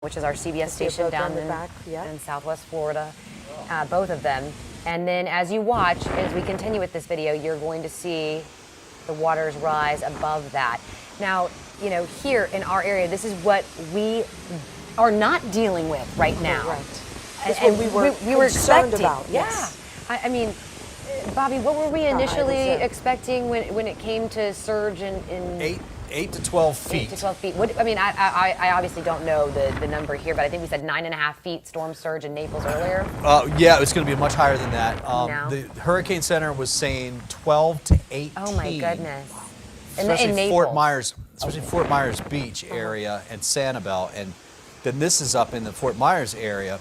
which is our CBS station down in Southwest Florida, both of them. And then as you watch, as we continue with this video, you're going to see the waters rise above that. Now, you know, here in our area, this is what we are not dealing with right now. Right. And we were concerned expecting. about. Yeah. Yes. I mean, Bobby, what were we initially expecting when it came to surge in 8 to 12 feet. 8 to 12 feet. What, I mean, I obviously don't know the number here, but I think we said 9.5 feet storm surge in Naples earlier. Yeah, it's going to be much higher than that. No. The Hurricane Center was saying 12 to 18. Oh my goodness! Especially in Fort Naples. Myers, Fort Myers Beach area and Sanibel, and then this is up in the Fort Myers area.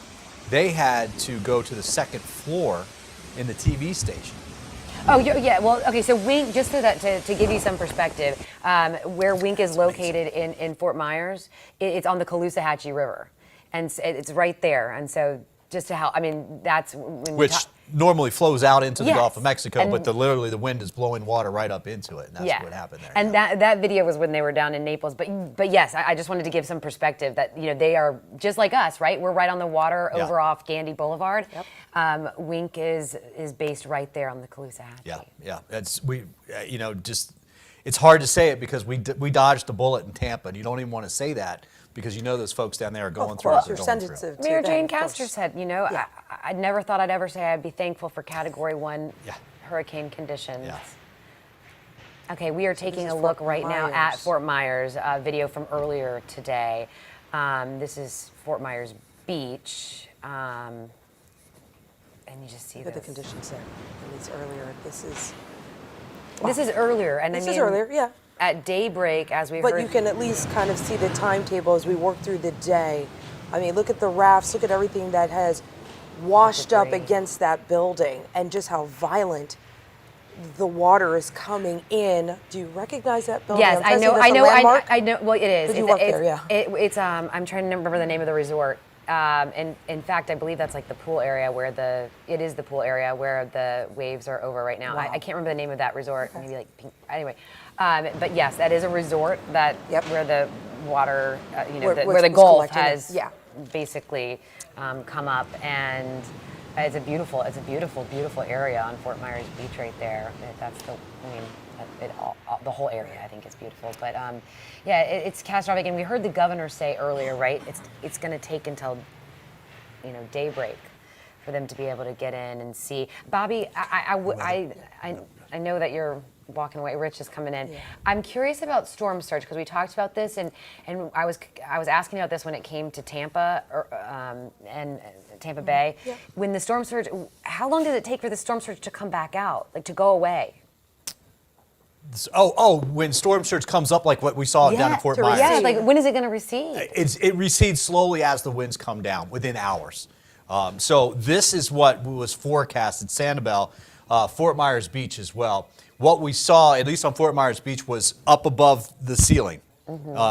They had to go to the second floor in the TV station. Oh, yeah. Well, okay. So Wink, just so that to give you some perspective, where Wink is located in Fort Myers, it's on the Caloosahatchee River, and it's right there. And so, just to help, I mean, that's when which normally flows out into the Yes. Gulf of Mexico, And but literally the wind is blowing water right up into it, and that's what happened there. And that video was when they were down in Naples. But yes, I just wanted to give some perspective that, you know, they are just like us, right? We're right on the water over off Gandy Boulevard. Yep. Wink is based right there on the Caloosahatchee. Yeah. It's you know, just it's hard to say it because we dodged a bullet in Tampa, and you don't even want to say that because you know those folks down there are going through. You're sensitive to Mayor that, Jane of course. Castor said, you know, I never thought I'd ever say I'd be thankful for Category 1 hurricane conditions. Yeah. Okay, we are taking a look right now at Fort Myers, video from earlier today. This is Fort Myers Beach. And you just see Look at the this. conditions there. And it's earlier. This is. This is earlier. And This I mean, is earlier, yeah. At daybreak, as we But heard. you can at least kind of see the timetable as we work through the day. I mean, look at the rafts, look at everything that has washed up debris. against that building and just how violent the water is coming in. Do you recognize that building? Yes, I'm trying to I know. say that's a landmark. I know. Well, it is. Did you work there? Yeah. It's. I'm trying to remember the name of the resort. And in fact, I believe that's like the pool area where it is the pool area where the waves are over right now. Wow. I can't remember the name of that resort. Maybe like Pink. Anyway, but yes, that is a resort that where the water, you know, where the Gulf has basically come up, and it's a beautiful, beautiful area on Fort Myers Beach right there. That's the, I mean, the whole area I think is beautiful. But yeah, it's catastrophic. And we heard the governor say earlier, right? It's going to take until, you know, daybreak for them to be able to get in and see. Bobby, I know that you're walking away. Rich is coming in. Yeah. I'm curious about storm surge because we talked about this, and I was asking about this when it came to Tampa and Tampa Bay. Yeah. When the storm surge, how long does it take for the storm surge to come back out, like to go away? When storm surge comes up like what we saw down in Fort Myers. Yeah, like when is it going to recede? It recedes slowly as the winds come down, within hours. So this is what was forecasted, Sanibel, Fort Myers Beach as well. What we saw, at least on Fort Myers Beach, was up above the ceiling.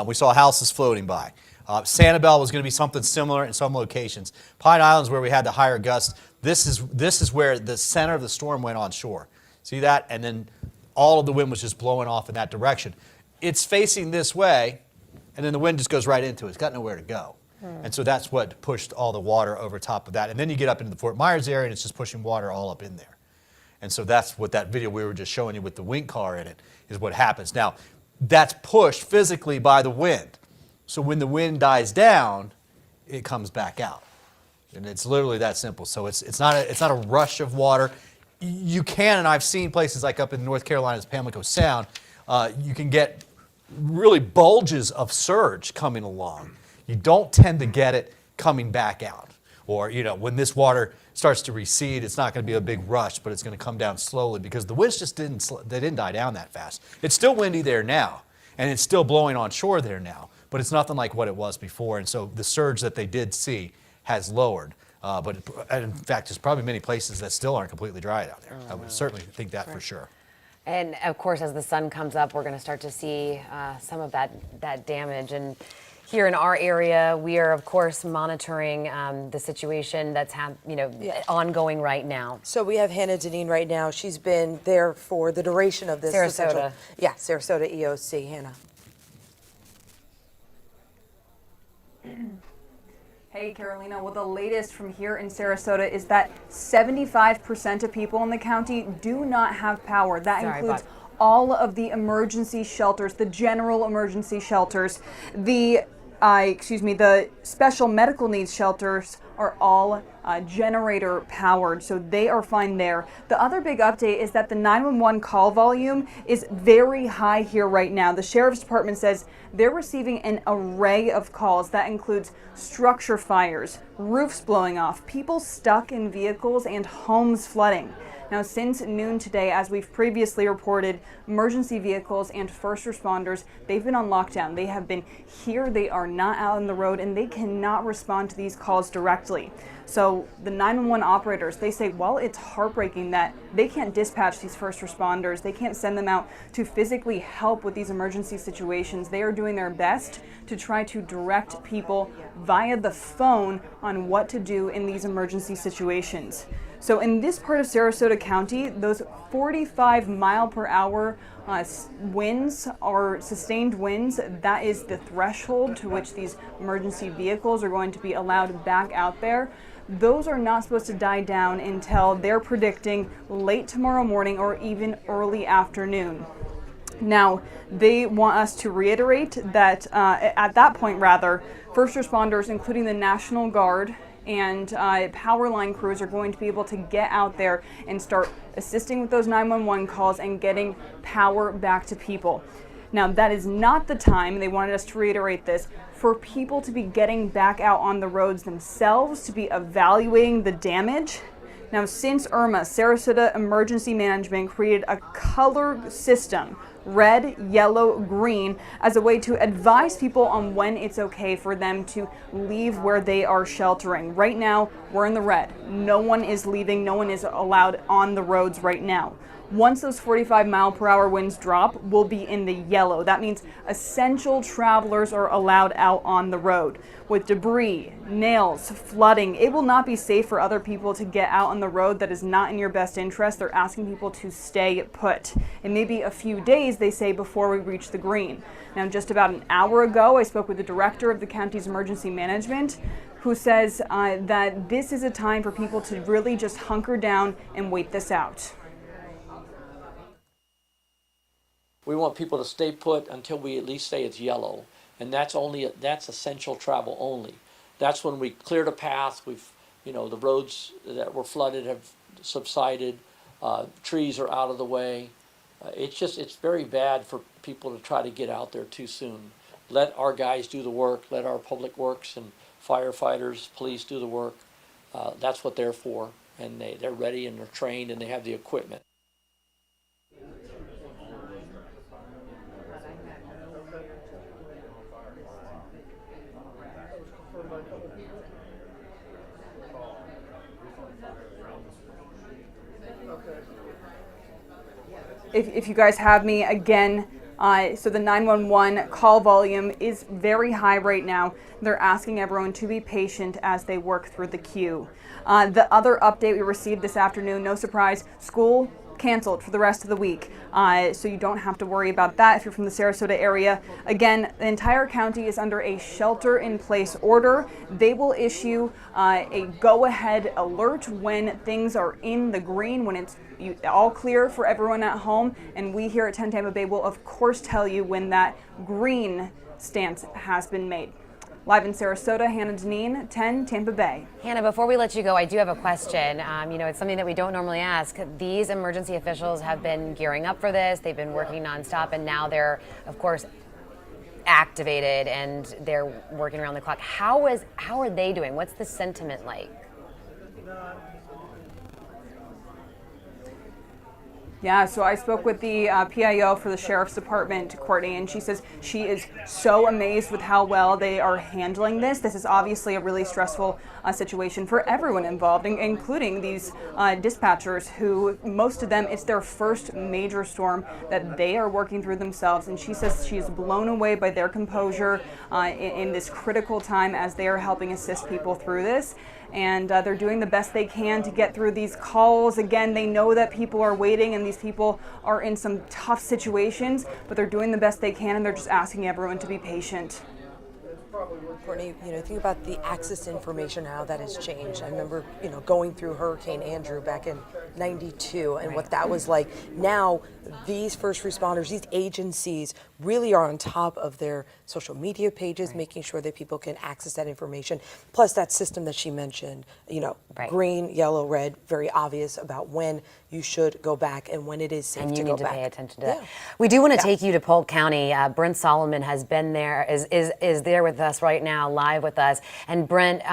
We saw houses floating by. Sanibel was going to be something similar in some locations. Pine Island's where we had the higher gusts. This is where the center of the storm went on shore. See that? And then all of the wind was just blowing off in that direction. It's facing this way, and then the wind just goes right into it. It's got nowhere to go. And so that's what pushed all the water over top of that. And then you get up into the Fort Myers area, and it's just pushing water all up in there. And so that's what that video we were just showing you with the Wink car in it is what happens. Now, that's pushed physically by the wind. So when the wind dies down, it comes back out. And it's literally that simple. So it's not a rush of water. You can, and I've seen places like up in North Carolina's Pamlico Sound, you can get really bulges of surge coming along. You don't tend to get it coming back out. Or, you know, when this water starts to recede, it's not going to be a big rush, but it's going to come down slowly because the winds just didn't die down that fast. It's still windy there now, and it's still blowing on shore there now, but it's nothing like what it was before. And so the surge that they did see has lowered. But in fact, there's probably many places that still aren't completely dry down there. I would certainly think that for sure. And of course, as the sun comes up, we're going to start to see some of that damage. And here in our area, we are of course monitoring the situation that's ongoing right now. So we have Hannah Deneen right now. She's been there for the duration of this. Sarasota. Sarasota EOC. Hannah. Hey, Carolina. Well, the latest from here in Sarasota is that 75% of people in the county do not have power. That includes all of the emergency shelters, the general emergency shelters, the special medical needs shelters are all generator powered, so they are fine there. The other big update is that the 911 call volume is very high here right now. The Sheriff's Department says they're receiving an array of calls. That includes structure fires, roofs blowing off, people stuck in vehicles, and homes flooding. Now, since noon today, as we've previously reported, emergency vehicles and first responders, they've been on lockdown. They have been here, they are not out on the road, and they cannot respond to these calls directly. So the 911 operators, they say, well, it's heartbreaking that they can't dispatch these first responders. They can't send them out to physically help with these emergency situations. They are doing their best to try to direct people via the phone on what to do in these emergency situations. So in this part of Sarasota County, those 45 mile per hour winds are sustained winds. That is the threshold to which these emergency vehicles are going to be allowed back out there. Those are not supposed to die down until they're predicting late tomorrow morning or even early afternoon. Now, they want us to reiterate that at that point, first responders, including the National Guard and power line crews, are going to be able to get out there and start assisting with those 911 calls and getting power back to people. Now, that is not the time, they wanted us to reiterate this, for people to be getting back out on the roads themselves, to be evaluating the damage. Now, since Irma, Sarasota Emergency Management created a color system, red, yellow, green, as a way to advise people on when it's okay for them to leave where they are sheltering. Right now, we're in the red. No one is leaving. No one is allowed on the roads right now. Once those 45 mile per hour winds drop, we'll be in the yellow. That means essential travelers are allowed out on the road. With debris, nails, flooding, it will not be safe for other people to get out on the road. That is not in your best interest. They're asking people to stay put. It may be a few days, they say, before we reach the green. Now, just about an hour ago, I spoke with the director of the county's emergency management, who says that this is a time for people to really just hunker down and wait this out. We want people to stay put until we at least say it's yellow, and that's essential travel only. That's when we cleared a path. The roads that were flooded have subsided. Trees are out of the way. It's very bad for people to try to get out there too soon. Let our guys do the work. Let our public works and firefighters, police do the work. That's what they're for, and they're ready and they're trained and they have the equipment. If you guys have me again, so the 911 call volume is very high right now. They're asking everyone to be patient as they work through the queue. The other update we received this afternoon, no surprise, school canceled for the rest of the week. So you don't have to worry about that if you're from the Sarasota area. Again, the entire county is under a shelter-in-place order. They will issue a go-ahead alert when things are in the green, when it's all clear for everyone at home. And we here at 10 Tampa Bay will, of course, tell you when that green stance has been made. Live in Sarasota, Hannah Deneen, 10 Tampa Bay. Hannah, before we let you go, I do have a question. It's something that we don't normally ask. These emergency officials have been gearing up for this. They've been working nonstop, and now they're, of course, activated and they're working around the clock. How are they doing? What's the sentiment like? Yeah, so I spoke with the PIO for the Sheriff's Department, Courtney, and she says she is so amazed with how well they are handling this. This is obviously a really stressful situation for everyone involved, including these dispatchers who, most of them, it's their first major storm that they are working through themselves. And she says she is blown away by their composure in this critical time as they are helping assist people through this. And they're doing the best they can to get through these calls. Again, they know that people are waiting and these people are in some tough situations, but they're doing the best they can and they're just asking everyone to be patient. Courtney, think about the access to information, how that has changed. I remember, going through Hurricane Andrew back in '92 and what that was like. Now, these first responders, these agencies really are on top of their social media pages, making sure that people can access that information. Plus that system that she mentioned, green, yellow, red, very obvious about when you should go back and when it is safe to go back. And you need to pay attention to that. We do want to take you to Polk County. Brent Solomon has been there, is there with us right now, live with us. And Brent,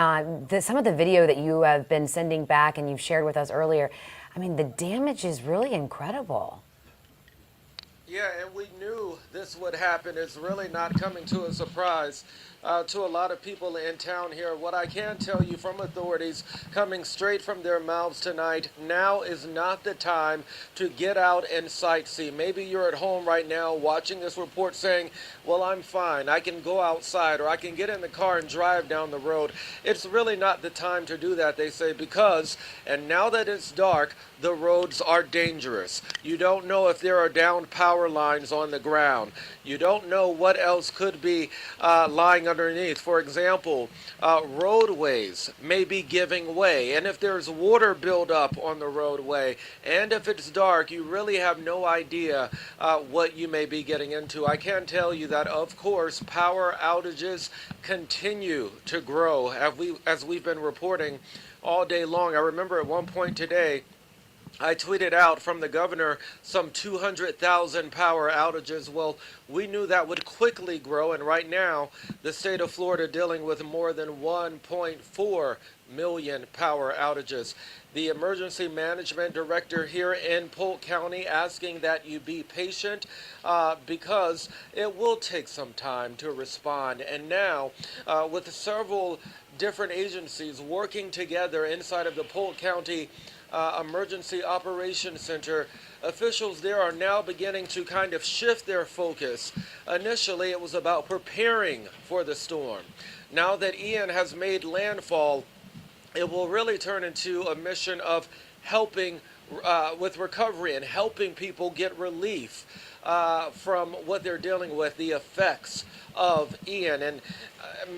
some of the video that you have been sending back and you've shared with us earlier, I mean, the damage is really incredible. Yeah, and we knew this would happen. It's really not coming to a surprise to a lot of people in town here. What I can tell you from authorities coming straight from their mouths tonight, now is not the time to get out and sightsee. Maybe you're at home right now watching this report saying, well, I'm fine. I can go outside or I can get in the car and drive down the road. It's really not the time to do that, they say, because, and now that it's dark, the roads are dangerous. You don't know if there are downed power lines on the ground. You don't know what else could be lying underneath. For example, roadways may be giving way, and if there's water buildup on the roadway, and if it's dark, you really have no idea what you may be getting into. I can tell you that, of course, power outages continue to grow as we've been reporting all day long. I remember at one point today, I tweeted out from the governor some 200,000 power outages. Well, we knew that would quickly grow, and right now the state of Florida dealing with more than 1.4 million power outages. The emergency management director here in Polk County asking that you be patient because it will take some time to respond. And now with several different agencies working together inside of the Polk County Emergency Operations Center, officials there are now beginning to kind of shift their focus. Initially, it was about preparing for the storm. Now that Ian has made landfall, it will really turn into a mission of helping with recovery and helping people get relief from what they're dealing with, the effects of Ian. And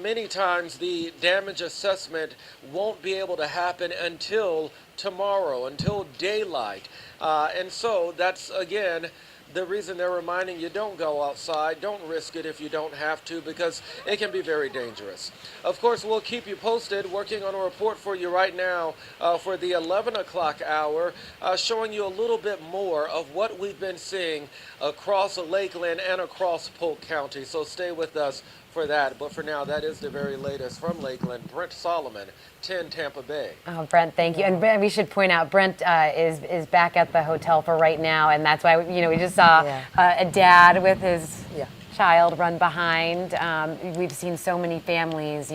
many times the damage assessment won't be able to happen until tomorrow, until daylight. And so that's, again, the reason they're reminding you, don't go outside, don't risk it if you don't have to, because it can be very dangerous. Of course, we'll keep you posted, working on a report for you right now for the 11 o'clock hour, showing you a little bit more of what we've been seeing across Lakeland and across Polk County. So stay with us for that. But for now, that is the very latest from Lakeland. Brent Solomon, 10 Tampa Bay. Oh, Brent, thank you. And we should point out, Brent is back at the hotel for right now, and that's why we just saw a dad with his child run behind. We've seen so many families,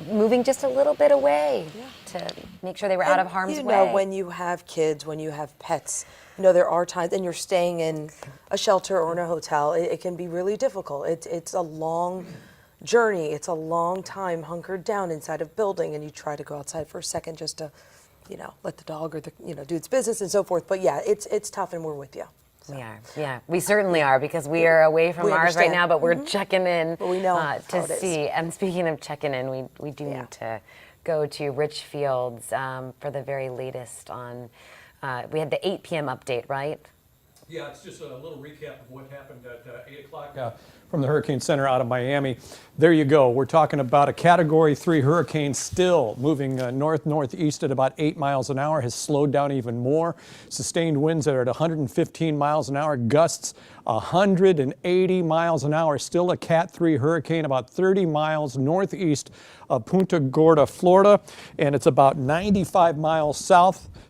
moving just a little bit away to make sure they were out of harm's way. When you have kids, when you have pets, there are times, and you're staying in a shelter or in a hotel, it can be really difficult. It's a long journey. It's a long time hunkered down inside a building, and you try to go outside for a second just to, let the dog or do its business and so forth. But yeah, it's tough, and we're with you. So. We are, yeah. We certainly are, because we are away from ours right now, but we're checking in to see. And speaking of checking in, we do need to go to Rich Fields for the very latest on, we had the 8 p.m. update, right? Yeah, it's just a little recap of what happened at 8 o'clock from the Hurricane Center out of Miami. There you go. We're talking about a Category 3 hurricane still moving north-northeast at about 8 miles an hour, has slowed down even more. Sustained winds that are at 115 miles an hour, gusts 180 miles an hour. Still a Cat 3 hurricane about 30 miles northeast of Punta Gorda, Florida, and it's about 95 miles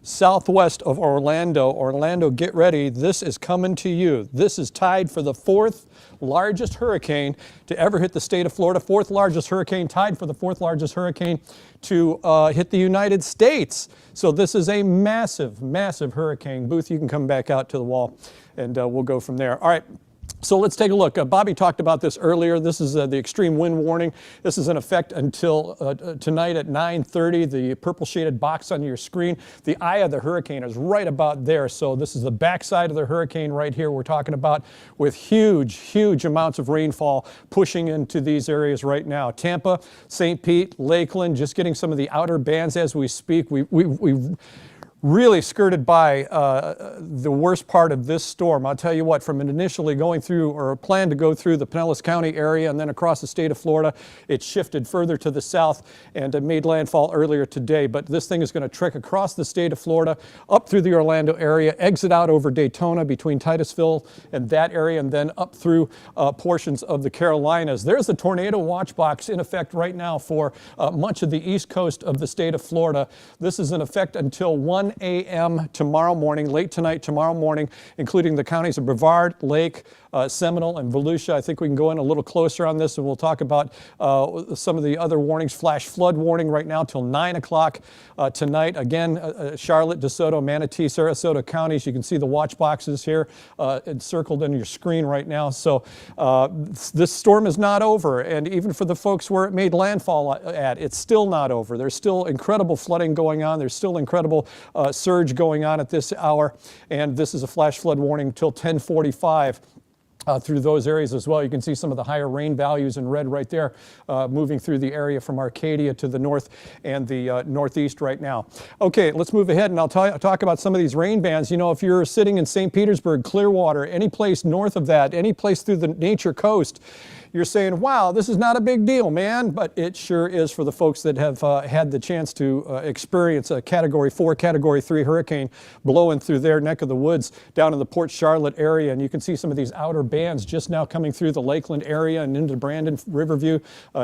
southwest of Orlando. Orlando, get ready. This is coming to you. This is tied for the 4th largest hurricane to ever hit the state of Florida. 4th largest hurricane, tied for the 4th largest hurricane to hit the United States. So this is a massive, massive hurricane. Booth, you can come back out to the wall and we'll go from there. All right. So let's take a look. Bobby talked about this earlier. This is the extreme wind warning. This is in effect until tonight at 9:30. The purple shaded box on your screen, the eye of the hurricane is right about there. So this is the backside of the hurricane right here we're talking about, with huge amounts of rainfall pushing into these areas right now. Tampa, St. Pete, Lakeland, just getting some of the outer bands as we speak. We've really skirted by the worst part of this storm. I'll tell you what, from initially going through, or a plan to go through the Pinellas County area and then across the state of Florida, it shifted further to the south and made landfall earlier today. But this thing is going to trek across the state of Florida, up through the Orlando area, exit out over Daytona between Titusville and that area, and then up through portions of the Carolinas. There's the tornado watch box in effect right now for much of the east coast of the state of Florida. This is in effect until 1 a.m. tomorrow morning, late tonight, tomorrow morning, including the counties of Brevard, Lake, Seminole, and Volusia. I think we can go in a little closer on this, and we'll talk about some of the other warnings. Flash flood warning right now till 9 o'clock tonight. Again, Charlotte, DeSoto, Manatee, Sarasota counties. You can see the watch boxes here encircled on your screen right now. So this storm is not over, and even for the folks where it made landfall at, it's still not over. There's still incredible flooding going on. There's still incredible surge going on at this hour, and this is a flash flood warning till 10:45. Through those areas as well. You can see some of the higher rain values in red right there, moving through the area from Arcadia to the north and the northeast right now. Okay, let's move ahead, and I'll talk about some of these rain bands. You know, if you're sitting in St. Petersburg, Clearwater, any place north of that, any place through the Nature Coast, you're saying, wow, this is not a big deal, man, but it sure is for the folks that have had the chance to experience a Category 4, Category 3 hurricane blowing through their neck of the woods down in the Port Charlotte area. And you can see some of these outer bands just now coming through the Lakeland area and into Brandon, Riverview,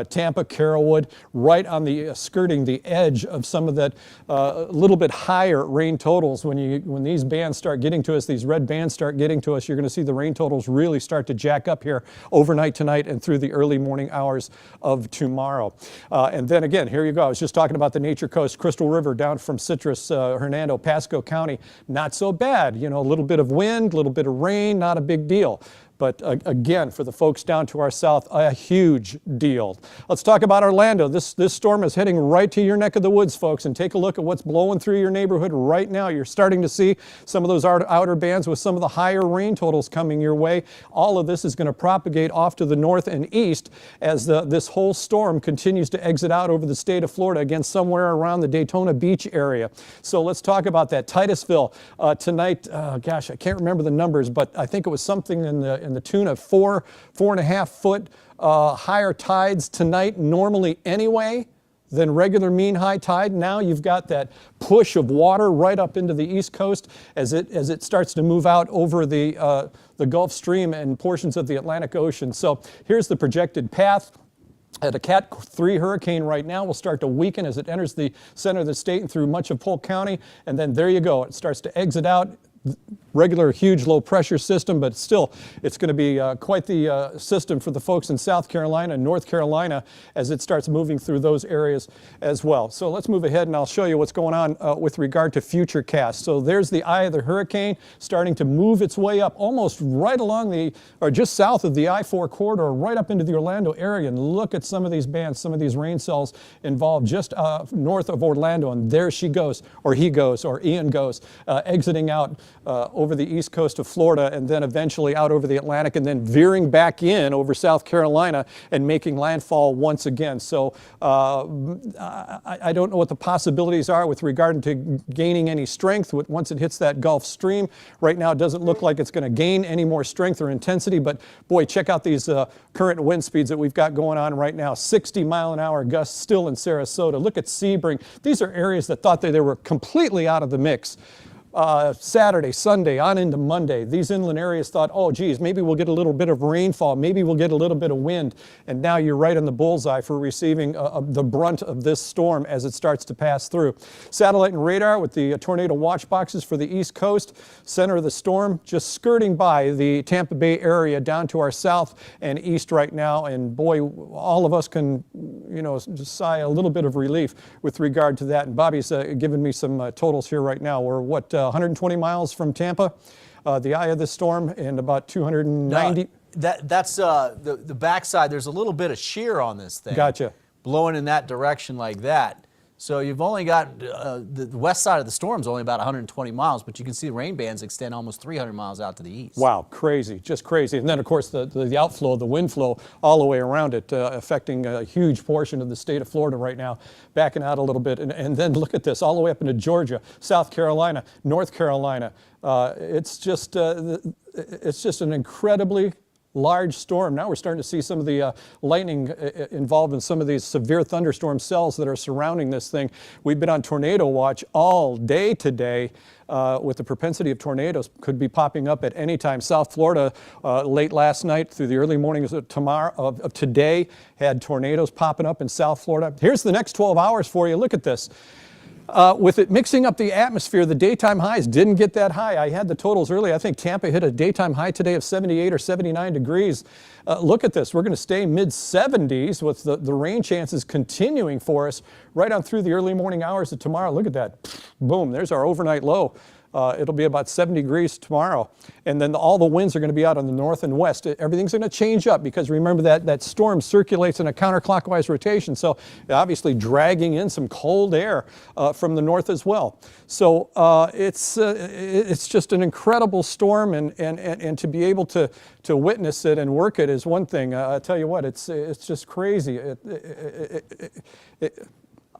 Tampa, Carrollwood, right on the skirting the edge of some of that little bit higher rain totals. When these bands start getting to us, these red bands start getting to us, you're going to see the rain totals really start to jack up here overnight tonight and through the early morning hours of tomorrow. And then again, here you go. I was just talking about the Nature Coast, Crystal River down from Citrus, Hernando, Pasco County. Not so bad. You know, a little bit of wind, a little bit of rain, not a big deal. But again, for the folks down to our south, a huge deal. Let's talk about Orlando. This storm is heading right to your neck of the woods, folks, and take a look at what's blowing through your neighborhood right now. You're starting to see some of those outer bands with some of the higher rain totals coming your way. All of this is going to propagate off to the north and east as this whole storm continues to exit out over the state of Florida, again, somewhere around the Daytona Beach area. So let's talk about that. Titusville tonight, gosh, I can't remember the numbers, but I think it was something in the tune of 4.5 foot higher tides tonight normally anyway than regular mean high tide. Now you've got that push of water right up into the east coast as it starts to move out over the Gulf Stream and portions of the Atlantic Ocean. So here's the projected path. At a Cat 3 hurricane right now will start to weaken as it enters the center of the state and through much of Polk County, and then there you go. It starts to exit out. Regular huge low pressure system, but still it's going to be quite the system for the folks in South Carolina and North Carolina as it starts moving through those areas as well. So let's move ahead and I'll show you what's going on with regard to future casts. So there's the eye of the hurricane starting to move its way up almost right along or just south of the I-4 corridor, right up into the Orlando area. And look at some of these bands, some of these rain cells involved just north of Orlando. And there she goes, or he goes, or Ian goes, exiting out over the east coast of Florida and then eventually out over the Atlantic and then veering back in over South Carolina and making landfall once again. So I don't know what the possibilities are with regard to gaining any strength once it hits that Gulf Stream. Right now it doesn't look like it's going to gain any more strength or intensity, but boy, check out these current wind speeds that we've got going on right now. 60-mile-an-hour gusts still in Sarasota. Look at Sebring. These are areas that thought that they were completely out of the mix. Saturday, Sunday, on into Monday, these inland areas thought, oh, geez, maybe we'll get a little bit of rainfall, maybe we'll get a little bit of wind, and now you're right on the bullseye for receiving the brunt of this storm as it starts to pass through. Satellite and radar with the tornado watch boxes for the East Coast, center of the storm, just skirting by the Tampa Bay area down to our south and east right now, and boy, all of us can, just sigh a little bit of relief with regard to that, and Bobby's given me some totals here right now. We're 120 miles from Tampa. the eye of the storm and about 290. That's the backside. There's a little bit of shear on this thing. Gotcha. Blowing in that direction like that. So you've only got the west side of the storm's only about 120 miles, but you can see the rain bands extend almost 300 miles out to the east. Wow, crazy, just crazy. And then, of course, the outflow, the wind flow all the way around it, affecting a huge portion of the state of Florida right now, backing out a little bit. And then look at this, all the way up into Georgia, South Carolina, North Carolina. It's just an incredibly large storm. Now we're starting to see some of the lightning involved in some of these severe thunderstorm cells that are surrounding this thing. We've been on tornado watch all day today with the propensity of tornadoes could be popping up at any time. South Florida late last night through the early mornings of today had tornadoes popping up in South Florida. Here's the next 12 hours for you. Look at this. With it mixing up the atmosphere, the daytime highs didn't get that high. I had the totals early. I think Tampa hit a daytime high today of 78 or 79 degrees. Look at this. We're going to stay mid-70s with the rain chances continuing for us right on through the early morning hours of tomorrow. Look at that. Boom, there's our overnight low. It'll be about 70 degrees tomorrow. And then all the winds are going to be out on the north and west. Everything's going to change up because remember that storm circulates in a counterclockwise rotation. So obviously dragging in some cold air from the north as well. So it's just an incredible storm, and to be able to witness it and work it is one thing. I tell you what, it's just crazy.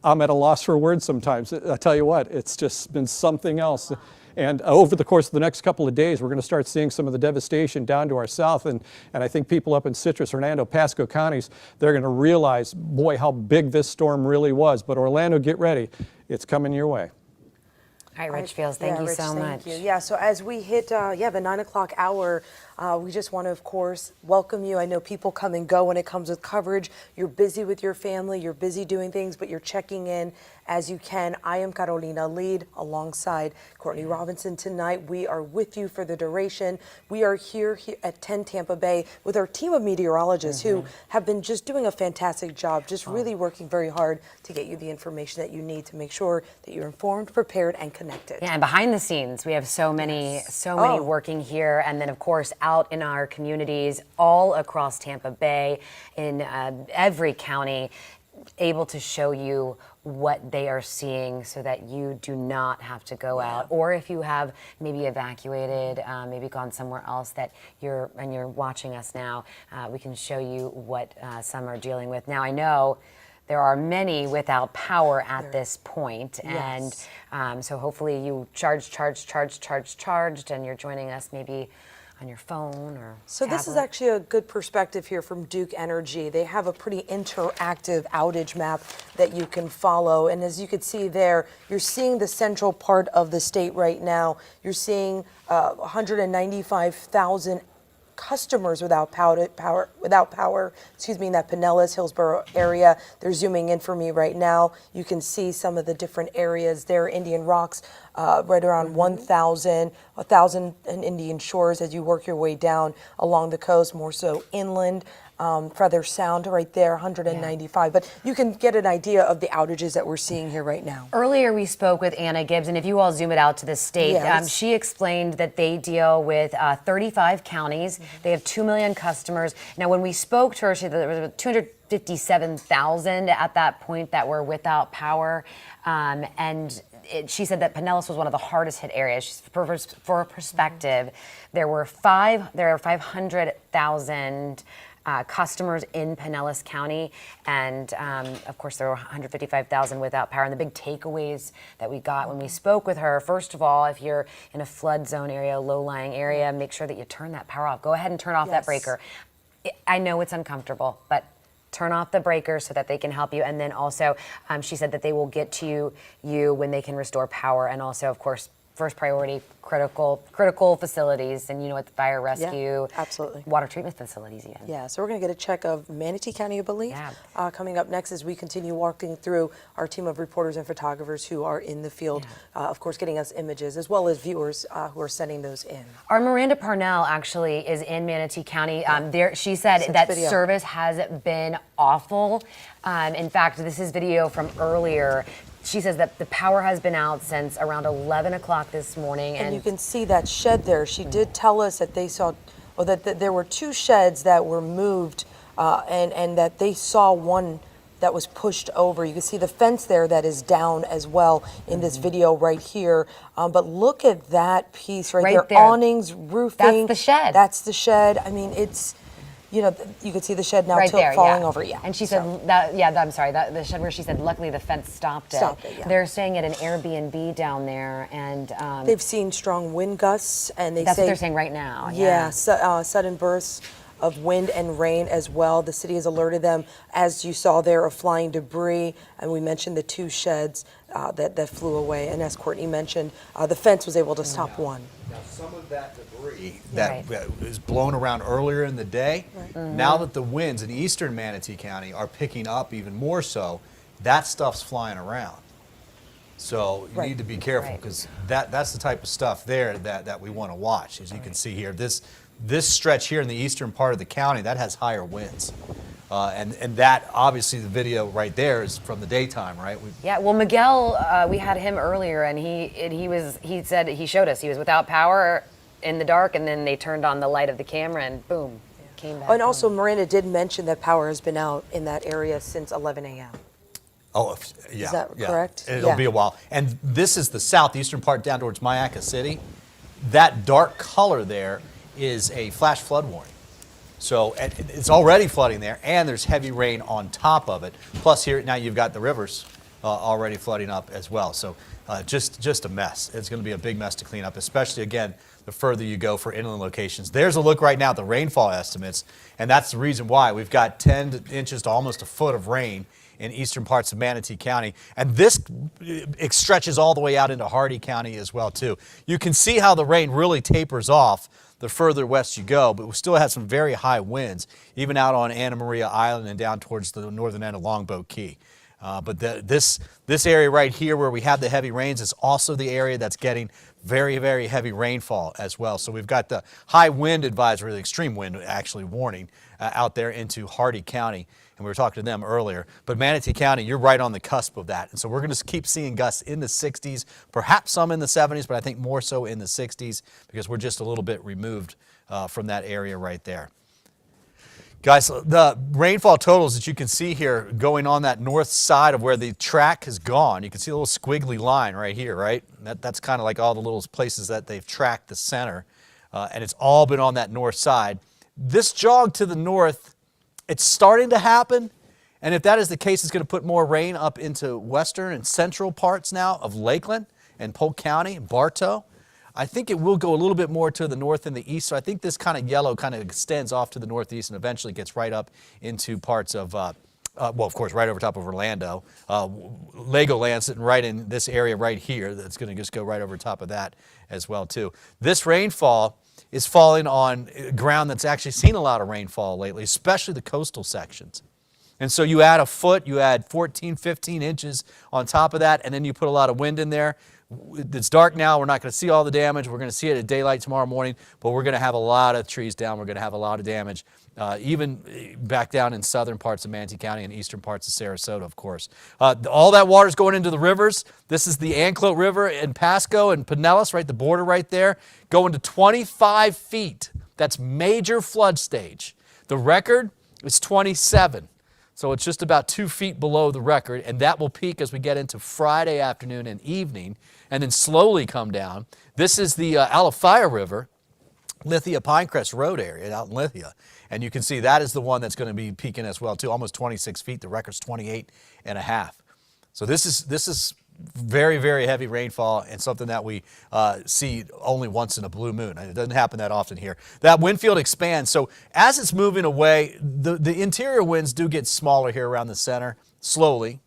I'm at a loss for words sometimes. I tell you what, it's just been something else. And over the course of the next couple of days, we're going to start seeing some of the devastation down to our south. And I think people up in Citrus, Hernando, Pasco counties, they're going to realize, boy, how big this storm really was. But Orlando, get ready. It's coming your way. All right, Rich Fields, thank you so much. Thank you. Yeah, so as we hit the 9 o'clock hour, we just want to, of course, welcome you. I know people come and go when it comes with coverage. You're busy with your family, you're busy doing things, but you're checking in as you can. I am Carolina Lead alongside Courtney Robinson tonight. We are with you for the duration. We are here at 10 Tampa Bay with our team of meteorologists who have been just doing a fantastic job, just really working very hard to get you the information that you need to make sure that you're informed, prepared, and connected. Yeah, and behind the scenes, we have so many working here, and then of course out in our communities all across Tampa Bay, in every county, able to show you what they are seeing so that you do not have to go out, or if you have maybe evacuated, maybe gone somewhere else that you're watching us now, we can show you what some are dealing with. Now I know there are many without power at this point, and so hopefully you charged, and you're joining us maybe on your phone or So tablet. This is actually a good perspective here from Duke Energy. They have a pretty interactive outage map that you can follow. And as you can see there, you're seeing the central part of the state right now. You're seeing 195,000 customers without power, in that Pinellas, Hillsborough area. They're zooming in for me right now. You can see some of the different areas there. Indian Rocks, right around 1,000 in Indian Shores as you work your way down along the coast, more so inland. Feather Sound right there, 195. But you can get an idea of the outages that we're seeing here right now. Earlier we spoke with Anna Gibbs, and if you all zoom it out to the state, she explained that they deal with 35 counties. They have 2 million customers. Now when we spoke to her, she said there was 257,000 at that point that were without power. She said that Pinellas was one of the hardest hit areas. For perspective, there are 500,000 customers in Pinellas County, and of course there were 155,000 without power. And the big takeaways that we got when we spoke with her, first of all, if you're in a flood zone area, low-lying area, make sure that you turn that power off. Go ahead and turn off that breaker. I know it's uncomfortable, but turn off the breaker so that they can help you. And then also, she said that they will get to you when they can restore power. And also, of course, first priority, critical facilities, and the fire rescue, absolutely, water treatment facilities even. Yeah, so we're going to get a check of Manatee County, I believe, coming up next as we continue walking through our team of reporters and photographers who are in the field, of course, getting us images, as well as viewers who are sending those in. Our Miranda Parnell actually is in Manatee County. She said that service has been awful. In fact, this is video from earlier. she says that the power has been out since around 11 o'clock this morning. And you can see that shed there. She did tell us that they saw, or that there were 2 sheds that were moved, and that they saw one that was pushed over. You can see the fence there that is down as well in this video right here. But look at that piece right there. Awnings, roofing. That's the shed. That's the shed. I mean, it's, you know, you can see the shed now falling over. Yeah. And she said that, I'm sorry, the shed where she said luckily the fence stopped it. Yeah. They're staying at an Airbnb down there, and they've seen strong wind gusts, and that's what they're saying right now. Yeah, sudden bursts of wind and rain as well. The city has alerted them, as you saw there, of flying debris, and we mentioned the 2 sheds that flew away, and as Courtney mentioned, the fence was able to stop one. Now, some of that debris that was blown around earlier in the day, now that the winds in eastern Manatee County are picking up even more so, that stuff's flying around. So you need to be careful, because that's the type of stuff there that we want to watch. As you can see here, this stretch here in the eastern part of the county, that has higher winds. And that, obviously, the video right there is from the daytime, right? Well, Miguel, we had him earlier, and he said, he showed us he was without power in the dark, and then they turned on the light of the camera, and boom, came back. And also, Miranda did mention that power has been out in that area since 11 a.m. Oh, yeah. Is that correct? It'll be a while. And this is the southeastern part down towards Mayaca City. That dark color there is a flash flood warning. So it's already flooding there, and there's heavy rain on top of it. Plus here, now you've got the rivers already flooding up as well. So just a mess. It's going to be a big mess to clean up, especially, again, the further you go for inland locations. There's a look right now at the rainfall estimates, and that's the reason why. We've got 10 inches to almost a foot of rain in eastern parts of Manatee County. And this stretches all the way out into Hardy County as well, too. You can see how the rain really tapers off the further west you go, but we still have some very high winds, even out on Anna Maria Island and down towards the northern end of Longboat Key. But this area right here where we have the heavy rains is also the area that's getting very, very heavy rainfall as well. So we've got the high wind advisory, the extreme wind actually warning out there into Hardy County. And we were talking to them earlier. But Manatee County, you're right on the cusp of that. And so we're going to keep seeing gusts in the 60s, perhaps some in the 70s, but I think more so in the 60s because we're just a little bit removed from that area right there. Guys, the rainfall totals that you can see here going on that north side of where the track has gone, you can see a little squiggly line right here, right? That's kind of like all the little places that they've tracked the center, and it's all been on that north side. This jog to the north, it's starting to happen, and if that is the case, it's going to put more rain up into western and central parts now of Lakeland and Polk County and Bartow. I think it will go a little bit more to the north and the east, so I think this kind of yellow kind of extends off to the northeast and eventually gets right up into parts of, well, of course, right over top of Orlando. Legoland sitting right in this area right here. That's going to just go right over top of that as well, too. This rainfall is falling on ground that's actually seen a lot of rainfall lately, especially the coastal sections. And so you add a foot, you add 14, 15 inches on top of that, and then you put a lot of wind in there. It's dark now. We're not going to see all the damage. We're going to see it at daylight tomorrow morning, but we're going to have a lot of trees down. We're going to have a lot of damage, even back down in southern parts of Manatee County and eastern parts of Sarasota, of course. All that water is going into the rivers. This is the Anclote River in Pasco and Pinellas, right, the border right there, going to 25 feet. That's major flood stage. The record is 27. So it's just about 2 feet below the record, and that will peak as we get into Friday afternoon and evening, and then slowly come down. This is the Alafaya River, Lithia Pinecrest Road area out in Lithia, and you can see that is the one that's going to be peaking as well too, almost 26 feet. The record's 28 and a half. So this is very, very heavy rainfall and something that we see only once in a blue moon. It doesn't happen that often here. That wind field expands. So as it's moving away, the interior winds do get smaller here around the center slowly.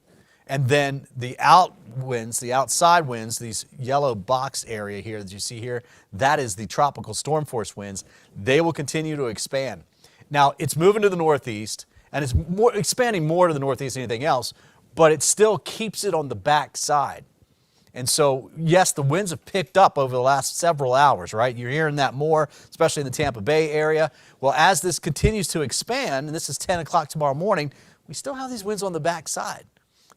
And then the outwinds, the outside winds, these yellow box area here that you see here, that is the tropical storm force winds. They will continue to expand. Now, it's moving to the northeast, and it's expanding more to the northeast than anything else, but it still keeps it on the back side. And so, yes, the winds have picked up over the last several hours, right? You're hearing that more, especially in the Tampa Bay area. Well, as this continues to expand, and this is 10 o'clock tomorrow morning, we still have these winds on the back side.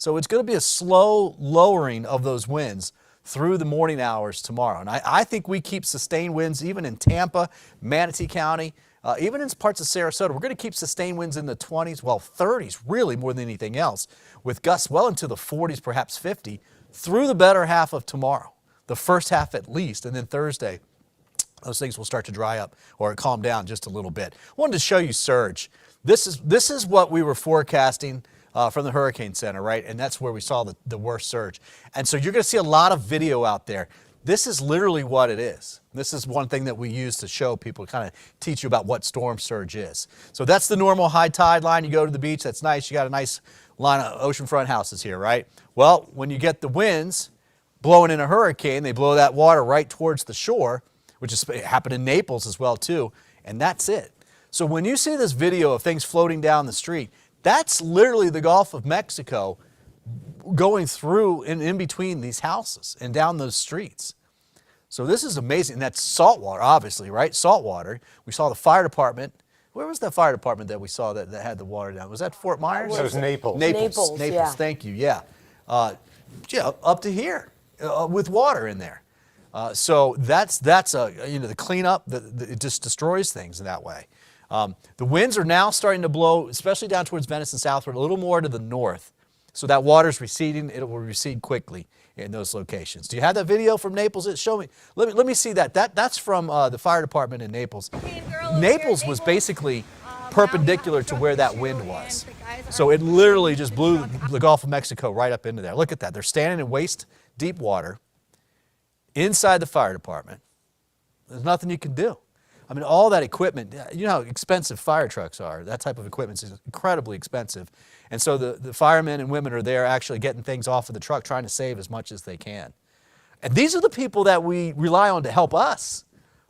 So it's going to be a slow lowering of those winds through the morning hours tomorrow. And I think we keep sustained winds even in Tampa, Manatee County, even in parts of Sarasota. We're going to keep sustained winds in the 20s, well, 30s really more than anything else, with gusts well into the 40s, perhaps 50, through the better half of tomorrow, the first half at least, and then Thursday, those things will start to dry up or calm down just a little bit. I wanted to show you surge. This is what we were forecasting from the Hurricane Center, right? And that's where we saw the worst surge. And so you're going to see a lot of video out there. This is literally what it is. This is one thing that we use to show people, kind of teach you about what storm surge is. So that's the normal high tide line. You go to the beach, that's nice. You got a nice line of oceanfront houses here, right? Well, when you get the winds blowing in a hurricane, they blow that water right towards the shore, which is happened in Naples as well too, and that's it. So when you see this video of things floating down the street, that's literally the Gulf of Mexico going through and in between these houses and down those streets. So this is amazing. And that's salt water, obviously, right? Salt water. We saw the fire department. Where was that fire department that we saw that had the water down? Was that Fort Myers? That was Naples. Naples, yeah. Thank you, yeah. Yeah, up to here with water in there. So that's the cleanup. It just destroys things in that way. The winds are now starting to blow, especially down towards Venice and southward, a little more to the north. So that water's receding. It will recede quickly in those locations. Do you have that video from Naples? Show me. Let me see that. That's from the fire department in Naples. Naples was basically perpendicular to where that wind was. So it literally just blew the Gulf of Mexico right up into there. Look at that. They're standing in waist deep water inside the fire department. There's nothing you can do. I mean, all that equipment, you know how expensive fire trucks are. That type of equipment is incredibly expensive. And so the firemen and women are there actually getting things off of the truck, trying to save as much as they can. And these are the people that we rely on to help us,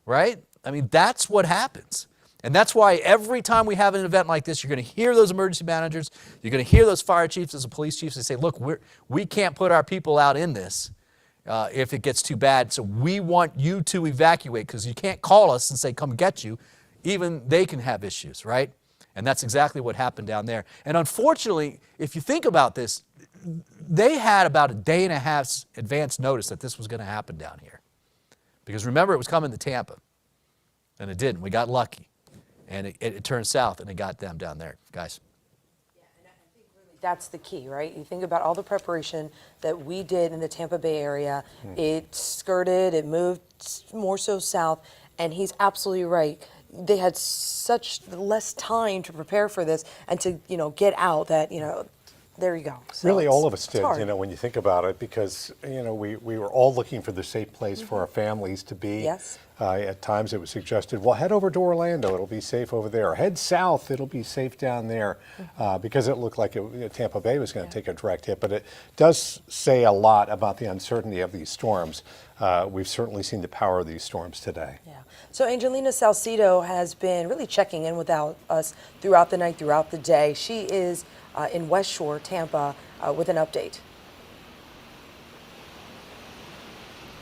right? I mean, that's what happens. And that's why every time we have an event like this, you're going to hear those emergency managers, you're going to hear those fire chiefs and police chiefs. They say, look, we can't put our people out in this. If it gets too bad. So we want you to evacuate, because you can't call us and say, come get you. Even they can have issues, right? And that's exactly what happened down there. And unfortunately, if you think about this, they had about a day and a half's advance notice that this was going to happen down here. Because remember, it was coming to Tampa. And it didn't. We got lucky. And it turned south, and it got them down there, guys. That's the key, right? You think about all the preparation that we did in the Tampa Bay area. It skirted, it moved more so south, and he's absolutely right. They had such less time to prepare for this and to, get out that, there you go. So really, all of us did, when you think about it, because, we were all looking for the safe place for our families to be. Yes. At times it was suggested, well, head over to Orlando, it'll be safe over there. Head south, it'll be safe down there, because it looked like Tampa Bay was going to take a direct hit. But it does say a lot about the uncertainty of these storms. We've certainly seen the power of these storms today. Yeah. So Angelina Salcido has been really checking in with us throughout the night, throughout the day. She is in West Shore, Tampa, with an update.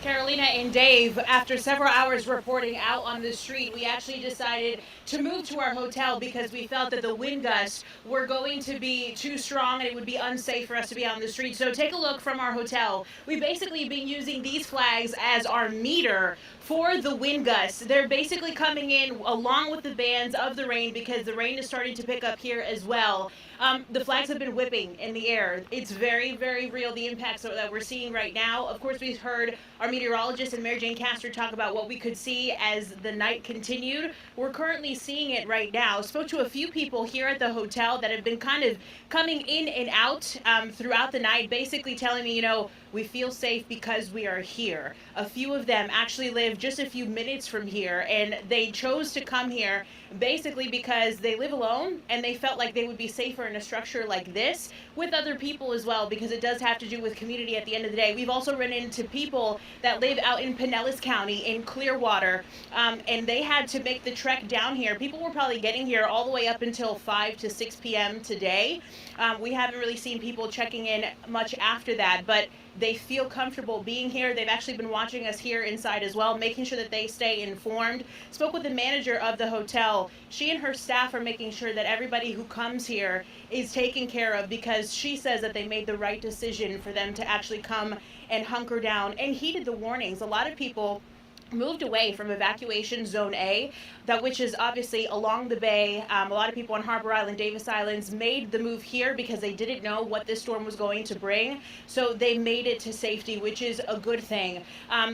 Carolina and Dave, after several hours reporting out on the street, we actually decided to move to our hotel because we felt that the wind gusts were going to be too strong and it would be unsafe for us to be on the street. So take a look from our hotel. We've basically been using these flags as our meter for the wind gusts. They're basically coming in along with the bands of the rain because the rain is starting to pick up here as well. The flags have been whipping in the air. It's very, very real, the impacts that we're seeing right now. Of course, we've heard our meteorologist and Mary Jane Castor talk about what we could see as the night continued. We're currently seeing it right now. Spoke to a few people here at the hotel that have been kind of coming in and out throughout the night, basically telling me, we feel safe because we are here. A few of them actually live just a few minutes from here, and they chose to come here basically because they live alone and they felt like they would be safer in a structure like this with other people as well, because it does have to do with community at the end of the day. We've also run into people that live out in Pinellas County in Clearwater, and they had to make the trek down here. People were probably getting here all the way up until 5 to 6 p.m. today. We haven't really seen people checking in much after that, but they feel comfortable being here. They've actually been watching us here inside as well, making sure that they stay informed. Spoke with the manager of the hotel. She and her staff are making sure that everybody who comes here is taken care of, because because she says that they made the right decision for them to actually come and hunker down and heeded the warnings. A lot of people moved away from evacuation zone A, that which is obviously along the bay. A lot of people on Harbor Island, Davis Islands made the move here because they didn't know what this storm was going to bring. So they made it to safety, which is a good thing.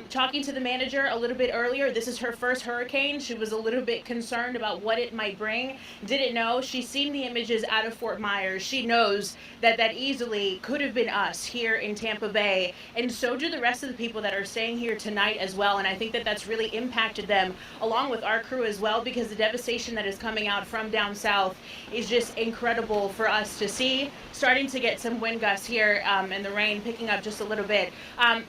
Talking to the manager a little bit earlier, this is her first hurricane. She was a little bit concerned about what it might bring. Didn't know. She's seen the images out of Fort Myers. She knows that that easily could have been us here in Tampa Bay. And so do the rest of the people that are staying here tonight as well. And I think that that's really impacted them along with our crew as well, because the devastation that is coming out from down south is just incredible for us to see. Starting to get some wind gusts here and the rain picking up just a little bit.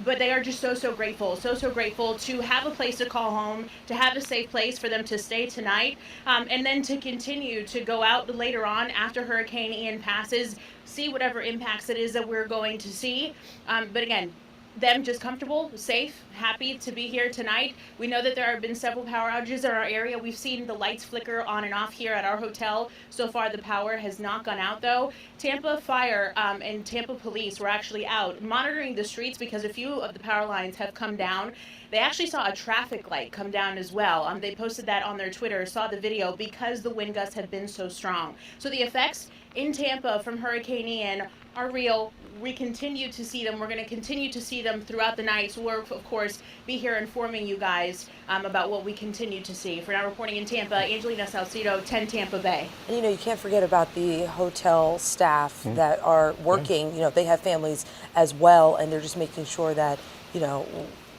But they are just so grateful, so grateful to have a place to call home, to have a safe place for them to stay tonight, and then to continue to go out later on after Hurricane Ian passes, see whatever impacts it is that we're going to see. But again, them just comfortable, safe, happy to be here tonight. We know that there have been several power outages in our area. We've seen the lights flicker on and off here at our hotel. So far, the power has not gone out, though. Tampa Fire and Tampa Police were actually out monitoring the streets because a few of the power lines have come down. They actually saw a traffic light come down as well. They posted that on their Twitter, saw the video because the wind gusts had been so strong. So the effects in Tampa from Hurricane Ian are real. We continue to see them. We're going to continue to see them throughout the night. So we'll, of course, be here informing you guys about what we continue to see. For now, reporting in Tampa, Angelina Salcido, 10 Tampa Bay. And you can't forget about the hotel staff that are working. They have families as well, and they're just making sure that,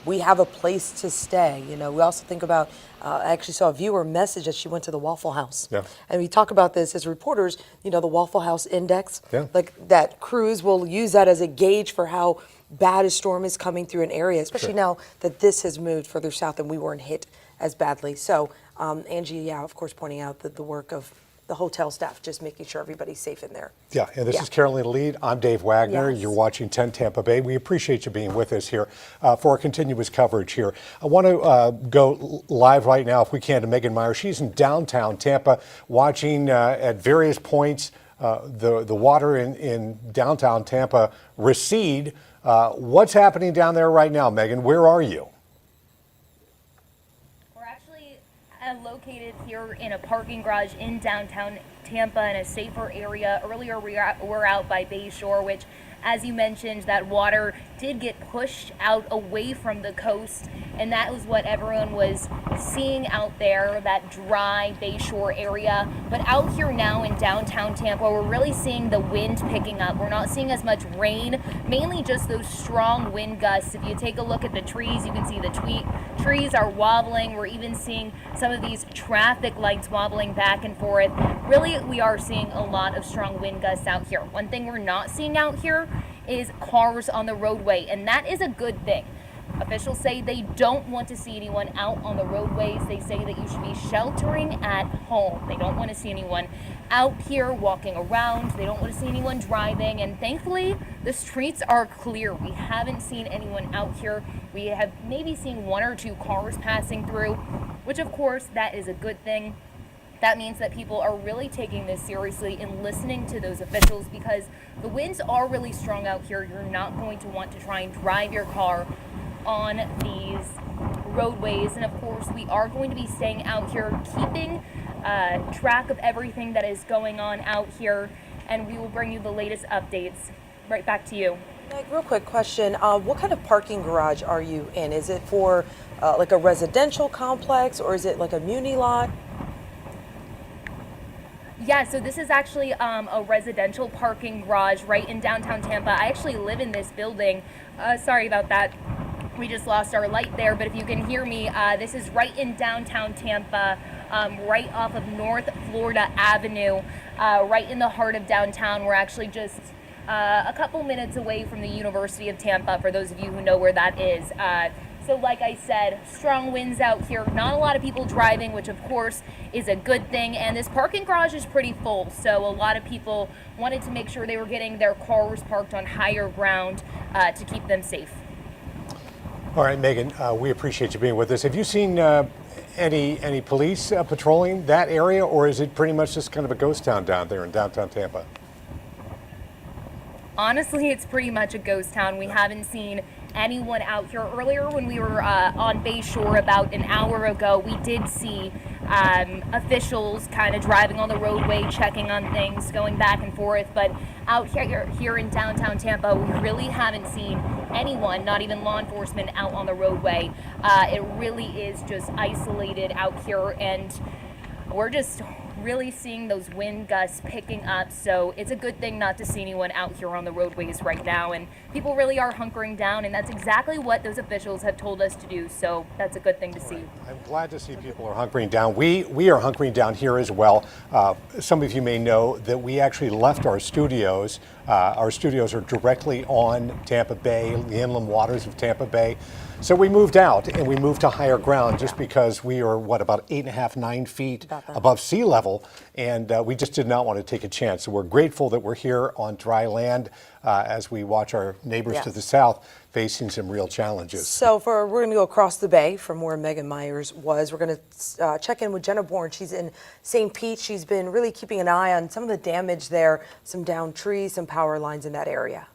we have a place to stay. We also think about, I actually saw a viewer message that she went to the Waffle House. Yeah. And we talk about this as reporters, the Waffle House Index. Yeah. Like that crews will use that as a gauge for how bad a storm is coming through an area, especially now that this has moved further south and we weren't hit as badly. So Angie, of course, pointing out that the work of the hotel staff, just making sure everybody's safe in there. Yeah, and this is Carolina Lead. I'm Dave Wagner. Yes. You're watching 10 Tampa Bay. We appreciate you being with us here for our continuous coverage here. I want to go live right now, if we can, to Megan Meyer. She's in downtown Tampa, watching at various points the water in downtown Tampa recede. What's happening down there right now, Megan? Where are you? Located here in a parking garage in downtown Tampa in a safer area. Earlier we were out by Bay Shore, which, as you mentioned, that water did get pushed out away from the coast, and that was what everyone was seeing out there, that dry Bay Shore area. But out here now in downtown Tampa, we're really seeing the wind picking up. We're not seeing as much rain, mainly just those strong wind gusts. If you take a look at the trees, you can see the trees are wobbling. We're even seeing some of these traffic lights wobbling back and forth. Really, we are seeing a lot of strong wind gusts out here. One thing we're not seeing out here is cars on the roadway, and that is a good thing. Officials say they don't want to see anyone out on the roadways. They say that you should be sheltering at home. They don't want to see anyone out here walking around. They don't want to see anyone driving, and thankfully the streets are clear. We haven't seen anyone out here. We have maybe seen one or two cars passing through, which of course that is a good thing. That means that people are really taking this seriously and listening to those officials, because the winds are really strong out here. You're not going to want to try and drive your car on these roadways. And of course, we are going to be staying out here, keeping track of everything that is going on out here, and we will bring you the latest updates. Right back to you. Meg, real quick question. What kind of parking garage are you in? Is it for like a residential complex, or is it like a muni lot? Yeah, so this is actually a residential parking garage right in downtown Tampa. I actually live in this building. Sorry about that. We just lost our light there, but if you can hear me, this is right in downtown Tampa, right off of North Florida Avenue, right in the heart of downtown. We're actually just a couple minutes away from the University of Tampa, for those of you who know where that is. So like I said, strong winds out here, not a lot of people driving, which of course is a good thing. And this parking garage is pretty full, so a lot of people wanted to make sure they were getting their cars parked on higher ground to keep them safe. All right, Megan, we appreciate you being with us. Have you seen any police patrolling that area, or is it pretty much just kind of a ghost town down there in downtown Tampa? honestly, it's pretty much a ghost town. We haven't seen anyone out here. Earlier when we were on Bay Shore about an hour ago, we did see officials kind of driving on the roadway, checking on things, going back and forth. But out here in downtown Tampa, we really haven't seen anyone, not even law enforcement, out on the roadway. It really is just isolated out here, and we're just really seeing those wind gusts picking up, so it's a good thing not to see anyone out here on the roadways right now, and people really are hunkering down, and that's exactly what those officials have told us to do, so that's a good thing to see. I'm glad to see people are hunkering down. We are hunkering down here as well. Some of you may know that we actually left our studios. Our studios are directly on Tampa Bay, the inland waters of Tampa Bay. So we moved out and we moved to higher ground just because we are, about 8.5, 9 feet above sea level, and we just did not want to take a chance. So we're grateful that we're here on dry land as we watch our neighbors to the south facing some real challenges. So we're going to go across the bay from where Megan Myers was. We're going to check in with Jenna Bourne. She's in St. Pete. She's been really keeping an eye on some of the damage there, some downed trees, some power lines in that area.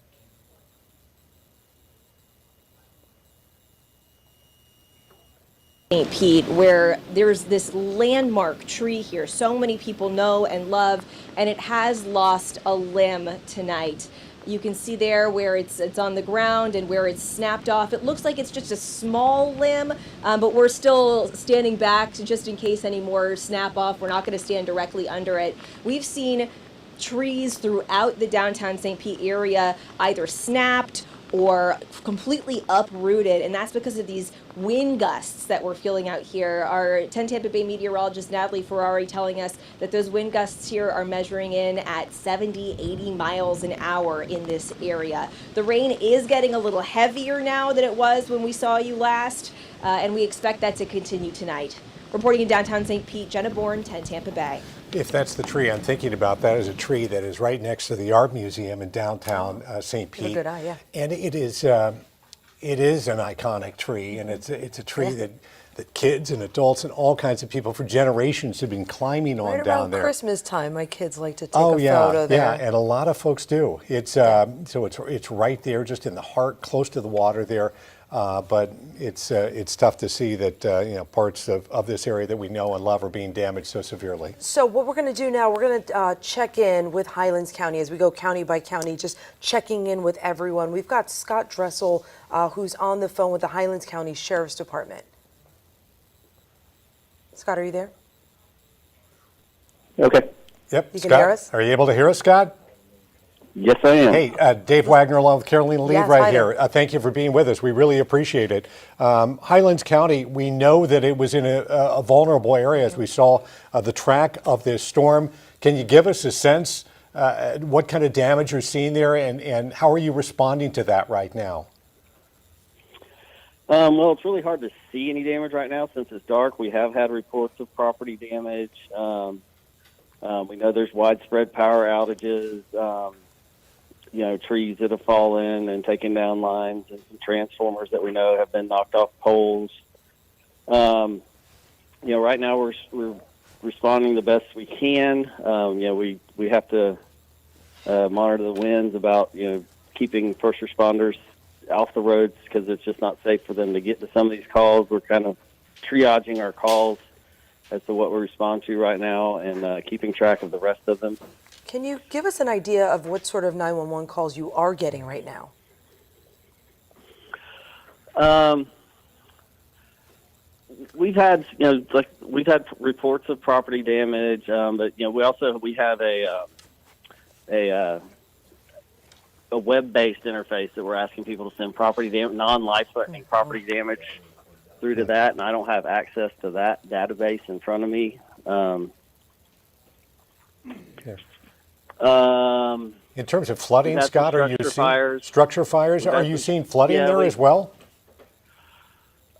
St. Pete, where there's this landmark tree here so many people know and love, and it has lost a limb tonight. You can see there where it's on the ground and where it's snapped off. It looks like it's just a small limb, but we're still standing back just in case any more snap off. We're not going to stand directly under it. We've seen trees throughout the downtown St. Pete area either snapped or completely uprooted, and that's because of these wind gusts that we're feeling out here. Our 10 Tampa Bay meteorologist Natalie Ferrari telling us that those wind gusts here are measuring in at 70, 80 miles an hour in this area. The rain is getting a little heavier now than it was when we saw you last, and we expect that to continue tonight. Reporting in downtown St. Pete, Jenna Bourne, 10 Tampa Bay. If that's the tree I'm thinking about, that is a tree that is right next to the Art Museum in downtown St. Pete. Good eye, yeah. And it is an iconic tree, and it's a tree that kids and adults and all kinds of people for generations have been climbing on right down there. Around Christmas time, my kids like to take a photo there. Yeah, and a lot of folks do. It's so it's right there, just in the heart, close to the water there. But it's tough to see that parts of this area that we know and love are being damaged so severely. So what we're going to do now, we're going to check in with Highlands County as we go county by county, just checking in with everyone. We've got Scott Dressel, who's on the phone with the Highlands County Sheriff's Department. Scott, are you there? Okay. Yep. You Scott, can hear us? are you able to hear us, Scott? Yes, I am. Hey, Dave Wagner along with Carolina Lee Hi here. Thank you for being with us. We really appreciate it. Highlands County, we know that it was in a vulnerable area as we saw the track of this storm. Can you give us a sense what kind of damage you're seeing there, and how are you responding to that right now? Well, it's really hard to see any damage right now since it's dark. We have had reports of property damage. We know there's widespread power outages. Trees that have fallen and taken down lines, and some transformers that we know have been knocked off poles. Right now we're responding the best we can. We have to monitor the winds about keeping first responders off the roads because it's just not safe for them to get to some of these calls. We're kind of triaging our calls as to what we respond to right now and keeping track of the rest of them. Can you give us an idea of what sort of 911 calls you are getting right now? We've had, we've had reports of property damage, but we have a web-based interface that we're asking people to send property damage, non-life-threatening property damage through to that, and I don't have access to that database in front of me. In terms of flooding, Scott, are you seeing structure fires? Are you seeing flooding there as well?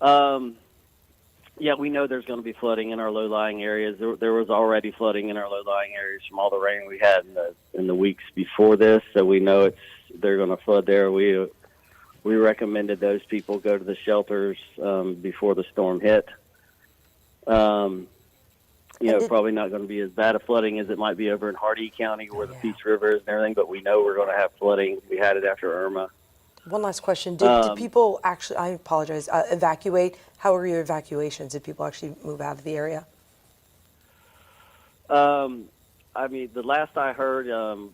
Yeah, we know there's going to be flooding in our low-lying areas. There was already flooding in our low-lying areas from all the rain we had in the weeks before this, so we know they're going to flood there. We recommended those people go to the shelters before the storm hit. probably not going to be as bad a flooding as it might be over in Hardee County where the Peace River is and everything, but we know we're going to have flooding. We had it after Irma. One last question. Did people actually, I apologize, evacuate? How were your evacuations? Did people actually move out of the area? I mean, the last I heard,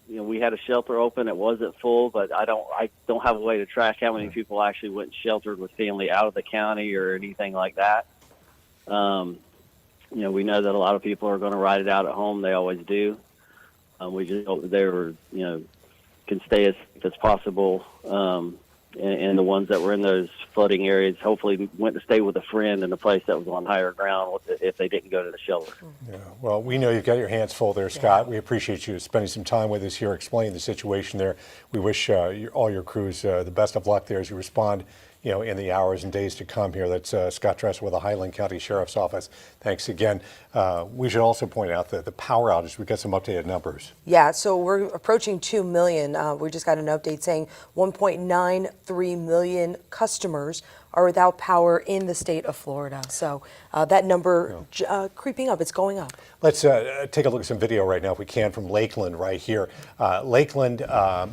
we had a shelter open. It wasn't full, but I don't have a way to track how many people actually went and sheltered with family out of the county or anything like that. We know that a lot of people are going to ride it out at home. They always do. We just hope that they were, can stay as safe as possible. And the ones that were in those flooding areas hopefully went to stay with a friend in a place that was on higher ground if they didn't go to the shelter. Yeah. Well, we know you've got your hands full there, Scott. We appreciate you spending some time with us here, explaining the situation there. We wish all your crews the best of luck there as you respond, in the hours and days to come here. That's Scott Dresser with the Highland County Sheriff's Office. Thanks again. We should also point out that the power outage, we got some updated numbers. Yeah, so we're approaching 2 million. We just got an update saying 1.93 million customers are without power in the state of Florida. So that number creeping up, it's going up. Let's take a look at some video right now, if we can, from Lakeland right here. Lakeland,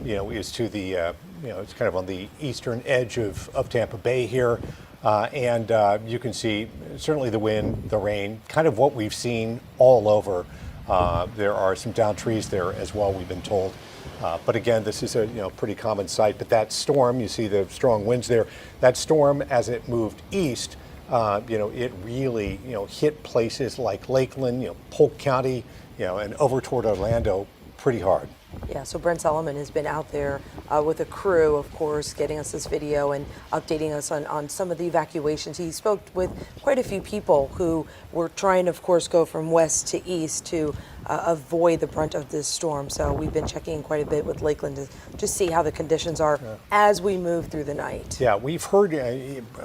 is to the, it's kind of on the eastern edge of Tampa Bay here. And you can see certainly the wind, the rain, kind of what we've seen all over. There are some downed trees there as well, we've been told. But again, this is a pretty common sight. But that storm, you see the strong winds there. That storm, as it moved east, it really hit places like Lakeland, Polk County, and over toward Orlando pretty hard. Yeah, so Brent Solomon has been out there with a crew, of course, getting us this video and updating us on some of the evacuations. He spoke with quite a few people who were trying to, of course, go from west to east to avoid the brunt of this storm. So we've been checking quite a bit with Lakeland to just see how the conditions are as we move through the night. Yeah, we've heard,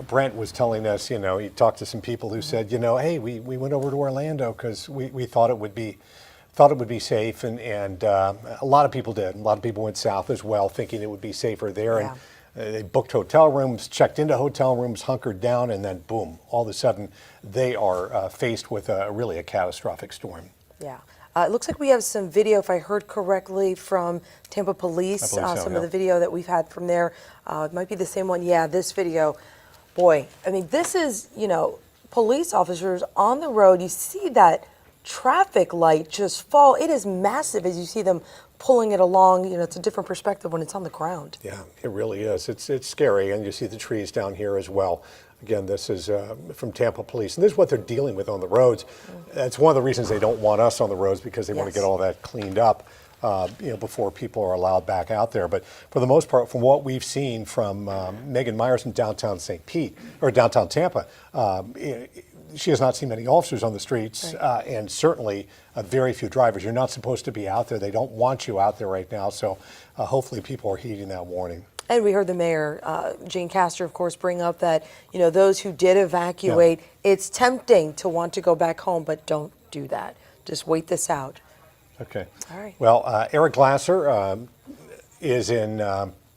Brent was telling us, he talked to some people who said, hey, we went over to Orlando because we thought it would be safe, and a lot of people did. A lot of people went south as well, thinking it would be safer there. And they booked hotel rooms, checked into hotel rooms, hunkered down, and then boom, all of a sudden they are faced with really a catastrophic storm. Yeah. It looks like we have some video, if I heard correctly, from Tampa Police. Some of the video that we've had from there. It might be the same one. Yeah, this video. Boy, I mean, this is, police officers on the road. You see that traffic light just fall. It is massive as you see them pulling it along. It's a different perspective when it's on the ground. Yeah, it really is. It's scary, and you see the trees down here as well. Again, this is from Tampa Police, and this is what they're dealing with on the roads. That's one of the reasons they don't want us on the roads, because they want to get all that cleaned up, before people are allowed back out there. But for the most part, from what we've seen from Megan Myers in downtown St. Pete, or downtown Tampa, she has not seen many officers on the streets, and certainly very few drivers. You're not supposed to be out there. They don't want you out there right now. So hopefully people are heeding that warning. And we heard the mayor, Jane Castor, of course, bring up that, those who did evacuate, it's tempting to want to go back home, but don't do that. Just wait this out. Okay. All right. Well, Eric Glasser is in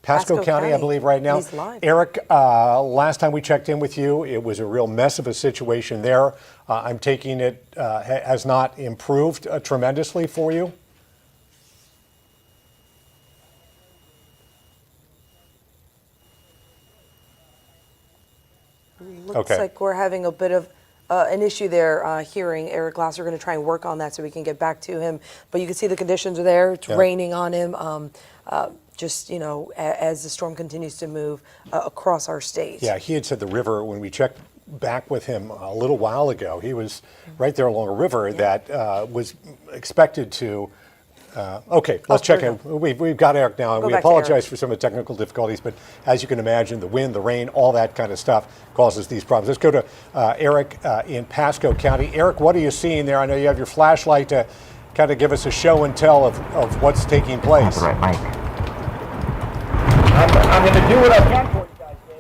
Pasco County, I believe, right now. He's live. Eric, last time we checked in with you, it was a real mess of a situation there. I'm taking it has not improved tremendously for you. Looks like we're having a bit of an issue there hearing Eric Glasser. We're going to try and work on that so we can get back to him. But you can see the conditions are there. It's raining on him. Just, as the storm continues to move across our state. Yeah, he had said the river, when we checked back with him a little while ago, he was right there along a river that was expected to. Okay, let's check in. We've got Eric now, and we apologize for some of the technical difficulties, but as you can imagine, the wind, the rain, all that kind of stuff causes these problems. Let's go to Eric in Pasco County. Eric, what are you seeing there? I know you have your flashlight to kind of give us a show and tell of what's taking place. Right, Mike. I'm going to do what I can for you guys, Dave.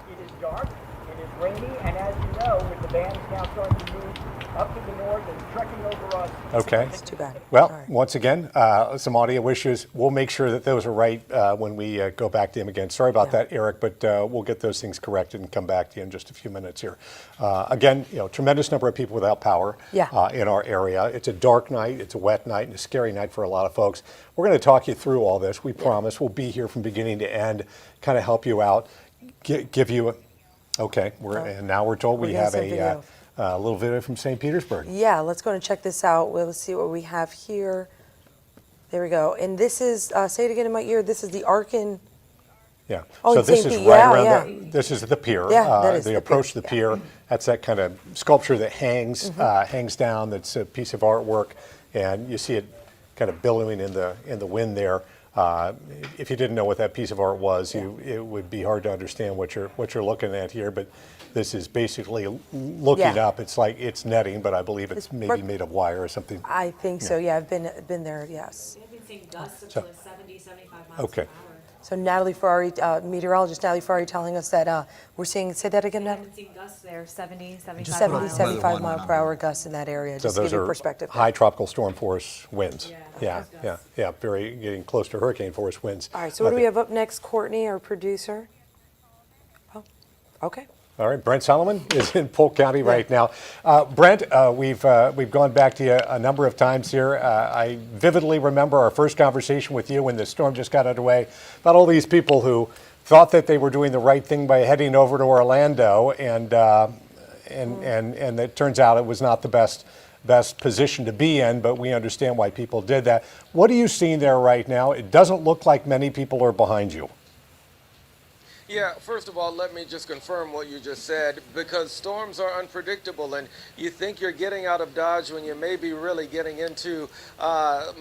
It is dark, it is rainy, and as you know, with the bands now starting to move up to the north and trekking over us Okay. It's too bad. Well, All right. once again, some audio issues. We'll make sure that those are right when we go back to him again. Sorry about that, Eric, but we'll get those things corrected and come back to you in just a few minutes here. Again, tremendous number of people without power in our area. It's a dark night, it's a wet night, and a scary night for a lot of folks. We're going to talk you through all this. We promise we'll be here from beginning to end, kind of help you out, give you a... Okay, and now we're told we have a little video from St. Petersburg. Yeah, let's go and check this out. Well, let's see what we have here. There we go. And this is, say it again in my ear, this is the Arkin. Yeah. Oh, so this St. is Pete. right around this is the pier. Yeah, that is the the approach pier. to the pier. That's that kind of sculpture that hangs hangs down. That's a piece of artwork, and you see it kind of billowing in the wind there. If you didn't know what that piece of art was, it would be hard to understand what you're looking at here. But this is basically looking up. It's like it's netting, but I believe it's maybe made of wire or something. I think so. Yeah, I've been there. Yes. I've been seeing gusts up to 70, 75 miles per hour. So Natalie Ferrari, meteorologist Natalie Ferrari, telling us that we're seeing. Say that again, Natalie. I've been seeing gusts there, 70, 75 70, miles. 75 mile per hour gusts in that area. So Just to those give you are perspective. high tropical storm force winds. Yeah, Very getting close to hurricane force winds. All right. So what do we have up next, Courtney, our producer? Oh, okay. All right, Brent Solomon is in Polk County right now. Brent, we've gone back to you a number of times here. I vividly remember our first conversation with you when the storm just got underway about all these people who thought that they were doing the right thing by heading over to Orlando, and it turns out it was not the best position to be in, but we understand why people did that. What are you seeing there right now? It doesn't look like many people are behind you. Yeah, first of all, let me just confirm what you just said, because storms are unpredictable, and you think you're getting out of Dodge when you may be really getting into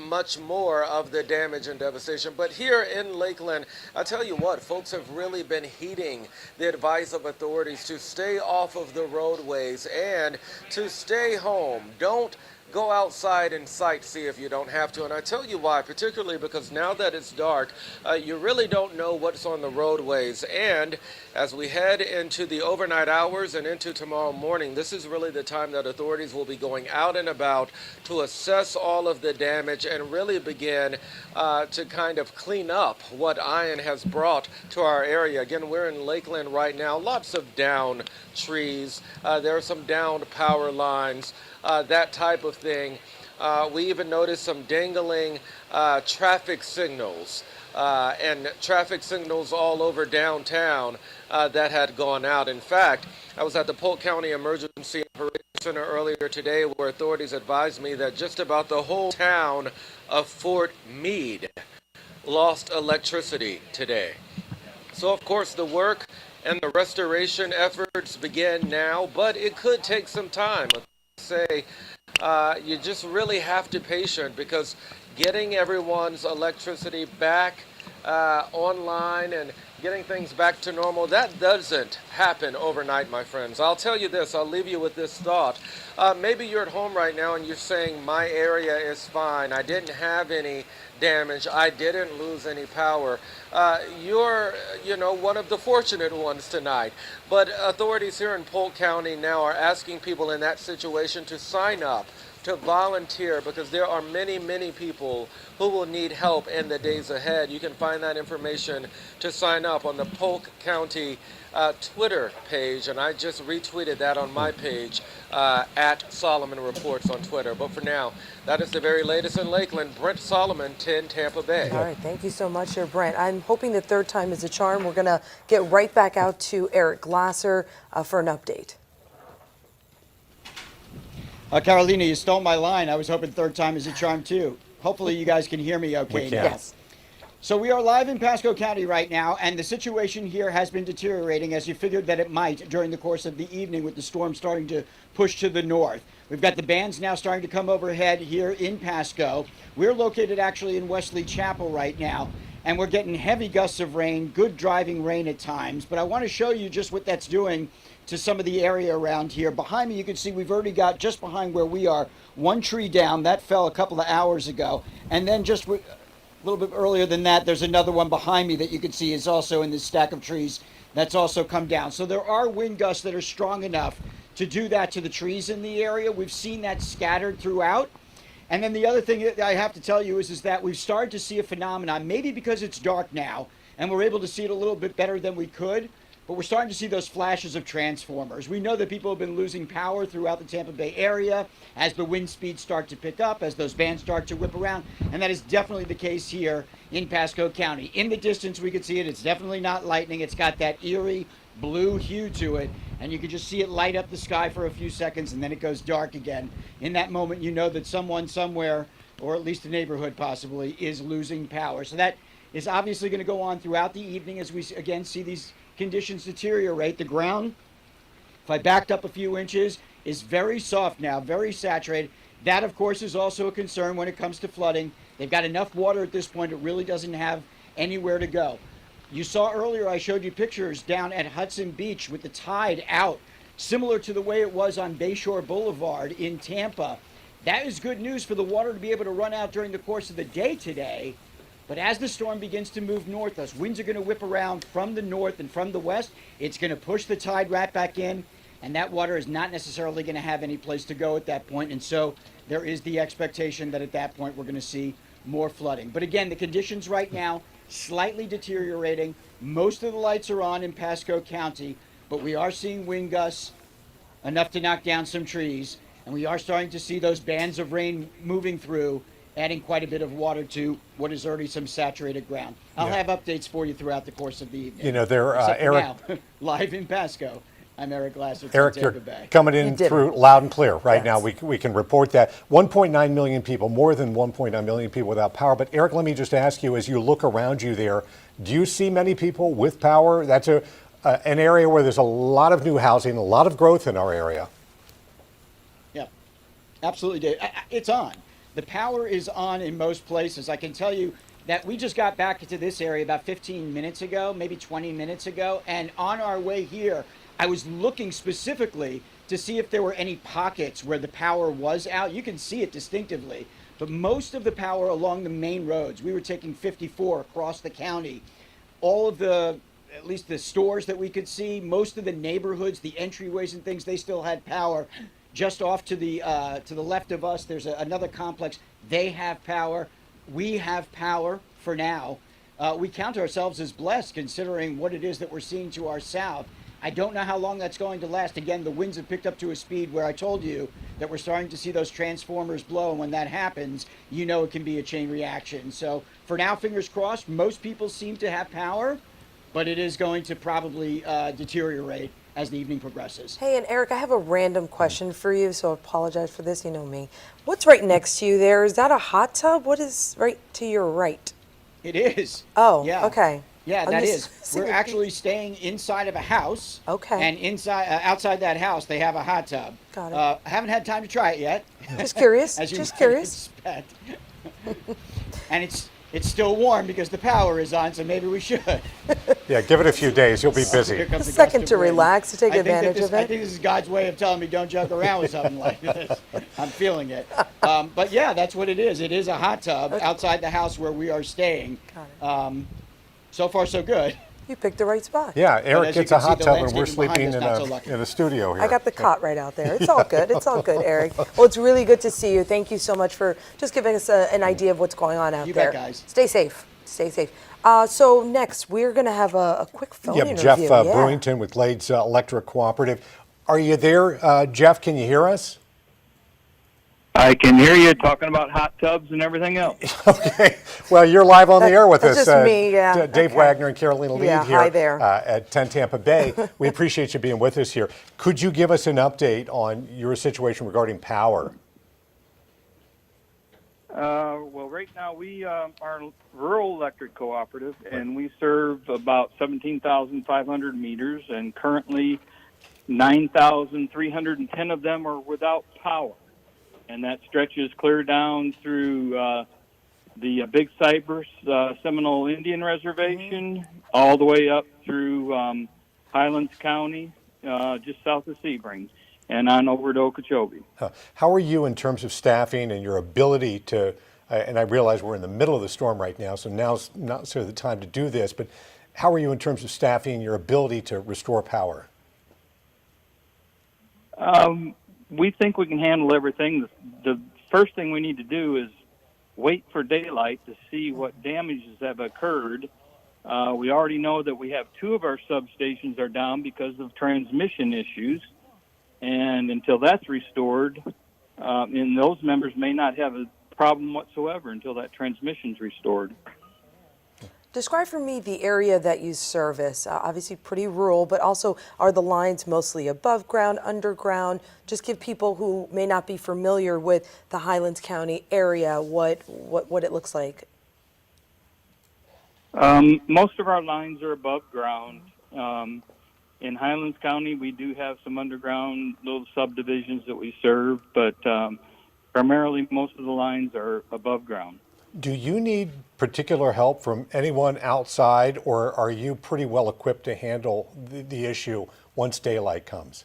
much more of the damage and devastation. But here in Lakeland, I tell you what, folks have really been heeding the advice of authorities to stay off of the roadways and to stay home. Don't go outside and sightsee if you don't have to. And I tell you why, particularly because now that it's dark, you really don't know what's on the roadways. And as we head into the overnight hours and into tomorrow morning, this is really the time that authorities will be going out and about to assess all of the damage and really begin to kind of clean up what Ian has brought to our area. Again, we're in Lakeland right now. Lots of downed trees. There are some downed power lines. That type of thing. We even noticed some dangling traffic signals and traffic signals all over downtown that had gone out. In fact, I was at the Polk County Emergency Operations Center earlier today where authorities advised me that just about the whole town of Fort Meade lost electricity today. So of course the work and the restoration efforts begin now, but it could take some time. Say you just really have to be patient, because getting everyone's electricity back online and getting things back to normal, that doesn't happen overnight, my friends. I'll tell you this, I'll leave you with this thought. Maybe you're at home right now and you're saying, my area is fine, I didn't have any damage, I didn't lose any power. You're, one of the fortunate ones tonight. But authorities here in Polk County now are asking people in that situation to sign up, to volunteer, because there are many, many people who will need help in the days ahead. You can find that information to sign up on the Polk County Twitter page, and I just retweeted that on my page at Solomon Reports on Twitter. But for now, that is the very latest in Lakeland. Brent Solomon, 10 Tampa Bay. All right, thank you so much, Brent. I'm hoping the third time is a charm. We're going to get right back out to Eric Glasser for an update. Carolina, you stole my line. I was hoping third time is a charm too. Hopefully you guys can hear me okay now. Yes. So we are live in Pasco County right now, and the situation here has been deteriorating, as you figured that it might during the course of the evening with the storm starting to push to the north. We've got the bands now starting to come overhead here in Pasco. We're located actually in Wesley Chapel right now, and we're getting heavy gusts of rain, good driving rain at times. But I want to show you just what that's doing to some of the area around here. Behind me, you can see we've already got, just behind where we are, one tree down. That fell a couple of hours ago. And then just a little bit earlier than that, there's another one behind me that you can see is also in this stack of trees that's also come down. So there are wind gusts that are strong enough to do that to the trees in the area. We've seen that scattered throughout. And then the other thing that I have to tell you is that we've started to see a phenomenon, maybe because it's dark now, and we're able to see it a little bit better than we could, but we're starting to see those flashes of transformers. We know that people have been losing power throughout the Tampa Bay area as the wind speeds start to pick up, as those bands start to whip around, and that is definitely the case here in Pasco County. In the distance, we can see it. It's definitely not lightning. It's got that eerie blue hue to it, and you can just see it light up the sky for a few seconds, and then it goes dark again. In that moment, you know that someone somewhere, or at least a neighborhood possibly, is losing power. So that is obviously going to go on throughout the evening as we again see these conditions deteriorate. The ground, if I backed up a few inches, is very soft now, very saturated. That, of course, is also a concern when it comes to flooding. They've got enough water at this point, it really doesn't have anywhere to go. You saw earlier, I showed you pictures down at Hudson Beach with the tide out, similar to the way it was on Bayshore Boulevard in Tampa. That is good news for the water to be able to run out during the course of the day today. But as the storm begins to move north, those winds are going to whip around from the north and from the west. It's going to push the tide right back in, and that water is not necessarily going to have any place to go at that point. And so there is the expectation that at that point we're going to see more flooding. But again, the conditions right now, slightly deteriorating. Most of the lights are on in Pasco County, but we are seeing wind gusts enough to knock down some trees, and we are starting to see those bands of rain moving through, adding quite a bit of water to what is already some saturated ground. I'll have updates for you throughout the course of the evening. You know, Eric, now, live in Pasco, I'm Eric Glasser. Eric, you're coming in through loud and clear right now. We can report that. 1.9 million people, more than 1.9 million people without power. But Eric, let me just ask you, as you look around you there, do you see many people with power? That's an area where there's a lot of new housing, a lot of growth in our area. Yeah, absolutely, Dave. It's on. The power is on in most places. I can tell you that we just got back into this area about 15 minutes ago, maybe 20 minutes ago. And on our way here, I was looking specifically to see if there were any pockets where the power was out. You can see it distinctively. But most of the power along the main roads, we were taking 54 across the county. All of the, at least the stores that we could see, most of the neighborhoods, the entryways and things, they still had power. Just off to the left of us, there's another complex. They have power. We have power for now. We count ourselves as blessed considering what it is that we're seeing to our south. I don't know how long that's going to last. Again, the winds have picked up to a speed where I told you that we're starting to see those transformers blow. And when that happens, you know it can be a chain reaction. So for now, fingers crossed, most people seem to have power, but it is going to probably deteriorate as the evening progresses. Hey, and Eric, I have a random question for you, so I apologize for this, you know me. What's right next to you there? Is that a hot tub? What is right to your right? It is. Oh, yeah. Okay. Yeah, that is. We're actually staying inside of a house. Okay. And outside that house, they have a hot tub. Got it. I haven't had time to try it yet. Just curious. As you Just might curious. expect. And it's still warm because the power is on, so maybe we should. Yeah, give it a few days. You'll be busy. A second to relax, to take advantage of it. I think this is God's way of telling me don't joke around with something like this. I'm feeling it. But yeah, that's what it is. It is a hot tub outside the house where we are staying. Got it. So far, so good. You picked the right spot. Yeah, Eric gets a hot tub and we're landscaping behind sleeping us, in a studio here. I got the cot right out there. It's all good. It's all good, Eric. Well, it's really good to see you. Thank you so much for just giving us an idea of what's going on out You there. bet, guys. Stay safe. Stay safe. So next, we're going to have a quick phone interview. Jeff Brewington with Glades Electric Cooperative. Are you there, Jeff? Can you hear us? I can hear you talking about hot tubs and everything else. Okay. Well, you're live on the air with us. That's just me, yeah. Dave Okay. Wagner and Carolina Lee Yeah, here hi there. At 10 Tampa Bay. We appreciate you being with us here. Could you give us an update on your situation regarding power? Well, right now we are a rural electric cooperative, and we serve about 17,500 meters, and currently 9,310 of them are without power. And that stretches clear down through the Big Cypress Seminole Indian Reservation, all the way up through Highlands County, just south of Sebring, and on over to Okeechobee. How are you in terms of staffing and your ability to, and I realize we're in the middle of the storm right now, so now's not necessarily the time to do this, but how are you in terms of staffing and your ability to restore power? We think we can handle everything. The first thing we need to do is wait for daylight to see what damages have occurred. We already know that we have 2 of our substations are down because of transmission issues. And until that's restored, and those members may not have a problem whatsoever until that transmission's restored. Describe for me the area that you service. Obviously pretty rural, but also are the lines mostly above ground, underground? Just give people who may not be familiar with the Highlands County area what it looks like. Most of our lines are above ground. In Highlands County, we do have some underground little subdivisions that we serve, but primarily most of the lines are above ground. Do you need particular help from anyone outside, or are you pretty well equipped to handle the issue once daylight comes?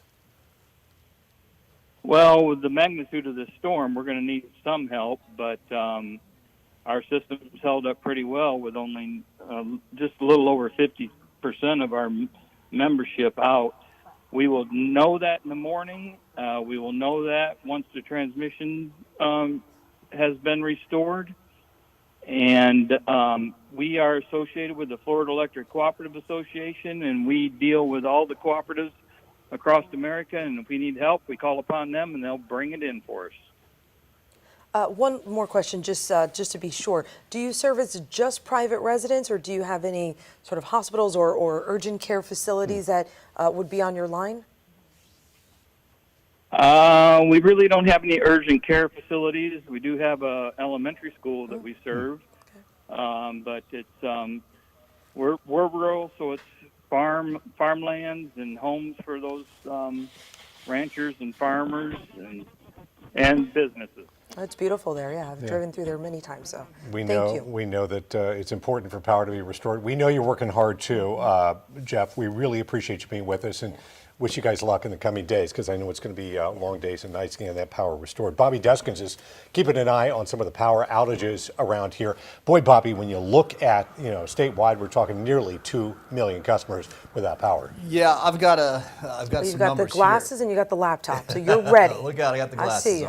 Well, with the magnitude of this storm, we're going to need some help, but our system's held up pretty well with only just a little over 50% of our membership out. We will know that in the morning. We will know that once the transmission has been restored. And we are associated with the Florida Electric Cooperative Association, and we deal with all the cooperatives across America. And if we need help, we call upon them, and they'll bring it in for us. One more question, just to be sure. Do you service just private residents, or do you have any sort of hospitals or urgent care facilities that would be on your line? We really don't have any urgent care facilities. We do have a elementary school that we serve, but it's we're rural, so it's farmlands and homes for those ranchers and farmers and businesses. It's beautiful there. Yeah, I've driven through there many times. So We thank you. know that it's important for power to be restored. We know you're working hard too, Jeff. We really appreciate you being with us, and wish you guys luck in the coming days, because I know it's going to be long days and nights getting that power restored. Bobby Deskins is keeping an eye on some of the power outages around here. Boy, Bobby, when you look at, statewide, we're talking nearly 2 million customers without power. Yeah, I've got You've some got numbers the glasses here. and you got the laptop, so you're ready. Look out, I got the glasses I see you.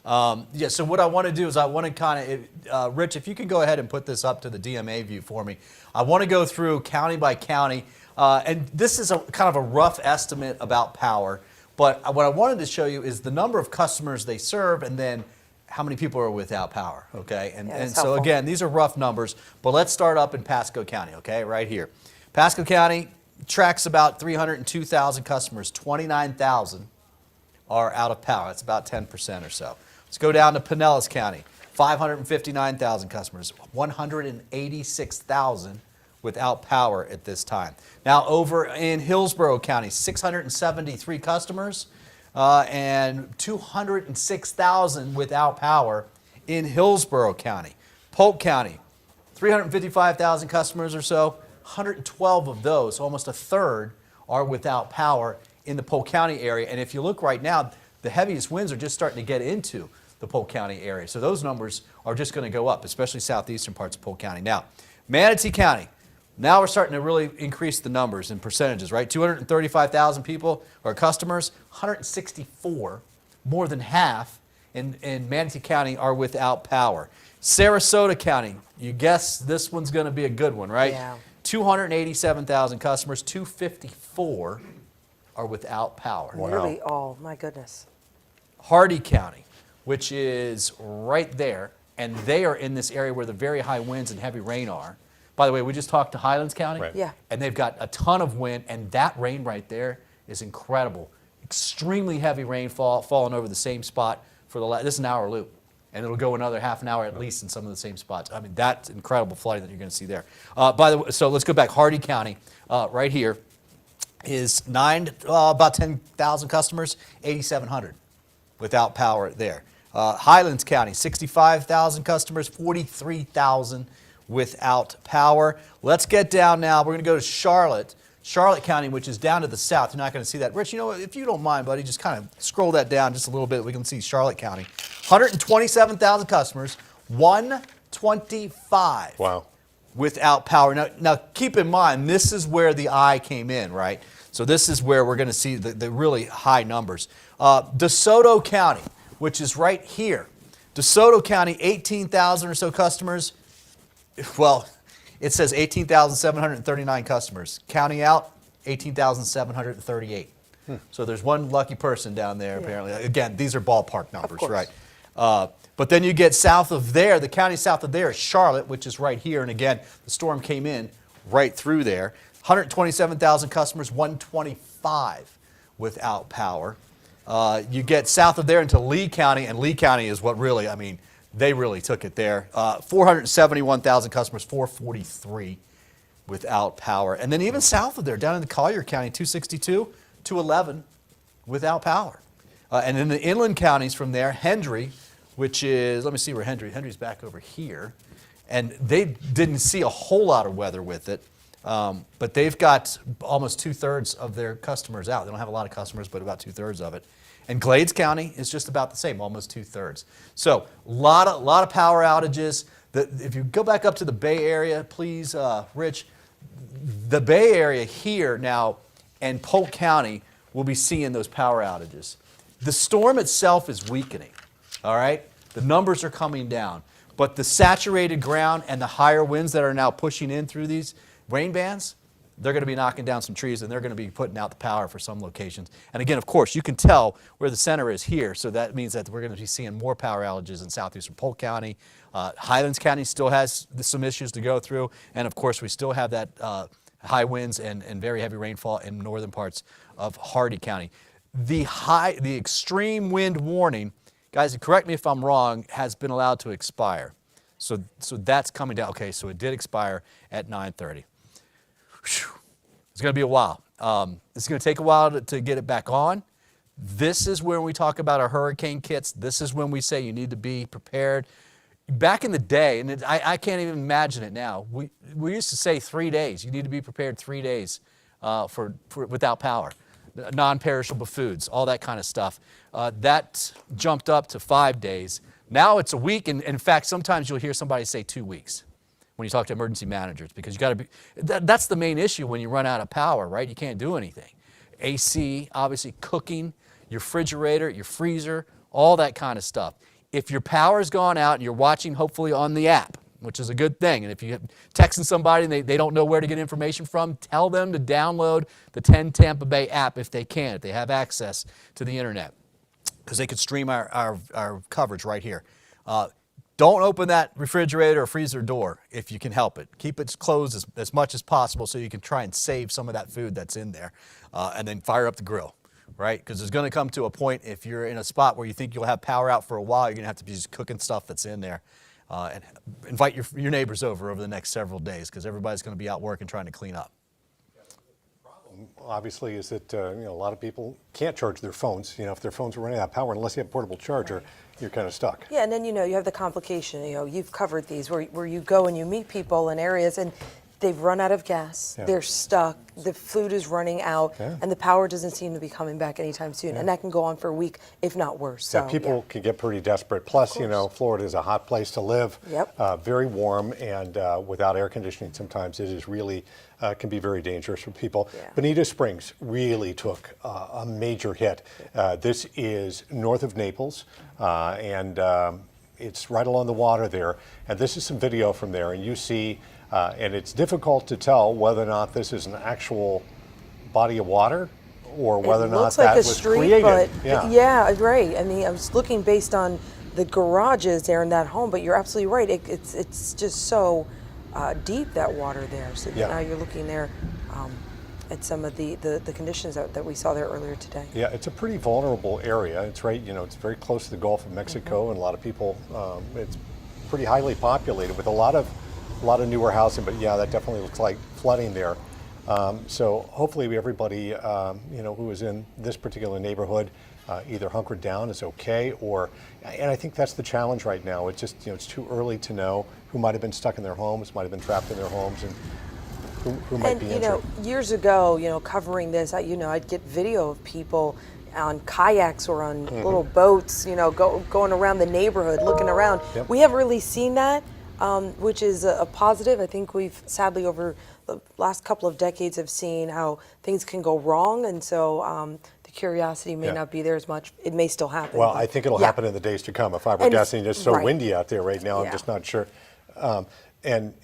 on. Yeah. So what I want to do is I want to kind of, Rich, if you can go ahead and put this up to the DMA view for me. I want to go through county by county. And this is a kind of a rough estimate about power, but what I wanted to show you is the number of customers they serve and then how many people are without power, okay? And so helpful. again, these are rough numbers, but let's start up in Pasco County, okay, right here. Pasco County tracks about 302,000 customers, 29,000 are out of power. That's about 10% or so. Let's go down to Pinellas County, 559,000 customers, 186,000 without power at this time. Now over in Hillsborough County, 673 customers and 206,000 without power in Hillsborough County. Polk County, 355,000 customers or so, 112 of those, almost a third, are without power in the Polk County area. And if you look right now, the heaviest winds are just starting to get into the Polk County area. So those numbers are just going to go up, especially southeastern parts of Polk County. Now, Manatee County, now we're starting to really increase the numbers and percentages, right? 235,000 people or customers, 164, more than half in Manatee County are without power. Sarasota County, you guess this one's going to be a good one, right? Yeah. 287,000 customers, 254 are without power. Wow. Nearly all, my goodness. Hardy County, which is right there, and they are in this area where the very high winds and heavy rain are. By the way, we just talked to Highlands County, Right. Yeah. and they've got a ton of wind, and that rain right there is incredible. Extremely heavy rainfall falling over the same spot for this is an hour loop, and it'll go another half an hour at least in some of the same spots. I mean, that's incredible flooding that you're going to see there. By the way, so let's go back. Hardy County, right here, is about 10,000 customers, 8,700 without power there. Highlands County, 65,000 customers, 43,000 without power. Let's get down now. We're going to go to Charlotte County, which is down to the south. You're not going to see that. Rich, if you don't mind, buddy, just kind of scroll that down just a little bit. We can see Charlotte County. 127,000 customers, 125 without power. Now, keep in mind, this is where the eye came in, right? So this is where we're going to see the really high numbers. DeSoto County, which is right here. DeSoto County, 18,000 or so customers. Well, it says 18,739 customers. County out, 18,738. So there's one lucky person down there, apparently. Again, these are ballpark numbers, right? But then you get south of there, the county south of there is Charlotte, which is right here. And again, the storm came in right through there. 127,000 customers, 125 without power. You get south of there into Lee County, and Lee County is what really, I mean, they really took it there. 471,000 customers, 443 without power. And then even south of there, down in Collier County, 262, 211 without power. And in the inland counties from there, Hendry, which is, let me see where Hendry's back over here. And they didn't see a whole lot of weather with it, but they've got almost 2/3 of their customers out. They don't have a lot of customers, but about 2/3 of it. And Glades County is just about the same, almost 2/3. So a lot of power outages. If you go back up to the Bay Area, please, Rich, the Bay Area here now and Polk County will be seeing those power outages. The storm itself is weakening, all right? The numbers are coming down. But the saturated ground and the higher winds that are now pushing in through these rain bands, they're going to be knocking down some trees and they're going to be putting out the power for some locations. And again, of course, you can tell where the center is here, so that means that we're going to be seeing more power outages in southeastern Polk County. Highlands County still has some issues to go through, and of course, we still have that high winds and very heavy rainfall in northern parts of Hardy County. The extreme wind warning, guys, correct me if I'm wrong, has been allowed to expire. So that's coming down. Okay, so it did expire at 9:30. It's going to be a while. It's going to take a while to get it back on. This is when we talk about our hurricane kits. This is when we say you need to be prepared. Back in the day, and I can't even imagine it now, we used to say 3 days. You need to be prepared 3 days for without power. Non-perishable foods, all that kind of stuff. That jumped up to 5 days. Now it's a week, and in fact, sometimes you'll hear somebody say 2 weeks when you talk to emergency managers, because you got to be, that's the main issue when you run out of power, right? You can't do anything. AC, obviously cooking, your refrigerator, your freezer, all that kind of stuff. If your power's gone out and you're watching hopefully on the app, which is a good thing, and if you're texting somebody and they don't know where to get information from, tell them to download the 10 Tampa Bay app if they can, if they have access to the internet, because they could stream our coverage right here. Don't open that refrigerator or freezer door if you can help it. Keep it closed as much as possible so you can try and save some of that food that's in there, and then fire up the grill, right? Because there's going to come to a point, if you're in a spot where you think you'll have power out for a while, you're going to have to be just cooking stuff that's in there. And invite your neighbors over the next several days, because everybody's going to be out working trying to clean up. Obviously, is that a lot of people can't charge their phones. If their phones are running out of power, unless you have a portable charger, you're kind of stuck. Yeah, and then you have the complication. You've covered these where you go and you meet people in areas and they've run out of gas. Yeah. They're stuck. The food is running out, and the power doesn't seem to be coming back anytime soon. And that can go on for a week, if not worse. So, people can get pretty desperate. Plus, Florida is a hot place to live. Yep. Very warm, and without air conditioning, sometimes it is really can be very dangerous for people. Yeah. Bonita Springs really took a major hit. This is north of Naples, and it's right along the water there. And this is some video from there, and you see. And it's difficult to tell whether or not this is an actual body of water or whether or not that was created. But yeah, right. I mean, I was looking based on the garages there in that home, but you're absolutely right. It's just so deep, that water there. So now you're looking there at some of the conditions that we saw there earlier today. Yeah, it's a pretty vulnerable area. It's right, it's very close to the Gulf of Mexico, and a lot of people, it's pretty highly populated with a lot of newer housing, but that definitely looks like flooding there. So hopefully everybody, who is in this particular neighborhood, either hunkered down is okay, and I think that's the challenge right now. It's just, it's too early to know who might have been stuck in their homes, might have been trapped in their homes, and who might be injured. Years ago, covering this, I'd get video of people on kayaks or on little boats, going around the neighborhood, looking around. Yep. We haven't really seen that. Which is a positive. I think we've sadly over the last couple of decades have seen how things can go wrong, and so the The curiosity may not be there as much. It may still happen. Well, but I think it'll happen in the days to come. If I were guessing, it's so windy out there right now, I'm just not sure. And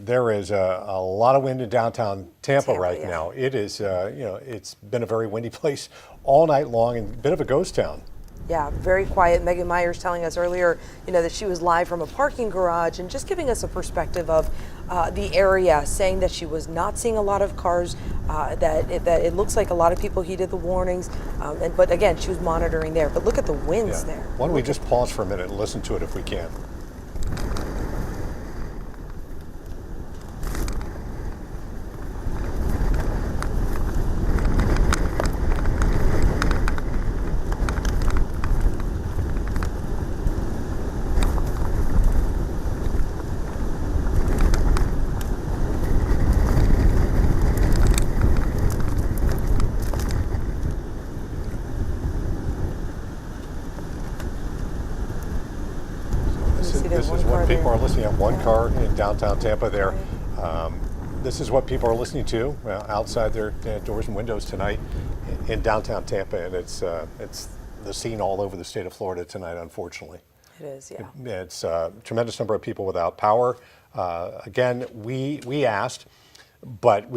there is a lot of wind in downtown Tampa right now. It is, it's been a very windy place all night long and a bit of a ghost town. Yeah, very quiet. Megan Myers telling us earlier, that she was live from a parking garage and just giving us a perspective of the area, saying that she was not seeing a lot of cars, that it looks like a lot of people heeded the warnings, but again, she was monitoring there. But look at the winds there. Why don't we just pause for a minute and listen to it if we can? This is what people are listening at. One car in downtown Tampa there. This is what people are listening to outside their doors and windows tonight in downtown Tampa, and it's the scene all over the state of Florida tonight, unfortunately. It is, yeah. It's a tremendous number of people without power. Again, we asked, but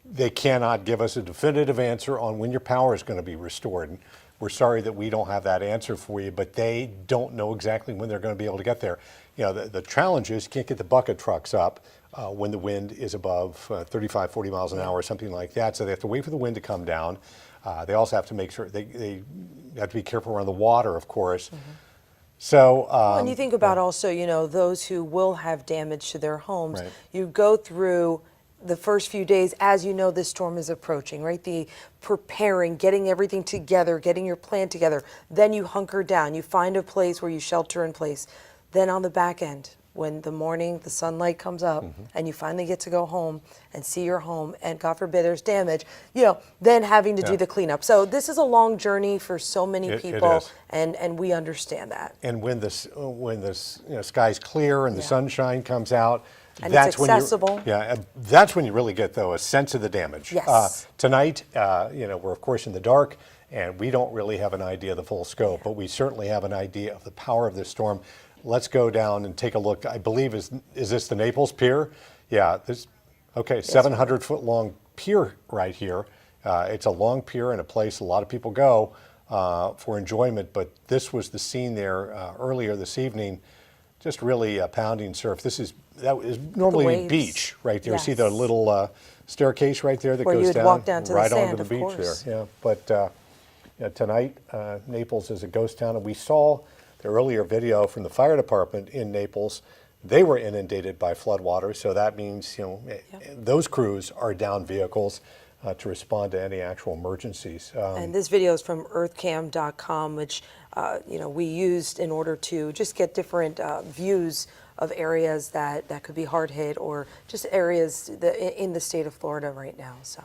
they cannot give us a definitive answer on when your power is going to be restored. And we're sorry that we don't have that answer for you, but they don't know exactly when they're going to be able to get there. The challenge is you can't get the bucket trucks up when the wind is above 35, 40 miles an hour or something like that. So they have to wait for the wind to come down. They also have to make sure they have to be careful around the water, of course. Mm-hmm. So, and you think about also, those who will have damage to their homes. Right. You go through the first few days as this storm is approaching, right? The preparing, getting everything together, getting your plan together. Then you hunker down. You find a place where you shelter in place. Then on the back end, when the morning, the sunlight comes up, and you finally get to go home and see your home, and God forbid there's damage, then having to do the cleanup. So this is a long journey for so many people, and we understand that. And when the sky's clear and the sunshine comes out, and that's it's accessible. That's when you really get, though, a sense of the damage. Yes. Tonight, we're, of course, in the dark, and we don't really have an idea of the full scope, but we certainly have an idea of the power of this storm. Let's go down and take a look. I believe, is this the Naples Pier? Yeah, 700-foot long pier right here. It's a long pier and a place a lot of people go for enjoyment, but this was the scene there earlier this evening. Just really pounding surf. That is normally a beach right there. Yes. See the little staircase right there that where goes walk down to right the sand, onto the beach course. there. Yeah, but tonight Naples is a ghost town, and we saw the earlier video from the fire department in Naples. They were inundated by floodwaters, so that means those crews are down vehicles to respond to any actual emergencies. And this video is from earthcam.com, which we used in order to just get different views of areas that could be hard hit, or just areas in the state of Florida right now. So,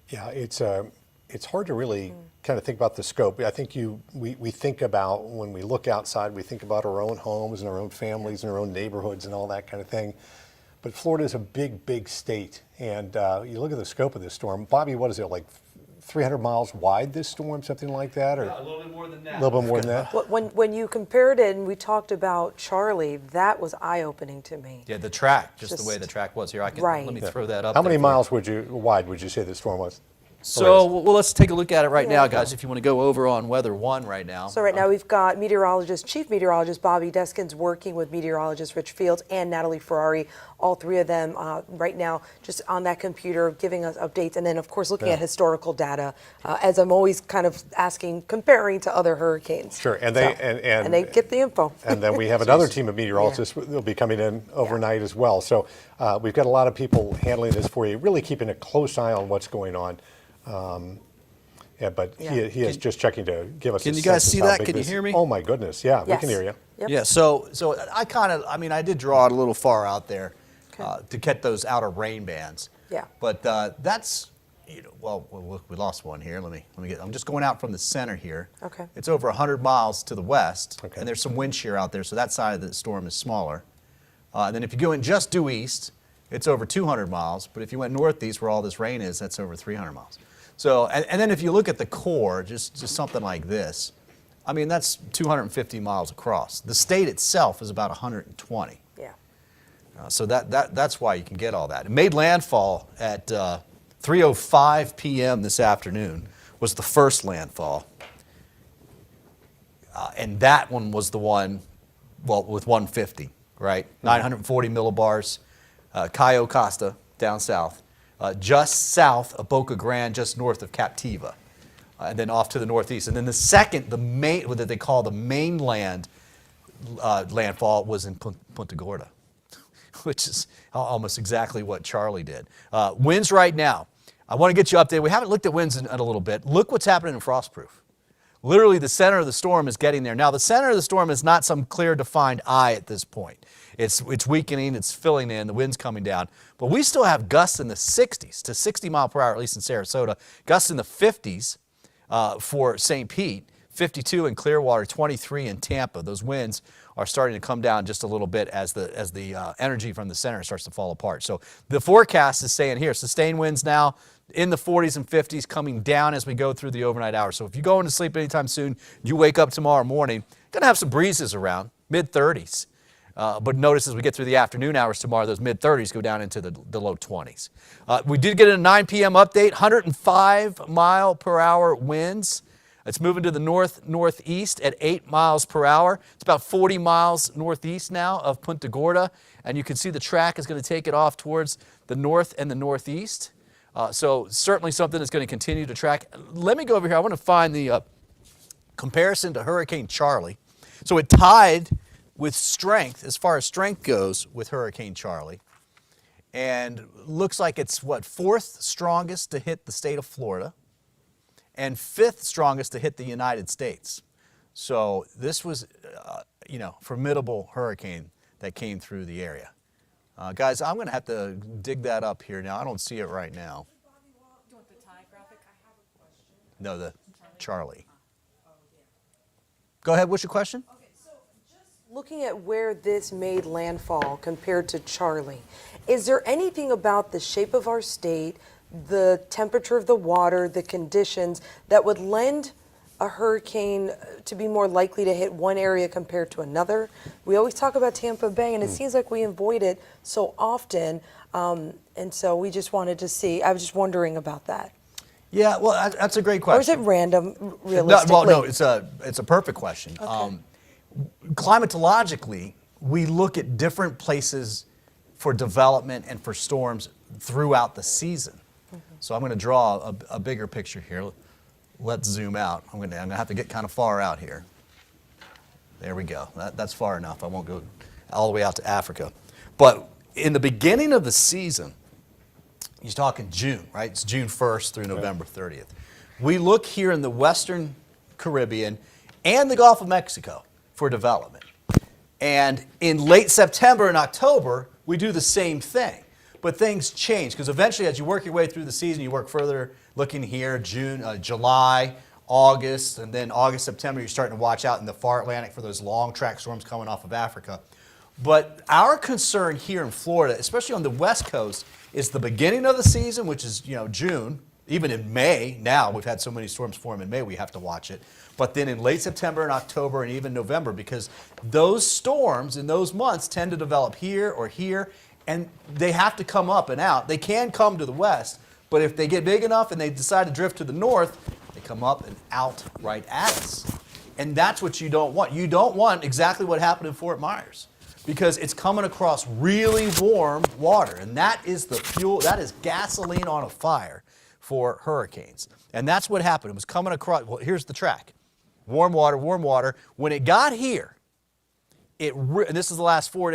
yeah, it's hard to really kind of think about the scope. I think we think about, when we look outside, we think about our own homes and our own families and our own neighborhoods and all that kind of thing. But Florida is a big, big state, and you look at the scope of this storm. Bobby, what is it, like 300 miles wide, this storm, something like that? Or a little bit more than that. A little bit more than that? When you compared it, and we talked about Charlie, that was eye-opening to me. Yeah, the track, just the way the track was here. Let me throw that up. How many miles wide would you say the storm was? So, let's take a look at it right now, guys, if you want to go over on Weather 1 right now. So right now we've got Chief Meteorologist Bobby Deskins working with meteorologist Rich Fields and Natalie Ferrari, all three of them right now just on that computer giving us updates, and then of course looking at historical data, as I'm always kind of asking, comparing to other hurricanes. Sure, and they get the info. And then we have another team of meteorologists that'll be coming in overnight as well. So we've got a lot of people handling this for you, really keeping a close eye on what's going on. He is just checking to give us. Can you guys see that? Can you hear me? Oh my goodness! Yeah, we can hear you. Yep. Yeah. So I did draw it a little far out there to get those outer rain bands. Yeah. But that's we lost one here. Let me get. I'm just going out from the center here. Okay. It's over 100 miles to the west, and there's some wind shear out there, so that side of the storm is smaller. And then if you go in just due east, it's over 200 miles. But if you went northeast, where all this rain is, that's over 300 miles. So, and then if you look at the core, just something like this, I mean, that's 250 miles across. The state itself is about 120. Yeah. So that's why you can get all that. It made landfall at 3:05 p.m. this afternoon was the first landfall. And that one was the one, well, with 150, right? 940 millibars. Cayo Costa, down south. Just south of Boca Grande, just north of Captiva. And then off to the northeast. And then the second, what they call the mainland landfall, was in Punta Gorda, which is almost exactly what Charlie did. Winds right now. I want to get you updated. We haven't looked at winds in a little bit. Look what's happening in Frostproof. Literally, the center of the storm is getting there. Now, the center of the storm is not some clear, defined eye at this point. It's weakening, it's filling in, the wind's coming down. But we still have gusts in the 60s to 60 mile per hour, at least in Sarasota. Gusts in the 50s for St. Pete, 52 in Clearwater, 23 in Tampa. Those winds are starting to come down just a little bit as the energy from the center starts to fall apart. So the forecast is saying here, sustained winds now in the 40s and 50s, coming down as we go through the overnight hours. So if you go into sleep anytime soon, you wake up tomorrow morning, going to have some breezes around, mid-30s. But notice as we get through the afternoon hours tomorrow, those mid-30s go down into the low 20s. We did get a 9 p.m. update, 105 mile per hour winds. It's moving to the northeast at 8 miles per hour. It's about 40 miles northeast now of Punta Gorda. And you can see the track is going to take it off towards the north and the northeast. So certainly something that's going to continue to track. Let me go over here. I want to find the comparison to Hurricane Charlie. So it tied with strength, as far as strength goes, with Hurricane Charlie. And looks like it's, what, fourth strongest to hit the state of Florida and fifth strongest to hit the United States. So this was, formidable hurricane that came through the area. Guys, I'm going to have to dig that up here now. I don't see it right now. Do you want the Thai graphic? I have a question. No, the Charlie. Go ahead. What's your question? Okay, so just looking at where this made landfall compared to Charlie, is there anything about the shape of our state, the temperature of the water, the conditions that would lend a hurricane to be more likely to hit one area compared to another? We always talk about Tampa Bay, and it seems like we avoid it so often. And so we just wanted to see, I was just wondering about that. Yeah, well, that's a great question. Or is it random, realistically? No, it's a perfect question. Okay. Climatologically, we look at different places for development and for storms throughout the season. So I'm going to draw a bigger picture here. Let's zoom out. I'm going to have to get kind of far out here. There we go. That's far enough. I won't go all the way out to Africa. But in the beginning of the season, you're talking June, right? It's June 1st through November 30th. We look here in the Western Caribbean and the Gulf of Mexico for development. And in late September and October, we do the same thing. But things change because eventually as you work your way through the season, you work further looking here, July, August, and then August, September, you're starting to watch out in the far Atlantic for those long track storms coming off of Africa. But our concern here in Florida, especially on the West Coast, is the beginning of the season, which is, June. Even in May, now we've had so many storms form in May, we have to watch it. But then in late September and October and even November, because those storms in those months tend to develop here or here, and they have to come up and out. They can come to the west, but if they get big enough and they decide to drift to the north, they come up and out right at us. And that's what you don't want. You don't want exactly what happened in Fort Myers, because it's coming across really warm water, and that is the fuel, that is gasoline on a fire for hurricanes. And that's what happened. It was coming across, well, here's the track. Warm water, warm water. When it got here, and this is the last 3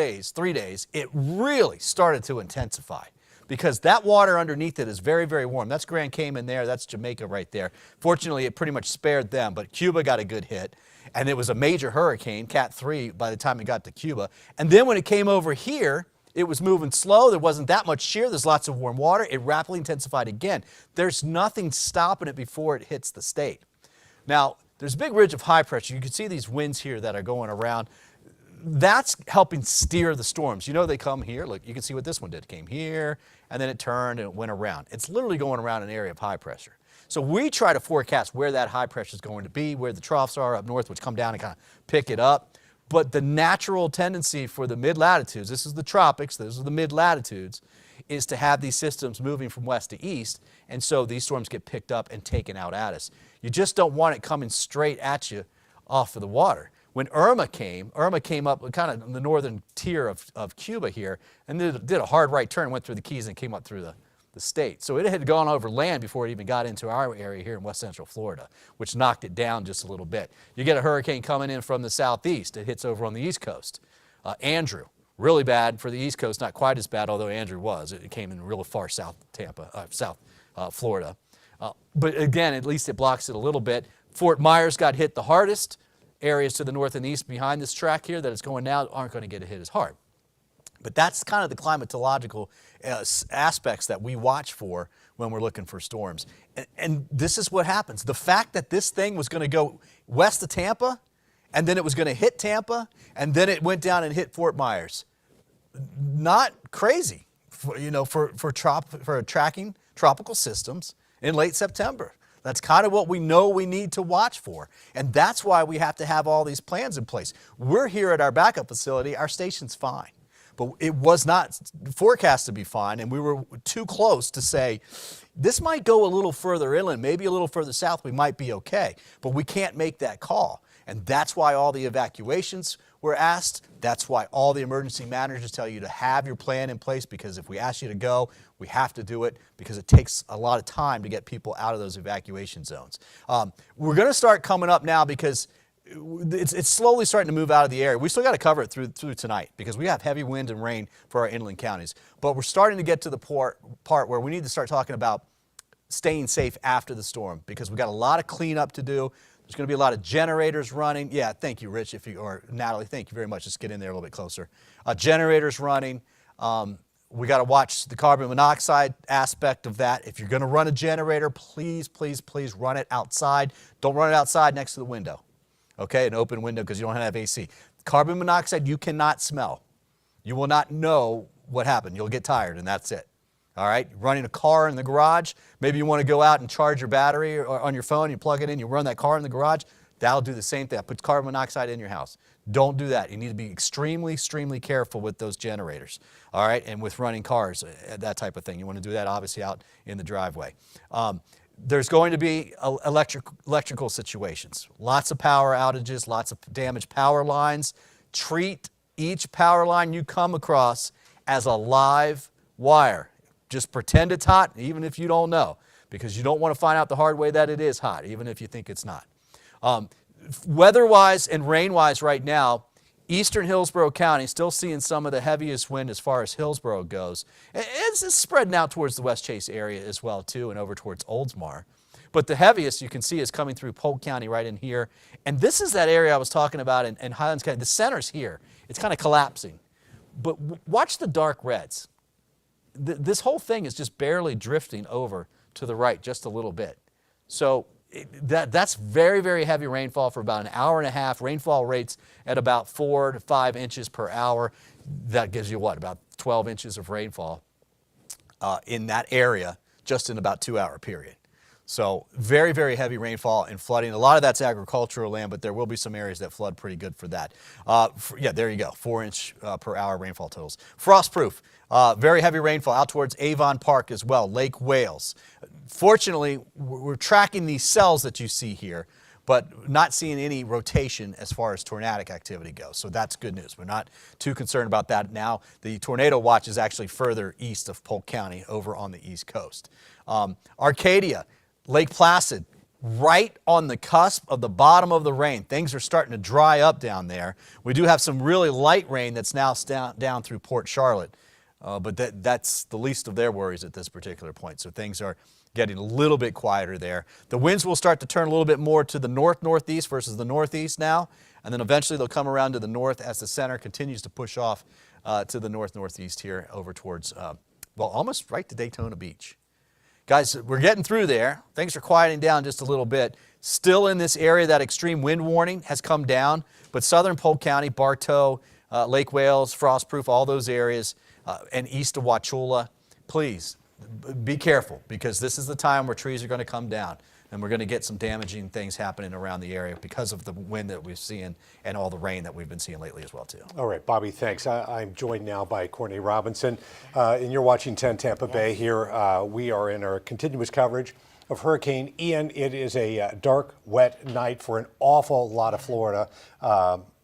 days, it really started to intensify because that water underneath it is very, very warm. That's Grand Cayman there. That's Jamaica right there. Fortunately, it pretty much spared them, but Cuba got a good hit. And it was a major hurricane, Cat 3, by the time it got to Cuba. And then when it came over here, it was moving slow. There wasn't that much shear. There's lots of warm water. It rapidly intensified again. There's nothing stopping it before it hits the state. Now, there's a big ridge of high pressure. You can see these winds here that are going around. That's helping steer the storms. They come here. Look, you can see what this one did. It came here, and then it turned and it went around. It's literally going around an area of high pressure. So we try to forecast where that high pressure is going to be, where the troughs are up north, which come down and kind of pick it up. But the natural tendency for the mid-latitudes, this is the tropics, those are the mid-latitudes, is to have these systems moving from west to east, and so these storms get picked up and taken out at us. You just don't want it coming straight at you off of the water. When Irma came up kind of in the northern tier of Cuba here, and did a hard right turn, went through the Keys and came up through the state. So it had gone over land before it even got into our area here in west central Florida, which knocked it down just a little bit. You get a hurricane coming in from the southeast. It hits over on the east coast. Andrew, really bad for the east coast, not quite as bad, although Andrew was. It came in real far south Tampa, Florida. But again, at least it blocks it a little bit. Fort Myers got hit the hardest. Areas to the north and east behind this track here that it's going now aren't going to get hit as hard. But that's kind of the climatological aspects that we watch for when we're looking for storms. And this is what happens. The fact that this thing was going to go west of Tampa, and then it was going to hit Tampa, and then it went down and hit Fort Myers. Not crazy, for tracking tropical systems in late September. That's kind of what we know we need to watch for. And that's why we have to have all these plans in place. We're here at our backup facility. Our station's fine. But it was not forecast to be fine, and we were too close to say, this might go a little further inland, maybe a little further south, we might be okay. But we can't make that call. And that's why all the evacuations were asked. That's why all the emergency managers tell you to have your plan in place, because if we ask you to go, we have to do it, because it takes a lot of time to get people out of those evacuation zones. We're going to start coming up now because it's slowly starting to move out of the area. We still got to cover it through tonight because we have heavy wind and rain for our inland counties. But we're starting to get to the part where we need to start talking about staying safe after the storm, because we got a lot of cleanup to do. There's going to be a lot of generators running. Yeah, thank you, Rich, or Natalie, thank you very much. Just get in there a little bit closer. Generators running. We got to watch the carbon monoxide aspect of that. If you're going to run a generator, please, please, please run it outside. Don't run it outside next to the window. Okay, an open window, because you don't have AC. Carbon monoxide you cannot smell. You will not know what happened. You'll get tired, and that's it. All right, running a car in the garage, maybe you want to go out and charge your battery or on your phone, you plug it in, you run that car in the garage, that'll do the same thing. Put carbon monoxide in your house. Don't do that. You need to be extremely, extremely careful with those generators, all right, and with running cars, that type of thing. You want to do that obviously out in the driveway. There's going to be electrical situations, lots of power outages, lots of damaged power lines. Treat each power line you come across as a live wire. Just pretend it's hot, even if you don't know, because you don't want to find out the hard way that it is hot, even if you think it's not. Weather-wise and rain-wise right now, eastern Hillsborough County still seeing some of the heaviest wind as far as Hillsborough goes. It's spreading out towards the West Chase area as well, too, and over towards Oldsmar. But the heaviest you can see is coming through Polk County right in here. And this is that area I was talking about in Highlands County. The center's here. It's kind of collapsing. But watch the dark reds. This whole thing is just barely drifting over to the right just a little bit. So that's very, very heavy rainfall for about an hour and a half. Rainfall rates at about 4 to 5 inches per hour. That gives you what, about 12 inches of rainfall in that area just in about 2-hour period. So very, very heavy rainfall and flooding. A lot of that's agricultural land, but there will be some areas that flood pretty good for that. Yeah, there you go, 4-inch per hour rainfall totals. Frostproof, very heavy rainfall out towards Avon Park as well, Lake Wales. Fortunately, we're tracking these cells that you see here, but not seeing any rotation as far as tornadic activity goes. So that's good news. We're not too concerned about that now. The tornado watch is actually further east of Polk County over on the east coast. Arcadia, Lake Placid, right on the cusp of the bottom of the rain. Things are starting to dry up down there. We do have some really light rain that's now down through Port Charlotte, but that's the least of their worries at this particular point. So things are getting a little bit quieter there. The winds will start to turn a little bit more to the north-northeast versus the northeast now, and then eventually they'll come around to the north as the center continues to push off to the north-northeast here over towards, well, almost right to Daytona Beach. Guys, we're getting through there. Things are quieting down just a little bit. Still in this area, that extreme wind warning has come down, but southern Polk County, Bartow, Lake Wales, Frostproof, all those areas, and east of Wauchula, please be careful, because this is the time where trees are going to come down, and we're going to get some damaging things happening around the area because of the wind that we're seeing and all the rain that we've been seeing lately as well, too. All right, Bobby, thanks. I'm joined now by Courtney Robinson, and you're watching 10 Tampa Bay here. We are in our continuous coverage of Hurricane Ian. It is a dark, wet night for an awful lot of Florida.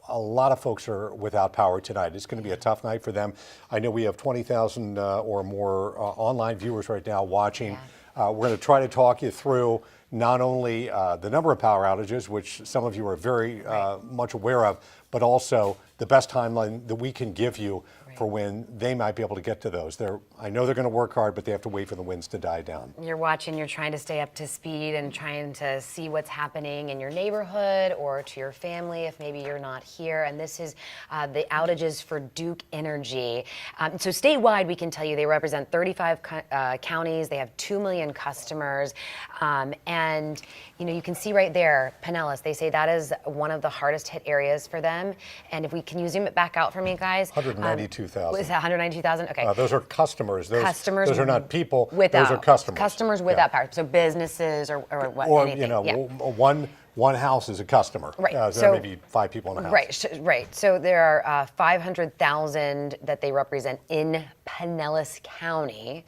A lot of folks are without power tonight. It's going to be a tough night for them. I know we have 20,000 or more online viewers right now watching. We're going to try to talk you through not only the number of power outages, which some of you are very much aware of, but also the best timeline that we can give you for when they might be able to get to those. I know they're going to work hard, but they have to wait for the winds to die down. You're watching, you're trying to stay up to speed and trying to see what's happening in your neighborhood or to your family if maybe you're not here. And this is the outages for Duke Energy. So statewide, we can tell you they represent 35 counties. They have 2 million customers. And you can see right there, Pinellas, they say that is one of the hardest hit areas for them. And if we can zoom it back out for me, guys. 192,000. Is that 192,000? Okay. Those are customers. Those are not people. Without. Those are customers. Customers without power. So businesses or what? Or, anything. one house is a customer. Right. There may be 5 people in a house. Right. So there are 500,000 that they represent in Pinellas County.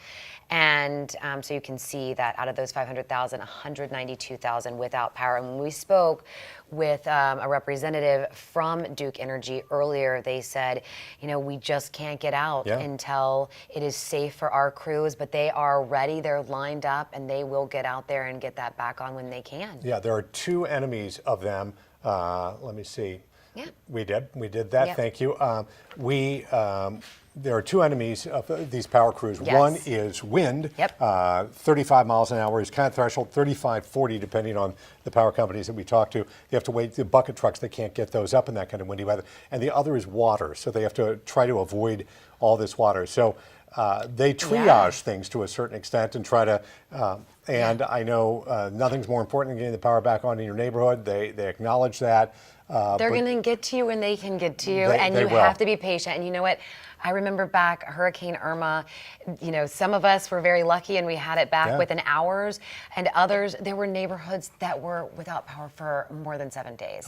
And so you can see that out of those 500,000, 192,000 without power. And when we spoke with a representative from Duke Energy earlier, they said, we just can't get out until it is safe for our crews, but they are ready, they're lined up, and they will get out there and get that back on when they can. Yeah, there are 2 enemies of them. Let me see. Yeah. We did that. Yep. Thank you. There are 2 enemies of these power crews. Yes. One is wind. Yep. 35 miles an hour is kind of threshold, 35, 40, depending on the power companies that we talk to. They have to wait, the bucket trucks, they can't get those up in that kind of windy weather. And the other is water. So they have to try to avoid all this water. So they triage things to a certain extent and try to, and I know nothing's more important than getting the power back on in your neighborhood. They acknowledge that. They're going to get to you when they can get to you, and you have to be patient. And you know what? I remember back Hurricane Irma, some of us were very lucky and we had it back within hours, and others, there were neighborhoods that were without power for more than 7 days.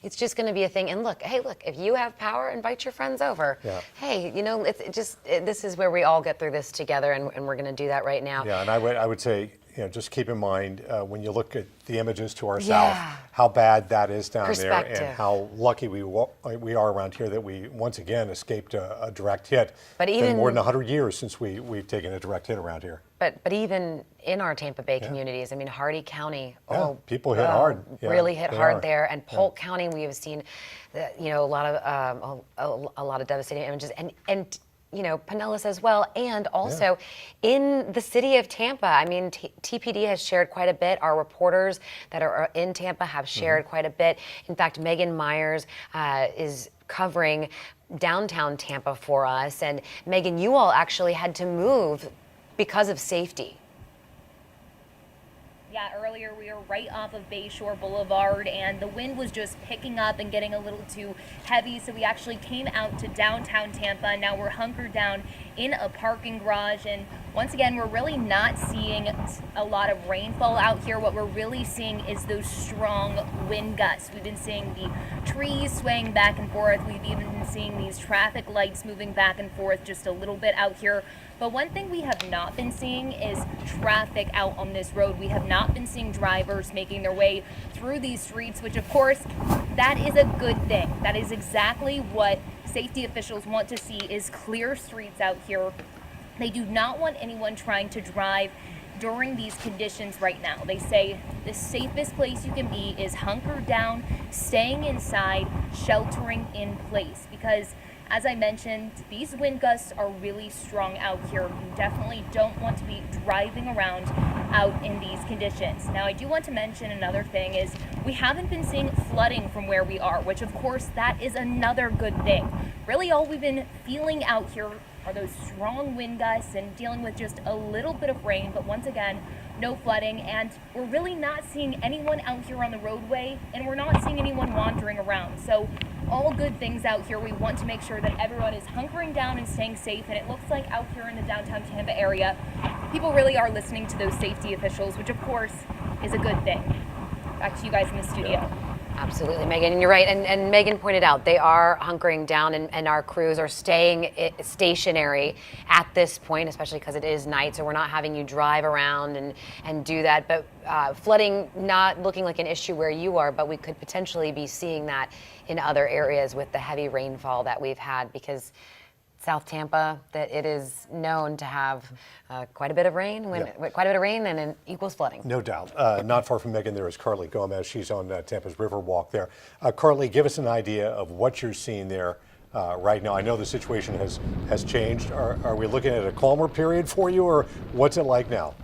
It's just going to be a thing. And look, if you have power, invite your friends over. Hey, this is where we all get through this together, and we're going to do that right now. Yeah, and I would say, just keep in mind when you look at the images to our south, how bad that is down there, and how lucky we are around here that we once again escaped a direct hit. But it's even been more than 100 years since we've taken a direct hit around here. But even in our Tampa Bay communities, I mean, Hardy County, people hit hard. Really hit hard there, and Polk County, we have seen, a lot of devastating images, and Pinellas as well, and also in the city of Tampa. I mean, TPD has shared quite a bit. Our reporters that are in Tampa have shared quite a bit. In fact, Megan Myers is covering downtown Tampa for us. And Megan, you all actually had to move because of safety. Yeah, earlier we were right off of Bayshore Boulevard, and the wind was just picking up and getting a little too heavy, so we actually came out to downtown Tampa, and now we're hunkered down in a parking garage. And once again, we're really not seeing a lot of rainfall out here. What we're really seeing is those strong wind gusts. We've been seeing the trees swaying back and forth. We've even been seeing these traffic lights moving back and forth just a little bit out here. But one thing we have not been seeing is traffic out on this road. We have not been seeing drivers making their way through these streets, which of course, that is a good thing. That is exactly what safety officials want to see, is clear streets out here. They do not want anyone trying to drive during these conditions right now. They say the safest place you can be is hunkered down, staying inside, sheltering in place, because as I mentioned, these wind gusts are really strong out here. You definitely don't want to be driving around out in these conditions. Now, I do want to mention another thing is we haven't been seeing flooding from where we are, which of course that is another good thing. Really all we've been feeling out here are those strong wind gusts and dealing with just a little bit of rain, but once again, no flooding, and we're really not seeing anyone out here on the roadway, and we're not seeing anyone wandering around. So all good things out here. We want to make sure that everyone is hunkering down and staying safe, and it looks like out here in the downtown Tampa area, people really are listening to those safety officials, which of course is a good thing. Back to you guys in the studio. Absolutely, Megan, and you're right. And Megan pointed out they are hunkering down, and our crews are staying stationary at this point, especially because it is night, so we're not having you drive around and do that. But flooding not looking like an issue where you are, but we could potentially be seeing that in other areas with the heavy rainfall that we've had, because South Tampa, that it is known to have quite a bit of rain, quite a bit of rain, and it equals flooding. No doubt. Not far from Megan, there is Carly Gomez. She's on Tampa's River Walk there. Carly, give us an idea of what you're seeing there right now. I know the situation has changed. Are we looking at a calmer period for you, or what's it like now?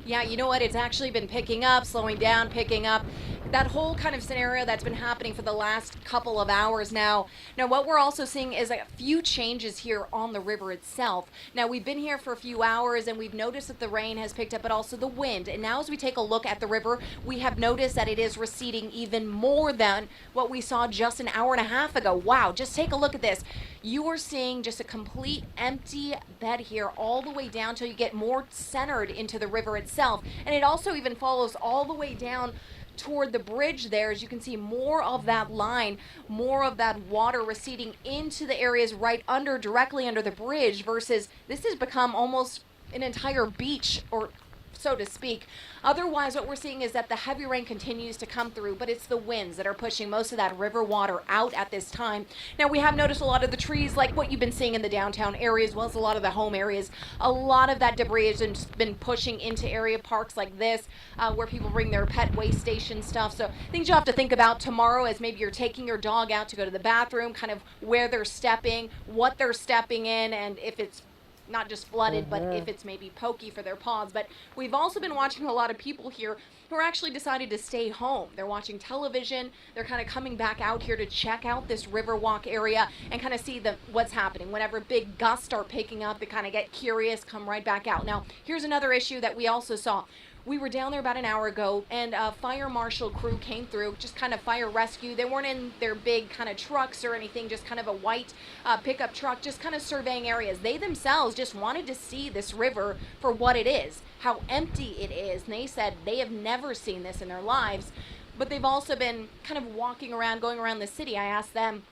Yeah, you know what? It's actually been picking up, slowing down, picking up. That whole kind of scenario that's been happening for the last couple of hours now. Now, what we're also seeing is a few changes here on the river itself. Now, we've been here for a few hours and we've noticed that the rain has picked up, but also the wind. And now as we take a look at the river, we have noticed that it is receding even more than what we saw just an hour and a half ago. Wow, just take a look at this. You are seeing just a complete empty bed here all the way down till you get more centered into the river itself. And it also even follows all the way down toward the bridge there. As you can see, more of that line, more of that water receding into the areas right under, directly under the bridge, versus this has become almost an entire beach, or so to speak. Otherwise, what we're seeing is that the heavy rain continues to come through, but it's the winds that are pushing most of that river water out at this time. Now, we have noticed a lot of the trees, like what you've been seeing in the downtown area, as well as a lot of the home areas. A lot of that debris has been pushing into area parks like this, where people bring their pet waste station stuff. So things you have to think about tomorrow as maybe you're taking your dog out to go to the bathroom, kind of where they're stepping, what they're stepping in, and if it's not just flooded, but if it's maybe pokey for their paws. But we've also been watching a lot of people here who are actually decided to stay home. They're watching television. They're kind of coming back out here to check out this Riverwalk area and kind of see what's happening. Whenever big gusts start picking up, they kind of get curious, come right back out. Now, here's another issue that we also saw. We were down there about an hour ago, and a fire marshal crew came through, just kind of fire rescue. They weren't in their big kind of trucks or anything, just kind of a white pickup truck, just kind of surveying areas. They themselves just wanted to see this river for what it is, how empty it is. And they said they have never seen this in their lives, but they've also been kind of walking around, going around the city. I asked them,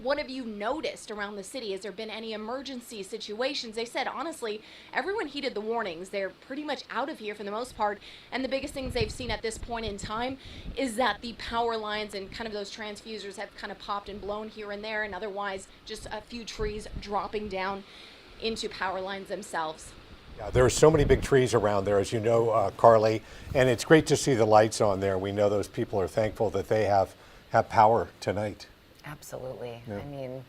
what have you noticed around the city? Has there been any emergency situations? They said, honestly, everyone heeded the warnings. They're pretty much out of here for the most part. And the biggest things they've seen at this point in time is that the power lines and kind of those transfusers have kind of popped and blown here and there, and otherwise just a few trees dropping down into power lines themselves. Yeah, there are so many big trees around there, as you know, Carly, and it's great to see the lights on there. We know those people are thankful that they have power tonight. Absolutely. Yeah. I mean,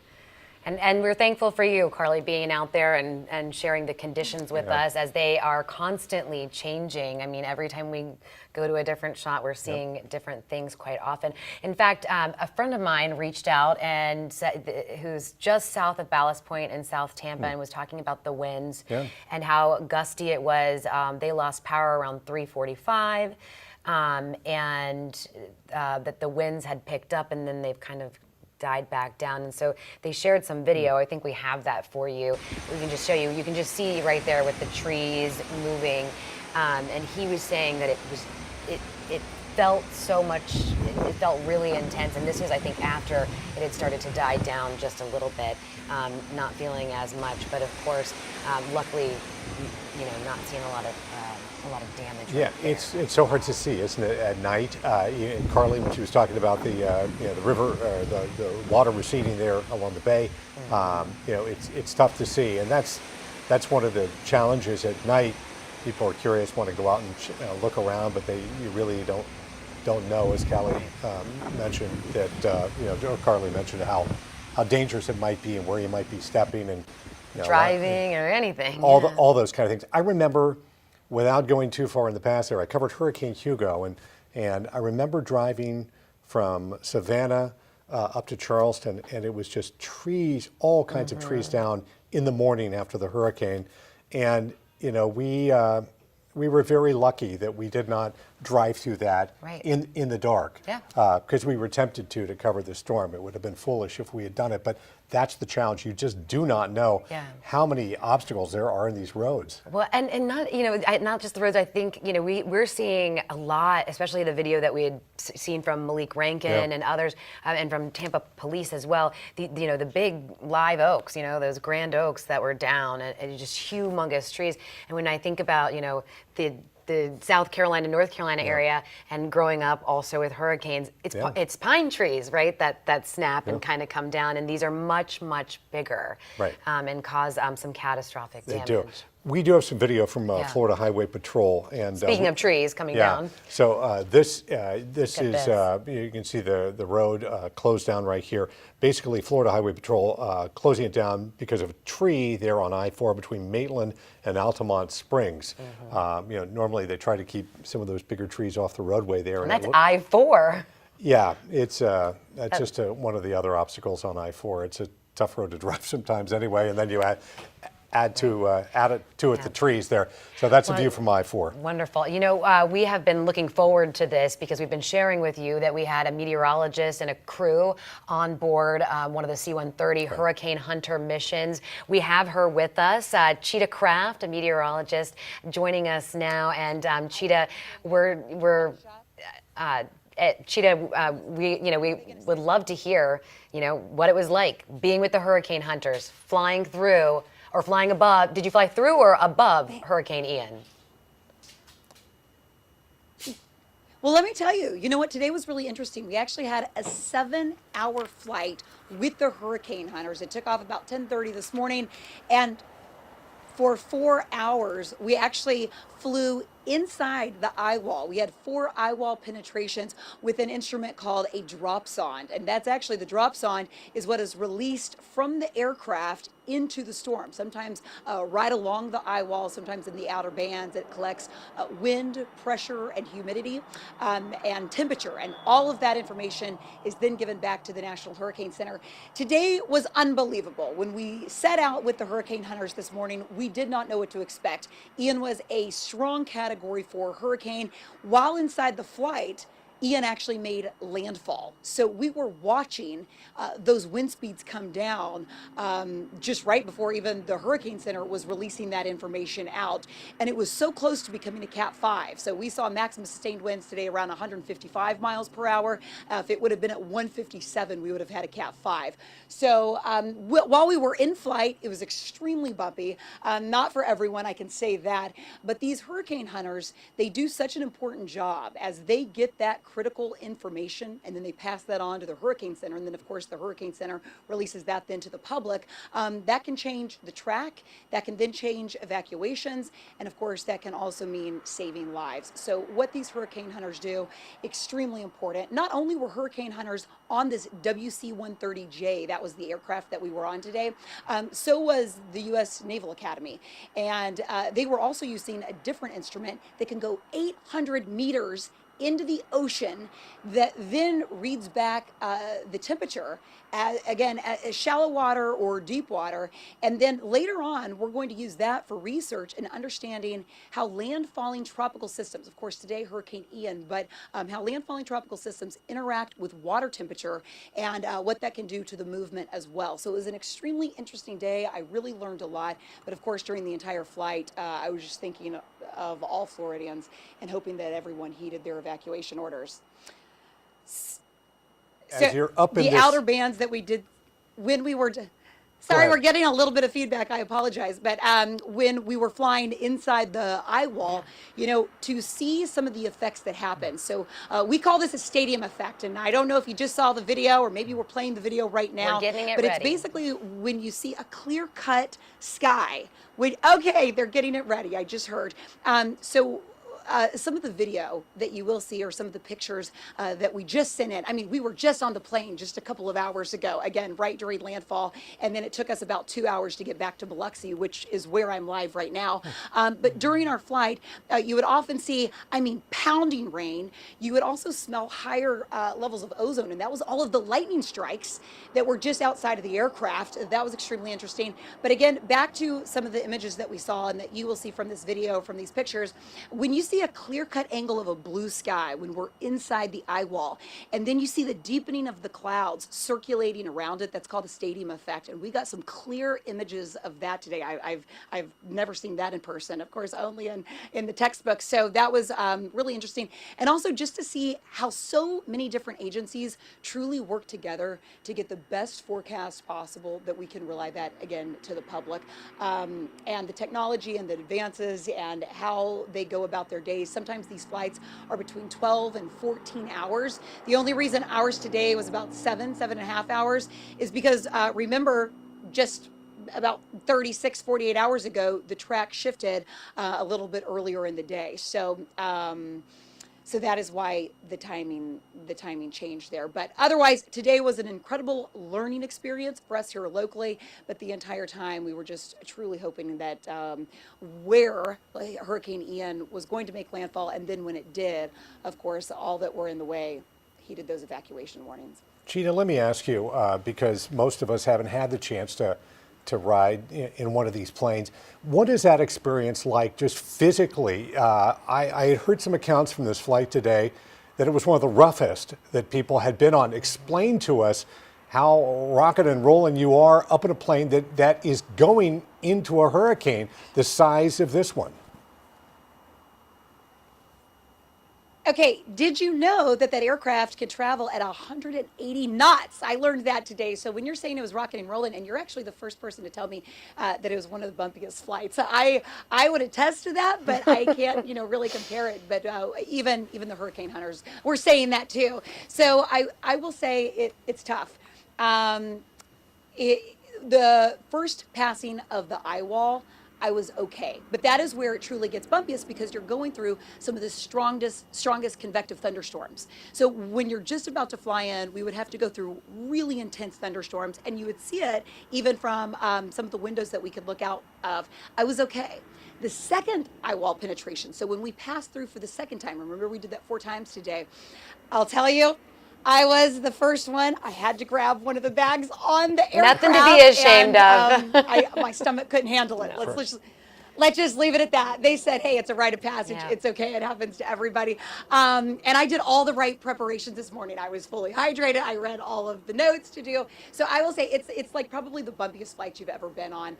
and we're thankful for you, Carly, being out there and sharing the conditions with us as they are constantly changing. I mean, every time we go to a different shot, we're seeing different things quite often. In fact, a friend of mine reached out and said, who's just south of Ballast Point in South Tampa, and was talking about the winds and how gusty it was. They lost power around 3:45, and that the winds had picked up, and then they've kind of died back down. And so they shared some video. I think we have that for you. We can just show you. You can just see right there with the trees moving. And he was saying that it felt so much, it felt really intense. And this was, I think, after it had started to die down just a little bit, not feeling as much. But of course, luckily, you know, not seeing a lot of damage. Yeah, right it's so hard to see, isn't it, at night? Carly, when she was talking about the the river, the water receding there along the bay, you know, it's tough to see, and that's one of the challenges at night. People are curious, want to go out and look around, but you really don't know, as Callie mentioned, that you know, or Carly mentioned how dangerous it might be and where you might be stepping and driving or anything. All those kind of things. I remember, without going too far in the past there, I covered Hurricane Hugo, and I remember driving from Savannah up to Charleston, and it was just trees, all kinds of trees down in the morning after the hurricane. And you know, we were very lucky that we did not drive through that in the dark, because we were tempted to cover the storm. It would have been foolish if we had done it, but that's the challenge. You just do not know how many obstacles there are in these roads. Well, and not, not just the roads. I think, we're seeing a lot, especially the video that we had seen from Malik Rankin and others, and from Tampa police as well. The big live oaks, those grand oaks that were down, and just humongous trees. And when I think about, the South Carolina, North Carolina area, and growing up also with hurricanes, it's pine trees, right, that snap and kind of come down, and these are much, much bigger, and cause some catastrophic damage. They do. We do have some video from Florida Highway Patrol. And speaking of trees coming down. So this is you can see the road closed down right here. Basically, Florida Highway Patrol closing it down because of a tree there on I-4 between Maitland and Altamont Springs. Normally they try to keep some of those bigger trees off the roadway there. And that's I-4. Yeah, it's just one of the other obstacles on I-4. It's a tough road to drive sometimes anyway, and then you add to it the trees there. So that's a view from I-4. Wonderful. We have been looking forward to this because we've been sharing with you that we had a meteorologist and a crew on board one of the C-130 Hurricane Hunter missions. We have her with us, Cheetah Craft, a meteorologist, joining us now. And Cheetah, Cheetah, we would love to hear, what it was like being with the Hurricane Hunters, flying through or flying above. Did you fly through or above Hurricane Ian? Well, let me tell you, you know what? Today was really interesting. We actually had a 7-hour flight with the Hurricane Hunters. It took off about 10:30 this morning, and for 4 hours, we actually flew inside the eye wall. We had 4 eye wall penetrations with an instrument called a drop sonde. And that's actually, the drop sonde is what is released from the aircraft into the storm. Sometimes right along the eye wall, sometimes in the outer bands. It collects wind, pressure, and humidity, and temperature. And all of that information is then given back to the National Hurricane Center. Today was unbelievable. When we set out with the Hurricane Hunters this morning, we did not know what to expect. Ian was a strong Category 4 hurricane. While inside the flight, Ian actually made landfall. So we were watching those wind speeds come down just right before even the Hurricane Center was releasing that information out. And it was so close to becoming a Cat 5. So we saw maximum sustained winds today around 155 miles per hour. If it would have been at 157, we would have had a Cat 5. So while we were in flight, it was extremely bumpy. Not for everyone, I can say that. But these Hurricane Hunters, they do such an important job as they get that critical information, and then they pass that on to the Hurricane Center, and then of course the Hurricane Center releases that then to the public. That can change the track, that can then change evacuations, and of course that can also mean saving lives. So what these Hurricane Hunters do, extremely important. Not only were Hurricane Hunters on this WC-130J, that was the aircraft that we were on today, so was the U.S. Naval Academy, and they were also using a different instrument that can go 800 meters into the ocean that then reads back the temperature, again, as shallow water or deep water. And then later on, we're going to use that for research and understanding how landfalling tropical systems, of course today Hurricane Ian, but how landfalling tropical systems interact with water temperature and what that can do to the movement as well. So it was an extremely interesting day. I really learned a lot. But of course, during the entire flight, I was just thinking of all Floridians and hoping that everyone heeded their evacuation orders. As you're up in the this outer bands that we did when we were sorry, we're getting a little bit of feedback, I apologize, but when we were flying inside the eye wall, to see some of the effects that happen. So we call this a stadium effect, and I don't know if you just saw the video or maybe we're playing the video right now. We're getting it but ready. It's basically when you see a clear-cut sky. Okay, they're getting it ready, I just heard. Some of the video that you will see or some of the pictures that we just sent in. I mean, we were just on the plane just a couple of hours ago, again, right during landfall. And then it took us about 2 hours to get back to Biloxi, which is where I'm live right now. But during our flight, you would often see, pounding rain. You would also smell higher levels of ozone. And that was all of the lightning strikes that were just outside of the aircraft. That was extremely interesting. But again, back to some of the images that we saw and that you will see from this video, from these pictures. When you see see a clear-cut angle of a blue sky when we're inside the eye wall. And then you see the deepening of the clouds circulating around it. That's called the stadium effect. And we got some clear images of that today. I've never seen that in person, of course, only in the textbook. So that was really interesting. And also just to see how so many different agencies truly work together to get the best forecast possible that we can rely that, again, to the public. And the technology and the advances and how they go about their days. Sometimes these flights are between 12 and 14 hours. The only reason ours today was about 7.5 hours is because remember, just about 36, 48 hours ago, the track shifted a little bit earlier in the day. So so that is why the timing changed there. But otherwise, today was an incredible learning experience for us here locally. But the entire time, we were just truly hoping that where Hurricane Ian was going to make landfall, and then when it did, of course, all that were in the way heeded those evacuation warnings. Cheetah, let me ask you, because most of us haven't had the chance to ride in one of these planes. What is that experience like just physically? I had heard some accounts from this flight today that it was one of the roughest that people had been on. Explain to us how rocket and rolling you are up in a plane that is going into a hurricane the size of this one. Okay, did you know that aircraft can travel at 180 knots? I learned that today. So when you're saying it was rocking and rolling, and you're actually the first person to tell me that it was one of the bumpiest flights. I would attest to that, but I can't, really compare it. But even the hurricane hunters were saying that too. So I will say it's tough. The first passing of the eye wall, I was okay. But that is where it truly gets bumpiest because you're going through some of the strongest convective thunderstorms. So when you're just about to fly in, we would have to go through really intense thunderstorms, and you would see it even from some of the windows that we could look out of. I was okay. The second eye wall penetration, so when we passed through for the second time, remember we did that 4 times today, I'll tell you, I was the first one. I had to grab one of the bags on the aircraft. Nothing to be ashamed of. My stomach couldn't handle it. No. Let's just leave it at that. They said, hey, it's a rite of passage. Yeah. It's okay. It happens to everybody. And I did all the right preparations this morning. I was fully hydrated. I read all of the notes to do. So I will say it's like probably the bumpiest flight you've ever been on.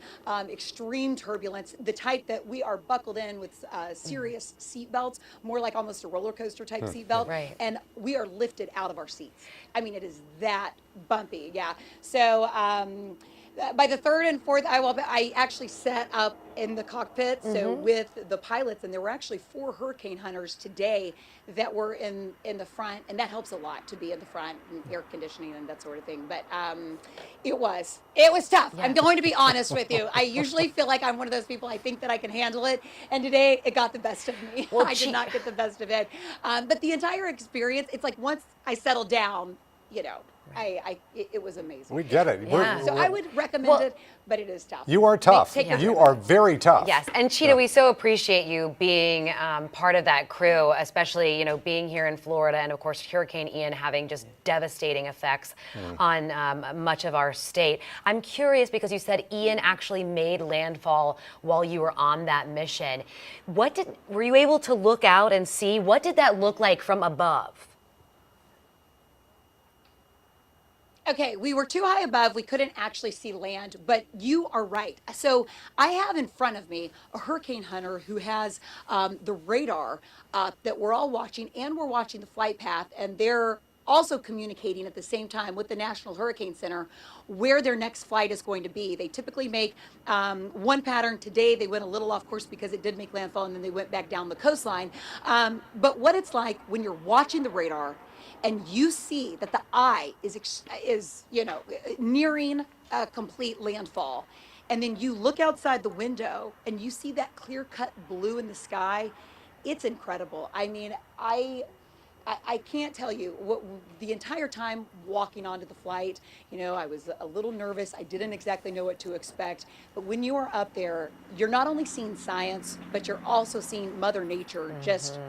Extreme turbulence, the type that we are buckled in with serious seat belts, more like almost a roller coaster type seat belt. Right. And we are lifted out of our seats. I mean, it is that bumpy. Yeah. So, by the third and fourth I actually sat up in the cockpit, so with the pilots, and there were actually 4 hurricane hunters today that were in the front, and that helps a lot to be in the front, and air conditioning and that sort of thing. But it was tough. Yeah. I'm going to be honest with you. I usually feel like I'm one of those people, I think that I can handle it, and today it got the best of me. Well, I did not get the best of it. But the entire experience, it's like once I settled down, it was amazing. We get it. Yeah. So I would recommend it, but it is tough. You are tough. You are very tough. Yes, and Cheetah, we so appreciate you being part of that crew, especially being here in Florida, and of course Hurricane Ian having just devastating effects on much of our state. I'm curious because you said Ian actually made landfall while you were on that mission. Were you able to look out and see what did that look like from above? Okay, we were too high above. We couldn't actually see land, but you are right. So I have in front of me a hurricane hunter who has the radar that we're all watching, and we're watching the flight path, and they're also communicating at the same time with the National Hurricane Center where their next flight is going to be. They typically make one pattern. Today they went a little off course because it did make landfall, and then they went back down the coastline. But what it's like when you're watching the radar and you see that the eye is nearing a complete landfall, and then you look outside the window and you see that clear-cut blue in the sky, it's incredible. I mean, I can't tell you what the entire time walking onto the flight, I was a little nervous. I didn't exactly know what to expect. But when you are up there, you're not only seeing science, but you're also seeing Mother Nature just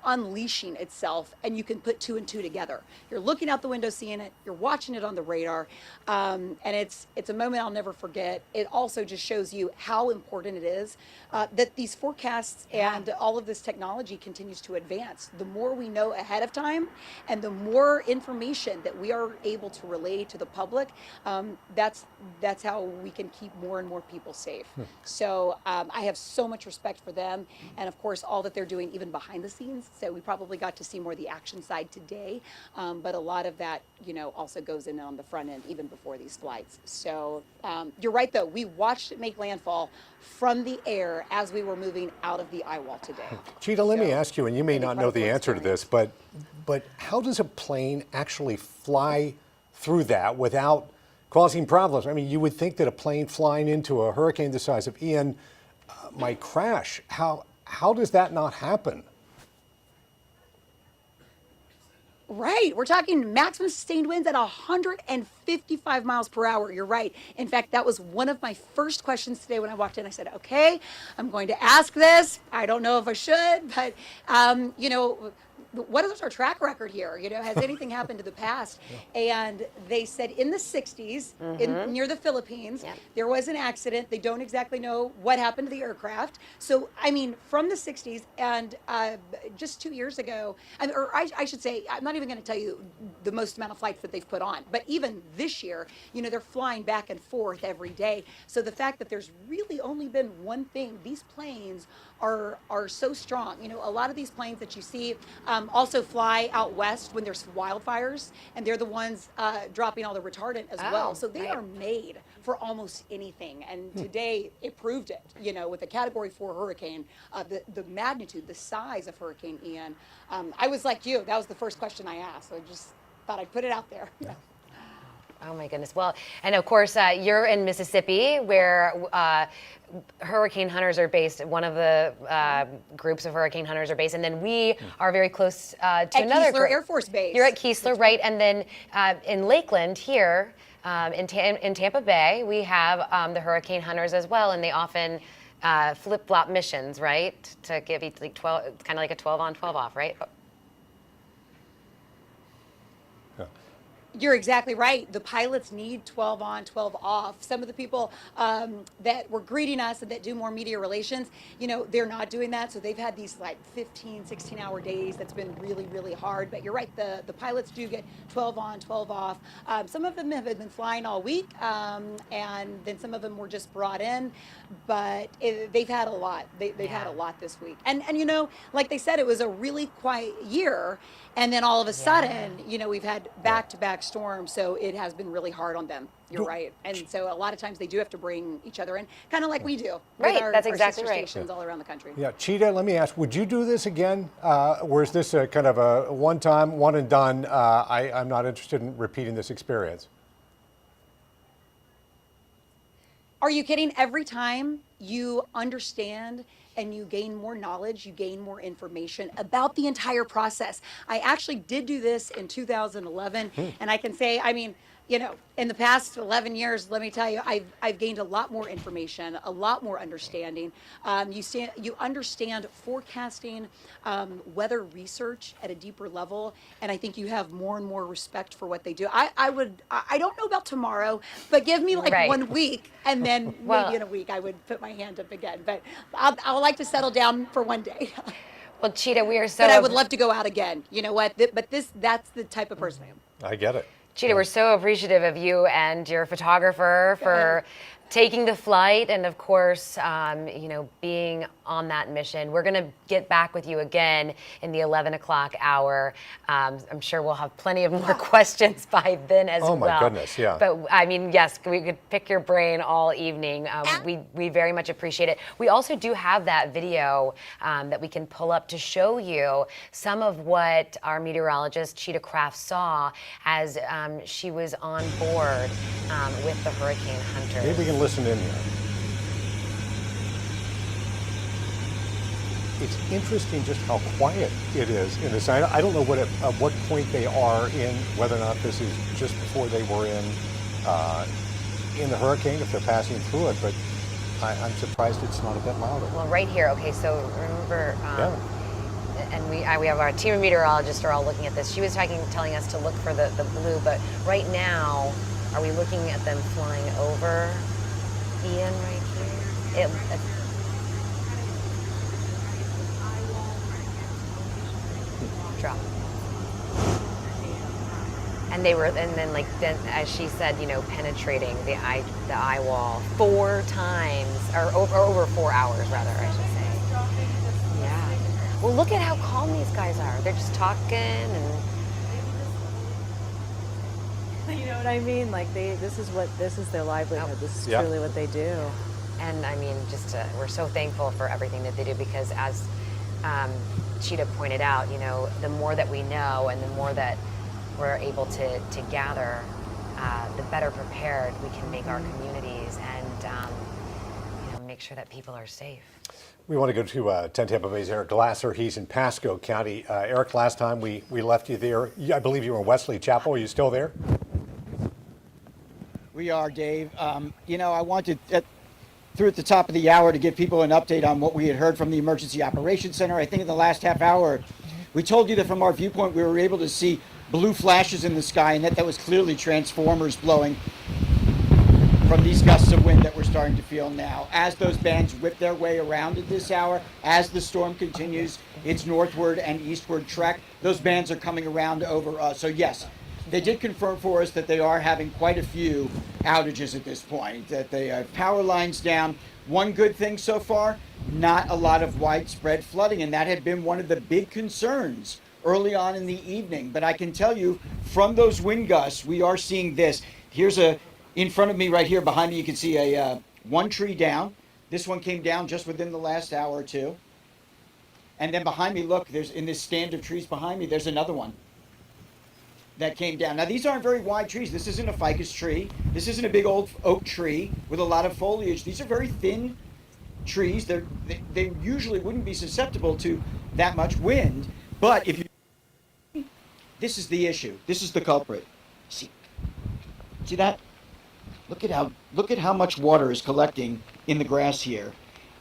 unleashing itself, and you can put two and two together. You're looking out the window, seeing it. You're watching it on the radar, and it's a moment I'll never forget. It also just shows you how important it is that these forecasts and all of this technology continues to advance. The more we know ahead of time, and the more information that we are able to relay to the public, that's how we can keep more and more people safe. So I have so much respect for them, and of course all that they're doing even behind the scenes. So we probably got to see more of the action side today, but a lot of that also goes in on the front end even before these flights. So you're right though, we watched it make landfall from the air as we were moving out of the eye wall today. Cheetah, let me ask you, and you may not know the answer to this, but how does a plane actually fly through that without causing problems? I mean, you would think that a plane flying into a hurricane the size of Ian might crash. How does that not happen? Right. We're talking maximum sustained winds at 155 miles per hour. You're right. In fact, that was one of my first questions today when I walked in. I said, okay, I'm going to ask this. I don't know if I should, but, what is our track record here? Has anything happened to the past? And they said in the 60s, near the Philippines, there was an accident. They don't exactly know what happened to the aircraft. So, I mean, from the 60s and just 2 years ago, I should say, I'm not even going to tell you the most amount of flights that they've put on, but even this year, they're flying back and forth every day. So the fact that there's really only been one thing, these planes are so strong. A lot of these planes that you see also fly out west when there's wildfires, and they're the ones dropping all the retardant as well. So they are made for almost anything. And today it proved it, with a Category 4 hurricane, the magnitude, the size of Hurricane Ian. I was like you, that was the first question I asked. So I just thought I'd put it out there. Oh my goodness. Well, and of course, you're in Mississippi, where hurricane hunters are based. One of the groups of hurricane hunters are based, and then we are very close to another Keesler group. Air Force Base. You're at Keesler, right? And then in Lakeland here, in Tampa Bay, we have the hurricane hunters as well, and they often flip-flop missions, right? To give each like 12, it's kind of like a 12 on, 12 off, right? You're exactly right. The pilots need 12 on, 12 off. Some of the people that were greeting us and that do more media relations, they're not doing that. So they've had these like 15, 16-hour days. That's been really, really hard. But you're right. The pilots do get 12 on, 12 off. Some of them have been flying all week, and then some of them were just brought in. But they've had a lot. They've had a lot this week. And like they said, it was a really quiet year. And then all of a sudden, we've had back-to-back storms, so it has been really hard on them. You're right. And so a lot of times they do have to bring each other in, kind of like we do. Right, that's exactly our sister right. stations all around the country. Yeah, Cheetah, let me ask, would you do this again? Or is this a kind of a one-time, one and done, I'm not interested in repeating this experience? Are you kidding? Every time you understand and you gain more knowledge, you gain more information about the entire process. I actually did do this in 2011, and I can say, in the past 11 years, let me tell you, I've gained a lot more information, a lot more understanding. You understand forecasting, weather research at a deeper level, and I think you have more and more respect for what they do. I don't know about tomorrow, but give me like 1 week, and then maybe in a week I would put my hand up again. But I would like to settle down for one day. Well, Cheetah, we are so. But I would love to go out again. You know what? But that's the type of person I am. I get it. Cheetah, we're so appreciative of you and your photographer for taking the flight and, of course, being on that mission. We're going to get back with you again in the 11 o'clock hour. I'm sure we'll have plenty of more questions by then as well. Oh, my goodness, yeah. But, yes, we could pick your brain all evening. We very much appreciate it. We also do have that video that we can pull up to show you some of what our meteorologist, Cheetah Craft, saw as she was on board with the hurricane hunters. Maybe we can listen in here. It's interesting just how quiet it is in this. I don't know at what point they are in, whether or not this is just before they were in the hurricane, if they're passing through it, but I'm surprised it's not a bit louder. Well, right here, okay, so remember, and we have our team of meteorologists are all looking at this. She was telling us to look for the blue, but right now, are we looking at them flying over Ian right here? Drop. And then as she said, penetrating the eye wall 4 times, or over 4 hours rather, I should say. Yeah. Well, look at how calm these guys are. They're just talking and. You know what I mean? Like this is their livelihood. This is truly what they do. And I mean, we're so thankful for everything that they do, because as Cheetah pointed out, the more that we know and the more that we're able to gather, the better prepared we can make our communities and make sure that people are safe. We want to go to 10 Tampa Bay's Eric Glasser. He's in Pasco County. Eric, last time we left you there, I believe you were in Wesley Chapel. Are you still there? We are, Dave. I wanted through at the top of the hour to give people an update on what we had heard from the Emergency Operations Center. I think in the last half hour, we told you that from our viewpoint, we were able to see blue flashes in the sky, and that was clearly transformers blowing from these gusts of wind that we're starting to feel now. As those bands whip their way around at this hour, as the storm continues its northward and eastward trek, those bands are coming around over us. So yes, they did confirm for us that they are having quite a few outages at this point, that they have power lines down. One good thing so far, not a lot of widespread flooding, and that had been one of the big concerns early on in the evening. But I can tell you, from those wind gusts, we are seeing this. Here's in front of me right here, behind me, you can see one tree down. This one came down just within the last hour or two. And then behind me, look, there's in this stand of trees behind me, there's another one that came down. Now, these aren't very wide trees. This isn't a ficus tree. This isn't a big old oak tree with a lot of foliage. These are very thin trees. They usually wouldn't be susceptible to that much wind. But if you, this is the issue. This is the culprit. See that? Look at how much water is collecting in the grass here.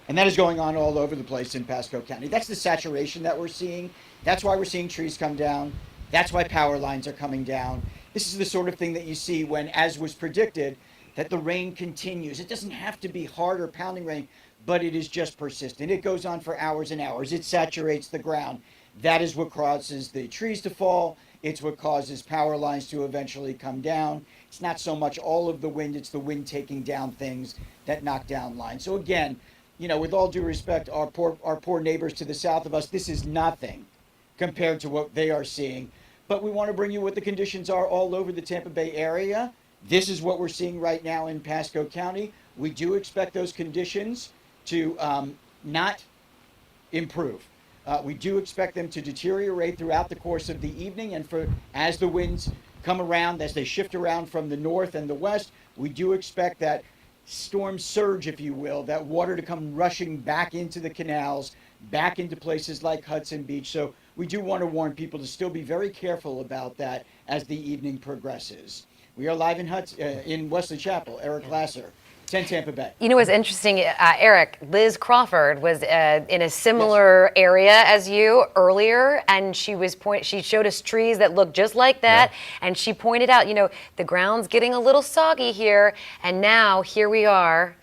And that is going on all over the place in Pasco County. That's the saturation that we're seeing. That's why we're seeing trees come down. That's why power lines are coming down. This is the sort of thing that you see when, as was predicted, that the rain continues. It doesn't have to be hard or pounding rain, but it is just persistent. It goes on for hours and hours. It saturates the ground. That is what causes the trees to fall. It's what causes power lines to eventually come down. It's not so much all of the wind, it's the wind taking down things that knock down lines. So again, with all due respect, our poor neighbors to the south of us, this is nothing compared to what they are seeing. But we want to bring you what the conditions are all over the Tampa Bay area. This is what we're seeing right now in Pasco County. We do expect those conditions to not improve. We do expect them to deteriorate throughout the course of the evening, and as the winds come around, as they shift around from the north and the west, we do expect that storm surge, if you will, that water to come rushing back into the canals, back into places like Hudson Beach. So we do want to warn people to still be very careful about that as the evening progresses. We are live in Wesley Chapel. Eric Glasser, 10 Tampa Bay. What's interesting, Eric, Liz Crawford was in a similar area as you earlier, and she showed us trees that look just like that, and she pointed out, the ground's getting a little soggy here, and now here we are,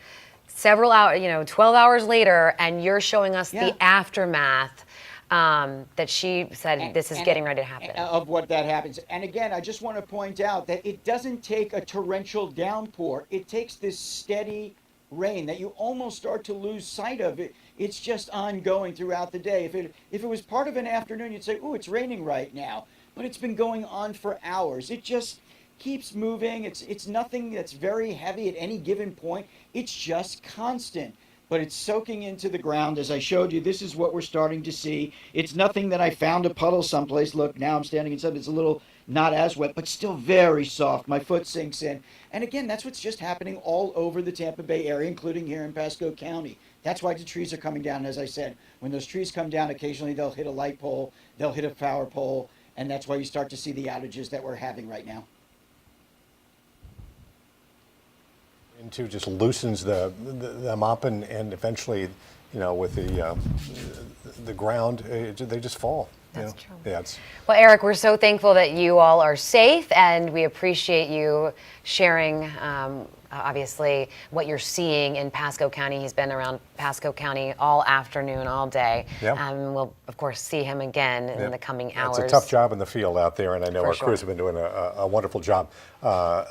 several hours, 12 hours later, and you're showing us the aftermath. That she said this is getting ready to happen. Of what that happens. And again, I just want to point out that it doesn't take a torrential downpour. It takes this steady rain that you almost start to lose sight of. It's just ongoing throughout the day. If it was part of an afternoon, you'd say, "Ooh, it's raining right now." But it's been going on for hours. It just keeps moving. It's nothing that's very heavy at any given point. It's just constant. But it's soaking into the ground. As I showed you, this is what we're starting to see. It's nothing that I found a puddle someplace. Look, now I'm standing in something that's a little not as wet, but still very soft. My foot sinks in. And again, that's what's just happening all over the Tampa Bay area, including here in Pasco County. That's why the trees are coming down. As I said, when those trees come down, occasionally they'll hit a light pole, they'll hit a power pole, and that's why you start to see the outages that we're having right now. Into just loosens them up and eventually with the ground, they just fall. That's true. Yeah, well, Eric, we're so thankful that you all are safe, and we appreciate you sharing, obviously, what you're seeing in Pasco County. He's been around Pasco County all afternoon, all day. Yep. We'll, of course, see him again in the coming hours. It's a tough job in the field out there, and I know For our sure. crews have been doing a wonderful job.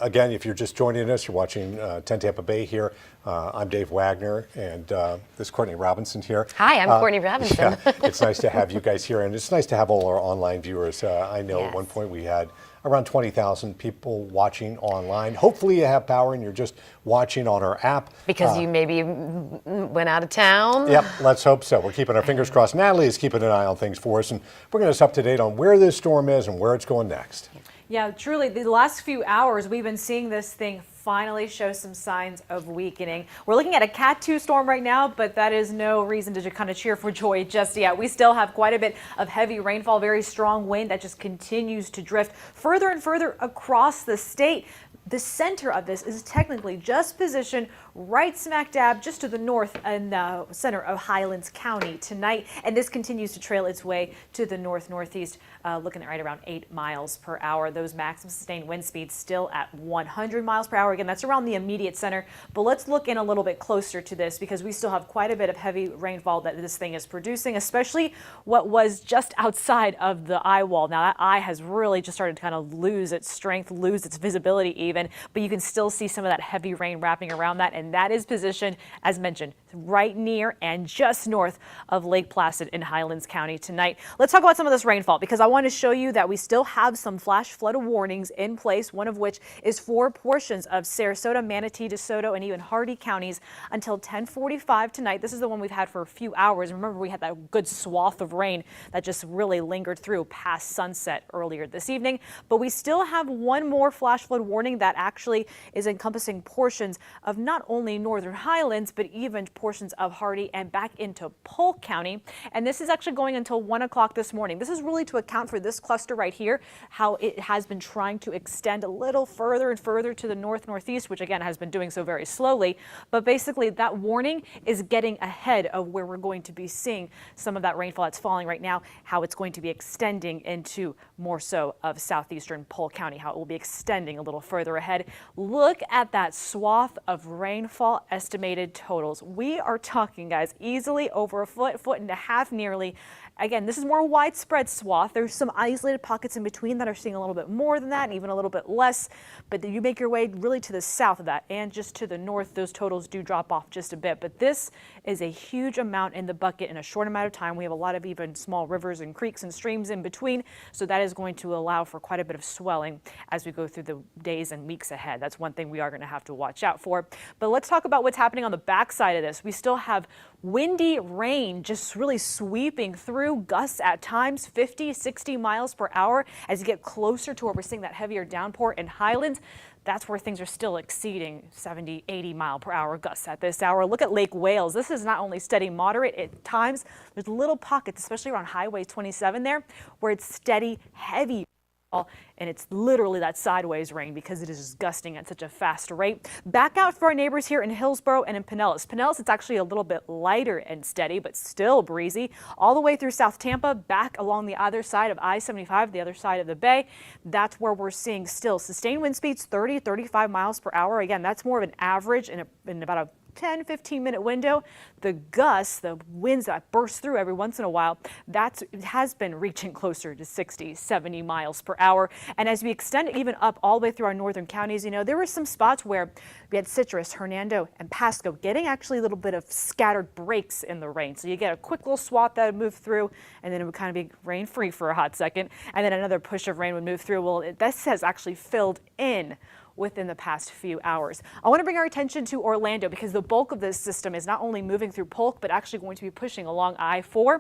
Again, if you're just joining us, you're watching 10 Tampa Bay here. I'm Dave Wagner, and this is Courtney Robinson here. Hi, I'm Courtney Robinson. Yeah, it's nice to have you guys here, and it's nice to have all our online viewers. I know at one point we had around 20,000 people watching online. Hopefully you have power and you're just watching on our app. Because you maybe went out of town? Yep, let's hope so. We're keeping our fingers crossed. Natalie is keeping an eye on things for us, and bringing us up to date on where this storm is and where it's going next. Yeah, truly, the last few hours we've been seeing this thing finally show some signs of weakening. We're looking at a Cat 2 storm right now, but that is no reason to kind of cheer for joy just yet. We still have quite a bit of heavy rainfall, very strong wind that just continues to drift further and further across the state. The center of this is technically just positioned right smack dab just to the north and the center of Highlands County tonight. And this continues to trail its way to the north-northeast, looking at right around 8 miles per hour. Those maximum sustained wind speeds still at 100 miles per hour. Again, that's around the immediate center. But let's look in a little bit closer to this, because we still have quite a bit of heavy rainfall that this thing is producing, especially what was just outside of the eye wall. Now, that eye has really just started to kind of lose its strength, lose its visibility even, but you can still see some of that heavy rain wrapping around that, and that is positioned, as mentioned, right near and just north of Lake Placid in Highlands County tonight. Let's talk about some of this rainfall, because I want to show you that we still have some flash flood warnings in place, one of which is for portions of Sarasota, Manatee, DeSoto, and even Hardee counties until 10:45 tonight. This is the one we've had for a few hours. Remember, we had that good swath of rain that just really lingered through past sunset earlier this evening, but we still have one more flash flood warning that actually is encompassing portions of not only northern Highlands, but even portions of Hardee and back into Polk County. And this is actually going until 1 o'clock this morning. This is really to account for this cluster right here, how it has been trying to extend a little further and further to the north-northeast, which again has been doing so very slowly. But basically that warning is getting ahead of where we're going to be seeing some of that rainfall that's falling right now, how it's going to be extending into more so of southeastern Polk County, how it will be extending a little further ahead. Look at that swath of rainfall estimated totals. We are talking, guys, easily over a foot, foot and a half nearly. Again, this is more widespread swath. There's some isolated pockets in between that are seeing a little bit more than that, and even a little bit less. But you make your way really to the south of that and just to the north, those totals do drop off just a bit. But this is a huge amount in the bucket in a short amount of time. We have a lot of even small rivers and creeks and streams in between. So that is going to allow for quite a bit of swelling as we go through the days and weeks ahead. That's one thing we are going to have to watch out for. But let's talk about what's happening on the backside of this. We still have windy rain just really sweeping through, gusts at times 50, 60 miles per hour. As you get closer to where we're seeing that heavier downpour in Highlands, that's where things are still exceeding 70, 80 mile per hour gusts at this hour. Look at Lake Wales. This is not only steady moderate at times, there's little pockets, especially around Highway 27 there, where it's steady, heavy. And it's literally that sideways rain because it is just gusting at such a fast rate. Back out for our neighbors here in Hillsborough and in Pinellas. Pinellas, it's actually a little bit lighter and steady, but still breezy. All the way through South Tampa, back along the other side of I-75, the other side of the bay. That's where we're seeing still sustained wind speeds 30, 35 miles per hour. Again, that's more of an average in about a 10-15 minute window. The gusts, the winds that burst through every once in a while, that has been reaching closer to 60, 70 miles per hour. And as we extend it even up all the way through our northern counties, you know, there were some spots where we had Citrus, Hernando, and Pasco getting actually a little bit of scattered breaks in the rain. So you get a quick little swat that would move through, and then it would kind of be rain free for a hot second, and then another push of rain would move through. Well, this has actually filled in within the past few hours. I want to bring our attention to Orlando because the bulk of this system is not only moving through Polk, but actually going to be pushing along I-4.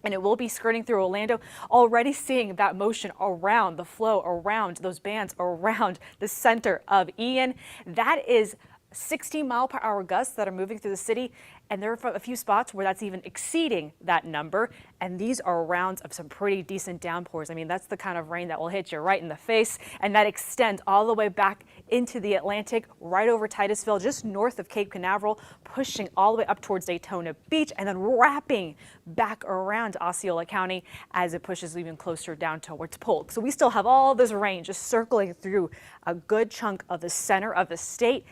And it will be skirting through Orlando, already seeing that motion around the flow, around those bands, around the center of Ian. That is 60 mile per hour gusts that are moving through the city. And there are a few spots where that's even exceeding that number. And these are rounds of some pretty decent downpours. I mean, that's the kind of rain that will hit you right in the face. And that extends all the way back into the Atlantic, right over Titusville, just north of Cape Canaveral, pushing all the way up towards Daytona Beach, and then wrapping back around Osceola County as it pushes even closer down towards Polk. So we still have all this rain just circling through a good chunk of the center of the state.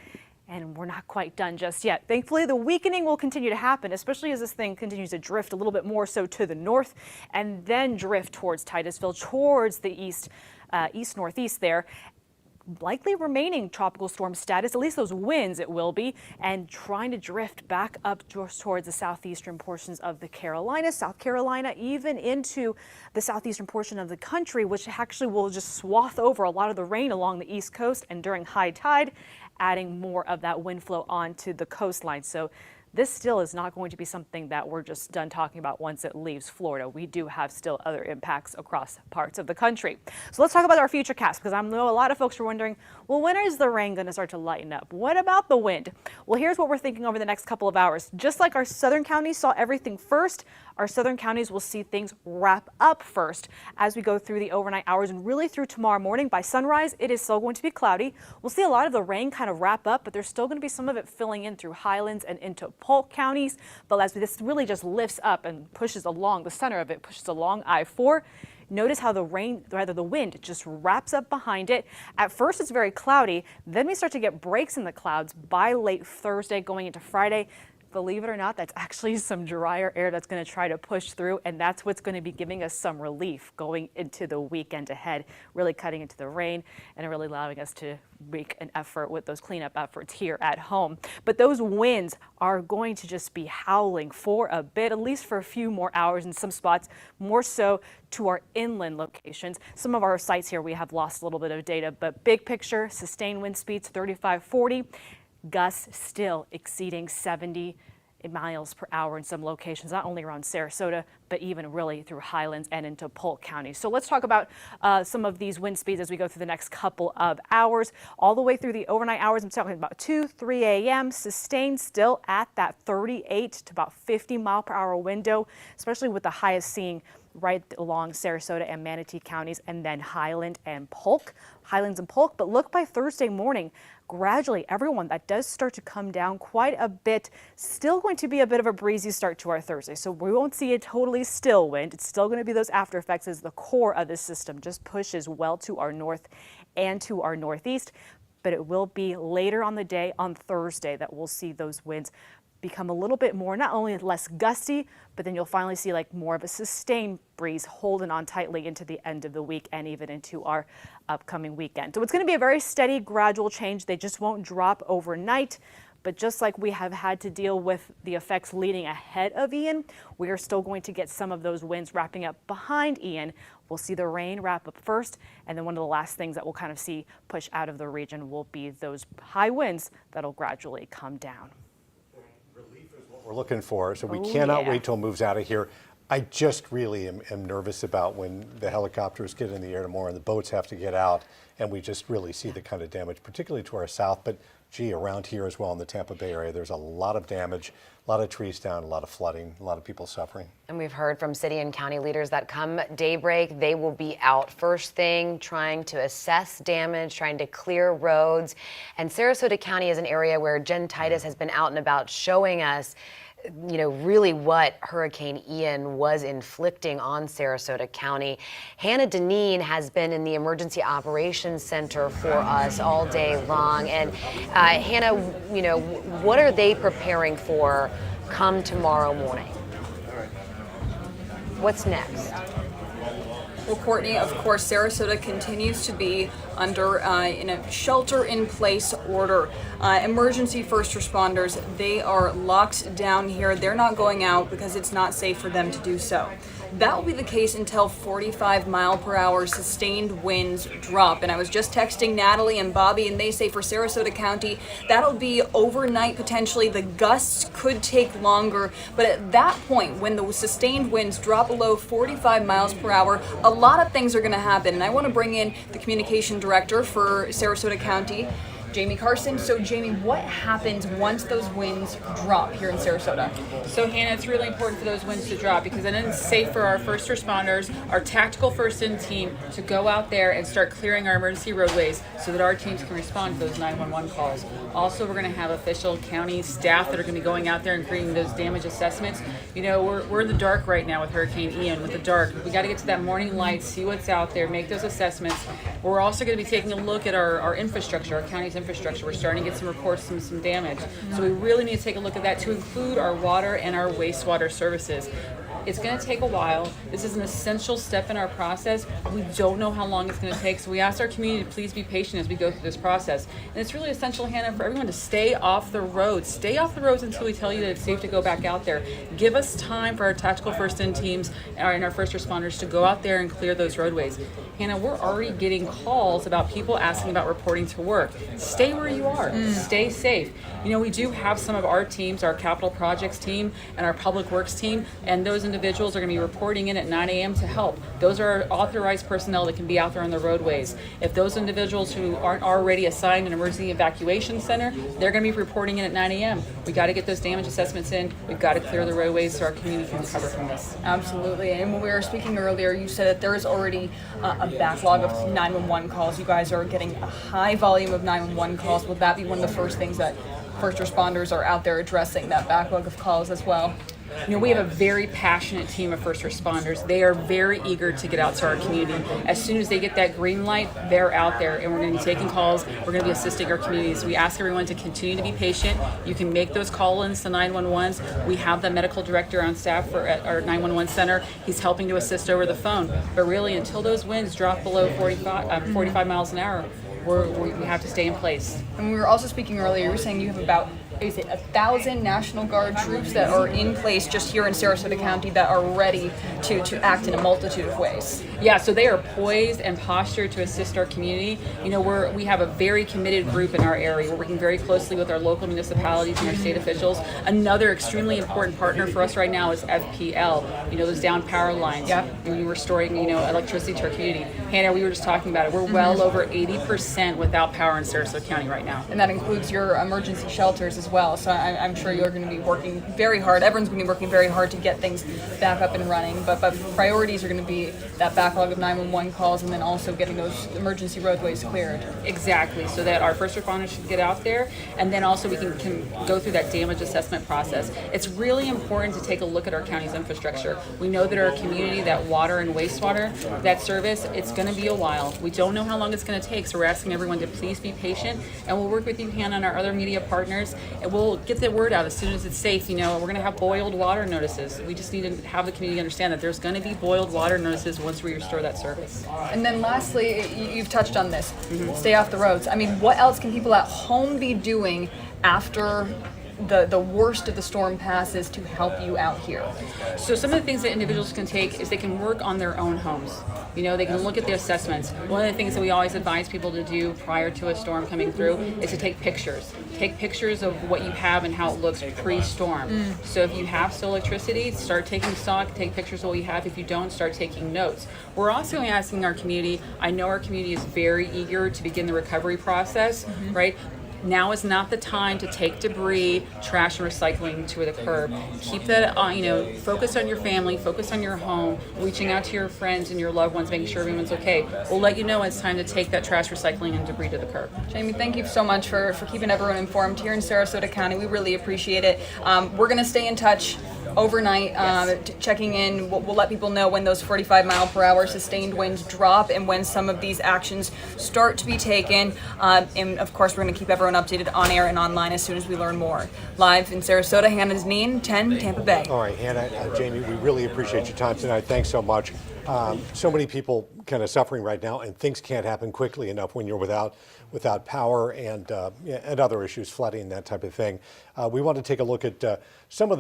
And we're not quite done just yet. Thankfully, the weakening will continue to happen, especially as this thing continues to drift a little bit more so to the north and then drift towards Titusville, towards the east-northeast there. Likely remaining tropical storm status, at least those winds it will be, and trying to drift back up towards the southeastern portions of the Carolinas, South Carolina, even into the southeastern portion of the country, which actually will just swath over a lot of the rain along the east coast and during high tide, adding more of that wind flow onto the coastline. So this still is not going to be something that we're just done talking about once it leaves Florida. We do have still other impacts across parts of the country. So let's talk about our futurecast, because I know a lot of folks are wondering, well, when is the rain going to start to lighten up? What about the wind? Well, here's what we're thinking over the next couple of hours. Just like our southern counties saw everything first, our southern counties will see things wrap up first as we go through the overnight hours and really through tomorrow morning. By sunrise, it is still going to be cloudy. We'll see a lot of the rain kind of wrap up, but there's still going to be some of it filling in through Highlands and into Polk counties. But as this really just lifts up and pushes along, the center of it pushes along I-4, notice how the wind just wraps up behind it. At first, it's very cloudy. Then we start to get breaks in the clouds by late Thursday going into Friday. Believe it or not, that's actually some drier air that's going to try to push through, and that's what's going to be giving us some relief going into the weekend ahead, really cutting into the rain and really allowing us to make an effort with those cleanup efforts here at home. But those winds are going to just be howling for a bit, at least for a few more hours in some spots, more so to our inland locations. Some of our sites here, we have lost a little bit of data, but big picture, sustained wind speeds 35, 40. Gusts still exceeding 70 miles per hour in some locations, not only around Sarasota, but even really through Highlands and into Polk County. So let's talk about some of these wind speeds as we go through the next couple of hours. All the way through the overnight hours, I'm talking about 2, 3 a.m., sustained still at that 38 to about 50 mile per hour window, especially with the highest seeing right along Sarasota and Manatee counties, and then Highlands and Polk. But look, by Thursday morning, gradually everyone that does start to come down quite a bit. Still going to be a bit of a breezy start to our Thursday, so we won't see a totally still wind. It's still going to be those after effects as the core of the system just pushes well to our north and to our northeast. But it will be later on the day on Thursday that we'll see those winds become a little bit more, not only less gusty, but then you'll finally see like more of a sustained breeze holding on tightly into the end of the week and even into our upcoming weekend. So it's going to be a very steady, gradual change. They just won't drop overnight. But just like we have had to deal with the effects leading ahead of Ian, we are still going to get some of those winds wrapping up behind Ian. We'll see the rain wrap up first, and then one of the last things that we'll kind of see push out of the region will be those high winds that'll gradually come down. We're looking for, so we cannot wait till it moves out of here. I just really am nervous about when the helicopters get in the air tomorrow and the boats have to get out, and we just really see the kind of damage, particularly to our south, but gee, around here as well in the Tampa Bay area, there's a lot of damage, a lot of trees down, a lot of flooding, a lot of people suffering. And we've heard from city and county leaders that come daybreak, they will be out first thing, trying to assess damage, trying to clear roads. And Sarasota County is an area where Jen Titus has been out and about showing us really what Hurricane Ian was inflicting on Sarasota County. Hannah Deneen has been in the Emergency Operations Center for us all day long. And Hannah, what are they preparing for come tomorrow morning? What's next? Well, Courtney, of course, Sarasota continues to be under in a shelter-in-place order. Emergency first responders, they are locked down here. They're not going out because it's not safe for them to do so. That will be the case until 45 mile per hour sustained winds drop. And I was just texting Natalie and Bobby, and they say for Sarasota County, that'll be overnight potentially. The gusts could take longer. But at that point, when the sustained winds drop below 45 miles per hour, a lot of things are going to happen. And I want to bring in the communication director for Sarasota County, Jamie Carson. So Jamie, what happens once those winds drop here in Sarasota? So Hannah, it's really important for those winds to drop because then it's safe for our first responders, our tactical first in team to go out there and start clearing our emergency roadways so that our teams can respond to those 911 calls. Also, we're going to have official county staff that are going to be going out there and creating those damage assessments. You know, we're in the dark right now with Hurricane Ian. With the dark, we got to get to that morning light, see what's out there, make those assessments. We're also going to be taking a look at our infrastructure, our county's infrastructure. We're starting to get some reports of some damage. So we really need to take a look at that to include our water and our wastewater services. It's going to take a while. This is an essential step in our process. We don't know how long it's going to take, so we ask our community to please be patient as we go through this process. And it's really essential, Hannah, for everyone to stay off the roads. Stay off the roads until we tell you that it's safe to go back out there. Give us time for our tactical first-in teams and our first responders to go out there and clear those roadways. Hannah, we're already getting calls about people asking about reporting to work. Stay where you are. Stay safe. You know, we do have some of our teams, our capital projects team and our public works team, and those individuals are going to be reporting in at 9 a.m. to help. Those are authorized personnel that can be out there on the roadways. If those individuals who aren't already assigned an emergency evacuation center, they're going to be reporting in at 9 a.m. We got to get those damage assessments in. We've got to clear the roadways so our community can recover from this. Absolutely. And when we were speaking earlier, you said that there is already a backlog of 911 calls. You guys are getting a high volume of 911 calls. Will that be one of the first things that first responders are out there addressing, that backlog of calls as well? You know, we have a very passionate team of first responders. They are very eager to get out to our community. As soon as they get that green light, they're out there, and we're going to be taking calls. We're going to be assisting our communities. We ask everyone to continue to be patient. You can make those call-ins to 911s. We have the medical director on staff at our 911 center. He's helping to assist over the phone. But really, until those winds drop below 45 miles an hour, we have to stay in place. And we were also speaking earlier, you were saying you have about 1,000 National Guard troops that are in place just here in Sarasota County that are ready to act in a multitude of ways. Yeah, so they are poised and postured to assist our community. You know, we have a very committed group in our area. We're working very closely with our local municipalities and our state officials. Another extremely important partner for us right now is FPL. You know, those down power lines. Yeah. And we're restoring, electricity to our community. Hannah, we were just talking about it. We're well over 80% without power in Sarasota County right now. And that includes your emergency shelters as well. So I'm sure you're going to be working very hard. Everyone's going to be working very hard to get things back up and running. But priorities are going to be that backlog of 911 calls and then also getting those emergency roadways cleared. Exactly. So that our first responders should get out there, and then also we can go through that damage assessment process. It's really important to take a look at our county's infrastructure. We know that our community, that water and wastewater, that service, it's going to be a while. We don't know how long it's going to take, so we're asking everyone to please be patient, and we'll work with you, Hannah, and our other media partners, and we'll get the word out as soon as it's safe. You know, we're going to have boiled water notices. We just need to have the community understand that there's going to be boiled water notices once we restore that service. And then lastly, you've touched on this, stay off the roads. I mean, what else can people at home be doing after the worst of the storm passes to help you out here? So some of the things that individuals can take is they can work on their own homes. You know, they can look at the assessments. One of the things that we always advise people to do prior to a storm coming through is to take pictures. Take pictures of what you have and how it looks pre-storm. So if you have still electricity, start taking stock, take pictures of what you have. If you don't, start taking notes. We're also asking our community, I know our community is very eager to begin the recovery process, right? Now is not the time to take debris, trash, and recycling to the curb. Keep that, focus on your family, focus on your home, reaching out to your friends and your loved ones, making sure everyone's okay. We'll let you know when it's time to take that trash, recycling, and debris to the curb. Jamie, thank you so much for keeping everyone informed here in Sarasota County. We really appreciate it. We're going to stay in touch overnight, checking in. We'll let people know when those 45-mile-per-hour sustained winds drop and when some of these actions start to be taken. And of course, we're going to keep everyone updated on air and online as soon as we learn more. Live in Sarasota, Hannah Zneen, 10 Tampa Bay. All right, Hannah, Jamie, we really appreciate your time tonight. Thanks so much. So many people kind of suffering right now, and things can't happen quickly enough when you're without power and other issues, flooding, that type of thing. We want to take a look at some of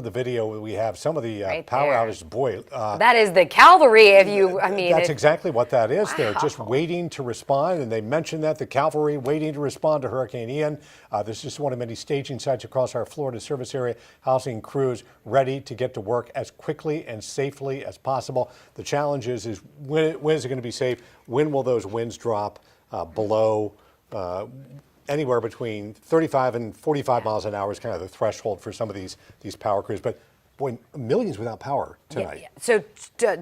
the video we have, some of the Right power there. outages. Boy, that is the cavalry. that's exactly what that is. Wow. They're just waiting to respond, and they mentioned that the cavalry waiting to respond to Hurricane Ian. This is just one of many staging sites across our Florida service area, housing crews ready to get to work as quickly and safely as possible. The challenge is when is it going to be safe? When will those winds drop below anywhere between 35 and 45 miles an hour is kind of the threshold for some of these power crews. But boy, millions without power tonight. Yeah. So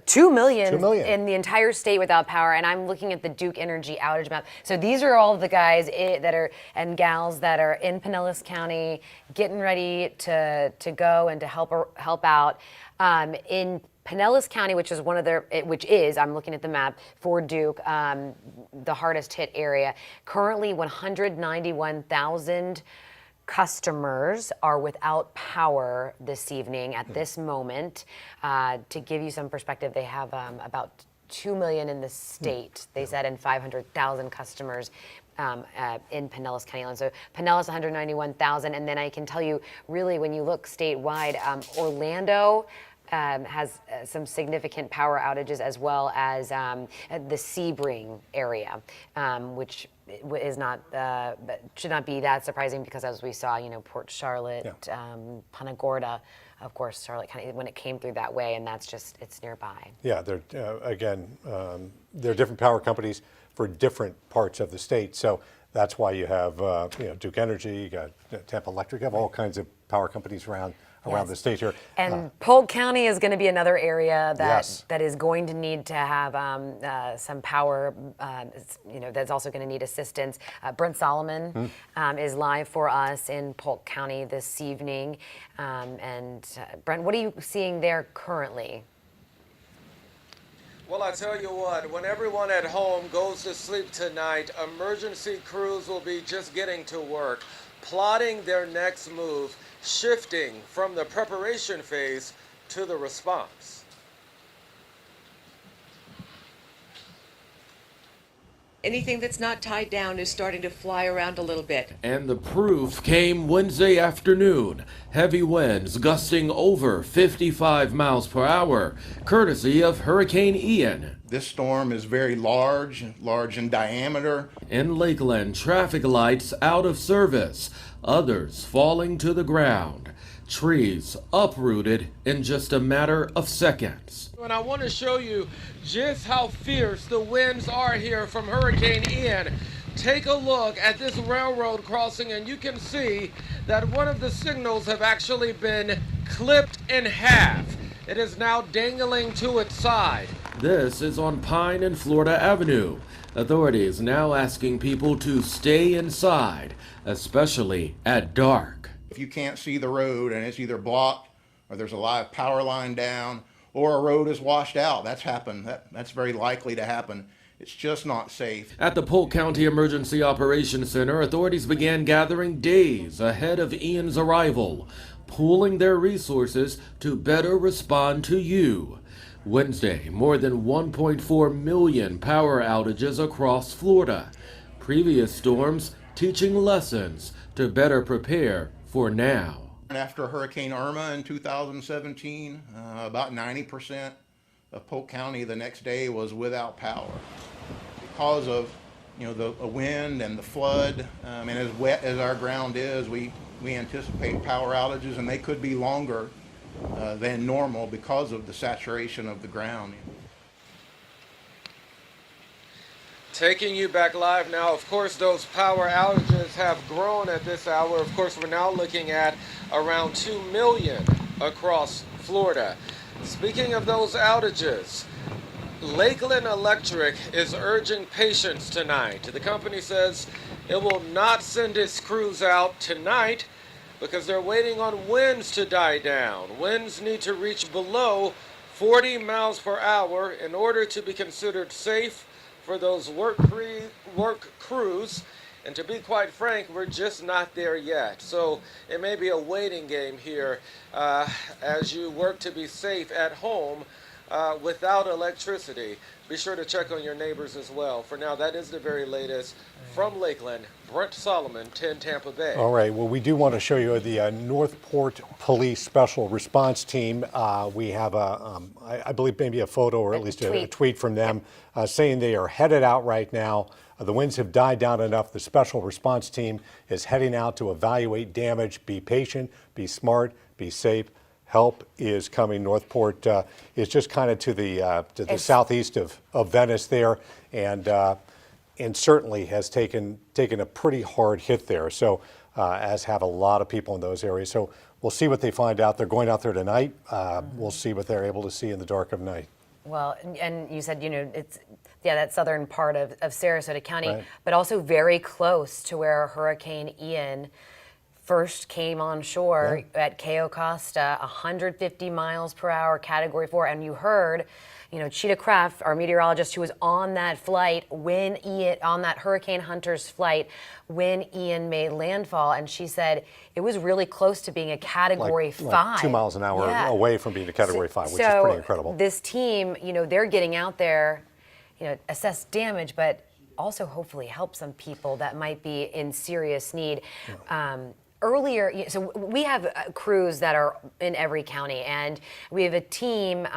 2 million, 2 million in the entire state without power, and I'm looking at the Duke Energy outage map. So these are all of the guys that are and gals that are in Pinellas County, getting ready to go and to help out in Pinellas County, which is I'm looking at the map for Duke, the hardest hit area. Currently, 191,000 customers are without power this evening at this moment. To give you some perspective, they have about 2 million in the state, they said, and 500,000 customers in Pinellas County alone. So Pinellas, 191,000. And then I can tell you, really, when you look statewide, Orlando has some significant power outages, as well as the Sebring area, which is not should not be that surprising, because as we saw, Port Charlotte, Punta Gorda, of course, Charlotte County, when it came through that way, and that's just, it's nearby. Yeah, they're there are different power companies for different parts of the state, so that's why you have Duke Energy, you got Tampa Electric, you have all kinds of power companies around the state here. And Polk County is going to be another area that is going to need to have some power. That's also going to need assistance. Brent Solomon is live for us in Polk County this evening. And Brent, what are you seeing there currently? Well, I tell you what, when everyone at home goes to sleep tonight, emergency crews will be just getting to work, plotting their next move, shifting from the preparation phase to the response. Anything that's not tied down is starting to fly around a little bit. And the proof came Wednesday afternoon. Heavy winds gusting over 55 miles per hour, courtesy of Hurricane Ian. This storm is very large in diameter. In Lakeland, traffic lights out of service, others falling to the ground. Trees uprooted in just a matter of seconds. And I want to show you just how fierce the winds are here from Hurricane Ian. Take a look at this railroad crossing, and you can see that one of the signals have actually been clipped in half. It is now dangling to its side. This is on Pine and Florida Avenue. Authorities now asking people to stay inside, especially at dark. If you can't see the road and it's either blocked or there's a live power line down or a road is washed out, that's happened. That's very likely to happen. It's just not safe. At the Polk County Emergency Operations Center, authorities began gathering days ahead of Ian's arrival, pooling their resources to better respond to you. Wednesday, more than 1.4 million power outages across Florida. Previous storms teaching lessons to better prepare for now. After Hurricane Irma in 2017, about 90% of Polk County the next day was without power because of the wind and the flood. And as wet as our ground is, we anticipate power outages, and they could be longer than normal because of the saturation of the ground. Taking you back live now, of course, those power outages have grown at this hour. Of course, we're now looking at around 2 million across Florida. Speaking of those outages, Lakeland Electric is urging patience tonight. The company says it will not send its crews out tonight because they're waiting on winds to die down. Winds need to reach below 40 miles per hour in order to be considered safe for those work crews, and to be quite frank, we're just not there yet. So it may be a waiting game here as you work to be safe at home without electricity. Be sure to check on your neighbors as well. For now, that is the very latest from Lakeland. Brent Solomon, 10 Tampa Bay. All right, well, we do want to show you the Northport Police Special Response Team. We have, I believe, maybe a photo or at least a tweet from them saying they are headed out right now. The winds have died down enough. The Special Response Team is heading out to evaluate damage. Be patient, be smart, be safe. Help is coming. Northport is just kind of to the southeast of Venice there, and and certainly has taken a pretty hard hit there. So as have a lot of people in those areas. So we'll see what they find out. They're going out there tonight. We'll see what they're able to see in the dark of night. Well, and you said, it's, that southern part of Sarasota County, Right. but also very close to where Hurricane Ian first came on shore at Cayo Costa, 150 miles per hour, Category 4. And you heard, Cheetah Kraft, our meteorologist who was on that flight on that Hurricane Hunter's flight, when Ian made landfall, and she said it was really close to being a Category 5. Like 2 miles an hour away from being a Category 5, which is pretty incredible. This team, they're getting out there, assess damage, but also hopefully help some people that might be in serious need. Earlier, so we have crews that are in every county, and we have a team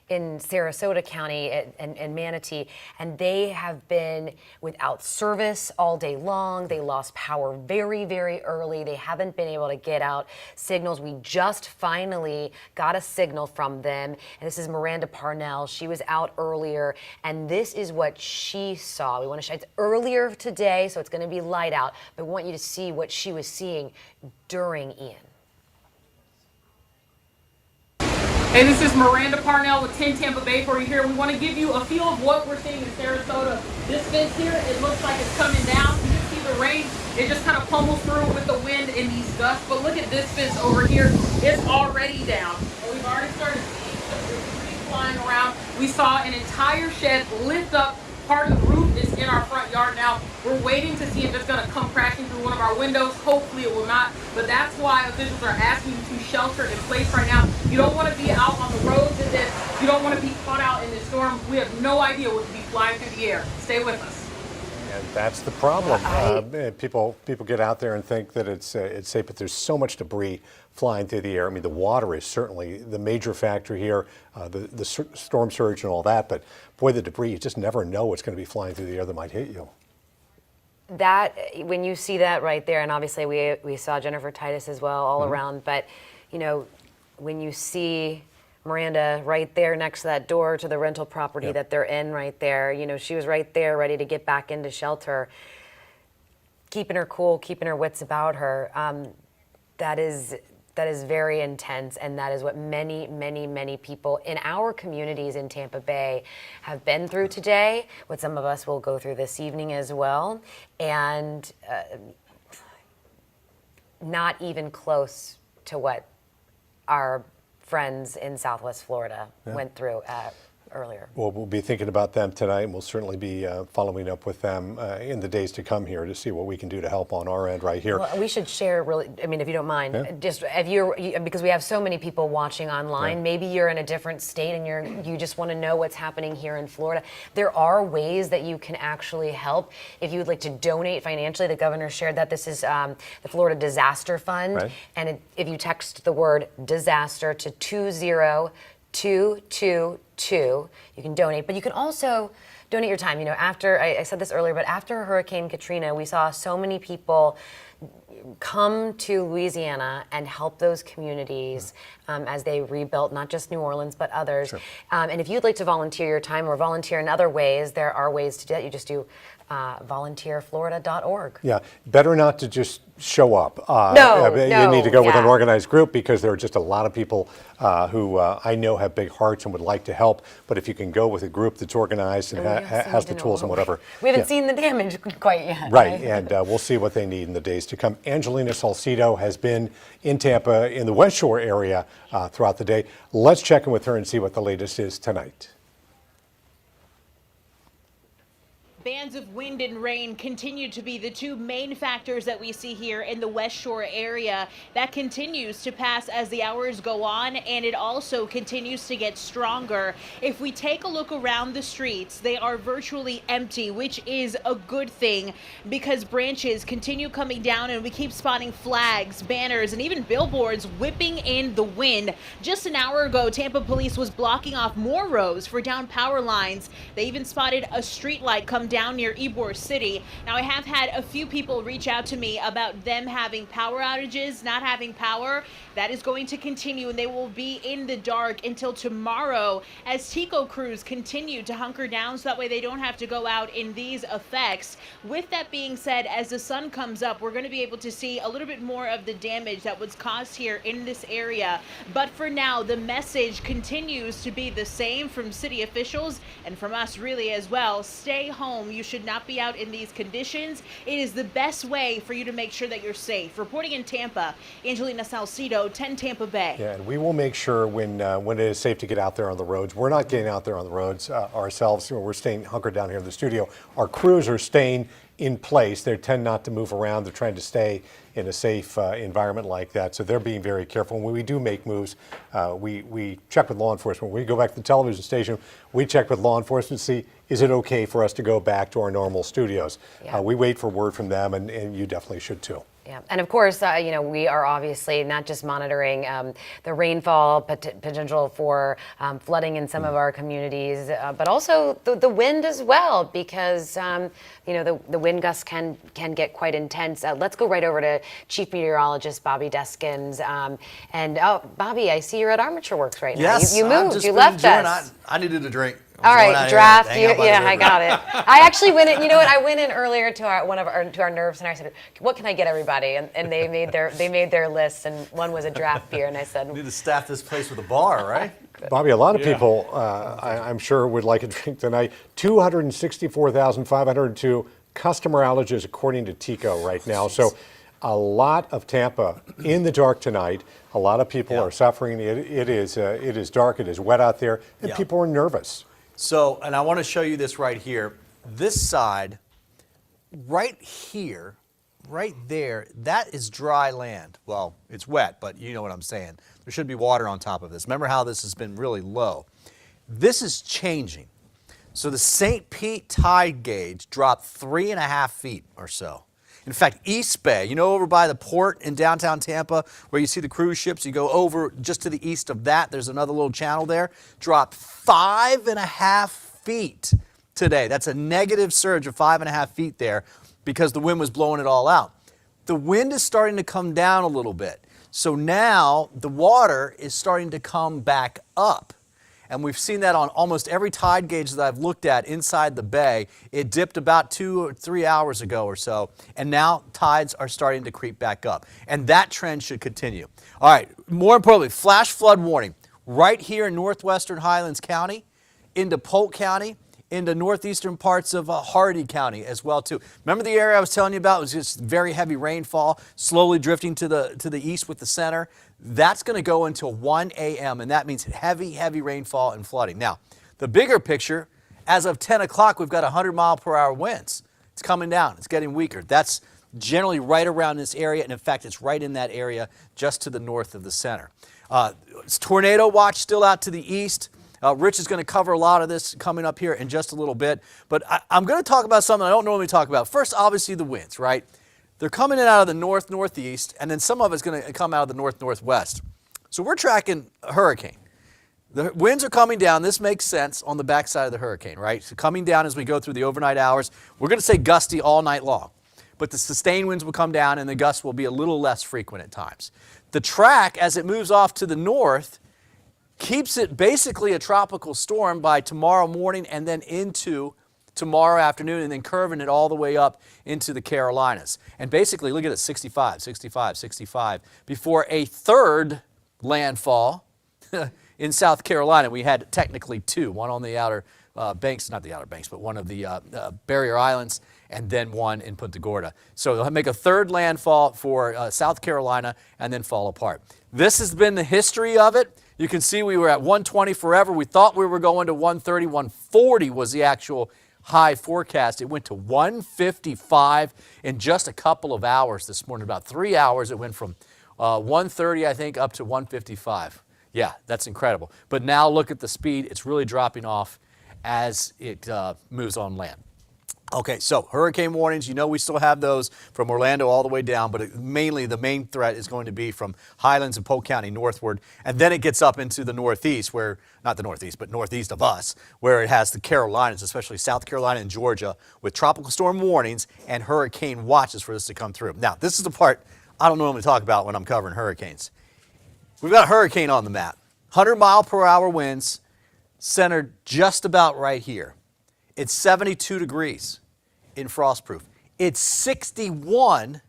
in Sarasota County and Manatee, and they have been without service all day long. They lost power very, very early. They haven't been able to get out signals. We just finally got a signal from them, and this is Miranda Parnell. She was out earlier, and this is what she saw. We want to show it's earlier today, so it's going to be light out, but we want you to see what she was seeing during Ian. Hey, this is Miranda Parnell with 10 Tampa Bay for you here. We want to give you a feel of what we're seeing in Sarasota. This fence here, it looks like it's coming down. You can see the rain. It just kind of pummels through with the wind in these gusts. But look at this fence over here. It's already down. And we've already started seeing some debris flying around. We saw an entire shed lift up. Part of the roof is in our front yard now. We're waiting to see if it's going to come crashing through one of our windows. Hopefully it will not. But that's why officials are asking you to shelter in place right now. You don't want to be out on the roads in this. You don't want to be caught out in this storm. We have no idea what could be flying through the air. Stay with us. And that's the problem. People get out there and think that it's safe, but there's so much debris flying through the air. I mean, the water is certainly the major factor here, the storm surge and all that. But boy, the debris, you just never know what's going to be flying through the air that might hit you. That, when you see that right there, and obviously we saw Jennifer Titus as well all around, but when you see Miranda right there next to that door to the rental property that they're in right there, she was right there ready to get back into shelter, keeping her cool, keeping her wits about her. That is very intense, and that is what many, many, many people in our communities in Tampa Bay have been through today, what some of us will go through this evening as well, and not even close to what our friends in Southwest Florida went through earlier. Well, we'll be thinking about them tonight, and we'll certainly be following up with them in the days to come here to see what we can do to help on our end right here. Well, we should share, really, I mean, if you don't mind, just if because we have so many people watching online, maybe you're in a different state and you just want to know what's happening here in Florida. There are ways that you can actually help. If you would like to donate financially, the governor shared that this is the Florida Disaster Fund, and if you text the word disaster to 20222, you can donate, but you can also donate your time. After, I said this earlier, but after Hurricane Katrina, we saw so many people come to Louisiana and help those communities as they rebuilt, not just New Orleans, but others. And if you'd like to volunteer your time or volunteer in other ways, there are ways to do that. You just do volunteerflorida.org. Yeah, better not to just show up. No, you need to go with an organized group, because there are just a lot of people who I know have big hearts and would like to help. But if you can go with a group that's organized and has the tools and whatever. We haven't seen the damage quite yet. Right, and we'll see what they need in the days to come. Angelina Salcido has been in Tampa in the West Shore area throughout the day. Let's check in with her and see what the latest is tonight. Bands of wind and rain continue to be the two main factors that we see here in the West Shore area. That continues to pass as the hours go on, and it also continues to get stronger. If we take a look around the streets, they are virtually empty, which is a good thing, because branches continue coming down and we keep spotting flags, banners, and even billboards whipping in the wind. Just an hour ago, Tampa police was blocking off more rows for down power lines. They even spotted a street light come down near Ybor City. Now, I have had a few people reach out to me about them having power outages, not having power. That is going to continue, and they will be in the dark until tomorrow as TICO crews continue to hunker down so that way they don't have to go out in these effects. With that being said, as the sun comes up, we're going to be able to see a little bit more of the damage that was caused here in this area. But for now, the message continues to be the same from city officials and from us really as well. Stay home. You should not be out in these conditions. It is the best way for you to make sure that you're safe. Reporting in Tampa, Angelina Salcido, 10 Tampa Bay. Yeah, and we will make sure when it is safe to get out there on the roads. We're not getting out there on the roads ourselves. We're staying hunkered down here in the studio. Our crews are staying in place. They tend not to move around. They're trying to stay in a safe environment like that. So they're being very careful. When we do make moves, we check with law enforcement. When we go back to the television station, we check with law enforcement to see, is it okay for us to go back to our normal studios? Yeah. We wait for word from them, and you definitely should too. Yeah, and of course, we are obviously not just monitoring the rainfall potential for flooding in some of our communities, but also the wind as well, because the wind gusts can get quite intense. Let's go right over to Chief Meteorologist Bobby Deskins. Bobby, I see you're at Armature Works right now. Yes, You moved. just You been left enjoying us. I needed a drink. All right, draft. I got got it. I actually went in. You know what? I went in earlier to our nerve center. I said, "What can I get everybody?" And they made their lists, and one was a draft beer. And I said, "We need to staff this place with a bar, right?" Bobby, a lot of people, I'm sure, would like a drink tonight. 264,502 customer outages according to TICO right now. So a lot of Tampa in the dark tonight. A lot of people are suffering. It is dark. It is wet out there, and people are nervous. So, and I want to show you this right here. This side, right here, right there, that is dry land. Well, it's wet, but you know what I'm saying. There should be water on top of this. Remember how this has been really low? This is changing. So the St. Pete tide gauge dropped 3.5 feet or so. In fact, East Bay, over by the port in downtown Tampa where you see the cruise ships, you go over just to the east of that, there's another little channel there, dropped 5.5 feet today. That's a negative surge of 5.5 feet there because the wind was blowing it all out. The wind is starting to come down a little bit. So now the water is starting to come back up. And we've seen that on almost every tide gauge that I've looked at inside the bay. It dipped about 2 or 3 hours ago or so, and now tides are starting to creep back up. And that trend should continue. All right, more importantly, flash flood warning right here in northwestern Highlands County, into Polk County, into northeastern parts of Hardy County as well too. Remember the area I was telling you about? It was just very heavy rainfall, slowly drifting to the east with the center. That's going to go until 1 a.m. and that means heavy, heavy rainfall and flooding. Now, the bigger picture, as of 10 o'clock, we've got 100-mile-per-hour winds. It's coming down. It's getting weaker. That's generally right around this area, and in fact, it's right in that area just to the north of the center. It's tornado watch still out to the east. Rich is going to cover a lot of this coming up here in just a little bit, but I'm going to talk about something I don't normally talk about. First, obviously, the winds, right? They're coming in out of the north-northeast, and then some of it's going to come out of the north-northwest. So we're tracking a hurricane. The winds are coming down. This makes sense on the backside of the hurricane, right? So coming down as we go through the overnight hours. We're going to say gusty all night long, but the sustained winds will come down, and the gusts will be a little less frequent at times. The track, as it moves off to the north, keeps it basically a tropical storm by tomorrow morning and then into tomorrow afternoon, and then curving it all the way up into the Carolinas. And basically, look at it, 65, 65, 65, before a third landfall in South Carolina. We had technically two, one on the outer banks, not the outer banks, but one of the barrier islands, and then one in Punta Gorda. So they'll make a third landfall for South Carolina and then fall apart. This has been the history of it. You can see we were at 120 forever. We thought we were going to 130. 140 was the actual high forecast. It went to 155 in just a couple of hours this morning. About 3 hours, it went from 130, I think, up to 155. Yeah, that's incredible. But now look at the speed. It's really dropping off as it moves on land. Okay, so hurricane warnings, you know we still have those from Orlando all the way down, but mainly the main threat is going to be from Highlands and Polk County northward, and then it gets up into the northeast where, not the northeast, but northeast of us, where it has the Carolinas, especially South Carolina and Georgia, with tropical storm warnings and hurricane watches for this to come through. Now, this is the part I don't normally talk about when I'm covering hurricanes. We've got a hurricane on the map, 100-mile-per-hour winds, centered just about right here. It's 72 degrees in Frostproof. It's 61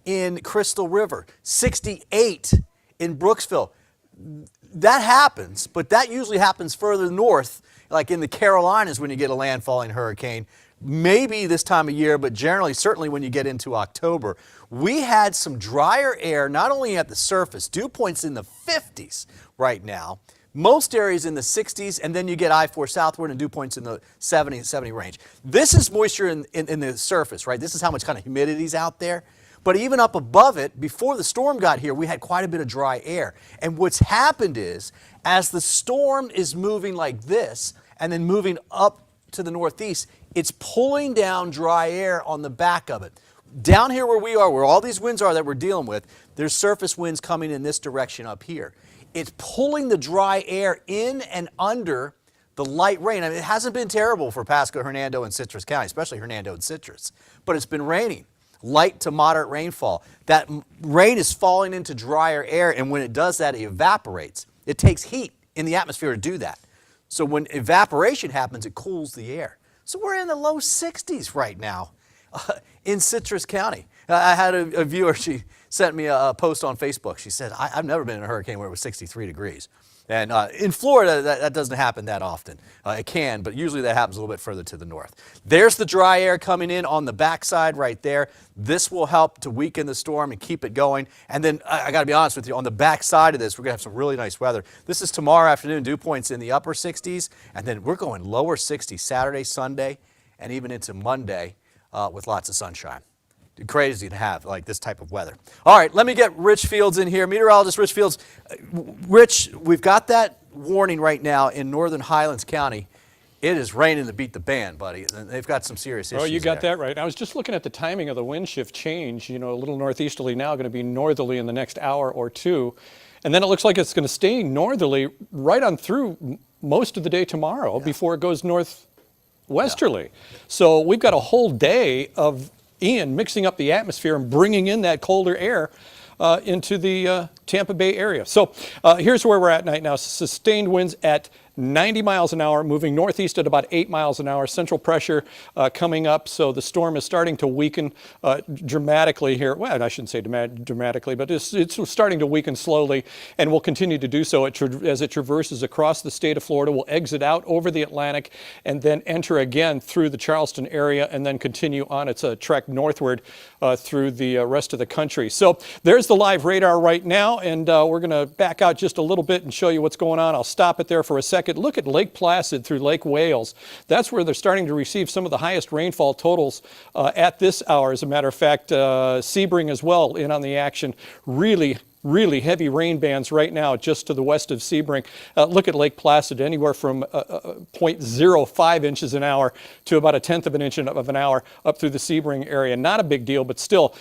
in Crystal River, 68 in Brooksville. That happens, but that usually happens further north, like in the Carolinas when you get a landfalling hurricane. Maybe this time of year, but generally, certainly when you get into October. We had some drier air, not only at the surface, dew points in the 50s right now. Most areas in the 60s, and then you get I-4 southward and dew points in the 70 range. This is moisture in the surface, right? This is how much kind of humidity is out there. But even up above it, before the storm got here, we had quite a bit of dry air. And what's happened is, as the storm is moving like this, and then moving up to the northeast, it's pulling down dry air on the back of it. Down here where we are, where all these winds are that we're dealing with, there's surface winds coming in this direction up here. It's pulling the dry air in and under the light rain. I mean, it hasn't been terrible for Pasco, Hernando, and Citrus County, especially Hernando and Citrus, but it's been raining, light to moderate rainfall. That rain is falling into drier air, and when it does that, it evaporates. It takes heat in the atmosphere to do that. So when evaporation happens, it cools the air. So we're in the low 60s right now in Citrus County. I had a viewer, she sent me a post on Facebook. She said, I've never been in a hurricane where it was 63 degrees. And in Florida, that doesn't happen that often. It can, but usually that happens a little bit further to the north. There's the dry air coming in on the backside right there. This will help to weaken the storm and keep it going. And then I got to be honest with you, on the backside of this, we're going to have some really nice weather. This is tomorrow afternoon, dew points in the upper 60s, and then we're going lower 60s Saturday, Sunday, and even into Monday with lots of sunshine. Crazy to have like this type of weather. All right, let me get Rich Fields in here. Meteorologist Rich Fields. Rich, we've got that warning right now in northern Highlands County. It is raining to beat the band, buddy. They've got some serious issues. Oh, you got there. that right. I was just looking at the timing of the wind shift change. You know, a little northeasterly now, going to be northerly in the next hour or two. And then it looks like it's going to stay northerly right on through most of the day tomorrow before it goes northwesterly. So we've got a whole day of Ian mixing up the atmosphere and bringing in that colder air into the Tampa Bay area. So here's where we're at right now. Sustained winds at 90 miles an hour, moving northeast at about 8 miles an hour. Central pressure coming up, so the storm is starting to weaken dramatically here. Well, I shouldn't say dramatically, but it's starting to weaken slowly and will continue to do so as it traverses across the state of Florida. Will exit out over the Atlantic and then enter again through the Charleston area and then continue on its trek northward through the rest of the country. So there's the live radar right now, and we're going to back out just a little bit and show you what's going on. I'll stop it there for a second. Look at Lake Placid through Lake Wales. That's where they're starting to receive some of the highest rainfall totals at this hour. As a matter of fact, Sebring as well in on the action. Really heavy rain bands right now just to the west of Sebring. Look at Lake Placid, anywhere from 0.05 inches an hour to about 1/10 of an inch of an hour up through the Sebring area. Not a big deal, but still,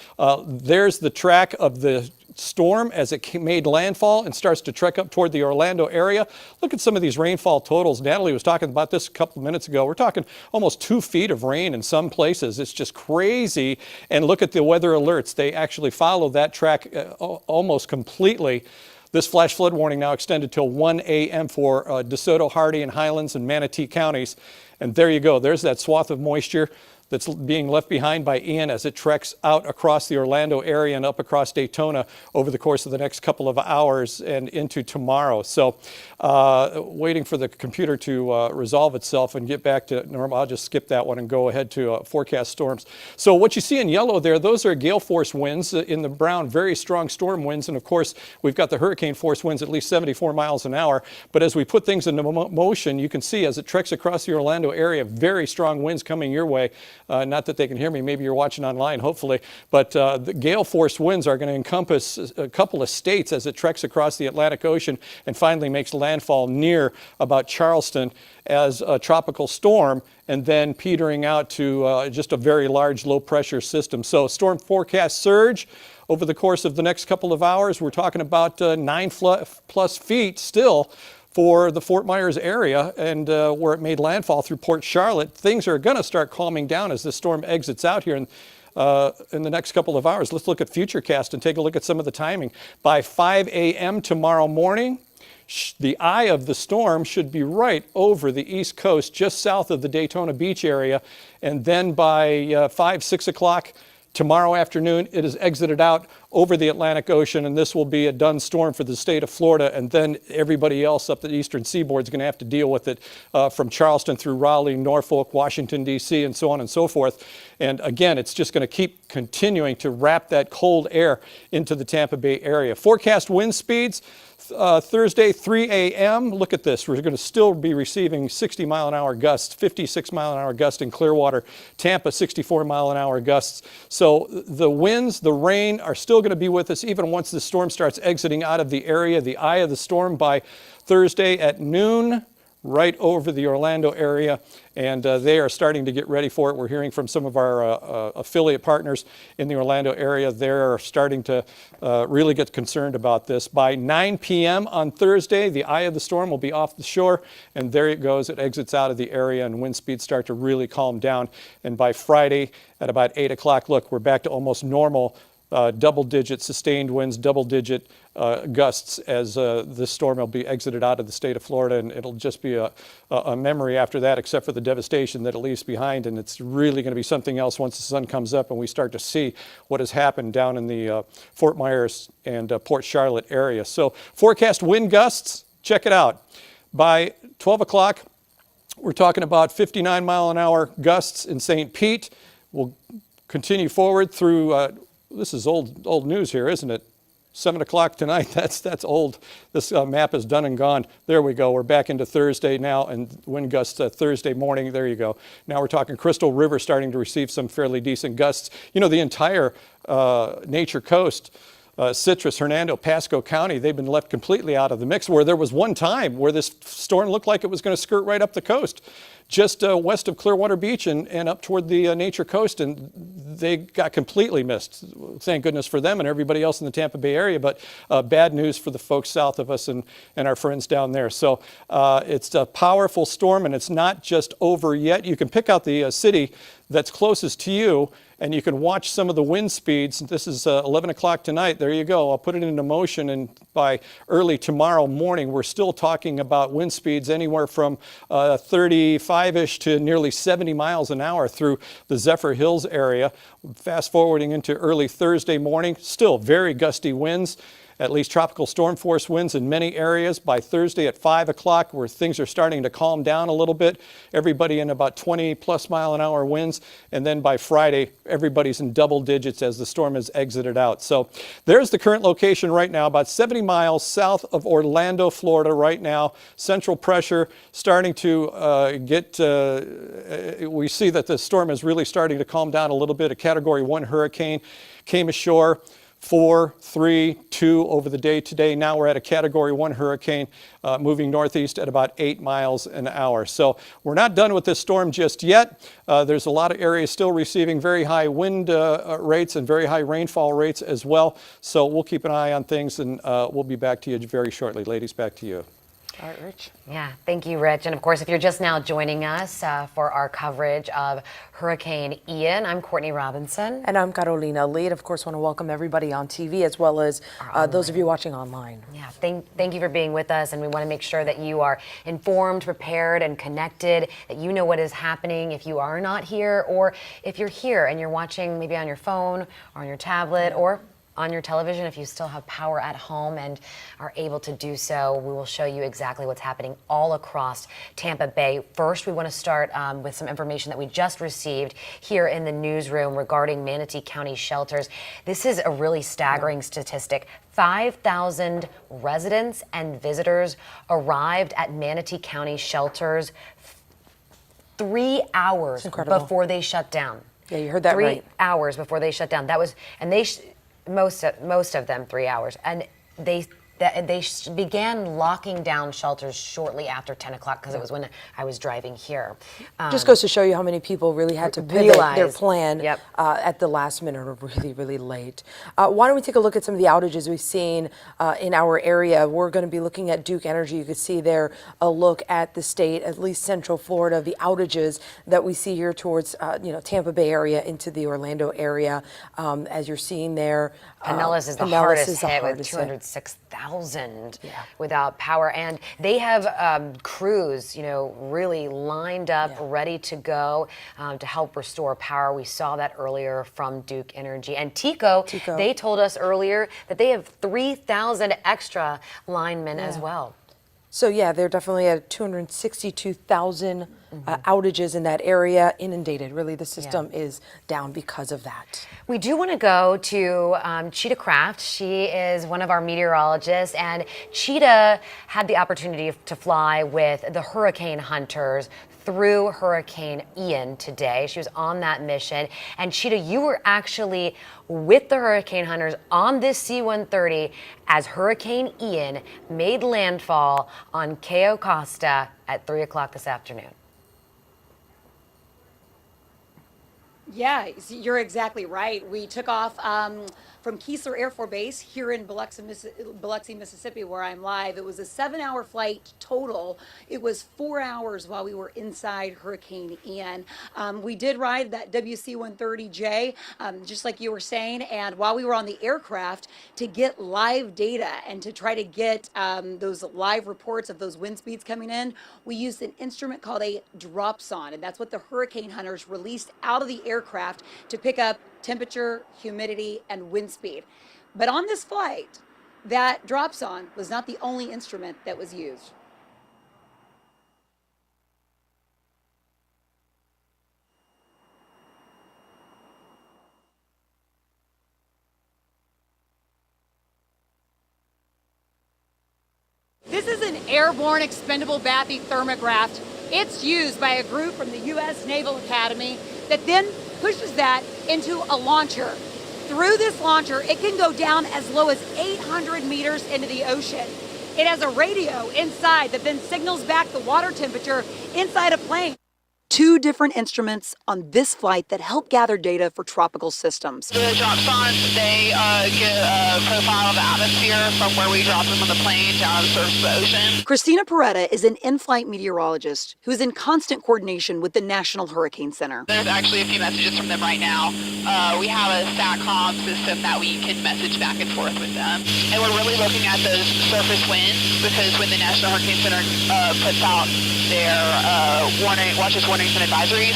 there's the track of the storm as it made landfall and starts to trek up toward the Orlando area. Look at some of these rainfall totals. Natalie was talking about this a couple of minutes ago. We're talking almost 2 feet of rain in some places. It's just crazy. And look at the weather alerts. They actually follow that track almost completely. This flash flood warning now extended till 1 a.m. for DeSoto, Hardee, and Highlands and Manatee counties. And there you go. There's that swath of moisture that's being left behind by Ian as it treks out across the Orlando area and up across Daytona over the course of the next couple of hours and into tomorrow. So waiting for the computer to resolve itself and get back to normal. I'll just skip that one and go ahead to forecast storms. So what you see in yellow there, those are gale force winds. In the brown, very strong storm winds. And of course, we've got the hurricane force winds at least 74 miles an hour. But as we put things into motion, you can see as it treks across the Orlando area, very strong winds coming your way. Not that they can hear me, maybe you're watching online, hopefully. But the gale force winds are going to encompass a couple of states as it treks across the Atlantic Ocean and finally makes landfall near about Charleston as a tropical storm, and then petering out to just a very large low pressure system. So storm forecast surge over the course of the next couple of hours. We're talking about 9+ feet still for the Fort Myers area, and where it made landfall through Port Charlotte. Things are going to start calming down as the storm exits out here in the next couple of hours. Let's look at Futurecast and take a look at some of the timing. By 5 a.m. tomorrow morning, the eye of the storm should be right over the East Coast, just south of the Daytona Beach area. And then by 5, 6 o'clock tomorrow afternoon, it is exited out over the Atlantic Ocean, and this will be a done storm for the state of Florida. And then everybody else up the eastern seaboard is going to have to deal with it from Charleston through Raleigh, Norfolk, Washington, D.C., and so on and so forth. And again, it's just going to keep continuing to wrap that cold air into the Tampa Bay area. Forecast wind speeds. Thursday, 3 a.m. Look at this. We're going to still be receiving 60-mile-an-hour gusts, 56-mile-an-hour gust in Clearwater, Tampa, 64-mile-an-hour gusts. So the winds, the rain are still going to be with us even once the storm starts exiting out of the area. The eye of the storm by Thursday at noon, right over the Orlando area, and they are starting to get ready for it. We're hearing from some of our affiliate partners in the Orlando area. They're starting to really get concerned about this. By 9 p.m. on Thursday, the eye of the storm will be off the shore, and there it goes. It exits out of the area, and wind speeds start to really calm down. And by Friday at about 8 o'clock, look, we're back to almost normal double-digit sustained winds, double-digit gusts as this storm will be exited out of the state of Florida, and it'll just be a memory after that, except for the devastation that it leaves behind. And it's really going to be something else once the sun comes up and we start to see what has happened down in the Fort Myers and Port Charlotte area. So forecast wind gusts, check it out. By 12 o'clock, we're talking about 59-mile-an-hour gusts in St. Pete. We'll continue forward through this is old news here, isn't it? 7 o'clock tonight, that's old. This map is done and gone. There we go, we're back into Thursday now, and wind gusts Thursday morning, there you go. Now we're talking Crystal River starting to receive some fairly decent gusts. You know, the entire Nature Coast, Citrus, Hernando, Pasco County, they've been left completely out of the mix, where there was one time where this storm looked like it was going to skirt right up the coast, just west of Clearwater Beach and up toward the Nature Coast, and they got completely missed. Thank goodness for them and everybody else in the Tampa Bay area, but bad news for the folks south of us and our friends down there. So it's a powerful storm, and it's not just over yet. You can pick out the city that's closest to you, and you can watch some of the wind speeds. This is 11 o'clock tonight. There you go. I'll put it into motion, and by early tomorrow morning, we're still talking about wind speeds anywhere from 35-ish to nearly 70 miles an hour through the Zephyr Hills area. Fast forwarding into early Thursday morning, still very gusty winds. At least tropical storm force winds in many areas. By Thursday at 5 o'clock, where things are starting to calm down a little bit, everybody in about 20+ mile-an-hour winds. And then by Friday, everybody's in double digits as the storm has exited out. So there's the current location right now, about 70 miles south of Orlando, Florida right now. Central pressure starting to we see that the storm is really starting to calm down a little bit. A Category 1 hurricane came ashore. 4, 3, 2 over the day today. Now we're at a Category 1 hurricane moving northeast at about 8 miles an hour. So we're not done with this storm just yet. There's a lot of areas still receiving very high wind rates and very high rainfall rates as well. So we'll keep an eye on things, and we'll be back to you very shortly. Ladies, back to you. All right, Rich. Yeah, thank you, Rich. And of course, if you're just now joining us for our coverage of Hurricane Ian, I'm Courtney Robinson. And I'm Carolina Lee. And of course, want to welcome everybody on TV as well as those of you watching online. Yeah, thank you for being with us. And we want to make sure that you are informed, prepared, and connected, that you know what is happening if you are not here, or if you're here and you're watching maybe on your phone or on your tablet or on your television. If you still have power at home and are able to do so, we will show you exactly what's happening all across Tampa Bay. First, we want to start with some information that we just received here in the newsroom regarding Manatee County shelters. This is a really staggering statistic. 5,000 residents and visitors arrived at Manatee County shelters 3 hours before they shut down. Yeah, you heard that 3 right. hours before they shut down. That was, and they most of them 3 hours, and they began locking down shelters shortly after 10 o'clock because it was when I was driving here. Just goes to show you how many people really had to pivot their plan at the last minute or really, really late. Why don't we take a look at some of the outages we've seen in our area? We're going to be looking at Duke Energy. You can see there a look at the state, at least Central Florida, the outages that we see here towards Tampa Bay area into the Orlando area. As you're seeing there, Pinellas is the hardest hit with 206,000 without power, and they have crews, really lined up, ready to go to help restore power. We saw that earlier from Duke Energy and TECO. They told us earlier that they have 3,000 extra linemen as well. So yeah, they're definitely at 262,000 outages in that area, inundated. Really, the system is down because of that. We do want to go to Cheetah Craft. She is one of our meteorologists, and Cheetah had the opportunity to fly with the hurricane hunters through Hurricane Ian today. She was on that mission. And Cheetah, you were actually with the hurricane hunters on this C-130 as Hurricane Ian made landfall on Cayo Costa at 3 o'clock this afternoon. Yeah, you're exactly right. We took off from Keesler Air Force Base here in Biloxi, Mississippi, where I'm live. It was a 7-hour flight total. It was 4 hours while we were inside Hurricane Ian. We did ride that WC-130J, just like you were saying, and while we were on the aircraft to get live data and to try to get those live reports of those wind speeds coming in, we used an instrument called a dropson, and that's what the hurricane hunters released out of the aircraft to pick up temperature, humidity, and wind speed. But on this flight, that dropson was not the only instrument that was used. This is an airborne expendable bathythermograph. It's used by a group from the U.S. Naval Academy that then pushes that into a launcher. Through this launcher, it can go down as low as 800 meters into the ocean. It has a radio inside that then signals back the water temperature inside a plane. Two different instruments on this flight that help gather data for tropical systems. The dropsons, they get a profile of the atmosphere from where we drop them on the plane down to the surface of the ocean. Christina Peretta is an in-flight meteorologist who is in constant coordination with the National Hurricane Center. There's actually a few messages from them right now. We have a SATCOM system that we can message back and forth with them. And we're really looking at those surface winds because when the National Hurricane Center puts out their warnings and advisories,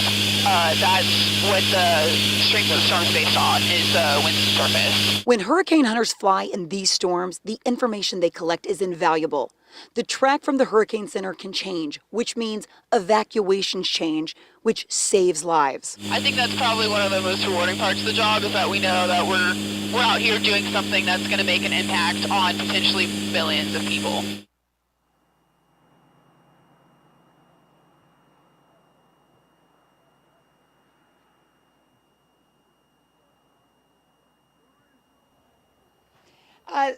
that's what the strength of the storm is based on, is the wind surface. When hurricane hunters fly in these storms, the information they collect is invaluable. The track from the Hurricane Center can change, which means evacuations change, which saves lives. I think that's probably one of the most rewarding parts of the job, is that we know that we're out here doing something that's going to make an impact on potentially billions of people.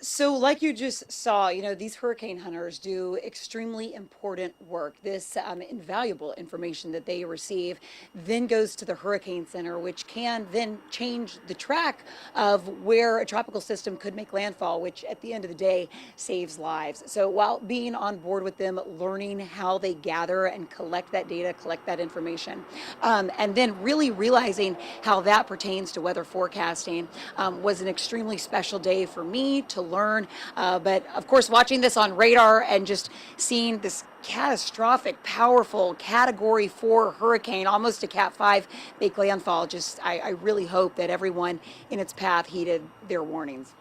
So like you just saw, these hurricane hunters do extremely important work. This invaluable information that they receive then goes to the Hurricane Center, which can then change the track of where a tropical system could make landfall, which at the end of the day saves lives. So while being on board with them, learning how they gather and collect that data, collect that information, and then really realizing how that pertains to weather forecasting was an extremely special day for me to learn. But of course, watching this on radar and just seeing this catastrophic, powerful Category 4 hurricane, almost a Cat 5, make landfall, I really hope that everyone in its path heeded their warnings.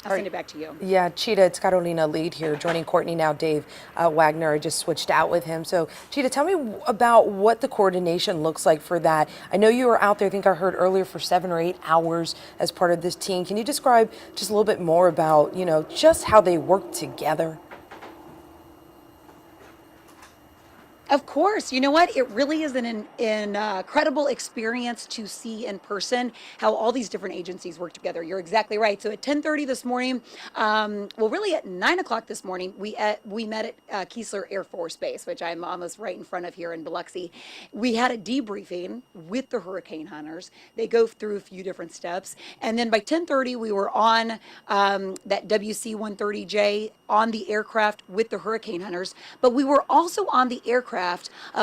I'll send it back to you. Yeah, Cheetah, it's Carolina Lead here, joining Courtney now. Dave Wagner, I just switched out with him. So, Cheetah, tell me about what the coordination looks like for that. I know you were out there, I think I heard earlier, for 7 or 8 hours as part of this team. Can you describe just a little bit more about, just how they work together? Of course. You know what? It really is an incredible experience to see in person how all these different agencies work together. You're exactly right. So at 10:30 this morning, well, really at 9 o'clock this morning, we met at Keesler Air Force Base, which I'm almost right in front of here in Biloxi. We had a debriefing with the hurricane hunters. They go through a few different steps. And then by 10:30, we were on that WC-130J on the aircraft with the hurricane hunters, but we were also on the aircraft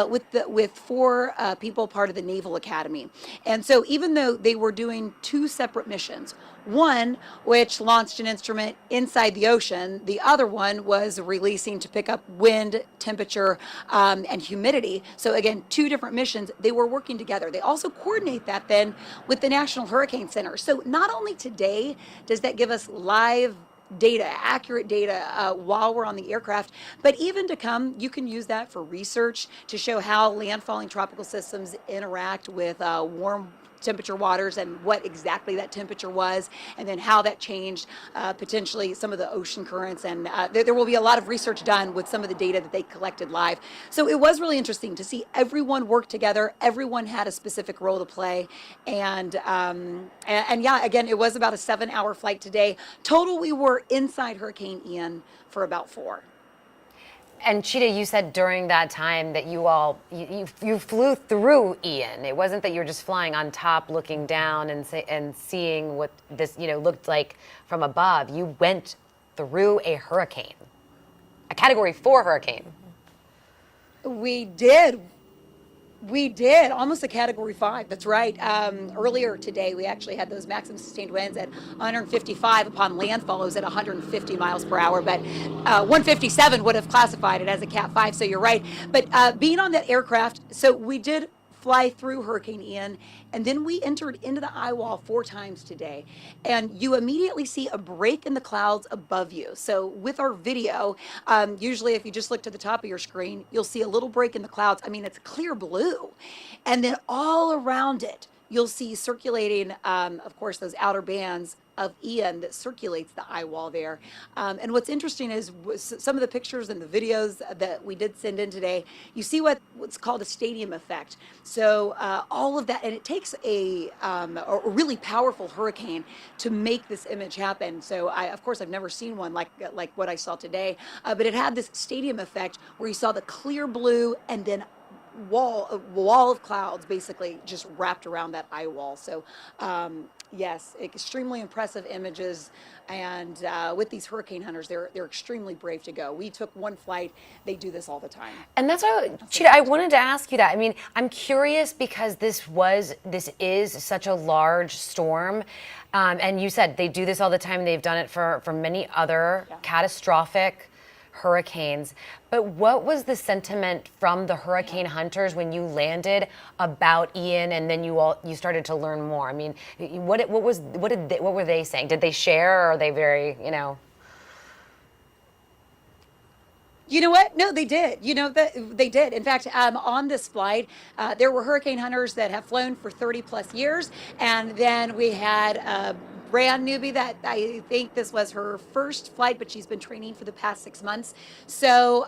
with four people part of the Naval Academy. And so even though they were doing two separate missions, one which launched an instrument inside the ocean, the other one was releasing to pick up wind, temperature, and humidity. So again, two different missions, they were working together. They also coordinate that then with the National Hurricane Center. So not only today does that give us live data, accurate data while we're on the aircraft, but even to come, you can use that for research to show how landfalling tropical systems interact with warm temperature waters and what exactly that temperature was, and then how that changed potentially some of the ocean currents. And there will be a lot of research done with some of the data that they collected live. So it was really interesting to see everyone work together. Everyone had a specific role to play. And yeah, again, it was about a 7-hour flight today. Total, we were inside Hurricane Ian for about 4. And Cheetah, you said during that time that you flew through Ian. It wasn't that you were just flying on top, looking down and seeing what this looked like from above. You went through a hurricane, a Category 4 hurricane. We did. We did, almost a Category 5, that's right. Earlier today, we actually had those maximum sustained winds at 155 upon landfall. It was at 150 miles per hour, but 157 would have classified it as a Cat 5, so you're right. But being on that aircraft, so we did fly through Hurricane Ian, and then we entered into the eye wall 4 times today. And you immediately see a break in the clouds above you. So with our video, usually if you just look to the top of your screen, you'll see a little break in the clouds. I mean, it's clear blue. And then all around it, you'll see circulating, of course, those outer bands of Ian that circulates the eye wall there. And what's interesting is some of the pictures and the videos that we did send in today, you see what's called a stadium effect. So all of that, and it takes a really powerful hurricane to make this image happen. So of course, I've never seen one like what I saw today, but it had this stadium effect where you saw the clear blue and then wall of clouds basically just wrapped around that eye wall. So yes, extremely impressive images. And with these hurricane hunters, they're extremely brave to go. We took one flight. They do this all the time. And that's why, Cheetah, I wanted to ask you that. I mean, I'm curious because this is such a large storm. And you said they do this all the time. They've done it for many other catastrophic hurricanes. But what was the sentiment from the hurricane hunters when you landed about Ian, and then you started to learn more? I mean, what were they saying? Did they share, or are they very, You know what? No, they did. They did. In fact, on this flight, there were hurricane hunters that have flown for 30 plus years. And then we had a brand newbie that I think this was her first flight, but she's been training for the past 6 months. So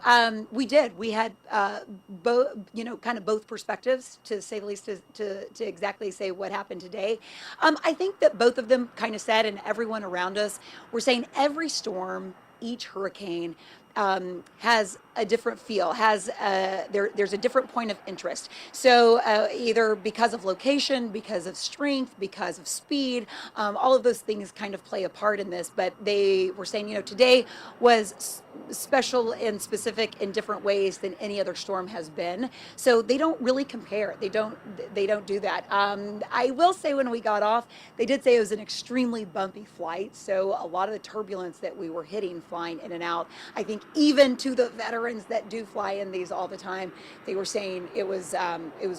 we did. We had kind of both perspectives, to say the least, to exactly say what happened today. I think that both of them kind of said, and everyone around us were saying, every storm, each hurricane, has a different feel, there's a different point of interest. So either because of location, because of strength, because of speed, all of those things kind of play a part in this. But they were saying, today was special and specific in different ways than any other storm has been. So they don't really compare. They don't do that. I will say when we got off, they did say it was an extremely bumpy flight. So a lot of the turbulence that we were hitting flying in and out, I think even to the veterans that do fly in these all the time, they were saying it was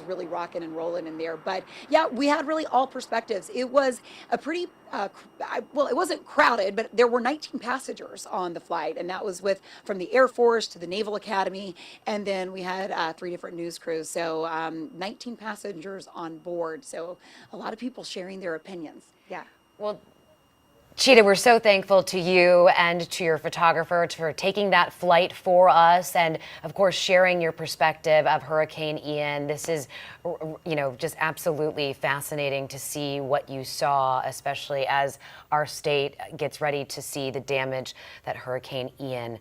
really rocking and rolling in there. But yeah, we had really all perspectives. It was a pretty well, it wasn't crowded, but there were 19 passengers on the flight, and that was from the Air Force to the Naval Academy, and then we had 3 different news crews. So 19 passengers on board. So a lot of people sharing their opinions. Yeah. Well, Cheetah, we're so thankful to you and to your photographer for taking that flight for us and, of course, sharing your perspective of Hurricane Ian. This is, just absolutely fascinating to see what you saw, especially as our state gets ready to see the damage that Hurricane Ian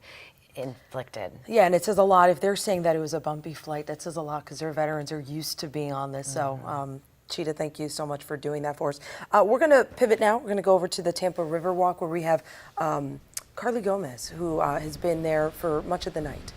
inflicted. Yeah, and it says a lot. If they're saying that it was a bumpy flight, that says a lot because their veterans are used to being on this. So, Cheetah, thank you so much for doing that for us. We're going to pivot now. We're going to go over to the Tampa River Walk where we have Carly Gomez, who has been there for much of the night.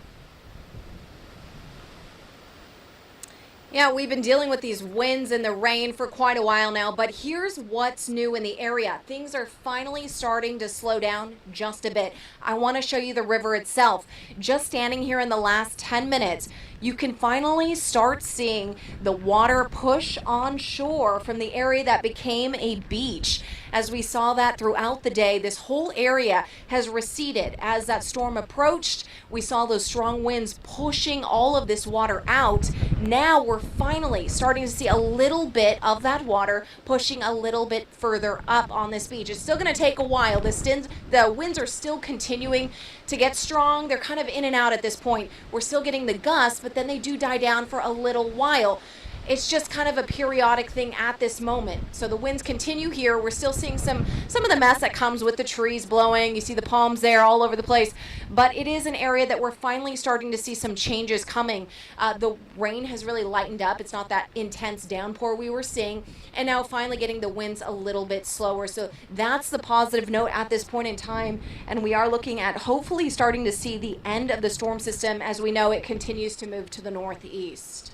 Yeah, we've been dealing with these winds and the rain for quite a while now, but here's what's new in the area. Things are finally starting to slow down just a bit. I want to show you the river itself. Just standing here in the last 10 minutes, you can finally start seeing the water push on shore from the area that became a beach. As we saw that throughout the day, this whole area has receded. As that storm approached, we saw those strong winds pushing all of this water out. Now we're finally starting to see a little bit of that water pushing a little bit further up on this beach. It's still going to take a while. The winds are still continuing to get strong. They're kind of in and out at this point. We're still getting the gusts, but then they do die down for a little while. It's just kind of a periodic thing at this moment. So the winds continue here. We're still seeing some of the mess that comes with the trees blowing. You see the palms there all over the place. But it is an area that we're finally starting to see some changes coming. The rain has really lightened up. It's not that intense downpour we were seeing. And now finally getting the winds a little bit slower. So that's the positive note at this point in time. And we are looking at hopefully starting to see the end of the storm system as we know it continues to move to the northeast.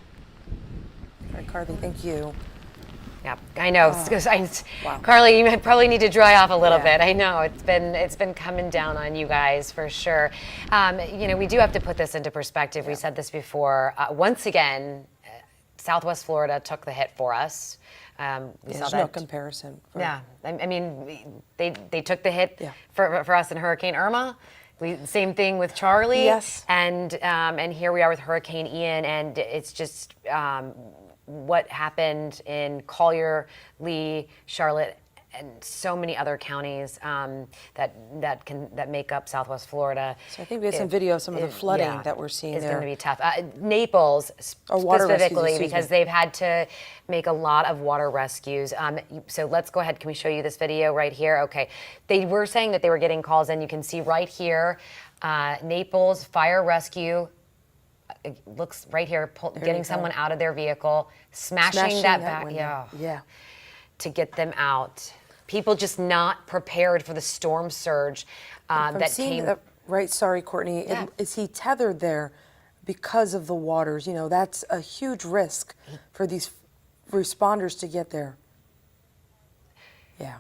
All right, Carly, thank you. Yeah, I know. Wow. Carly, you probably need to dry off a little bit. I know it's been coming down on you guys for sure. We do have to put this into perspective. We said this before. Once again, Southwest Florida took the hit for us. There's no comparison. Yeah, I mean, they took the hit for us in Hurricane Irma. Same thing with Charlie. Yes. And here we are with Hurricane Ian, and it's just what happened in Collier, Lee, Charlotte, and so many other counties that make up Southwest Florida. So I think we had some video of some of the flooding that we're seeing there. It's there. going to be tough. Naples specifically, because they've had to make a lot of water rescues. So let's go ahead. Can we show you this video right here? Okay. They were saying that they were getting calls in. You can see right here, Naples Fire Rescue. It looks right here, getting someone out of their vehicle, smashing that back. Yeah. To get them out. People just not prepared for the storm surge that came. Right, sorry, Courtney. Yeah. Is he tethered there because of the waters? That's a huge risk for these responders to get there. Yeah.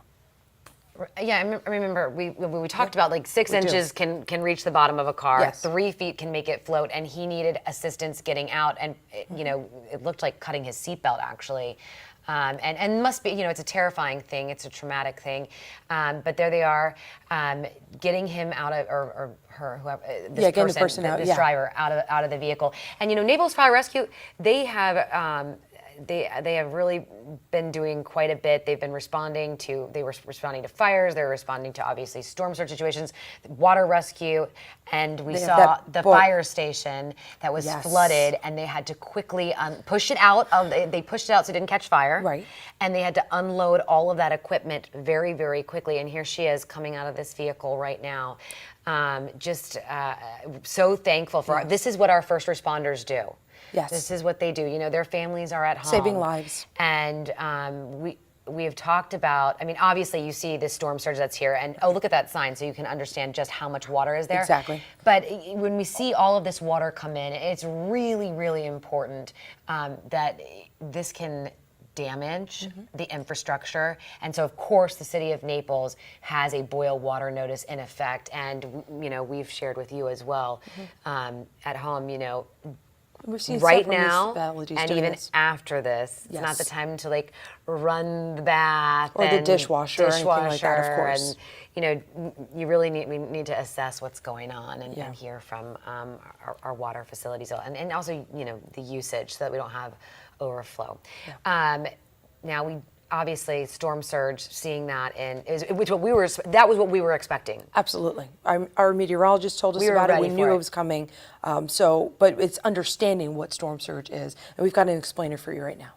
Yeah, I remember we talked about like 6 inches can reach the bottom of a car, Yes. 3 feet can make it float, and he needed assistance getting out, and it looked like cutting his seatbelt actually. And must be, it's a terrifying thing. It's a traumatic thing. But there they are, getting him out of, or her, whoever, this driver out of the vehicle. And Naples Fire Rescue, they have really been doing quite a bit. They were responding to fires. They were responding to obviously storm surge situations, water rescue, and we saw the fire station that was flooded, and they had to quickly push it out. They pushed it out so it didn't catch fire. Right. And they had to unload all of that equipment very, very quickly. And here she is coming out of this vehicle right now. So thankful for this is what our first responders do. Yes. This is what they do. Their families are at home. Saving lives. And we have talked about, obviously you see this storm surge that's here, and look at that sign so you can understand just how much water is there. Exactly. But when we see all of this water come in, it's really, really important that this can damage the infrastructure. And so, of course, the city of Naples has a boil water notice in effect. And, we've shared with you as well at home, We've seen right several now municipalities and doing even this. after this, it's not the time to run the bath or and the dishwasher or anything like that, of course. And we need to assess what's going on and hear from our water facilities and also the usage so that we don't have overflow. Now obviously storm surge, seeing that that was what we were expecting. Absolutely. Our meteorologist told us about it. We knew it was coming. But it's understanding what storm surge is. And we've got an explainer for you right now.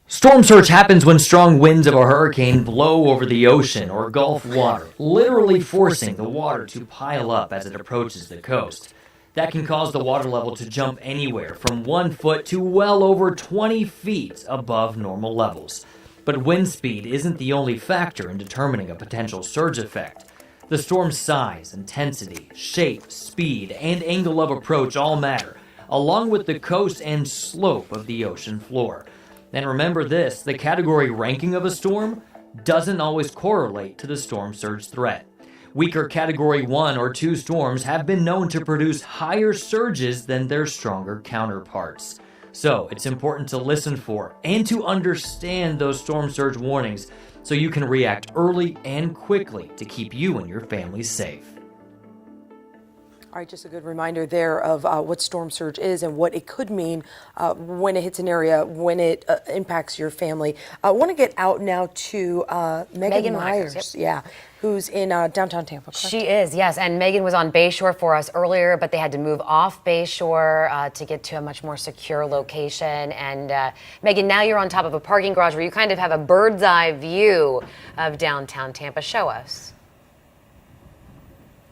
Storm surge happens when strong winds of a hurricane blow over the ocean or Gulf water, literally forcing the water to pile up as it approaches the coast. That can cause the water level to jump anywhere from 1 foot to well over 20 feet above normal levels. But wind speed isn't the only factor in determining a potential surge effect. The storm's size, intensity, shape, speed, and angle of approach all matter, along with the coast and slope of the ocean floor. And remember this, the category ranking of a storm doesn't always correlate to the storm surge threat. Weaker Category 1 or 2 storms have been known to produce higher surges than their stronger counterparts. So it's important to listen for and to understand those storm surge warnings so you can react early and quickly to keep you and your family safe. All right, just a good reminder there of what storm surge is and what it could mean when it hits an area, when it impacts your family. I want to get out now to Megan Myers, who's in downtown Tampa. Correct? She is, yes. And Megan was on Bayshore for us earlier, but they had to move off Bayshore to get to a much more secure location. And Megan, now you're on top of a parking garage where you kind of have a bird's eye view of downtown Tampa. Show us.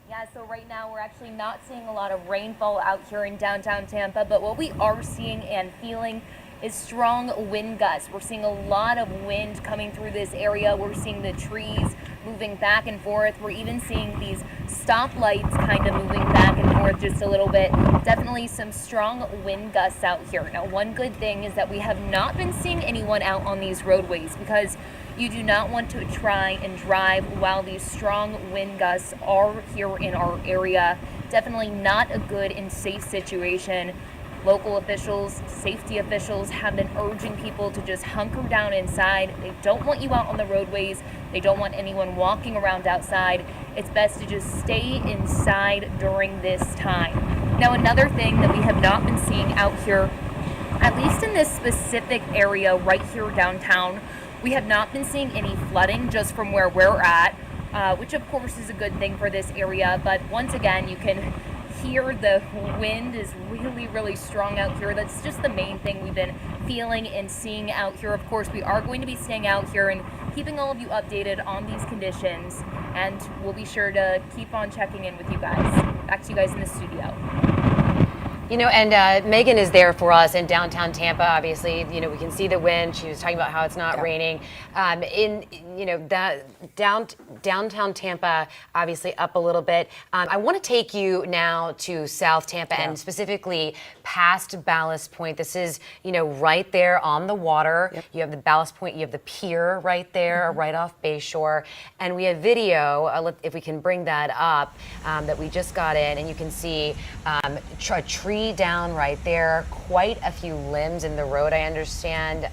Yeah, so right now we're actually not seeing a lot of rainfall out here in downtown Tampa, but what we are seeing and feeling is strong wind gusts. We're seeing a lot of wind coming through this area. We're seeing the trees moving back and forth. We're even seeing these stoplights kind of moving back and forth just a little bit. Definitely some strong wind gusts out here. Now, one good thing is that we have not been seeing anyone out on these roadways because you do not want to try and drive while these strong wind gusts are here in our area. Definitely not a good and safe situation. Local officials, safety officials have been urging people to just hunker down inside. They don't want you out on the roadways. They don't want anyone walking around outside. It's best to just stay inside during this time. Now, another thing that we have not been seeing out here, at least in this specific area right here downtown, we have not been seeing any flooding just from where we're at, which of course is a good thing for this area. But once again, you can hear the wind is really, really strong out here. That's just the main thing we've been feeling and seeing out here. Of course, we are going to be staying out here and keeping all of you updated on these conditions. And we'll be sure to keep on checking in with you guys. Back to you guys in the studio. You know, and Megan is there for us in downtown Tampa. Obviously, you know, we can see the wind. She was talking about how it's not raining. Downtown Tampa, obviously up a little bit. I want to take you now to South Tampa and specifically past Ballast Point. This is, you know, right there on the water. Yep. You have the Ballast Point. You have the pier right there, right off Bayshore. And we have video, if we can bring that up, that we just got in, and you can see a tree down right there, quite a few limbs in the road, I understand.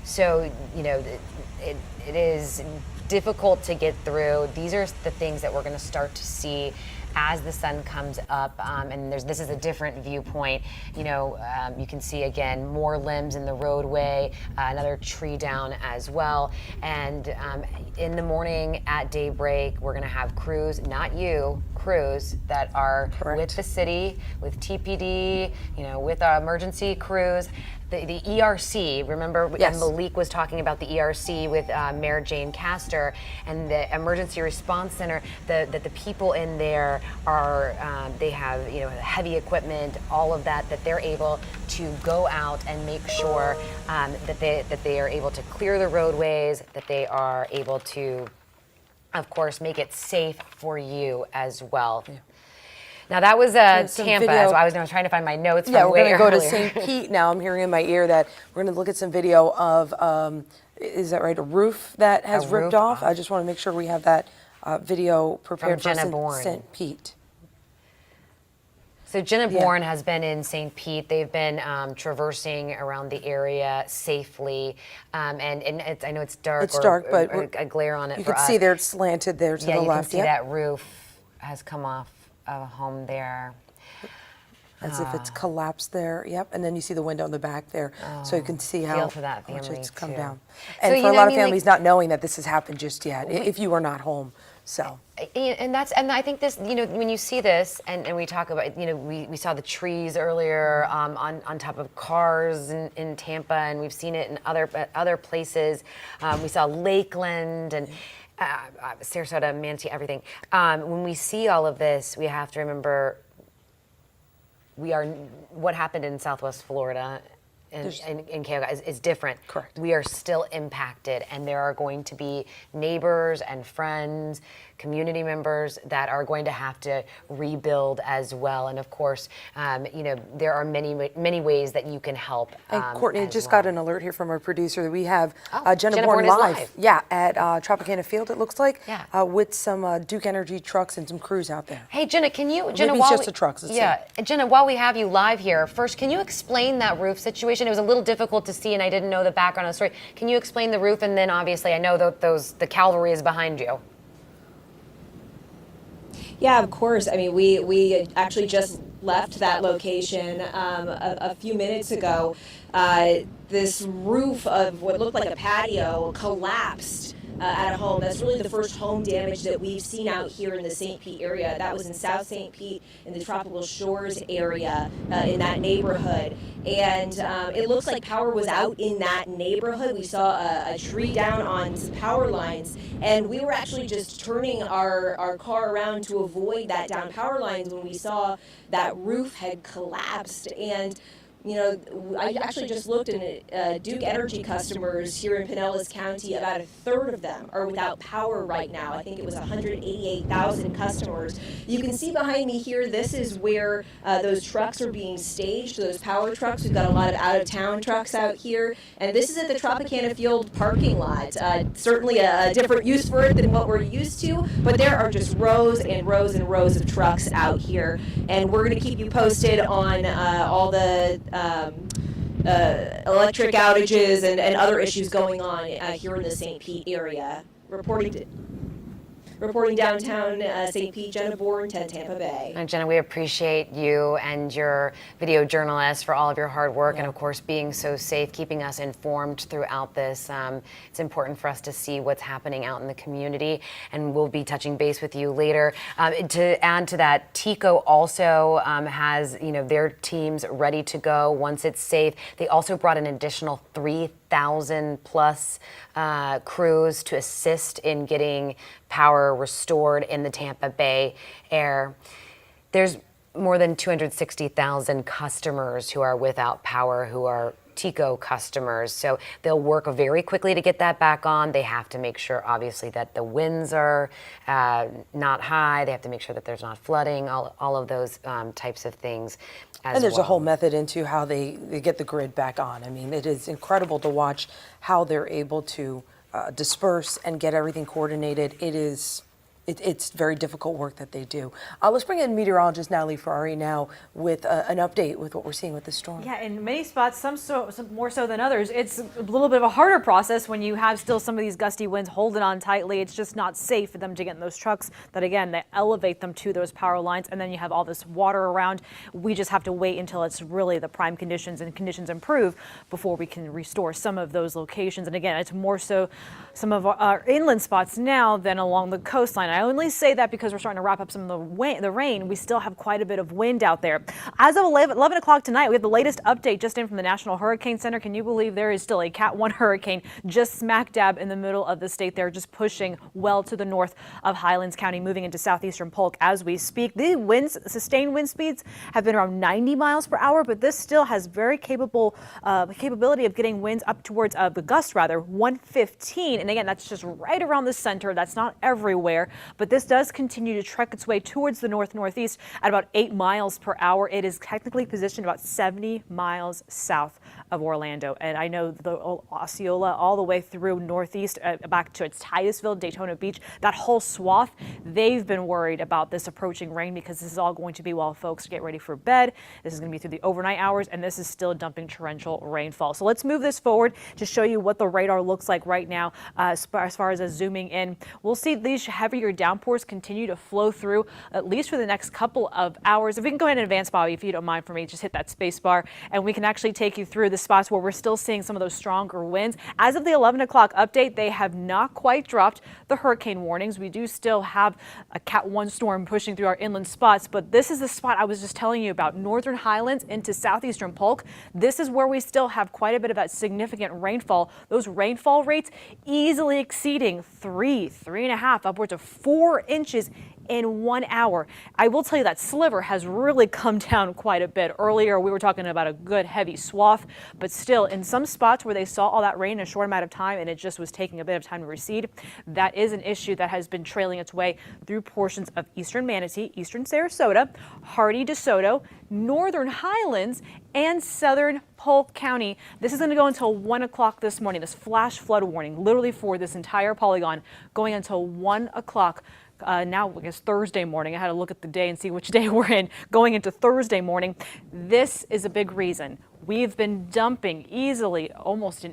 So, you know, it is difficult to get through. These are the things that we're going to start to see as the sun comes up, and this is a different viewpoint. You know, you can see again more limbs in the roadway, another tree down as well. And in the morning at daybreak, we're going to have crews, not you, crews that are with the city, with TPD, you know, with our emergency crews. The ERC, remember, and Malik was talking about the ERC with Mayor Jane Castor and the Emergency Response Center. The people in there are, they have, you know, heavy equipment, all of that they're able to go out and make sure that they are able to clear the roadways, that they are able to, of course, make it safe for you as well. Yeah. Now that was Tampa, so I was trying to find my notes from way earlier. Yeah, we're going to go to St. Pete now. I'm hearing in my ear that we're going to look at some video of, is that right, a roof that has ripped off? I just want to make sure we have that video prepared for St. Pete. So Jenna Bourne has been in St. Pete. They've been traversing around the area safely, and it's, I know it's dark. It's dark, but a glare on it. You can see there it's slanted there to the left. Yeah, you can see that roof has come off of a home there. as if it's collapsed there. Yep, and then you see the window in the back there, so you can see how for that much family it's come too. down. So, And you for a know, lot I of mean, families not knowing that this has happened just yet, if you are not home. So. And I think this, you know, when you see this, and we talk about, you know, we saw the trees earlier on top of cars in Tampa, and we've seen it in other places. We saw Lakeland and Sarasota, Manatee, everything. When we see all of this, we have to remember what happened in Southwest Florida in Cayo Costa is different. Correct. We are still impacted, and there are going to be neighbors and friends, community members that are going to have to rebuild as well. And of course, you know, there are many ways that you can help. And Courtney, just got an alert here from our producer. We have Jenna Jenna Bourne Bourne is live. live. Yeah, at Tropicana Field, it looks like, Yeah. with some Duke Energy trucks and some crews out there. Hey, Jenna, can you? Maybe Jenna, it's while just the trucks. Let's see. Jenna, while we have you live here, first, can you explain that roof situation? It was a little difficult to see, and I didn't know the background of the story. Can you explain the roof, and then obviously I know that the cavalry is behind you. Yeah, of course. I mean, we actually just left that location a few minutes ago. This roof of what looked like a patio collapsed at a home. That's really the first home damage that we've seen out here in the St. Pete area. That was in South St. Pete in the Tropical Shores area in that neighborhood. And it looks like power was out in that neighborhood. We saw a tree down on some power lines, and we were actually just turning our car around to avoid that down power lines when we saw that roof had collapsed. And you know, I actually just looked, and Duke Energy customers here in Pinellas County, about a third of them are without power right now. I think it was 188,000 customers. You can see behind me here, this is where those trucks are being staged, those power trucks. We've got a lot of out-of-town trucks out here, and this is at the Tropicana Field parking lot. Certainly a different use for it than what we're used to, but there are just rows and rows and rows of trucks out here, and we're going to keep you posted on all the electric outages and other issues going on here in the St. Pete area. Reporting downtown St. Pete, Jenna Bourne, 10 Tampa Bay. And Jenna, we appreciate you and your video journalist for all of your hard work and, of course, being so safe, keeping us informed throughout this. It's important for us to see what's happening out in the community, and we'll be touching base with you later. To add to that, TECO also has, you know, their teams ready to go once it's safe. They also brought an additional 3,000 plus crews to assist in getting power restored in the Tampa Bay area. There's more than 260,000 customers who are without power, who are TECO customers. So they'll work very quickly to get that back on. They have to make sure, obviously, that the winds are not high. They have to make sure that there's not flooding, all of those types of things as And there's well. a whole method into how they get the grid back on. I mean, it is incredible to watch how they're able to disperse and get everything coordinated. It's very difficult work that they do. Let's bring in meteorologist Natalie Ferrari now with an update with what we're seeing with the storm. Yeah, in many spots, some more so than others, it's a little bit of a harder process when you have still some of these gusty winds holding on tightly. It's just not safe for them to get in those trucks that, again, they elevate them to those power lines, and then you have all this water around. We just have to wait until it's really the prime conditions and conditions improve before we can restore some of those locations. And again, it's more so some of our inland spots now than along the coastline. I only say that because we're starting to wrap up some of the rain. We still have quite a bit of wind out there. As of 11 o'clock tonight, we have the latest update just in from the National Hurricane Center. Can you believe there is still a Cat 1 hurricane just smack dab in the middle of the state there, just pushing well to the north of Highlands County, moving into southeastern Polk as we speak. The winds, sustained wind speeds have been around 90 miles per hour, but this still has very capability of getting winds up towards the gust, 115. And again, that's just right around the center. That's not everywhere, but this does continue to trek its way towards the northeast at about 8 miles per hour. It is technically positioned about 70 miles south of Orlando. And I know the Osceola all the way through northeast back to Titusville, Daytona Beach, that whole swath, they've been worried about this approaching rain because this is all going to be while folks get ready for bed. This is going to be through the overnight hours, and this is still dumping torrential rainfall. So let's move this forward to show you what the radar looks like right now as far as zooming in. We'll see these heavier downpours continue to flow through at least for the next couple of hours. If we can go ahead and advance, Bobby, if you don't mind for me, just hit that space bar and we can actually take you through the spots where we're still seeing some of those stronger winds. As of the 11 o'clock update, they have not quite dropped the hurricane warnings. We do still have a Cat 1 storm pushing through our inland spots, but this is the spot I was just telling you about, northern highlands into southeastern Polk. This is where we still have quite a bit of that significant rainfall. Those rainfall rates easily exceeding 3.5, upwards of 4 inches in 1 hour. I will tell you that sliver has really come down quite a bit. Earlier, we were talking about a good heavy swath, but still in some spots where they saw all that rain in a short amount of time and it just was taking a bit of time to recede, that is an issue that has been trailing its way through portions of eastern Manatee, eastern Sarasota, Hardy, DeSoto, northern Highlands, and southern Polk County. This is going to go until 1 o'clock this morning. This flash flood warning, literally for this entire polygon, going until 1 o'clock. Now, I guess Thursday morning. I had to look at the day and see which day we're in. Going into Thursday morning, this is a big reason. We've been dumping easily almost a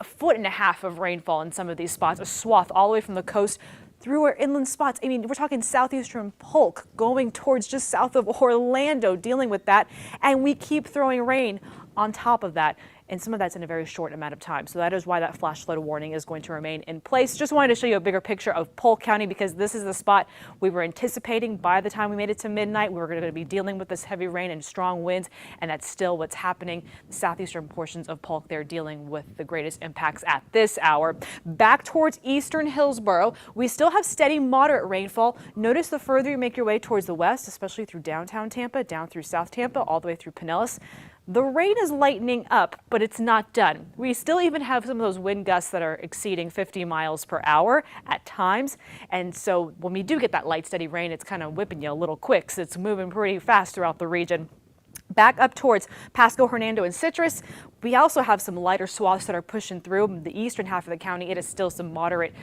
1.5 feet of rainfall in some of these spots, a swath all the way from the coast through our inland spots. I mean, we're talking southeastern Polk, going towards just south of Orlando, dealing with that. And we keep throwing rain on top of that. And some of that's in a very short amount of time. So that is why that flash flood warning is going to remain in place. Just wanted to show you a bigger picture of Polk County because this is the spot we were anticipating by the time we made it to midnight. We were going to be dealing with this heavy rain and strong winds, and that's still what's happening. The southeastern portions of Polk, they're dealing with the greatest impacts at this hour. Back towards eastern Hillsborough, we still have steady moderate rainfall. Notice the further you make your way towards the west, especially through downtown Tampa, down through South Tampa, all the way through Pinellas, the rain is lightening up, but it's not done. We still even have some of those wind gusts that are exceeding 50 miles per hour at times. And so when we do get that light, steady rain, it's kind of whipping you a little quick. So it's moving pretty fast throughout the region. Back up towards Pasco, Hernando, and Citrus, we also have some lighter swaths that are pushing through. The eastern half of the county, it is still some moderate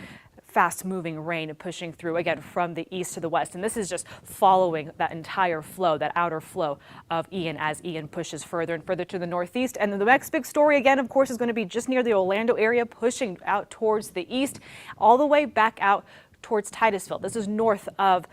fast-moving rain pushing through, again, from the east to the west. And this is just following that entire flow, that outer flow of Ian as Ian pushes further and further to the northeast. And the next big story, again, of course, is going to be just near the Orlando area, pushing out towards the east, all the way back out towards Titusville. This is north of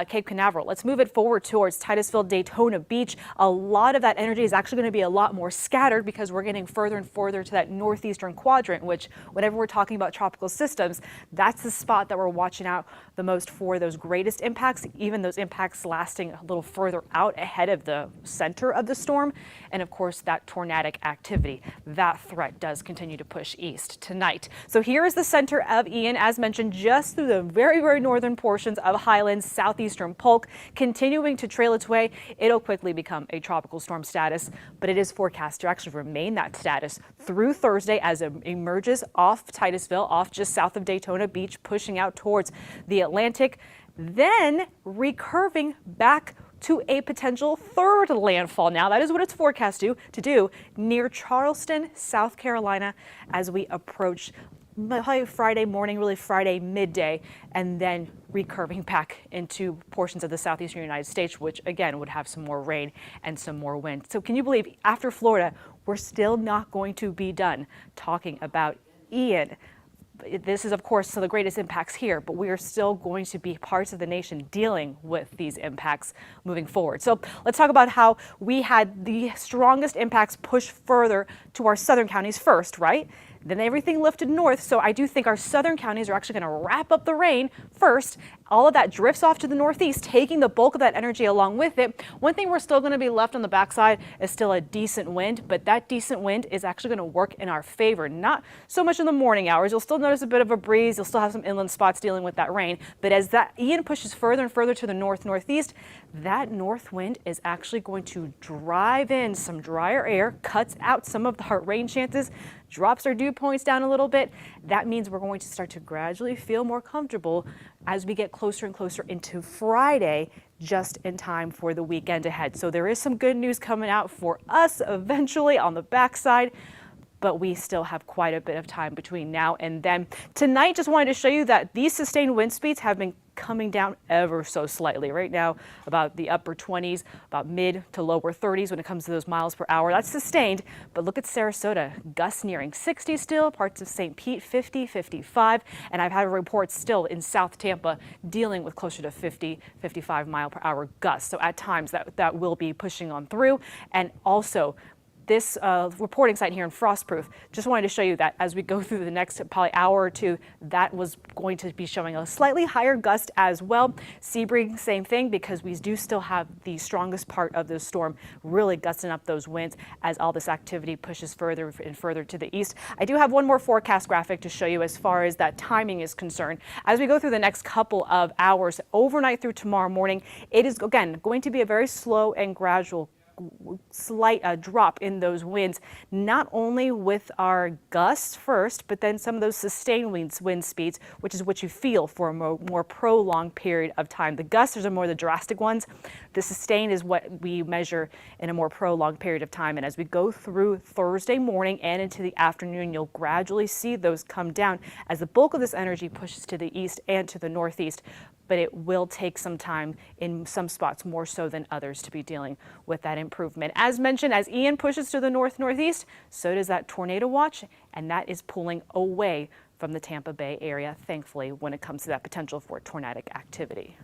Cape Canaveral. Let's move it forward towards Titusville, Daytona Beach. A lot of that energy is actually going to be a lot more scattered because we're getting further and further to that northeastern quadrant, which whenever we're talking about tropical systems, that's the spot that we're watching out the most for those greatest impacts, even those impacts lasting a little further out ahead of the center of the storm. And of course, that tornadic activity, that threat does continue to push east tonight. So here is the center of Ian, as mentioned, just through the very, very northern portions of Highlands, southeastern Polk, continuing to trail its way. It'll quickly become a tropical storm status, but it is forecast to actually remain that status through Thursday as it emerges off Titusville, off just south of Daytona Beach, pushing out towards the Atlantic, then recurving back to a potential third landfall. Now, that is what it's forecast to do near Charleston, South Carolina, as we approach probably Friday morning, really Friday midday, and then recurving back into portions of the southeastern United States, which again would have some more rain and some more wind. So can you believe after Florida, we're still not going to be done talking about Ian? This is, of course, some of the greatest impacts here, but we are still going to be parts of the nation dealing with these impacts moving forward. So let's talk about how we had the strongest impacts push further to our southern counties first, right? Then everything lifted north, so I do think our southern counties are actually going to wrap up the rain first. All of that drifts off to the northeast, taking the bulk of that energy along with it. One thing we're still going to be left on the backside is still a decent wind, but that decent wind is actually going to work in our favor. Not so much in the morning hours. You'll still notice a bit of a breeze. You'll still have some inland spots dealing with that rain. But as that Ian pushes further and further to the north-northeast, that north wind is actually going to drive in some drier air, cuts out some of the rain chances, drops our dew points down a little bit. That means we're going to start to gradually feel more comfortable as we get closer and closer into Friday, just in time for the weekend ahead. So there is some good news coming out for us eventually on the backside. but we still have quite a bit of time between now and then. Tonight, just wanted to show you that these sustained wind speeds have been coming down ever so slightly. Right now, about the upper 20s, about mid to lower 30s when it comes to those miles per hour. That's sustained, but look at Sarasota, gusts nearing 60 still, parts of St. Pete 50, 55, and I've had reports still in South Tampa dealing with closer to 50, 55 mile per hour gusts. So at times that will be pushing on through, and also this reporting site here in Frostproof, just wanted to show you that as we go through the next probably hour or two, that was going to be showing a slightly higher gust as well. Sebring, same thing, because we do still have the strongest part of the storm really gusting up those winds as all this activity pushes further and further to the east. I do have one more forecast graphic to show you as far as that timing is concerned. As we go through the next couple of hours, overnight through tomorrow morning, it is, again, going to be a very slow and gradual slight drop in those winds, not only with our gusts first, but then some of those sustained wind speeds, which is what you feel for a more prolonged period of time. The gusts are more the drastic ones. The sustained is what we measure in a more prolonged period of time. And as we go through Thursday morning and into the afternoon, you'll gradually see those come down as the bulk of this energy pushes to the east and to the northeast. But it will take some time in some spots, more so than others, to be dealing with that improvement. As mentioned, as Ian pushes to the north-northeast, so does that tornado watch, and that is pulling away from the Tampa Bay area, thankfully, when it comes to that potential for tornadic activity.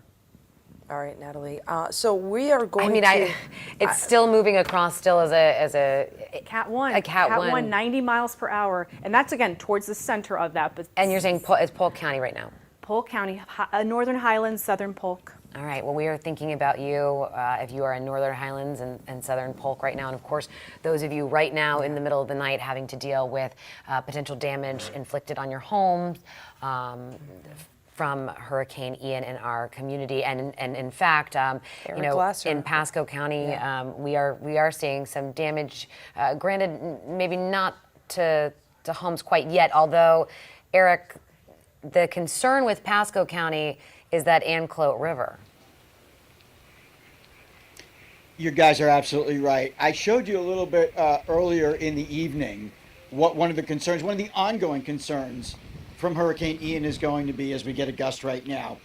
All right, Natalie. So we are going to... it's still moving across still as a Cat 1. A Cat 1. 90 miles per hour. And that's, again, towards the center of that. But and you're saying it's Polk County right now? Polk County, Northern Highlands, Southern Polk. All right, well, we are thinking about you if you are in Northern Highlands and Southern Polk right now. And of course, those of you right now in the middle of the night having to deal with potential damage inflicted on your homes from Hurricane Ian in our community. And in fact, in Pasco County, we are seeing some damage, granted, maybe not to homes quite yet, although, Eric, the concern with Pasco County is that Anclote River. You guys are absolutely right. I showed you a little bit earlier in the evening what one of the ongoing concerns from Hurricane Ian is going to be as we get a gust right now.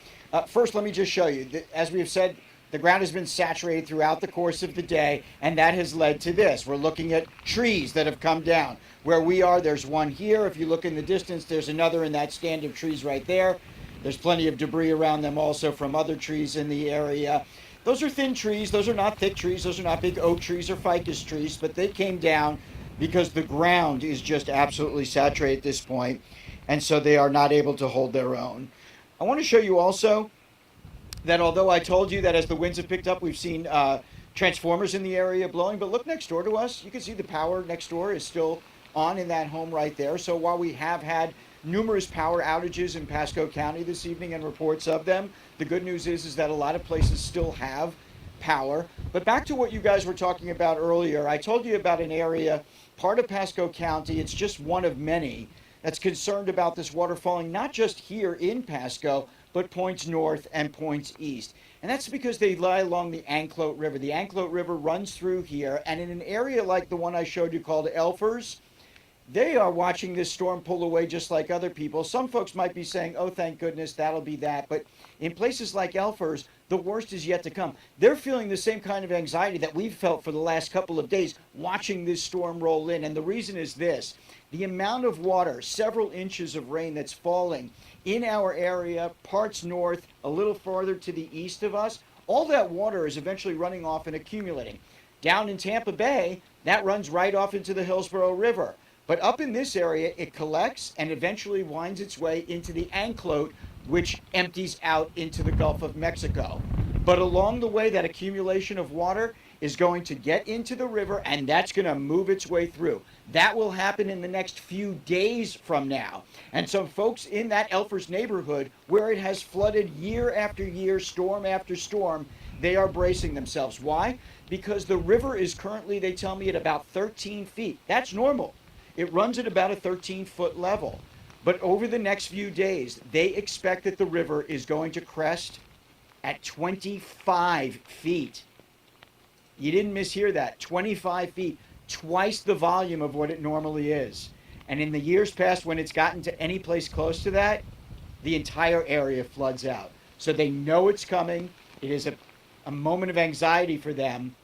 First, let me just show you. As we have said, the ground has been saturated throughout the course of the day, and that has led to this. We're looking at trees that have come down. Where we are, there's one here. If you look in the distance, there's another in that stand of trees right there. There's plenty of debris around them also from other trees in the area. Those are thin trees. Those are not thick trees. Those are not big oak trees or ficus trees, but they came down because the ground is just absolutely saturated at this point, and so they are not able to hold their own. I want to show you also that although I told you that as the winds have picked up, we've seen transformers in the area blowing, but look next door to us. You can see the power next door is still on in that home right there. So while we have had numerous power outages in Pasco County this evening and reports of them, the good news is that a lot of places still have power. But back to what you guys were talking about earlier, I told you about an area, part of Pasco County, it's just one of many, that's concerned about this water falling not just here in Pasco, but points north and points east. And that's because they lie along the Anclote River. The Anclote River runs through here, and in an area like the one I showed you called Elfers, they are watching this storm pull away just like other people. Some folks might be saying, oh, thank goodness, that'll be that. But in places like Elfers, the worst is yet to come. They're feeling the same kind of anxiety that we've felt for the last couple of days watching this storm roll in. And the reason is this. The amount of water, several inches of rain that's falling in our area, parts north, a little farther to the east of us, all that water is eventually running off and accumulating. Down in Tampa Bay, that runs right off into the Hillsborough River. But up in this area, it collects and eventually winds its way into the Anclote, which empties out into the Gulf of Mexico. But along the way, that accumulation of water is going to get into the river, and that's going to move its way through. That will happen in the next few days from now. And some folks in that Elfers neighborhood, where it has flooded year after year, storm after storm, they are bracing themselves. Why? Because the river is currently, they tell me, at about 13 feet. That's normal. It runs at about a 13-foot level. But over the next few days, they expect that the river is going to crest at 25 feet. You didn't mishear that. 25 feet. twice the volume of what it normally is. And in the years past, when it's gotten to any place close to that, the entire area floods out. So they know it's coming. It is a moment of anxiety for them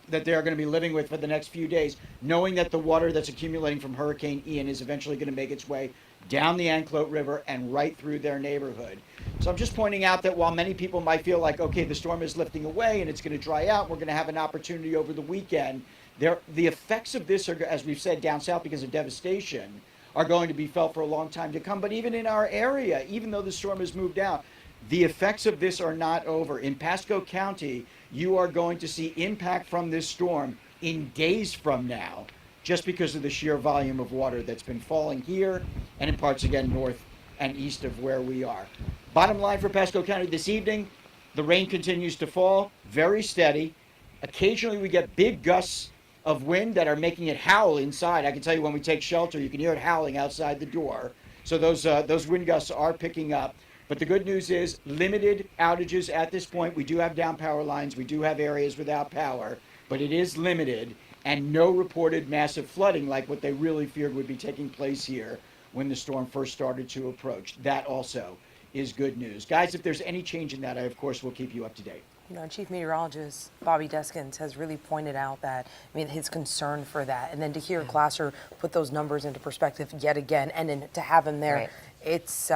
that they're going to be living with for the next few days, knowing that the water that's accumulating from Hurricane Ian is eventually going to make its way down the Anclote River and right through their neighborhood. So I'm just pointing out that while many people might feel like, okay, the storm is lifting away and it's going to dry out, we're going to have an opportunity over the weekend, the effects of this are, as we've said, down south because of devastation, are going to be felt for a long time to come. But even in our area, even though the storm has moved out, the effects of this are not over. In Pasco County, you are going to see impact from this storm in days from now, just because of the sheer volume of water that's been falling here and in parts, again, north and east of where we are. Bottom line for Pasco County this evening, the rain continues to fall, very steady. Occasionally we get big gusts of wind that are making it howl inside. I can tell you when we take shelter, you can hear it howling outside the door. So those wind gusts are picking up. But the good news is limited outages at this point. We do have down power lines. We do have areas without power, but it is limited, and no reported massive flooding like what they really feared would be taking place here when the storm first started to approach. That also is good news. Guys, if there's any change in that, I, of course, will keep you up to date. You know, Chief Meteorologist Bobby Deskins has really pointed out that, I mean, his concern for that. And then to hear Glasser put those numbers into perspective yet again, and then to have him there, it's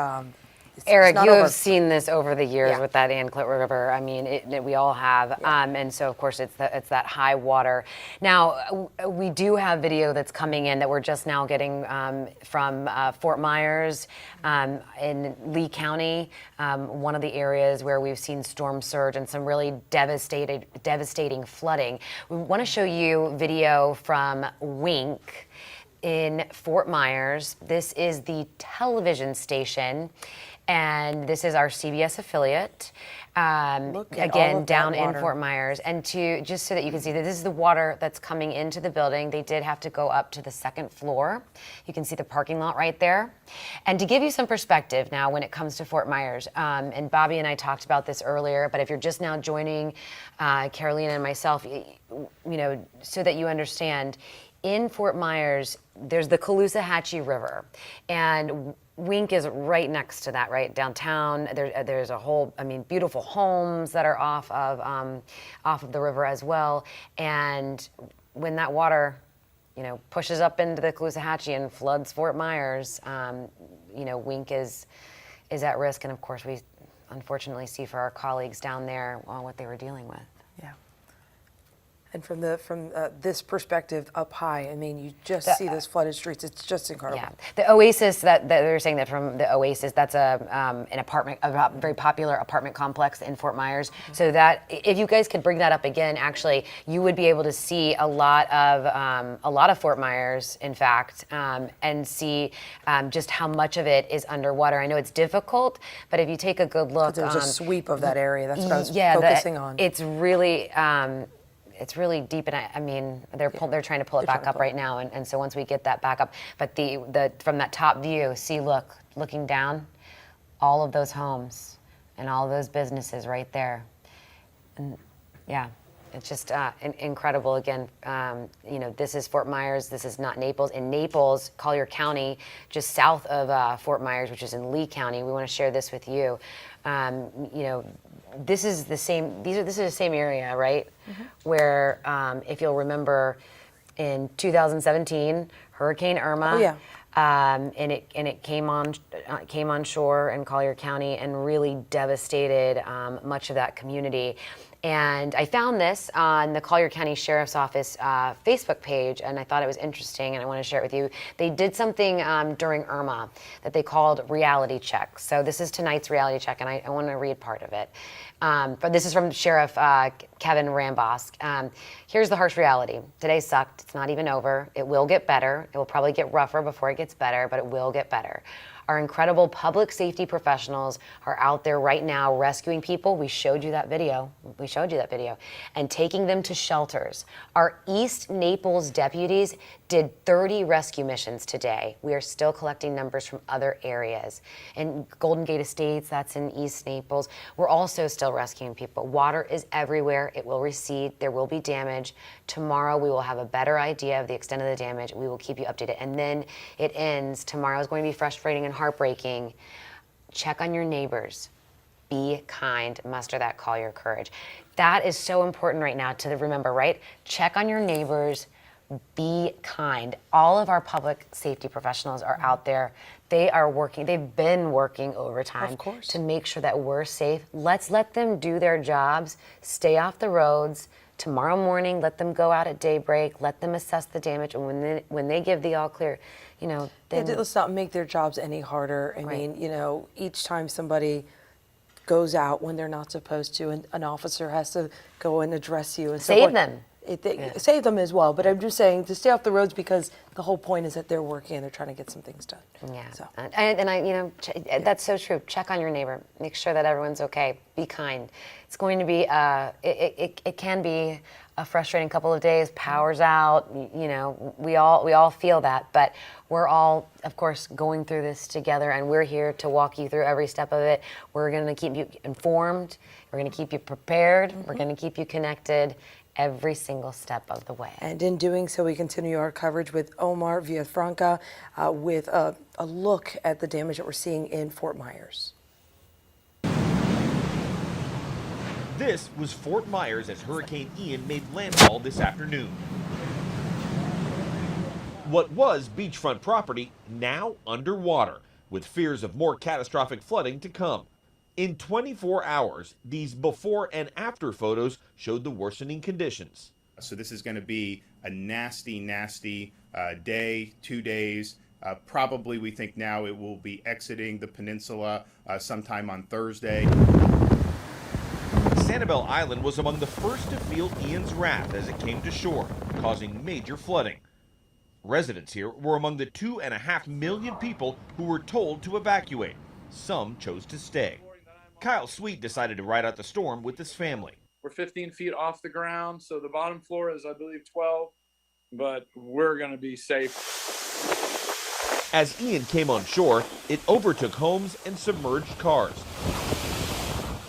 Eric, you over. have seen this over the years with that Anclote River. I mean, we all have. And so, of course, it's that high water. Now, we do have video that's coming in that we're just now getting from Fort Myers in Lee County, one of the areas where we've seen storm surge and some really devastating flooding. We want to show you video from Wink in Fort Myers. This is the television station, and this is our CBS affiliate. Again, down in Fort Myers. And just so that you can see that this is the water that's coming into the building. They did have to go up to the second floor. You can see the parking lot right there. And to give you some perspective now when it comes to Fort Myers, and Bobby and I talked about this earlier, but if you're just now joining Carolina and myself, you know, so that you understand, in Fort Myers, there's the Caloosahatchee River, and Wink is right next to that, right downtown. There's a whole, I mean, beautiful homes that are off of the river as well. And when that water, you know, pushes up into the Caloosahatchee and floods Fort Myers, you know, Wink is at risk. And of course, we unfortunately see for our colleagues down there what they were dealing with. Yeah. And from this perspective up high, I mean, you just see those flooded streets. It's just incredible. Yeah, the Oasis that they're saying that from the Oasis, that's an apartment, a very popular apartment complex in Fort Myers. So that if you guys could bring that up again, actually, you would be able to see a lot of Fort Myers, in fact, and see just how much of it is underwater. I know it's difficult, but if you take a good look, there's a sweep of that area. That's what I was focusing on. It's really deep, and I mean, they're trying to pull it back up right now, and so once we get that back up, but the from that top view, see, looking down, all of those homes and all of those businesses right there, and yeah, it's just incredible. Again, you know, this is Fort Myers. This is not Naples. In Naples, Collier County, just south of Fort Myers, which is in Lee County. We want to share this with you. You know, this is the same. This is the same area, right? Mm-hmm. Where, if you'll remember, in 2017, Hurricane Irma. Oh, yeah. And it came on shore in Collier County and really devastated much of that community. And I found this on the Collier County Sheriff's Office Facebook page, and I thought it was interesting, and I want to share it with you. They did something during Irma that they called reality check. So this is tonight's reality check, and I want to read part of it. But this is from Sheriff Kevin Rambosk. Here's the harsh reality. Today sucked. It's not even over. It will get better. It will probably get rougher before it gets better, but it will get better. Our incredible public safety professionals are out there right now rescuing people. We showed you that video. And taking them to shelters. Our East Naples deputies did 30 rescue missions today. We are still collecting numbers from other areas. In Golden Gate Estates, that's in East Naples, we're also still rescuing people. Water is everywhere. It will recede. There will be damage. Tomorrow we will have a better idea of the extent of the damage. We will keep you updated. And then it ends. Tomorrow is going to be frustrating and heartbreaking. Check on your neighbors. Be kind. Muster that call your courage. That is so important right now to remember, right? Check on your neighbors. Be kind. All of our public safety professionals are out there. They are working. They've been working overtime to make sure that we're safe. Let's let them do their jobs. Stay off the roads. Tomorrow morning, let them go out at daybreak. Let them assess the damage. And when they give the all clear, you know, then let's not make their jobs any harder. I mean, you know, each time somebody goes out when they're not supposed to, and an officer has to go and address you and save them. Save them as well, but I'm just saying to stay off the roads because the whole point is that they're working and they're trying to get some things done. Yeah, so. and I, you know, that's so true. Check on your neighbor. Make sure that everyone's okay. Be kind. It's going to be, it can be a frustrating couple of days. Power's out. You know, we all feel that, but we're all, of course, going through this together, and we're here to walk you through every step of it. We're going to keep you informed. We're going to keep you prepared. We're going to keep you connected every single step of the way. And in doing so, we continue our coverage with Omar Villafranca with a look at the damage that we're seeing in Fort Myers. This was Fort Myers as Hurricane Ian made landfall this afternoon. What was beachfront property now underwater, with fears of more catastrophic flooding to come. In 24 hours, these before and after photos showed the worsening conditions. So this is going to be a nasty, nasty day, 2 days. Probably we think now it will be exiting the peninsula sometime on Thursday. Sanibel Island was among the first to feel Ian's wrath as it came to shore, causing major flooding. Residents here were among the 2.5 million people who were told to evacuate. Some chose to stay. Kyle Sweet decided to ride out the storm with his family. We're 15 feet off the ground, so the bottom floor is, I believe, 12, but we're going to be safe. As Ian came on shore, it overtook homes and submerged cars.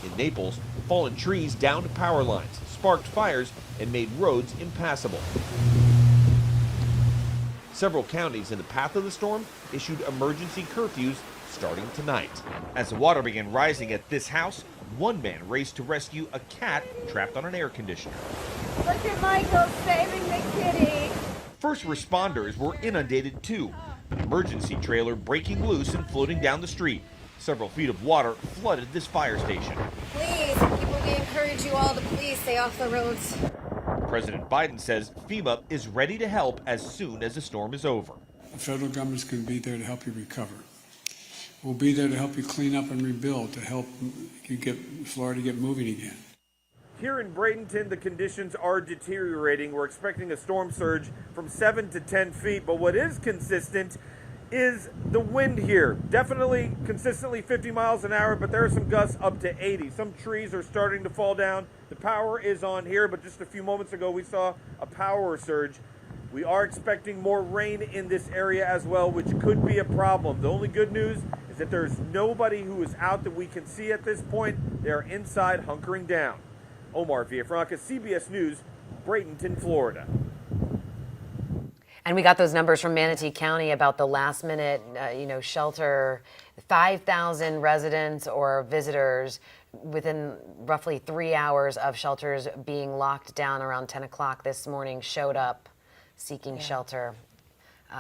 In Naples, fallen trees downed power lines, sparked fires, and made roads impassable. Several counties in the path of the storm issued emergency curfews starting tonight. As the water began rising at this house, one man raced to rescue a cat trapped on an air conditioner. Look at Michael saving the kitty. First responders were inundated too. An emergency trailer breaking loose and floating down the street. Several feet of water flooded this fire station. Please, people, we encourage you all to please stay off the roads. President Biden says FEMA is ready to help as soon as the storm is over. The federal government's going to be there to help you recover. We'll be there to help you clean up and rebuild, to help you get Florida get moving again. Here in Bradenton, the conditions are deteriorating. We're expecting a storm surge from 7 to 10 feet, but what is consistent is the wind here. Definitely consistently 50 miles an hour, but there are some gusts up to 80. Some trees are starting to fall down. The power is on here, but just a few moments ago we saw a power surge. We are expecting more rain in this area as well, which could be a problem. The only good news is that there's nobody who is out that we can see at this point. They are inside hunkering down. Omar Villafranca, CBS News, Bradenton, Florida. And we got those numbers from Manatee County about the last minute, shelter, 5,000 residents or visitors within roughly 3 hours of shelters being locked down around 10 o'clock this morning showed up seeking shelter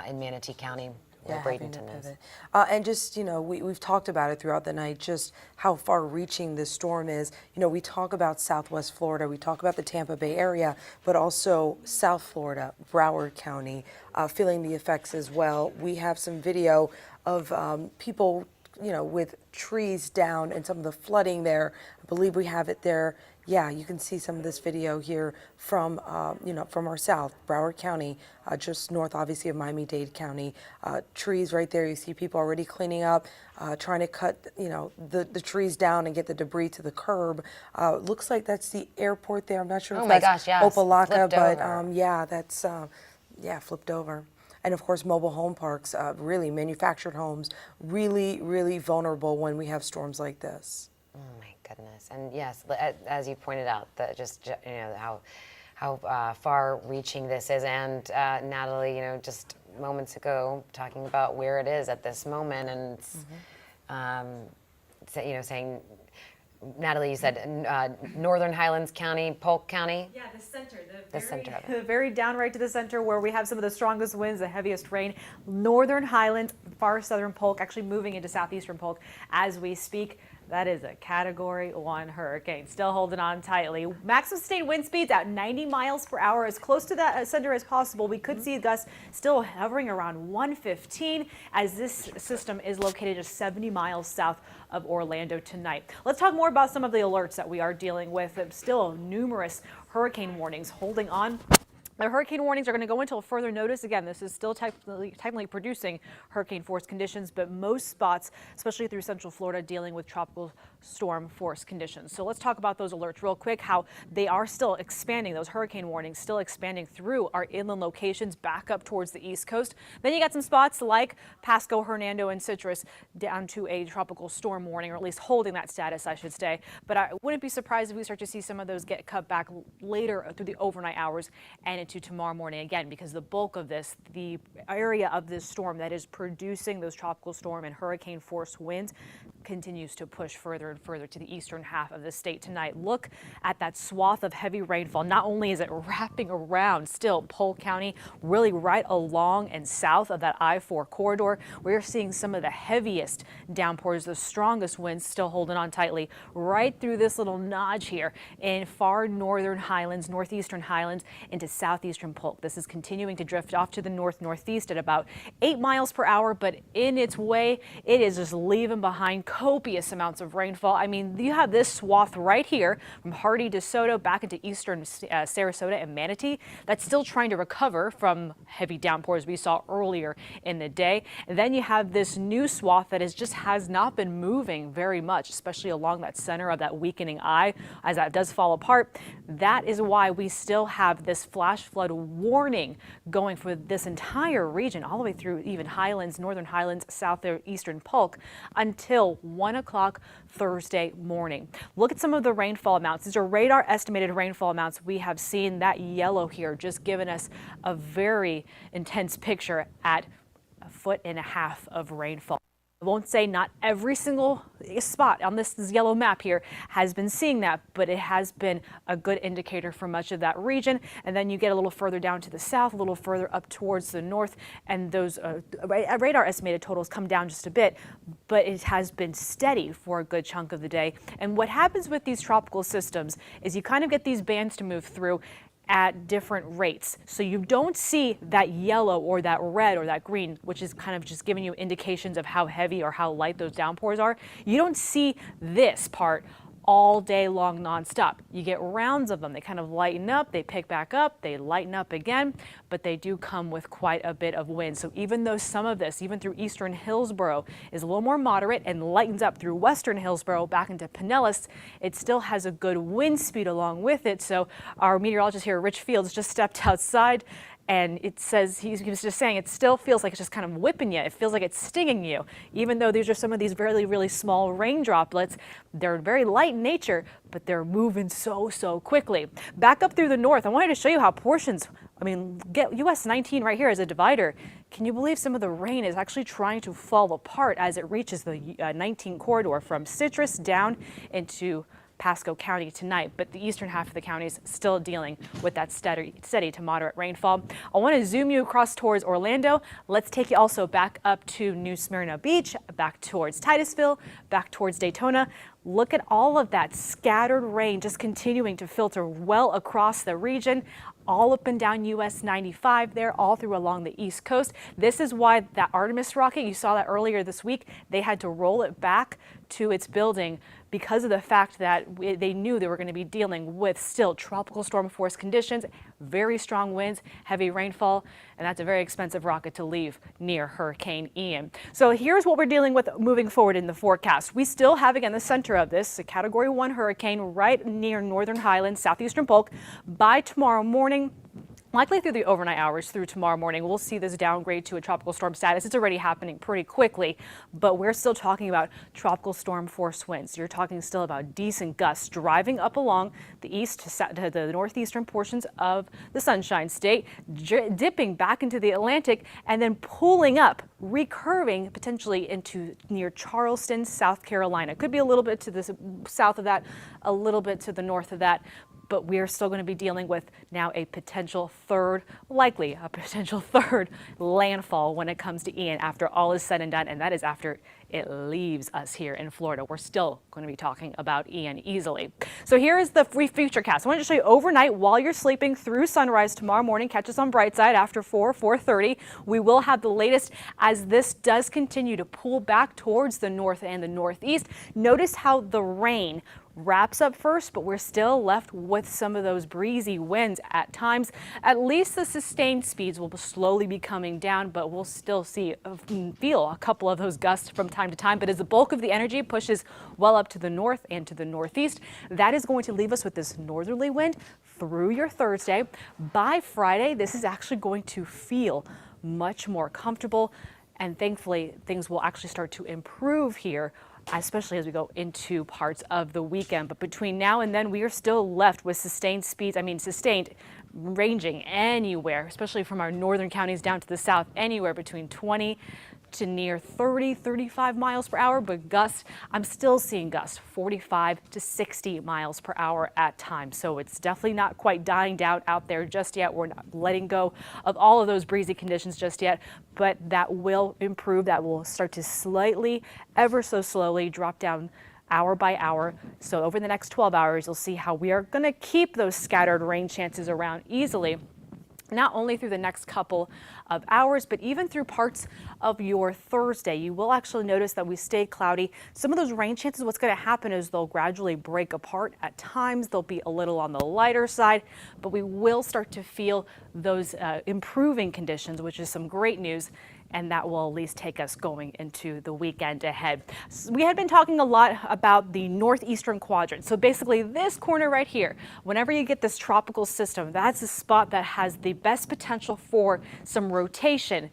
in Manatee County, where Bradenton is. And just, we've talked about it throughout the night, just how far-reaching this storm is. We talk about Southwest Florida, we talk about the Tampa Bay area, but also South Florida, Broward County, feeling the effects as well. We have some video of people, with trees down and some of the flooding there. I believe we have it there. Yeah, you can see some of this video here from, from our south, Broward County, just north, obviously, of Miami-Dade County. Trees right there. You see people already cleaning up, trying to cut, the trees down and get the debris to the curb. Looks like that's the airport there. I'm not sure if that's Opelika, but yeah, that's flipped over. And of course, mobile home parks, really manufactured homes, really, really vulnerable when we have storms like this. Oh my goodness! And yes, as you pointed out, how far-reaching this is. And Natalie, just moments ago, talking about where it is at this moment, and saying. Natalie, you said Northern Highlands County, Polk County? Yeah, the center. The center of it. The very down right to the center where we have some of the strongest winds, the heaviest rain. Northern Highlands, far southern Polk, actually moving into southeastern Polk as we speak. That is a Category 1 hurricane. Still holding on tightly. Maximum sustained wind speeds at 90 miles per hour, as close to that center as possible. We could see gusts still hovering around 115 as this system is located just 70 miles south of Orlando tonight. Let's talk more about some of the alerts that we are dealing with. Still numerous hurricane warnings holding on. The hurricane warnings are going to go until further notice. Again, this is still technically producing hurricane force conditions, but most spots, especially through central Florida, dealing with tropical storm force conditions. So let's talk about those alerts real quick, how they are still expanding, those hurricane warnings still expanding through our inland locations back up towards the East Coast. Then you got some spots like Pasco, Hernando, and Citrus down to a tropical storm warning, or at least holding that status, I should say. But I wouldn't be surprised if we start to see some of those get cut back later through the overnight hours and into tomorrow morning again, because the bulk of this, the area of this storm that is producing those tropical storm and hurricane force winds, continues to push further and further to the eastern half of the state tonight. Look at that swath of heavy rainfall. Not only is it wrapping around still Polk County, really right along and south of that I-4 corridor, we're seeing some of the heaviest downpours, the strongest winds still holding on tightly right through this little notch here in far northern Highlands, northeastern Highlands into southeastern Polk. This is continuing to drift off to the north-northeast at about 8 miles per hour, but in its way, it is just leaving behind copious amounts of rainfall. I mean, you have this swath right here from Hardy, DeSoto, back into eastern Sarasota and Manatee that's still trying to recover from heavy downpours we saw earlier in the day. And then you have this new swath that has not been moving very much, especially along that center of that weakening eye as that does fall apart. That is why we still have this flash flood warning going for this entire region, all the way through even Highlands, northern Highlands, southeastern Polk until 1 o'clock Thursday morning. Look at some of the rainfall amounts. These are radar estimated rainfall amounts. We have seen that yellow here just giving us a very intense picture at 1.5 feet of rainfall. I won't say not every single spot on this yellow map here has been seeing that, but it has been a good indicator for much of that region. And then you get a little further down to the south, a little further up towards the north, and those radar estimated totals come down just a bit, but it has been steady for a good chunk of the day. And what happens with these tropical systems is you kind of get these bands to move through at different rates. So you don't see that yellow or that red or that green, which is kind of just giving you indications of how heavy or how light those downpours are. You don't see this part all day long nonstop. You get rounds of them. They kind of lighten up, they pick back up, they lighten up again, but they do come with quite a bit of wind. So even though some of this, even through eastern Hillsborough, is a little more moderate and lightens up through western Hillsborough back into Pinellas, it still has a good wind speed along with it. So our meteorologist here, Rich Fields, just stepped outside, and it says, he was just saying, it still feels like it's just kind of whipping you. It feels like it's stinging you. Even though these are some of these really, really small rain droplets, they're very light in nature, but they're moving so quickly. Back up through the north, I wanted to show you how portions, get US 19 right here as a divider. Can you believe some of the rain is actually trying to fall apart as it reaches the 19 corridor from Citrus down into Pasco County tonight, but the eastern half of the county is still dealing with that steady to moderate rainfall. I want to zoom you across towards Orlando. Let's take you also back up to New Smyrna Beach, back towards Titusville, back towards Daytona. Look at all of that scattered rain just continuing to filter well across the region, all up and down US 95 there, all through along the East Coast. This is why that Artemis rocket, you saw that earlier this week, they had to roll it back to its building because of the fact that they knew they were going to be dealing with still tropical storm force conditions, very strong winds, heavy rainfall, and that's a very expensive rocket to leave near Hurricane Ian. So here's what we're dealing with moving forward in the forecast. We still have, again, the center of this, a Category 1 hurricane right near Northern Highlands, southeastern Polk. By tomorrow morning, likely through the overnight hours through tomorrow morning, we'll see this downgrade to a tropical storm status. It's already happening pretty quickly, but we're still talking about tropical storm force winds. You're talking still about decent gusts driving up along the east to the northeastern portions of the Sunshine State, dipping back into the Atlantic, and then pulling up, recurving potentially into near Charleston, South Carolina. Could be a little bit to the south of that, a little bit to the north of that. But we're still going to be dealing with now a potential third landfall when it comes to Ian after all is said and done, and that is after it leaves us here in Florida. We're still going to be talking about Ian easily. So here is the future cast. I wanted to show you overnight while you're sleeping through sunrise tomorrow morning. Catch us on Brightside after 4:30. We will have the latest as this does continue to pull back towards the north and the northeast. Notice how the rain wraps up first, but we're still left with some of those breezy winds at times. At least the sustained speeds will slowly be coming down, but we'll still feel a couple of those gusts from time to time. But as the bulk of the energy pushes well up to the north and to the northeast, that is going to leave us with this northerly wind through your Thursday. By Friday, this is actually going to feel much more comfortable, and thankfully things will actually start to improve here, especially as we go into parts of the weekend. But between now and then, we are still left with sustained speeds. Sustained ranging anywhere, especially from our northern counties down to the south, anywhere between 20 to near 30, 35 miles per hour. But gusts, I'm still seeing gusts 45 to 60 miles per hour at times. So it's definitely not quite dying down out there just yet. We're not letting go of all of those breezy conditions just yet, but that will improve. That will start to slightly, ever so slowly drop down hour by hour. So over the next 12 hours, you'll see how we are going to keep those scattered rain chances around easily, not only through the next couple of hours, but even through parts of your Thursday. You will actually notice that we stay cloudy. Some of those rain chances, what's going to happen is they'll gradually break apart. At times, they'll be a little on the lighter side, but we will start to feel those improving conditions, which is some great news. And that will at least take us going into the weekend ahead. We had been talking a lot about the northeastern quadrant. So basically this corner right here, whenever you get this tropical system, that's the spot that has the best potential for some rotation.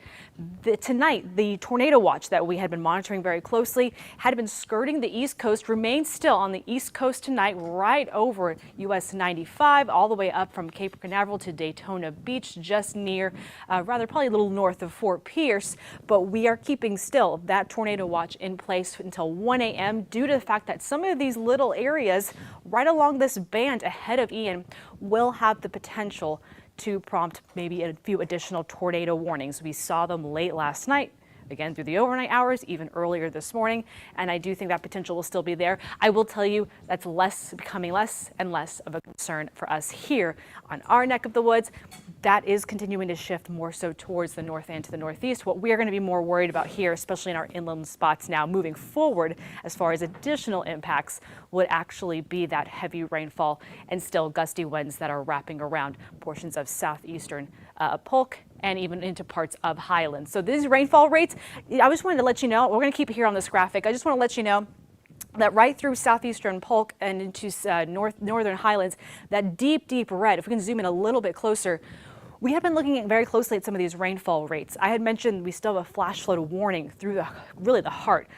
Tonight, the tornado watch that we had been monitoring very closely had been skirting the East Coast, remains still on the East Coast tonight, right over US 95, all the way up from Cape Canaveral to Daytona Beach, just near, probably a little north of Fort Pierce. But we are keeping still that tornado watch in place until 1 a.m. due to the fact that some of these little areas right along this band ahead of Ian will have the potential to prompt maybe a few additional tornado warnings. We saw them late last night, again through the overnight hours, even earlier this morning, and I do think that potential will still be there. I will tell you that's becoming less and less of a concern for us here on our neck of the woods. That is continuing to shift more so towards the north and to the northeast. What we are going to be more worried about here, especially in our inland spots now moving forward, as far as additional impacts, would actually be that heavy rainfall and still gusty winds that are wrapping around portions of southeastern Polk and even into parts of Highlands. So these rainfall rates, I just wanted to let you know, we're going to keep it here on this graphic. I just want to let you know that right through southeastern Polk and into northern Highlands, that deep, deep red, if we can zoom in a little bit closer, we have been looking very closely at some of these rainfall rates. I had mentioned we still have a flash flood warning through the heart,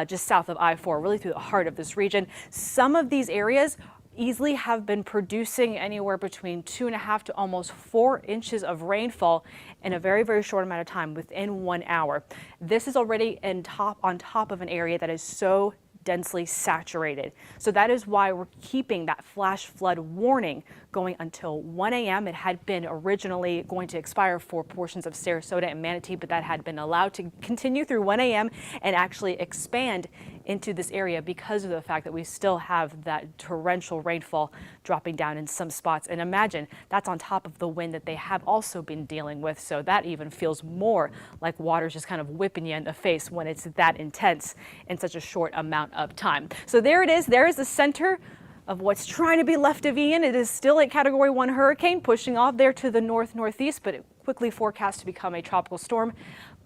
just south of I-4, really through the heart of this region. Some of these areas easily have been producing anywhere between 2.5 to almost 4 inches of rainfall in a very, very short amount of time, within 1 hour. This is already on top of an area that is so densely saturated. So that is why we're keeping that flash flood warning going until 1 a.m. It had been originally going to expire for portions of Sarasota and Manatee, but that had been allowed to continue through 1 a.m. and actually expand into this area because of the fact that we still have that torrential rainfall dropping down in some spots. And imagine that's on top of the wind that they have also been dealing with. So that even feels more like water's just kind of whipping you in the face when it's that intense in such a short amount of time. So there it is. There is the center of what's trying to be left of Ian. It is still a Category 1 hurricane pushing off there to the north-northeast, but it quickly forecast to become a tropical storm.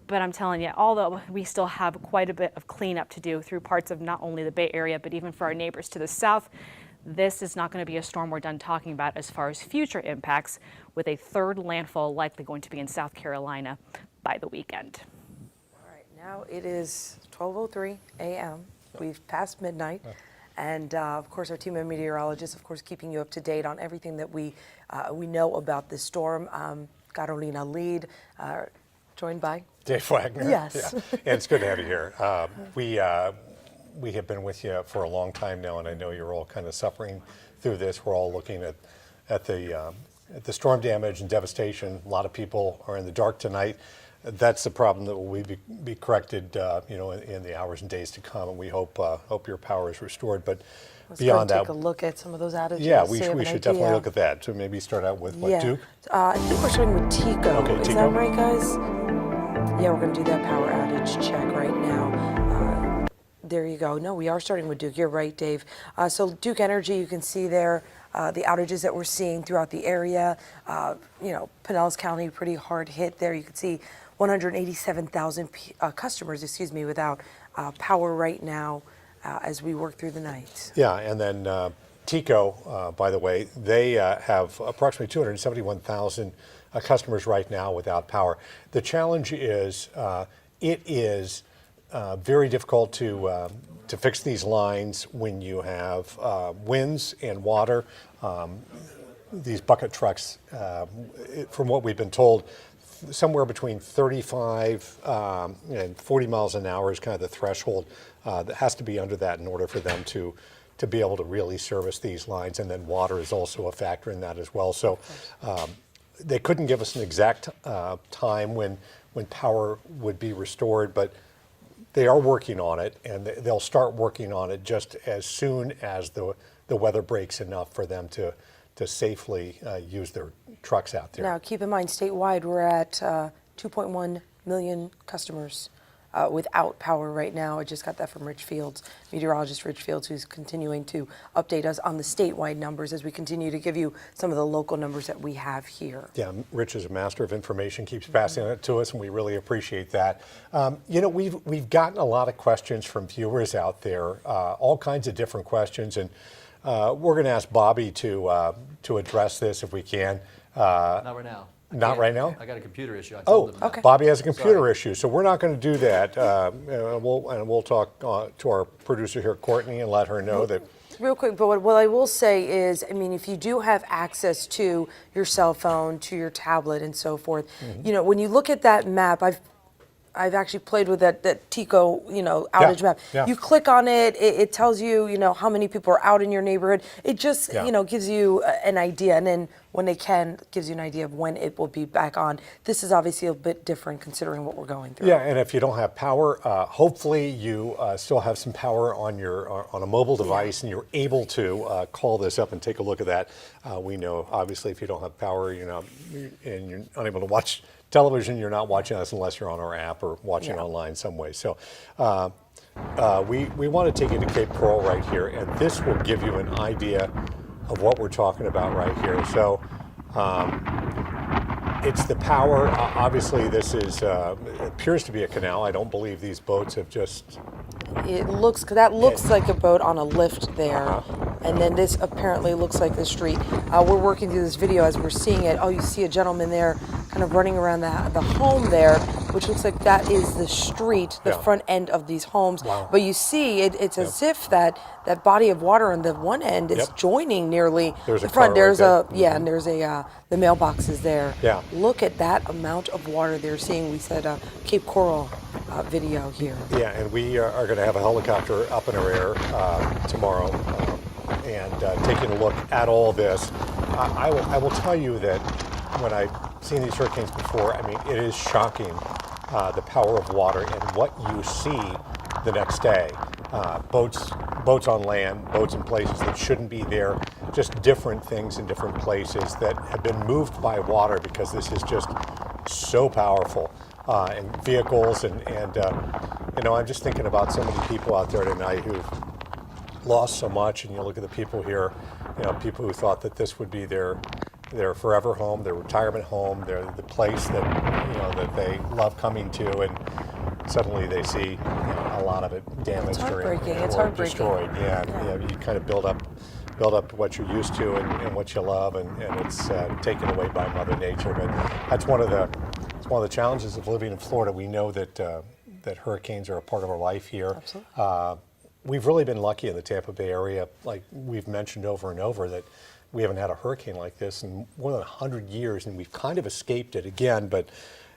But I'm telling you, although we still have quite a bit of cleanup to do through parts of not only the Bay Area, but even for our neighbors to the south, this is not going to be a storm we're done talking about as far as future impacts, with a third landfall likely going to be in South Carolina by the weekend. All right, now it is 12:03 a.m. We've passed midnight. And of course, our team of meteorologists, of course, keeping you up to date on everything that we know about this storm. Carolina Lead, joined by Dave Wagner. Yes. Yeah. And it's good to have you here. We have been with you for a long time now, and I know you're all kind of suffering through this. We're all looking at the storm damage and devastation. A lot of people are in the dark tonight. That's the problem that will be corrected, in the hours and days to come. And we hope your power is restored. But Let's beyond that, take a look at some of those outages. yeah, we should definitely look at that. So maybe start out with what, Duke? I think we're starting with Tico. Okay, Is Tico. that right, guys? Yeah, we're going to do that power outage check right now. There you go. No, we are starting with Duke. You're right, Dave. So Duke Energy, you can see there the outages that we're seeing throughout the area. Pinellas County, pretty hard hit there. You can see 187,000 customers, without power right now as we work through the night. Yeah, and then TECO, by the way, they have approximately 271,000 customers right now without power. The challenge is it is very difficult to fix these lines when you have winds and water. These bucket trucks, from what we've been told, somewhere between 35 and 40 miles an hour is kind of the threshold. That has to be under that in order for them to be able to really service these lines. And then water is also a factor in that as well. So they couldn't give us an exact time when power would be restored, but they are working on it, and they'll start working on it just as soon as the weather breaks enough for them to safely use their trucks out there. Now, keep in mind, statewide, we're at 2.1 million customers without power right now. I just got that from Rich Fields, meteorologist Rich Fields, who's continuing to update us on the statewide numbers as we continue to give you some of the local numbers that we have here. Yeah, Rich is a master of information, keeps passing it to us, and we really appreciate that. We've gotten a lot of questions from viewers out there, all kinds of different questions, and we're going to ask Bobby to address this if we can. Not right now. Not right now? I got a computer issue. I told them that. Okay. Bobby has a computer issue, so we're not going to do that. We'll talk to our producer here, Courtney, and let her know that. Real quick, but what I will say is, if you do have access to your cell phone, to your tablet, and so forth, when you look at that map, I've actually played with that TECO, outage map. Yeah. You click on it, it tells you, how many people are out in your neighborhood. It just, gives you an idea. And then when they can, gives you an idea of when it will be back on. This is obviously a bit different considering what we're going through. Yeah, and if you don't have power, hopefully you still have some power on on a mobile device, and you're able to call this up and take a look at that. We know, obviously, if you don't have power, and you're unable to watch television, you're not watching us unless you're on our app or watching online some way. So we want to take you to Cape Coral right here, and this will give you an idea of what we're talking about right here. So it's the power. Obviously, this is appears to be a canal. I don't believe these boats have just. That looks like a boat on a lift there, and then this apparently looks like the street. We're working through this video as we're seeing it. Oh, you see a gentleman there kind of running around the home there, which looks like that is the street, the front end of these homes. Wow. But you see, it's as if that body of water on the one end is joining nearly There's the a front. car There's right there. and there's the mailbox is there. Yeah. Look at that amount of water they're seeing. We said Cape Coral video here. Yeah, and we are going to have a helicopter up in our air tomorrow and taking a look at all this. I will tell you that when I've seen these hurricanes before, it is shocking the power of water and what you see the next day. boats on land, boats in places that shouldn't be there, just different things in different places that have been moved by water because this is just so powerful. And vehicles and I'm just thinking about so many people out there tonight who've lost so much, and you look at the people here, people who thought that this would be their forever home, their retirement home, the place that they love coming to, and suddenly they see a lot of it damaged or destroyed. Yeah, you kind of build up what you're used to and what you love, and it's taken away by Mother Nature. But that's one of the challenges of living in Florida. We know that hurricanes are a part of our life here. Absolutely. We've really been lucky in the Tampa Bay area, like we've mentioned over and over, that we haven't had a hurricane like this in more than 100 years, and we've kind of escaped it again. But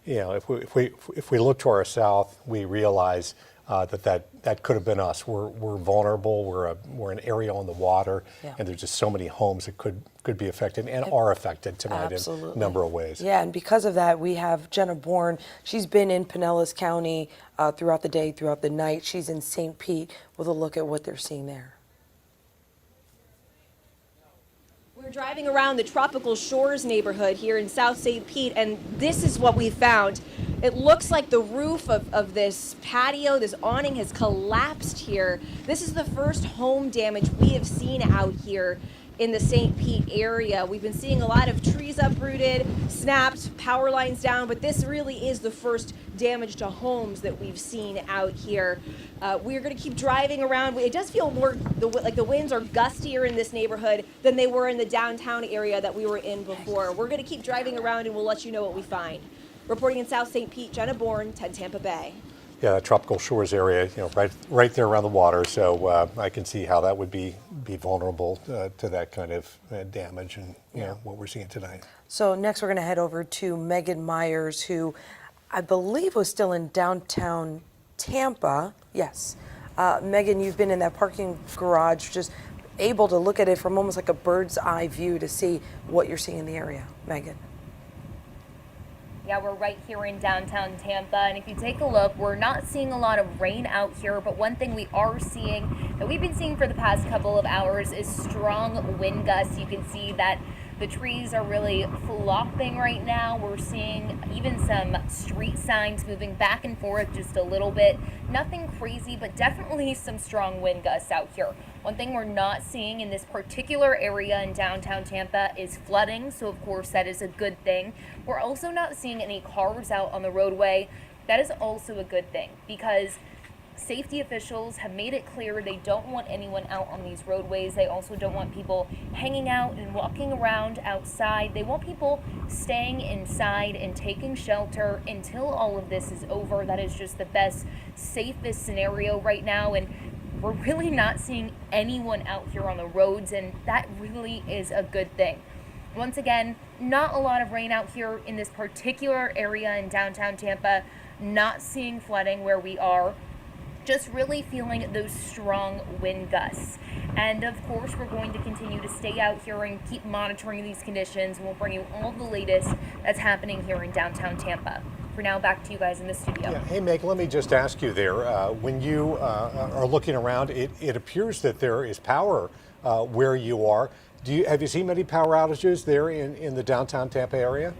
if we look to our south, we realize that could have been us. We're vulnerable. We're an area on the water, and there's just so many homes that could be affected and are affected tonight in a number of ways. Yeah, and because of that, we have Jenna Bourne. She's been in Pinellas County throughout the day, throughout the night. She's in St. Pete with a look at what they're seeing there. We're driving around the Tropical Shores neighborhood here in South St. Pete, and this is what we found. It looks like the roof of this patio, this awning, has collapsed here. This is the first home damage we have seen out here in the St. Pete area. We've been seeing a lot of trees uprooted, snapped, power lines down, but this really is the first damage to homes that we've seen out here. We're going to keep driving around. It does feel more like the winds are gustier in this neighborhood than they were in the downtown area that we were in before. We're going to keep driving around and we'll let you know what we find. Reporting in South St. Pete, Jenna Bourne, 10 Tampa Bay. Yeah, the Tropical Shores area, right there around the water. So I can see how that would be vulnerable to that kind of damage and what we're seeing tonight. So next we're going to head over to Megan Myers, who I believe was still in downtown Tampa. Yes. Megan, you've been in that parking garage, just able to look at it from almost like a bird's eye view to see what you're seeing in the area. Megan. Yeah, we're right here in downtown Tampa, and if you take a look, we're not seeing a lot of rain out here, but one thing we are seeing, that we've been seeing for the past couple of hours, is strong wind gusts. You can see that the trees are really flopping right now. We're seeing even some street signs moving back and forth just a little bit. Nothing crazy, but definitely some strong wind gusts out here. One thing we're not seeing in this particular area in downtown Tampa is flooding, so of course that is a good thing. We're also not seeing any cars out on the roadway. That is also a good thing, because safety officials have made it clear they don't want anyone out on these roadways. They also don't want people hanging out and walking around outside. They want people staying inside and taking shelter until all of this is over. That is just the best, safest scenario right now, and we're really not seeing anyone out here on the roads, and that really is a good thing. Once again, not a lot of rain out here in this particular area in downtown Tampa. Not seeing flooding where we are. Just really feeling those strong wind gusts. And of course, we're going to continue to stay out here and keep monitoring these conditions. We'll bring you all the latest that's happening here in downtown Tampa. For now, back to you guys in the studio. Yeah. Hey, Meg, let me just ask you there. When you are looking around, it appears that there is power where you are. Have you seen many power outages there in the downtown Tampa area?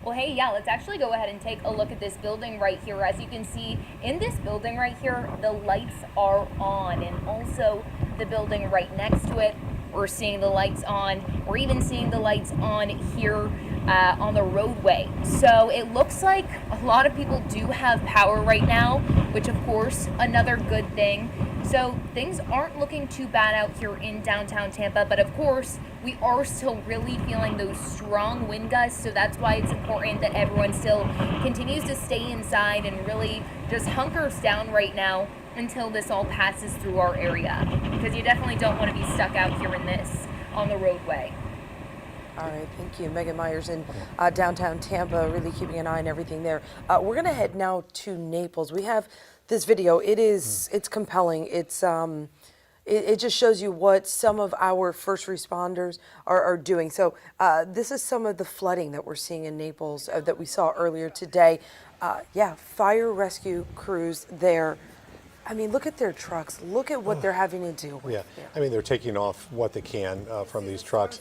Well, hey, yeah, let's actually go ahead and take a look at this building right here. As you can see, in this building right here, the lights are on, and also the building right next to it, we're seeing the lights on. We're even seeing the lights on here on the roadway. So it looks like a lot of people do have power right now, which of course, another good thing. So things aren't looking too bad out here in downtown Tampa, but of course, we are still really feeling those strong wind gusts, so that's why it's important that everyone still continues to stay inside and really just hunkers down right now until this all passes through our area, because you definitely don't want to be stuck out here in this on the roadway. All right, thank you. Megan Myers in downtown Tampa, really keeping an eye on everything there. We're going to head now to Naples. We have this video. It's compelling. It just shows you what some of our first responders are doing. So this is some of the flooding that we're seeing in Naples that we saw earlier today. Fire rescue crews there I mean, look at their trucks. Look at what they're having to deal with. Yeah, I mean, they're taking off what they can from these trucks.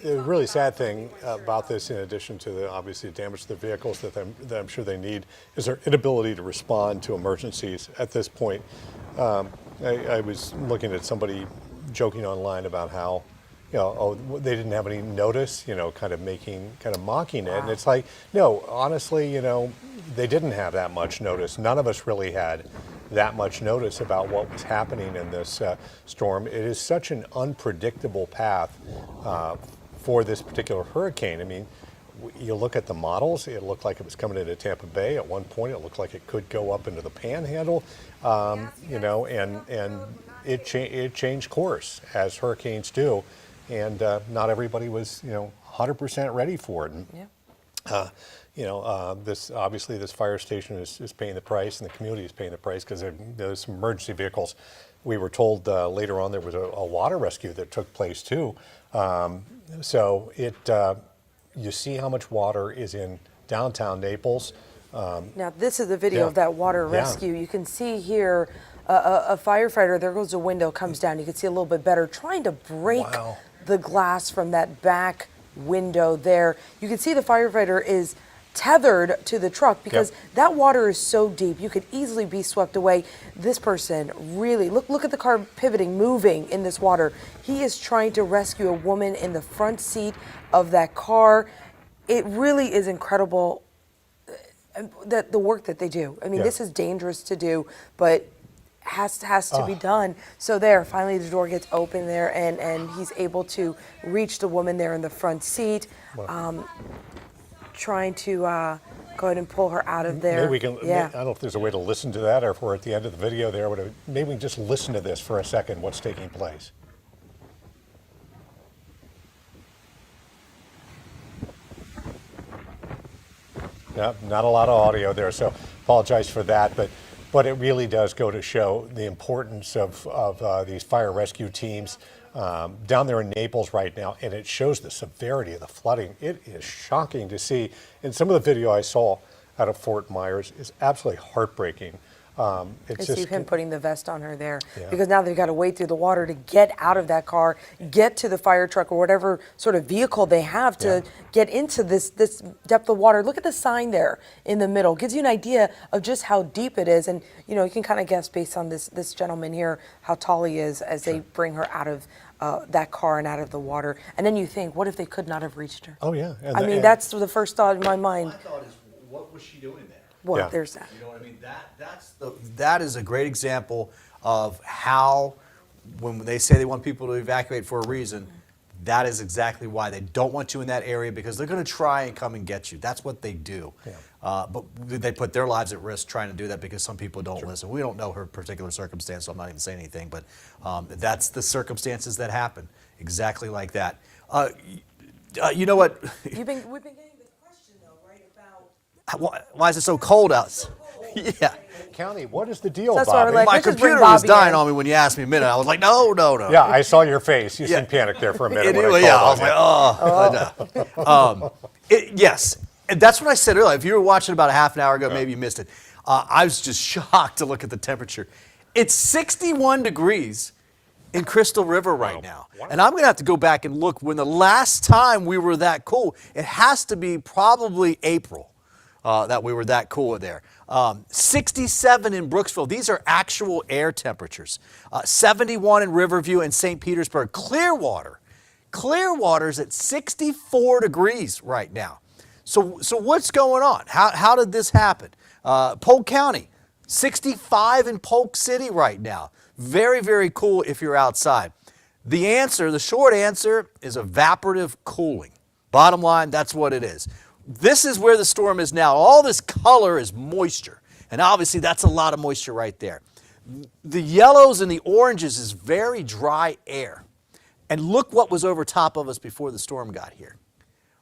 The really sad thing about this, in addition to the obviously damage to the vehicles that I'm sure they need, is their inability to respond to emergencies at this point. I was looking at somebody joking online about how, they didn't have any notice, kind of mocking it. And it's like, no, honestly, they didn't have that much notice. None of us really had that much notice about what was happening in this storm. It is such an unpredictable path for this particular hurricane. I mean, you look at the models, it looked like it was coming into Tampa Bay. At one point, it looked like it could go up into the Panhandle, and it changed course, as hurricanes do. And not everybody was, 100% ready for it. And, this fire station is paying the price, and the community is paying the price because there's some emergency vehicles. We were told later on there was a water rescue that took place too. You see how much water is in downtown Naples. Now, this is the video of that water rescue. You can see here a firefighter, there goes a window, comes down. You can see a little bit better, trying to break the glass from that back window there. You can see the firefighter is tethered to the truck because that water is so deep, you could easily be swept away. This person really, look at the car pivoting, moving in this water. He is trying to rescue a woman in the front seat of that car. It really is incredible that the work that they do. I mean, this is dangerous to do, but has to be done. So there, finally the door gets open there, and he's able to reach the woman there in the front seat. Trying to go ahead and pull her out of there. Maybe we can, I don't know if there's a way to listen to that, or if we're at the end of the video there, maybe we can just listen to this for a second, what's taking place. Yeah, not a lot of audio there, so apologize for that, but it really does go to show the importance of these fire rescue teams down there in Naples right now, and it shows the severity of the flooding. It is shocking to see. And some of the video I saw out of Fort Myers is absolutely heartbreaking. It's just him putting the vest on her there, because now they've got to wade through the water to get out of that car, get to the fire truck or whatever sort of vehicle they have to get into this depth of water. Look at the sign there in the middle. Gives you an idea of just how deep it is. And, you can kind of guess based on this gentleman here how tall he is as they bring her out of that car and out of the water. And then you think, what if they could not have reached her? Oh, yeah. That's the first thought in my mind. My thought is, what was she doing there? Well, there's that. You know what I mean? That is a great example of how, when they say they want people to evacuate for a reason, that is exactly why. They don't want you in that area because they're going to try and come and get you. That's what they do. But they put their lives at risk trying to do that because some people don't listen. We don't know her particular circumstance, so I'm not even saying anything. But that's the circumstances that happen, exactly like that. You know what? We've been getting this question, though, right, about... Why is it so cold out? Yeah. County, what is the deal, That's Bobby? Like, my computer was dying on me when you asked me a minute. I was like, no. Yeah, I saw your face. You seemed panicked there for a minute. I was like, yes. And that's what I said earlier. If you were watching about a half an hour ago, maybe you missed it. I was just shocked to look at the temperature. It's 61 degrees in Crystal River right now. Wow. And I'm going to have to go back and look when the last time we were that cool. It has to be probably April that we were that cool there. 67 in Brooksville. These are actual air temperatures. 71 in Riverview and St. Petersburg. Clearwater's at 64 degrees right now. So what's going on? How did this happen? Polk County, 65 in Polk City right now. Very, very cool if you're outside. The short answer is evaporative cooling. Bottom line, that's what it is. This is where the storm is now. All this color is moisture. And obviously that's a lot of moisture right there. The yellows and the oranges is very dry air. And look what was over top of us before the storm got here.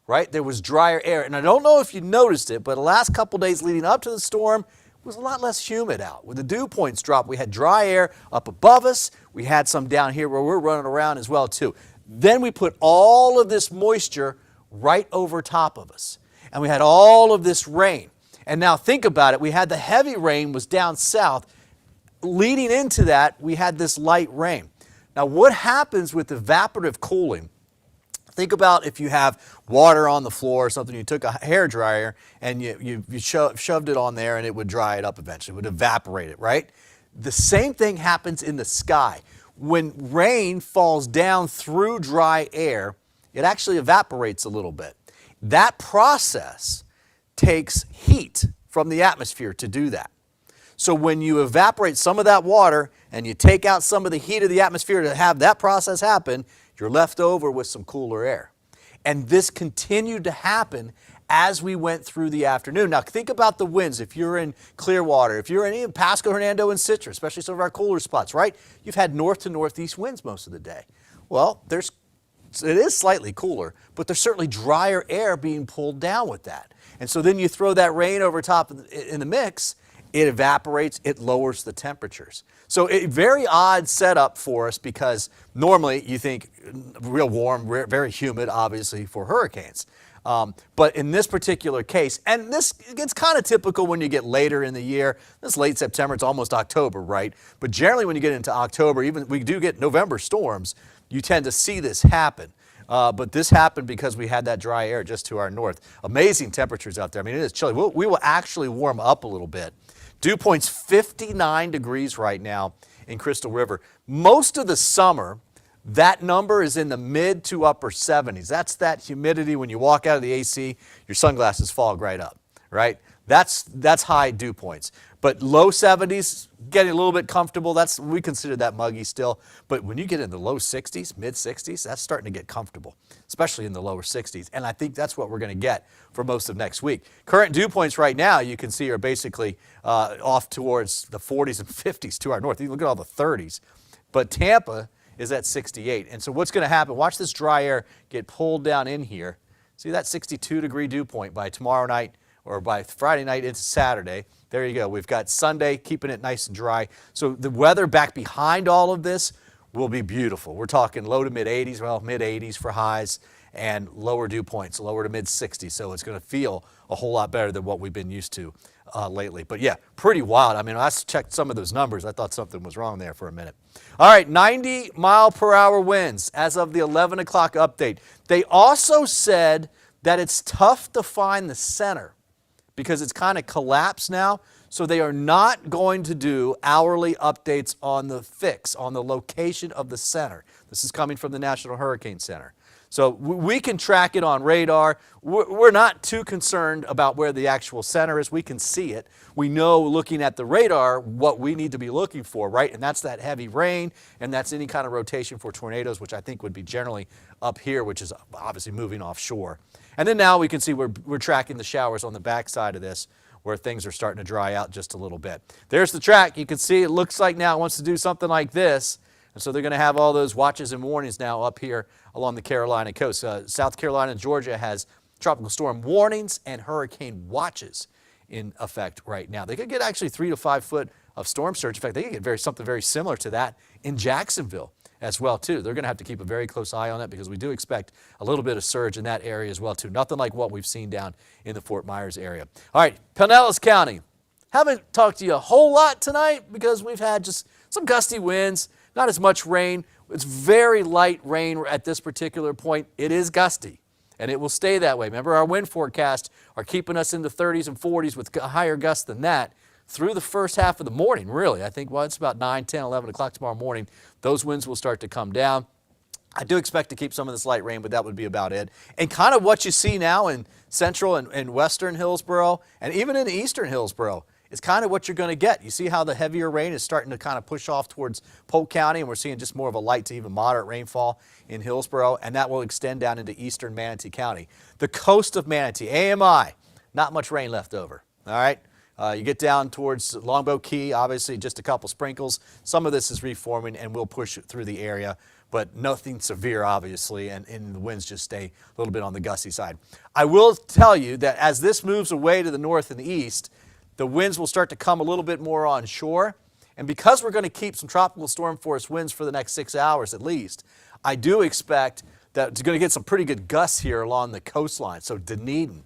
Right? There was drier air. And I don't know if you noticed it, but the last couple days leading up to the storm, it was a lot less humid out. When the dew points dropped, we had dry air up above us. We had some down here where we're running around as well too. Then we put all of this moisture right over top of us. And we had all of this rain. And now think about it. We had the heavy rain was down south. leading into that, we had this light rain. Now, what happens with evaporative cooling? Think about if you have water on the floor or something, you took a hairdryer and you shoved it on there and it would dry it up eventually, it would evaporate it, right? The same thing happens in the sky. When rain falls down through dry air, it actually evaporates a little bit. That process takes heat from the atmosphere to do that. So when you evaporate some of that water and you take out some of the heat of the atmosphere to have that process happen, you're left over with some cooler air. And this continued to happen as we went through the afternoon. Now think about the winds. If you're in Clearwater, if you're in even Pasco, Hernando, and Citrus, especially some of our cooler spots, right? You've had north to northeast winds most of the day. Well, it is slightly cooler, but there's certainly drier air being pulled down with that. And so then you throw that rain over top in the mix, it evaporates, it lowers the temperatures. So a very odd setup for us because normally you think real warm, very humid, obviously, for hurricanes. But in this particular case, and this gets kind of typical when you get later in the year, this late September, it's almost October, right? But generally when you get into October, even we do get November storms, you tend to see this happen. But this happened because we had that dry air just to our north. Amazing temperatures out there. I mean, it is chilly. We will actually warm up a little bit. Dew point's 59 degrees right now in Crystal River. Most of the summer, that number is in the mid to upper 70s. That's that humidity when you walk out of the AC, your sunglasses fog right up, right? That's high dew points. But low 70s, getting a little bit comfortable. We consider that muggy still. But when you get in the low 60s, mid 60s, that's starting to get comfortable, especially in the lower 60s. And I think that's what we're going to get for most of next week. Current dew points right now, you can see, are basically off towards the 40s and 50s to our north. You look at all the 30s. But Tampa is at 68. And so what's going to happen, watch this dry air get pulled down in here. See that 62-degree dew point by tomorrow night or by Friday night into Saturday. There you go. We've got Sunday keeping it nice and dry. So the weather back behind all of this will be beautiful. We're talking low to mid 80s, well, mid 80s for highs and lower dew points, lower to mid 60s. So it's going to feel a whole lot better than what we've been used to lately. But yeah, pretty wild. I mean, I checked some of those numbers. I thought something was wrong there for a minute. All right, 90-mile-per-hour winds as of the 11 o'clock update. They also said that it's tough to find the center because it's kind of collapsed now. So they are not going to do hourly updates on the fix, on the location of the center. This is coming from the National Hurricane Center. So we can track it on radar. We're not too concerned about where the actual center is. We can see it. We know, looking at the radar, what we need to be looking for, right? And that's that heavy rain, and that's any kind of rotation for tornadoes, which I think would be generally up here, which is obviously moving offshore. And then now we can see we're tracking the showers on the backside of this, where things are starting to dry out just a little bit. There's the track. You can see it looks like now it wants to do something like this. And so they're going to have all those watches and warnings now up here along the Carolina coast. South Carolina and Georgia has tropical storm warnings and hurricane watches in effect right now. They could get actually 3 to 5 foot of storm surge. In fact, they could get something very similar to that in Jacksonville as well, too. They're going to have to keep a very close eye on it because we do expect a little bit of surge in that area as well, too. Nothing like what we've seen down in the Fort Myers area. All right, Pinellas County. Haven't talked to you a whole lot tonight because we've had just some gusty winds, not as much rain. It's very light rain at this particular point. It is gusty, and it will stay that way. Remember, our wind forecasts are keeping us in the 30s and 40s with higher gusts than that through the first half of the morning, really. I think, well, it's about 9, 10, 11 o'clock tomorrow morning. Those winds will start to come down. I do expect to keep some of this light rain, but that would be about it. And kind of what you see now in central and western Hillsborough, and even in eastern Hillsborough, is kind of what you're going to get. You see how the heavier rain is starting to kind of push off towards Polk County, and we're seeing just more of a light to even moderate rainfall in Hillsborough, and that will extend down into eastern Manatee County. The coast of Manatee, AMI, not much rain left over, all right? You get down towards Longboat Key, obviously just a couple sprinkles. Some of this is reforming and will push through the area, but nothing severe, obviously, and the winds just stay a little bit on the gusty side. I will tell you that as this moves away to the north and the east, the winds will start to come a little bit more onshore. And because we're going to keep some tropical storm force winds for the next 6 hours at least, I do expect that it's going to get some pretty good gusts here along the coastline. So Dunedin,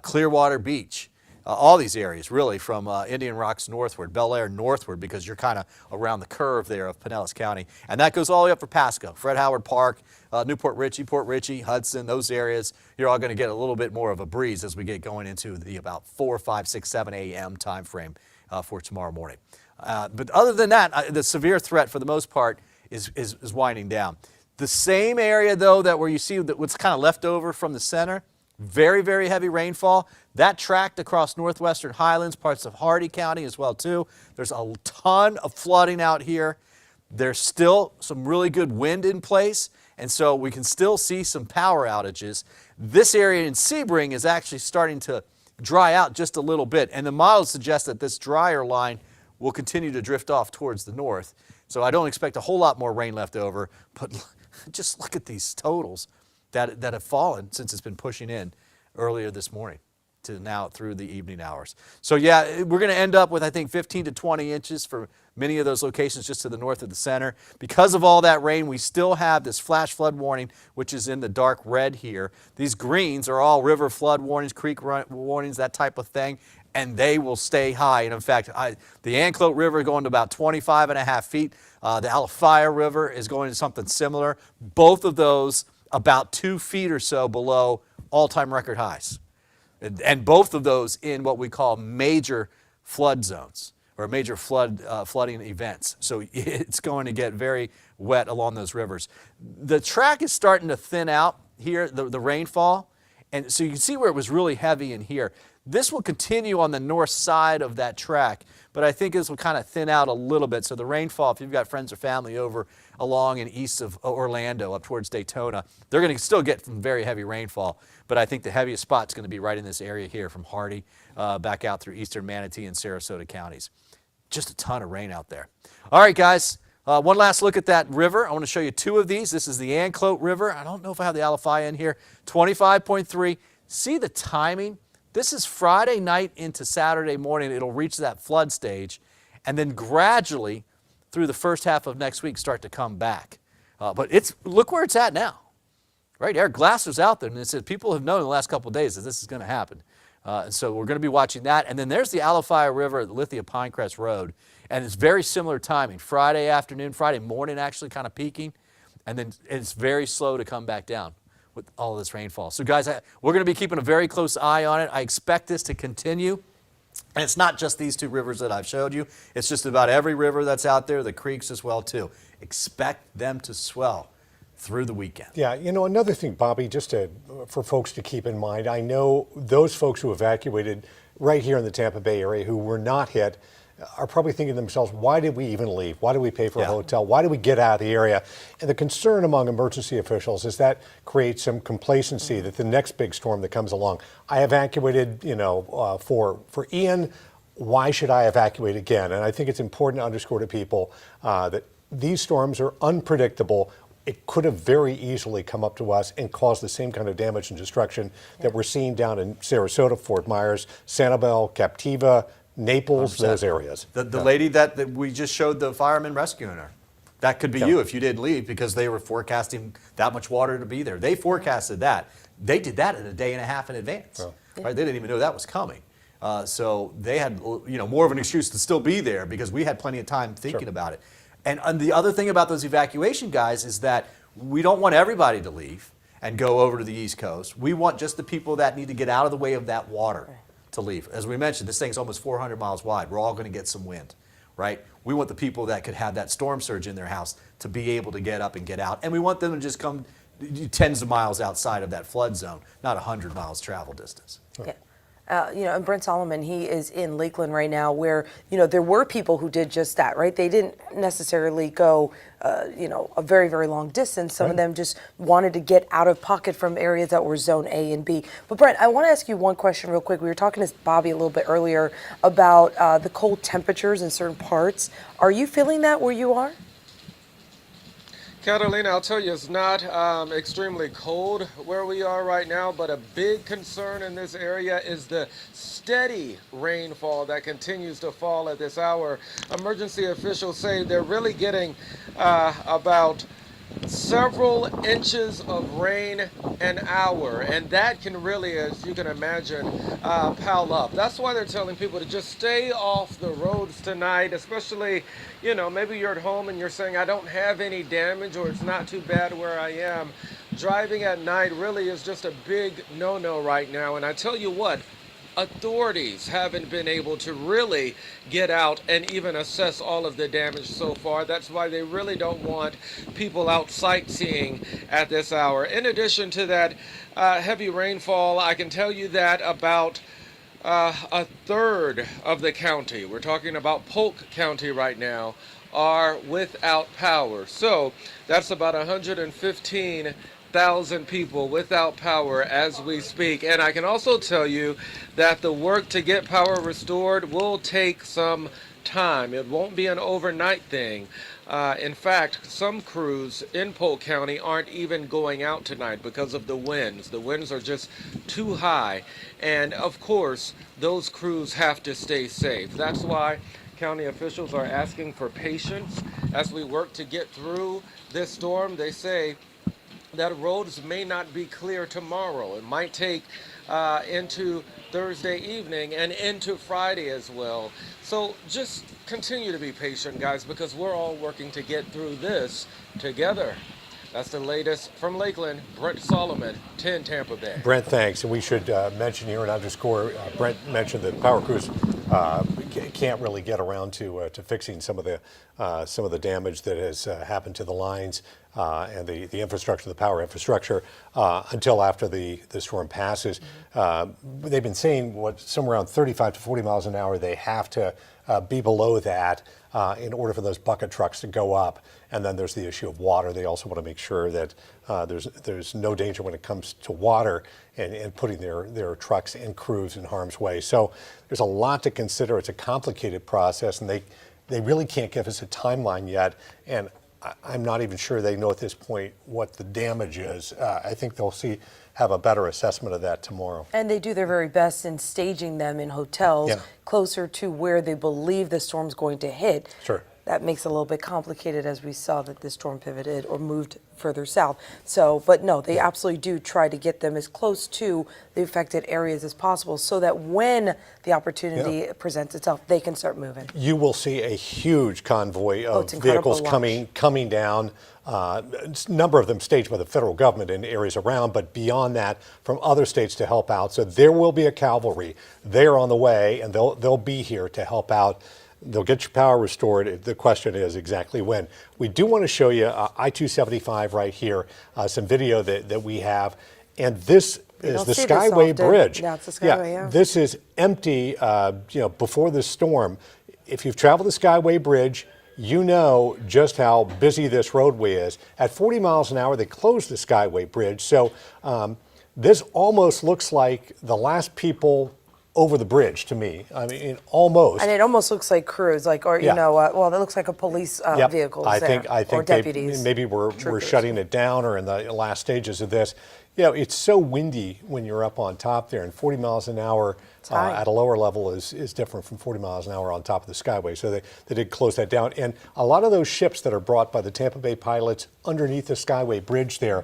Clearwater Beach, all these areas really from Indian Rocks northward, Bel Air northward, because you're kind of around the curve there of Pinellas County. And that goes all the way up for Pasco, Fred Howard Park, Newport Richey, Port Richey, Hudson, those areas. You're all going to get a little bit more of a breeze as we get going into the about 4, 5, 6, 7 a.m. time frame for tomorrow morning. But other than that, the severe threat for the most part is winding down. The same area, though, that where you see what's kind of left over from the center, very, very heavy rainfall. That tracked across northwestern highlands, parts of Hardy County as well, too. There's a ton of flooding out here. There's still some really good wind in place, and so we can still see some power outages. This area in Sebring is actually starting to dry out just a little bit, and the models suggest that this drier line will continue to drift off towards the north. So I don't expect a whole lot more rain left over, but just look at these totals that have fallen since it's been pushing in earlier this morning to now through the evening hours. So yeah, we're going to end up with, I think, 15 to 20 inches for many of those locations just to the north of the center. Because of all that rain, we still have this flash flood warning, which is in the dark red here. These greens are all river flood warnings, creek warnings, that type of thing, and they will stay high. And in fact, the Anclote River going to about 25.5 feet. The Alafaya River is going to something similar. Both of those about 2 feet or so below all-time record highs. And both of those in what we call major flood zones or major flooding events. So it's going to get very wet along those rivers. The track is starting to thin out here, the rainfall. And so you can see where it was really heavy in here. This will continue on the north side of that track, but I think this will kind of thin out a little bit. So the rainfall, if you've got friends or family over along and east of Orlando up towards Daytona, they're going to still get some very heavy rainfall, but I think the heaviest spot's going to be right in this area here from Hardy back out through eastern Manatee and Sarasota counties. Just a ton of rain out there. All right, guys, one last look at that river. I want to show you two of these. This is the Anclote River. I don't know if I have the Alafaya in here. 25.3. See the timing? This is Friday night into Saturday morning. It'll reach that flood stage, and then gradually through the first half of next week start to come back. But look where it's at now. Right, Eric Glasser's out there, and it says people have known in the last couple of days that this is going to happen. And so we're going to be watching that. And then there's the Alafaya River, the Lithia Pinecrest Road, and it's very similar timing. Friday afternoon, Friday morning actually kind of peaking, and then it's very slow to come back down with all of this rainfall. So guys, we're going to be keeping a very close eye on it. I expect this to continue. And it's not just these two rivers that I've showed you. It's just about every river that's out there, the creeks as well too. Expect them to swell through the weekend. Yeah, you know, another thing, Bobby, for folks to keep in mind, I know those folks who evacuated right here in the Tampa Bay area who were not hit are probably thinking to themselves, why did we even leave? Why did we pay for a hotel? Why did we get out of the area? And the concern among emergency officials is that creates some complacency that the next big storm that comes along, I evacuated, for Ian, why should I evacuate again? And I think it's important to underscore to people that these storms are unpredictable. It could have very easily come up to us and caused the same kind of damage and destruction that we're seeing down in Sarasota, Fort Myers, Sanibel, Captiva, Naples, 100%. Those areas. The lady that we just showed the firemen rescuing her, that could be you if you didn't leave because they were forecasting that much water to be there. They forecasted that. They did that in a day and a half in advance. Right? They didn't even know that was coming. So they had more of an excuse to still be there because we had plenty of time thinking about it. And the other thing about those evacuation guys is that we don't want everybody to leave and go over to the East Coast. We want just the people that need to get out of the way of that water to leave. As we mentioned, this thing's almost 400 miles wide. We're all going to get some wind, right? We want the people that could have that storm surge in their house to be able to get up and get out. And we want them to just come tens of miles outside of that flood zone, not 100 miles travel distance. Yeah. And Brent Solomon, he is in Lakeland right now where, there were people who did just that, right? They didn't necessarily go, a very, very long distance. Some of them just wanted to get out of pocket from areas that were zone A and B. But Brent, I want to ask you one question real quick. We were talking to Bobby a little bit earlier about the cold temperatures in certain parts. Are you feeling that where you are? Catalina, I'll tell you, it's not extremely cold where we are right now, but a big concern in this area is the steady rainfall that continues to fall at this hour. Emergency officials say they're really getting about several inches of rain an hour, and that can really, as you can imagine, pile up. That's why they're telling people to just stay off the roads tonight, especially, you know, maybe you're at home and you're saying, I don't have any damage or it's not too bad where I am. Driving at night really is just a big no-no right now, and I tell you what, authorities haven't been able to really get out and even assess all of the damage so far. That's why they really don't want people out sightseeing at this hour. In addition to that heavy rainfall, I can tell you that about a third of the county, we're talking about Polk County right now, are without power. So that's about 115,000 people without power as we speak. And I can also tell you that the work to get power restored will take some time. It won't be an overnight thing. In fact, some crews in Polk County aren't even going out tonight because of the winds. The winds are just too high. And of course, those crews have to stay safe. That's why county officials are asking for patience as we work to get through this storm. They say that roads may not be clear tomorrow. It might take into Thursday evening and into Friday as well. So just continue to be patient, guys, because we're all working to get through this together. That's the latest from Lakeland. Brent Solomon, 10 Tampa Bay. Brent, thanks. And we should mention here and underscore, Brent mentioned that power crews can't really get around to fixing some of the damage that has happened to the lines and the infrastructure, the power infrastructure, until after the storm passes. They've been saying somewhere around 35 to 40 miles an hour. They have to be below that in order for those bucket trucks to go up. And then there's the issue of water. They also want to make sure that there's no danger when it comes to water and putting their trucks and crews in harm's way. So there's a lot to consider. It's a complicated process, and they really can't give us a timeline yet. And I'm not even sure they know at this point what the damage is. I think they'll have a better assessment of that tomorrow. And they do their very best in staging them in hotels closer to where they believe the storm's going to hit. Sure. That makes it a little bit complicated as we saw that the storm pivoted or moved further south. So, but no, they absolutely do try to get them as close to the affected areas as possible so that when the opportunity presents itself, they can start moving. You will see a huge convoy of vehicles coming down. A number of them staged by the federal government in areas around, but beyond that, from other states to help out. So there will be a cavalry. They're on the way, and they'll be here to help out. They'll get your power restored. The question is exactly when. We do want to show you I-275 right here, some video that we have. And this is the Skyway Bridge. Yeah, it's the Skyway, This is empty, before the storm. If you've traveled the Skyway Bridge, you know just how busy this roadway is. At 40 miles an hour, they closed the Skyway Bridge. So this almost looks like the last people over the bridge to me. I mean, almost. And it almost looks like crews, well, that looks like a police vehicle. I think or deputies. maybe we're shutting it down or in the last stages of this. It's so windy when you're up on top there, and 40 miles an hour at a lower level is different from 40 miles an hour on top of the Skyway. So they did close that down. And a lot of those ships that are brought by the Tampa Bay pilots underneath the Skyway Bridge there,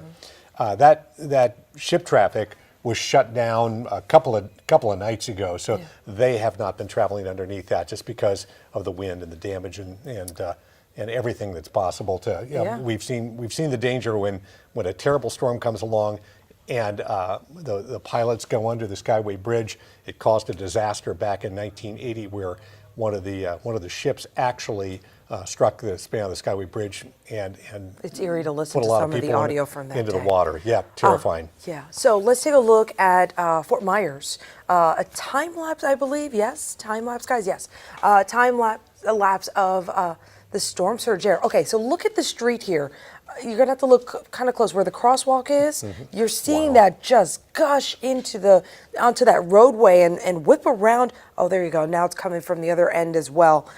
that ship traffic was shut down a couple of nights ago. So they have not been traveling underneath that just because of the wind and the damage and everything that's possible to. We've seen the danger when a terrible storm comes along and the pilots go under the Skyway Bridge. It caused a disaster back in 1980 where one of the ships actually struck the span of the Skyway Bridge and it's eerie to listen put to a lot some of of the people audio from that into day. the water. Yeah, terrifying. So let's take a look at Fort Myers. A time lapse, I believe. Yes, time lapse, guys. Yes, time lapse of the storm surge air. Okay, so look at the street here. You're gonna have to look kind of close where the crosswalk is. You're seeing that just gush onto that roadway and whip around. Oh, there you go. Now it's coming from the other end as well.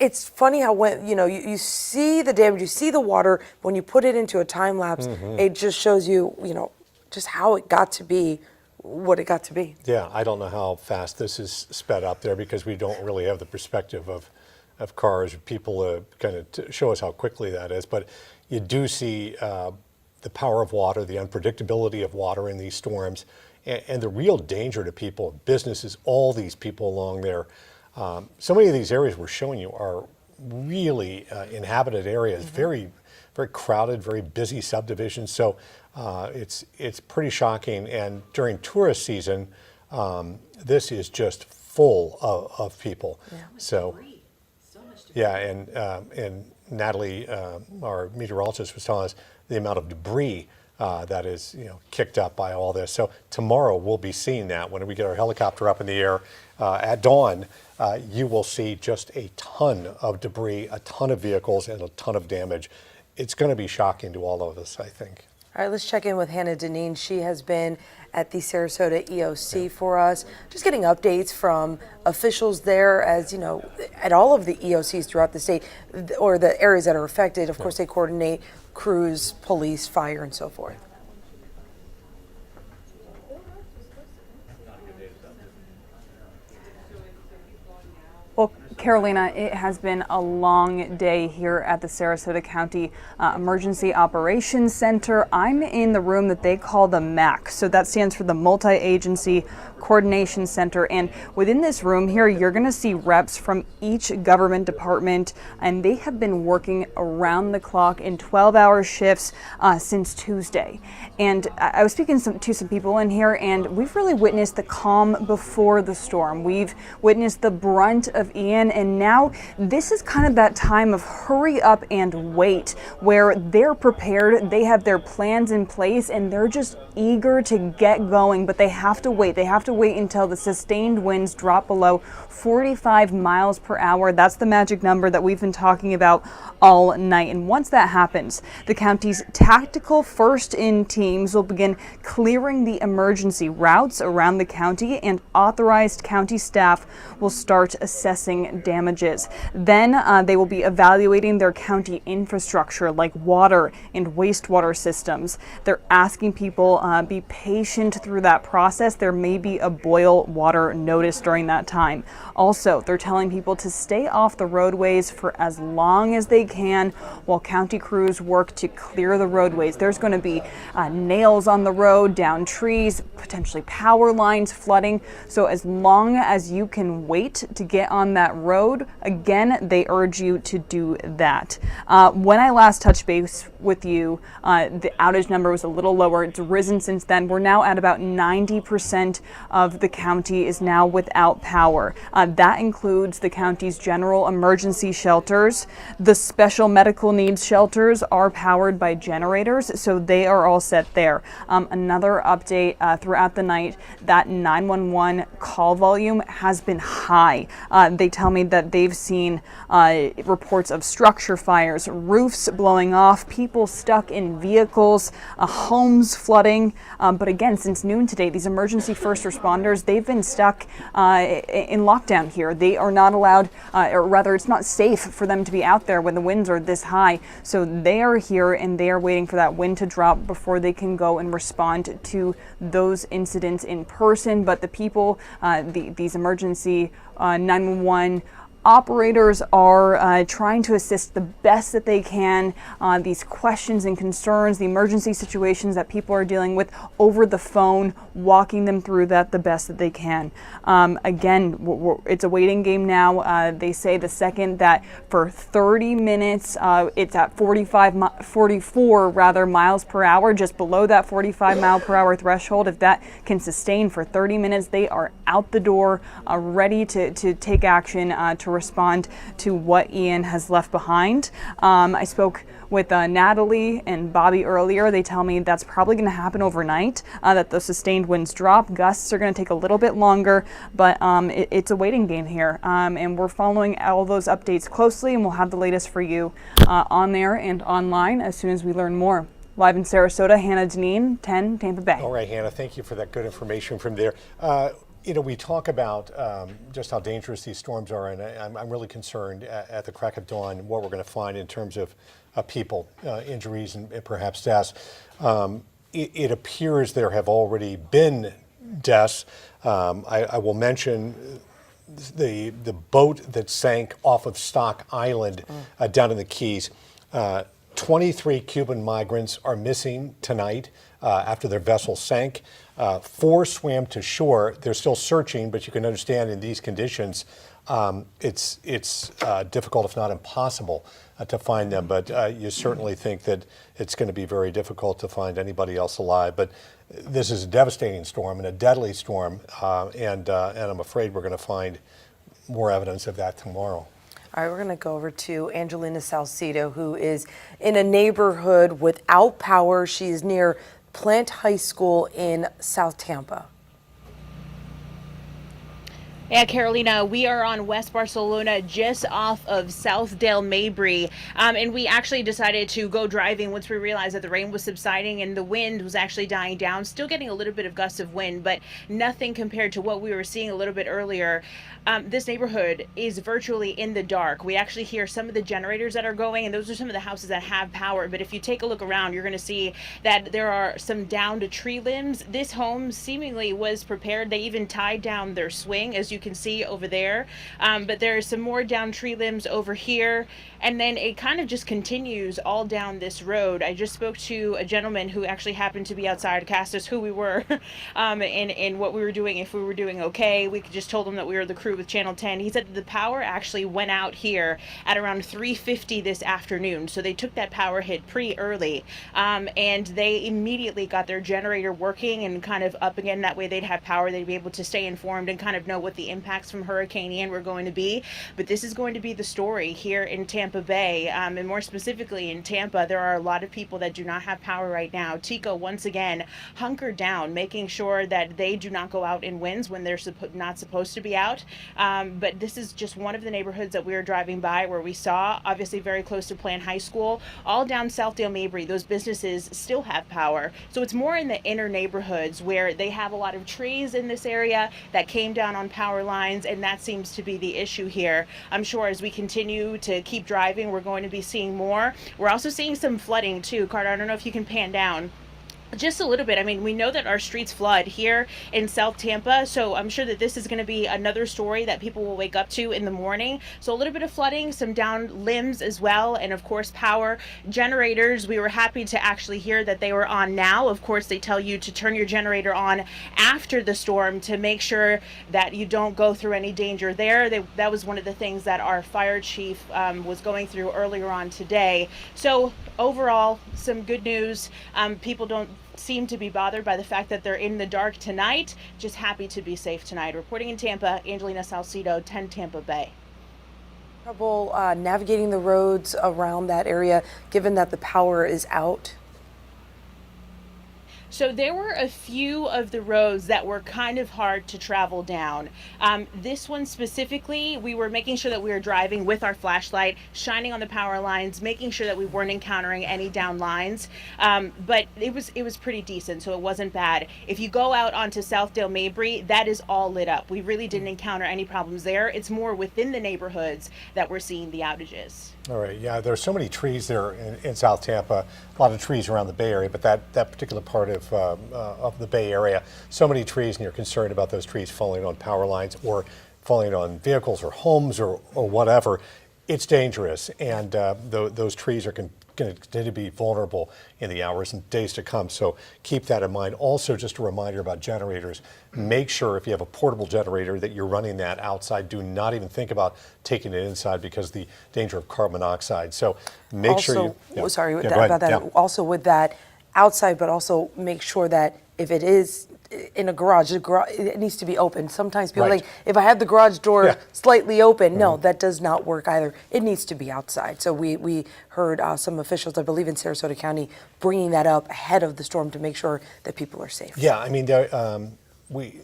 It's funny how when you see the damage, you see the water. When you put it into a time lapse, it just shows you just how it got to be what it got to be. Yeah, I don't know how fast this is sped up there because we don't really have the perspective of of cars, people kind of show us how quickly that is. But you do see the power of water, the unpredictability of water in these storms, and the real danger to people, businesses, all these people along there. So many of these areas we're showing you are really inhabited areas, very, very crowded, very busy subdivisions. So it's pretty shocking. And during tourist season, this is just full of people. Yeah. So yeah, and Natalie, our meteorologist, was telling us the amount of debris that is kicked up by all this. So tomorrow we'll be seeing that when we get our helicopter up in the air at dawn. You will see just a ton of debris, a ton of vehicles, and a ton of damage. It's going to be shocking to all of us, I think. All right, let's check in with Hannah Deneen. She has been at the Sarasota EOC for us, just getting updates from officials there, as you know, at all of the EOCs throughout the state, or the areas that are affected. Of course, they coordinate crews, police, fire, and so forth. Well, Carolina, it has been a long day here at the Sarasota County Emergency Operations Center. I'm in the room that they call the MAC, so that stands for the Multi-Agency Coordination Center. And within this room here, you're going to see reps from each government department, and they have been working around the clock in 12-hour shifts since Tuesday. And I was speaking to some people in here, and we've really witnessed the calm before the storm. We've witnessed the brunt of Ian, and now this is kind of that time of hurry up and wait, where they're prepared, they have their plans in place, and they're just eager to get going, but they have to wait. They have to wait until the sustained winds drop below 45 miles per hour. That's the magic number that we've been talking about all night. And once that happens, the county's tactical first-in teams will begin clearing the emergency routes around the county, and authorized county staff will start assessing damages. Then they will be evaluating their county infrastructure like water and wastewater systems. They're asking people be patient through that process. There may be a boil water notice during that time. Also, they're telling people to stay off the roadways for as long as they can while county crews work to clear the roadways. There's going to be nails on the road, down trees, potentially power lines flooding. So as long as you can wait to get on that road, again, they urge you to do that. When I last touched base with you, the outage number was a little lower. It's risen since then. We're now at about 90% of the county is now without power. That includes the county's general emergency shelters. The special medical needs shelters are powered by generators, so they are all set there. Another update throughout the night, that 911 call volume has been high. They tell me that they've seen reports of structure fires, roofs blowing off, people stuck in vehicles, homes flooding. But again, since noon today, these emergency first responders, they've been stuck in lockdown here. They are not allowed, or rather it's not safe for them to be out there when the winds are this high. So they are here and they are waiting for that wind to drop before they can go and respond to those incidents in person. But the people, these emergency 911 operators are trying to assist the best that they can. These questions and concerns, the emergency situations that people are dealing with over the phone, walking them through that the best that they can. Again, it's a waiting game now. They say the second that for 30 minutes, it's at 44 miles per hour, just below that 45 mile per hour threshold. If that can sustain for 30 minutes, they are out the door, ready to take action to respond to what Ian has left behind. I spoke with Natalie and Bobby earlier. They tell me that's probably going to happen overnight, that the sustained winds drop. Gusts are going to take a little bit longer, but it's a waiting game here. And we're following all those updates closely, and we'll have the latest for you on there and online as soon as we learn more. Live in Sarasota, Hannah Deneen, 10 Tampa Bay. All right, Hannah, thank you for that good information from there. We talk about just how dangerous these storms are, and I'm really concerned at the crack of dawn what we're going to find in terms of people, injuries, and perhaps deaths. It appears there have already been deaths. I will mention the boat that sank off of Stock Island down in the Keys. 23 Cuban migrants are missing tonight after their vessel sank. 4 swam to shore. They're still searching, but you can understand in these conditions, it's difficult, if not impossible, to find them. But you certainly think that it's going to be very difficult to find anybody else alive. But this is a devastating storm and a deadly storm, and I'm afraid we're going to find more evidence of that tomorrow. All right, we're going to go over to Angelina Salcido, who is in a neighborhood without power. She is near Plant High School in South Tampa. Yeah, Carolina, we are on West Barcelona, just off of Southdale Mabry, and we actually decided to go driving once we realized that the rain was subsiding and the wind was actually dying down. Still getting a little bit of gusts of wind, but nothing compared to what we were seeing a little bit earlier. This neighborhood is virtually in the dark. We actually hear some of the generators that are going, and those are some of the houses that have power. But if you take a look around, you're going to see that there are some downed tree limbs. This home seemingly was prepared. They even tied down their swing, as you can see over there. But there are some more downed tree limbs over here. And then it kind of just continues all down this road. I just spoke to a gentleman who actually happened to be outside, asked us who we were and what we were doing, if we were doing okay. We just told him that we were the crew with Channel 10. He said that the power actually went out here at around 3:50 this afternoon. So they took that power hit pretty early. And they immediately got their generator working and kind of up again. That way they'd have power. They'd be able to stay informed and kind of know what the impacts from Hurricane Ian were going to be. But this is going to be the story here in Tampa Bay, and more specifically in Tampa. There are a lot of people that do not have power right now. TECO once again hunkered down, making sure that they do not go out in winds when they're not supposed to be out. But this is just one of the neighborhoods that we were driving by where we saw, obviously very close to Plant High School, all down Southdale Mabry. Those businesses still have power. So it's more in the inner neighborhoods where they have a lot of trees in this area that came down on power lines, and that seems to be the issue here. I'm sure as we continue to keep driving, we're going to be seeing more. We're also seeing some flooding too. Carter, I don't know if you can pan down just a little bit. I mean, we know that our streets flood here in South Tampa, so I'm sure that this is going to be another story that people will wake up to in the morning. So a little bit of flooding, some down limbs as well, and of course power generators. We were happy to actually hear that they were on now. Of course, they tell you to turn your generator on after the storm to make sure that you don't go through any danger there. That was one of the things that our fire chief was going through earlier on today. So overall, some good news. People don't seem to be bothered by the fact that they're in the dark tonight. Just happy to be safe tonight. Reporting in Tampa, Angelina Salcido, 10 Tampa Bay. Trouble navigating the roads around that area, given that the power is out? So there were a few of the roads that were kind of hard to travel down. This one specifically, we were making sure that we were driving with our flashlight, shining on the power lines, making sure that we weren't encountering any down lines. But it was pretty decent, so it wasn't bad. If you go out onto Southdale Mabry, that is all lit up. We really didn't encounter any problems there. It's more within the neighborhoods that we're seeing the outages. All right, yeah, there's so many trees there in South Tampa, a lot of trees around the Bay Area, but that particular part of the Bay Area, so many trees, and you're concerned about those trees falling on power lines or falling on vehicles or homes or whatever. It's dangerous, and those trees are going to continue to be vulnerable in the hours and days to come. So keep that in mind. Also, just a reminder about generators. Make sure if you have a portable generator that you're running that outside. Do not even think about taking it inside because of the danger of carbon monoxide. So make also, sure you... Sorry yeah, about that. Yeah. Also with that outside, but also make sure that if it is in a garage, it needs to be open. Sometimes people Right. think, if I have the garage door slightly open, no, that does not work either. It needs to be outside. So we heard some officials, I believe in Sarasota County, bringing that up ahead of the storm to make sure that people are safe. Yeah, I mean,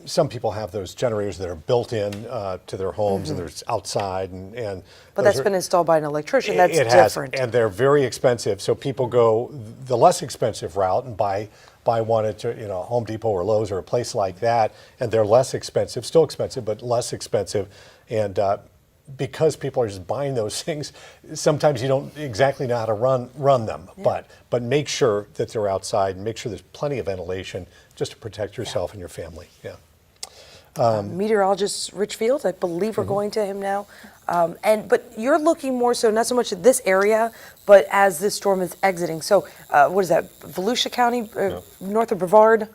some people have those generators that are built in to their homes and they're outside, and but that's been installed by an electrician. That's it different. has, and they're very expensive. So people go the less expensive route and buy one at Home Depot or Lowe's or a place like that, and they're less expensive, still expensive, but less expensive. And because people are just buying those things, sometimes you don't exactly know how to run them. Yeah. But make sure that they're outside and make sure there's plenty of ventilation just to protect yourself and your family. Yeah. Meteorologist Rich Fields, I believe we're going to him now. But you're looking more so, not so much at this area, but as this storm is exiting. So what is that, Volusia County, north of Brevard?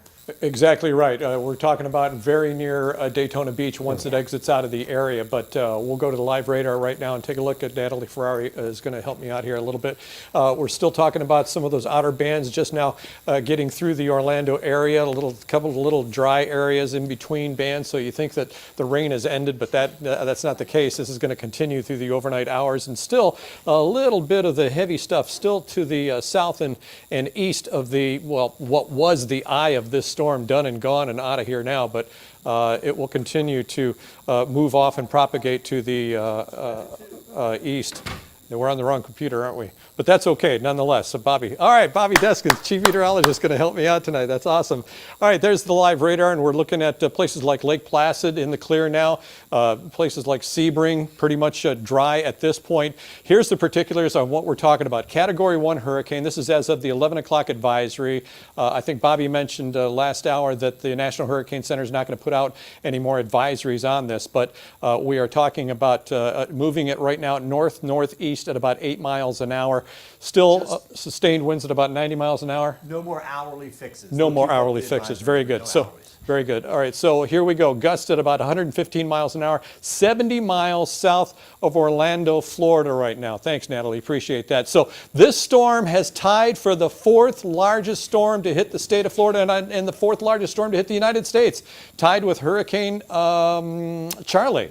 Exactly right. We're talking about very near Daytona Beach once it exits out of the area. But we'll go to the live radar right now and take a look at Natalie Ferrari is going to help me out here a little bit. We're still talking about some of those outer bands just now getting through the Orlando area, a couple of little dry areas in between bands. So you think that the rain has ended, but that's not the case. This is going to continue through the overnight hours, and still a little bit of the heavy stuff still to the south and east of what was the eye of this storm, done and gone and out of here now, but it will continue to move off and propagate to the east. We're on the wrong computer, aren't we? But that's okay, nonetheless. So Bobby. All right, Bobby Deskins, Chief Meteorologist, going to help me out tonight. That's awesome. All right, there's the live radar, and we're looking at places like Lake Placid in the clear now, places like Sebring, pretty much dry at this point. Here's the particulars on what we're talking about. Category 1 hurricane. This is as of the 11 o'clock advisory. I think Bobby mentioned last hour that the National Hurricane Center is not going to put out any more advisories on this, but we are talking about moving it right now northeast at about 8 miles an hour. Still sustained winds at about 90 miles an hour. No more hourly fixes. No more hourly fixes. Very good. Very good. All right, so here we go. Gusts at about 115 miles an hour, 70 miles south of Orlando, Florida right now. Thanks, Natalie. Appreciate that. So this storm has tied for the 4th largest storm to hit the state of Florida and the 4th largest storm to hit the United States, tied with Hurricane Charlie.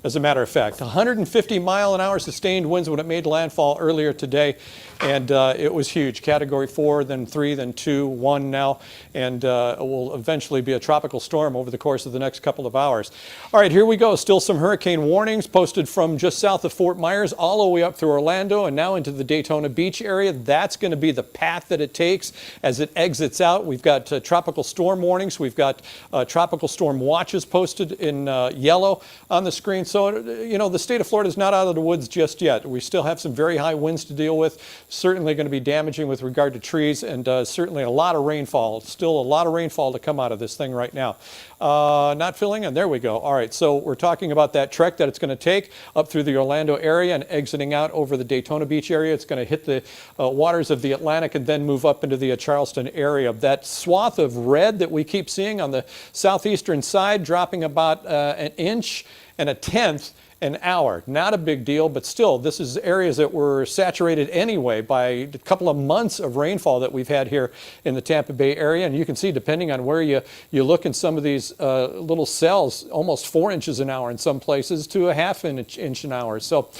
As a matter of fact, 150 mile an hour sustained winds when it made landfall earlier today, and it was huge. Category 4, then 3, then 2, 1 now, and it will eventually be a tropical storm over the course of the next couple of hours. All right, here we go. Still some hurricane warnings posted from just south of Fort Myers all the way up through Orlando and now into the Daytona Beach area. That's going to be the path that it takes as it exits out. We've got tropical storm warnings. We've got tropical storm watches posted in yellow on the screen. So, you know, the state of Florida is not out of the woods just yet. We still have some very high winds to deal with, certainly going to be damaging with regard to trees, and certainly a lot of rainfall. Still a lot of rainfall to come out of this thing right now. Not filling in. There we go. All right, so we're talking about that trek that it's going to take up through the Orlando area and exiting out over the Daytona Beach area. It's going to hit the waters of the Atlantic and then move up into the Charleston area. That swath of red that we keep seeing on the southeastern side, dropping about an inch and a tenth an hour. Not a big deal, but still, this is areas that were saturated anyway by a couple of months of rainfall that we've had here in the Tampa Bay area. And you can see, depending on where you look in some of these little cells, almost 4 inches an hour in some places to a half inch an hour. So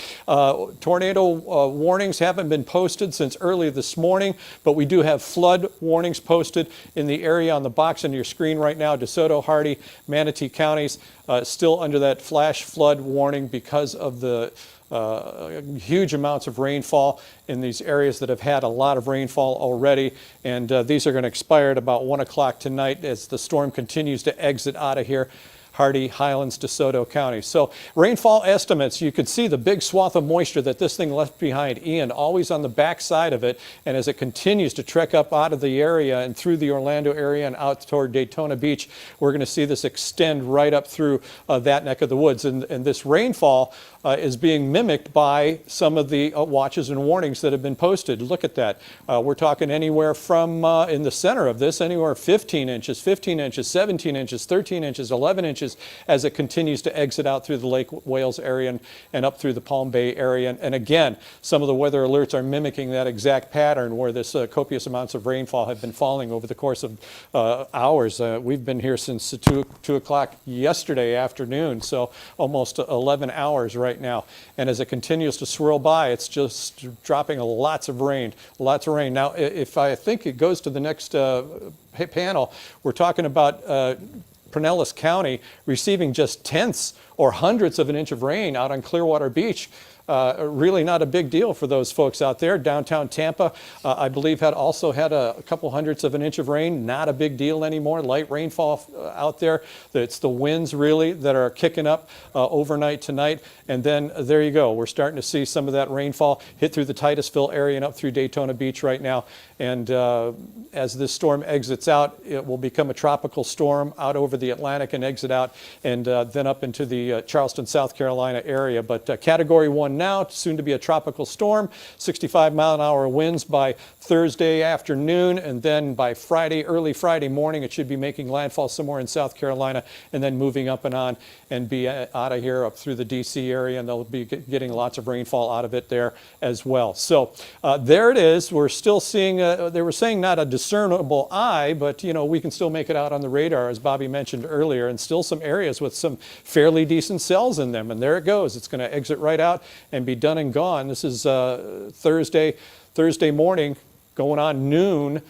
tornado warnings haven't been posted since early this morning, but we do have flood warnings posted in the area on the box on your screen right now. DeSoto, Hardy, Manatee counties still under that flash flood warning because of the huge amounts of rainfall in these areas that have had a lot of rainfall already. And these are going to expire at about 1 o'clock tonight as the storm continues to exit out of here. Hardy, Highlands, DeSoto County. So rainfall estimates, you could see the big swath of moisture that this thing left behind. Ian, always on the back side of it. And as it continues to trek up out of the area and through the Orlando area and out toward Daytona Beach, we're going to see this extend right up through that neck of the woods. And this rainfall is being mimicked by some of the watches and warnings that have been posted. Look at that. We're talking anywhere from, in the center of this, anywhere 15 inches, 17 inches, 13 inches, 11 inches as it continues to exit out through the Lake Wales area and up through the Palm Bay area. And again, some of the weather alerts are mimicking that exact pattern where this copious amounts of rainfall have been falling over the course of hours. We've been here since 2 o'clock yesterday afternoon, so almost 11 hours right now. And as it continues to swirl by, it's just dropping lots of rain. Now, if I think it goes to the next panel, we're talking about Pinellas County receiving just tenths or hundredths of an inch of rain out on Clearwater Beach. really not a big deal for those folks out there. Downtown Tampa, I believe, also had a couple hundredths of an inch of rain. Not a big deal anymore. Light rainfall out there. It's the winds really that are kicking up overnight tonight. And then there you go. We're starting to see some of that rainfall hit through the Titusville area and up through Daytona Beach right now. And as this storm exits out, it will become a tropical storm out over the Atlantic and exit out, and then up into the Charleston, South Carolina area. But Category 1 now, soon to be a tropical storm, 65-mile-an-hour winds by Thursday afternoon, and then by Friday, early Friday morning, it should be making landfall somewhere in South Carolina, and then moving up and on and be out of here up through the D.C. area, and they'll be getting lots of rainfall out of it there as well. So there it is. We're still seeing, they were saying not a discernible eye, but we can still make it out on the radar, as Bobby mentioned earlier, and still some areas with some fairly decent cells in them. And there it goes. It's going to exit right out and be done and gone. This is Thursday morning, going on noon,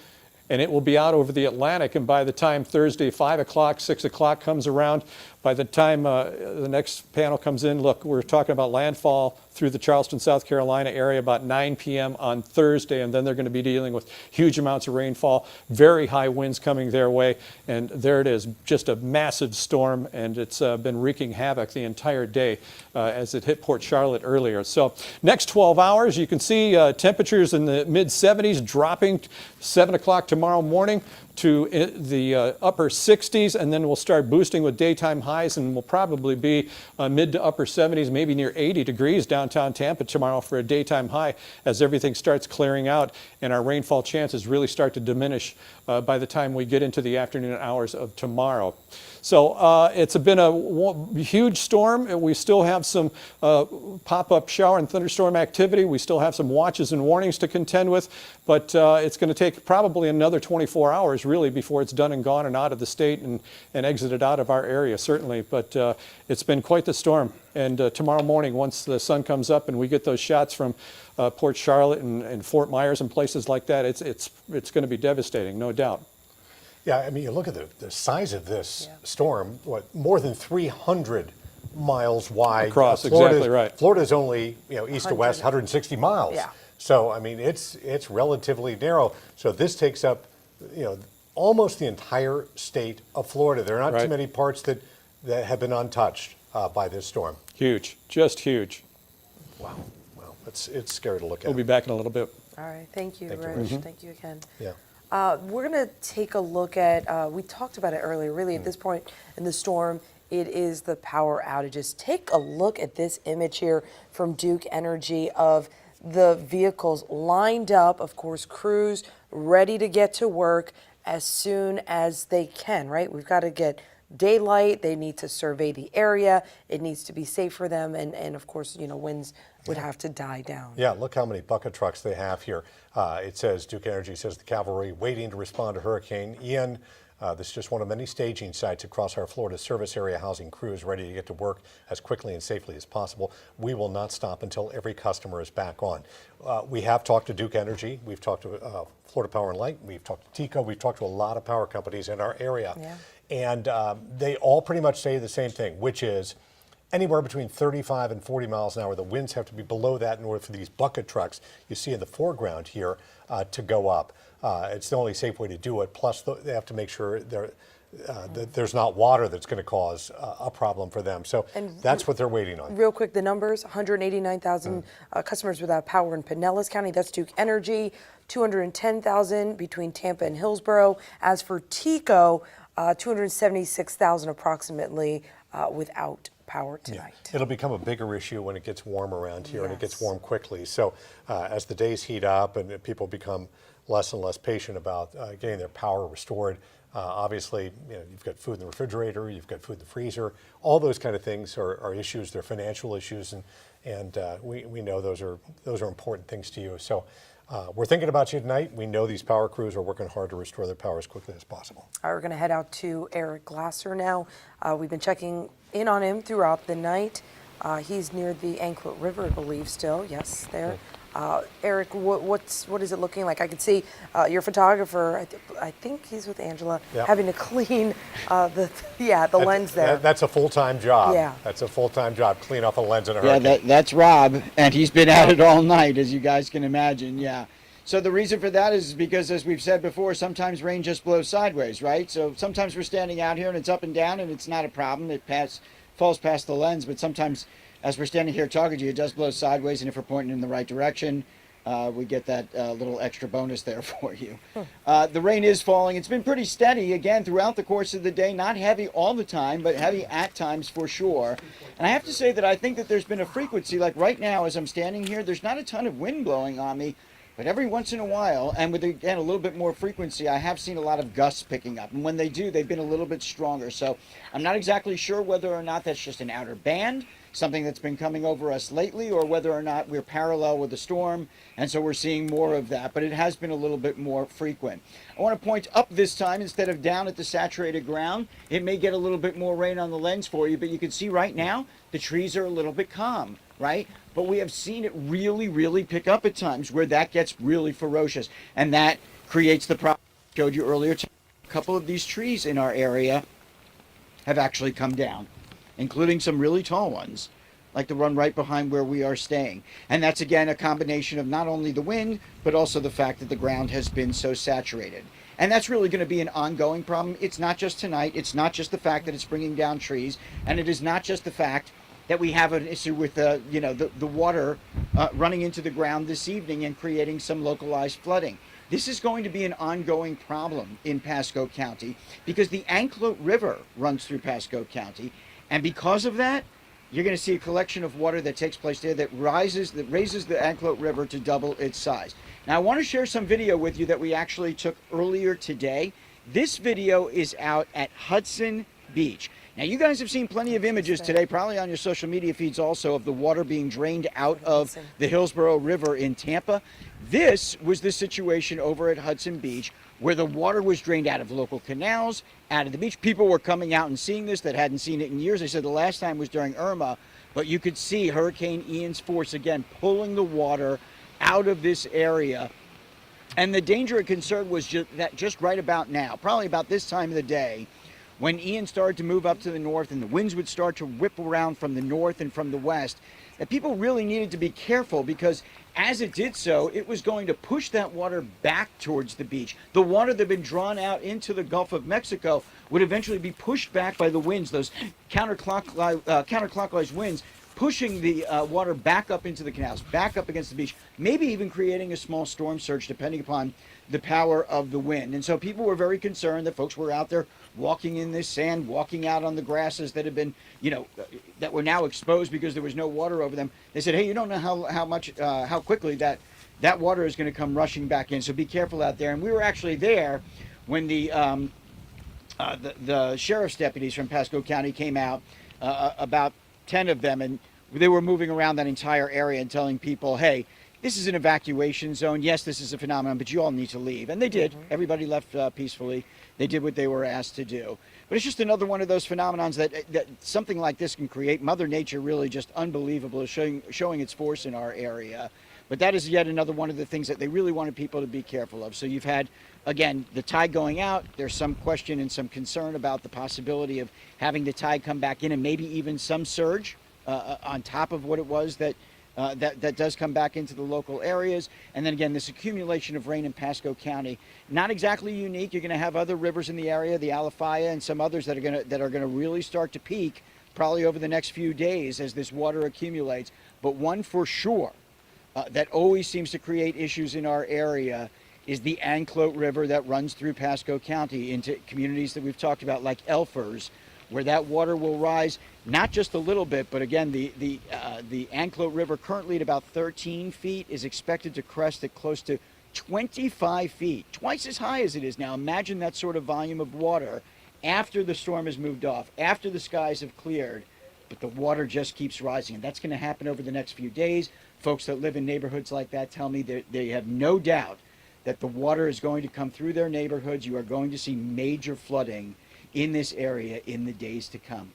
and it will be out over the Atlantic. And by the time Thursday 5 o'clock, 6 o'clock comes around, by the time the next panel comes in, look, we're talking about landfall through the Charleston, South Carolina area about 9 p.m. on Thursday, and then they're going to be dealing with huge amounts of rainfall, very high winds coming their way, and there it is, just a massive storm, and it's been wreaking havoc the entire day as it hit Port Charlotte earlier. So next 12 hours, you can see temperatures in the mid-70s dropping 7 o'clock tomorrow morning to the upper 60s, and then we'll start boosting with daytime highs, and we'll probably be mid to upper 70s, maybe near 80 degrees downtown Tampa tomorrow for a daytime high as everything starts clearing out and our rainfall chances really start to diminish by the time we get into the afternoon hours of tomorrow. So it's been a huge storm. We still have some pop-up shower and thunderstorm activity. We still have some watches and warnings to contend with, but it's going to take probably another 24 hours really before it's done and gone and out of the state and exited out of our area, certainly. But it's been quite the storm. And tomorrow morning, once the sun comes up and we get those shots from Port Charlotte and Fort Myers and places like that, it's going to be devastating, no doubt. Yeah, I mean, you look at the size of this storm, more than 300 miles wide. Across, exactly right. Florida's only, east to west, 160 miles. Yeah. So, I mean, it's relatively narrow. So this takes up, almost the entire state of Florida. There are not too many parts that have been untouched by this storm. Huge, just huge. Wow. Well, it's scary to look at. We'll be back in a little bit. All right. Thank you, Rich. Mm-hmm. Thank you again. Yeah. We're going to take a look at, we talked about it earlier, really at this point in the storm, it is the power outages. Take a look at this image here from Duke Energy of the vehicles lined up, of course, crews ready to get to work as soon as they can, right? We've got to get daylight, they need to survey the area, it needs to be safe for them, and of course, winds would have to die down. Yeah, look how many bucket trucks they have here. It says, Duke Energy says the cavalry waiting to respond to Hurricane Ian. This is just one of many staging sites across our Florida service area, housing crews ready to get to work as quickly and safely as possible. We will not stop until every customer is back on. We have talked to Duke Energy. We've talked to Florida Power and Light. We've talked to TECO. We've talked to a lot of power companies in our area. Yeah. And they all pretty much say the same thing, which is anywhere between 35 and 40 miles an hour. The winds have to be below that in order for these bucket trucks you see in the foreground here to go up. It's the only safe way to do it. Plus, they have to make sure that there's not water that's going to cause a problem for them. So that's what they're waiting on. Real quick, the numbers, 189,000 customers without power in Pinellas County. That's Duke Energy. 210,000 between Tampa and Hillsborough. As for TECO, 276,000 approximately without power tonight. Yeah. It'll become a bigger issue when it gets warm around here, and it gets warm quickly. So as the days heat up and people become less and less patient about getting their power restored, obviously, you've got food in the refrigerator, you've got food in the freezer. All those kind of things are issues. They're financial issues, and we know those are important things to you. So we're thinking about you tonight. We know these power crews are working hard to restore their power as quickly as possible. All right, we're going to head out to Eric Glasser now. We've been checking in on him throughout the night. He's near the Anklet River, I believe, still. Yes, there. Eric, what is it looking like? I can see your photographer. I think he's with Angela, Yep. having to clean the lens there. That's a full-time job. Yeah. That's a full-time job, clean off a lens in a hurricane. Yeah, that's Rob, and he's been at it all night, as you guys can imagine. Yeah. So the reason for that is because, as we've said before, sometimes rain just blows sideways, right? So sometimes we're standing out here and it's up and down and it's not a problem. It falls past the lens, but sometimes as we're standing here talking to you, it does blow sideways, and if we're pointing in the right direction, we get that little extra bonus there for you. The rain is falling. It's been pretty steady, again, throughout the course of the day. Not heavy all the time, but heavy at times for sure. And I have to say that I think that there's been a frequency, like right now as I'm standing here, there's not a ton of wind blowing on me, but every once in a while, and with, again, a little bit more frequency, I have seen a lot of gusts picking up. And when they do, they've been a little bit stronger. So I'm not exactly sure whether or not that's just an outer band, something that's been coming over us lately, or whether or not we're parallel with the storm, and so we're seeing more of that. But it has been a little bit more frequent. I want to point up this time instead of down at the saturated ground. It may get a little bit more rain on the lens for you, but you can see right now the trees are a little bit calm, right? But we have seen it really, really pick up at times where that gets really ferocious, and that creates the problem I showed you earlier. A couple of these trees in our area have actually come down, including some really tall ones, like the one right behind where we are staying. And that's, again, a combination of not only the wind, but also the fact that the ground has been so saturated. And that's really going to be an ongoing problem. It's not just tonight. It's not just the fact that it's bringing down trees. And it is not just the fact that we have an issue with the water running into the ground this evening and creating some localized flooding. This is going to be an ongoing problem in Pasco County because the Anclote River runs through Pasco County. And because of that, you're going to see a collection of water that takes place there that raises the Anclote River to double its size. Now, I want to share some video with you that we actually took earlier today. This video is out at Hudson Beach. Now, you guys have seen plenty of images today, probably on your social media feeds also, of the water being drained out of the Hillsborough River in Tampa. This was the situation over at Hudson Beach, where the water was drained out of local canals, out of the beach. People were coming out and seeing this that hadn't seen it in years. They said the last time was during Irma, but you could see Hurricane Ian's force again pulling the water out of this area. And the danger and concern was just right about now, probably about this time of the day, when Ian started to move up to the north and the winds would start to whip around from the north and from the west, that people really needed to be careful because as it did so, it was going to push that water back towards the beach. The water that had been drawn out into the Gulf of Mexico would eventually be pushed back by the winds, those counterclockwise winds, pushing the water back up into the canals, back up against the beach, maybe even creating a small storm surge depending upon the power of the wind. And so people were very concerned that folks were out there walking in this sand, walking out on the grasses that had been, that were now exposed because there was no water over them. They said, hey, you don't know how quickly that water is going to come rushing back in, so be careful out there. And we were actually there when the sheriff's deputies from Pasco County came out, about 10 of them, and they were moving around that entire area and telling people, hey, this is an evacuation zone. Yes, this is a phenomenon, but you all need to leave. And they did. Everybody left peacefully. They did what they were asked to do. But it's just another one of those phenomenons that something like this can create. Mother Nature really just unbelievable, showing its force in our area. But that is yet another one of the things that they really wanted people to be careful of. So you've had, again, the tide going out. There's some question and some concern about the possibility of having the tide come back in and maybe even some surge on top of what it was that does come back into the local areas. And then again, this accumulation of rain in Pasco County, not exactly unique. You're going to have other rivers in the area, the Alafaya and some others that are going to really start to peak probably over the next few days as this water accumulates. But one for sure that always seems to create issues in our area is the Anclote River that runs through Pasco County into communities that we've talked about, like Elfers, where that water will rise not just a little bit, but again, the Anclote River, currently at about 13 feet, is expected to crest at close to 25 feet, twice as high as it is now. Imagine that sort of volume of water after the storm has moved off, after the skies have cleared, but the water just keeps rising. And that's going to happen over the next few days. Folks that live in neighborhoods like that tell me that they have no doubt that the water is going to come through their neighborhoods. You are going to see major flooding in this area in the days to come.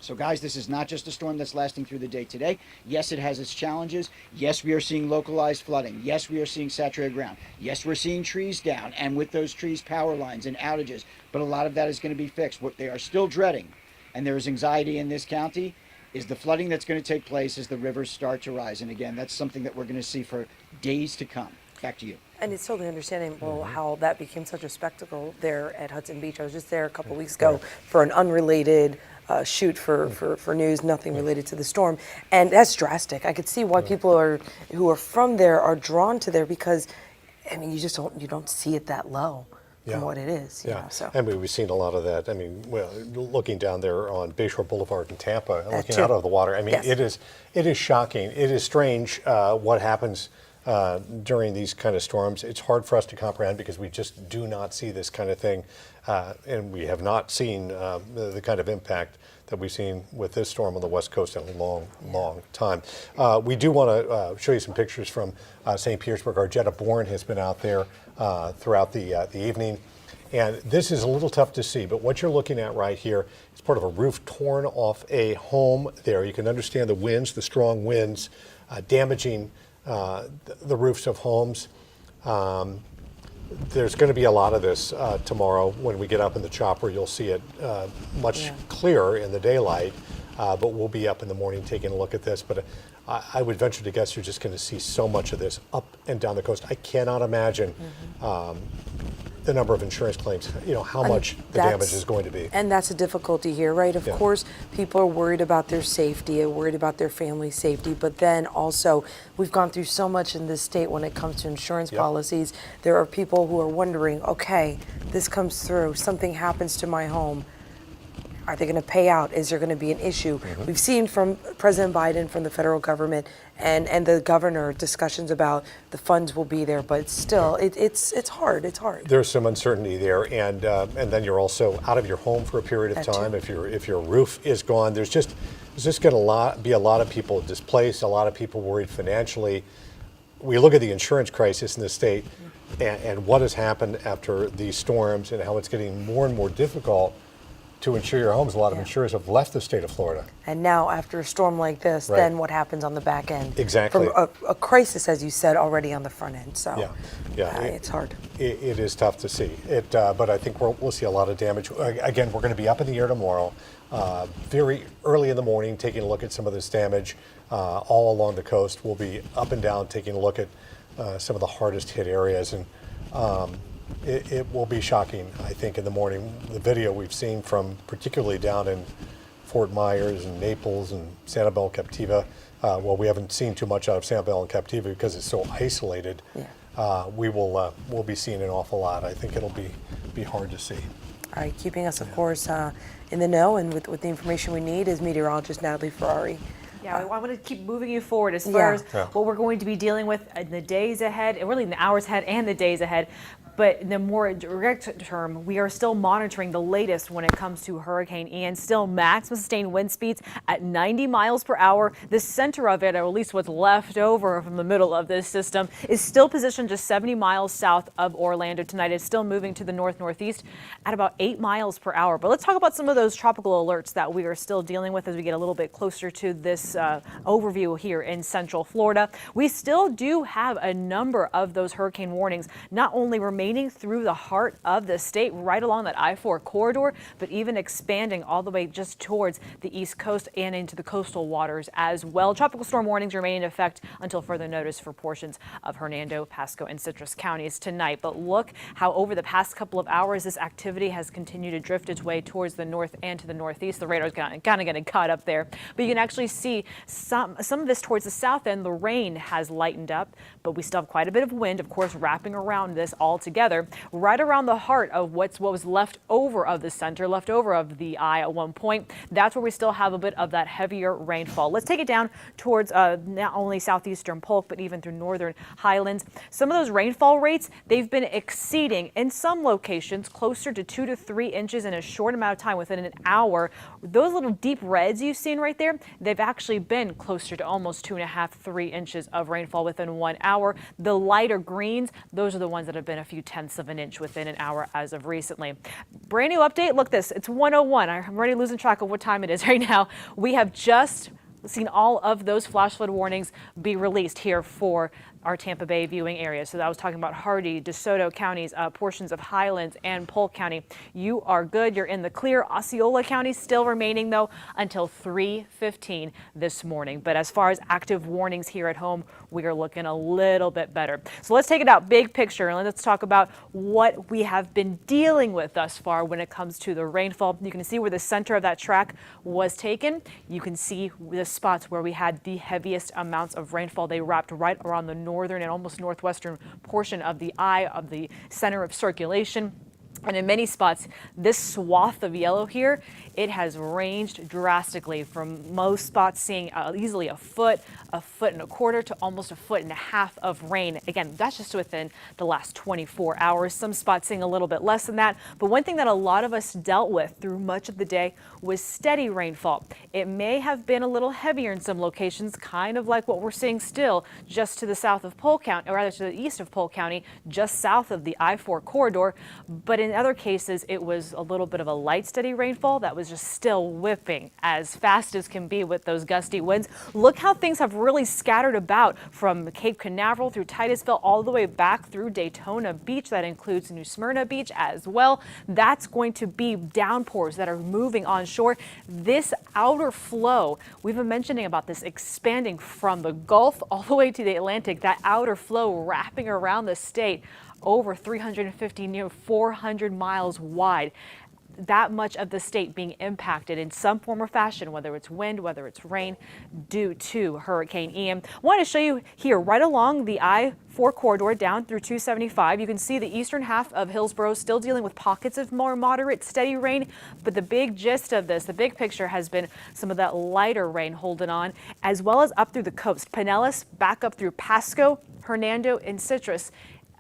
So guys, this is not just a storm that's lasting through the day today. Yes, it has its challenges. Yes, we are seeing localized flooding. Yes, we are seeing saturated ground. Yes, we're seeing trees down, and with those trees, power lines and outages. But a lot of that is going to be fixed. What they are still dreading, and there is anxiety in this county, is the flooding that's going to take place as the rivers start to rise. And again, that's something that we're going to see for days to come. Back to you. And it's totally understandable how that became such a spectacle there at Hudson Beach. I was just there a couple weeks ago for an unrelated shoot for news, nothing related to the storm. And that's drastic. I could see why people who are from there are drawn to there because, I mean, you don't see it that low from what it is. Yeah, know, so. I mean, we've seen a lot of that. I mean, well, looking down there on Bayshore Boulevard in Tampa, and looking out of the water, I mean, it is shocking. It is strange what happens during these kind of storms. It's hard for us to comprehend because we just do not see this kind of thing, and we have not seen the kind of impact that we've seen with this storm on the West Coast in a long time. We do want to show you some pictures from St. Petersburg. Our Jetta Bourne has been out there throughout the evening. And this is a little tough to see, but what you're looking at right here is part of a roof torn off a home there. You can understand the winds, the strong winds, damaging the roofs of homes. There's going to be a lot of this tomorrow when we get up in the chopper. You'll see it much clearer in the daylight, but we'll be up in the morning taking a look at this. But I would venture to guess you're just going to see so much of this up and down the coast. I cannot imagine the number of insurance claims, how much the damage is going to be. And that's a difficulty here, right? Of course, people are worried about their safety, are worried about their family's safety, but then also we've gone through so much in this state when it comes to insurance policies. There are people who are wondering, okay, this comes through, something happens to my home. Are they going to pay out? Is there going to be an issue? We've seen from President Biden, from the federal government, and the governor discussions about the funds will be there, but still, it's hard. It's hard. There's some uncertainty there, and then you're also out of your home for a period of time. If your roof is gone, there's just going to be a lot of people displaced, a lot of people worried financially. We look at the insurance crisis in the state, and what has happened after these storms, and how it's getting more and more difficult to insure your homes. A lot of insurers have left the state of Florida. And now, after a storm like this, then what happens on the back end? Exactly. From a crisis, as you said, already on the front end. So it's hard. It is tough to see. But I think we'll see a lot of damage. Again, we're going to be up in the air tomorrow, very early in the morning, taking a look at some of this damage all along the coast. We'll be up and down, taking a look at some of the hardest hit areas. And it will be shocking, I think, in the morning. The video we've seen from particularly down in Fort Myers and Naples and Sanibel, Captiva. Well, we haven't seen too much out of Sanibel and Captiva because it's so isolated. We'll be seeing an awful lot. I think it'll be hard to see. All right, keeping us, of course, in the know and with the information we need is meteorologist Natalie Ferrari. Yeah, I want to keep moving you forward as far as what we're going to be dealing with in the days ahead, and really in the hours ahead and the days ahead. But in the more direct term, we are still monitoring the latest when it comes to Hurricane Ian. Still maximum sustained wind speeds at 90 miles per hour. The center of it, or at least what's left over from the middle of this system, is still positioned just 70 miles south of Orlando tonight. It's still moving to the north-northeast at about 8 miles per hour. But let's talk about some of those tropical alerts that we are still dealing with as we get a little bit closer to this overview here in central Florida. We still do have a number of those hurricane warnings, not only remaining through the heart of the state, right along that I-4 corridor, but even expanding all the way just towards the East Coast and into the coastal waters as well. Tropical storm warnings remain in effect until further notice for portions of Hernando, Pasco, and Citrus counties tonight. But look how over the past couple of hours, this activity has continued to drift its way towards the north and to the northeast. The radar's kind of getting caught up there, but you can actually see some of this towards the south end. The rain has lightened up, but we still have quite a bit of wind, of course, wrapping around this all together, right around the heart of what was left over of the center, left over of the eye at one point. That's where we still have a bit of that heavier rainfall. Let's take it down towards not only southeastern Polk, but even through northern highlands. Some of those rainfall rates, they've been exceeding in some locations closer to 2 to 3 inches in a short amount of time, within an hour. Those little deep reds you've seen right there, they've actually actually been closer to almost 2.5, 3 inches of rainfall within 1 hour. The lighter greens, those are the ones that have been a few tenths of an inch within an hour as of recently. Brand new update. Look this, it's 1:01. I'm already losing track of what time it is right now. We have just seen all of those flash flood warnings be released here for our Tampa Bay viewing area. So that was talking about Hardee, DeSoto counties, portions of Highlands and Polk County. You are good. You're in the clear. Osceola County still remaining, though, until 3:15 this morning. But as far as active warnings here at home, we are looking a little bit better. So let's take it out big picture and let's talk about what we have been dealing with thus far when it comes to the rainfall. You can see where the center of that track was taken. You can see the spots where we had the heaviest amounts of rainfall. They wrapped right around the northern and almost northwestern portion of the eye of the center of circulation. And in many spots, this swath of yellow here, it has ranged drastically from most spots seeing easily a foot and a quarter to almost a foot and a half of rain. Again, that's just within the last 24 hours. Some spots seeing a little bit less than that. But one thing that a lot of us dealt with through much of the day was steady rainfall. It may have been a little heavier in some locations, kind of like what we're seeing still just to the south of Polk County, or rather to the east of Polk County, just south of the I-4 corridor. But in other cases, it was a little bit of a light, steady rainfall that was just still whipping as fast as can be with those gusty winds. Look how things have really scattered about from Cape Canaveral through Titusville all the way back through Daytona Beach. That includes New Smyrna Beach as well. That's going to be downpours that are moving onshore. This outer flow, we've been mentioning about this expanding from the Gulf all the way to the Atlantic, that outer flow wrapping around the state over 350, near 400 miles wide. That much of the state being impacted in some form or fashion, whether it's wind, whether it's rain, due to Hurricane Ian. I want to show you here right along the I-4 corridor down through 275. You can see the eastern half of Hillsborough still dealing with pockets of more moderate, steady rain. But the big gist of this, the big picture has been some of that lighter rain holding on, as well as up through the coast. Pinellas back up through Pasco, Hernando, and Citrus.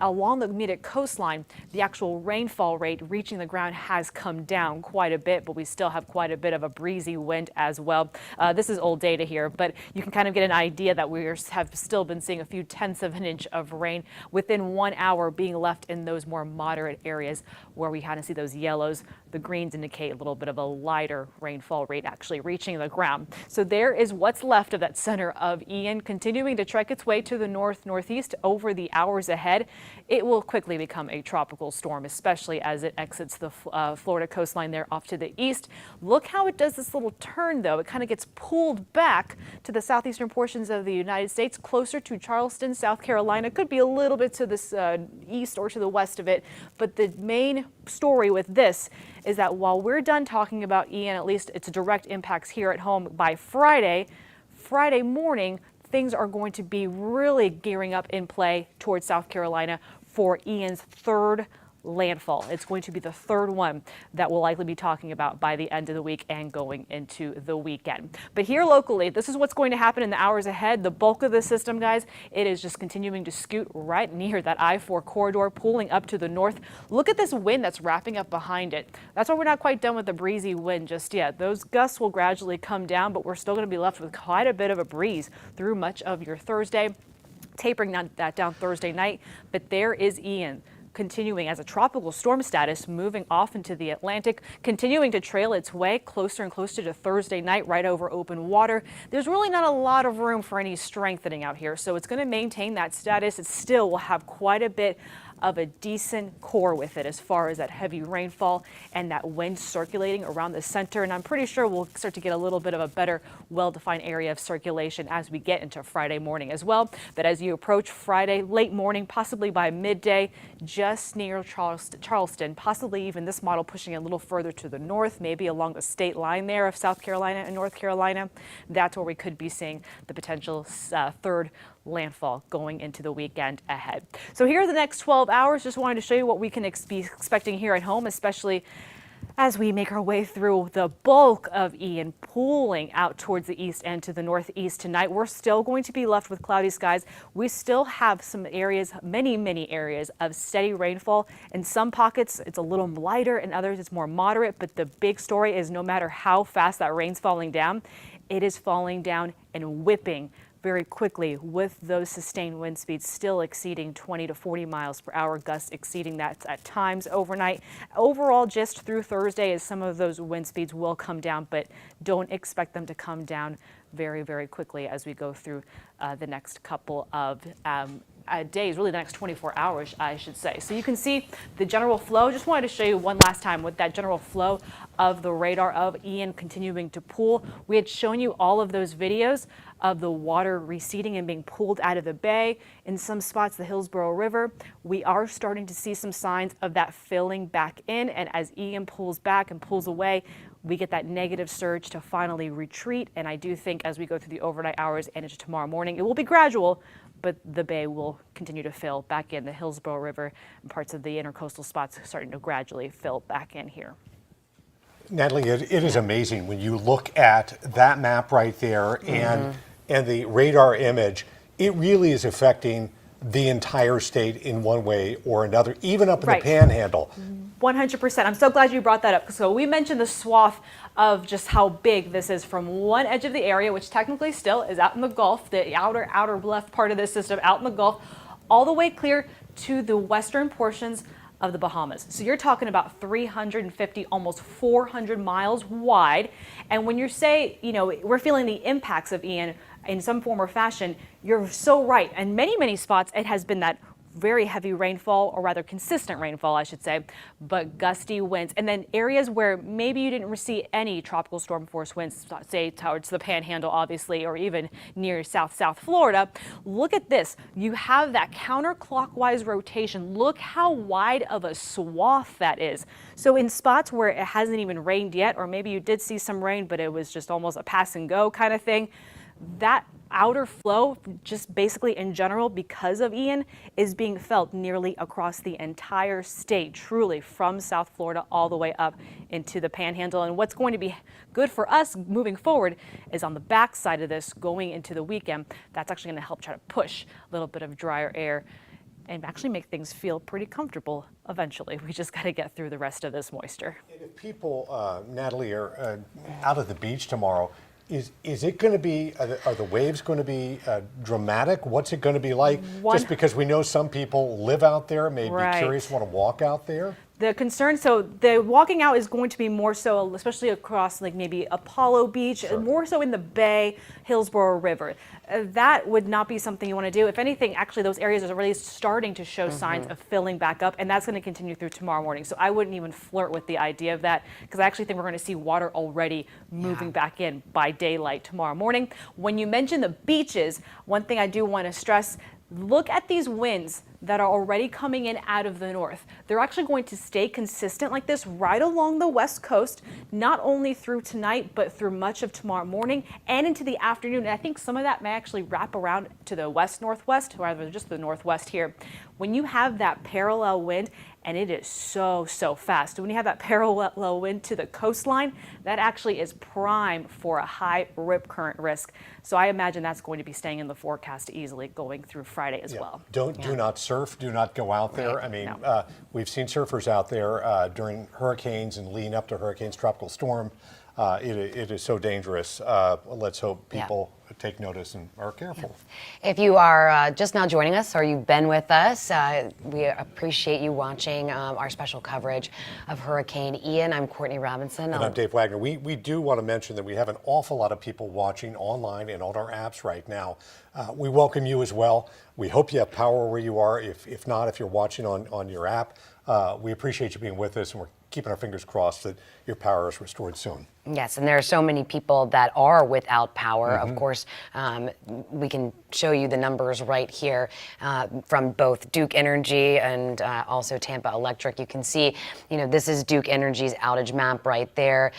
Along the immediate coastline, the actual rainfall rate reaching the ground has come down quite a bit, but we still have quite a bit of a breezy wind as well. This is old data here, but you can kind of get an idea that we have still been seeing a few tenths of an inch of rain within 1 hour being left in those more moderate areas where we kind of see those yellows. The greens indicate a little bit of a lighter rainfall rate actually reaching the ground. So there is what's left of that center of Ian continuing to trek its way to the northeast over the hours ahead. It will quickly become a tropical storm, especially as it exits the Florida coastline there off to the east. Look how it does this little turn, though. It kind of gets pulled back to the southeastern portions of the United States, closer to Charleston, South Carolina. Could be a little bit to the east or to the west of it. But the main story with this is that while we're done talking about Ian, at least its direct impacts here at home by Friday morning, things are going to be really gearing up in play towards South Carolina for Ian's third landfall. It's going to be the third one that we'll likely be talking about by the end of the week and going into the weekend. But here locally, this is what's going to happen in the hours ahead. The bulk of the system, guys, it is just continuing to scoot right near that I-4 corridor, pulling up to the north. Look at this wind that's wrapping up behind it. That's why we're not quite done with the breezy wind just yet. Those gusts will gradually come down, but we're still going to be left with quite a bit of a breeze through much of your Thursday, tapering that down Thursday night. But there is Ian, continuing as a tropical storm status, moving off into the Atlantic, continuing to trail its way closer and closer to Thursday night, right over open water. There's really not a lot of room for any strengthening out here, so it's going to maintain that status. It still will have quite a bit of a decent core with it as far as that heavy rainfall and that wind circulating around the center. And I'm pretty sure we'll start to get a little bit of a better, well-defined area of circulation as we get into Friday morning as well. But as you approach Friday, late morning, possibly by midday, just near Charleston, possibly even this model pushing a little further to the north, maybe along the state line there of South Carolina and North Carolina. That's where we could be seeing the potential third landfall going into the weekend ahead. So here are the next 12 hours. Just wanted to show you what we can be expecting here at home, especially As we make our way through the bulk of Ian pulling out towards the east and to the northeast tonight, we're still going to be left with cloudy skies. We still have some areas, many areas of steady rainfall. In some pockets, it's a little lighter, in others, it's more moderate. But the big story is no matter how fast that rain's falling down, it is falling down and whipping very quickly, with those sustained wind speeds still exceeding 20 to 40 miles per hour, gusts exceeding that at times overnight. Overall, just through Thursday, as some of those wind speeds will come down, but don't expect them to come down very quickly as we go through the next couple of days, really the next 24 hours, I should say. So you can see the general flow. Just wanted to show you one last time with that general flow of the radar of Ian continuing to pool. We had shown you all of those videos of the water receding and being pulled out of the bay. In some spots, the Hillsborough River, we are starting to see some signs of that filling back in. And as Ian pulls back and pulls away, we get that negative surge to finally retreat. And I do think as we go through the overnight hours and into tomorrow morning, it will be gradual, but the bay will continue to fill back in. The Hillsborough River and parts of the intercoastal spots starting to gradually fill back in here. Natalie, it is amazing when you look at that map right there and the radar image. It really is affecting the entire state in one way or another, even up in the Panhandle. 100%. I'm so glad you brought that up. So we mentioned the swath of just how big this is from one edge of the area, which technically still is out in the Gulf, the outer left part of the system out in the Gulf, all the way clear to the western portions of the Bahamas. So you're talking about 350, almost 400 miles wide. And when you say, we're feeling the impacts of Ian in some form or fashion, you're so right. And many spots, it has been that very heavy rainfall, or rather consistent rainfall, I should say, but gusty winds. And then areas where maybe you didn't see any tropical storm force winds, say towards the Panhandle, obviously, or even near South Florida. Look at this. You have that counterclockwise rotation. Look how wide of a swath that is. So in spots where it hasn't even rained yet, or maybe you did see some rain, but it was just almost a pass and go kind of thing, that outer flow, just basically in general, because of Ian, is being felt nearly across the entire state, truly from South Florida all the way up into the Panhandle. And what's going to be good for us moving forward is on the back side of this, going into the weekend, that's actually going to help try to push a little bit of drier air and actually make things feel pretty comfortable eventually. We just got to get through the rest of this moisture. And if people, Natalie, are out at the beach tomorrow, is it going to be, are the waves going to be dramatic? What's it going to be like? Just because we know some people live out there, may be curious, want to walk out there? The concern, so the walking out is going to be more so, especially across like maybe Apollo Beach, more so in the Bay, Hillsborough River. That would not be something you want to do. If anything, actually those areas are already starting to show signs of filling back up, and that's going to continue through tomorrow morning. So I wouldn't even flirt with the idea of that, because I actually think we're going to see water already moving back in by daylight tomorrow morning. When you mention the beaches, one thing I do want to stress, look at these winds that are already coming in out of the north. They're actually going to stay consistent like this right along the west coast, not only through tonight, but through much of tomorrow morning and into the afternoon. And I think some of that may actually wrap around to the west-northwest, or rather just the northwest here. When you have that parallel wind, and it is so fast. When you have that parallel wind to the coastline, that actually is prime for a high rip current risk. So I imagine that's going to be staying in the forecast easily going through Friday as well. Do not surf, do not go out there. I mean, we've seen surfers out there during hurricanes and leading up to hurricanes, tropical storm. It is so dangerous. Let's hope people take notice and are careful. If you are just now joining us or you've been with us, we appreciate you watching our special coverage of Hurricane Ian. I'm Courtney Robinson. And I'm Dave Wagner. We do want to mention that we have an awful lot of people watching online and on our apps right now. We welcome you as well. We hope you have power where you are. If not, if you're watching on your app, we appreciate you being with us, and we're keeping our fingers crossed that your power is restored soon. Yes, and there are so many people that are without power. Of course, we can show you the numbers right here from both Duke Energy and also Tampa Electric. You can see, this is Duke Energy's outage map right there.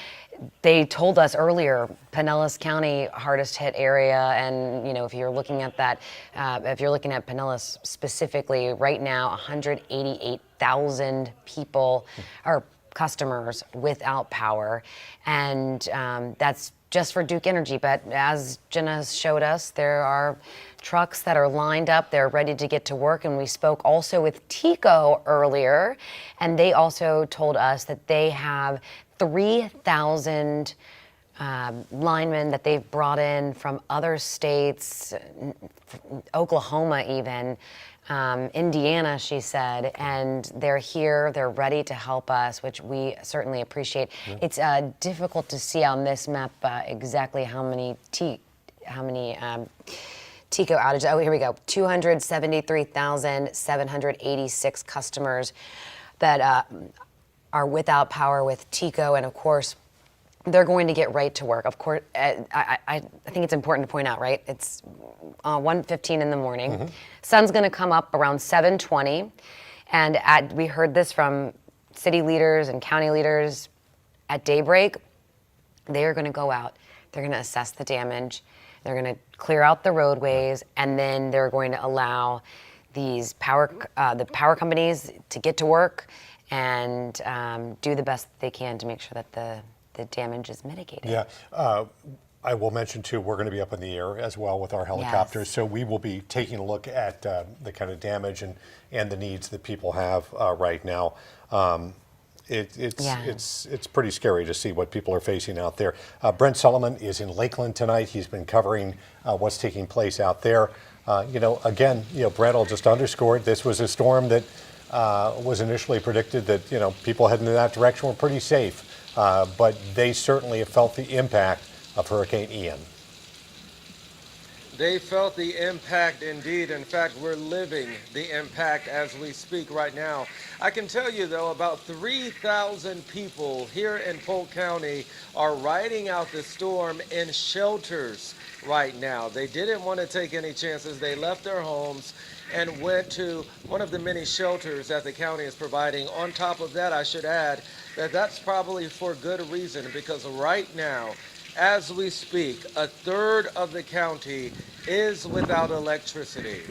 They told us earlier, Pinellas County, hardest hit area, and if you're looking at that, if you're looking at Pinellas specifically, right now, 188,000 people are customers without power, and that's just for Duke Energy. But as Jenna showed us, there are trucks that are lined up. They're ready to get to work. And we spoke also with TECO earlier, and they also told us that they have 3,000 linemen that they've brought in from other states, Oklahoma even, Indiana, she said, and they're here, they're ready to help us, which we certainly appreciate. Yeah. It's difficult to see on this map exactly how many TECO outages. Oh, here we go. 273,786 customers that are without power with TECO, and of course, they're going to get right to work. Of course, I think it's important to point out, right? It's 1:15 in the morning. Mm-hmm. Sun's going to come up around 7:20, and we heard this from city leaders and county leaders at daybreak. They are going to go out. They're going to assess the damage. They're going to clear out the roadways, and then they're going to allow these the power companies to get to work and do the best they can to make sure that the damage is mitigated. Yeah. I will mention too, we're going to be up in the air as well with our helicopters. Yes. So we will be taking a look at the kind of damage and the needs that people have right now. It's pretty scary to see what people are facing out there. Brent Sullivan is in Lakeland tonight. He's been covering what's taking place out there. Again, Brent will just underscore it. This was a storm that was initially predicted that, people heading in that direction were pretty safe. But they certainly have felt the impact of Hurricane Ian. They felt the impact indeed. In fact, we're living the impact as we speak right now. I can tell you, though, about 3,000 people here in Polk County are riding out the storm in shelters right now. They didn't want to take any chances. They left their homes and went to one of the many shelters that the county is providing. On top of that, I should add that that's probably for good reason, because right now, as we speak, a third of the county is without electricity.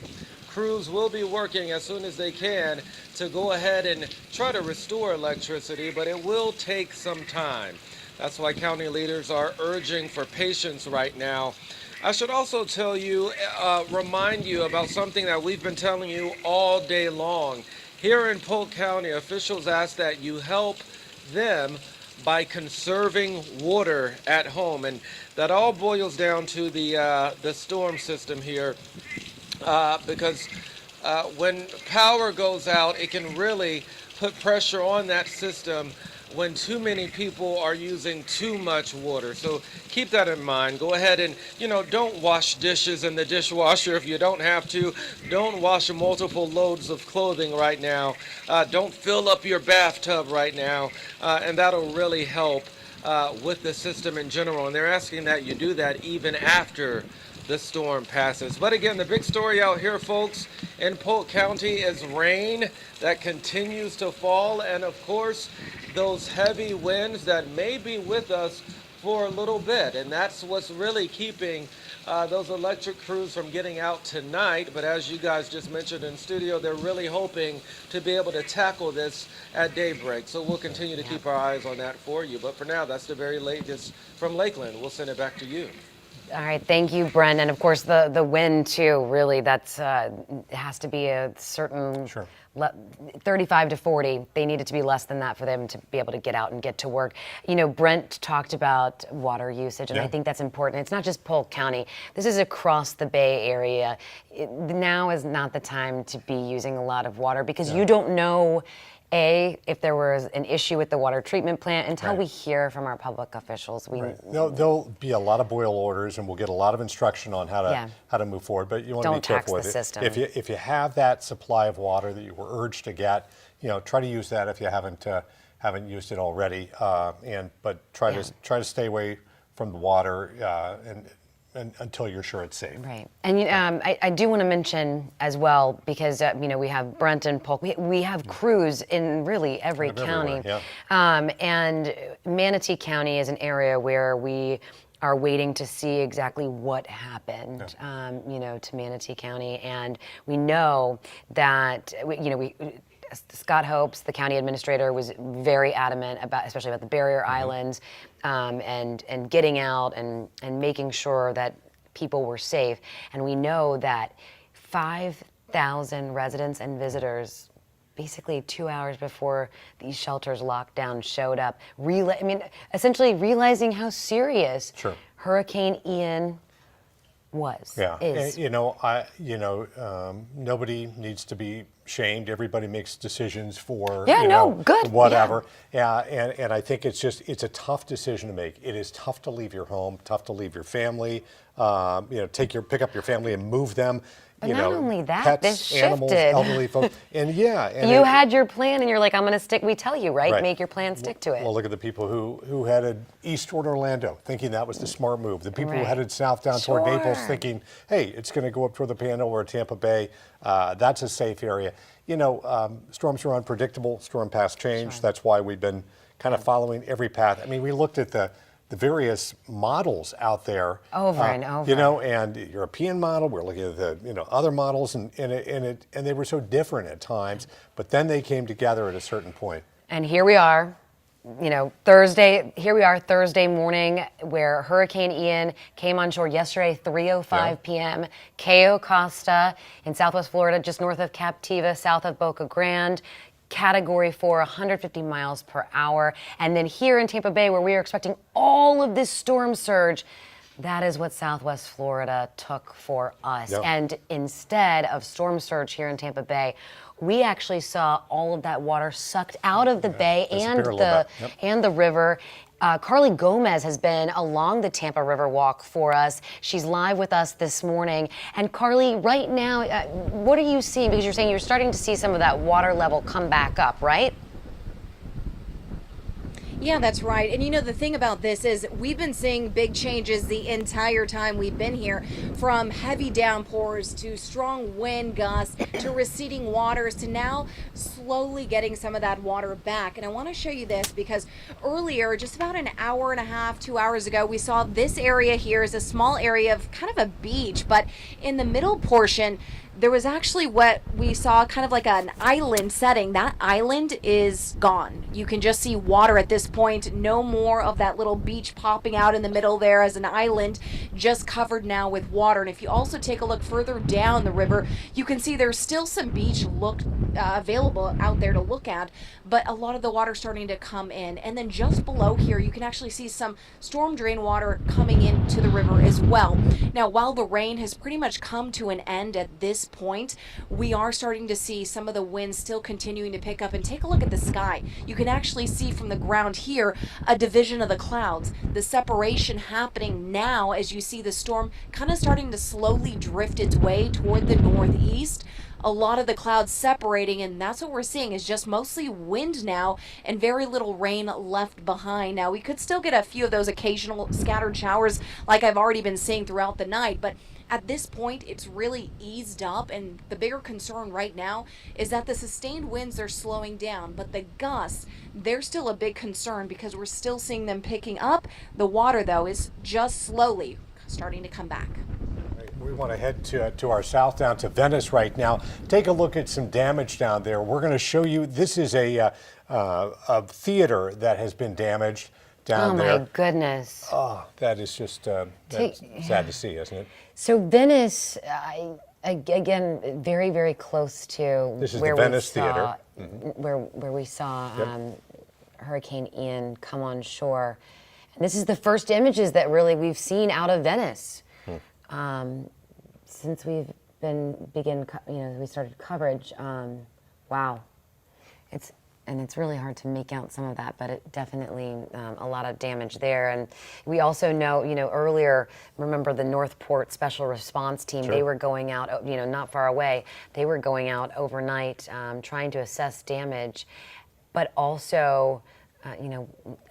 Crews will be working as soon as they can to go ahead and try to restore electricity, but it will take some time. That's why county leaders are urging for patience right now. I should also tell you, remind you about something that we've been telling you all day long. Here in Polk County, officials ask that you help them by conserving water at home, and that all boils down to the storm system here, because when power goes out, it can really put pressure on that system when too many people are using too much water. So keep that in mind. Go ahead and, don't wash dishes in the dishwasher if you don't have to. Don't wash multiple loads of clothing right now. Don't fill up your bathtub right now. And that'll really help with the system in general. And they're asking that you do that even after the storm passes. But again, the big story out here, folks, in Polk County is rain that continues to fall, and of course, those heavy winds that may be with us for a little bit. And that's what's really keeping those electric crews from getting out tonight. But as you guys just mentioned in studio, they're really hoping to be able to tackle this at daybreak. So we'll continue to keep our eyes on that for you. But for now, that's the very latest from Lakeland. We'll send it back to you. All right, thank you, Brent. And of course, the wind too. Really, that's has to be a certain 35 to 40. They need it to be less than that for them to be able to get out and get to work. Brent talked about water usage, and I think that's important. It's not just Polk County. This is across the Bay Area. Now is not the time to be using a lot of water, because you don't know if there was an issue with the water treatment plant until we hear from our public officials. There'll be a lot of boil orders, and we'll get a lot of instruction on how to move forward. But you want to be careful with it. System. If you have that supply of water that you were urged to get, try to use that if you haven't used it already. But try to stay away from the water and until you're sure it's safe. Right. And I do want to mention as well, because we have Brent and Polk. We have crews in really every county. And Manatee County is an area where we are waiting to see exactly what happened, to Manatee County. And we know that, Scott Hopes, the county administrator, was very adamant about, especially about the barrier islands, and getting out and making sure that people were safe. And we know that 5,000 residents and visitors, basically 2 hours before these shelters locked down, showed up. Essentially realizing how serious Hurricane Ian was. Yeah, is. Nobody needs to be shamed. Everybody makes decisions for good. whatever. Yeah, and I think it's a tough decision to make. It is tough to leave your home, tough to leave your family. Pick up your family and move them. But not only that, pets, this shifted. animals, elderly folks, and you had your plan, and you're like, I'm going to stick. We tell you, right? Make your plan, stick to it. Well, look at the people who headed east toward Orlando, thinking that was the smart move. The people who headed south down toward Naples, thinking, hey, it's going to go up toward the Panhandle or Tampa Bay. That's a safe area. Storms are unpredictable. Storm paths change. That's why we've been kind of following every path. I mean, we looked at the various models out there over and over, and the European model. We're looking at the other models, and they were so different at times. But then they came together at a certain point. And here we are, Thursday. Here we are, Thursday morning, where Hurricane Ian came on shore yesterday, 3:05 p.m. Cayo Costa in Southwest Florida, just north of Captiva, south of Boca Grande. Category 4, 150 miles per hour. And then here in Tampa Bay, where we are expecting all of this storm surge, that is what Southwest Florida took for us. Yep. And instead of storm surge here in Tampa Bay, we actually saw all of that water sucked out of the bay and the river. Carly Gomez has been along the Tampa River Walk for us. She's live with us this morning. And Carly, right now, what are you seeing? Because you're saying you're starting to see some of that water level come back up, right? Yeah, that's right. And the thing about this is we've been seeing big changes the entire time we've been here, from heavy downpours to strong wind gusts to receding waters to now slowly getting some of that water back. And I want to show you this because earlier, just about an hour and a half, 2 hours ago, we saw this area here is a small area of kind of a beach, but in the middle portion, there was actually what we saw kind of like an island setting. That island is gone. You can just see water at this point. No more of that little beach popping out in the middle there as an island, just covered now with water. And if you also take a look further down the river, you can see there's still some beach available out there to look at, but a lot of the water starting to come in. And then just below here, you can actually see some storm drain water coming into the river as well. Now, while the rain has pretty much come to an end at this point, we are starting to see some of the winds still continuing to pick up. And take a look at the sky. You can actually see from the ground here a division of the clouds, the separation happening now as you see the storm kind of starting to slowly drift its way toward the northeast. A lot of the clouds separating, and that's what we're seeing is just mostly wind now and very little rain left behind. Now, we could still get a few of those occasional scattered showers like I've already been seeing throughout the night, but at this point, it's really eased up, and the bigger concern right now is that the sustained winds are slowing down, but the gusts, they're still a big concern because we're still seeing them picking up. The water, though, is just slowly starting to come back. We want to head to our south down to Venice right now. Take a look at some damage down there. We're going to show you, this is a theater that has been damaged down there. Oh my goodness. Oh, that is just that's sad to see, isn't it? So Venice, again, very, very close to this is where the Venice we saw, Theater. where we saw Hurricane Ian come on shore. And this is the first images that really we've seen out of Venice since we've we started coverage. Wow, it's really hard to make out some of that, but it definitely a lot of damage there. And we also know, earlier, remember the Northport Special Response Team, they were going out, not far away. They were going out overnight trying to assess damage, but also,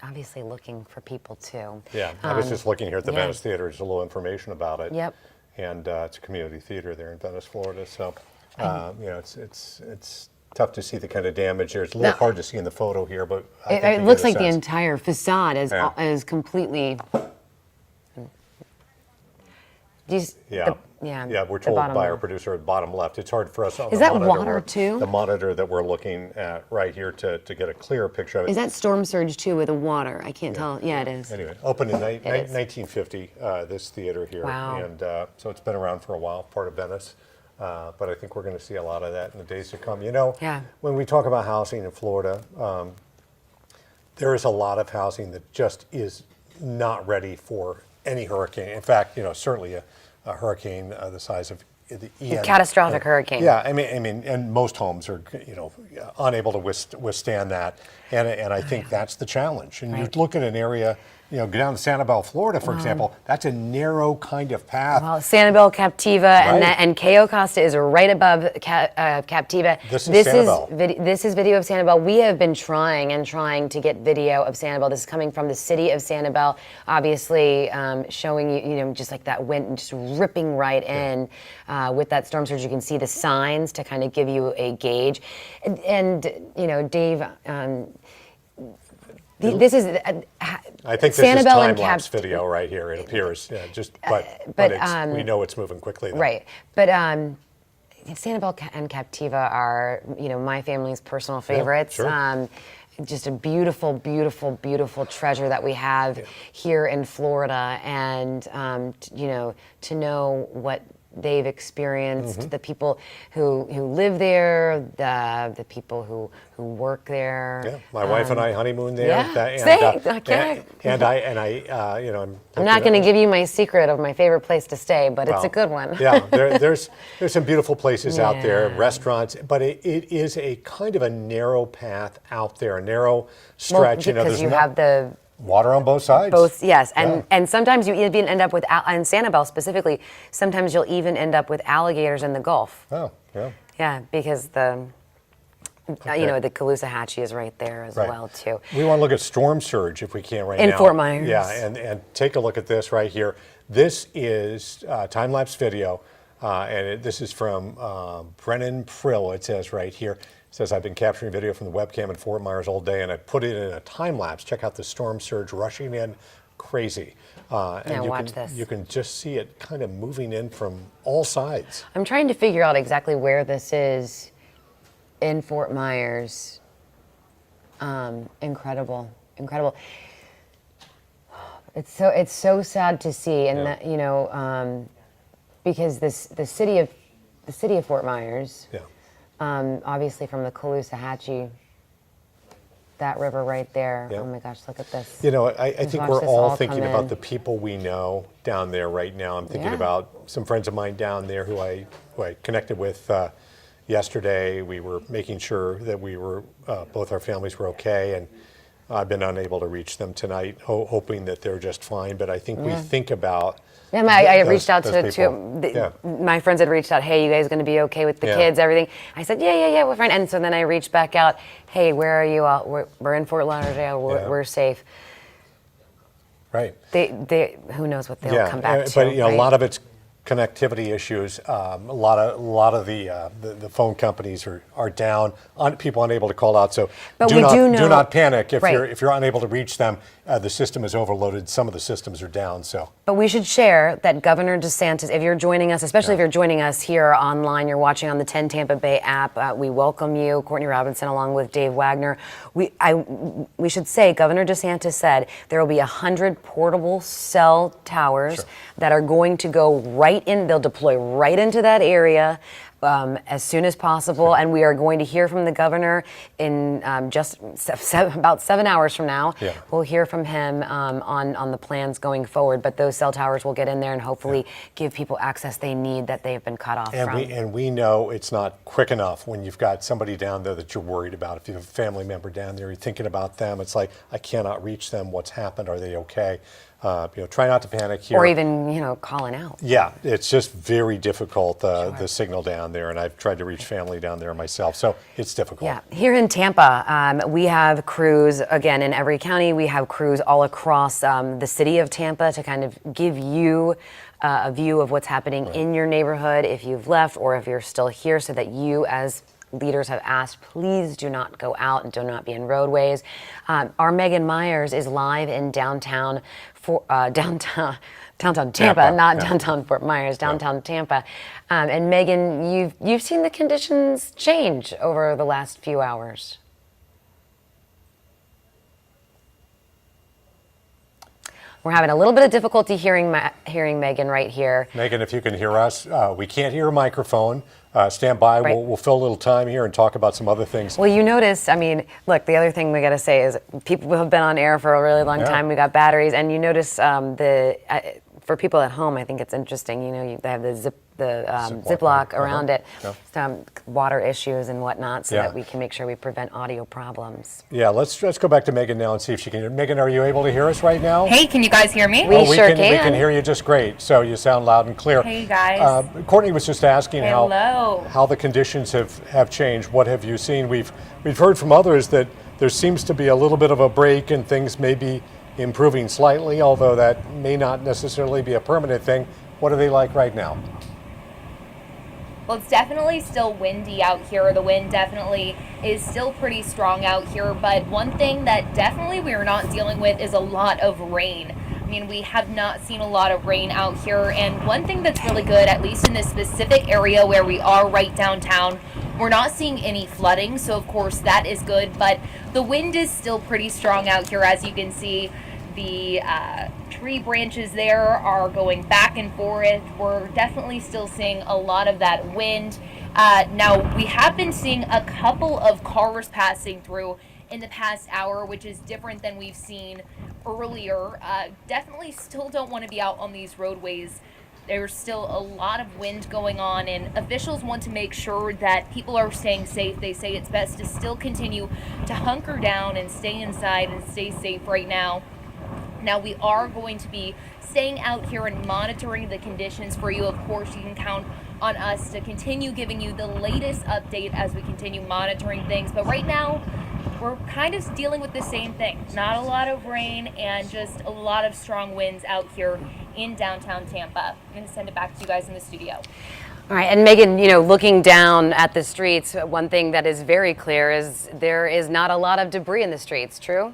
obviously looking for people too. Yeah, I was just looking here at the Venice Theater, just a little information about it. Yep. And it's a community theater there in Venice, Florida. So, it's tough to see the kind of damage there. It's a little hard to see in the photo here, but I think it looks like the entire facade is completely. Yeah, we're told by our producer at the bottom left. It's hard for us on Is the that monitor. water too? The monitor that we're looking at right here to get a clearer picture of it. Is that storm surge too with the water? I can't tell. Yeah, it is. Anyway, opened in 1950, this theater here. Wow. And so it's been around for a while, part of Venice. But I think we're going to see a lot of that in the days to come. You know, when we talk about housing in Florida, there is a lot of housing that just is not ready for any hurricane. In fact, you know, certainly a hurricane the size of the Ian. A catastrophic hurricane. Yeah, I mean, and most homes are, you know, unable to withstand that. And I think that's the challenge. And you look at an area, you know, go down to Sanibel, Florida, for example, that's a narrow kind of path. Well, Sanibel, Captiva, and Cayo Costa is right above Captiva. This is Sanibel. This is video of Sanibel. We have been trying to get video of Sanibel. This is coming from the city of Sanibel, obviously showing you know, just like that wind just ripping right in with that storm surge. You can see the signs to kind of give you a gauge. And you know, Dave, this is I think this is time-lapse video right here. It appears, but we know it's moving quickly. Though. Right, but Sanibel and Captiva are, you know, my family's personal favorites. Yeah, sure. Just a beautiful, beautiful, beautiful treasure that we have here in Florida, and you know, to know what they've experienced, the people who live there, the people who work there. Yeah, my wife and I honeymooned there. Yeah, and I, you know, I'm not going to give you my secret of my favorite place to stay, but it's a good one. Yeah, there's some beautiful places out there, restaurants, but it is a kind of a narrow path out there, a narrow stretch. Well, because you have the water on both sides. And sometimes you even end up with, in Sanibel specifically, sometimes you'll even end up with alligators in the Gulf. Oh, yeah. Yeah, because you know, the Caloosahatchee is right there as well too. We want to look at storm surge if we can right now. In Fort Myers. Yeah, and take a look at this right here. This is time-lapse video, and this is from Brennan Prill, it says right here. It says, I've been capturing video from the webcam in Fort Myers all day, and I put it in a time-lapse. Check out the storm surge rushing in crazy. And watch this. You can just see it kind of moving in from all sides. I'm trying to figure out exactly where this is in Fort Myers. Incredible. It's so sad to see, and that, you know, because the city of Fort Myers. Yeah. Obviously from the Caloosahatchee, that river right there. Yeah. Oh my gosh, look at this. You know, I think we're all thinking about in. the people we know down there right now. I'm thinking about some friends of mine down there who I connected with yesterday. We were making sure that we were, both our families were okay, and I've been unable to reach them tonight, hoping that they're just fine. But I think we think about I reached out to my friends had reached out, hey, you guys going to be okay with the kids, everything? I said, yeah, we're fine. And so then I reached back out, hey, where are you all? We're in Fort Lauderdale, we're safe. Right. They who knows what they'll come back to. But you know, a lot of it's connectivity issues. A lot of the phone companies are down. People unable to call out. So do not panic if you're unable to reach them. The system is overloaded. Some of the systems are down. But we should share that Governor DeSantis, if you're joining us, especially if you're joining us here online, you're watching on the 10 Tampa Bay app, we welcome you, Courtney Robinson, along with Dave Wagner. We should say Governor DeSantis said there will be 100 portable cell towers that are going to go right in. They'll deploy right into that area as soon as possible, and we are going to hear from the governor in just about 7 hours from now. Yeah. We'll hear from him on the plans going forward, but those cell towers will get in there and hopefully give people access they need that they've been cut off from. And we know it's not quick enough when you've got somebody down there that you're worried about. If you have a family member down there, you're thinking about them. It's like, I cannot reach them. What's happened? Are they okay? Try not to panic here. Or even, calling out. Yeah, it's just very difficult, the signal down there, and I've tried to reach family down there myself, so it's difficult. Yeah, here in Tampa, we have crews, again, in every county. We have crews all across the city of Tampa to kind of give you a view of what's happening in your neighborhood if you've left or if you're still here, so that you as leaders have asked, please do not go out and do not be in roadways. Our Megan Myers is live in downtown Downtown Tampa, not downtown Fort Myers, downtown Tampa. And Megan, you've seen the conditions change over the last few hours. We're having a little bit of difficulty hearing Megan right here. Megan, if you can hear us, we can't hear a microphone. Stand by. Right. We'll fill a little time here and talk about some other things. Well, you notice, I mean, look, the other thing we got to say is people have been on air for a really long time. We got batteries, and you notice for people at home, I think it's interesting. You know, they have the Ziploc around it, some water issues and whatnot, so that we can make sure we prevent audio problems. Yeah, let's go back to Megan now and see if she can. Megan, are you able to hear us right now? Hey, can you guys hear me? We sure can. We can hear you just great. So you sound loud and clear. Hey guys. Courtney was just asking Hello. how the conditions have changed. What have you seen? We've heard from others that there seems to be a little bit of a break and things may be improving slightly, although that may not necessarily be a permanent thing. What are they like right now? Well, it's definitely still windy out here. The wind definitely is still pretty strong out here, but one thing that definitely we are not dealing with is a lot of rain. I mean, we have not seen a lot of rain out here, and one thing that's really good, at least in this specific area where we are right downtown, we're not seeing any flooding, so of course that is good, but the wind is still pretty strong out here. As you can see, the tree branches there are going back and forth. We're definitely still seeing a lot of that wind. Now, we have been seeing a couple of cars passing through in the past hour, which is different than we've seen earlier. Definitely still don't want to be out on these roadways. There's still a lot of wind going on, and officials want to make sure that people are staying safe. They say it's best to still continue to hunker down and stay inside and stay safe right now. Now, we are going to be staying out here and monitoring the conditions for you. Of course, you can count on us to continue giving you the latest update as we continue monitoring things. But right now, we're kind of dealing with the same thing. Not a lot of rain and just a lot of strong winds out here in downtown Tampa. I'm going to send it back to you guys in the studio. All right, and Megan, you know, looking down at the streets, one thing that is very clear is there is not a lot of debris in the streets, true?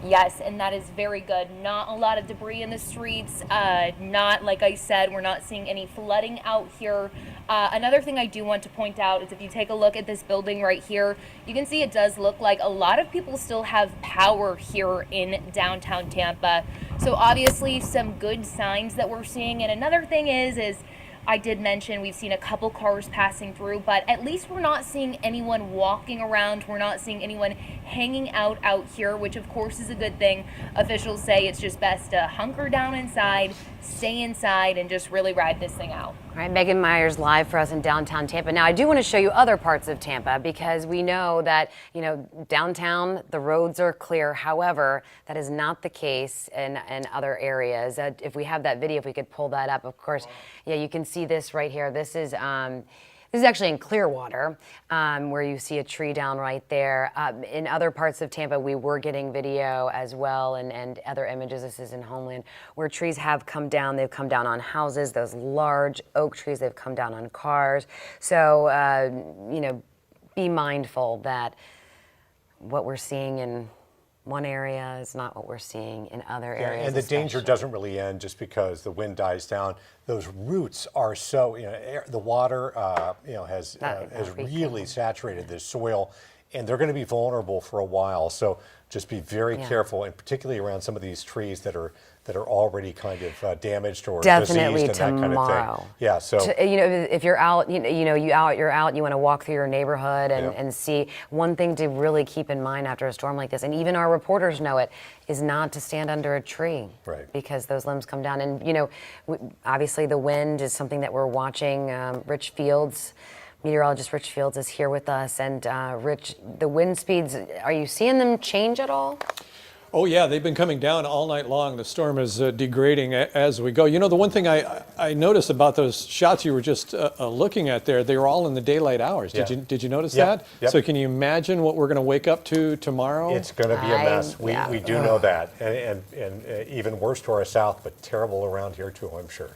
Yes, and that is very good. Not a lot of debris in the streets. Not, like I said, we're not seeing any flooding out here. Another thing I do want to point out is if you take a look at this building right here, you can see it does look like a lot of people still have power here in downtown Tampa. So obviously some good signs that we're seeing. And another thing is I did mention we've seen a couple cars passing through, but at least we're not seeing anyone walking around. We're not seeing anyone hanging out here, which of course is a good thing. Officials say it's just best to hunker down inside, stay inside, and just really ride this thing out. All right, Megan Myers live for us in downtown Tampa. Now, I do want to show you other parts of Tampa because we know that, you know, downtown, the roads are clear. However, that is not the case in other areas. If we have that video, if we could pull that up, of course, yeah, you can see this right here. This is actually in Clearwater, where you see a tree down right there. In other parts of Tampa, we were getting video as well and other images. This is in Homeland, where trees have come down. They've come down on houses, those large oak trees. They've come down on cars. So, you know, be mindful that what we're seeing in one area is not what we're seeing in other areas. And the danger doesn't really end just because the wind dies down. Those roots are so, you know, the water, you know, has really saturated the soil, and they're going to be vulnerable for a while. So just be very careful, and particularly around some of these trees that are already kind of damaged or diseased and that kind of thing. Yeah, so you know, if you're out, you're out, and you want to walk through your neighborhood and see. One thing to really keep in mind after a storm like this, and even our reporters know it, is not to stand under a tree, because those limbs come down. And you know, obviously the wind is something that we're watching. Rich Fields, meteorologist Rich Fields, is here with us. And Rich, the wind speeds, are you seeing them change at all? Oh yeah, they've been coming down all night long. The storm is degrading as we go. You know, the one thing I noticed about those shots you were just looking at there, they were all in the daylight hours. Did you notice that? Yep. So can you imagine what we're going to wake up to tomorrow? It's going to be a mess. We do know that, and even worse to our south, but terrible around here too, I'm sure.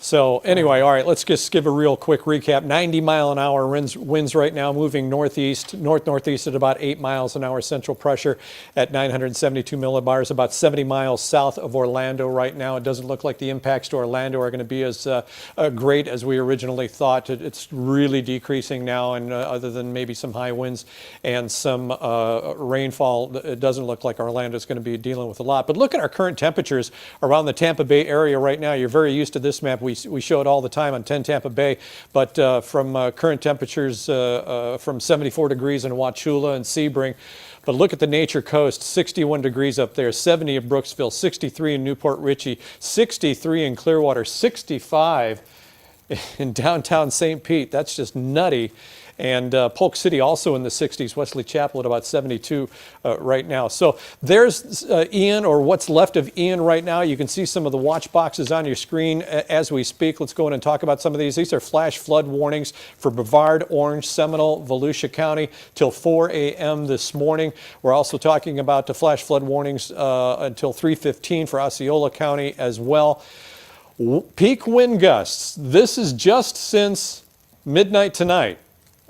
So anyway, all right, let's just give a real quick recap. 90 mile an hour winds right now, moving northeast, north-northeast at about 8 miles an hour. Central pressure at 972 millibars, about 70 miles south of Orlando right now. It doesn't look like the impacts to Orlando are going to be as great as we originally thought. It's really decreasing now, and other than maybe some high winds and some rainfall, it doesn't look like Orlando is going to be dealing with a lot. But look at our current temperatures around the Tampa Bay area right now. You're very used to this map. We show it all the time on 10 Tampa Bay, but from current temperatures from 74 degrees in Wauchula and Sebring. But look at the Nature Coast, 61 degrees up there, 70 in Brooksville, 63 in Newport Richey, 63 in Clearwater, 65 in downtown St. Pete. That's just nutty. And Polk City also in the 60s, Wesley Chapel at about 72 right now. So there's Ian, or what's left of Ian right now. You can see some of the watch boxes on your screen as we speak. Let's go in and talk about some of these. These are flash flood warnings for Brevard, Orange, Seminole, Volusia County till 4 a.m. this morning. We're also talking about the flash flood warnings until 3:15 for Osceola County as well. Peak wind gusts. This is just since midnight tonight.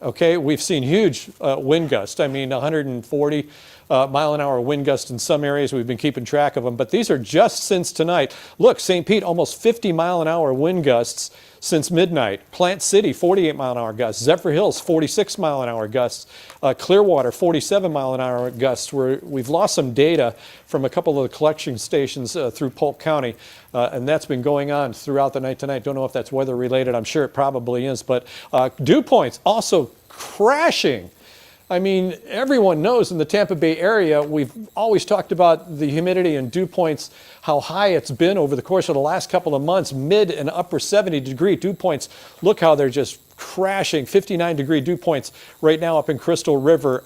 Okay, we've seen huge wind gusts. I mean, 140 mile an hour wind gusts in some areas. We've been keeping track of them, but these are just since tonight. Look, St. Pete, almost 50 mile an hour wind gusts since midnight. Plant City, 48 mile an hour gusts. Zephyr Hills, 46 mile an hour gusts. Clearwater, 47 mile an hour gusts. We've lost some data from a couple of the collection stations through Polk County, and that's been going on throughout the night tonight. Don't know if that's weather related. I'm sure it probably is, but dew points also crashing. I mean, everyone knows in the Tampa Bay area, we've always talked about the humidity and dew points, how high it's been over the course of the last couple of months, mid and upper 70-degree dew points. Look how they're just crashing. 59-degree dew points right now up in Crystal River.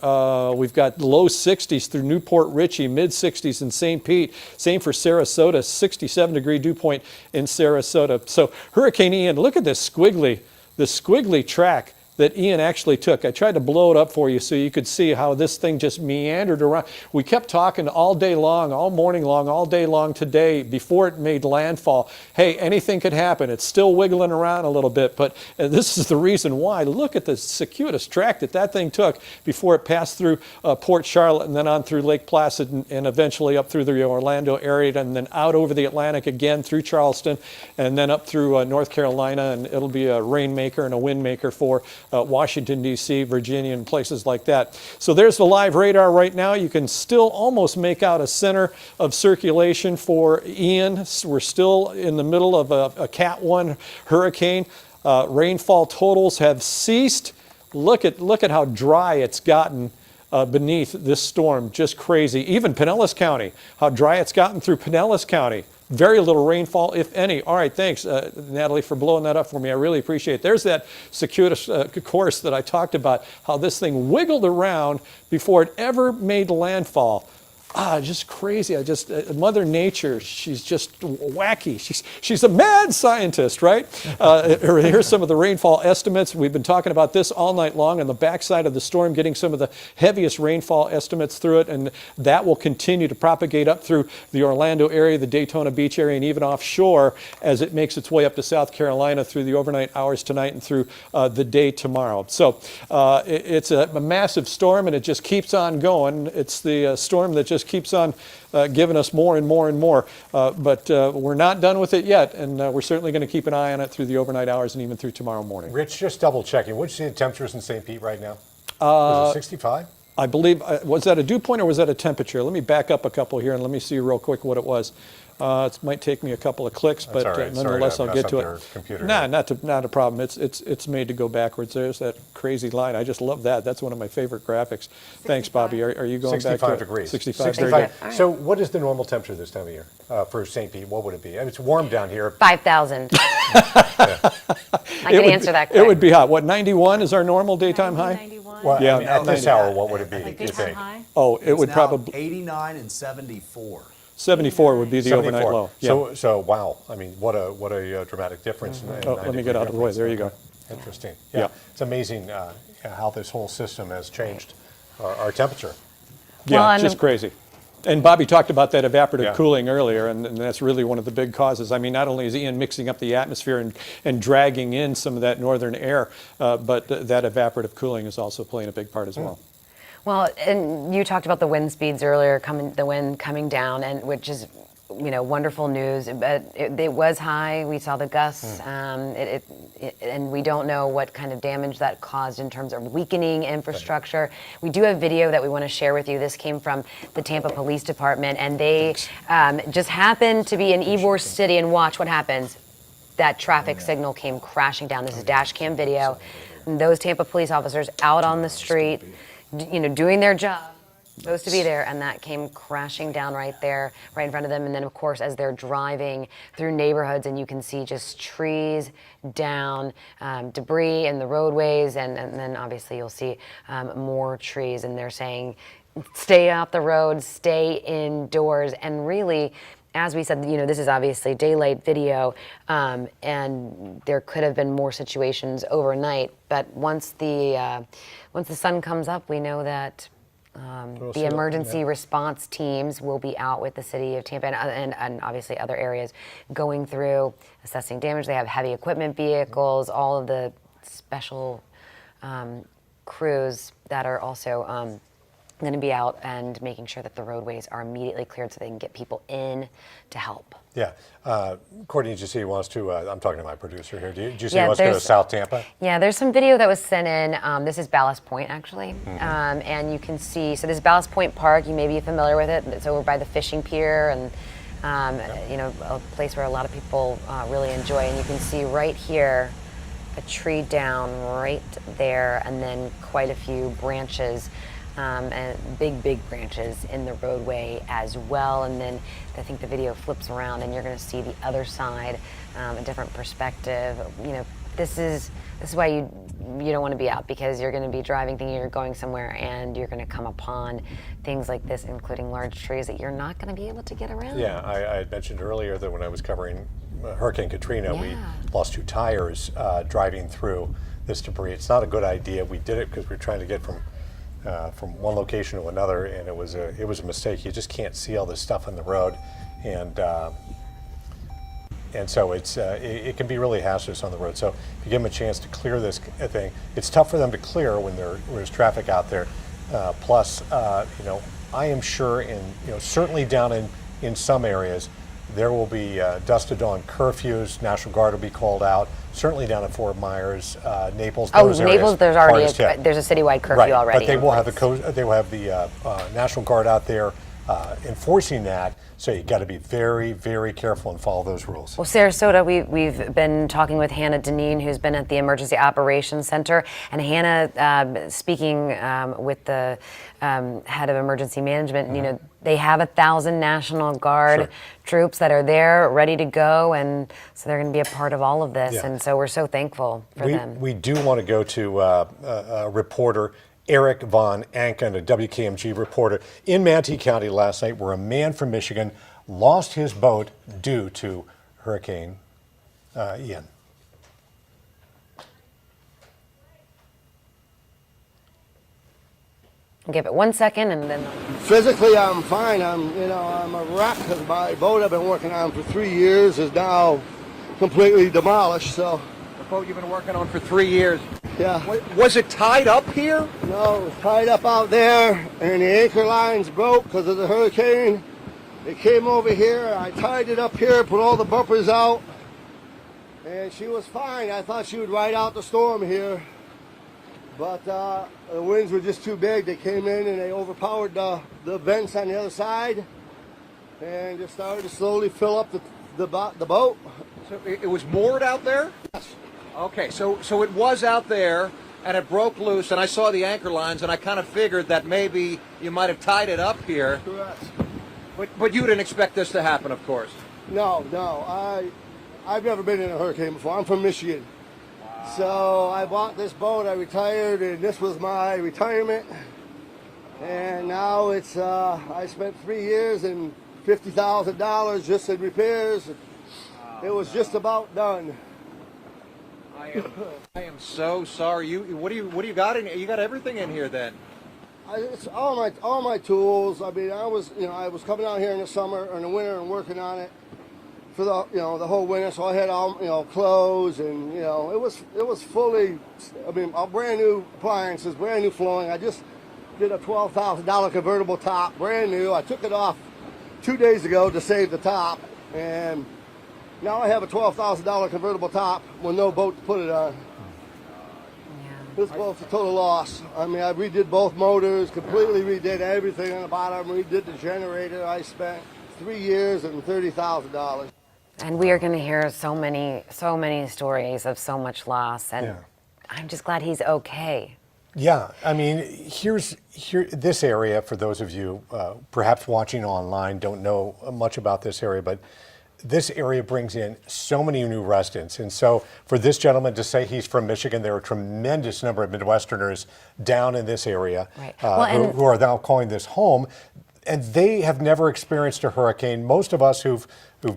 We've got low 60s through Newport Richey, mid 60s in St. Pete. Same for Sarasota, 67-degree dew point in Sarasota. So Hurricane Ian, look at this squiggly track that Ian actually took. I tried to blow it up for you so you could see how this thing just meandered around. We kept talking all day long, all morning long, all day long today before it made landfall. Hey, anything could happen. It's still wiggling around a little bit, but this is the reason why. Look at the circuitous track that thing took before it passed through Port Charlotte and then on through Lake Placid and eventually up through the Orlando area and then out over the Atlantic again through Charleston and then up through North Carolina, and it'll be a rainmaker and a windmaker for Washington, D.C., Virginia, and places like that. So there's the live radar right now. You can still almost make out a center of circulation for Ian. We're still in the middle of a Cat 1 hurricane. Rainfall totals have ceased. Look at how dry it's gotten beneath this storm. Just crazy. Even Pinellas County, how dry it's gotten through Pinellas County. Very little rainfall, if any. All right, thanks, Natalie, for blowing that up for me. I really appreciate it. There's that circuitous course that I talked about, how this thing wiggled around before it ever made landfall. Just crazy. Mother Nature, she's just wacky. She's a mad scientist, right? Here's some of the rainfall estimates. We've been talking about this all night long on the backside of the storm, getting some of the heaviest rainfall estimates through it, and that will continue to propagate up through the Orlando area, the Daytona Beach area, and even offshore as it makes its way up to South Carolina through the overnight hours tonight and through the day tomorrow. So it's a massive storm, and it just keeps on going. It's the storm that just keeps on giving us more and more and more. But we're not done with it yet, and we're certainly going to keep an eye on it through the overnight hours and even through tomorrow morning. Rich, just double checking. What'd you see the temperatures in St. Pete right now? Was it 65? I believe, was that a dew point or was that a temperature? Let me back up a couple here and let me see real quick what it was. It might take me a couple of clicks, but nonetheless, I'll get to it. Not a problem. It's made to go backwards. There's that crazy line. I just love that. That's one of my favorite graphics. Thanks, Bobby. Are you going back to 65 degrees. 65 degrees. So what is the normal temperature this time of year for St. Pete? What would it be? I mean, it's warm down here. 5,000. I can answer that quick. It would be hot. What, 91 is our normal daytime high? 91. Well, yeah, I mean, at this hour, what would it be, Like do you daytime think? high? Oh, it would probably 89 and 74. 74 would be the overnight low. Yeah. So wow. I mean, what a dramatic difference. Let me get out of the way. There you go. Interesting. Yeah. It's amazing how this whole system has changed our temperature. Yeah, just crazy. And Bobby talked about that evaporative cooling earlier, and that's really one of the big causes. I mean, not only is Ian mixing up the atmosphere and dragging in some of that northern air, but that evaporative cooling is also playing a big part as well. Well, and you talked about the wind speeds earlier, the wind coming down, and which is, wonderful news. But it was high. We saw the gusts, and we don't know what kind of damage that caused in terms of weakening infrastructure. We do have video that we want to share with you. This came from the Tampa Police Department, and they just happened to be in Ybor City, and watch what happens. That traffic signal came crashing down. This is dash cam video. And those Tampa police officers out on the street, doing their job, supposed to be there, and that came crashing down right there, right in front of them. And then, of course, as they're driving through neighborhoods, and you can see just trees down, debris in the roadways, and then obviously you'll see more trees, and they're saying, stay off the road, stay indoors. And really, as we said, this is obviously daylight video, and there could have been more situations overnight. But once the sun comes up, we know that the emergency response teams will be out with the city of Tampa and obviously other areas, going through, assessing damage. They have heavy equipment vehicles, all of the special crews that are also going to be out and making sure that the roadways are immediately cleared so they can get people in to help. Yeah. Courtney, did you see he wants to, I'm talking to my producer here, did you see he wants to go to South Tampa? Yeah, there's some video that was sent in. This is Ballast Point, actually. And you can see, so this is Ballast Point Park. You may be familiar with it. It's over by the fishing pier, and a place where a lot of people really enjoy. And you can see right here a tree down right there, and then quite a few branches. And big branches in the roadway as well. And then I think the video flips around and you're going to see the other side, a different perspective. This is why you don't want to be out, because you're going to be driving thinking you're going somewhere, and you're going to come upon things like this, including large trees that you're not going to be able to get around. Yeah, I had mentioned earlier that when I was covering Hurricane Katrina, we lost 2 tires driving through this debris. It's not a good idea. We did it because we were trying to get from one location to another, and it was a mistake. You just can't see all this stuff on the road, and so it can be really hazardous on the road. So if you give them a chance to clear this thing, it's tough for them to clear when there's traffic out there. Plus, I am sure certainly down in some areas, there will be dusk to dawn curfews. National Guard will be called out. Certainly down at Fort Myers, Naples. Those Naples. There's already there's a citywide curfew already. But they will have the National Guard out there enforcing that. So you got to be very, very careful and follow those rules. Well, Sarasota, we've been talking with Hannah Deneen, who's been at the Emergency Operations Center, and Hannah speaking with the head of emergency management. They have 1,000 National Guard troops that are there, ready to go, and so they're going to be a part of all of this. And so we're so thankful for them. We do want to go to a reporter, Eric Von Anken, a WKMG reporter in Manatee County last night, where a man from Michigan lost his boat due to Hurricane Ian. Give it 1 second, and then. Physically, I'm fine. I'm a wreck, because my boat I've been working on for 3 years is now completely demolished. So. The boat you've been working on for 3 years. Yeah. Was it tied up here? No, it was tied up out there, and the anchor lines broke because of the hurricane. It came over here. I tied it up here, put all the bumpers out, and she was fine. I thought she would ride out the storm here, but the winds were just too big. They came in and they overpowered the vents on the other side, and just started to slowly fill up the boat. So it was moored out there? Yes. Okay, so it was out there, and it broke loose, and I saw the anchor lines, and I kind of figured that maybe you might have tied it up here. Correct. But you didn't expect this to happen, of course. No. I've never been in a hurricane before. I'm from Michigan. Wow. So I bought this boat, I retired, and this was my retirement. And now it's, I spent 3 years and $50,000 just in repairs. It was just about done. I am so sorry. What do you got in? You got everything in here then? It's all my tools. I mean, I was coming out here in the summer or in the winter and working on it for the the whole winter. So I had all clothes and it was fully. I mean, brand new appliances, brand new flooring. I just did a $12,000 convertible top, brand new. I took it off 2 days ago to save the top, and now I have a $12,000 convertible top with no boat to put it on. This boat's a total loss. I mean, I redid both motors, completely redid everything on the bottom, redid the generator. I spent 3 years and $30,000. And we are going to hear so many stories of so much loss, and I'm just glad he's okay. Yeah, I mean, this area, for those of you perhaps watching online, don't know much about this area, but this area brings in so many new residents. And so for this gentleman to say he's from Michigan, there are a tremendous number of Midwesterners down in this area who are now calling this home. And they have never experienced a hurricane. Most of us who've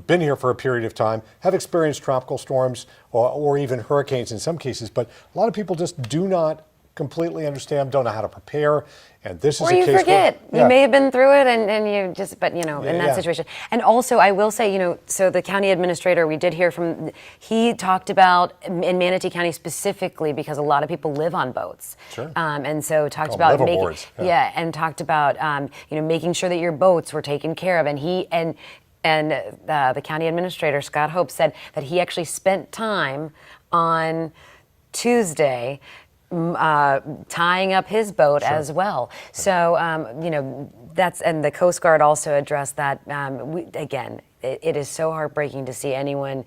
been here for a period of time have experienced tropical storms or even hurricanes in some cases. But a lot of people just do not completely understand, don't know how to prepare. And this is a case where you forget. Yeah. You may have been through it and you just, but in that situation. And also I will say, so the county administrator, we did hear from, he talked about in Manatee County specifically because a lot of people live on boats. Sure. And so talked about making, and talked about, making sure that your boats were taken care of. And the county administrator, Scott Hope, said that he actually spent time on Tuesday tying up his boat as well. So, and the Coast Guard also addressed that. It is so heartbreaking to see anyone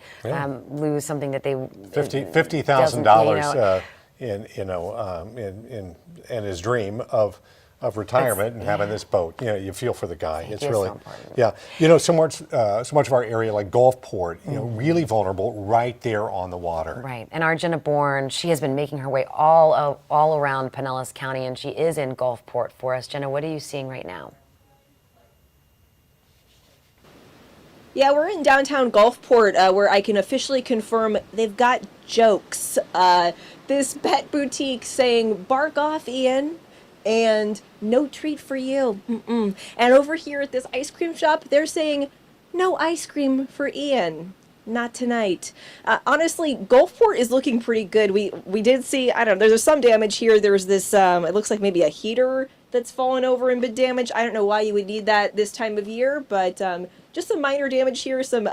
lose something that they $50,000 in his dream of retirement and having this boat. You feel for the guy. It's really, so much of our area, like Gulfport, really vulnerable right there on the water. Right. And our Jenna Bourne, she has been making her way all around Pinellas County, and she is in Gulfport for us. Jenna, what are you seeing right now? Yeah, we're in downtown Gulfport, where I can officially confirm they've got jokes. This pet boutique saying, "Bark off, Ian," and "No treat for you." And over here at this ice cream shop, they're saying, "No ice cream for Ian. Not tonight." Honestly, Gulfport is looking pretty good. We did see, I don't know, there's some damage here. There's this, it looks like maybe a heater that's fallen over and been damaged. I don't know why you would need that this time of year, but just some minor damage here, some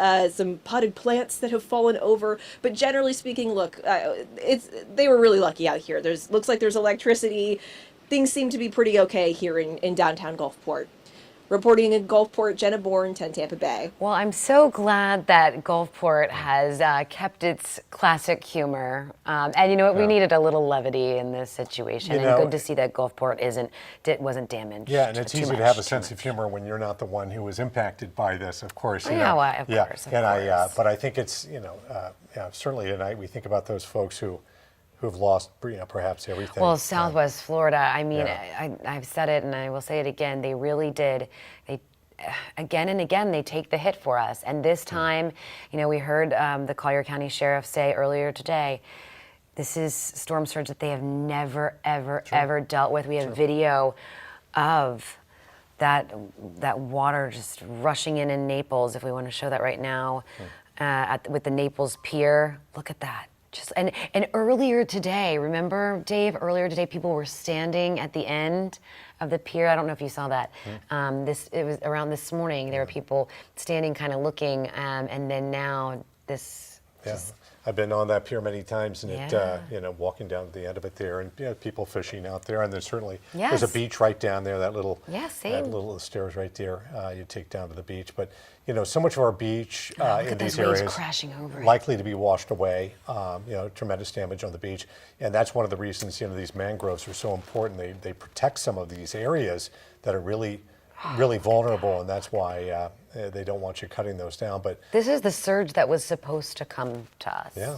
potted plants that have fallen over. But generally speaking, look, they were really lucky out here. Looks like there's electricity. Things seem to be pretty okay here in downtown Gulfport. Reporting in Gulfport, Jenna Bourne, 10 Tampa Bay. Well, I'm so glad that Gulfport has kept its classic humor. And you know what? We needed a little levity in this situation. And good to see that Gulfport wasn't damaged. Yeah, and it's easy to have a sense of humor when you're not the one who was impacted by this, of course. Of course. But I think it's, certainly tonight we think about those folks who've lost, perhaps everything. Well, Southwest Florida, I mean, I've said it and I will say it again, they really did. Again and again, they take the hit for us. And this time, we heard the Collier County Sheriff say earlier today, this is storm surge that they have never, ever dealt with. We have video of that water just rushing in Naples, if we want to show that right now, with the Naples Pier. Look at that. And earlier today, remember, Dave, people were standing at the end of the pier. I don't know if you saw that. It was around this morning. There were people standing kind of looking, and then now this. Yeah. I've been on that pier many times, and walking down to the end of it there, and people fishing out there, and there's certainly there's a beach right down there. That little stairs right there you take down to the beach. But so much of our beach in these areas crashing over likely to be washed away. Tremendous damage on the beach, and that's one of the reasons these mangroves are so important. They protect some of these areas that are really vulnerable, and that's why they don't want you cutting those down. But this is the surge that was supposed to come to us. Yeah,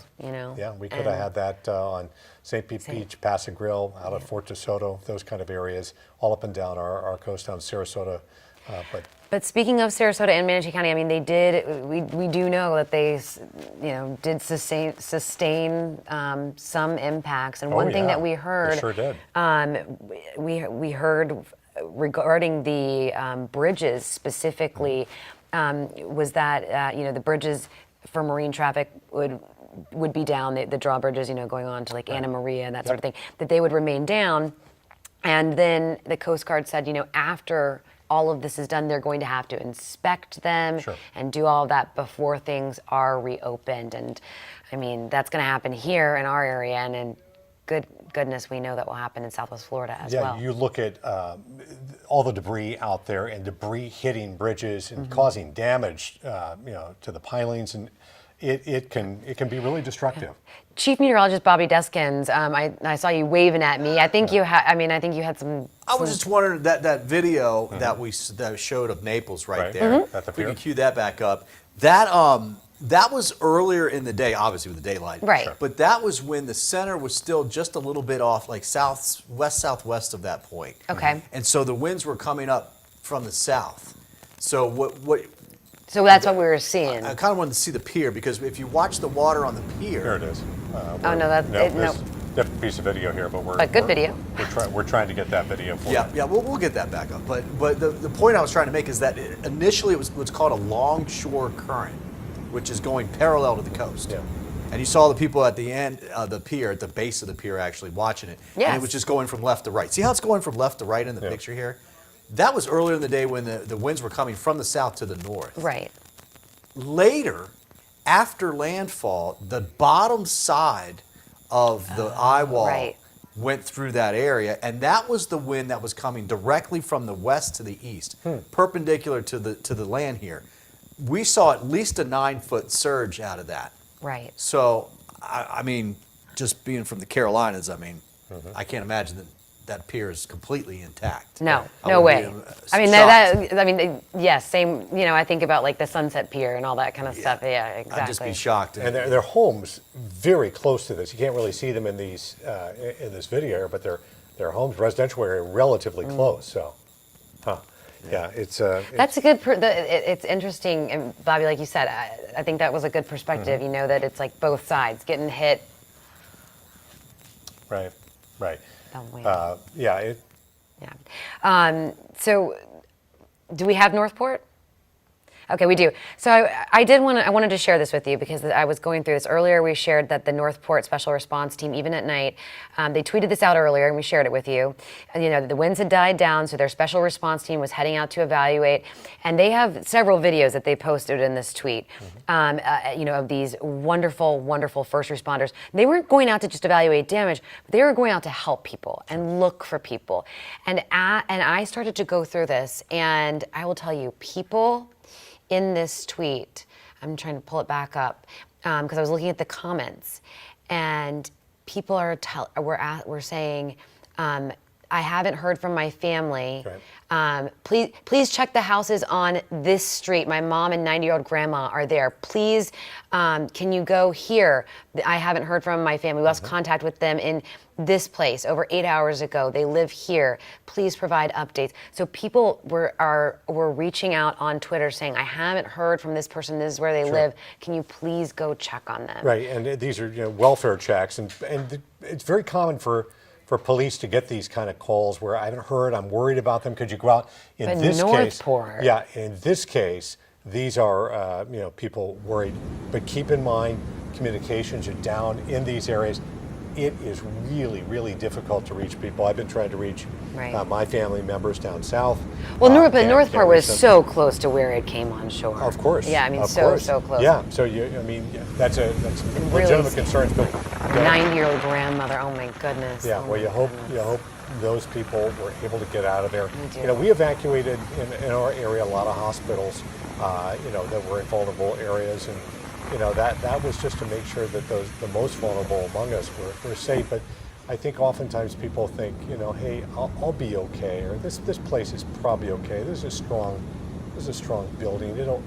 we could have had that on St. Pete Beach, Paso Grill, out of Fort DeSoto, those kind of areas, all up and down our coast down Sarasota, But speaking of Sarasota and Manatee County, I mean, they did. We do know that they, did sustain some impacts. And one thing that we heard, they sure did. We heard regarding the bridges specifically, was that the bridges for marine traffic would be down. The drawbridges, going on to like Anna Maria and that sort of thing, that they would remain down. And then the Coast Guard said, after all of this is done, they're going to have to inspect them and do all of that before things are reopened. And I mean, that's going to happen here in our area, and goodness, we know that will happen in Southwest Florida as well. Yeah, you look at all the debris out there and debris hitting bridges and causing damage, to the pilings, and it can be really destructive. Chief Meteorologist Bobby Deskins, I saw you waving at me. I think you had. I think you had some. I was just wondering that video that showed of Naples right there. If we can cue that back up. That was earlier in the day, obviously with the daylight. Right. Sure. But that was when the center was still just a little bit off, like southwest of that point. Okay. And so the winds were coming up from the south. So So that's what we were seeing. I kind of wanted to see the pier, because if you watch the water on the pier. There it is. Different piece of video here, but good video. We're trying to get that video for you. Yeah, we'll get that back up. But the point I was trying to make is that initially it was what's called a longshore current, which is going parallel to the coast. Yeah. And you saw the people at the end of the pier, at the base of the pier, actually watching it. Yes. And it was just going from left to right. See how it's going from left to right in the picture here? That was earlier in the day when the winds were coming from the south to the north. Right. Later, after landfall, the bottom side of the eye wall went through that area, and that was the wind that was coming directly from the west to the east, perpendicular to the land here. We saw at least a 9-foot surge out of that. Right. So, I mean, just being from the Carolinas, I can't imagine that pier is completely intact. No I would way. be, yes, same. I think about like the Sunset Pier and all that kind of stuff. Yeah, exactly. I'd just be shocked. And their homes very close to this. You can't really see them in these in this video, but their homes, residential area, relatively close. So, yeah, it's that's a good. It's interesting, and Bobby, like you said, I think that was a good perspective. That it's like both sides getting hit. Right. Yeah. So, do we have Northport? Okay, we do. So I wanted to share this with you because I was going through this earlier. We shared that the Northport Special Response Team, even at night, they tweeted this out earlier, and we shared it with you. And, the winds had died down, so their Special Response Team was heading out to evaluate. And they have several videos that they posted in this tweet, of these wonderful, wonderful first responders. They weren't going out to just evaluate damage, but they were going out to help people and look for people. And I started to go through this, and I will tell you, people in this tweet, I'm trying to pull it back up because I was looking at the comments, and people were saying, I haven't heard from my family. Please check the houses on this street. My mom and 90-year-old grandma are there. Please, can you go here? I haven't heard from my family. We lost contact with them in this place over 8 hours ago. They live here. Please provide updates. So people were reaching out on Twitter saying, I haven't heard from this person. This is where they live. Can you please go check on them? Right, and these are welfare checks, and it's very common for police to get these kind of calls where I haven't heard, I'm worried about them. Could you go out? In this case, these are people worried. But keep in mind, communications are down in these areas. It is really, really difficult to reach people. I've been trying to reach my family members down south. Well, Northport was so close to where it came on shore. Of course. Yeah, I mean, so close. Yeah, so that's legitimate concerns. But 90-year-old grandmother. Oh my goodness. Yeah. Well, you hope those people were able to get out of there. We evacuated in our area a lot of hospitals. That were in vulnerable areas, and that was just to make sure that the most vulnerable among us were safe. But I think oftentimes people think, hey, I'll be okay, or this place is probably okay. This is a strong building. It'll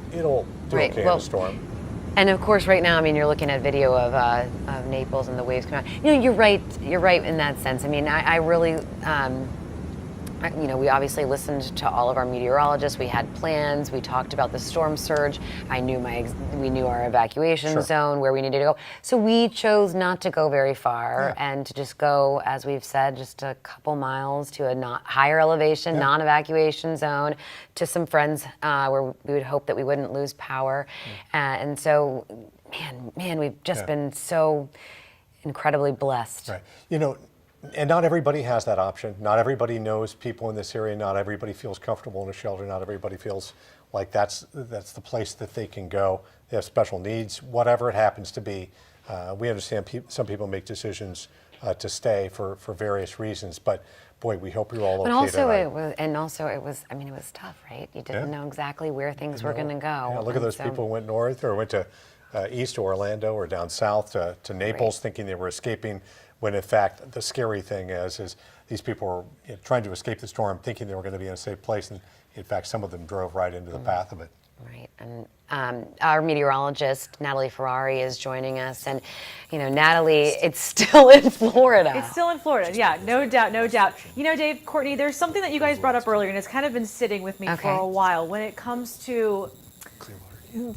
do okay in a storm. And of course, right now, I mean, you're looking at video of Naples and the waves coming out. You're right in that sense. I mean, I really, we obviously listened to all of our meteorologists. We had plans. We talked about the storm surge. We knew our evacuation zone where we needed to go. So we chose not to go very far and to just go, as we've said, just a couple miles to a higher elevation, non-evacuation zone, to some friends where we would hope that we wouldn't lose power. And so, man, we've just been so incredibly blessed. Right. And not everybody has that option. Not everybody knows people in this area. Not everybody feels comfortable in a shelter. Not everybody feels like that's the place that they can go. They have special needs, whatever it happens to be. We understand some people make decisions to stay for various reasons, but boy, we hope you're all okay. It was tough, right? You didn't know exactly where things were going to go. Look at those people who went north or went to east to Orlando or down south to Naples, thinking they were escaping, when in fact the scary thing is these people were trying to escape the storm, thinking they were going to be in a safe place, and in fact some of them drove right into the path of it. Right, and our meteorologist Natalie Ferrari is joining us, and Natalie, it's still in Florida. It's still in Florida, yeah, no doubt, no doubt. Dave, Courtney, there's something that you guys brought up earlier, and it's kind of been sitting with me for a while when it comes to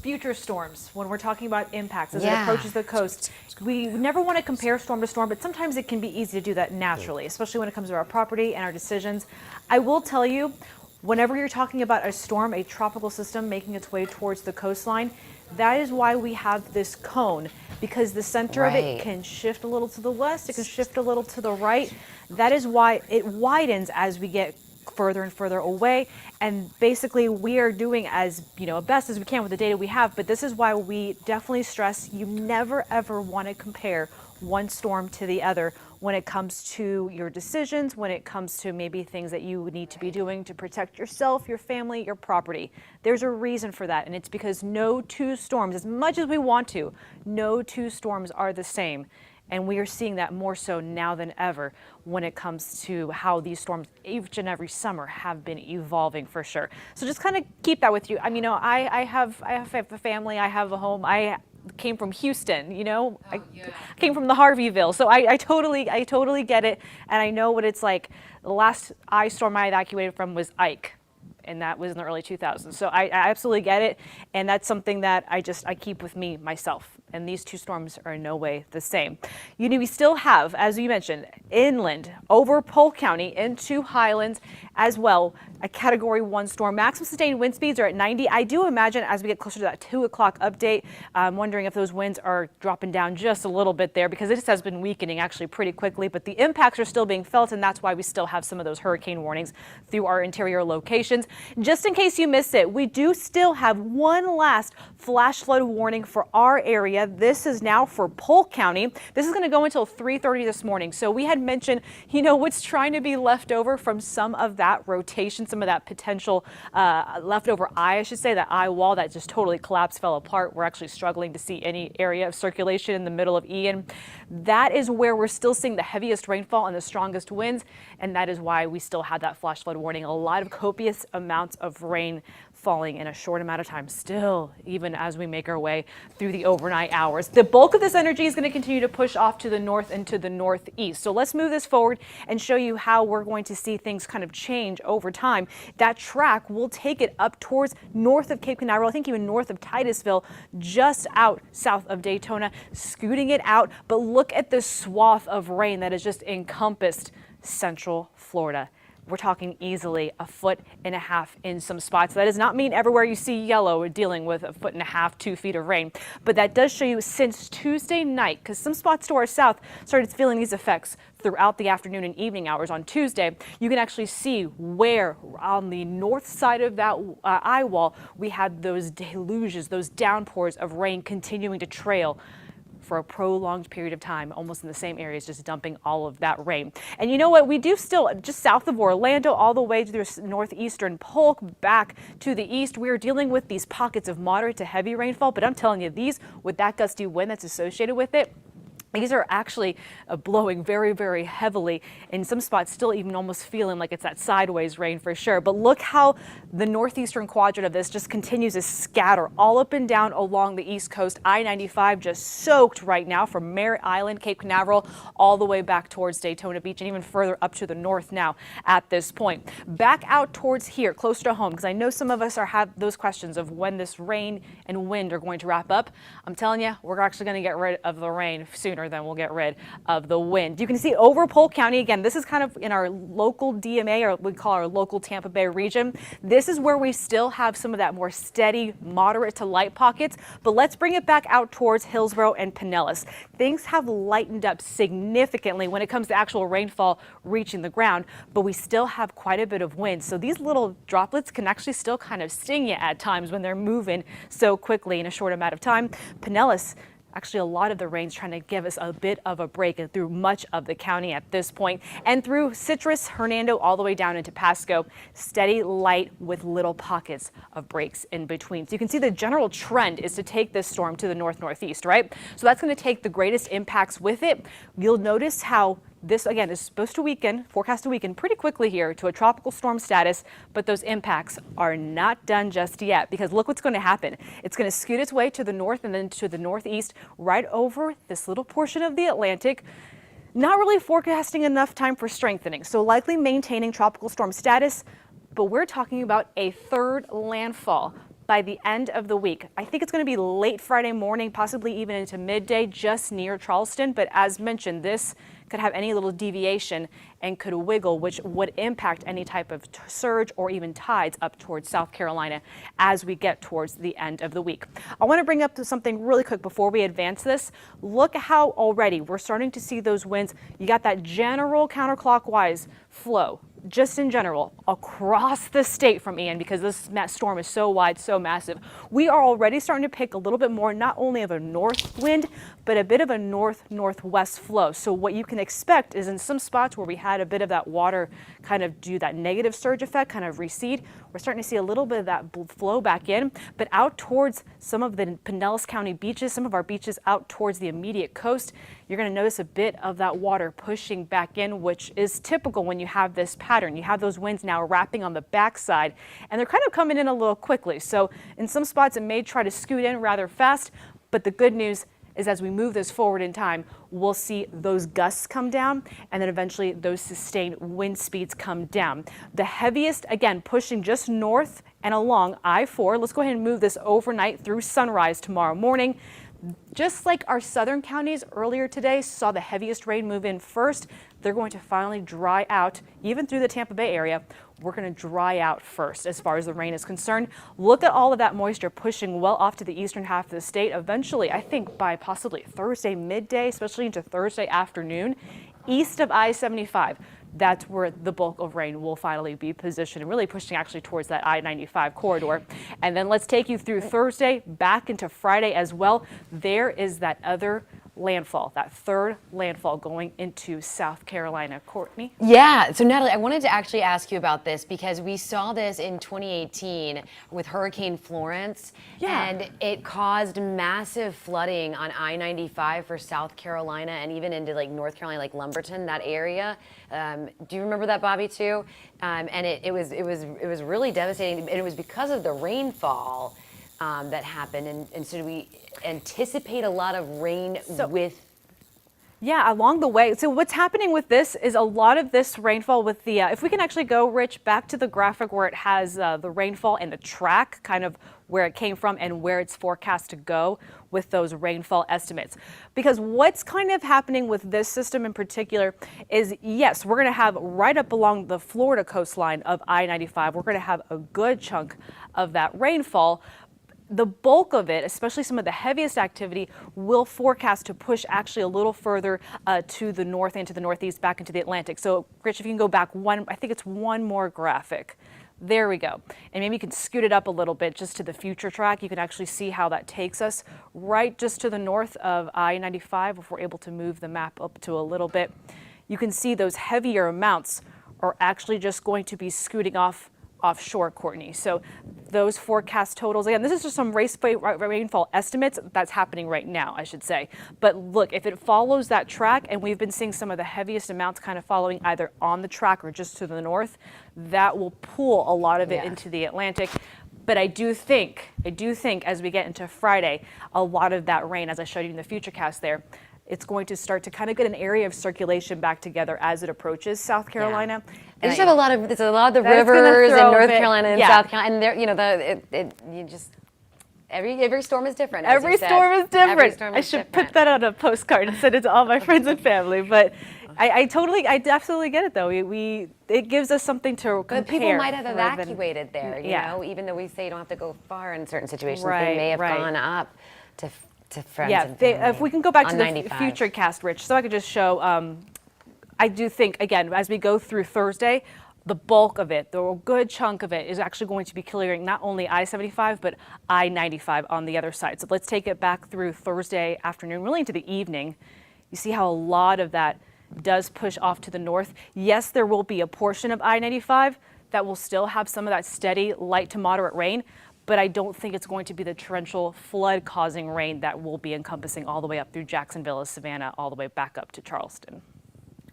future storms, when we're talking about impacts as it approaches the coast. We never want to compare storm to storm, but sometimes it can be easy to do that naturally, especially when it comes to our property and our decisions. I will tell you, whenever you're talking about a storm, a tropical system making its way towards the coastline, that is why we have this cone, because the center of it can shift a little to the west, it can shift a little to the right. That is why it widens as we get further and further away, and basically we are doing as best as we can with the data we have, but this is why we definitely stress you never ever want to compare one storm to the other when it comes to your decisions, when it comes to maybe things that you need to be doing to protect yourself, your family, your property. There's a reason for that, and it's because no two storms, as much as we want to, no two storms are the same. And we are seeing that more so now than ever when it comes to how these storms each and every summer have been evolving, for sure. So just kind of keep that with you. I have a family, I have a home. I came from Houston, I came from the Harveyville. So I totally get it. And I know what it's like. The last ice storm I evacuated from was Ike, and that was in the early 2000s. So I absolutely get it. And that's something that I keep with me myself. And these two storms are in no way the same. We still have, as you mentioned, inland over Polk County into Highlands as well, a Category 1 storm. Maximum sustained wind speeds are at 90. I do imagine as we get closer to that 2 o'clock update, I'm wondering if those winds are dropping down just a little bit there, because it has been weakening actually pretty quickly, but the impacts are still being felt, and that's why we still have some of those hurricane warnings through our interior locations. Just in case you missed it, we do still have one last flash flood warning for our area. This is now for Polk County. This is going to go until 3:30 this morning. So we had mentioned, what's trying to be left over from some of that rotation, some of that potential leftover eye, I should say, that eye wall that just totally collapsed, fell apart. We're actually struggling to see any area of circulation in the middle of Ian. That is where we're still seeing the heaviest rainfall and the strongest winds, and that is why we still had that flash flood warning. A lot of copious amounts of rain falling in a short amount of time still, even as we make our way through the overnight hours. The bulk of this energy is going to continue to push off to the north and to the northeast. So let's move this forward and show you how we're going to see things kind of change over time. That track will take it up towards north of Cape Canaveral, I think even north of Titusville, just out south of Daytona, scooting it out. But look at this swath of rain that has just encompassed central Florida. We're talking easily 1.5 feet in some spots. That does not mean everywhere you see yellow we're dealing with 1.5 feet, 2 feet of rain. But that does show you since Tuesday night, because some spots to our south started feeling these effects throughout the afternoon and evening hours on Tuesday. You can actually see where on the north side of that eye wall we had those deluges, those downpours of rain continuing to trail for a prolonged period of time, almost in the same areas, just dumping all of that rain. And you know what? We do still, just south of Orlando, all the way to the northeastern Polk, back to the east, we are dealing with these pockets of moderate to heavy rainfall. But I'm telling you, these, with that gusty wind that's associated with it, These are actually blowing very, very heavily. In some spots, still even almost feeling like it's that sideways rain for sure. But look how the northeastern quadrant of this just continues to scatter all up and down along the east coast. I-95 just soaked right now from Merritt Island, Cape Canaveral, all the way back towards Daytona Beach and even further up to the north now at this point. Back out towards here, closer to home, because I know some of us have those questions of when this rain and wind are going to wrap up. I'm telling you, we're actually going to get rid of the rain sooner than we'll get rid of the wind. You can see over Polk County, again, this is kind of in our local DMA, or we call our local Tampa Bay region. This is where we still have some of that more steady, moderate to light pockets, but let's bring it back out towards Hillsborough and Pinellas. Things have lightened up significantly when it comes to actual rainfall reaching the ground, but we still have quite a bit of wind. So these little droplets can actually still kind of sting you at times when they're moving so quickly in a short amount of time. Pinellas, actually, a lot of the rain's trying to give us a bit of a break through much of the county at this point. And through Citrus, Hernando, all the way down into Pasco, steady light with little pockets of breaks in between. So you can see the general trend is to take this storm to the north-northeast, right? So that's going to take the greatest impacts with it. You'll notice how this, again, is supposed to forecast to weaken pretty quickly here to a tropical storm status, but those impacts are not done just yet, because look what's going to happen. It's going to scoot its way to the north and then to the northeast, right over this little portion of the Atlantic. Not really forecasting enough time for strengthening, so likely maintaining tropical storm status, but we're talking about a third landfall by the end of the week. I think it's going to be late Friday morning, possibly even into midday, just near Charleston, but as mentioned, this could have any little deviation and could wiggle, which would impact any type of surge or even tides up towards South Carolina as we get towards the end of the week. I want to bring up something really quick before we advance this. Look how already we're starting to see those winds. You got that general counterclockwise flow, just in general, across the state from Ian, because this storm is so wide, so massive. We are already starting to pick a little bit more, not only of a north wind, but a bit of a north-northwest flow. So what you can expect is in some spots where we had a bit of that water kind of do that negative surge effect, kind of recede, we're starting to see a little bit of that flow back in, but out towards some of the Pinellas County beaches, some of our beaches out towards the immediate coast, you're going to notice a bit of that water pushing back in, which is typical when you have this pattern. You have those winds now wrapping on the backside, and they're kind of coming in a little quickly. So in some spots, it may try to scoot in rather fast, but the good news is as we move this forward in time, we'll see those gusts come down and then eventually those sustained wind speeds come down. The heaviest, again, pushing just north and along I-4. Let's go ahead and move this overnight through sunrise tomorrow morning. Just like our southern counties earlier today saw the heaviest rain move in first, they're going to finally dry out, even through the Tampa Bay area. We're going to dry out first as far as the rain is concerned. Look at all of that moisture pushing well off to the eastern half of the state. Eventually, I think by possibly Thursday midday, especially into Thursday afternoon, east of I-75. That's where the bulk of rain will finally be positioned and really pushing actually towards that I-95 corridor. And then let's take you through Thursday, back into Friday as well. There is that other landfall, that third landfall going into South Carolina. Courtney? Yeah, so Natalie, I wanted to actually ask you about this because we saw this in 2018 with Hurricane Florence, and it caused massive flooding on I-95 for South Carolina and even into like North Carolina, like Lumberton, that area. Do you remember that, Bobby, too? And it was really devastating, and it was because of the rainfall that happened. And so do we anticipate a lot of rain with? Yeah, along the way. So what's happening with this is a lot of this rainfall with the, if we can actually go, Rich, back to the graphic where it has the rainfall and the track, kind of where it came from and where it's forecast to go with those rainfall estimates. Because what's kind of happening with this system in particular is, yes, we're going to have right up along the Florida coastline of I-95, we're going to have a good chunk of that rainfall. The bulk of it, especially some of the heaviest activity, will forecast to push actually a little further to the north and to the northeast back into the Atlantic. So, Rich, if you can go back I think it's one more graphic. There we go. And maybe you can scoot it up a little bit just to the future track. You can actually see how that takes us right just to the north of I-95 if we're able to move the map up to a little bit. You can see those heavier amounts are actually just going to be scooting off offshore, Courtney. So those forecast totals, again, this is just some rainfall estimates that's happening right now, I should say. But look, if it follows that track, and we've been seeing some of the heaviest amounts kind of following either on the track or just to the north, that will pull a lot of it into the Atlantic. But I do think as we get into Friday, a lot of that rain, as I showed you in the futurecast there, it's going to start to kind of get an area of circulation back together as it approaches South Carolina. And you just have a lot of the rivers in North Carolina and South Carolina, and there, you know, every storm is different. Every storm is different. I should put that on a postcard and send it to all my friends and family. But I absolutely get it though. It gives us something to compare. But people might have evacuated there, you know, even though we say you don't have to go far in certain situations, they may have gone up to friends and family. If we can go back to the 95. future cast, Rich, so I could just show, I do think, again, as we go through Thursday, the bulk of it, the good chunk of it, is actually going to be clearing not only I-75, but I-95 on the other side. So let's take it back through Thursday afternoon, really into the evening. You see how a lot of that does push off to the north. Yes, there will be a portion of I-95 that will still have some of that steady, light to moderate rain, but I don't think it's going to be the torrential flood-causing rain that will be encompassing all the way up through Jacksonville, Savannah, all the way back up to Charleston.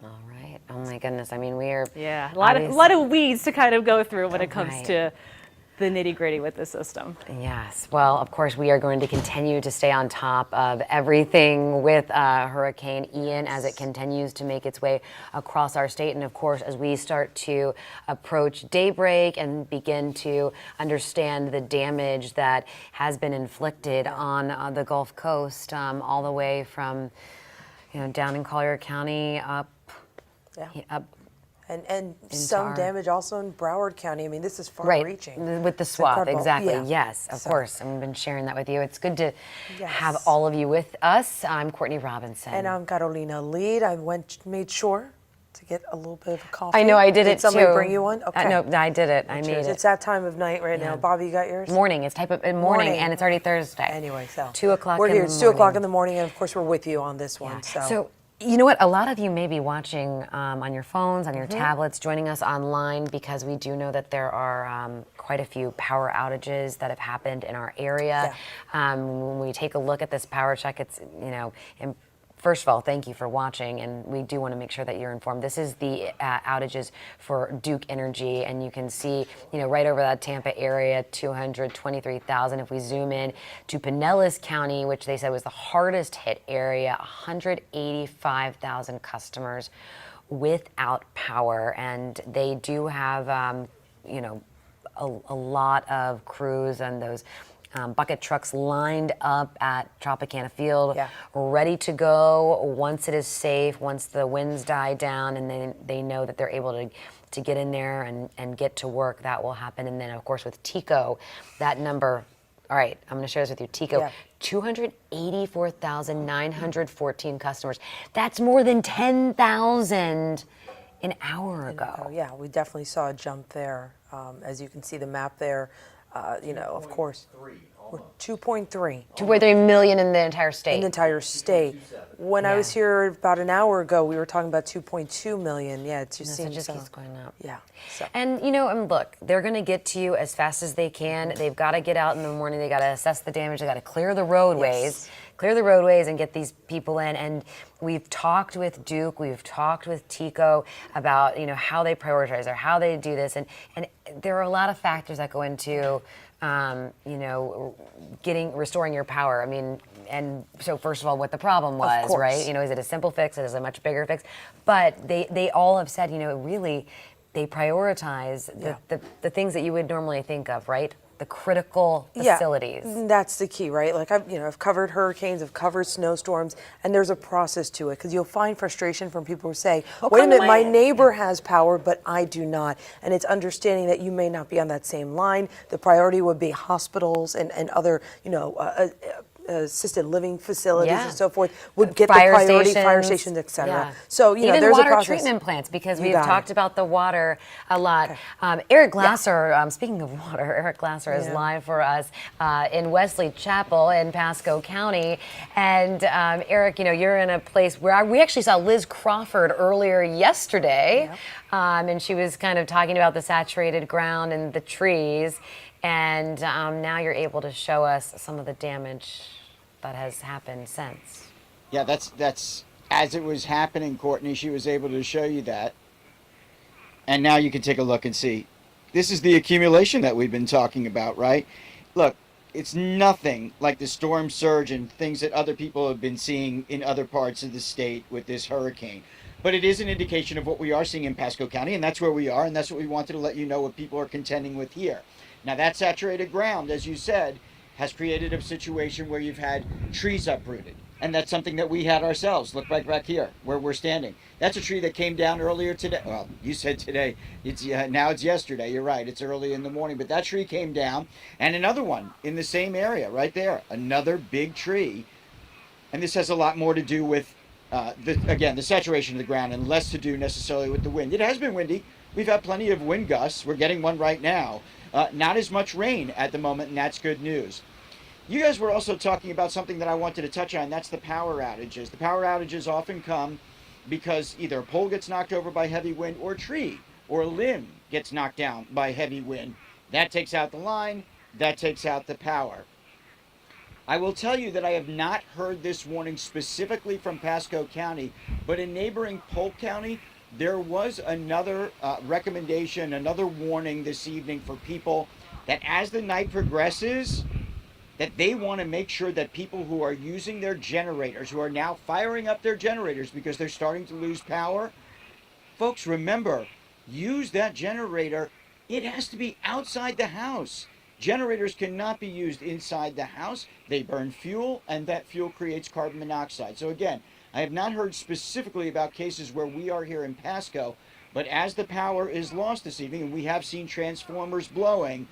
All right. Oh my goodness. I mean, we are a lot of weeds to kind of go through when it comes to the nitty-gritty with the system. Yes. Well, of course, we are going to continue to stay on top of everything with Hurricane Ian as it continues to make its way across our state. And of course, as we start to approach daybreak and begin to understand the damage that has been inflicted on the Gulf Coast, all the way from, down in Collier County up. And some damage also in Broward County. I mean, this is far-reaching. Right, with the swath, exactly. Yeah. Yes, of course. And we've been sharing that with you. It's good to have all of you with us. I'm Courtney Robinson. And I'm Carolina Lead. I made sure to get a little bit of a coffee. I know, I did it too. Did somebody bring you one? Okay. No, I did it. I made it. It's that time of night right now. Bobby, you got yours? Morning. It's type of morning, and it's already Thursday. Anyway, so 2 o'clock. We're here. It's 2 o'clock in the morning, and of course we're with you on this one. So you know what? A lot of you may be watching on your phones, on your tablets, joining us online, because we do know that there are quite a few power outages that have happened in our area. When we take a look at this power check, it's, first of all, thank you for watching, and we do want to make sure that you're informed. This is the outages for Duke Energy, and you can see, right over that Tampa area, 223,000. If we zoom in to Pinellas County, which they said was the hardest hit area, 185,000 customers without power, and they do have, a lot of crews and those bucket trucks lined up at Tropicana Field, ready to go once it is safe, once the winds die down, and then they know that they're able to get in there and get to work. That will happen. And then, of course, with TECO, that number, all right, I'm going to share this with you. TECO, 284,914 customers. That's more than 10,000 an hour ago. Yeah, we definitely saw a jump there. As you can see the map there. Of course, 2.3. 2.3 million in the entire state. In the entire state. When I was here about an hour ago, we were talking about 2.2 million. Yeah, it just seems it just keeps going up. Yeah. And and look, they're going to get to you as fast as they can. They've got to get out in the morning. They got to assess the damage. They got to clear the roadways. Clear the roadways and get these people in. And we've talked with Duke, we've talked with TECO about, how they prioritize or how they do this. And there are a lot of factors that go into, restoring your power. I mean, and so first of all, what the problem was, right? Is it a simple fix? Is it a much bigger fix? But they all have said, really, they prioritize the things that you would normally think of, right? The critical facilities. Yeah, that's the key, right? Like I've covered hurricanes, I've covered snowstorms, and there's a process to it, because you'll find frustration from people who say, wait a minute, my neighbor has power, but I do not. And it's understanding that you may not be on that same line. The priority would be hospitals and other, assisted living facilities Yeah. and so forth would get Fire the priority, fire stations. stations, et cetera. Yeah. So, you know, even there's water a process. treatment plants, because You we've got talked it. about the water a lot. Eric Glasser, speaking of water, Eric Glasser is Yeah. live for us in Wesley Chapel in Pasco County. And Eric, you know, you're in a place where we actually saw Liz Crawford earlier yesterday, and she was kind of talking about the saturated ground and the trees. And now you're able to show us some of the damage that has happened since. Yeah, that's as it was happening, Courtney. She was able to show you that, and now you can take a look and see. This is the accumulation that we've been talking about, right? Look, it's nothing like the storm surge and things that other people have been seeing in other parts of the state with this hurricane. But it is an indication of what we are seeing in Pasco County, and that's where we are, and that's what we wanted to let you know what people are contending with here. Now, that saturated ground, as you said, has created a situation where you've had trees uprooted. And that's something that we had ourselves. Look right back here where we're standing. That's a tree that came down earlier today. Well, you said today. It's now it's yesterday. You're right. It's early in the morning. But that tree came down. And another one in the same area right there. Another big tree. And this has a lot more to do with, the saturation of the ground, and less to do necessarily with the wind. It has been windy. We've had plenty of wind gusts. We're getting one right now. Not as much rain at the moment, and that's good news. You guys were also talking about something that I wanted to touch on. That's the power outages. The power outages often come because either a pole gets knocked over by heavy wind, or a tree or a limb gets knocked down by heavy wind. That takes out the line. That takes out the power. I will tell you that I have not heard this warning specifically from Pasco County, but in neighboring Polk County, there was another recommendation, another warning this evening for people that as the night progresses, that they want to make sure that people who are using their generators, who are now firing up their generators because they're starting to lose power, folks, remember, use that generator. It has to be outside the house. Generators cannot be used inside the house. They burn fuel, and that fuel creates carbon monoxide. So again, I have not heard specifically about cases where we are here in Pasco, but as the power is lost this evening, and we have seen transformers blowing,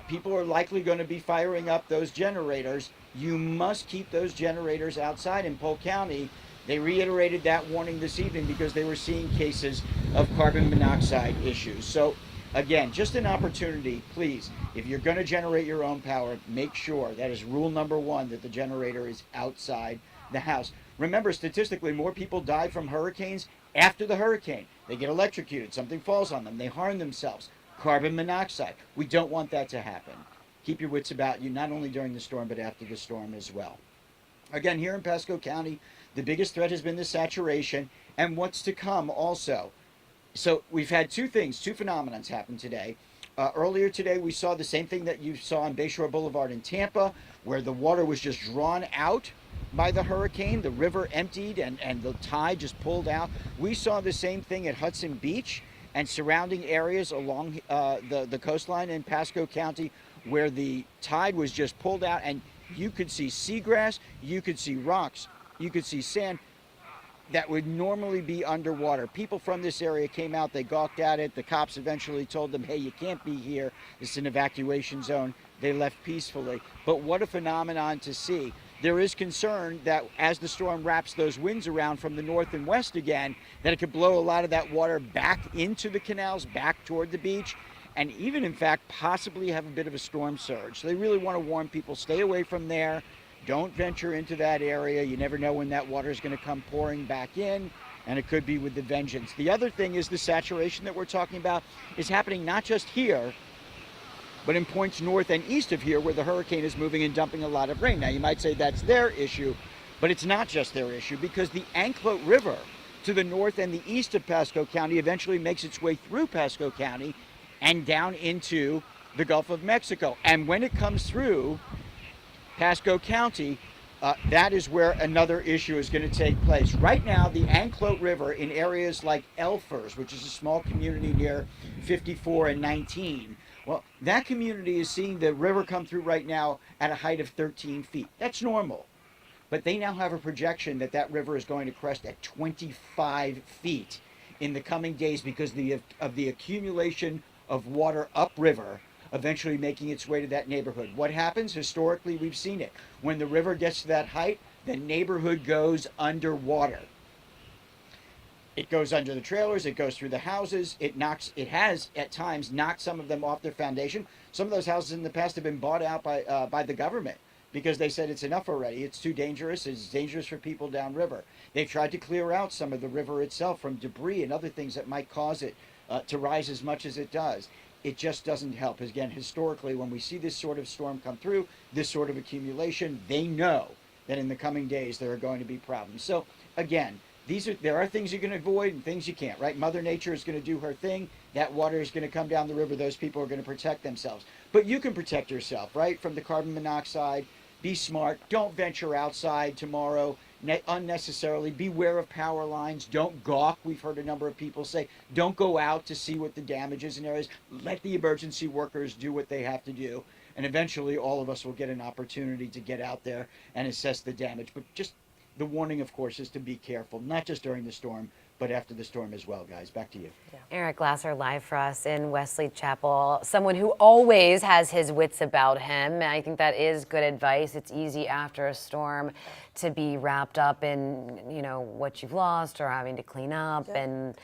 people are likely going to be firing up those generators. You must keep those generators outside. In Polk County, they reiterated that warning this evening because they were seeing cases of carbon monoxide issues. So again, just an opportunity, please, if you're going to generate your own power, make sure, that is rule number one, that the generator is outside the house. Remember, statistically, more people die from hurricanes after the hurricane. They get electrocuted, something falls on them, they harm themselves. Carbon monoxide. We don't want that to happen. Keep your wits about you, not only during the storm, but after the storm as well. Again, here in Pasco County, the biggest threat has been the saturation and what's to come also. So we've had two phenomena happen today. Earlier today, we saw the same thing that you saw on Bayshore Boulevard in Tampa, where the water was just drawn out by the hurricane. The river emptied and the tide just pulled out. We saw the same thing at Hudson Beach and surrounding areas along the coastline in Pasco County, where the tide was just pulled out, and you could see seagrass, you could see rocks, you could see sand that would normally be underwater. People from this area came out, they gawked at it. The cops eventually told them, hey, you can't be here. This is an evacuation zone. They left peacefully. But what a phenomenon to see. There is concern that as the storm wraps those winds around from the north and west again, that it could blow a lot of that water back into the canals, back toward the beach, and even, in fact, possibly have a bit of a storm surge. So they really want to warn people, stay away from there. Don't venture into that area. You never know when that water is going to come pouring back in, and it could be with the vengeance. The other thing is the saturation that we're talking about is happening not just here, but in points north and east of here where the hurricane is moving and dumping a lot of rain. Now, you might say that's their issue, but it's not just their issue, because the Anclote River to the north and the east of Pasco County eventually makes its way through Pasco County and down into the Gulf of Mexico. And when it comes through Pasco County, that is where another issue is going to take place. Right now, the Anclote River in areas like Elfers, which is a small community near 54 and 19, well, that community is seeing the river come through right now at a height of 13 feet. That's normal. But they now have a projection that that river is going to crest at 25 feet in the coming days because of the accumulation of water upriver eventually making its way to that neighborhood. What happens? Historically, we've seen it. When the river gets to that height, the neighborhood goes underwater. It goes under the trailers, it goes through the houses, it has at times knocked some of them off their foundation. Some of those houses in the past have been bought out by the government because they said it's enough already. It's too dangerous. It's dangerous for people downriver. They've tried to clear out some of the river itself from debris and other things that might cause it to rise as much as it does. It just doesn't help. Again, historically, when we see this sort of storm come through, this sort of accumulation, they know that in the coming days there are going to be problems. So again, there are things you can avoid and things you can't, right? Mother Nature is going to do her thing. That water is going to come down the river. Those people are going to protect themselves. But you can protect yourself, right? From the carbon monoxide. Be smart. Don't venture outside tomorrow unnecessarily. Beware of power lines. Don't gawk. We've heard a number of people say, don't go out to see what the damage is in areas. Let the emergency workers do what they have to do. And eventually all of us will get an opportunity to get out there and assess the damage. But just the warning, of course, is to be careful, not just during the storm, but after the storm as well, guys. Back to you. Yeah. Eric Glasser live for us in Wesley Chapel, someone who always has his wits about him. And I think that is good advice. It's easy after a storm to be wrapped up in, what you've lost or having to clean up and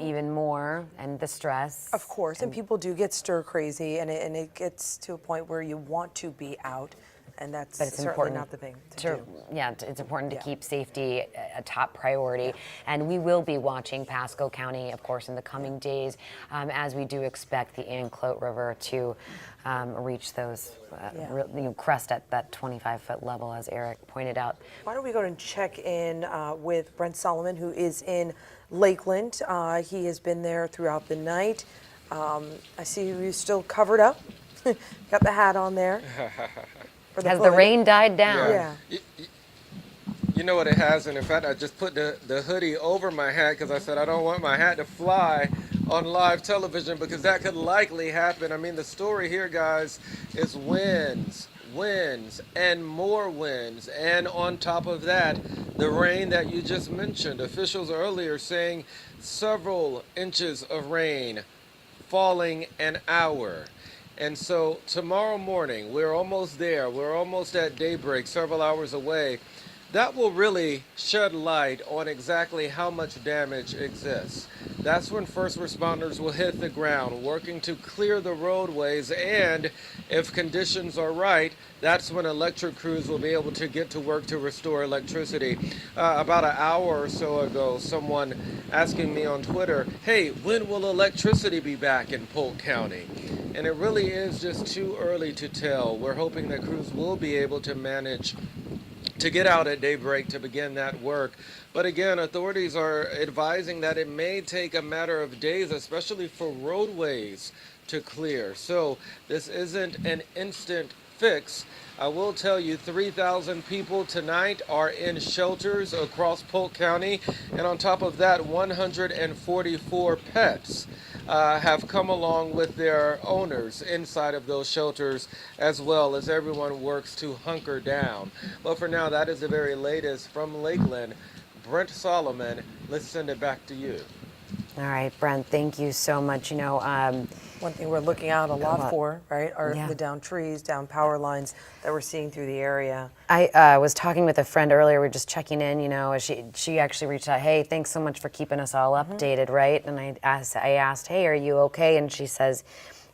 even more, and the stress. Of course, and people do get stir crazy, and it gets to a point where you want to be out. And that's certainly not the thing to do. Yeah, it's important to keep safety a top priority. And we will be watching Pasco County, of course, in the coming days, as we do expect the Anclote River to reach those, crest at that 25-foot level, as Eric pointed out. Why don't we go and check in with Brent Solomon, who is in Lakeland. He has been there throughout the night. I see you're still covered up. Got the hat on there. Has the rain died down? Yeah. You know what it has, and in fact, I just put the hoodie over my hat because I said I don't want my hat to fly on live television because that could likely happen. I mean, the story here, guys, is winds, and more winds. And on top of that, the rain that you just mentioned. Officials earlier saying several inches of rain falling an hour. And so tomorrow morning, we're almost there. We're almost at daybreak, several hours away. That will really shed light on exactly how much damage exists. That's when first responders will hit the ground, working to clear the roadways, and if conditions are right, that's when electric crews will be able to get to work to restore electricity. About an hour or so ago, someone asking me on Twitter, hey, when will electricity be back in Polk County? And it really is just too early to tell. We're hoping that crews will be able to manage to get out at daybreak to begin that work. But again, authorities are advising that it may take a matter of days, especially for roadways to clear. So this isn't an instant fix. I will tell you 3,000 people tonight are in shelters across Polk County. And on top of that, 144 pets have come along with their owners inside of those shelters, as well as everyone works to hunker down. But for now, that is the very latest from Lakeland. Brent Solomon, let's send it back to you. All right, Brent, thank you so much. One thing we're looking out a lot for, right, are the down trees, down power lines that we're seeing through the area. I was talking with a friend earlier. We were just checking in. She actually reached out. Hey, thanks so much for keeping us all updated, right? And I asked, hey, are you okay? And she says,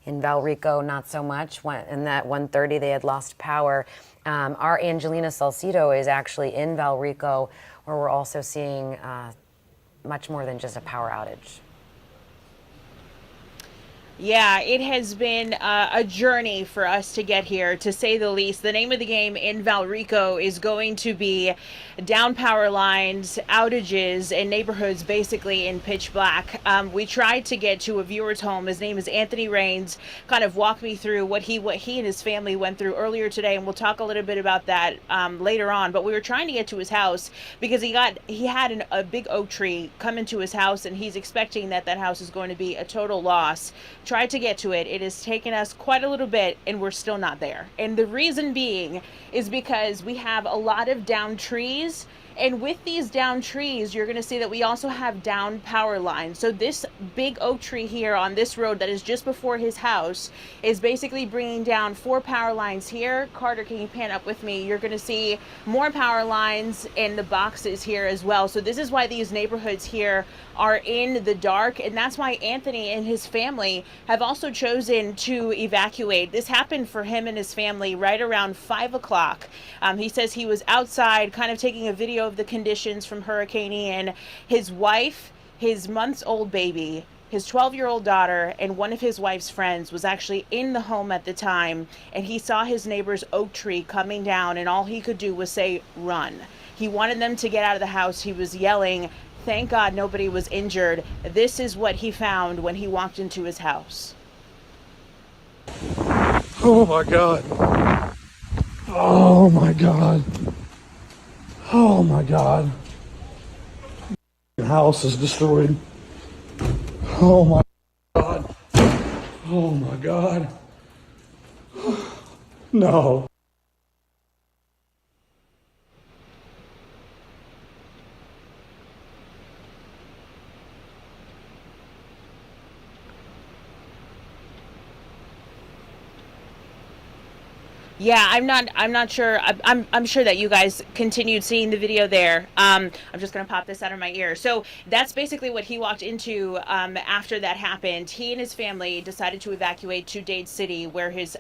in Valrico, not so much. And at 1:30, they had lost power. Our Angelina Salcido is actually in Valrico, where we're also seeing much more than just a power outage. Yeah, it has been a journey for us to get here, to say the least. The name of the game in Valrico is going to be down power lines, outages, and neighborhoods basically in pitch black. We tried to get to a viewer's home. His name is Anthony Raines. Kind of walk me through what he and his family went through earlier today, and we'll talk a little bit about that later on. But we were trying to get to his house because he had a big oak tree come into his house, and he's expecting that house is going to be a total loss. Tried to get to it. It has taken us quite a little bit, and we're still not there. And the reason being is because we have a lot of downed trees And with these down trees, you're going to see that we also have down power lines. So this big oak tree here on this road that is just before his house is basically bringing down 4 power lines here. Carter, can you pan up with me? You're going to see more power lines in the boxes here as well. So this is why these neighborhoods here are in the dark, and that's why Anthony and his family have also chosen to evacuate. This happened for him and his family right around 5 o'clock. He says he was outside kind of taking a video of the conditions from Hurricane Ian. His wife, his months-old baby, his 12-year-old daughter, and one of his wife's friends was actually in the home at the time, and he saw his neighbor's oak tree coming down, and all he could do was say, "Run." He wanted them to get out of the house. He was yelling. Thank God nobody was injured. This is what he found when he walked into his house. Oh my God. Oh my God. Oh my God. The house is destroyed. Oh my God. Oh my God. No. Yeah, I'm not sure. I'm sure that you guys continued seeing the video there. I'm just gonna pop this out of my ear. So that's basically what he walked into after that happened. He and his family decided to evacuate to Dade City, where his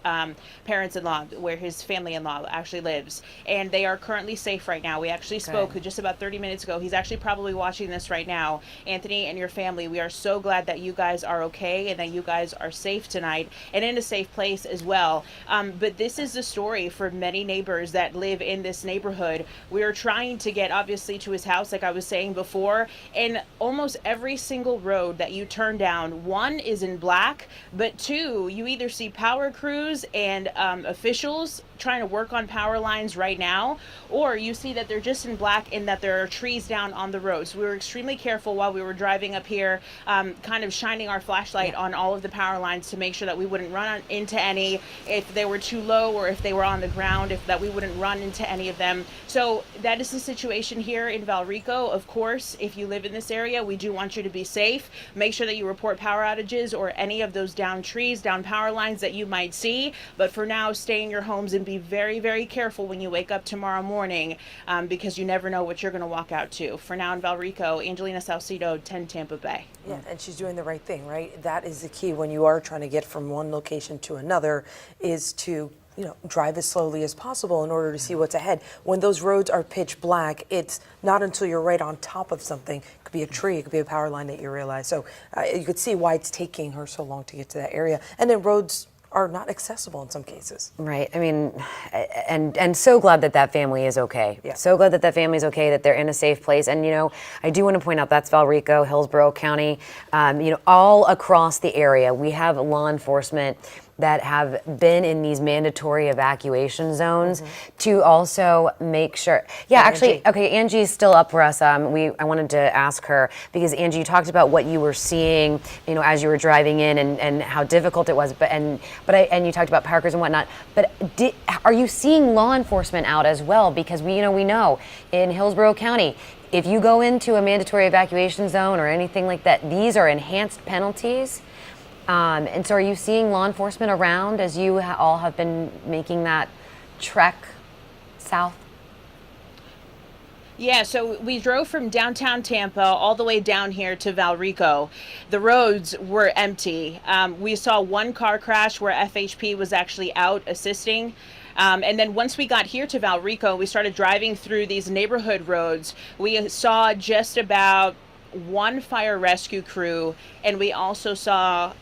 parents-in-law, where his family-in-law actually lives, and they are currently safe right now. We actually spoke just about 30 minutes ago. He's actually probably watching this right now. Anthony and your family, we are so glad that you guys are okay and that you guys are safe tonight and in a safe place as well. But this is the story for many neighbors that live in this neighborhood. We are trying to get obviously to his house, like I was saying before, and almost every single road that you turn down, one is in black, but two, you either see power crews and officials trying to work on power lines right now, or you see that they're just in black and that there are trees down on the road. So we were extremely careful while we were driving up here, kind of shining our flashlight on all of the power lines to make sure that we wouldn't run into any, if they were too low or if they were on the ground, if that we wouldn't run into any of them. So that is the situation here in Valrico. Of course, if you live in this area, we do want you to be safe. Make sure that you report power outages or any of those down trees, down power lines that you might see. But for now, stay in your homes and be very, very careful when you wake up tomorrow morning, because you never know what you're going to walk out to. For now in Valrico, Angelina Salcido, 10 Tampa Bay. Yeah, and she's doing the right thing, right? That is the key when you are trying to get from one location to another, is to drive as slowly as possible in order to see what's ahead. When those roads are pitch black, it's not until you're right on top of something. It could be a tree, it could be a power line that you realize. So you could see why it's taking her so long to get to that area. And then roads are not accessible in some cases. Right. I mean, and so glad that that family is okay. Yeah. So glad that that family is okay, that they're in a safe place. And, I do want to point out that's Valrico, Hillsborough County, all across the area. We have law enforcement that have been in these mandatory evacuation zones to also make sure. Yeah, actually, okay, Angie's still up for us. I wanted to ask her, because Angie, you talked about what you were seeing, as you were driving in and how difficult it was, and you talked about parkers and whatnot. But are you seeing law enforcement out as well? Because we know in Hillsborough County, if you go into a mandatory evacuation zone or anything like that, these are enhanced penalties. And so are you seeing law enforcement around as you all have been making that trek south? Yeah, so we drove from downtown Tampa all the way down here to Valrico. The roads were empty. We saw one car crash where FHP was actually out assisting. And then once we got here to Valrico, we started driving through these neighborhood roads. We saw just about one fire rescue crew, and we also saw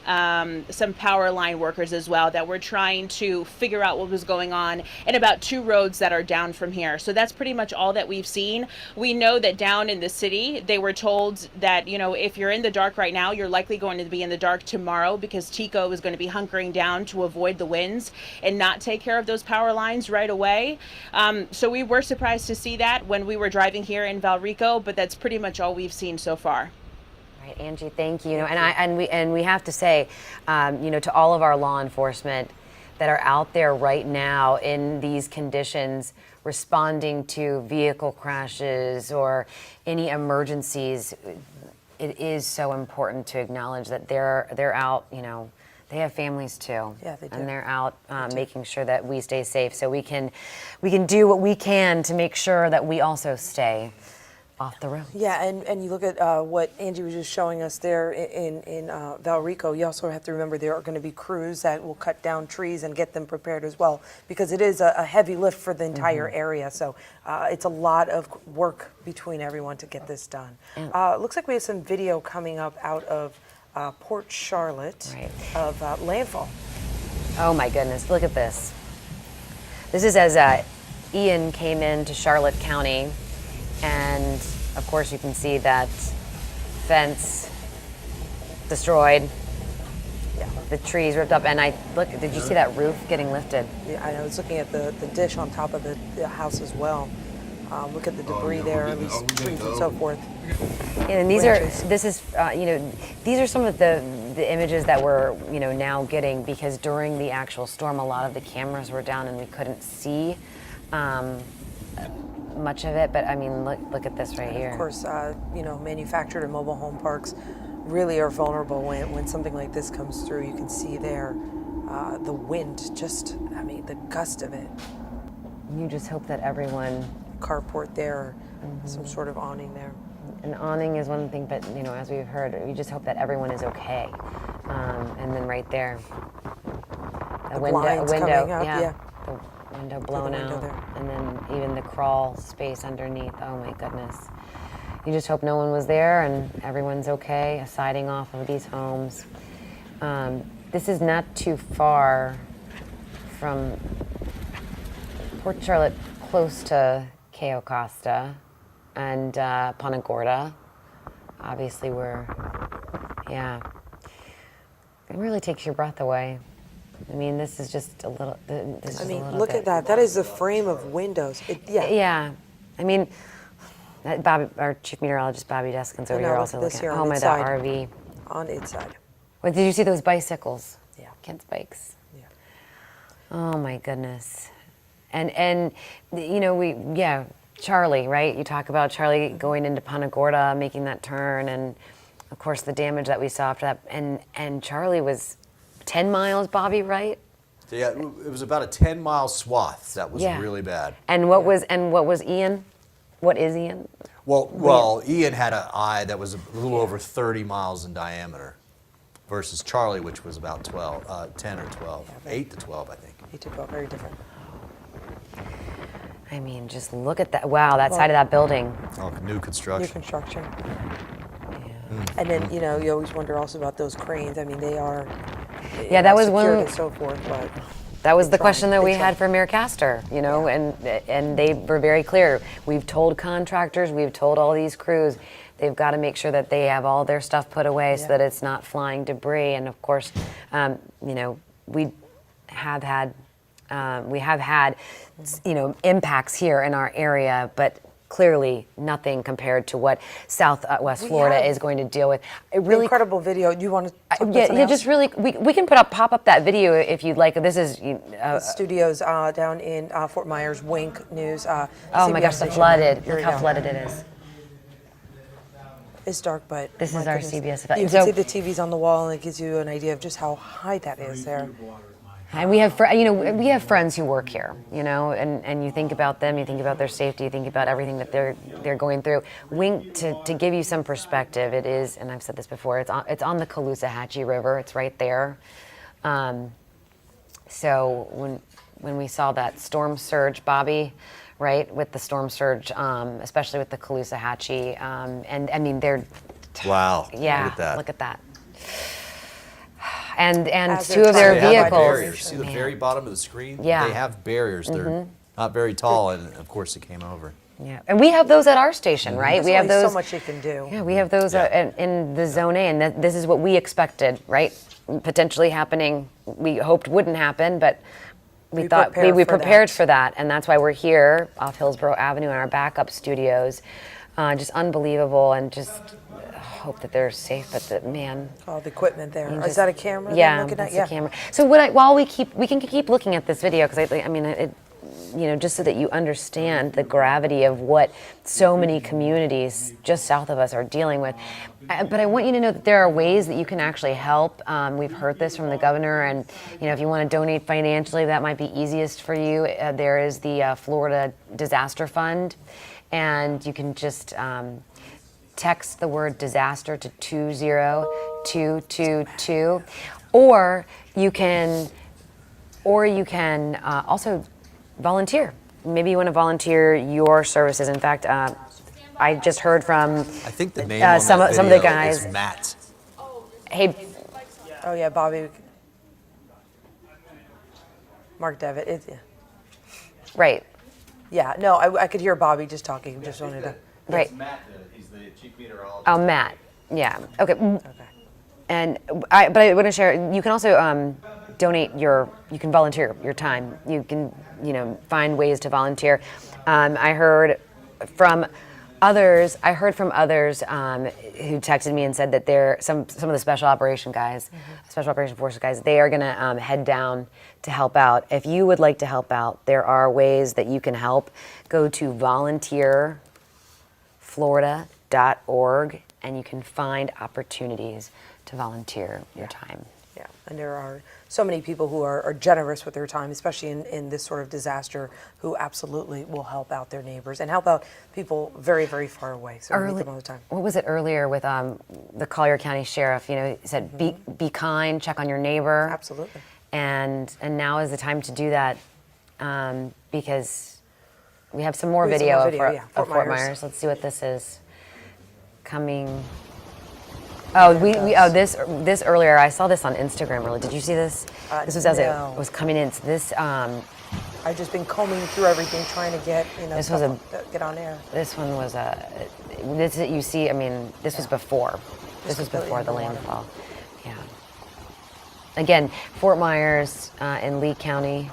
some power line workers as well that were trying to figure out what was going on, and about 2 roads that are down from here. So that's pretty much all that we've seen. We know that down in the city, they were told that, if you're in the dark right now, you're likely going to be in the dark tomorrow, because Tico is going to be hunkering down to avoid the winds and not take care of those power lines right away. So we were surprised to see that when we were driving here in Valrico, but that's pretty much all we've seen so far. Right, Angie, thank you. And we have to say, to all of our law enforcement, that are out there right now in these conditions responding to vehicle crashes or any emergencies. It is so important to acknowledge that they're out, they have families too. Yeah, they do. And they're out making sure that we stay safe. So we can do what we can to make sure that we also stay off the road. Yeah, and you look at what Angie was just showing us there in Valrico. You also have to remember there are going to be crews that will cut down trees and get them prepared as well, because it is a heavy lift for the entire area. So it's a lot of work between everyone to get this done. Looks like we have some video coming up out of Port Charlotte of Landfall. Oh my goodness, look at this. This is as Ian came into Charlotte County. And of course you can see that fence destroyed, the trees ripped up, and did you see that roof getting lifted? Yeah, I was looking at the dish on top of the house as well. Look at the debris there, and these trees and so forth. And these these are some of the images that we're now getting, because during the actual storm, a lot of the cameras were down and we couldn't see much of it, but I mean, look at this right here. Of course, manufactured and mobile home parks really are vulnerable when something like this comes through. You can see there the wind, the gust of it. You just hope that everyone... Carport there, some sort of awning there. An awning is one thing, but as we've heard, we just hope that everyone is okay. And then right there, The blinds coming up, yeah. The window blown out, and then even the crawl space underneath. Oh my goodness. You just hope no one was there and everyone's okay, siding off of these homes. This is not too far from Port Charlotte, close to Cayo Costa and Punta Gorda. Obviously it really takes your breath away. I mean, this is just a little. Look at that. That is the frame of windows. Yeah. I mean, our chief meteorologist Bobby Deskin's over here also looking at. Oh my, that RV. On its side. Well, did you see those bicycles? Yeah. Kids' bikes. Yeah. Oh my goodness. And Charlie, right? You talk about Charlie going into Punta Gorda, making that turn, and of course the damage that we saw after that. And Charlie was 10 miles, Bobby, right? Yeah, it was about a 10-mile swath that was really bad. And what was Ian? What is Ian? Well, Ian had an eye that was a little over 30 miles in diameter, versus Charlie, which was about 10 or 12, 8 to 12, I think. 8 to 12, very different. I mean, just look at that. Wow, that side of that building. Oh, new construction. New construction. Yeah. And then, you always wonder also about those cranes. I mean, they are that was one and so forth, but that was the question that we had for Mayor Castor, and they were very clear. We've told contractors, we've told all these crews, they've got to make sure that they have all their stuff put away so that it's not flying debris. And of course, we have had impacts here in our area, but clearly nothing compared to what Southwest Florida is going to deal with. Really incredible video. Do you want to talk about something else? Just really, we can pop up that video if you'd like. This is the studios down in Fort Myers. Wink News. Oh my gosh, the flooded. Look how flooded it is. It's dark, but this is our CBS event. You can see the TVs on the wall, and it gives you an idea of just how high that is there. And we have friends who work here, and you think about them, you think about their safety, you think about everything that they're going through. Wink, to give you some perspective, it is, and I've said this before, it's on the Caloosahatchee River. It's right there. So when we saw that storm surge, Bobby, right, with the storm surge, especially with the Caloosahatchee, and I mean they're wow. Yeah, look at that. And two of their vehicles. Barriers. See the very bottom of the screen? Yeah. They have barriers. They're not very tall, and of course it came over. Yeah, and we have those at our station, right? We have those. So much you can do. Yeah, we have those in the Zone A, and this is what we expected, right? Potentially happening. We hoped wouldn't happen, but we thought we prepared for that, and that's why we're here off Hillsborough Avenue in our backup studios. Just unbelievable, and just hope that they're safe. But man, all the equipment there. Is that a camera? Yeah, looking that's at? a camera. So while we can keep looking at this video, because I mean, just so that you understand the gravity of what so many communities just south of us are dealing with. But I want you to know that there are ways that you can actually help. We've heard this from the governor, and if you want to donate financially, that might be easiest for you. There is the Florida Disaster Fund, and you can just text the word disaster to 20222, or you can also volunteer. Maybe you want to volunteer your services. In fact, I just heard from I think the name on some that of the video guys. is Matt. Hey. Oh yeah, Bobby. Mark Devitt. Yeah. Right. Yeah. No, I could hear Bobby just talking. Just wanted to. Right. Matt, he's the chief meteorologist. Oh, Matt. Yeah. Okay. And I want to share. You can also donate you can volunteer your time. You can find ways to volunteer. I heard from others who texted me and said that some of the special operation guys, special operation forces guys, they are going to head down to help out. If you would like to help out, there are ways that you can help. Go to volunteerflorida.org and you can find opportunities to volunteer your time. Yeah, and there are so many people who are generous with their time, especially in this sort of disaster, who absolutely will help out their neighbors and help out people very, very far away. So we meet them all the time. What was it earlier with the Collier County Sheriff? He said, be kind, check on your neighbor. Absolutely. And now is the time to do that because we have some more video of Fort Myers. Let's see what this is coming. Oh, this earlier. I saw this on Instagram. Really, did you see this? This was as it was coming in. So this. I've just been combing through everything, trying to get get on air. This one was this you see. I mean, this was before. This was before the landfall. Yeah. Again, Fort Myers in Lee County.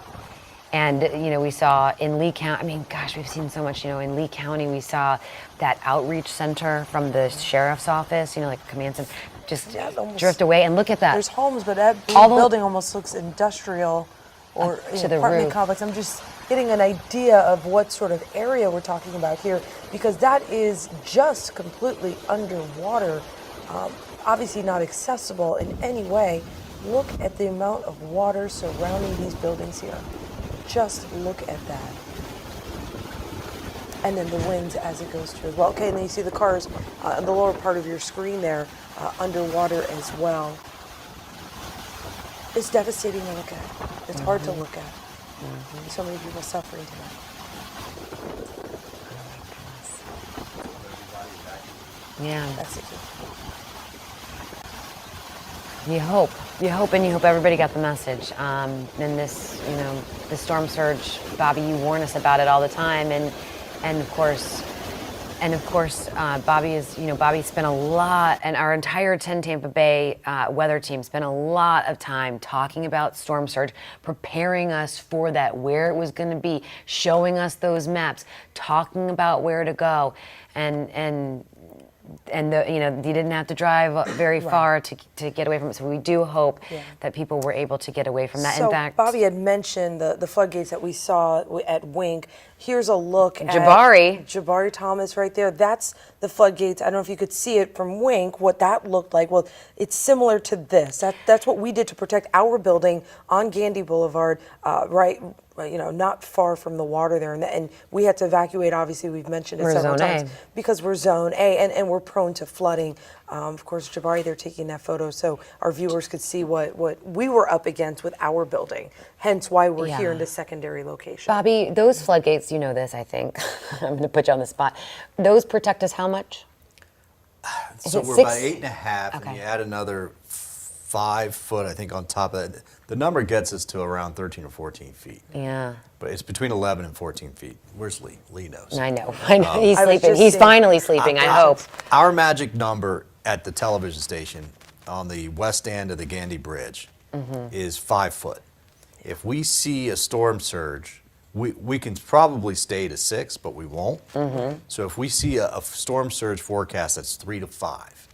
And, we saw in Lee County, I mean, gosh, we've seen so much, in Lee County, we saw that outreach center from the sheriff's office, like command center, just drift away. And look at that. There's homes, but that building almost looks industrial or apartment complex. I'm just getting an idea of what sort of area we're talking about here, because that is just completely underwater, obviously not accessible in any way. Look at the amount of water surrounding these buildings here. Just look at that. And then the winds as it goes through as well. Okay, and then you see the cars in the lower part of your screen there, underwater as well. It's devastating to look at. It's hard to look at. So many people suffering tonight. Yeah. That's it. You hope and you hope everybody got the message. And this, the storm surge, Bobby, you warn us about it all the time, and of course, Bobby spent a lot, and our entire 10 Tampa Bay weather team spent a lot of time talking about storm surge, preparing us for that, where it was going to be, showing us those maps, talking about where to go, and you didn't have to drive very far to get away from it. So we do hope that people were able to get away from that. So in fact, Bobby had mentioned the floodgates that we saw at Wink. Here's a look at Jabari Thomas right there. That's the floodgates. I don't know if you could see it from Wink, what that looked like. Well, it's similar to this. That's what we did to protect our building on Gandy Boulevard, not far from the water there. And we had to evacuate, obviously, we've mentioned it several times, because we're Zone A and we're prone to flooding. Of course, Jabari, they're taking that photo so our viewers could see what we were up against with our building, hence why we're here in the secondary location. Bobby, those floodgates, you know this, I think. I'm going to put you on the spot. Those protect us how much? So we're about 8.5, and you add another 5 foot, I think, on top of that. The number gets us to around 13 or 14 feet. Yeah. But it's between 11 and 14 feet. Where's Lee? Lee knows. I know. He's sleeping. He's finally sleeping, I hope. Our magic number at the television station on the west end of the Gandy Bridge is 5 foot. If we see a storm surge we can probably stay to 6, but we won't. So if we see a storm surge forecast that's 3 to 5,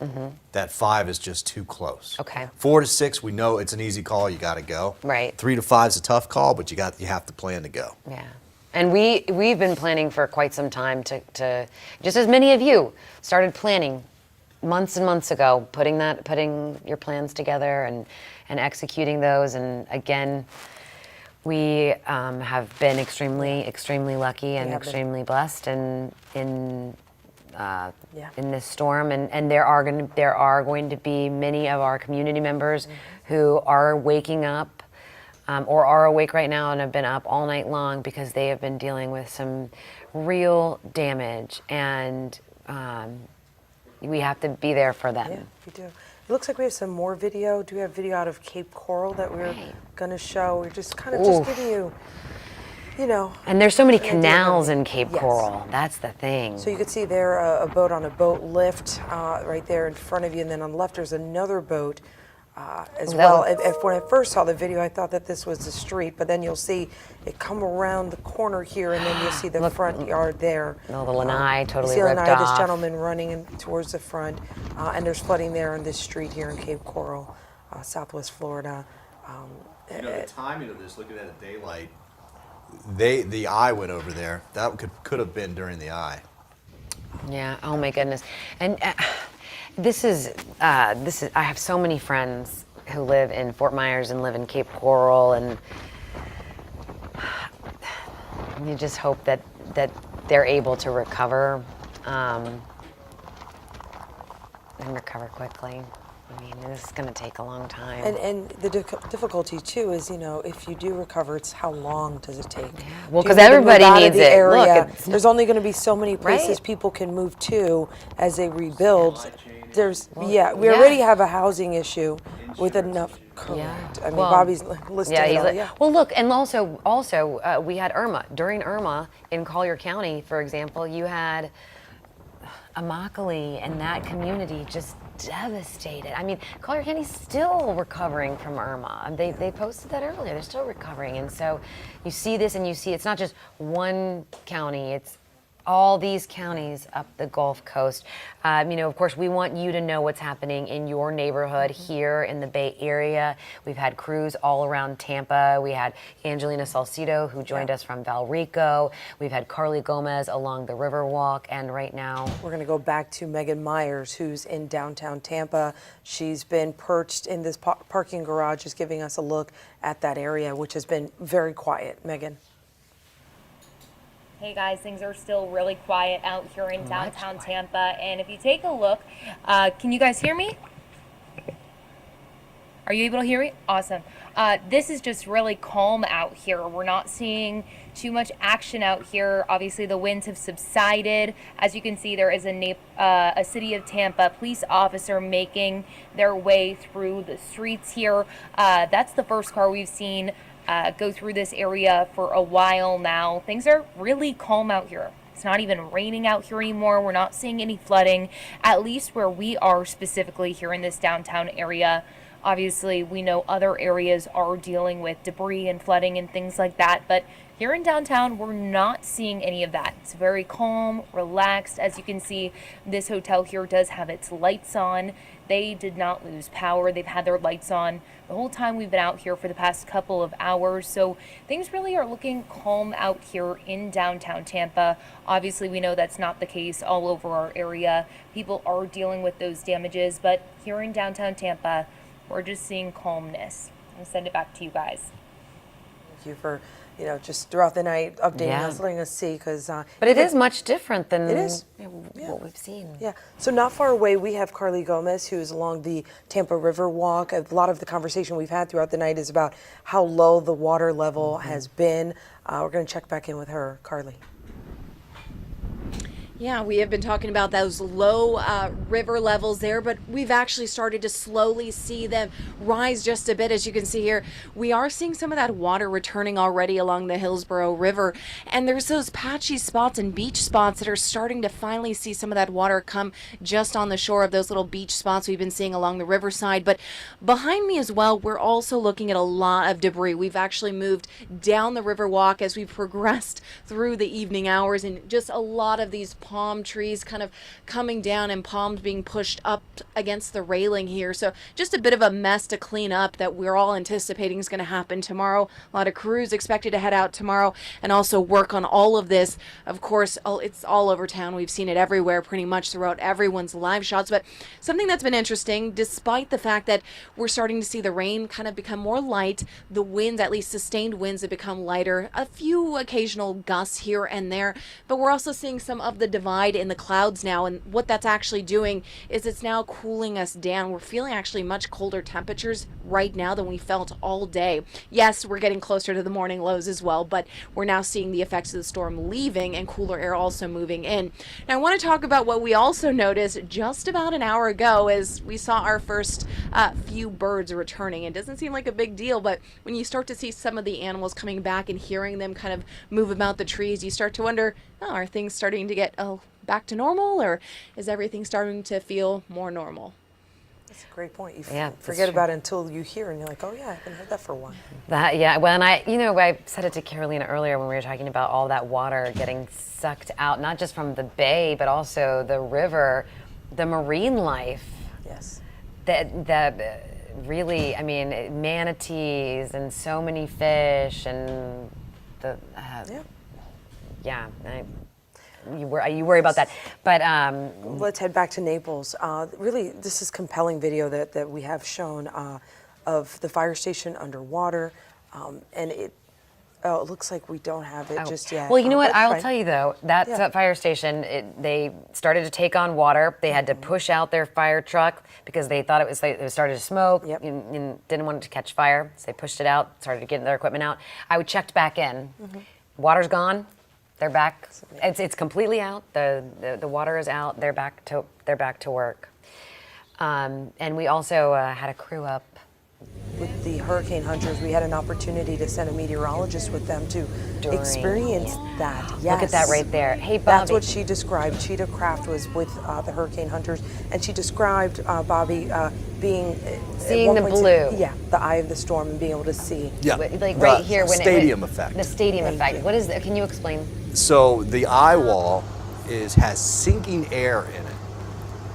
that 5 is just too close. Okay. 4 to 6, we know it's an easy call. You got to go. Right. 3 to 5 is a tough call, but you have to plan to go. Yeah. And we've been planning for quite some time to just as many of you started planning months and months ago, putting your plans together and executing those. And again, we have been extremely lucky and extremely blessed in this storm. And there are going to be many of our community members who are waking up or are awake right now and have been up all night long because they have been dealing with some real damage, and we have to be there for them. Yeah, we do. It looks like we have some more video. Do we have video out of Cape Coral that we're going to show? We're just kind of just giving you, And there's so many canals in Cape Coral. That's the thing. So you can see there a boat on a boat lift right there in front of you, and then on the left there's another boat as well. When I first saw the video, I thought that this was the street, but then you'll see it come around the corner here, and then you'll see the front yard there. Oh, the lanai totally you see ripped lanai, off. This gentleman running towards the front, and there's flooding there on this street here in Cape Coral, Southwest Florida. The timing of this, looking at it daylight, the eye went over there. That could have been during the eye. Yeah. Oh my goodness. And this is I have so many friends who live in Fort Myers and live in Cape Coral, and you just hope that they're able to recover and recover quickly. I mean, this is going to take a long time. And the difficulty too is, if you do recover, it's how long does it take? Yeah. Well, because everybody needs it. Area? Look, there's only going to be so many places right? people can move to as they rebuild. We already have a housing issue with enough. Correct. I mean, Bobby's listing it all. Well, look, and also we had Irma. During Irma in Collier County, for example, you had Immokalee and that community just devastated. I mean, Collier County's still recovering from Irma. They posted that earlier. They're still recovering. And so you see this and you see it's not just one county, it's all these counties up the Gulf Coast. Of course, we want you to know what's happening in your neighborhood here in the Bay Area. We've had crews all around Tampa. We had Angelina Salcido, who joined us from Valrico. We've had Carly Gomez along the Riverwalk. And right now, we're going to go back to Megan Myers, who's in downtown Tampa. She's been perched in this parking garage, just giving us a look at that area, which has been very quiet. Megan. Hey guys, things are still really quiet out here in downtown Tampa, and if you take a look, can you guys hear me? Are you able to hear me? Awesome. This is just really calm out here. We're not seeing too much action out here. Obviously, the winds have subsided. As you can see, there is a City of Tampa police officer making their way through the streets here. That's the first car we've seen go through this area for a while now. Things are really calm out here. It's not even raining out here anymore. We're not seeing any flooding, at least where we are specifically here in this downtown area. Obviously, we know other areas are dealing with debris and flooding and things like that, but here in downtown, we're not seeing any of that. It's very calm, relaxed. As you can see, this hotel here does have its lights on. They did not lose power. They've had their lights on the whole time we've been out here for the past couple of hours. So things really are looking calm out here in downtown Tampa. Obviously, we know that's not the case all over our area. People are dealing with those damages, but here in downtown Tampa, we're just seeing calmness. I'll send it back to you guys. Thank you for, just throughout the night updating us, letting us see, because. But it is much different than what we've seen. Yeah. So not far away, we have Carly Gomez, who is along the Tampa River Walk. A lot of the conversation we've had throughout the night is about how low the water level has been. We're going to check back in with her, Carly. Yeah, we have been talking about those low river levels there, but we've actually started to slowly see them rise just a bit. As you can see here, we are seeing some of that water returning already along the Hillsborough River, and there's those patchy spots and beach spots that are starting to finally see some of that water come just on the shore of those little beach spots we've been seeing along the riverside. But behind me as well, we're also looking at a lot of debris. We've actually moved down the river walk as we progressed through the evening hours, and just a lot of these palm trees kind of coming down and palms being pushed up against the railing here. So just a bit of a mess to clean up that we're all anticipating is going to happen tomorrow. A lot of crews expected to head out tomorrow and also work on all of this. Of course, it's all over town. We've seen it everywhere, pretty much throughout everyone's live shots. But something that's been interesting, despite the fact that we're starting to see the rain kind of become more light, the winds, at least sustained winds, have become lighter. A few occasional gusts here and there, but we're also seeing some of the divide in the clouds now, and what that's actually doing is it's now cooling us down. We're feeling actually much colder temperatures right now than we felt all day. Yes, we're getting closer to the morning lows as well, but we're now seeing the effects of the storm leaving and cooler air also moving in. Now I want to talk about what we also noticed just about an hour ago as we saw our first few birds returning. It doesn't seem like a big deal, but when you start to see some of the animals coming back and hearing them kind of move about the trees, you start to wonder, oh, are things starting to get back to normal, or is everything starting to feel more normal? That's a great point. You Yeah, forget about it until you hear, and you're like, oh yeah, I haven't heard that for a while. Yeah, well, and I said it to Carolina earlier when we were talking about all that water getting sucked out, not just from the bay, but also the river, the marine life. Yes. That really, I mean, manatees and so many fish and the you worry about that, but let's head back to Naples. Really, this is compelling video that we have shown of the fire station underwater, and it looks like we don't have it just yet. Well, you know what? I'll fine. tell you though, that fire station, they started to take on water. They had to push out their fire truck because they thought it started to smoke and didn't want it to catch fire. So they pushed it out, started getting their equipment out. I checked back in. Water's gone. They're back. It's completely out. The water is out. They're back to work. And we also had a crew up. With the hurricane hunters, we had an opportunity to send a meteorologist with them to experience that. Yes. Look at that right there. Hey, Bobby. That's what she described. Cheetah Craft was with the hurricane hunters, and she described Bobby seeing the blue. The eye of the storm and being able to see. Yeah, like right here when stadium effect. The stadium effect. What is that? Can you explain? So the eye wall has sinking air in it,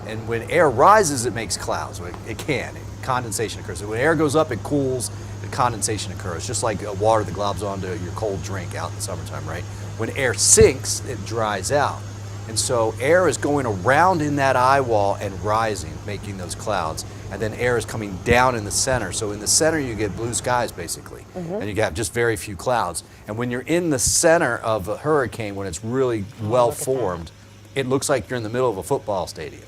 and when air rises, it makes clouds. It can. Condensation occurs. So when air goes up, it cools, and condensation occurs, just like water that globs onto your cold drink out in the summertime, right? When air sinks, it dries out. And so air is going around in that eye wall and rising, making those clouds. And then air is coming down in the center. So in the center, you get blue skies, basically. And you have just very few clouds. And when you're in the center of a hurricane, when it's really well formed, it looks like you're in the middle of a football stadium.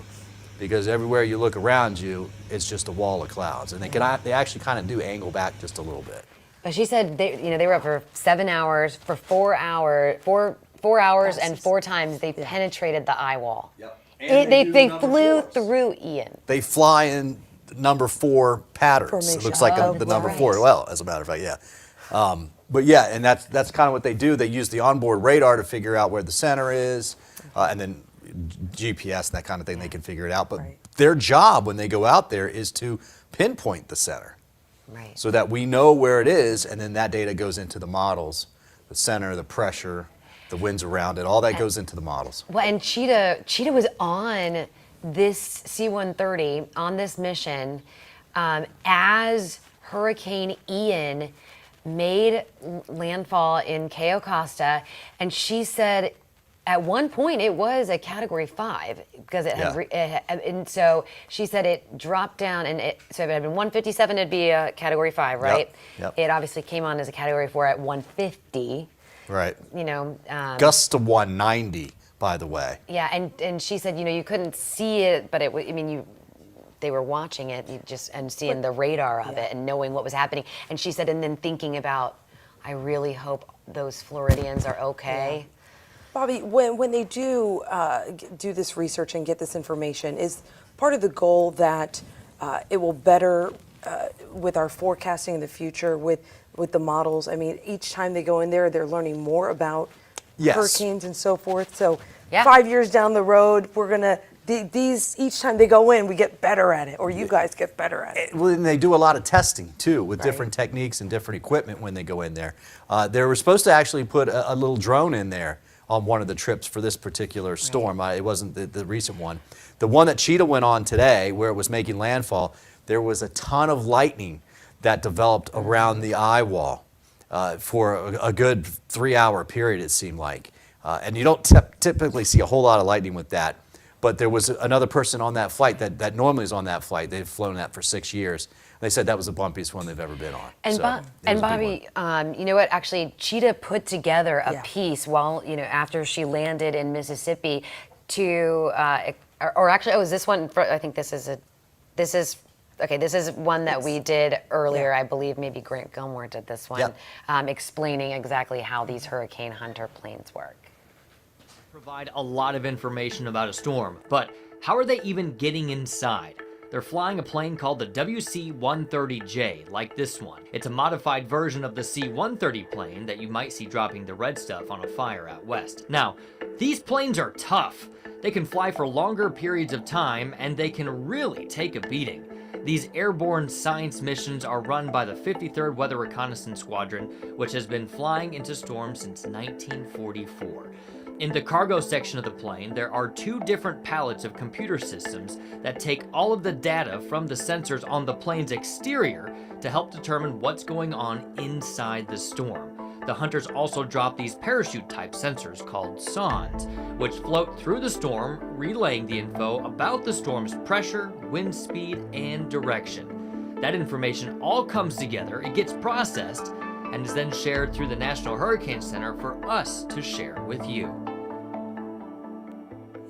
Because everywhere you look around you, it's just a wall of clouds, and they actually kind of do angle back just a little bit. But she said they were up for 7 hours, for 4 hours, and 4 times they penetrated the eye wall. Yep. They flew through, Ian. They fly in number 4 patterns. It looks like the number 4. Well, as a matter of fact, yeah. But yeah, and that's kind of what they do. They use the onboard radar to figure out where the center is, and then GPS and that kind of thing, they can figure it out. But their job when they go out there is to pinpoint the center. Right. So that we know where it is, and then that data goes into the models. The center, the pressure, the winds around it, all that goes into the models. Well, and Cheetah was on this C-130, on this mission, as Hurricane Ian made landfall in Cayo Costa, and she said at one point it was a Category 5 because it had, and so she said it dropped down, and so if it had been 157, it'd be a Category 5, right? Yep. It obviously came on as a Category 4 at 150. Right. You know, gusts to 190, by the way. Yeah, and she said, you couldn't see it, but they were watching it, and seeing the radar of it and knowing what was happening. And she said, and then thinking about, I really hope those Floridians are okay. Bobby, when they do do this research and get this information, is part of the goal that it will better with our forecasting in the future with the models? I mean, each time they go in there, they're learning more about hurricanes and so forth. So 5 years down the road, we're gonna each time they go in, we get better at it, or you guys get better at it. Well, and they do a lot of testing too with different techniques and different equipment when they go in there. They were supposed to actually put a little drone in there on one of the trips for this particular storm. It wasn't the recent one. The one that Cheetah went on today, where it was making landfall, there was a ton of lightning that developed around the eye wall for a good 3-hour period, it seemed like. And you don't typically see a whole lot of lightning with that. But there was another person on that flight that normally is on that flight. They've flown that for 6 years. They said that was the bumpiest one they've ever been on. And, Bobby, you know what? Actually, Cheetah put together a piece while, after she landed in Mississippi to, or actually, oh, is this one? I think this is one that we did earlier. I believe maybe Grant Gilmore did this one, explaining exactly how these Hurricane Hunter planes work. Provide a lot of information about a storm, but how are they even getting inside? They're flying a plane called the WC-130J, like this one. It's a modified version of the C-130 plane that you might see dropping the red stuff on a fire out west. Now, these planes are tough. They can fly for longer periods of time, and they can really take a beating. These airborne science missions are run by the 53rd Weather Reconnaissance Squadron, which has been flying into storms since 1944. In the cargo section of the plane, there are 2 different pallets of computer systems that take all of the data from the sensors on the plane's exterior to help determine what's going on inside the storm. The hunters also drop these parachute-type sensors called sondes, which float through the storm, relaying the info about the storm's pressure, wind speed, and direction. That information all comes together, it gets processed, and is then shared through the National Hurricane Center for us to share with you.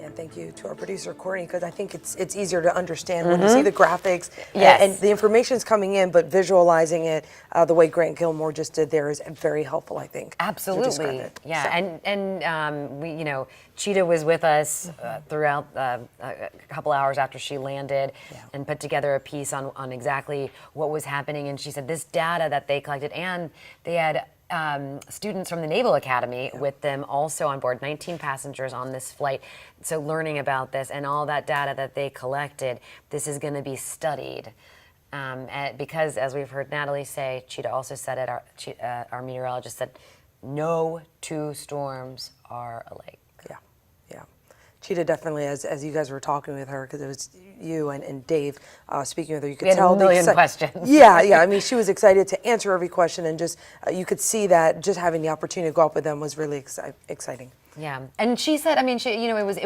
And thank you to our producer, Courtney, because I think it's easier to understand when you see the graphics and the information's coming in, but visualizing it the way Grant Gilmore just did there is very helpful, I think. Absolutely. We, Cheetah was with us throughout a couple hours after she landed and put together a piece on exactly what was happening. And she said this data that they collected, and they had students from the Naval Academy with them also on board, 19 passengers on this flight. So learning about this and all that data that they collected, this is going to be studied. Because as we've heard Natalie say, Cheetah also said it, our meteorologist said, no 2 storms are alike. Cheetah definitely, as you guys were talking with her, because it was you and Dave speaking with her, you could we had tell a million questions. I mean, she was excited to answer every question, and just you could see that just having the opportunity to go up with them was really exciting. Yeah, and she said, I mean, it was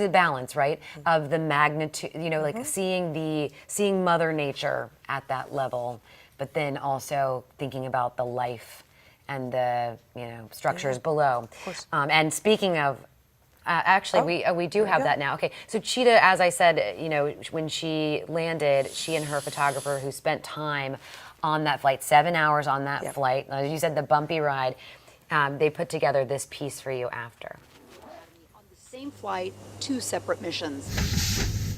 a balance, right, of the magnitude, like seeing Mother Nature at that level, but then also thinking about the life and the structures below. Of course. And speaking of. We do have that now. Okay, so Cheetah, as I said, when she landed, she and her photographer who spent time on that flight, 7 hours on that flight, as you said, the bumpy ride, they put together this piece for you after. On the same flight, 2 separate missions.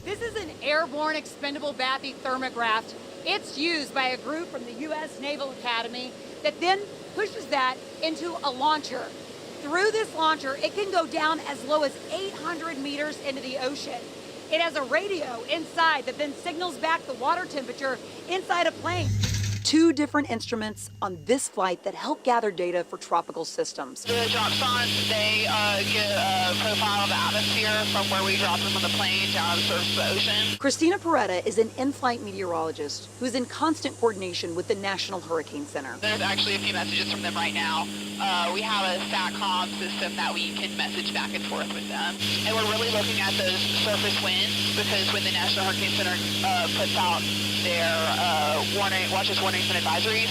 This is an airborne expendable bathy thermograph. It's used by a group from the U.S. Naval Academy that then pushes that into a launcher. Through this launcher, it can go down as low as 800 meters into the ocean. It has a radio inside that then signals back the water temperature inside a plane. 2 different instruments on this flight that help gather data for tropical systems. The drop sondes, they get a profile of the atmosphere from where we drop them on the plane down to the surface of the ocean. Christina Peretta is an in-flight meteorologist who's in constant coordination with the National Hurricane Center. There's actually a few messages from them right now. We have a SATCOM system that we can message back and forth with them. And we're really looking at those surface winds because when the National Hurricane Center puts out their watches, warnings, and advisories,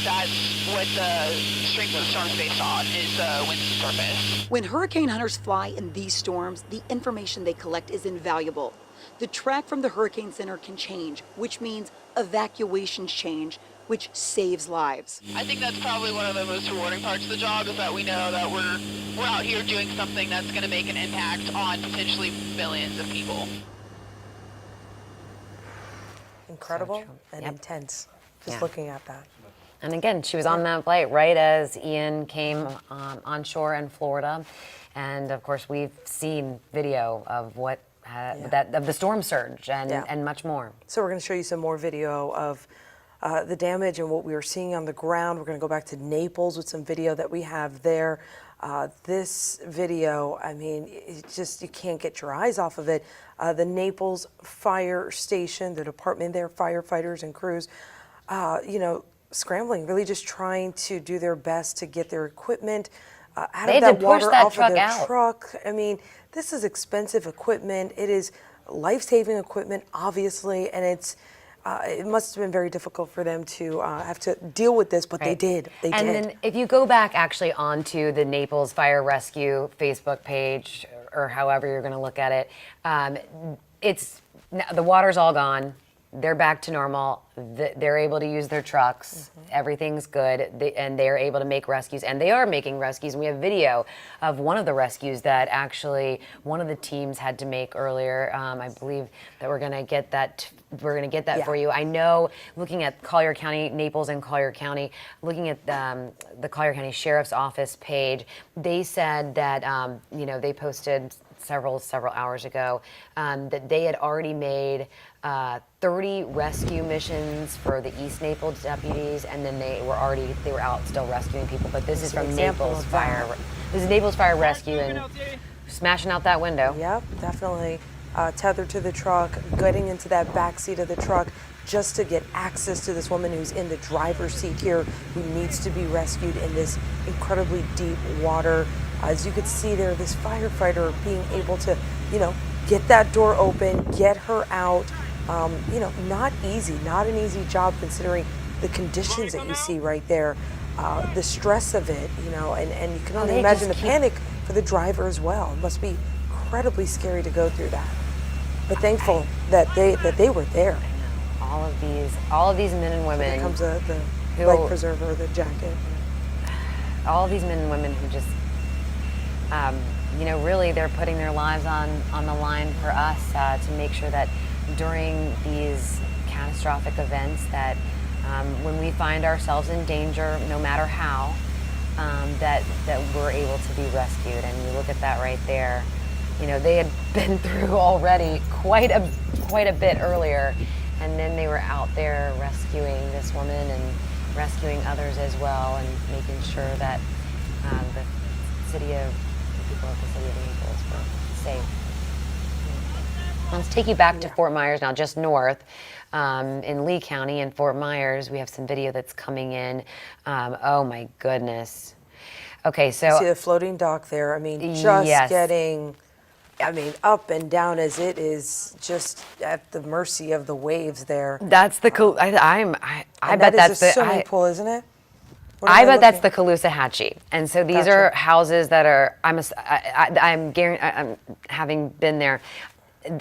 that's what the strength of the storm is based on, is wind to surface. When hurricane hunters fly in these storms, the information they collect is invaluable. The track from the Hurricane Center can change, which means evacuations change, which saves lives. I think that's probably one of the most rewarding parts of the job, is that we know that we're out here doing something that's going to make an impact on potentially millions of people. Incredible and intense, just looking at that. And again, she was on that flight right as Ian came on shore in Florida. And of course, we've seen video of what of the storm surge and much more. So we're going to show you some more video of the damage and what we were seeing on the ground. We're going to go back to Naples with some video that we have there. This video, I mean, it's just, you can't get your eyes off of it. The Naples fire station, the department there, firefighters and crews, you know, scrambling, really just trying to do their best to get their equipment out of that water off of their truck. I mean, this is expensive equipment. It is life-saving equipment, obviously, and it's it must have been very difficult for them to have to deal with this, but they did. They did. And then if you go back actually onto the Naples Fire Rescue Facebook page, or however you're going to look at it, it's the water's all gone. They're back to normal. They're able to use their trucks. Everything's good. And they're able to make rescues. And they are making rescues. And we have video of one of the rescues that actually one of the teams had to make earlier. I believe that we're going to get that. We're going to get that for you. I know, looking at Collier County, Naples and Collier County, looking at the Collier County Sheriff's Office page, they said that, you know, they posted several hours ago that they had already made 30 rescue missions for the East Naples deputies, and then they were out still rescuing people. But this is from Naples Fire. This is Naples Fire Rescue, and smashing out that window. Yep, definitely tethered to the truck, getting into that back seat of the truck just to get access to this woman who's in the driver's seat here, who needs to be rescued in this incredibly deep water. As you could see there, this firefighter being able to, you know, get that door open, get her out. You know, not easy, not an easy job considering the conditions that you see right there, the stress of it, you know, and you can only imagine the panic for the driver as well. It must be incredibly scary to go through that. But thankful that they were there. All of these men and women. Here comes the life preserver, the jacket. All of these men and women who just, you know, really they're putting their lives on the line for us to make sure that during these catastrophic events that when we find ourselves in danger, no matter how, that we're able to be rescued. And you look at that right there. You know, they had been through already quite a bit earlier, and then they were out there rescuing this woman and rescuing others as well, and making sure that the people of the city of Naples were safe. Let's take you back to Fort Myers now, just north. In Lee County in Fort Myers, we have some video that's coming in. Oh my goodness. Okay, so you see the floating dock there. I mean, just getting, I mean, up and down as it is, just at the mercy of the waves there. That's the I bet that's the swimming pool, isn't it? I bet that's the Caloosahatchee. And so these are houses that are. I'm having been there.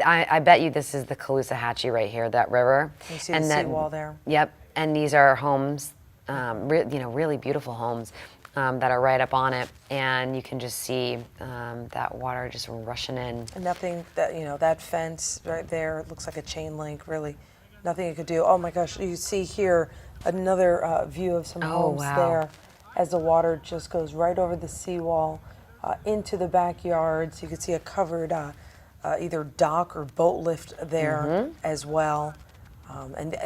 I bet you this is the Caloosahatchee right here, that river. You see the seawall there. Yep, and these are homes, you know, really beautiful homes that are right up on it, and you can just see that water just rushing in. And nothing that, you know, that fence right there, it looks like a chain link, really. Nothing you could do. Oh my gosh, you see here another view of some homes there as the water just goes right over the seawall into the backyards. You can see a covered either dock or boat lift there as well. And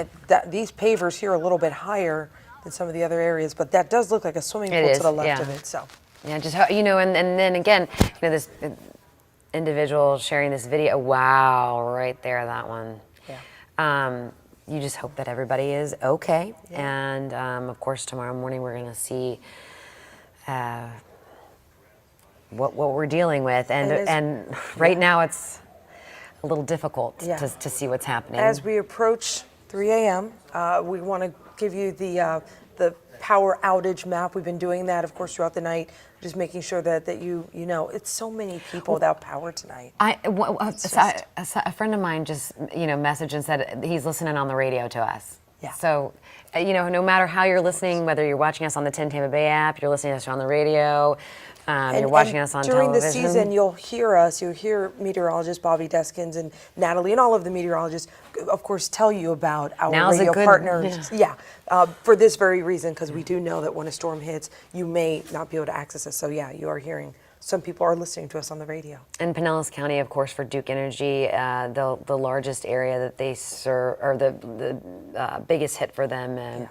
these pavers here are a little bit higher than some of the other areas, but that does look like a swimming pool to the left of it. So, yeah, just, you know, and then again, you know, this individual sharing this video. Wow, right there, that one. Yeah. You just hope that everybody is okay, and of course tomorrow morning we're going to see what we're dealing with, and right now it's a little difficult to see what's happening. As we approach 3 a.m., we want to give you the power outage map. We've been doing that, of course, throughout the night, just making sure that you know, it's so many people without power tonight. A friend of mine just, you know, messaged and said he's listening on the radio to us. Yeah. So, no matter how you're listening, whether you're watching us on the 10 Tampa Bay app, you're listening to us on the radio, you're watching us on during television. the season, you'll hear meteorologist Bobby Deskins and Natalie and all of the meteorologists, of course, tell you about our radio partners. Yeah, for this very reason, because we do know that when a storm hits, you may not be able to access us. So yeah, you are hearing. Some people are listening to us on the radio. And Pinellas County, of course, for Duke Energy, the largest area that they serve, or the biggest hit for them.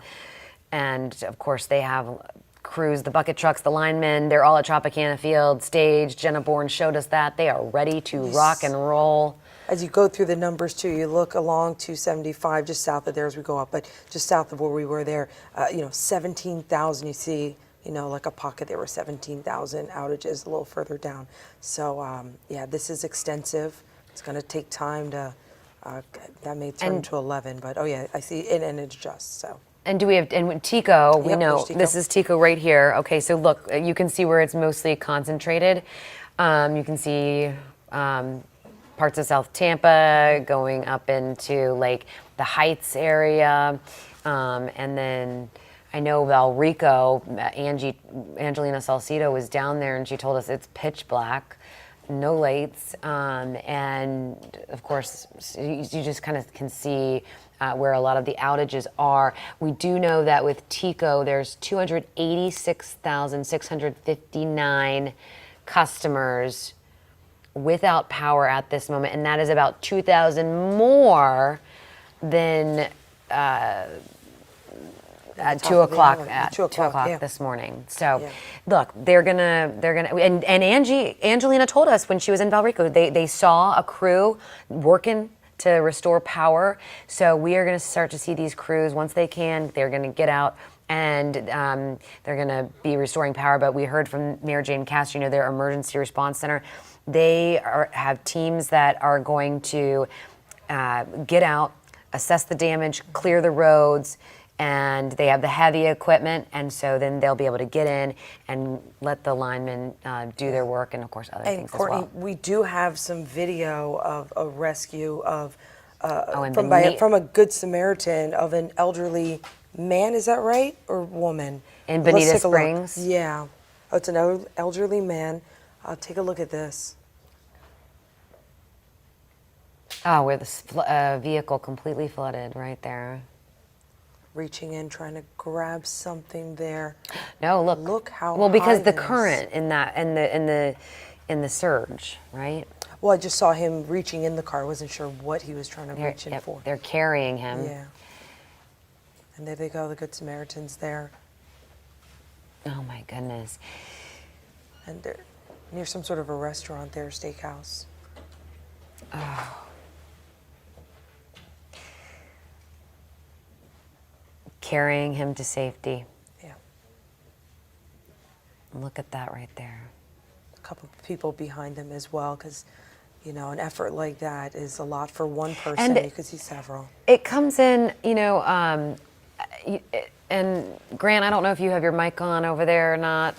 And of course, they have crews, the bucket trucks, the linemen, they're all at Tropicana Field, staged. Jenna Bourne showed us that. They are ready to rock and roll. As you go through the numbers too, you look along 275, just south of there as we go up, but just south of where we were there, 17,000 you see, like a pocket, there were 17,000 outages a little further down. So yeah, this is extensive. It's going to take time to, that may turn to 11, but oh yeah, I see it, and it's just so. And do we have, and with Tico, we Yep, know, there's Tico. this is Tico right here. Okay, so look, you can see where it's mostly concentrated. You can see parts of South Tampa going up into like the Heights area. And then I know Valrico, Angelina Salcido was down there and she told us it's pitch black, no lights. And of course, you just kind of can see where a lot of the outages are. We do know that with Tico, there's 286,659 customers without power at this moment, and that is about 2,000 more than at 2 o'clock this morning. So, look, they're gonna, and Angelina told us when she was in Valrico, they saw a crew working to restore power. So we are going to start to see these crews, once they can, they're going to get out and they're going to be restoring power. But we heard from Mayor Jane Castro, their emergency response center, they have teams that are going to get out, assess the damage, clear the roads, and they have the heavy equipment, and so then they'll be able to get in and let the linemen do their work, and of course other things Courtney, as well. we do have some video of a rescue of and from a Good Samaritan of an elderly man. Is that right, or woman? In Let's Bonita take a look. Springs? Yeah, it's an elderly man. Take a look at this. Oh, where the vehicle completely flooded right there. Reaching in, trying to grab something there. No, look. Look how well, because high the this. current in that in the surge, right? Well, I just saw him reaching in the car. I wasn't sure what he was trying to reach in for. They're carrying him. Yeah. And there they go, the Good Samaritans there. Oh my goodness. And they're near some sort of a restaurant there, steakhouse. Oh. Carrying him to safety. Yeah. Look at that right there. A couple of people behind them as well, because, an effort like that is a lot for one person. You could see several. It comes in, and Grant, I don't know if you have your mic on over there or not.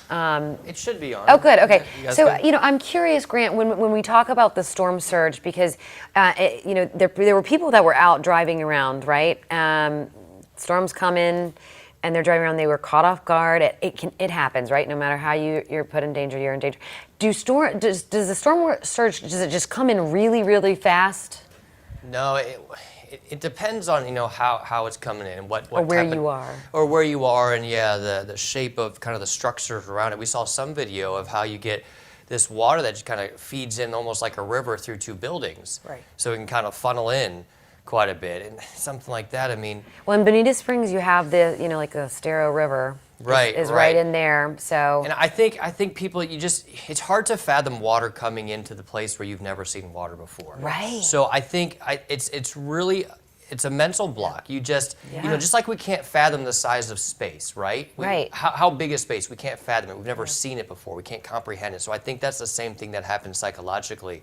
It should be on. Oh, good. Okay. Yeah, So, good. I'm curious, Grant, when we talk about the storm surge, because, there were people that were out driving around, right? Storms come in and they're driving around, they were caught off guard. It happens, right? No matter how you're put in danger, you're in danger. Does the storm surge, does it just come in really, really fast? No, it depends on how it's coming in and what Or where type you of, are. or where you are, and the shape of kind of the structures around it. We saw some video of how you get this water that just kind of feeds in almost like a river through two buildings. Right. So it can kind of funnel in quite a bit, and something like that. I mean, Well, in Bonita Springs, you have the, like the Estero River. Right, is right. right in there. So. And I think people, it's hard to fathom water coming into the place where you've never seen water before. Right. So I think it's really, it's a mental block. You just, just like we can't fathom the size of space, right? Right. How big is space? We can't fathom it. We've never seen it before. We can't comprehend it. So I think that's the same thing that happens psychologically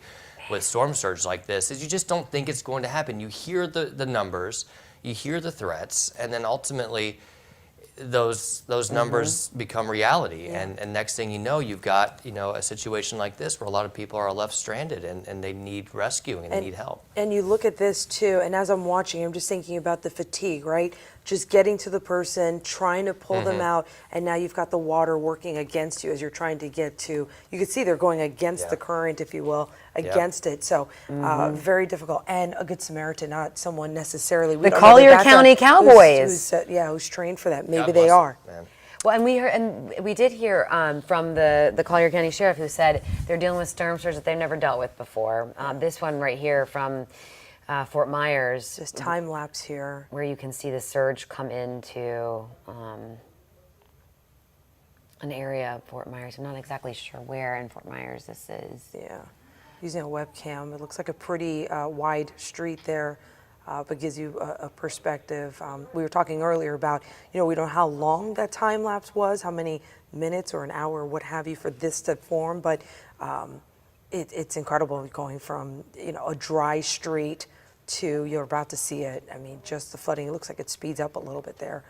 with storm surge like this, is you just don't think it's going to happen. You hear the numbers, you hear the threats, and then ultimately those numbers become reality, and next thing you know, you've got a situation like this where a lot of people are left stranded and they need rescuing and they need help. And you look at this too, and as I'm watching, I'm just thinking about the fatigue, right? Just getting to the person, trying to pull them out, and now you've got the water working against you as you're trying to get to. You can see they're going against the current, if you will, against it. So very difficult. And a good Samaritan, not someone necessarily. The Collier County Cowboys. Who's trained for that. Maybe they are. Man. Well, and we did hear from the Collier County Sheriff, who said they're dealing with storm surge that they've never dealt with before. This one right here from Fort Myers. This time lapse here, where you can see the surge come into an area of Fort Myers. I'm not exactly sure where in Fort Myers this is. Yeah, using a webcam, it looks like a pretty wide street there. But gives you a perspective. We were talking earlier about, we don't know how long that time lapse was, how many minutes or an hour or what have you for this to form, but it's incredible going from, a dry street to you're about to see it. I mean, just the flooding, it looks like it speeds up a little bit there.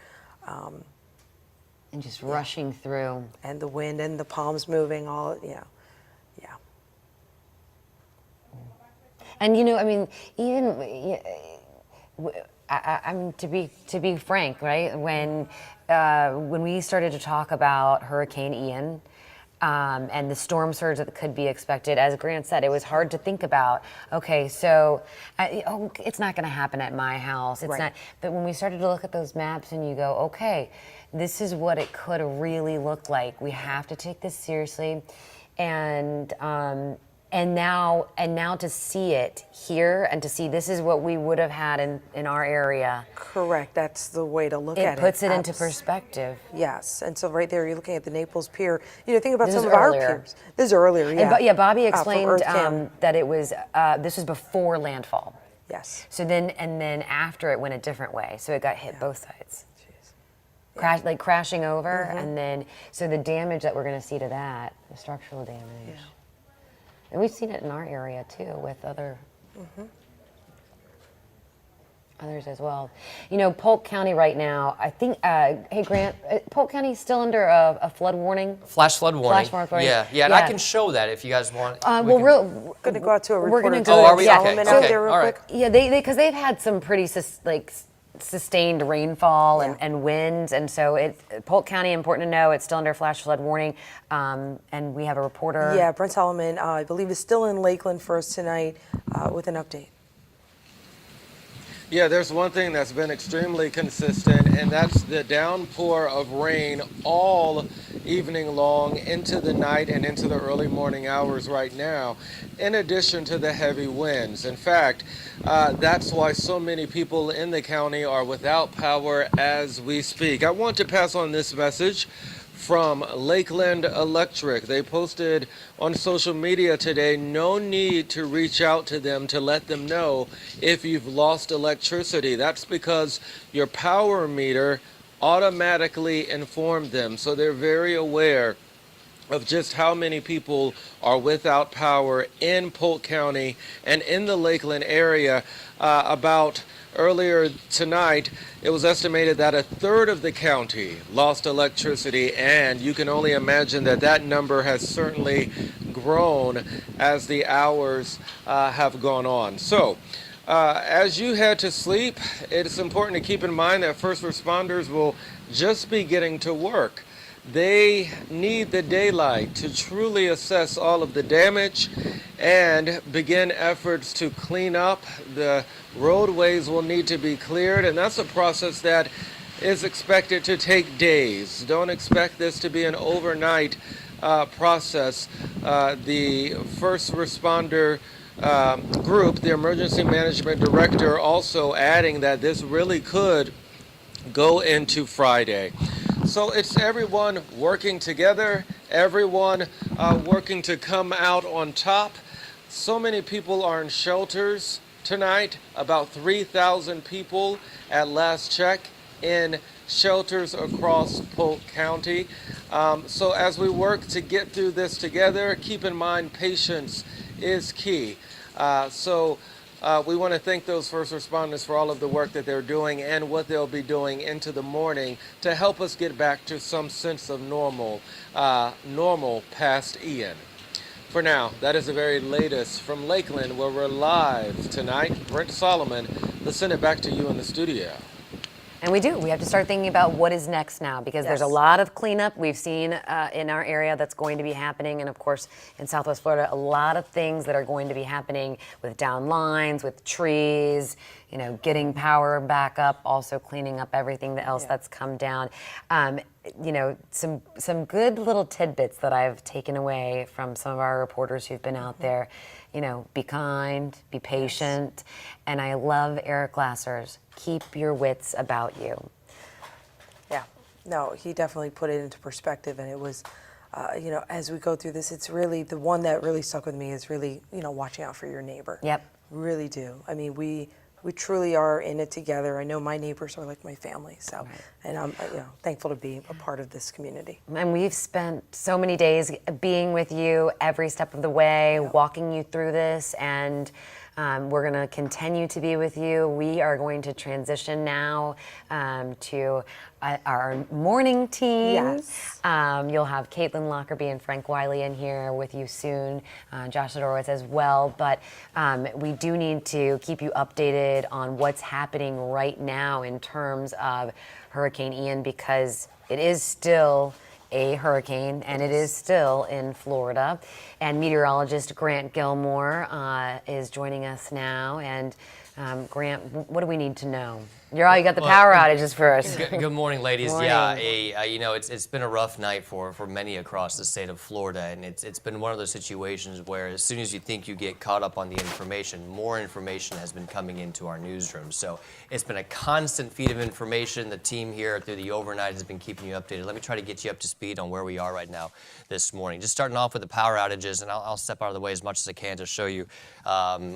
And just rushing through. And the wind and the palms moving, all, yeah. And, I mean, even... I mean, to be frank, right? When we started to talk about Hurricane Ian and the storm surge that could be expected, as Grant said, it was hard to think about. Okay, so it's not going to happen at my house. It's not. But when we started to look at those maps, and you go, okay, this is what it could really look like. We have to take this seriously, and now to see it here and to see this is what we would have had in our area. Correct. That's the way to look at it. It puts it into perspective. Yes. And so right there, you're looking at the Naples Pier. Think about some of our piers. This is earlier, yeah. And, Bobby explained that it was this was before landfall. Yes. So then after it went a different way. So it got hit both sides. Crashing over, and then so the damage that we're going to see to that, the structural damage. Yeah. And we've seen it in our area too with others as well. Polk County right now, I think, hey Grant, Polk County is still under a flood warning? Flash flood warning. Flash warning. Yeah, and I can show that if you guys want. We're going to go out to a reporter. We're going to go are we? Solomon out there real quick. Yeah, because they've had some pretty sustained rainfall and winds, and so Polk County, important to know, it's still under flash flood warning, and we have a reporter. Yeah, Brent Solomon, I believe, is still in Lakeland for us tonight with an update. Yeah, there's one thing that's been extremely consistent, and that's the downpour of rain all evening long into the night and into the early morning hours right now, in addition to the heavy winds. In fact, that's why so many people in the county are without power as we speak. I want to pass on this message from Lakeland Electric. They posted on social media today, no need to reach out to them to let them know if you've lost electricity. That's because your power meter automatically informed them. So they're very aware of just how many people are without power in Polk County and in the Lakeland area. Earlier tonight, it was estimated that a third of the county lost electricity, and you can only imagine that number has certainly grown as the hours have gone on. So, as you head to sleep, it's important to keep in mind that first responders will just be getting to work. They need the daylight to truly assess all of the damage and begin efforts to clean up. The roadways will need to be cleared, and that's a process that is expected to take days. Don't expect this to be an overnight process. The first responder group, the emergency management director, also adding that this really could go into Friday. So it's everyone working together, everyone working to come out on top. So many people are in shelters tonight, about 3,000 people at last check in shelters across Polk County. So as we work to get through this together, keep in mind patience is key. We want to thank those first responders for all of the work that they're doing and what they'll be doing into the morning to help us get back to some sense of normal past Ian. For now, that is the very latest from Lakeland, where we're live tonight. Brent Solomon, let's send it back to you in the studio. And we do. We have to start thinking about what is next now, because there's a lot of cleanup we've seen in our area that's going to be happening. And of course, in Southwest Florida, a lot of things that are going to be happening with down lines, with trees, you know, getting power back up, also cleaning up everything else that's come down. You know, some good little tidbits that I've taken away from some of our reporters who've been out there. You know, be kind, be patient. And I love Eric Glasser's, keep your wits about you. Yeah, no, he definitely put it into perspective, and it was, you know, as we go through this, it's really, the one that really stuck with me is really, you know, watching out for your neighbor. Yep. Really do. I mean, we truly are in it together. I know my neighbors are like my family, so, and I'm, you know, thankful to be a part of this community. And we've spent so many days being with you every step of the way, walking you through this, and we're going to continue to be with you. We are going to transition now to our morning team. Yes. You'll have Caitlin Lockerbie and Frank Wiley in here with you soon, Josh Adorowitz as well. But we do need to keep you updated on what's happening right now in terms of Hurricane Ian, because it is still a hurricane, and it is still in Florida. And meteorologist Grant Gilmore is joining us now. And Grant, what do we need to know? You got the power outages for us. Good morning, ladies. Morning. Yeah, you know, it's been a rough night for many across the state of Florida, and it's been one of those situations where as soon as you think you get caught up on the information, more information has been coming into our newsroom. So it's been a constant feed of information. The team here through the overnight has been keeping you updated. Let me try to get you up to speed on where we are right now this morning. Just starting off with the power outages, and I'll step out of the way as much as I can to show you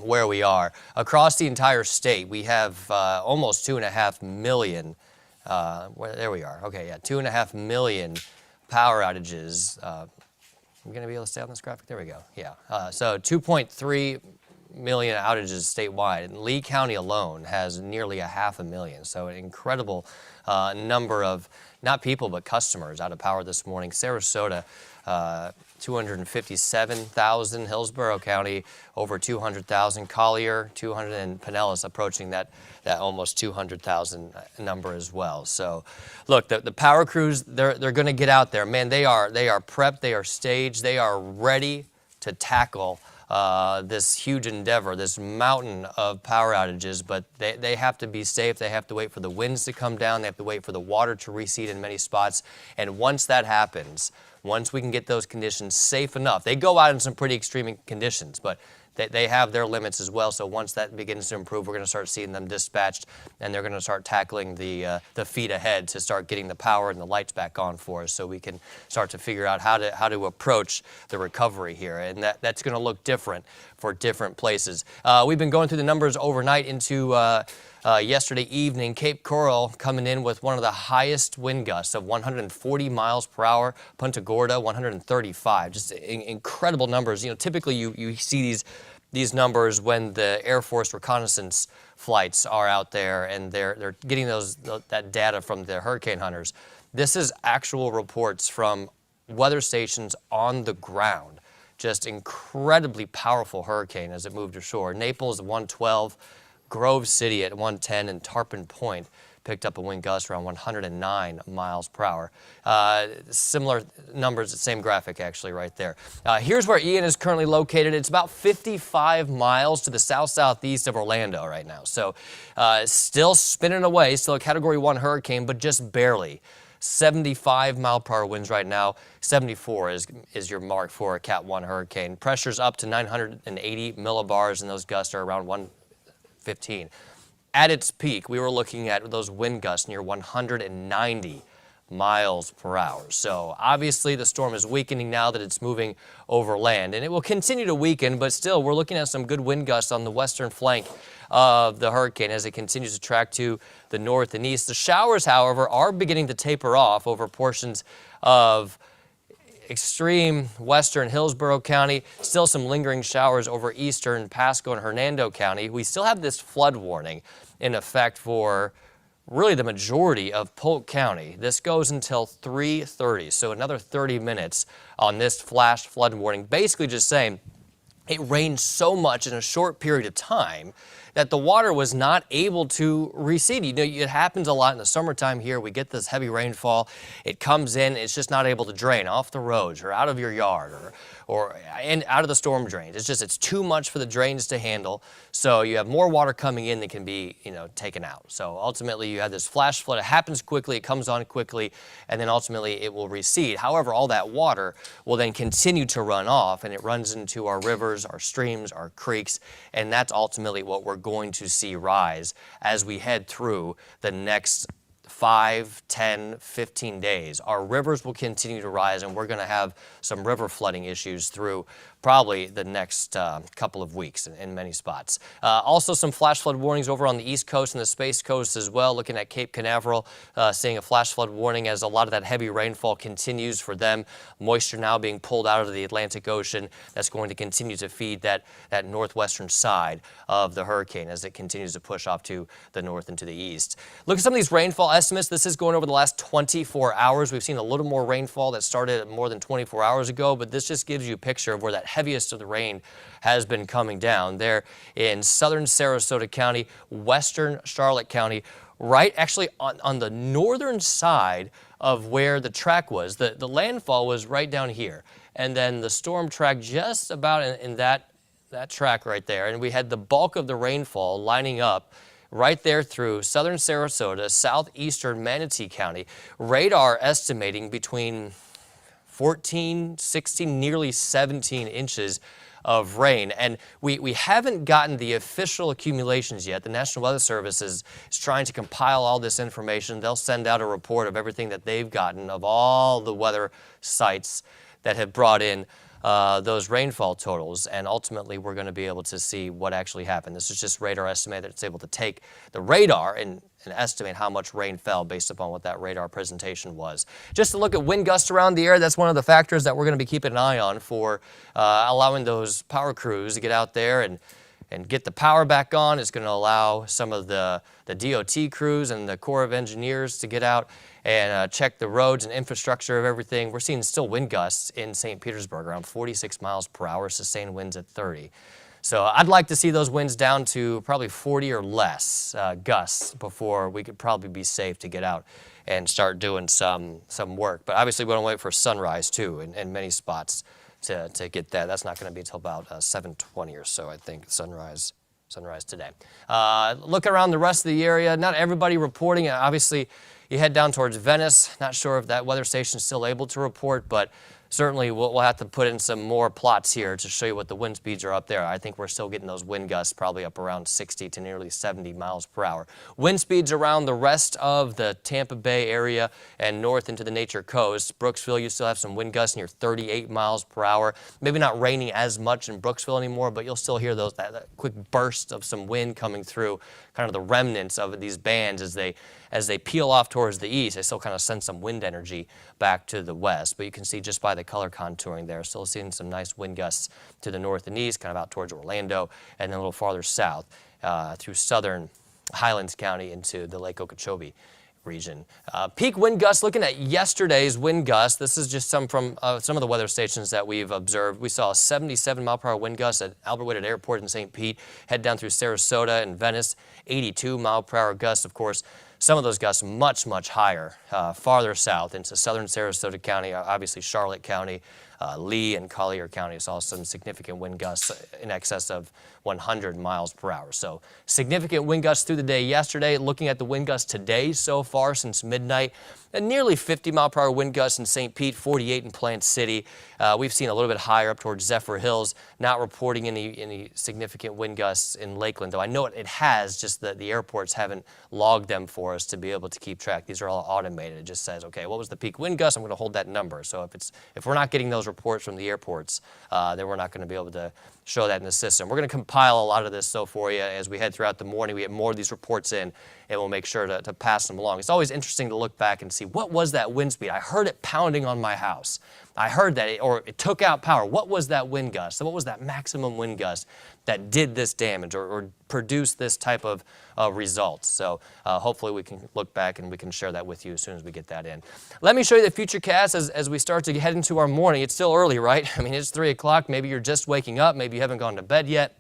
where we are. Across the entire state, we have almost 2.5 million, there we are, okay, yeah, 2.5 million power outages. I'm going to be able to stay on this graphic? There we go, yeah. So 2.3 million outages statewide. And Lee County alone has nearly 500,000, so an incredible number of, not people, but customers out of power this morning. Sarasota, 257,000, Hillsborough County over 200,000, Collier 200, and Pinellas approaching that almost 200,000 number as well. So look, the power crews, they're going to get out there. Man, they are prepped, they are staged, they are ready to tackle this huge endeavor, this mountain of power outages, but they have to be safe. They have to wait for the winds to come down. They have to wait for the water to recede in many spots. And once that happens, once we can get those conditions safe enough, they go out in some pretty extreme conditions, but they have their limits as well. So once that begins to improve, we're going to start seeing them dispatched, and they're going to start tackling the feet ahead to start getting the power and the lights back on for us, so we can start to figure out how to approach the recovery here. And that's going to look different for different places. We've been going through the numbers overnight into yesterday evening. Cape Coral coming in with one of the highest wind gusts of 140 miles per hour. Punta Gorda 135. Just incredible numbers. You know, typically you see these numbers when the Air Force reconnaissance flights are out there and they're getting that data from the hurricane hunters. This is actual reports from weather stations on the ground. Just incredibly powerful hurricane as it moved ashore. Naples 112, Grove City at 110, and Tarpon Point picked up a wind gust around 109 miles per hour. Similar numbers, the same graphic actually right there. Here's where Ian is currently located. It's about 55 miles to the south-southeast of Orlando right now. So still spinning away, still a Category 1 hurricane, but just barely. 75 mile per hour winds right now. 74 is your mark for a Cat 1 hurricane. Pressure's up to 980 millibars, and those gusts are around 115. At its peak, we were looking at those wind gusts near 190 miles per hour. So obviously the storm is weakening now that it's moving over land, and it will continue to weaken, but still we're looking at some good wind gusts on the western flank of the hurricane as it continues to track to the north and east. The showers, however, are beginning to taper off over portions of extreme western Hillsborough County, still some lingering showers over eastern Pasco and Hernando County. We still have this flood warning in effect for really the majority of Polk County. This goes until 3:30, so another 30 minutes on this flash flood warning, basically just saying it rained so much in a short period of time that the water was not able to recede. You know, it happens a lot in the summertime here. We get this heavy rainfall. It comes in, it's just not able to drain off the roads or out of your yard or out of the storm drains. It's too much for the drains to handle. So you have more water coming in that can be, taken out. So ultimately you have this flash flood. It happens quickly, it comes on quickly, and then ultimately it will recede. However, all that water will then continue to run off, and it runs into our rivers, our streams, our creeks, and that's ultimately what we're going to see rise as we head through the next 5, 10, 15 days. Our rivers will continue to rise, and we're going to have some river flooding issues through probably the next couple of weeks in many spots. Also some flash flood warnings over on the East Coast and the Space Coast as well, looking at Cape Canaveral, seeing a flash flood warning as a lot of that heavy rainfall continues for them. Moisture now being pulled out of the Atlantic Ocean. That's going to continue to feed that northwestern side of the hurricane as it continues to push off to the north and to the east. Look at some of these rainfall estimates. This is going over the last 24 hours. We've seen a little more rainfall that started more than 24 hours ago, but this just gives you a picture of where that heaviest of the rain has been coming down. There in southern Sarasota County, western Charlotte County, right actually on the northern side of where the track was. The landfall was right down here, and then the storm track just about in that track right there. And we had the bulk of the rainfall lining up right there through southern Sarasota, southeastern Manatee County. Radar estimating between 14, 16, nearly 17 inches of rain. And we haven't gotten the official accumulations yet. The National Weather Service is trying to compile all this information. They'll send out a report of everything that they've gotten of all the weather sites that have brought in those rainfall totals, and ultimately we're going to be able to see what actually happened. This is just radar estimate that's able to take the radar and estimate how much rain fell based upon what that radar presentation was. Just to look at wind gusts around the air, that's one of the factors that we're going to be keeping an eye on for allowing those power crews to get out there and get the power back on. It's going to allow some of the DOT crews and the Corps of Engineers to get out and check the roads and infrastructure of everything. We're seeing still wind gusts in St. Petersburg around 46 miles per hour, sustained winds at 30. So I'd like to see those winds down to probably 40 or less gusts before we could probably be safe to get out and start doing some work. But obviously we want to wait for sunrise too in many spots to get that. That's not going to be until about 7:20 or so, I think, sunrise today. Look around the rest of the area. Not everybody reporting. Obviously, you head down towards Venice. Not sure if that weather station is still able to report, but certainly we'll have to put in some more plots here to show you what the wind speeds are up there. I think we're still getting those wind gusts probably up around 60 to nearly 70 miles per hour. Wind speeds around the rest of the Tampa Bay area and north into the Nature Coast. Brooksville, you still have some wind gusts near 38 miles per hour. Maybe not raining as much in Brooksville anymore, but you'll still hear that quick burst of some wind coming through, kind of the remnants of these bands as they peel off towards the east. They still kind of send some wind energy back to the west, but you can see just by the color contouring there, still seeing some nice wind gusts to the north and east, kind of out towards Orlando, and then a little farther south through southern Highlands County into the Lake Okeechobee region. Peak wind gusts, looking at yesterday's wind gusts, this is just some from some of the weather stations that we've observed. We saw a 77 mile per hour wind gust at Albert Whitted Airport in St. Pete, head down through Sarasota and Venice, 82 mile per hour gusts, of course. Some of those gusts much, much higher, farther south into southern Sarasota County, obviously Charlotte County, Lee and Collier County saw some significant wind gusts in excess of 100 miles per hour. So significant wind gusts through the day yesterday. Looking at the wind gusts today so far since midnight, and nearly 50 mile per hour wind gusts in St. Pete, 48 in Plant City. We've seen a little bit higher up towards Zephyr Hills, not reporting any significant wind gusts in Lakeland, though I know it has, just that the airports haven't logged them for us to be able to keep track. These are all automated. It just says, okay, what was the peak wind gust? I'm going to hold that number. So if we're not getting those reports from the airports, then we're not going to be able to show that in the system. We're going to compile a lot of this so for you as we head throughout the morning. We get more of these reports in, and we'll make sure to pass them along. It's always interesting to look back and see, what was that wind speed? I heard it pounding on my house. I heard that, it took out power. What was that wind gust? What was that maximum wind gust that did this damage or produced this type of results? So hopefully we can look back and we can share that with you as soon as we get that in. Let me show you the futurecast as we start to head into our morning. It's still early, right? I mean, it's 3 o'clock. Maybe you're just waking up. Maybe you haven't gone to bed yet.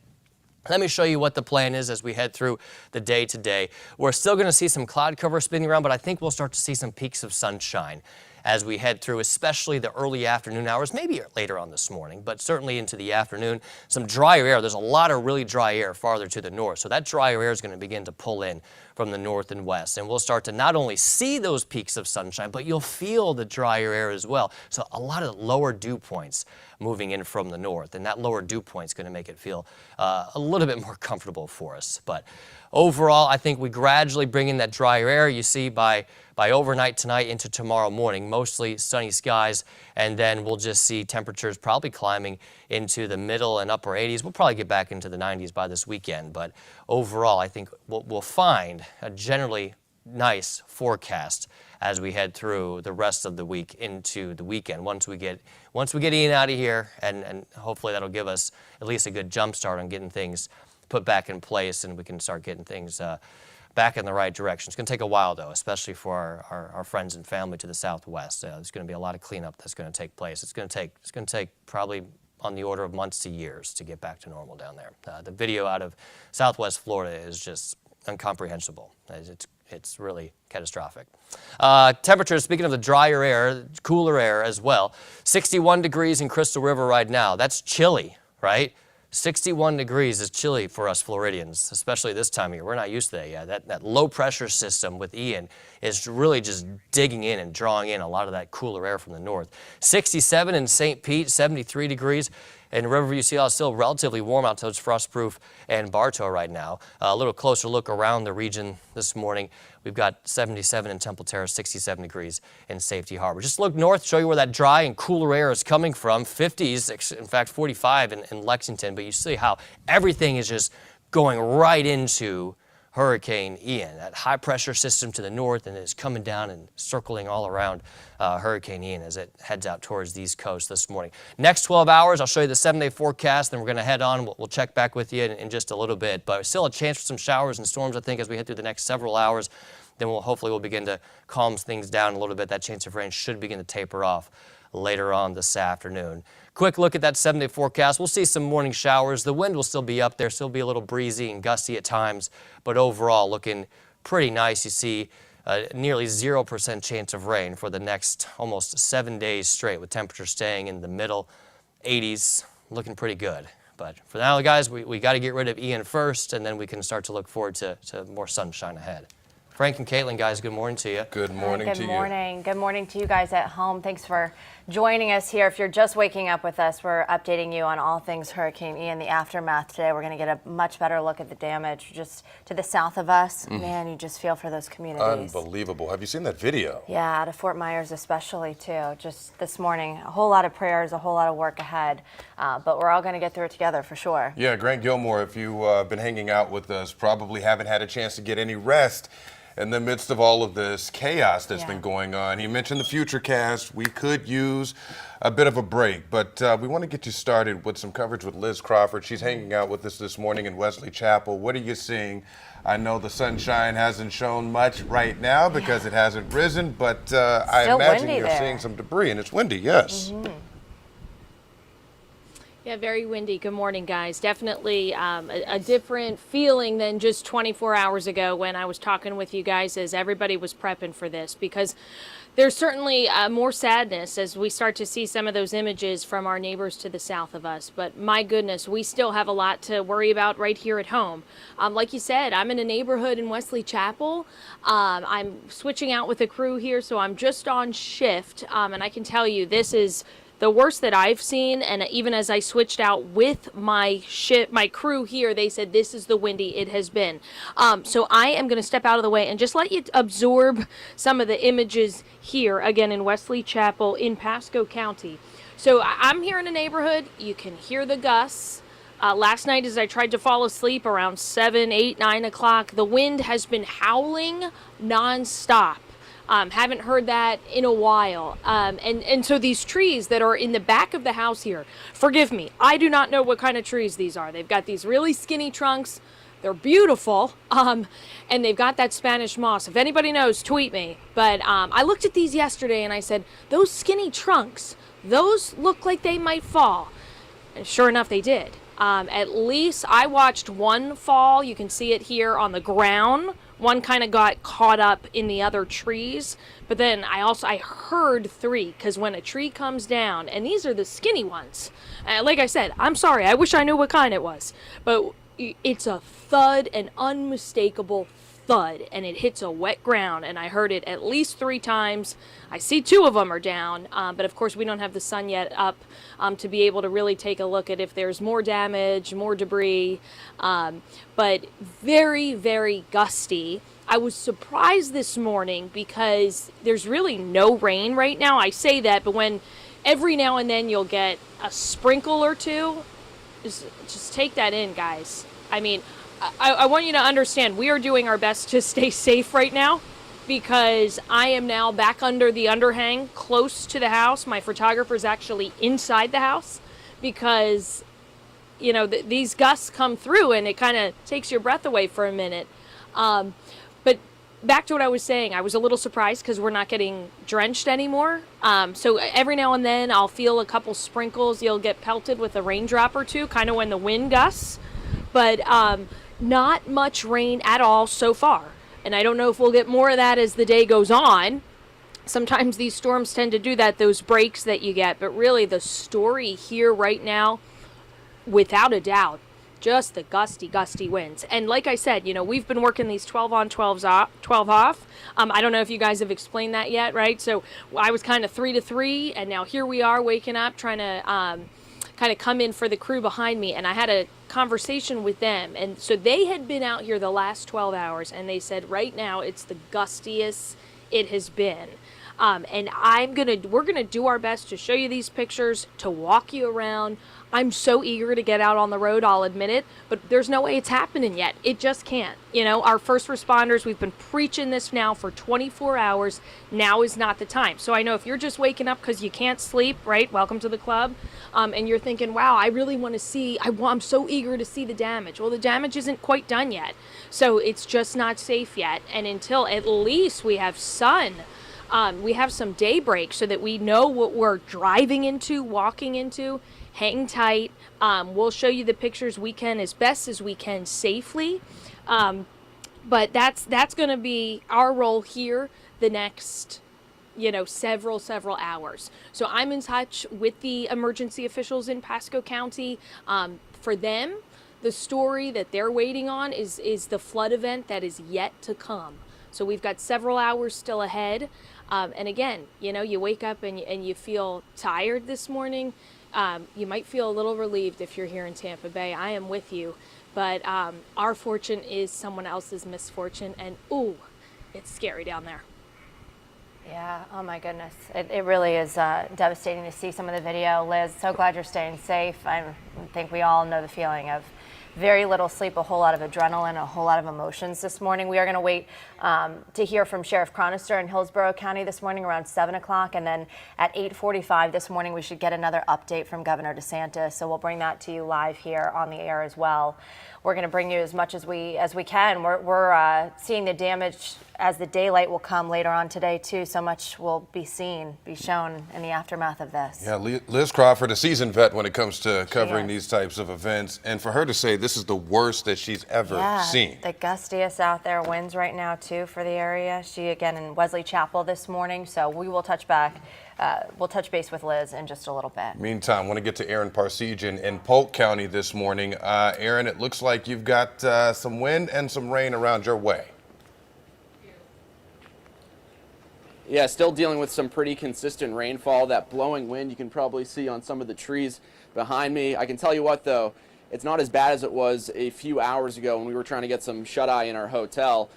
Let me show you what the plan is as we head through the day today. We're still going to see some cloud cover spinning around, but I think we'll start to see some peaks of sunshine as we head through, especially the early afternoon hours, maybe later on this morning, but certainly into the afternoon. Some drier air. There's a lot of really dry air farther to the north, so that drier air is going to begin to pull in from the north and west, and we'll start to not only see those peaks of sunshine, but you'll feel the drier air as well. So a lot of lower dew points moving in from the north, and that lower dew point is going to make it feel a little bit more comfortable for us. But overall, I think we gradually bring in that drier air. You see by overnight tonight into tomorrow morning, mostly sunny skies, and then we'll just see temperatures probably climbing into the middle and upper 80s. We'll probably get back into the 90s by this weekend, but overall, I think we'll find a generally nice forecast as we head through the rest of the week into the weekend. Once we get Ian out of here, and hopefully that'll give us at least a good jump start on getting things put back in place, and we can start getting things back in the right direction. It's going to take a while, though, especially for our friends and family to the southwest. There's going to be a lot of cleanup that's going to take place. It's going to take probably on the order of months to years to get back to normal down there. The video out of Southwest Florida is just incomprehensible. It's really catastrophic. Temperatures, speaking of the drier air, cooler air as well, 61 degrees in Crystal River right now. That's chilly, right? 61 degrees is chilly for us Floridians, especially this time of year. We're not used to that yet. That low pressure system with Ian is really just digging in and drawing in a lot of that cooler air from the north. 67 in St. Pete, 73 degrees. In Riverview, Seattle, it's still relatively warm out towards Frostproof and Bartow right now. A little closer look around the region this morning. We've got 77 in Temple Terrace, 67 degrees in Safety Harbor. Just look north, show you where that dry and cooler air is coming from. 50s, in fact 45 in Lexington, but you see how everything is just going right into Hurricane Ian. That high pressure system to the north, and it's coming down and circling all around Hurricane Ian as it heads out towards the East Coast this morning. Next 12 hours, I'll show you the 7-day forecast, then we're going to head on. We'll check back with you in just a little bit, but still a chance for some showers and storms, I think, as we head through the next several hours. Then hopefully we'll begin to calm things down a little bit. That chance of rain should begin to taper off later on this afternoon. Quick look at that 7-day forecast. We'll see some morning showers. The wind will still be up there, still be a little breezy and gusty at times, but overall looking pretty nice. You see nearly 0% chance of rain for the next almost 7 days straight, with temperatures staying in the middle 80s, looking pretty good. But for now, guys, we got to get rid of Ian first, and then we can start to look forward to more sunshine ahead. Frank and Caitlin, guys, good morning to you. Good morning to you. Good morning. Good morning to you guys at home. Thanks for joining us here. If you're just waking up with us, we're updating you on all things Hurricane Ian, the aftermath today. We're going to get a much better look at the damage just to the south of us. Man, you just feel for those communities. Unbelievable. Have you seen that video? Yeah, out of Fort Myers especially, too. Just this morning, a whole lot of prayers, a whole lot of work ahead. But we're all going to get through it together for sure. Yeah, Grant Gilmore, if you've been hanging out with us, probably haven't had a chance to get any rest in the midst of all of this chaos that's been going on. He mentioned the Futurecast. We could use a bit of a break, but we want to get you started with some coverage with Liz Crawford. She's hanging out with us this morning in Wesley Chapel. What are you seeing? I know the sunshine hasn't shown much right now because it hasn't risen, but I imagine you're seeing some debris, and it's windy, yes. Yeah, very windy. Good morning, guys. Definitely a different feeling than just 24 hours ago when I was talking with you guys as everybody was prepping for this, because there's certainly more sadness as we start to see some of those images from our neighbors to the south of us. But my goodness, we still have a lot to worry about right here at home. Like you said, I'm in a neighborhood in Wesley Chapel. I'm switching out with a crew here, so I'm just on shift. And I can tell you, this is the worst that I've seen, and even as I switched out with my crew here, they said this is the windy it has been. So I am going to step out of the way and just let you absorb some of the images here, again in Wesley Chapel in Pasco County. So I'm here in a neighborhood. You can hear the gusts. Last night as I tried to fall asleep around 7, 8, 9 o'clock, the wind has been howling nonstop. Haven't heard that in a while. And so these trees that are in the back of the house here, forgive me, I do not know what kind of trees these are. They've got these really skinny trunks. They're beautiful, and they've got that Spanish moss. If anybody knows, tweet me. But I looked at these yesterday and I said, those skinny trunks, those look like they might fall. And sure enough, they did. At least I watched one fall. You can see it here on the ground. One kind of got caught up in the other trees. But then I heard three, because when a tree comes down, and these are the skinny ones. Like I said, I'm sorry, I wish I knew what kind it was. But it's a thud, an unmistakable thud, and it hits a wet ground, and I heard it at least 3 times. I see 2 of them are down, but of course we don't have the sun yet up to be able to really take a look at if there's more damage, more debris, but very, very gusty. I was surprised this morning because there's really no rain right now. I say that, but when every now and then you'll get a sprinkle or 2, just take that in, guys. I mean, I want you to understand, we are doing our best to stay safe right now because I am now back under the underhang close to the house. My photographer's actually inside the house because, you know, these gusts come through and it kind of takes your breath away for a minute. But back to what I was saying, I was a little surprised because we're not getting drenched anymore. So every now and then I'll feel a couple sprinkles. You'll get pelted with a raindrop or 2, kind of when the wind gusts. But not much rain at all so far. And I don't know if we'll get more of that as the day goes on. Sometimes these storms tend to do that, those breaks that you get. But really the story here right now, without a doubt, just the gusty winds. And like I said, you know, we've been working these 12 on, 12 off. I don't know if you guys have explained that yet, right? So I was kind of 3 to 3, and now here we are waking up trying to kind of come in for the crew behind me. And I had a conversation with them, and so they had been out here the last 12 hours, and they said right now it's the gustiest it has been. And we're gonna do our best to show you these pictures, to walk you around. I'm so eager to get out on the road, I'll admit it, but there's no way it's happening yet. It just can't. You know, our first responders, we've been preaching this now for 24 hours. Now is not the time. So I know if you're just waking up because you can't sleep, right? Welcome to the club. And you're thinking, wow, I really want to see, I'm so eager to see the damage. Well, the damage isn't quite done yet. So it's just not safe yet. And until at least we have sun, we have some daybreak so that we know what we're driving into, walking into. Hang tight. We'll show you the pictures we can as best as we can safely. But that's going to be our role here the next, you know, several hours. So I'm in touch with the emergency officials in Pasco County. For them, the story that they're waiting on is the flood event that is yet to come. So we've got several hours still ahead. And again, you know, you wake up and you feel tired this morning. You might feel a little relieved if you're here in Tampa Bay. I am with you. But our fortune is someone else's misfortune. And, ooh, it's scary down there. Yeah, oh my goodness. It really is devastating to see some of the video. Liz, so glad you're staying safe. I think we all know the feeling of very little sleep, a whole lot of adrenaline, a whole lot of emotions this morning. We are going to wait to hear from Sheriff Chronister in Hillsborough County this morning around 7 o'clock. And then at 8:45 this morning, we should get another update from Governor DeSantis. So we'll bring that to you live here on the air as well. We're going to bring you as much as we can. We're seeing the damage as the daylight will come later on today, too. So much will be shown in the aftermath of this. Yeah, Liz Crawford, a seasoned vet when it comes to covering these types of events. And for her to say this is the worst that she's ever seen. The gustiest out there, winds right now, too, for the area. She, again, in Wesley Chapel this morning. So we will touch base with Liz in just a little bit. Meantime, I want to get to Aaron Parsegian in Polk County this morning. Aaron, it looks like you've got some wind and some rain around your way. Yeah, still dealing with some pretty consistent rainfall. That blowing wind you can probably see on some of the trees behind me. I can tell you what, though, it's not as bad as it was a few hours ago when we were trying to get some shut-eye in our hotel.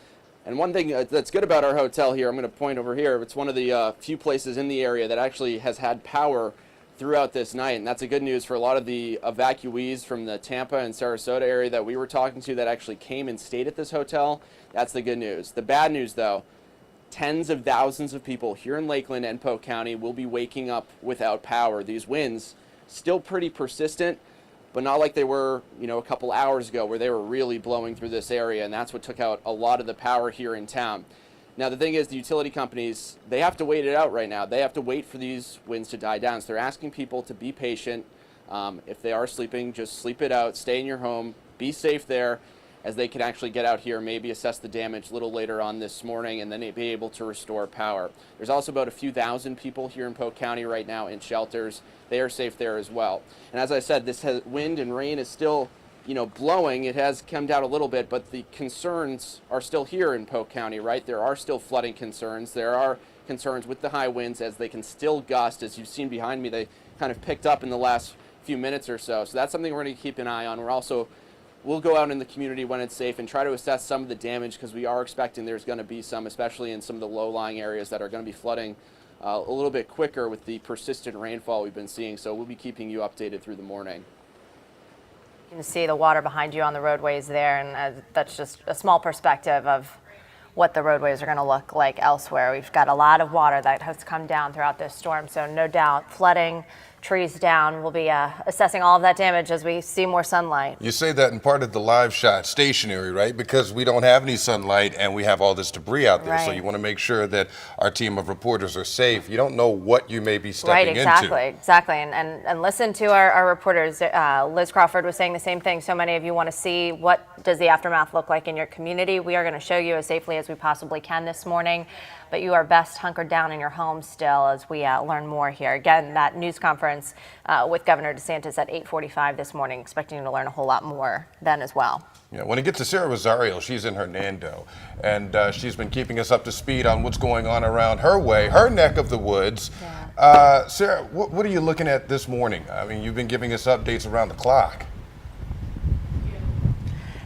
And one thing that's good about our hotel here, I'm going to point over here, it's one of the few places in the area that actually has had power throughout this night. And that's a good news for a lot of the evacuees from the Tampa and Sarasota area that we were talking to that actually came and stayed at this hotel. That's the good news. The bad news, though, tens of thousands of people here in Lakeland and Polk County will be waking up without power. These winds still pretty persistent, but not like they were, a couple hours ago where they were really blowing through this area, and that's what took out a lot of the power here in town. Now, the thing is, the utility companies, they have to wait it out right now. They have to wait for these winds to die down. So they're asking people to be patient. If they are sleeping, just sleep it out, stay in your home, be safe there, as they can actually get out here, maybe assess the damage a little later on this morning, and then be able to restore power. There's also about a few thousand people here in Polk County right now in shelters. They are safe there as well. And as I said, this wind and rain is still blowing. It has come down a little bit, but the concerns are still here in Polk County, right? There are still flooding concerns. There are concerns with the high winds as they can still gust. As you've seen behind me, they kind of picked up in the last few minutes or so. So that's something we're going to keep an eye on. We'll go out in the community when it's safe and try to assess some of the damage, because we are expecting there's going to be some, especially in some of the low-lying areas that are going to be flooding a little bit quicker with the persistent rainfall we've been seeing. So we'll be keeping you updated through the morning. You can see the water behind you on the roadways there, and that's just a small perspective of what the roadways are going to look like elsewhere. We've got a lot of water that has come down throughout this storm, so no doubt flooding, trees down. We'll be assessing all of that damage as we see more sunlight. You say that in part of the live shot, stationary, right? Because we don't have any sunlight and we have all this debris out there. Right. So you want to make sure that our team of reporters are safe. You don't know what you may be stepping into. Exactly. And listen to our reporters. Liz Crawford was saying the same thing. So many of you want to see what does the aftermath look like in your community. We are going to show you as safely as we possibly can this morning. But you are best hunkered down in your home still as we learn more here. Again, that news conference with Governor DeSantis at 8:45 this morning, expecting to learn a whole lot more then as well. Yeah, when it gets to Sarah Rosario, she's in Hernando, and she's been keeping us up to speed on what's going on around her way, her neck of the woods. Yeah. Sarah, what are you looking at this morning? I mean, you've been giving us updates around the clock.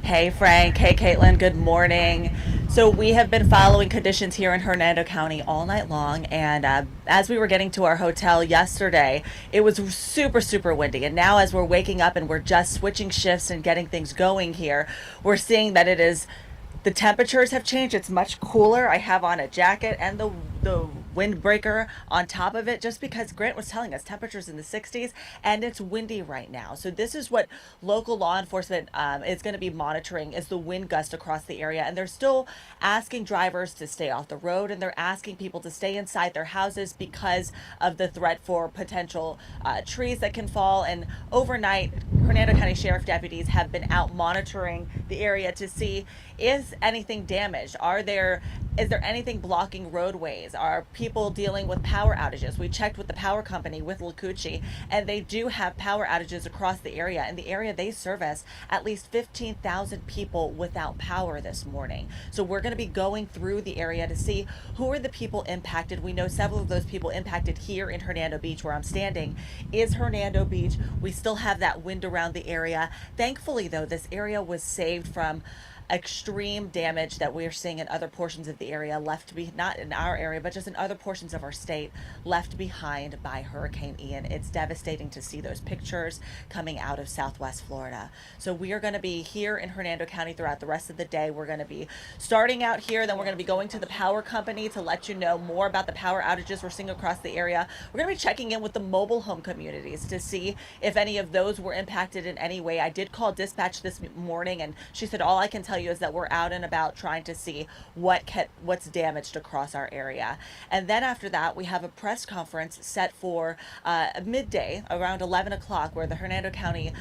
Hey Frank, hey Caitlin, good morning. So we have been following conditions here in Hernando County all night long, and as we were getting to our hotel yesterday, it was super windy, and now as we're waking up and we're just switching shifts and getting things going here, we're seeing that the temperatures have changed. It's much cooler. I have on a jacket and the windbreaker on top of it, just because Grant was telling us temperatures in the 60s and it's windy right now. So this is what local law enforcement is going to be monitoring, is the wind gust across the area. And they're still asking drivers to stay off the road, and they're asking people to stay inside their houses because of the threat for potential trees that can fall. And overnight, Hernando County Sheriff deputies have been out monitoring the area to see, is anything damaged? Is there anything blocking roadways? Are people dealing with power outages? We checked with the power company, with Lakuchi, and they do have power outages across the area. In the area they service, at least 15,000 people without power this morning. So we're going to be going through the area to see who are the people impacted. We know several of those people impacted here in Hernando Beach, where I'm standing, is Hernando Beach. We still have that wind around the area. Thankfully, though, this area was saved from extreme damage that we are seeing in other portions of the area, left to be, not in our area, but just in other portions of our state, left behind by Hurricane Ian. It's devastating to see those pictures coming out of Southwest Florida. So we are going to be here in Hernando County throughout the rest of the day. We're going to be starting out here, then we're going to be going to the power company to let you know more about the power outages we're seeing across the area. We're going to be checking in with the mobile home communities to see if any of those were impacted in any way. I did call dispatch this morning, and she said, all I can tell you is that we're out and about trying to see what's damaged across our area. And then after that, we have a press conference set for midday, around 11 o'clock, where the Hernando County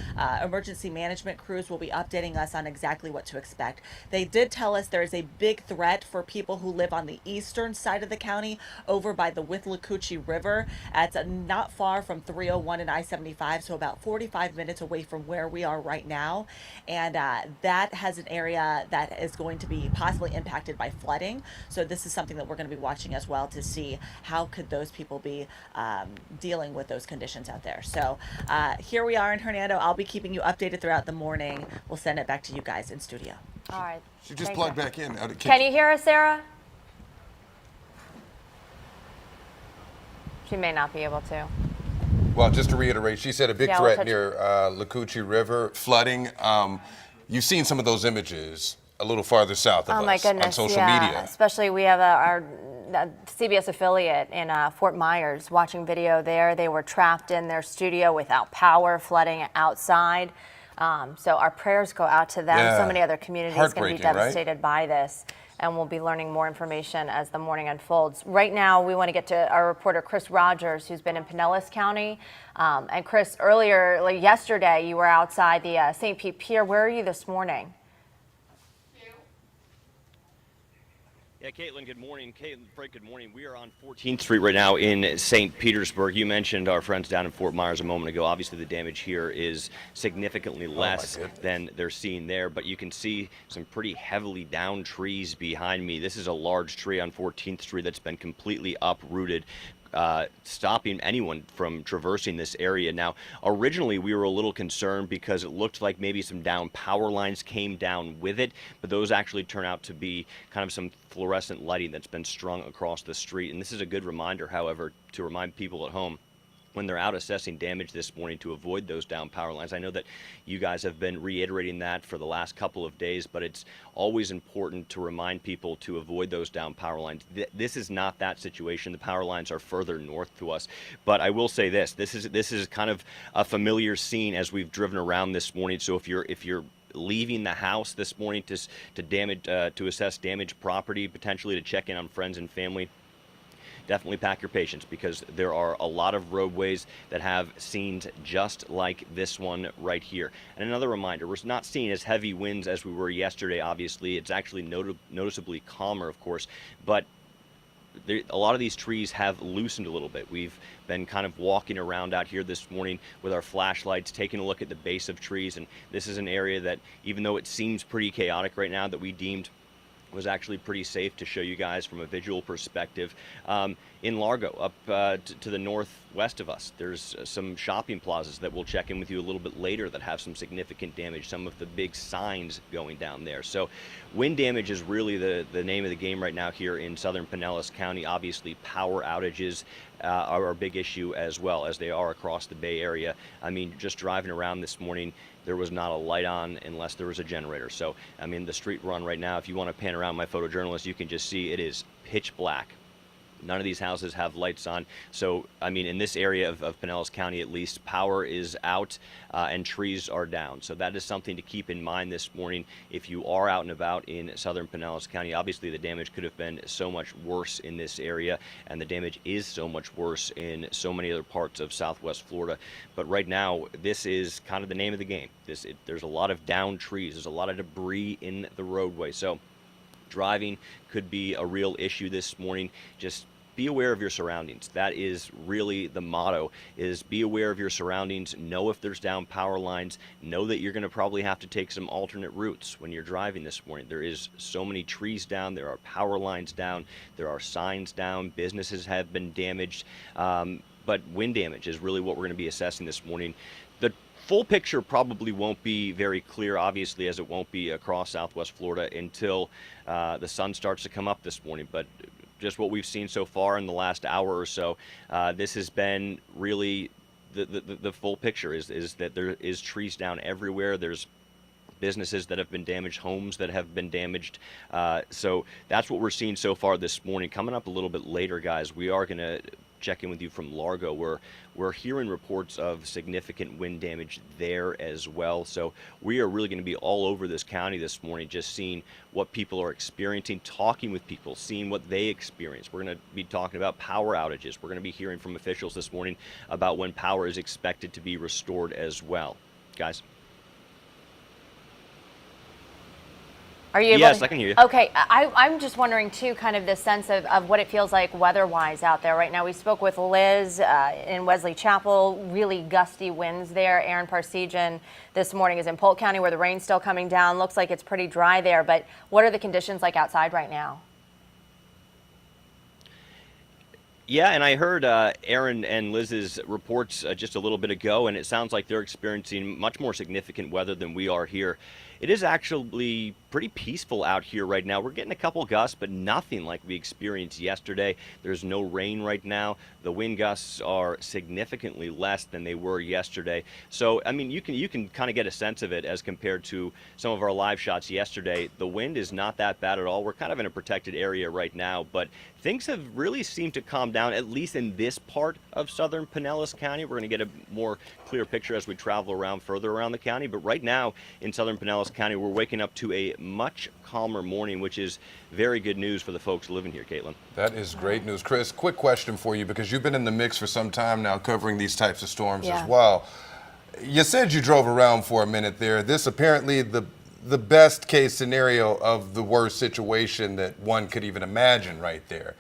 emergency management crews will be updating us on exactly what to expect. They did tell us there is a big threat for people who live on the eastern side of the county, over by the Withlacoochee River. It's not far from 301 and I-75, so about 45 minutes away from where we are right now. And that has an area that is going to be possibly impacted by flooding. So this is something that we're going to be watching as well, to see how could those people be dealing with those conditions out there. So here we are in Hernando. I'll be keeping you updated throughout the morning. We'll send it back to you guys in studio. All right. She just plugged back in. Can you hear us, Sarah? She may not be able to. Well, just to reiterate, she said a big threat near Lakuchi River, flooding. You've seen some of those images a little farther south of us my goodness, on social media. Especially we have our the CBS affiliate in Fort Myers, watching video there. They were trapped in their studio without power, flooding outside. So our prayers go out to them. Yeah. So many other communities going to be Heartbreaking, right? devastated by this. And we'll be learning more information as the morning unfolds. Right now, we want to get to our reporter, Chris Rogers, who's been in Pinellas County. And Chris, earlier, like yesterday, you were outside the St. Pete Pier. Where are you this morning? Yeah, Caitlin, good morning. Frank, good morning. We are on 14th Street right now in St. Petersburg. You mentioned our friends down in Fort Myers a moment ago. Obviously, the damage here is significantly less than they're seeing there, but you can see some pretty heavily down trees behind me. This is a large tree on 14th Street that's been completely uprooted, stopping anyone from traversing this area. Now, originally we were a little concerned because it looked like maybe some down power lines came down with it, but those actually turn out to be kind of some fluorescent lighting that's been strung across the street. And this is a good reminder, however, to remind people at home when they're out assessing damage this morning to avoid those down power lines. I know that you guys have been reiterating that for the last couple of days, but it's always important to remind people to avoid those down power lines. This is not that situation. The power lines are further north to us. But I will say this is kind of a familiar scene as we've driven around this morning. So if you're leaving the house this morning to assess damaged property, potentially to check in on friends and family, definitely pack your patience, because there are a lot of roadways that have scenes just like this one right here. And another reminder, we're not seeing as heavy winds as we were yesterday, obviously. It's actually noticeably calmer, of course, but a lot of these trees have loosened a little bit. We've been kind of walking around out here this morning with our flashlights, taking a look at the base of trees, and this is an area that, even though it seems pretty chaotic right now, that we deemed was actually pretty safe to show you guys from a visual perspective. In Largo, up to the northwest of us, there's some shopping plazas that we'll check in with you a little bit later that have some significant damage, some of the big signs going down there. So wind damage is really the name of the game right now here in southern Pinellas County. Obviously, power outages are a big issue as well, as they are across the Bay Area. I mean, just driving around this morning, there was not a light on unless there was a generator. So, I mean, the street run right now, if you want to pan around, my photojournalist, you can just see it is pitch black. None of these houses have lights on. So, I mean, in this area of Pinellas County, at least, power is out and trees are down. So that is something to keep in mind this morning if you are out and about in southern Pinellas County. Obviously, the damage could have been so much worse in this area, and the damage is so much worse in so many other parts of southwest Florida. But right now, this is kind of the name of the game. There's a lot of down trees. There's a lot of debris in the roadway. So driving could be a real issue this morning. Just be aware of your surroundings. That is really the motto, is be aware of your surroundings. Know if there's down power lines. Know that you're going to probably have to take some alternate routes when you're driving this morning. There is so many trees down. There are power lines down. There are signs down. Businesses have been damaged. But wind damage is really what we're going to be assessing this morning. The full picture probably won't be very clear, obviously, as it won't be across southwest Florida until the sun starts to come up this morning. But just what we've seen so far in the last hour or so, this has been really the full picture is that there is trees down everywhere. There's businesses that have been damaged, homes that have been damaged. So that's what we're seeing so far this morning. Coming up a little bit later, guys, we are going to check in with you from Largo, where we're hearing reports of significant wind damage there as well. So we are really going to be all over this county this morning, just seeing what people are experiencing, talking with people, seeing what they experience. We're going to be talking about power outages. We're going to be hearing from officials this morning about when power is expected to be restored as well. Guys? Are you able Yes, to, I can hear you. Okay, I'm just wondering too, kind of the sense of what it feels like weather-wise out there right now. We spoke with Liz in Wesley Chapel, really gusty winds there. Aaron Parsegian this morning is in Polk County, where the rain's still coming down. Looks like it's pretty dry there, but what are the conditions like outside right now? Yeah, and I heard Aaron and Liz's reports just a little bit ago, and it sounds like they're experiencing much more significant weather than we are here. It is actually pretty peaceful out here right now. We're getting a couple gusts, but nothing like we experienced yesterday. There's no rain right now. The wind gusts are significantly less than they were yesterday. So, I mean, you can kind of get a sense of it as compared to some of our live shots yesterday. The wind is not that bad at all. We're kind of in a protected area right now, but things have really seemed to calm down, at least in this part of southern Pinellas County. We're going to get a more clear picture as we travel around further around the county. But right now in southern Pinellas County, we're waking up to a much calmer morning, which is very good news for the folks living here, Caitlin. That is great news. Chris, quick question for you, because you've been in the mix for some time now covering these types of storms as well. You said you drove around for a minute there. This apparently the best case scenario of the worst situation that one could even imagine right there.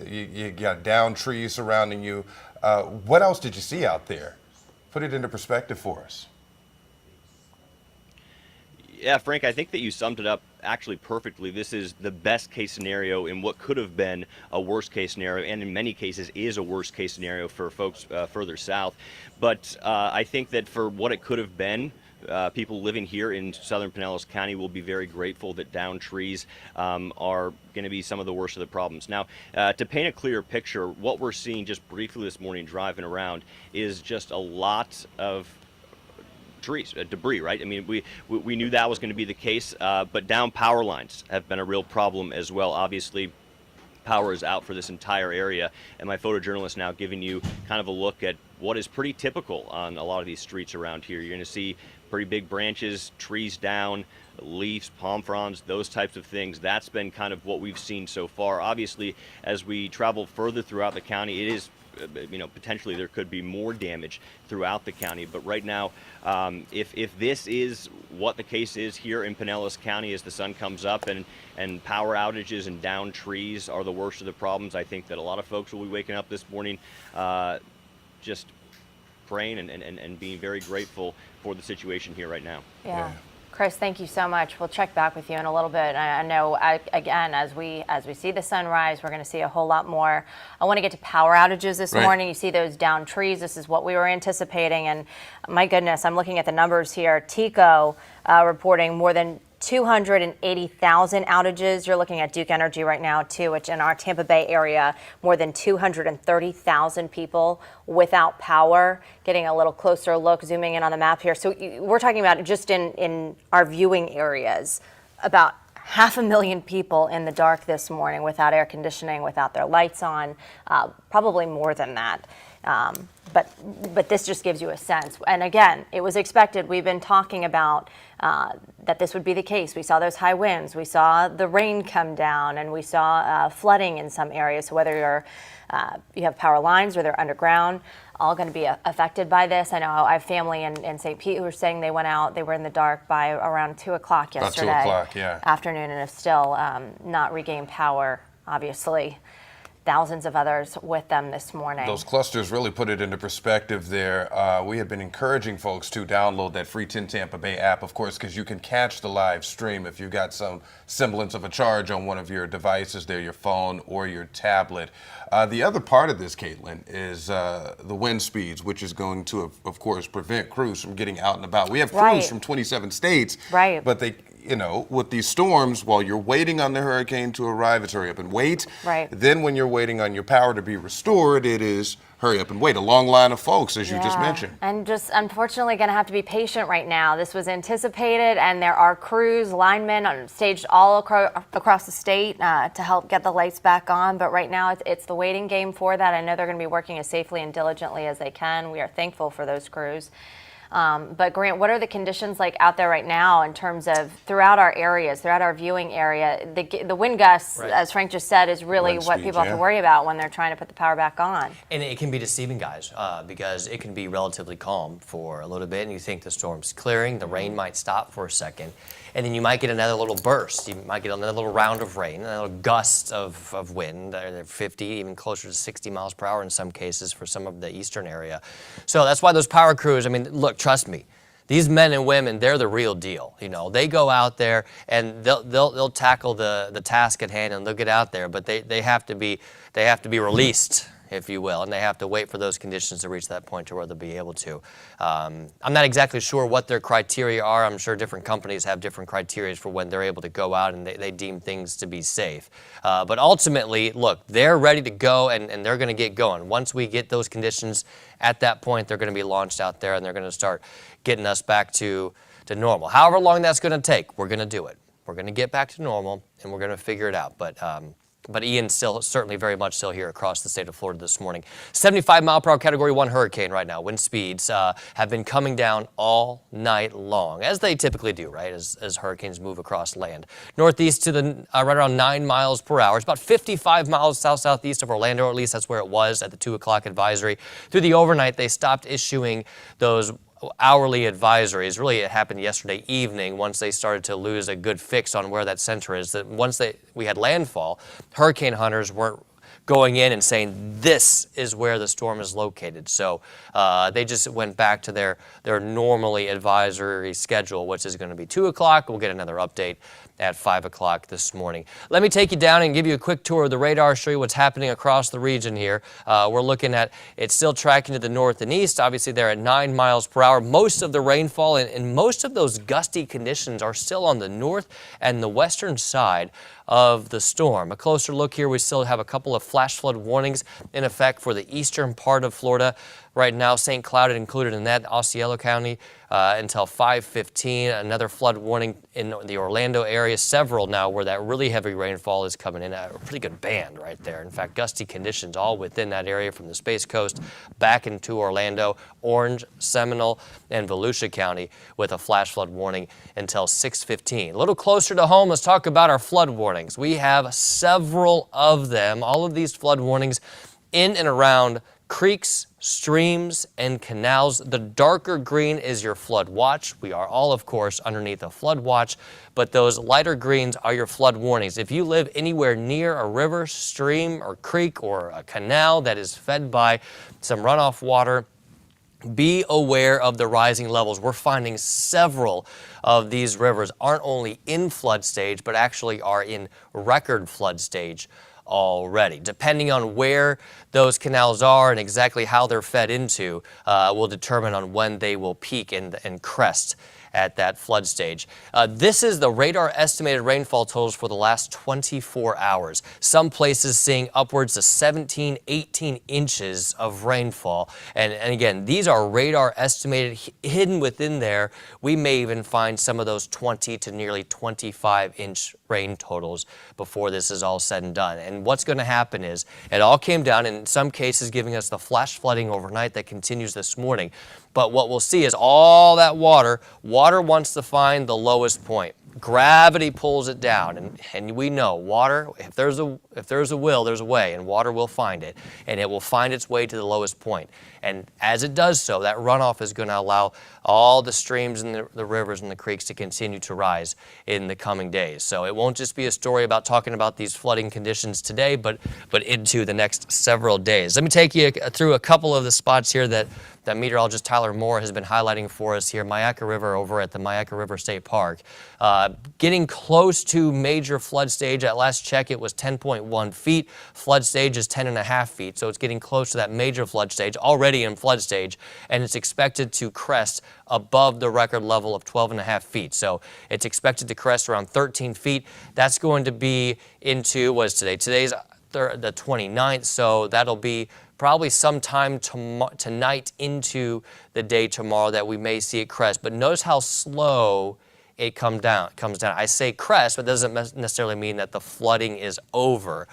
You got downed trees surrounding you. What else did you see out there? Put it into perspective for us. Yeah, Frank, I think that you summed it up actually perfectly. This is the best case scenario in what could have been a worst case scenario, and in many cases is a worst case scenario for folks further south. But I think that for what it could have been, people living here in southern Pinellas County will be very grateful that downed trees are going to be some of the worst of the problems. Now, to paint a clearer picture, what we're seeing just briefly this morning driving around is just a lot of trees, debris, right? I mean, we knew that was going to be the case, but down power lines have been a real problem as well. Obviously, power is out for this entire area, and my photojournalist now giving you kind of a look at what is pretty typical on a lot of these streets around here. You're going to see pretty big branches, trees down, leaves, palm fronds, those types of things. That's been kind of what we've seen so far. Obviously, as we travel further throughout the county, it is potentially there could be more damage throughout the county. But right now, if this is what the case is here in Pinellas County as the sun comes up and power outages and downed trees are the worst of the problems, I think that a lot of folks will be waking up this morning just praying and being very grateful for the situation here right now. Yeah. Chris, thank you so much. We'll check back with you in a little bit. I know, again, as we see the sunrise, we're going to see a whole lot more. I want to get to power outages this morning. You see those downed trees. This is what we were anticipating. And my goodness, I'm looking at the numbers here. TECO reporting more than 280,000 outages. You're looking at Duke Energy right now, too, which in our Tampa Bay area, more than 230,000 people without power. Getting a little closer look, zooming in on the map here. So we're talking about just in our viewing areas, about 500,000 people in the dark this morning without air conditioning, without their lights on, probably more than that. But this just gives you a sense. And again, it was expected. We've been talking about that this would be the case. We saw those high winds. We saw the rain come down, and we saw flooding in some areas. So whether you have power lines or they're underground, all going to be affected by this. I know I have family in St. Pete who were saying they went out, they were in the dark by around 2 o'clock yesterday. About 2 o'clock, afternoon, and have still not regained power, obviously. Thousands of others with them this morning. Those clusters really put it into perspective there. We have been encouraging folks to download that free 10 Tampa Bay app, of course, because you can catch the live stream if you've got some semblance of a charge on one of your devices there, your phone or your tablet. The other part of this, Caitlin, is the wind speeds, which is going to, of course, prevent crews from getting out and about. We have crews from 27 states, but they, with these storms, while you're waiting on the hurricane to arrive, it's hurry up and wait. Then when you're waiting on your power to be restored, it is hurry up and wait. A long line of folks, as you just mentioned. And just unfortunately going to have to be patient right now. This was anticipated, and there are crews, linemen staged all across the state to help get the lights back on. But right now, it's the waiting game for that. I know they're going to be working as safely and diligently as they can. We are thankful for those crews. But Grant, what are the conditions like out there right now in terms of throughout our areas, throughout our viewing area? The wind gusts, as Frank just said, is really what people have to worry about when they're trying to put the power back on. And it can be deceiving, guys, because it can be relatively calm for a little bit, and you think the storm's clearing, the rain might stop for a second, and then you might get another little burst. You might get another little round of rain, another little gust of wind. They're 50, even closer to 60 miles per hour in some cases for some of the eastern area. So that's why those power crews, I mean, look, trust me, these men and women, they're the real deal. You know, they go out there and they'll tackle the task at hand, and they'll get out there, but they have to be released, if you will, and they have to wait for those conditions to reach that point to where they'll be able to. I'm not exactly sure what their criteria are. I'm sure different companies have different criteria for when they're able to go out and they deem things to be safe. But ultimately, look, they're ready to go, and they're going to get going. Once we get those conditions at that point, they're going to be launched out there, and they're going to start getting us back to normal. However long that's going to take, we're going to do it. We're going to get back to normal, and we're going to figure it out. But Ian's still certainly very much still here across the state of Florida this morning. 75-mile-per-hour Category 1 hurricane right now. Wind speeds have been coming down all night long, as they typically do, right, as hurricanes move across land. Northeast to the right around 9 miles per hour. It's about 55 miles south-southeast of Orlando, at least that's where it was at the 2 o'clock advisory. Through the overnight, they stopped issuing those hourly advisories. Really, it happened yesterday evening once they started to lose a good fix on where that center is. That once we had landfall, hurricane hunters weren't going in and saying this is where the storm is located. So they just went back to their normally advisory schedule, which is going to be 2 o'clock. We'll get another update at 5 o'clock this morning. Let me take you down and give you a quick tour of the radar, show you what's happening across the region here. We're looking at it's still tracking to the north and east. Obviously, they're at 9 miles per hour. Most of the rainfall and most of those gusty conditions are still on the north and the western side of the storm. A closer look here, we still have a couple of flash flood warnings in effect for the eastern part of Florida. Right now, St. Cloud included in that, Osceola County until 5:15. Another flood warning in the Orlando area. Several now where that really heavy rainfall is coming in. A pretty good band right there. In fact, gusty conditions all within that area from the Space Coast back into Orlando, Orange, Seminole, and Volusia County with a flash flood warning until 6:15. A little closer to home, let's talk about our flood warnings. We have several of them. All of these flood warnings in and around creeks, streams, and canals. The darker green is your flood watch. We are all, of course, underneath a flood watch, but those lighter greens are your flood warnings. If you live anywhere near a river, stream, or creek, or a canal that is fed by some runoff water, be aware of the rising levels. We're finding several of these rivers aren't only in flood stage, but actually are in record flood stage already. Depending on where those canals are and exactly how they're fed into will determine on when they will peak and crest at that flood stage. This is the radar estimated rainfall totals for the last 24 hours. Some places seeing upwards of 17, 18 inches of rainfall. And again, these are radar estimated. Hidden within there, we may even find some of those 20 to nearly 25-inch rain totals before this is all said and done. And what's going to happen is it all came down, in some cases giving us the flash flooding overnight that continues this morning. But what we'll see is all that water wants to find the lowest point. Gravity pulls it down, and we know water, if there's a will, there's a way, and water will find it, and it will find its way to the lowest point. And as it does so, that runoff is going to allow all the streams and the rivers and the creeks to continue to rise in the coming days. So it won't just be a story about talking about these flooding conditions today, but into the next several days. Let me take you through a couple of the spots here that meteorologist Tyler Moore has been highlighting for us here. Myakka River over at the Myakka River State Park. Getting close to major flood stage. At last check, it was 10.1 feet. Flood stage is 10.5 feet. So it's getting close to that major flood stage, already in flood stage, and it's expected to crest above the record level of 12.5 feet. So it's expected to crest around 13 feet. That's going to be into, what is today? Today's the 29th, so that'll be probably sometime tonight into the day tomorrow that we may see it crest. But notice how slow it comes down. I say crest, but it doesn't necessarily mean that the flooding is over.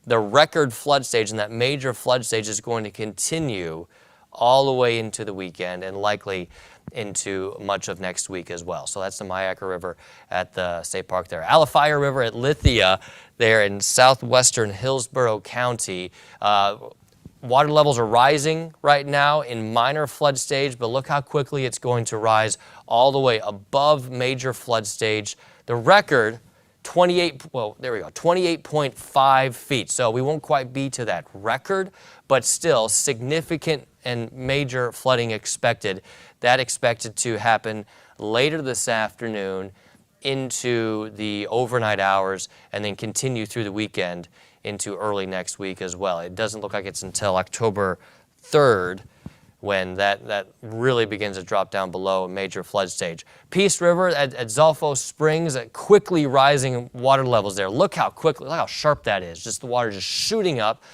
The record flood stage and that major flood stage is going to continue all the way into the weekend and likely into much of next week as well. So that's the Myakka River at the state park there. Alafaya River at Lithia there in southwestern Hillsborough County. Water levels are rising right now in minor flood stage, but look how quickly it's going to rise all the way above major flood stage. The record, 28.5 feet. So we won't quite be to that record, but still significant and major flooding expected That expected to happen later this afternoon into the overnight hours and then continue through the weekend into early next week as well. It doesn't look like it's until October 3rd when that really begins to drop down below a major flood stage. Peace River at Zolfo Springs, at quickly rising water levels there. Look how sharp that is. Just the water just shooting up,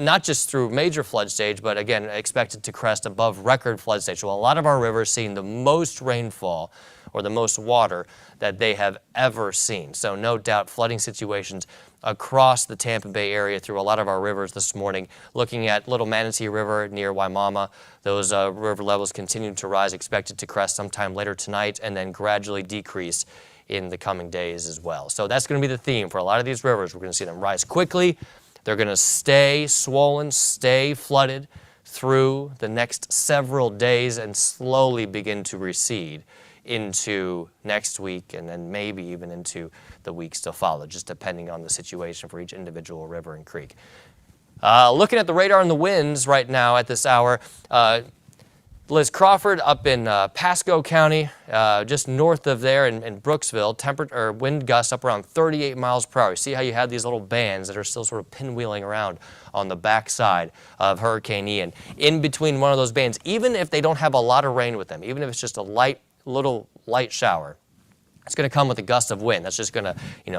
not just through major flood stage, but again, expected to crest above record flood stage. So a lot of our rivers seeing the most rainfall or the most water that they have ever seen. So no doubt flooding situations across the Tampa Bay area through a lot of our rivers this morning. Looking at Little Manatee River near Waimama, those river levels continue to rise, expected to crest sometime later tonight and then gradually decrease in the coming days as well. So that's going to be the theme for a lot of these rivers. We're going to see them rise quickly. They're going to stay swollen, stay flooded through the next several days and slowly begin to recede into next week and then maybe even into the weeks to follow, just depending on the situation for each individual river and creek. Looking at the radar and the winds right now at this hour, Liz Crawford up in Pasco County, just north of there in Brooksville, wind gusts up around 38 miles per hour. You see how you have these little bands that are still sort of pinwheeling around on the backside of Hurricane Ian. In between one of those bands, even if they don't have a lot of rain with them, even if it's just a little light shower, it's going to come with a gust of wind. That's just going to,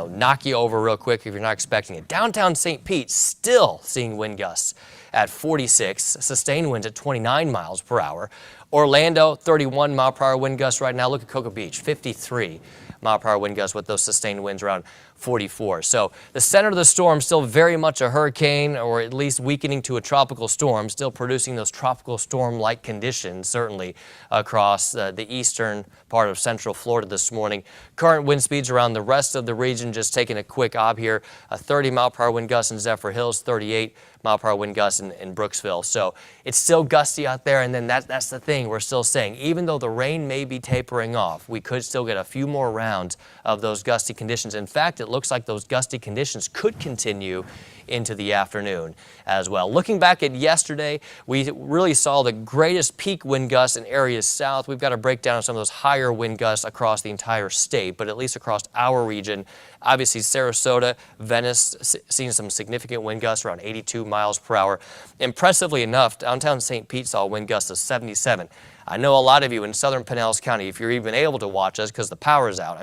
knock you over real quick if you're not expecting it. Downtown St. Pete still seeing wind gusts at 46, sustained winds at 29 miles per hour. Orlando, 31 mile per hour wind gusts right now. Look at Cocoa Beach, 53 mile per hour wind gusts with those sustained winds around 44. So the center of the storm still very much a hurricane, or at least weakening to a tropical storm, still producing those tropical storm-like conditions, certainly across the eastern part of central Florida this morning. Current wind speeds around the rest of the region, just taking a quick ob here, a 30 mile per hour wind gust in Zephyr Hills, 38 mile per hour wind gusts in Brooksville. So it's still gusty out there, and then that's the thing we're still saying. Even though the rain may be tapering off, we could still get a few more rounds of those gusty conditions. In fact, it looks like those gusty conditions could continue into the afternoon as well. Looking back at yesterday, we really saw the greatest peak wind gusts in areas south. We've got a breakdown of some of those higher wind gusts across the entire state, but at least across our region. Obviously, Sarasota, Venice, seeing some significant wind gusts around 82 miles per hour. Impressively enough, downtown St. Pete saw wind gusts of 77. I know a lot of you in southern Pinellas County, if you're even able to watch us because the power is out,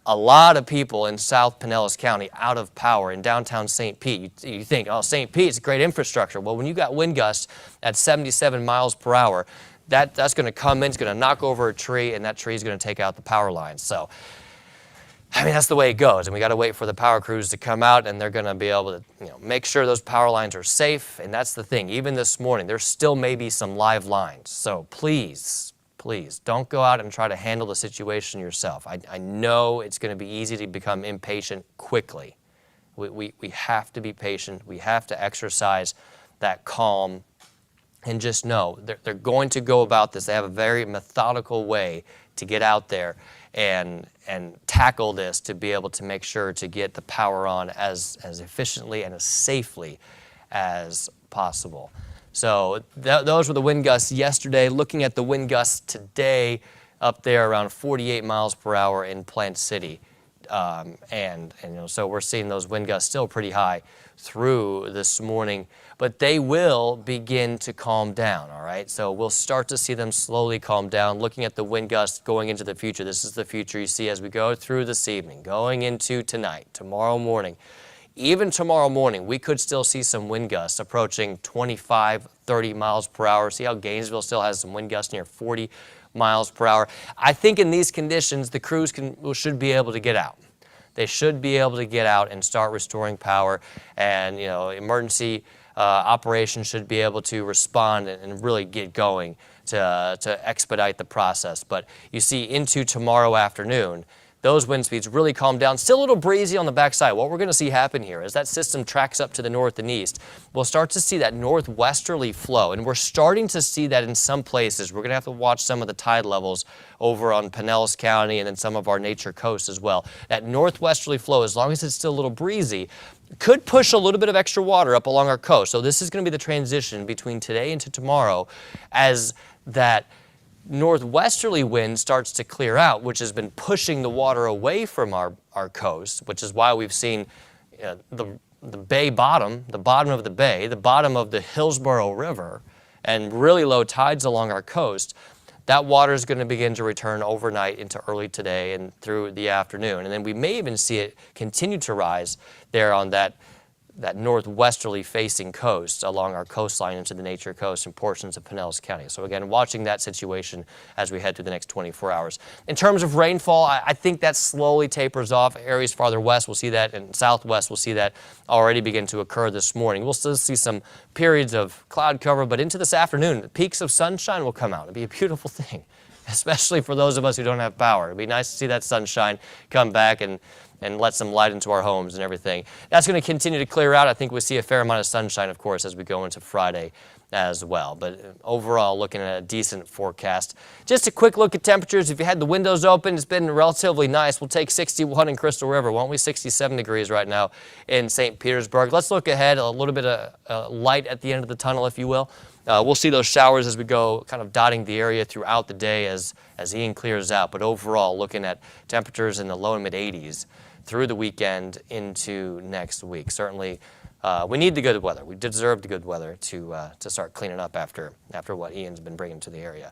a lot of people in South Pinellas County out of power in downtown St. Pete. You think, oh, St. Pete's great infrastructure. Well, when you got wind gusts at 77 miles per hour, that's going to come in, it's going to knock over a tree, and that tree is going to take out the power lines. So, that's the way it goes, and we got to wait for the power crews to come out, and they're going to be able to, make sure those power lines are safe. And that's the thing. Even this morning, there still may be some live lines. So please don't go out and try to handle the situation yourself. I know it's going to be easy to become impatient quickly. We have to be patient. We have to exercise that calm and just know they're going to go about this. They have a very methodical way to get out there and tackle this to be able to make sure to get the power on as efficiently and as safely as possible. So those were the wind gusts yesterday. Looking at the wind gusts today, up there around 48 miles per hour in Plant City. So we're seeing those wind gusts still pretty high through this morning, but they will begin to calm down, all right? So we'll start to see them slowly calm down. Looking at the wind gusts going into the future, this is the future you see as we go through this evening, going into tonight, tomorrow morning. Even tomorrow morning, we could still see some wind gusts approaching 25, 30 miles per hour. See how Gainesville still has some wind gusts near 40 miles per hour. I think in these conditions, the crews should be able to get out. They should be able to get out and start restoring power, and emergency operations should be able to respond and really get going to expedite the process. But you see into tomorrow afternoon, those wind speeds really calm down. Still a little breezy on the backside. What we're going to see happen here as that system tracks up to the north and east, we'll start to see that northwesterly flow, and we're starting to see that in some places. We're going to have to watch some of the tide levels over on Pinellas County and then some of our nature coast as well. That northwesterly flow, as long as it's still a little breezy, could push a little bit of extra water up along our coast. So this is going to be the transition between today and to tomorrow as that northwesterly wind starts to clear out, which has been pushing the water away from our coast, which is why we've seen the bay bottom, the bottom of the bay, the bottom of the Hillsborough River, and really low tides along our coast. That water is going to begin to return overnight into early today and through the afternoon. And then we may even see it continue to rise there on that northwesterly facing coast along our coastline into the Nature Coast and portions of Pinellas County. So again, watching that situation as we head through the next 24 hours. In terms of rainfall, I think that slowly tapers off. Areas farther west, we'll see that, and southwest, we'll see that already begin to occur this morning. We'll still see some periods of cloud cover, but into this afternoon, peaks of sunshine will come out. It'll be a beautiful thing, especially for those of us who don't have power. It'll be nice to see that sunshine come back and let some light into our homes and everything. That's going to continue to clear out. I think we'll see a fair amount of sunshine, of course, as we go into Friday as well. But overall, looking at a decent forecast. Just a quick look at temperatures. If you had the windows open, it's been relatively nice. We'll take 61 in Crystal River, won't we? 67 degrees right now in St. Petersburg. Let's look ahead, a little bit of light at the end of the tunnel, if you will. We'll see those showers as we go kind of dotting the area throughout the day as Ian clears out. But overall, looking at temperatures in the low and mid 80s through the weekend into next week. Certainly, we need the good weather. We deserve the good weather to start cleaning up after what Ian's been bringing to the area.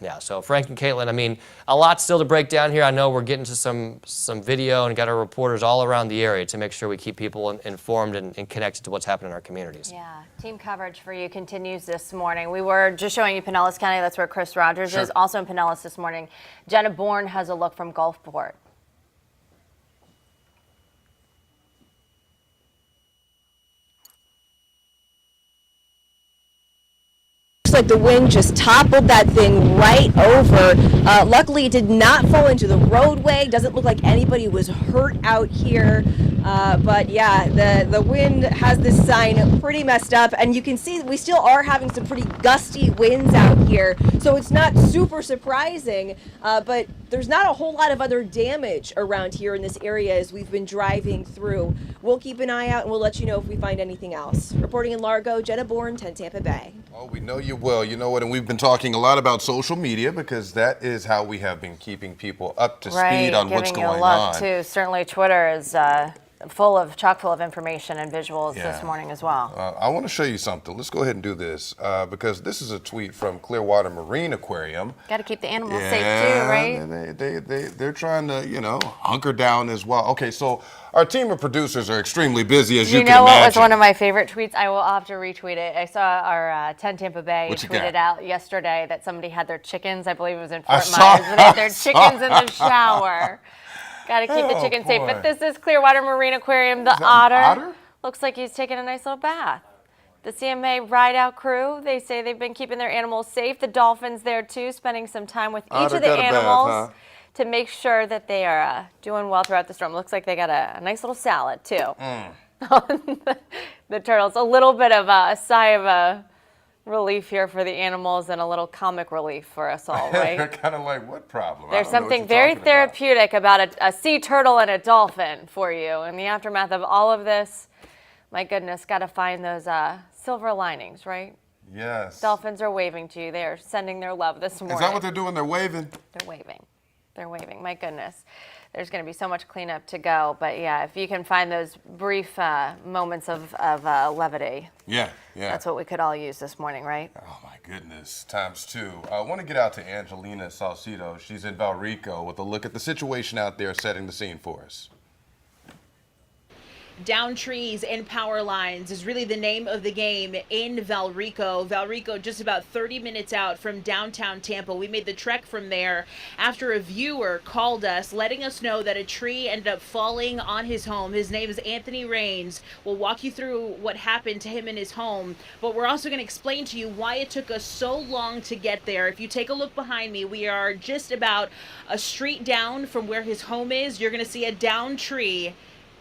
Yeah. So Frank and Caitlin, I mean, a lot still to break down here. I know we're getting to some video and got our reporters all around the area to make sure we keep people informed and connected to what's happening in our communities. Yeah, team coverage for you continues this morning. We were just showing you Pinellas County. That's where Chris Rogers is. Also in Pinellas this morning, Jenna Bourne has a look from Gulfport. Like the wind just toppled that thing right over. Luckily, it did not fall into the roadway. Doesn't look like anybody was hurt out here. But yeah, the wind has this sign pretty messed up, and you can see we still are having some pretty gusty winds out here. So it's not super surprising, but there's not a whole lot of other damage around here in this area as we've been driving through. We'll keep an eye out and we'll let you know if we find anything else. Reporting in Largo, Jenna Bourne, 10 Tampa Bay. Oh, we know you will. You know what? And we've been talking a lot about social media because that is how we have been keeping people up to speed on what's going on. Giving you a look too. Certainly Twitter is chock full of information and visuals this morning as well. I want to show you something. Let's go ahead and do this because this is a tweet from Clearwater Marine Aquarium. Got to keep the animals safe too, right? They're trying to, hunker down as well. Okay, so our team of producers are extremely busy, as you can imagine. You know what was one of my favorite tweets? I will have to retweet it. I saw our 10 Tampa Bay tweeted out yesterday that somebody had their chickens, I believe it was in Fort Myers, but they had their chickens in the shower. Got to keep the chickens safe. But this is Clearwater Marine Aquarium. The otter looks like he's taking a nice little bath. The CMA ride-out crew, they say they've been keeping their animals safe. The dolphins there too, spending some time with each of the animals to make sure that they are doing well throughout the storm. Looks like they got a nice little salad too. The turtles, a little bit of a sigh of relief here for the animals and a little comic relief for us all, right? Kind of like, what problem? There's something very therapeutic about a sea turtle and a dolphin for you. In the aftermath of all of this, my goodness, got to find those silver linings, right? Yes. Dolphins are waving to you. They are sending their love this morning. Is that what they're doing? They're waving? They're waving. They're waving. My goodness. There's going to be so much cleanup to go. But yeah, if you can find those brief moments of levity. Yeah. That's what we could all use this morning, right? Oh, my goodness. Times two. I want to get out to Angelina Salcido. She's in Valrico with a look at the situation out there, setting the scene for us. Down trees and power lines is really the name of the game in Valrico. Valrico just about 30 minutes out from downtown Tampa. We made the trek from there after a viewer called us letting us know that a tree ended up falling on his home. His name is Anthony Raines. We'll walk you through what happened to him in his home, but we're also going to explain to you why it took us so long to get there. If you take a look behind me, we are just about a street down from where his home is. You're going to see a downed tree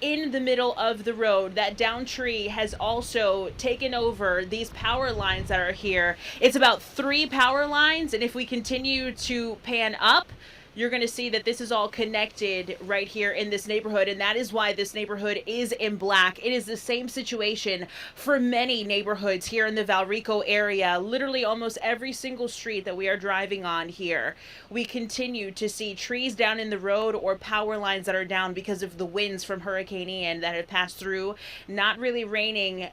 in the middle of the road. That down tree has also taken over these power lines that are here. It's about 3 power lines, and if we continue to pan up, you're going to see that this is all connected right here in this neighborhood, and that is why this neighborhood is in black. It is the same situation for many neighborhoods here in the Valrico area. Literally almost every single street that we are driving on here, we continue to see trees down in the road or power lines that are down because of the winds from Hurricane Ian that have passed through. Not really raining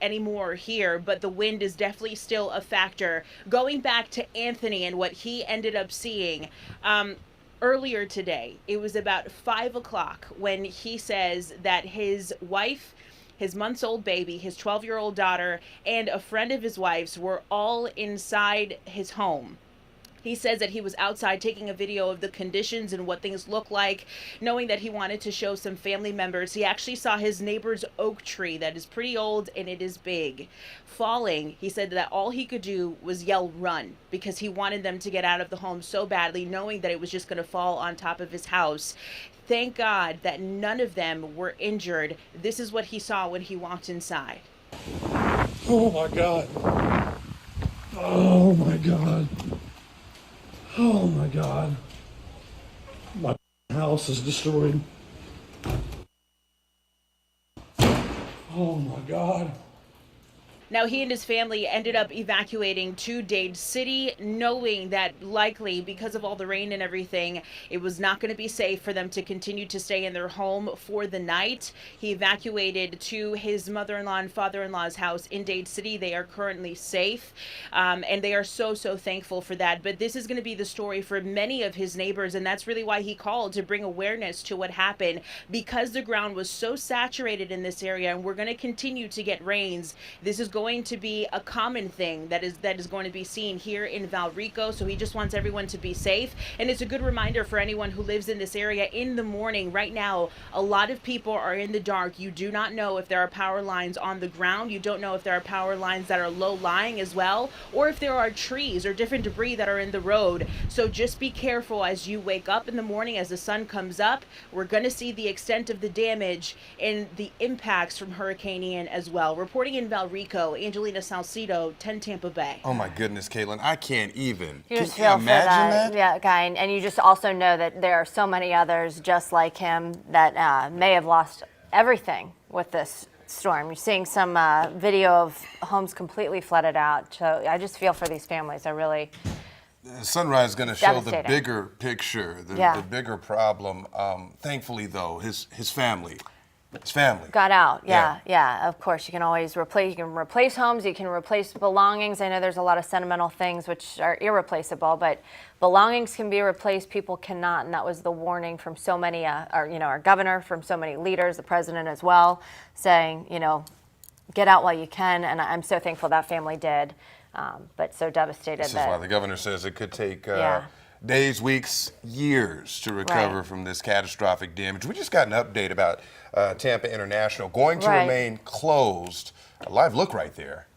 anymore here, but the wind is definitely still a factor. Going back to Anthony and what he ended up seeing, earlier today, it was about 5 o'clock when he says that his wife, his months-old baby, his 12-year-old daughter, and a friend of his wife's were all inside his home. He says that he was outside taking a video of the conditions and what things look like, knowing that he wanted to show some family members. He actually saw his neighbor's oak tree that is pretty old and it is big falling. He said that all he could do was yell run because he wanted them to get out of the home so badly, knowing that it was just going to fall on top of his house. Thank God that none of them were injured. This is what he saw when he walked inside. Oh my God. Oh my God. Oh my God. My house is destroyed. Oh my God. Now, he and his family ended up evacuating to Dade City, knowing that likely because of all the rain and everything, it was not going to be safe for them to continue to stay in their home for the night. He evacuated to his mother-in-law and father-in-law's house in Dade City. They are currently safe, and they are so thankful for that. But this is going to be the story for many of his neighbors, and that's really why he called, to bring awareness to what happened, because the ground was so saturated in this area, and we're going to continue to get rains. This is going to be a common thing that is going to be seen here in Valrico. So he just wants everyone to be safe, and it's a good reminder for anyone who lives in this area in the morning. Right now, a lot of people are in the dark. You do not know if there are power lines on the ground. You don't know if there are power lines that are low lying as well, or if there are trees or different debris that are in the road. So just be careful as you wake up in the morning. As the sun comes up, we're going to see the extent of the damage and the impacts from Hurricane Ian as well. Reporting in Valrico, Angelina Salcido, 10 Tampa Bay. Oh my goodness, Caitlin, I can't even. You just Can you feel for imagine that? Yeah, guy, and you just also know that there are so many others just like him that may have lost everything with this storm. You're seeing some video of homes completely flooded out. So I just feel for these families. I really. Sunrise is going to show the bigger picture, the bigger problem. Thankfully, though, his family. His family got out. Yeah. Of course, you can always replace. You can replace homes. You can replace belongings. I know there's a lot of sentimental things which are irreplaceable, but belongings can be replaced. People cannot, and that was the warning from so many. Our governor, from so many leaders, the president as well, saying, get out while you can. And I'm so thankful that family did, but so devastated. This is why the governor says it could take. Days, weeks, years to recover from this catastrophic damage. We just got an update about Tampa International going to remain closed. A live look right there.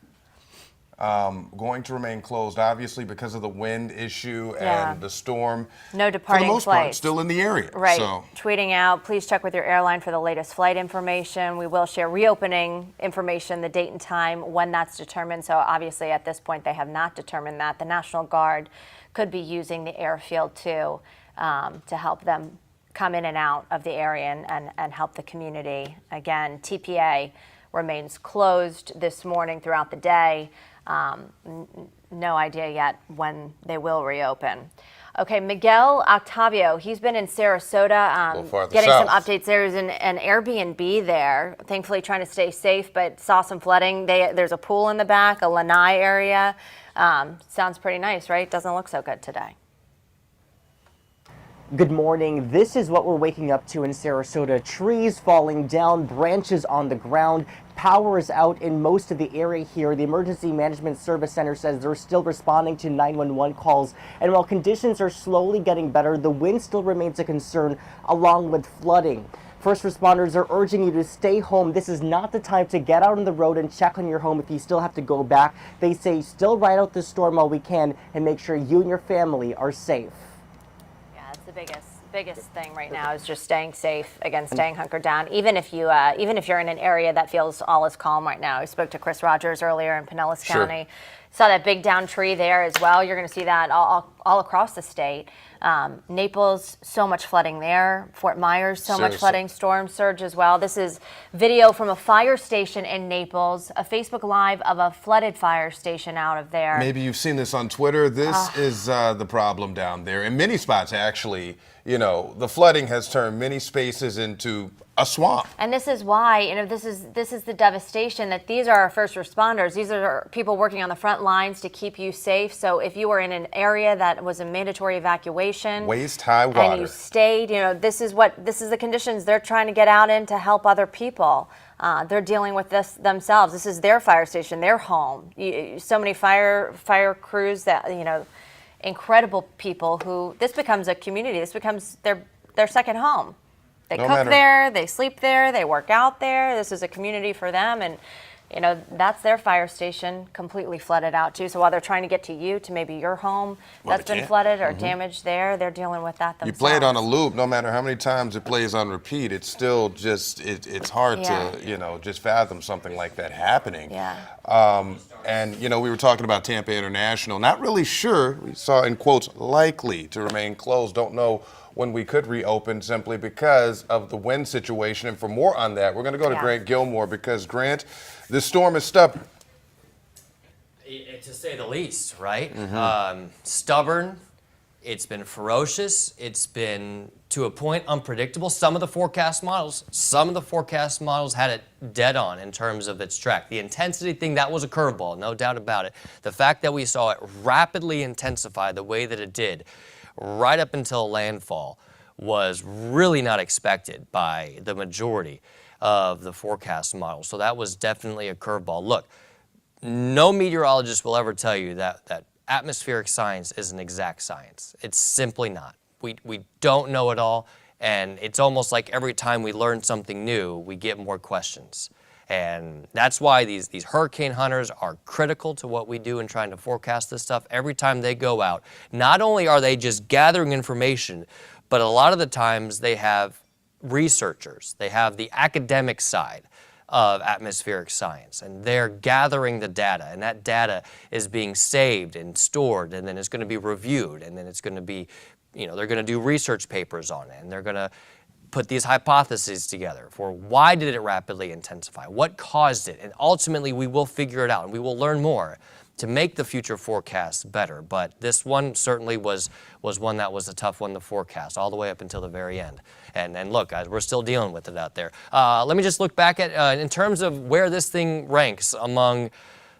Going to remain closed, obviously, because of the wind issue and the storm. No departing flights. For the most part, still in the area. Right. So. Tweeting out, please check with your airline for the latest flight information. We will share reopening information, the date and time when that's determined. So obviously, at this point, they have not determined that. The National Guard could be using the airfield too to help them come in and out of the area and help the community. Again, TPA remains closed this morning throughout the day. No idea yet when they will reopen. Okay, Miguel Octavio, he's been in Sarasota getting some updates. There's an Airbnb there, thankfully trying to stay safe, but saw some flooding. There's a pool in the back, a lanai area. Sounds pretty nice, right? Doesn't look so good today. Good morning. This is what we're waking up to in Sarasota. Trees falling down, branches on the ground. Power is out in most of the area here. The Emergency Management Service Center says they're still responding to 911 calls. And while conditions are slowly getting better, the wind still remains a concern, along with flooding. First responders are urging you to stay home. This is not the time to get out on the road and check on your home if you still have to go back. They say still ride out the storm while we can and make sure you and your family are safe. That's the biggest thing right now is just staying safe, again, staying hunkered down. Even if you're in an area that feels all is calm right now. I spoke to Chris Rogers earlier in Pinellas County, Saw that big down tree there as well. You're going to see that all across the state. Naples, so much flooding there. Fort Myers, so much flooding. Storm surge as well. This is video from a fire station in Naples, a Facebook Live of a flooded fire station out of there. Maybe you've seen this on Twitter. This is the problem down there. In many spots, actually, you know, the flooding has turned many spaces into a swamp. And this is why, you know, this is the devastation that these are our first responders. These are people working on the front lines to keep you safe. So if you were in an area that was a mandatory evacuation, waist-high water, and you stayed, you know, this is the conditions they're trying to get out in to help other people. They're dealing with this themselves. This is their fire station, their home. So many fire crews that, you know, incredible people who, this becomes a community. This becomes their second home. They cook there, they sleep there, they work out there. This is a community for them, and you know, that's their fire station completely flooded out too. So while they're trying to get to you, to maybe your home that's been flooded or damaged there, they're dealing with that themselves. You play it on a loop, no matter how many times it plays on repeat, it's still just, it's hard to, you know, just fathom something like that happening. Yeah. And, you know, we were talking about Tampa International, not really sure, we saw in quotes, likely to remain closed, don't know when we could reopen simply because of the wind situation. And for more on that, we're going to go to Grant Gilmore because, Grant, this storm is stubborn. To say the least, right? Stubborn. It's been ferocious. It's been, to a point, unpredictable. Some of the forecast models had it dead on in terms of its track. The intensity thing, that was a curveball, no doubt about it. The fact that we saw it rapidly intensify the way that it did right up until landfall was really not expected by the majority of the forecast models. So that was definitely a curveball. Look, no meteorologist will ever tell you that atmospheric science is an exact science. It's simply not. We don't know it all, and it's almost like every time we learn something new, we get more questions. And that's why these hurricane hunters are critical to what we do in trying to forecast this stuff. Every time they go out, not only are they just gathering information, but a lot of the times they have researchers. They have the academic side of atmospheric science, and they're gathering the data, and that data is being saved and stored, and then it's going to be reviewed, and then it's going to be, you know, they're going to do research papers on it, and they're going to put these hypotheses together for why did it rapidly intensify, what caused it, and ultimately we will figure it out and we will learn more to make the future forecasts better. But this one certainly was one that was a tough one to forecast all the way up until the very end. And look, guys, we're still dealing with it out there. Let me just look back at, in terms of where this thing ranks among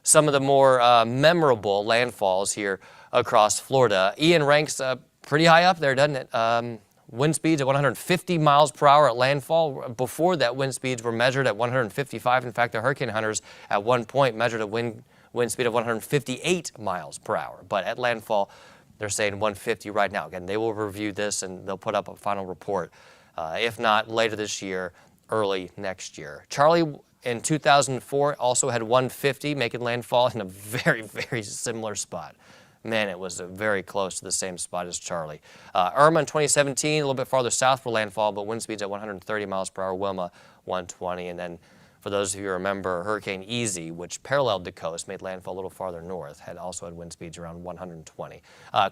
some of the more memorable landfalls here across Florida. Ian ranks pretty high up there, doesn't it? Wind speeds at 150 miles per hour at landfall. Before that, wind speeds were measured at 155. In fact, the hurricane hunters at one point measured a wind speed of 158 miles per hour. But at landfall, they're saying 150 right now. Again, they will review this and they'll put up a final report, if not later this year, early next year. Charlie in 2004 also had 150, making landfall in a very, very similar spot. Man, it was very close to the same spot as Charlie. Irma in 2017, a little bit farther south for landfall, but wind speeds at 130 miles per hour. Wilma, 120. And then for those of you who remember, Hurricane Easy, which paralleled the coast, made landfall a little farther north, also had wind speeds around 120.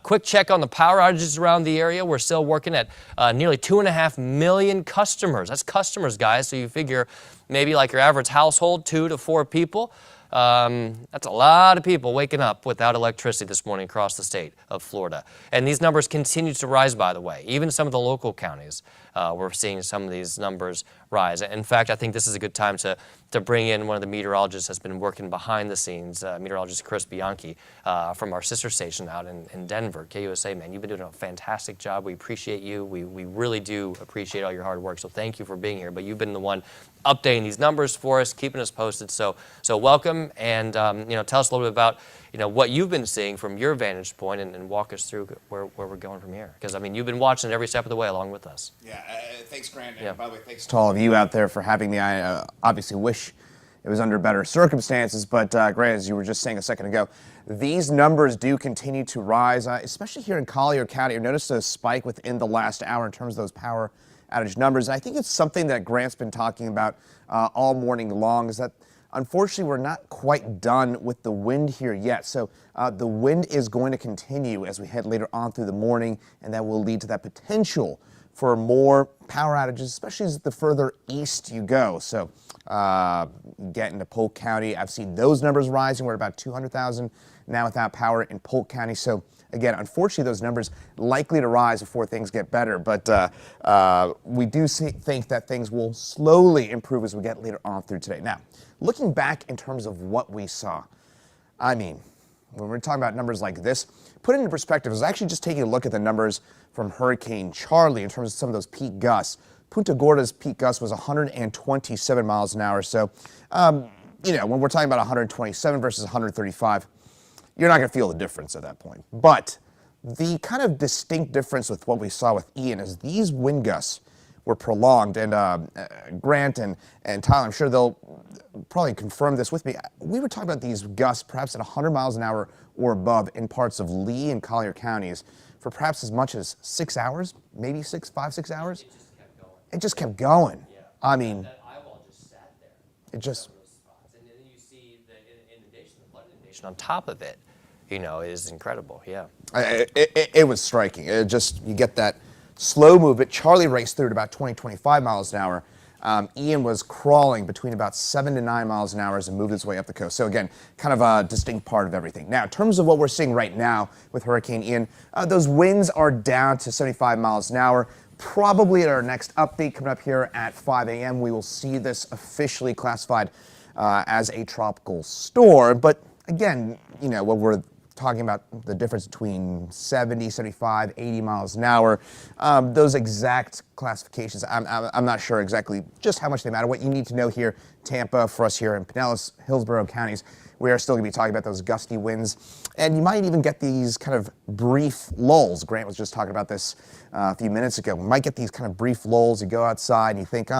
Quick check on the power outages around the area. We're still working at nearly 2.5 million customers. That's customers, guys. So you figure maybe like your average household, 2 to 4 people. That's a lot of people waking up without electricity this morning across the state of Florida. And these numbers continue to rise, by the way. Even some of the local counties, we're seeing some of these numbers rise. In fact, I think this is a good time to bring in one of the meteorologists that's been working behind the scenes, meteorologist Chris Bianchi from our sister station out in Denver, KUSA. Man, you've been doing a fantastic job. We appreciate you. We really do appreciate all your hard work. So thank you for being here. But you've been the one updating these numbers for us, keeping us posted. So welcome, and you know, tell us a little bit about what you've been seeing from your vantage point, and walk us through where we're going from here. Because I mean, you've been watching it every step of the way along with us. Yeah, thanks, Grant. And by the way, thanks to all of you out there for having me. I obviously wish it was under better circumstances, but Grant, as you were just saying a second ago, these numbers do continue to rise, especially here in Collier County. You noticed a spike within the last hour in terms of those power outage numbers. I think it's something that Grant's been talking about all morning long, is that unfortunately, we're not quite done with the wind here yet. So the wind is going to continue as we head later on through the morning, and that will lead to that potential for more power outages, especially as the further east you go. So get into Polk County. I've seen those numbers rising. We're at about 200,000 now without power in Polk County. So again, unfortunately, those numbers likely to rise before things get better. But we do think that things will slowly improve as we get later on through today. Now, looking back in terms of what we saw, I mean, when we're talking about numbers like this, put it into perspective. I was actually just taking a look at the numbers from Hurricane Charlie in terms of some of those peak gusts. Punta Gorda's peak gust was 127 miles an hour. So, you know, when we're talking about 127 versus 135, you're not going to feel the difference at that point. But the kind of distinct difference with what we saw with Ian is these wind gusts were prolonged. And Grant and Tyler, I'm sure they'll probably confirm this with me. We were talking about these gusts perhaps at 100 miles an hour or above in parts of Lee and Collier counties for perhaps as much as 6 hours, maybe 5, 6 hours. It just kept going. Yeah. I mean, that eyeball just sat there. It just. And then you see the inundation, the flood inundation On top of it, you know, is incredible. Yeah. It was striking. It just, you get that slow movement. Charlie raced through at about 20, 25 miles an hour. Ian was crawling between about 7 to 9 miles an hour as it moved its way up the coast. So again, kind of a distinct part of everything. Now, in terms of what we're seeing right now with Hurricane Ian, those winds are down to 75 miles an hour. Probably at our next update coming up here at 5 a.m., we will see this officially classified as a tropical storm. But again, you know, when we're talking about the difference between 70, 75, 80 miles an hour, those exact classifications, I'm not sure exactly just how much they matter. What you need to know here, Tampa, for us here in Pinellas, Hillsborough counties, we are still going to be talking about those gusty winds. And you might even get these kind of brief lulls. Grant was just talking about this a few minutes ago. We might get these kind of brief lulls. You go outside and you think,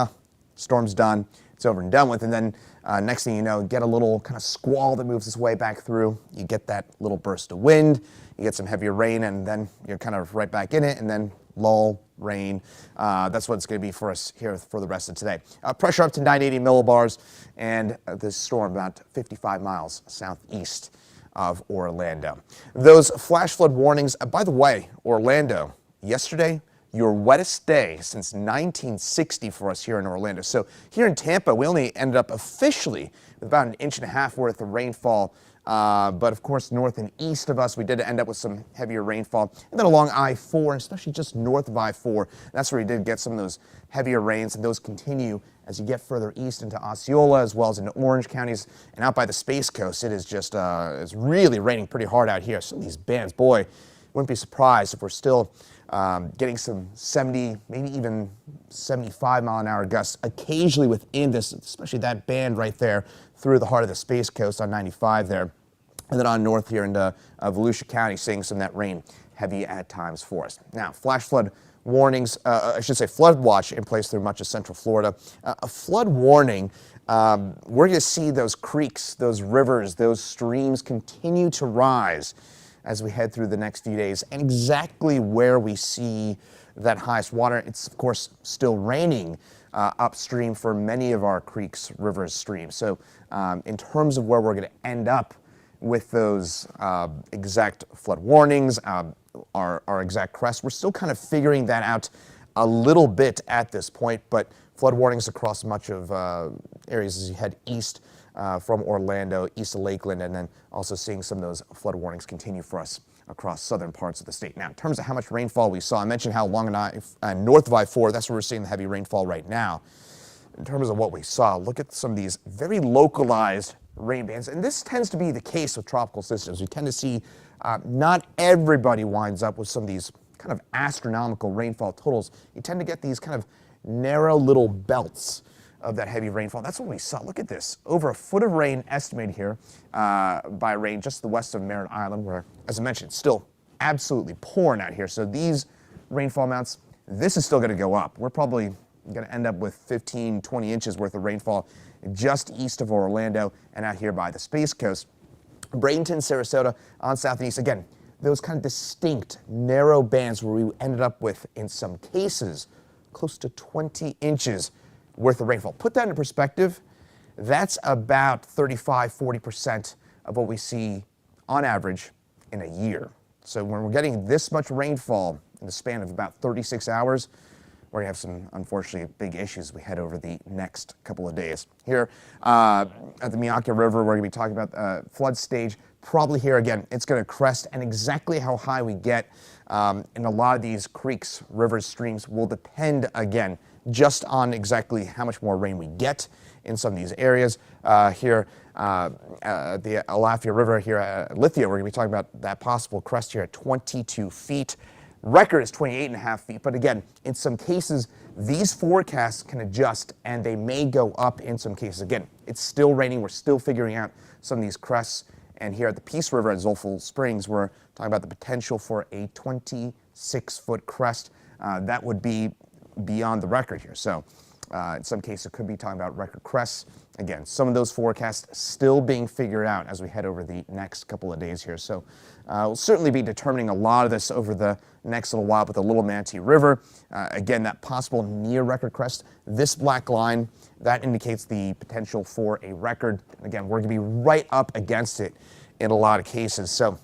storm's done. It's over and done with. And then next thing you know, get a little kind of squall that moves its way back through. You get that little burst of wind. You get some heavier rain, and then you're kind of right back in it. And then lull, rain. That's what it's going to be for us here for the rest of today. Pressure up to 980 millibars, and this storm about 55 miles southeast of Orlando. Those flash flood warnings, by the way, Orlando, yesterday, your wettest day since 1960 for us here in Orlando. So here in Tampa, we only ended up officially with about 1.5 inches worth of rainfall. But of course, north and east of us, we did end up with some heavier rainfall. And then along I-4, especially just north of I-4, that's where we did get some of those heavier rains, and those continue as you get further east into Osceola, as well as into Orange counties, and out by the Space Coast. It is just, it's really raining pretty hard out here. So these bands, boy, wouldn't be surprised if we're still getting some 70, maybe even 75 mile an hour gusts occasionally within this, especially that band right there through the heart of the Space Coast on 95 there. And then on north here into Volusia County, seeing some of that rain heavy at times for us. Now, flash flood warnings, I should say flood watch in place through much of central Florida. A flood warning, we're going to see those creeks, those rivers, those streams continue to rise as we head through the next few days. And exactly where we see that highest water, it's of course still raining upstream for many of our creeks, rivers, streams. So in terms of where we're going to end up with those exact flood warnings, our exact crest, we're still kind of figuring that out a little bit at this point, but flood warnings across much of areas as you head east from Orlando, east of Lakeland, and then also seeing some of those flood warnings continue for us across southern parts of the state. Now, in terms of how much rainfall we saw, I mentioned how along north of I-4, that's where we're seeing the heavy rainfall right now. In terms of what we saw, look at some of these very localized rain bands, and this tends to be the case with tropical systems. We tend to see not everybody winds up with some of these kind of astronomical rainfall totals. You tend to get these kind of narrow little belts of that heavy rainfall. That's what we saw. Look at this. Over a foot of rain estimated here by rain just to the west of Merritt Island, where, as I mentioned, it's still absolutely pouring out here. So these rainfall amounts, this is still going to go up. We're probably going to end up with 15, 20 inches worth of rainfall just east of Orlando and out here by the Space Coast. Bradenton, Sarasota, on south and east. Again, those kind of distinct narrow bands where we ended up with, in some cases, close to 20 inches worth of rainfall. Put that into perspective. That's about 35–40% of what we see on average in a year. So when we're getting this much rainfall in the span of about 36 hours, we're going to have some, unfortunately, big issues as we head over the next couple of days. Here at the Miyake River, we're going to be talking about flood stage. Probably here again, it's going to crest, and exactly how high we get in a lot of these creeks, rivers, streams will depend again just on exactly how much more rain we get in some of these areas. Here the Alafia River here at Lithia, we're going to be talking about that possible crest here at 22 feet. Record is 28.5 feet, but again, in some cases, these forecasts can adjust and they may go up in some cases. Again, it's still raining. We're still figuring out some of these crests. And here at the Peace River at Zolful Springs, we're talking about the potential for a 26-foot crest. That would be beyond the record here. So in some cases, it could be talking about record crests. Again, some of those forecasts still being figured out as we head over the next couple of days here. So we'll certainly be determining a lot of this over the next little while with the Little Manatee River. Again, that possible near record crest, this black line, that indicates the potential for a record. Again, we're going to be right up against it in a lot of cases. So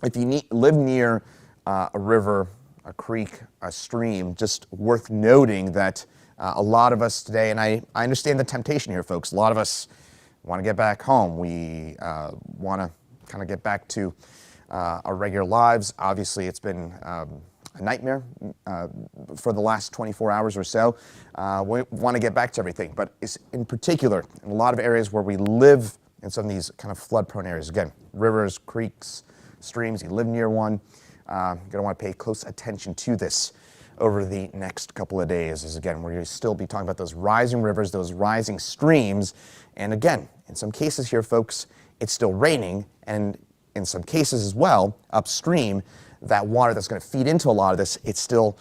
if you live near a river, a creek, a stream, just worth noting that a lot of us today, and I understand the temptation here, folks, a lot of us want to get back home. We want to kind of get back to our regular lives. Obviously, it's been a nightmare for the last 24 hours or so. We want to get back to everything, but it's in particular, in a lot of areas where we live in some of these kind of flood-prone areas, again, rivers, creeks, streams, you live near one, you're going to want to pay close attention to this over the next couple of days, as again, we're going to still be talking about those rising rivers, those rising streams, and again, in some cases here, folks, it's still raining, and in some cases as well, upstream, that water that's going to feed into a lot of this, it's still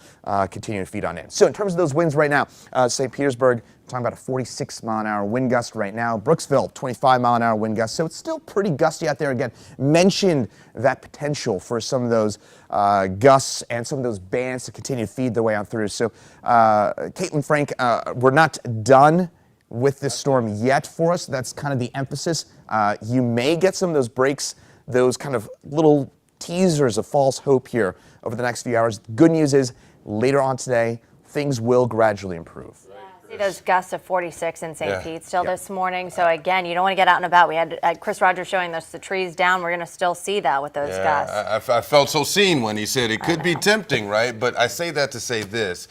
continuing to feed on in. So in terms of those winds right now, St. Petersburg, talking about a 46-mile-an-hour wind gust right now. Brooksville, 25-mile-an-hour wind gust. So it's still pretty gusty out there. Again, mentioned that potential for some of those gusts and some of those bands to continue to feed their way on through. So Caitlin, Frank, we're not done with this storm yet for us. That's kind of the emphasis. You may get some of those breaks, those kind of little teasers of false hope here over the next few hours. Good news is later on today, things will gradually improve. See those gusts of 46 in St. Pete still this morning. So again, you don't want to get out and about. We had Chris Rogers showing us the trees down. We're going to still see that with those gusts. I felt so seen when he said it could be tempting, right? But I say that to say this.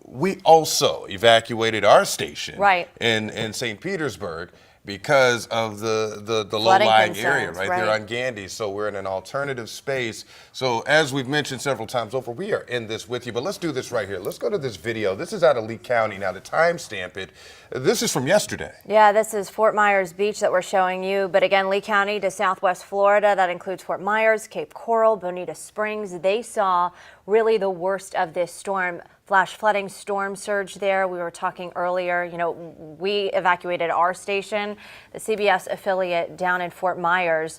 We also evacuated our station in St. Petersburg because of the low-lying area right there on Gandy. So we're in an alternative space. So as we've mentioned several times over, we are in this with you. But let's do this right here. Let's go to this video. This is out of Lee County. Now, to timestamp it, this is from yesterday. Yeah, this is Fort Myers Beach that we're showing you. But again, Lee County to southwest Florida, that includes Fort Myers, Cape Coral, Bonita Springs. They saw really the worst of this storm. Flash flooding, storm surge there. We were talking earlier, you know, we evacuated our station, the CBS affiliate down in Fort Myers.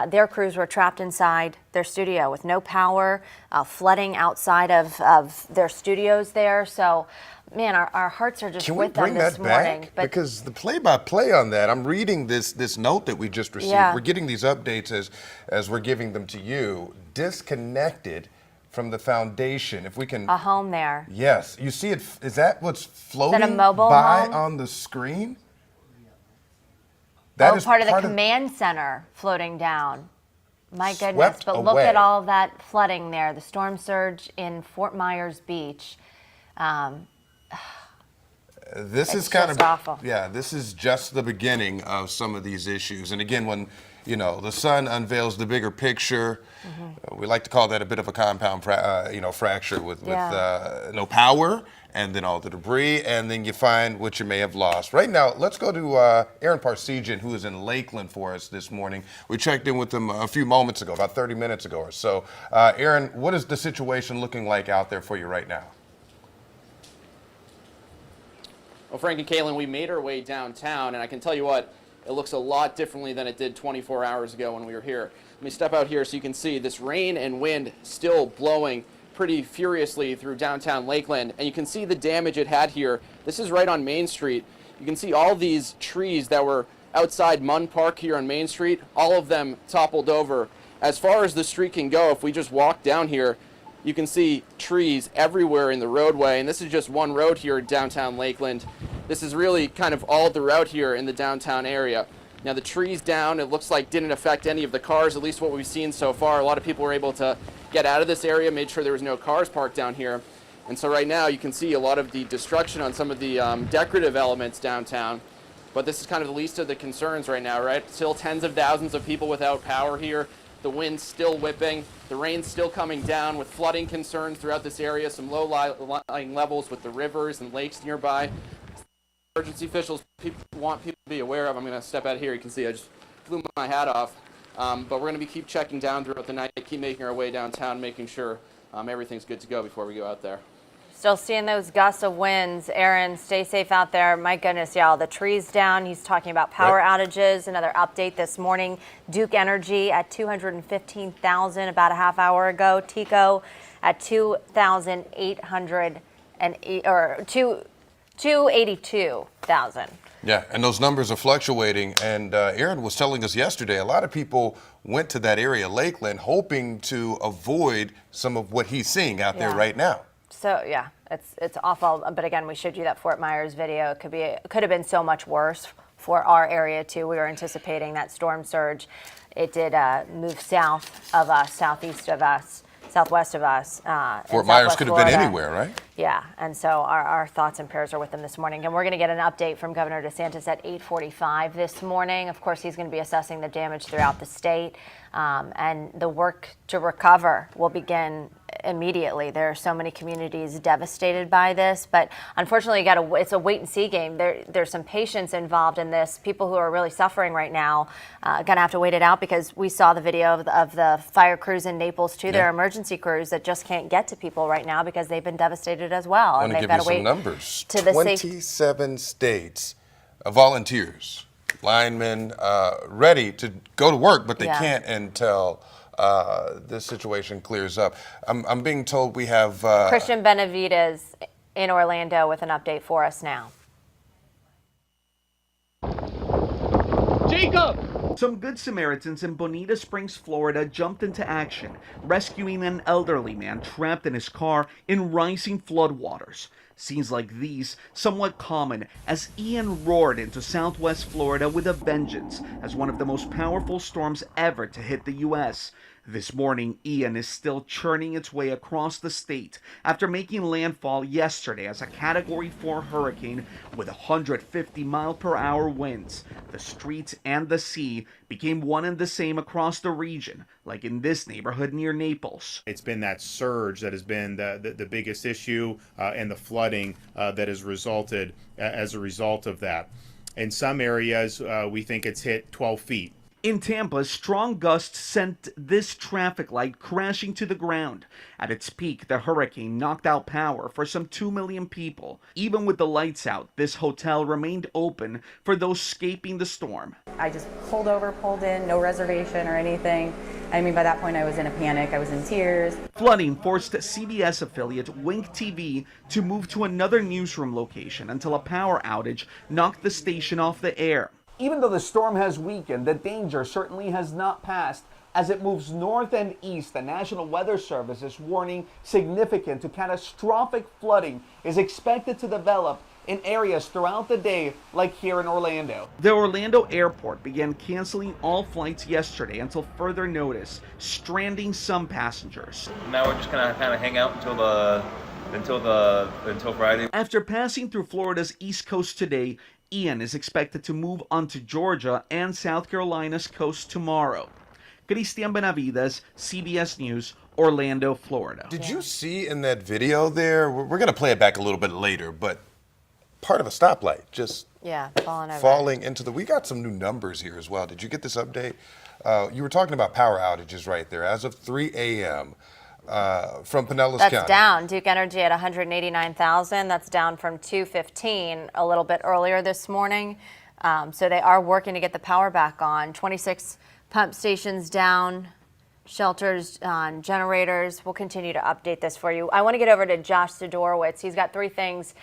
Their crews were trapped inside their studio with no power, flooding outside of their studios there. So, man, our hearts are just with them this morning. But because the play-by-play on that, I'm reading this note that we just received. We're getting these updates as we're giving them to you. Disconnected from the foundation. If we can... A home there. Yes. You see it, is that what's floating is that a mobile by home? On the screen? That is part of the command center floating down. My goodness, but look at all of that flooding there. The storm surge in Fort Myers Beach. This is kind of awful. Yeah, this is just the beginning of some of these issues. And again, when the sun unveils the bigger picture, we like to call that a bit of a compound fracture with no power, and then all the debris, and then you find what you may have lost. Right now, let's go to Aaron Parsegian, who is in Lakeland for us this morning. We checked in with him a few moments ago, about 30 minutes ago or so. Aaron, what is the situation looking like out there for you right now? Well, Frank and Caitlin, we made our way downtown, and I can tell you what, it looks a lot differently than it did 24 hours ago when we were here. Let me step out here so you can see this rain and wind still blowing pretty furiously through downtown Lakeland, and you can see the damage it had here. This is right on Main Street. You can see all these trees that were outside Munn Park here on Main Street, all of them toppled over. As far as the street can go, if we just walk down here, you can see trees everywhere in the roadway, and this is just one road here in downtown Lakeland. This is really kind of all the route here in the downtown area. Now the trees down, it looks like didn't affect any of the cars, at least what we've seen so far. A lot of people were able to get out of this area, made sure there was no cars parked down here. And so right now you can see a lot of the destruction on some of the decorative elements downtown. But this is kind of the least of the concerns right now, right? Still tens of thousands of people without power here. The wind's still whipping. The rain's still coming down with flooding concerns throughout this area. Some low-lying levels with the rivers and lakes nearby. Emergency officials want people to be aware of. I'm going to step out here. You can see I just blew my hat off. But we're going to keep checking down throughout the night, keep making our way downtown, making sure everything's good to go before we go out there. Still seeing those gusts of winds. Aaron, stay safe out there. My goodness, y'all, the trees down. He's talking about power outages. Another update this morning. Duke Energy at 215,000 about a half hour ago. TECO at 282,000. Yeah, and those numbers are fluctuating. And Aaron was telling us yesterday, a lot of people went to that area, Lakeland, hoping to avoid some of what he's seeing out there right now. So yeah, it's awful. But again, we showed you that Fort Myers video. It could have been so much worse for our area too. We were anticipating that storm surge. It did move south of us, southeast of us, southwest of us. Fort Myers could have been anywhere, right? Yeah, and so our thoughts and prayers are with them this morning. And we're going to get an update from Governor DeSantis at 8:45 this morning. Of course, he's going to be assessing the damage throughout the state. And the work to recover will begin immediately. There are so many communities devastated by this, but unfortunately, it's a wait and see game. There's some patience involved in this. People who are really suffering right now gonna have to wait it out, because we saw the video of the fire crews in Naples too. Their emergency crews that just can't get to people right now because they've been devastated as well. I want to give you some numbers. 27 states volunteers, linemen, ready to go to work, but they can't until this situation clears up. I'm being told we have Christian Benavides in Orlando with an update for us now. Jacob! Some Good Samaritans in Bonita Springs, Florida jumped into action, rescuing an elderly man trapped in his car in rising floodwaters. Scenes like these somewhat common as Ian roared into southwest Florida with a vengeance as one of the most powerful storms ever to hit the U.S. This morning, Ian is still churning its way across the state after making landfall yesterday as a Category 4 hurricane with 150-mile-per-hour winds. The streets and the sea became one and the same across the region, like in this neighborhood near Naples. It's been that surge that has been the biggest issue, and the flooding that has resulted as a result of that. In some areas, we think it's hit 12 feet. In Tampa, strong gusts sent this traffic light crashing to the ground. At its peak, the hurricane knocked out power for some 2 million people. Even with the lights out, this hotel remained open for those escaping the storm. I just pulled in, no reservation or anything. I mean, by that point, I was in a panic. I was in tears. Flooding forced CBS affiliate Wink TV to move to another newsroom location until a power outage knocked the station off the air. Even though the storm has weakened, the danger certainly has not passed. As it moves north and east, the National Weather Service is warning significant to catastrophic flooding is expected to develop in areas throughout the day, like here in Orlando. The Orlando airport began canceling all flights yesterday until further notice, stranding some passengers. Now we're just gonna kind of hang out until Friday. After passing through Florida's east coast today, Ian is expected to move onto Georgia and South Carolina's coast tomorrow. Christian Benavides, CBS News, Orlando, Florida. Did you see in that video there, we're going to play it back a little bit later, but part of a stoplight just falling into the, we got some new numbers here as well. Did you get this update? You were talking about power outages right there. As of 3 a.m., from Pinellas County. That's down. Duke Energy at 189,000. That's down from 215 a little bit earlier this morning. So they are working to get the power back on. 26 pump stations down, shelters on generators. We'll continue to update this for you. I want to get over to Josh Sidorowicz. He's got 3 things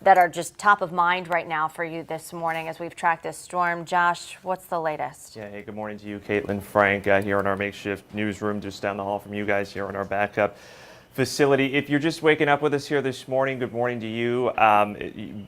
that are just top of mind right now for you this morning as we've tracked this storm. Josh, what's the latest? Yeah, hey, good morning to you, Caitlin, Frank, here in our makeshift newsroom just down the hall from you guys here in our backup facility. If you're just waking up with us here this morning, good morning to you.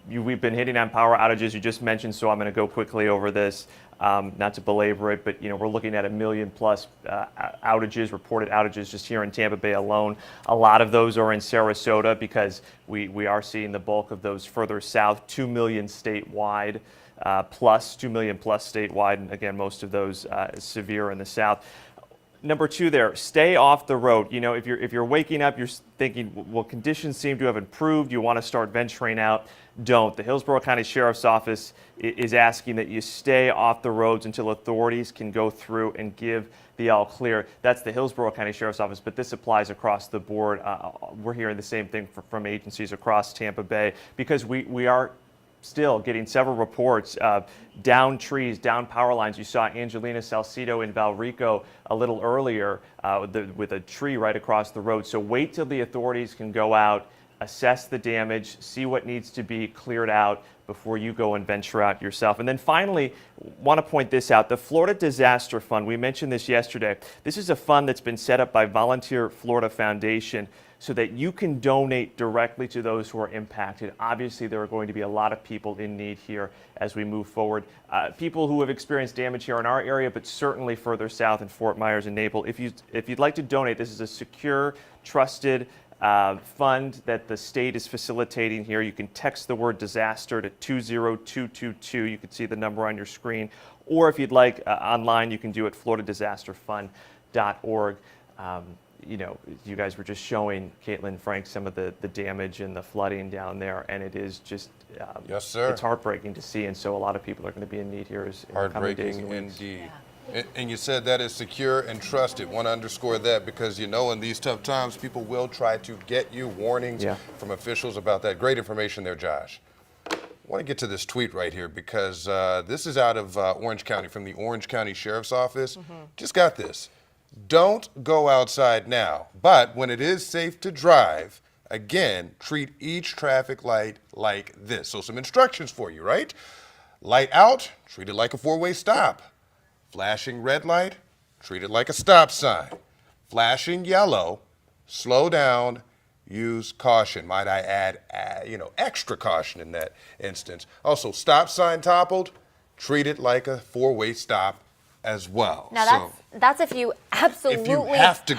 We've been hitting on power outages you just mentioned, so I'm going to go quickly over this. Not to belabor it, but we're looking at 1 million plus outages, reported outages just here in Tampa Bay alone. A lot of those are in Sarasota because we are seeing the bulk of those further south. 2 million statewide, 2 million plus statewide, and again, most of those severe in the south. Number two there, stay off the road. If you're waking up, you're thinking, well, conditions seem to have improved. You want to start venturing out. Don't. The Hillsborough County Sheriff's Office is asking that you stay off the roads until authorities can go through and give the all clear. That's the Hillsborough County Sheriff's Office, but this applies across the board. We're hearing the same thing from agencies across Tampa Bay because we are still getting several reports of down trees, down power lines. You saw Angelina Salcido in Valrico a little earlier with a tree right across the road. So wait till the authorities can go out, assess the damage, see what needs to be cleared out before you go and venture out yourself. And then finally, want to point this out, the Florida Disaster Fund, we mentioned this yesterday. This is a fund that's been set up by Volunteer Florida Foundation so that you can donate directly to those who are impacted. Obviously, there are going to be a lot of people in need here as we move forward. People who have experienced damage here in our area, but certainly further south in Fort Myers and Naples. If you'd like to donate, this is a secure, trusted fund that the state is facilitating here. You can text the word disaster to 20222. You can see the number on your screen. Or if you'd like online, you can do it floridadisasterfund.org. You guys were just showing, Caitlin, Frank, some of the damage and the flooding down there, and it is just, yes, sir. It's heartbreaking to see, and so a lot of people are going to be in need here in the coming days and weeks. Indeed. Yeah. And you said that is secure and trusted. Want to underscore that because in these tough times, people will try to get you warnings from officials about that. Great information there, Josh. I want to get to this tweet right here because this is out of Orange County, from the Orange County Sheriff's Office. Just got this. Don't go outside now, but when it is safe to drive, again, treat each traffic light like this. So some instructions for you, right? Light out, treat it like a four-way stop. Flashing red light, treat it like a stop sign. Flashing yellow, slow down, use caution. Might I add, extra caution in that instance. Also, stop sign toppled, treat it like a four-way stop as well. Now that's if you absolutely have to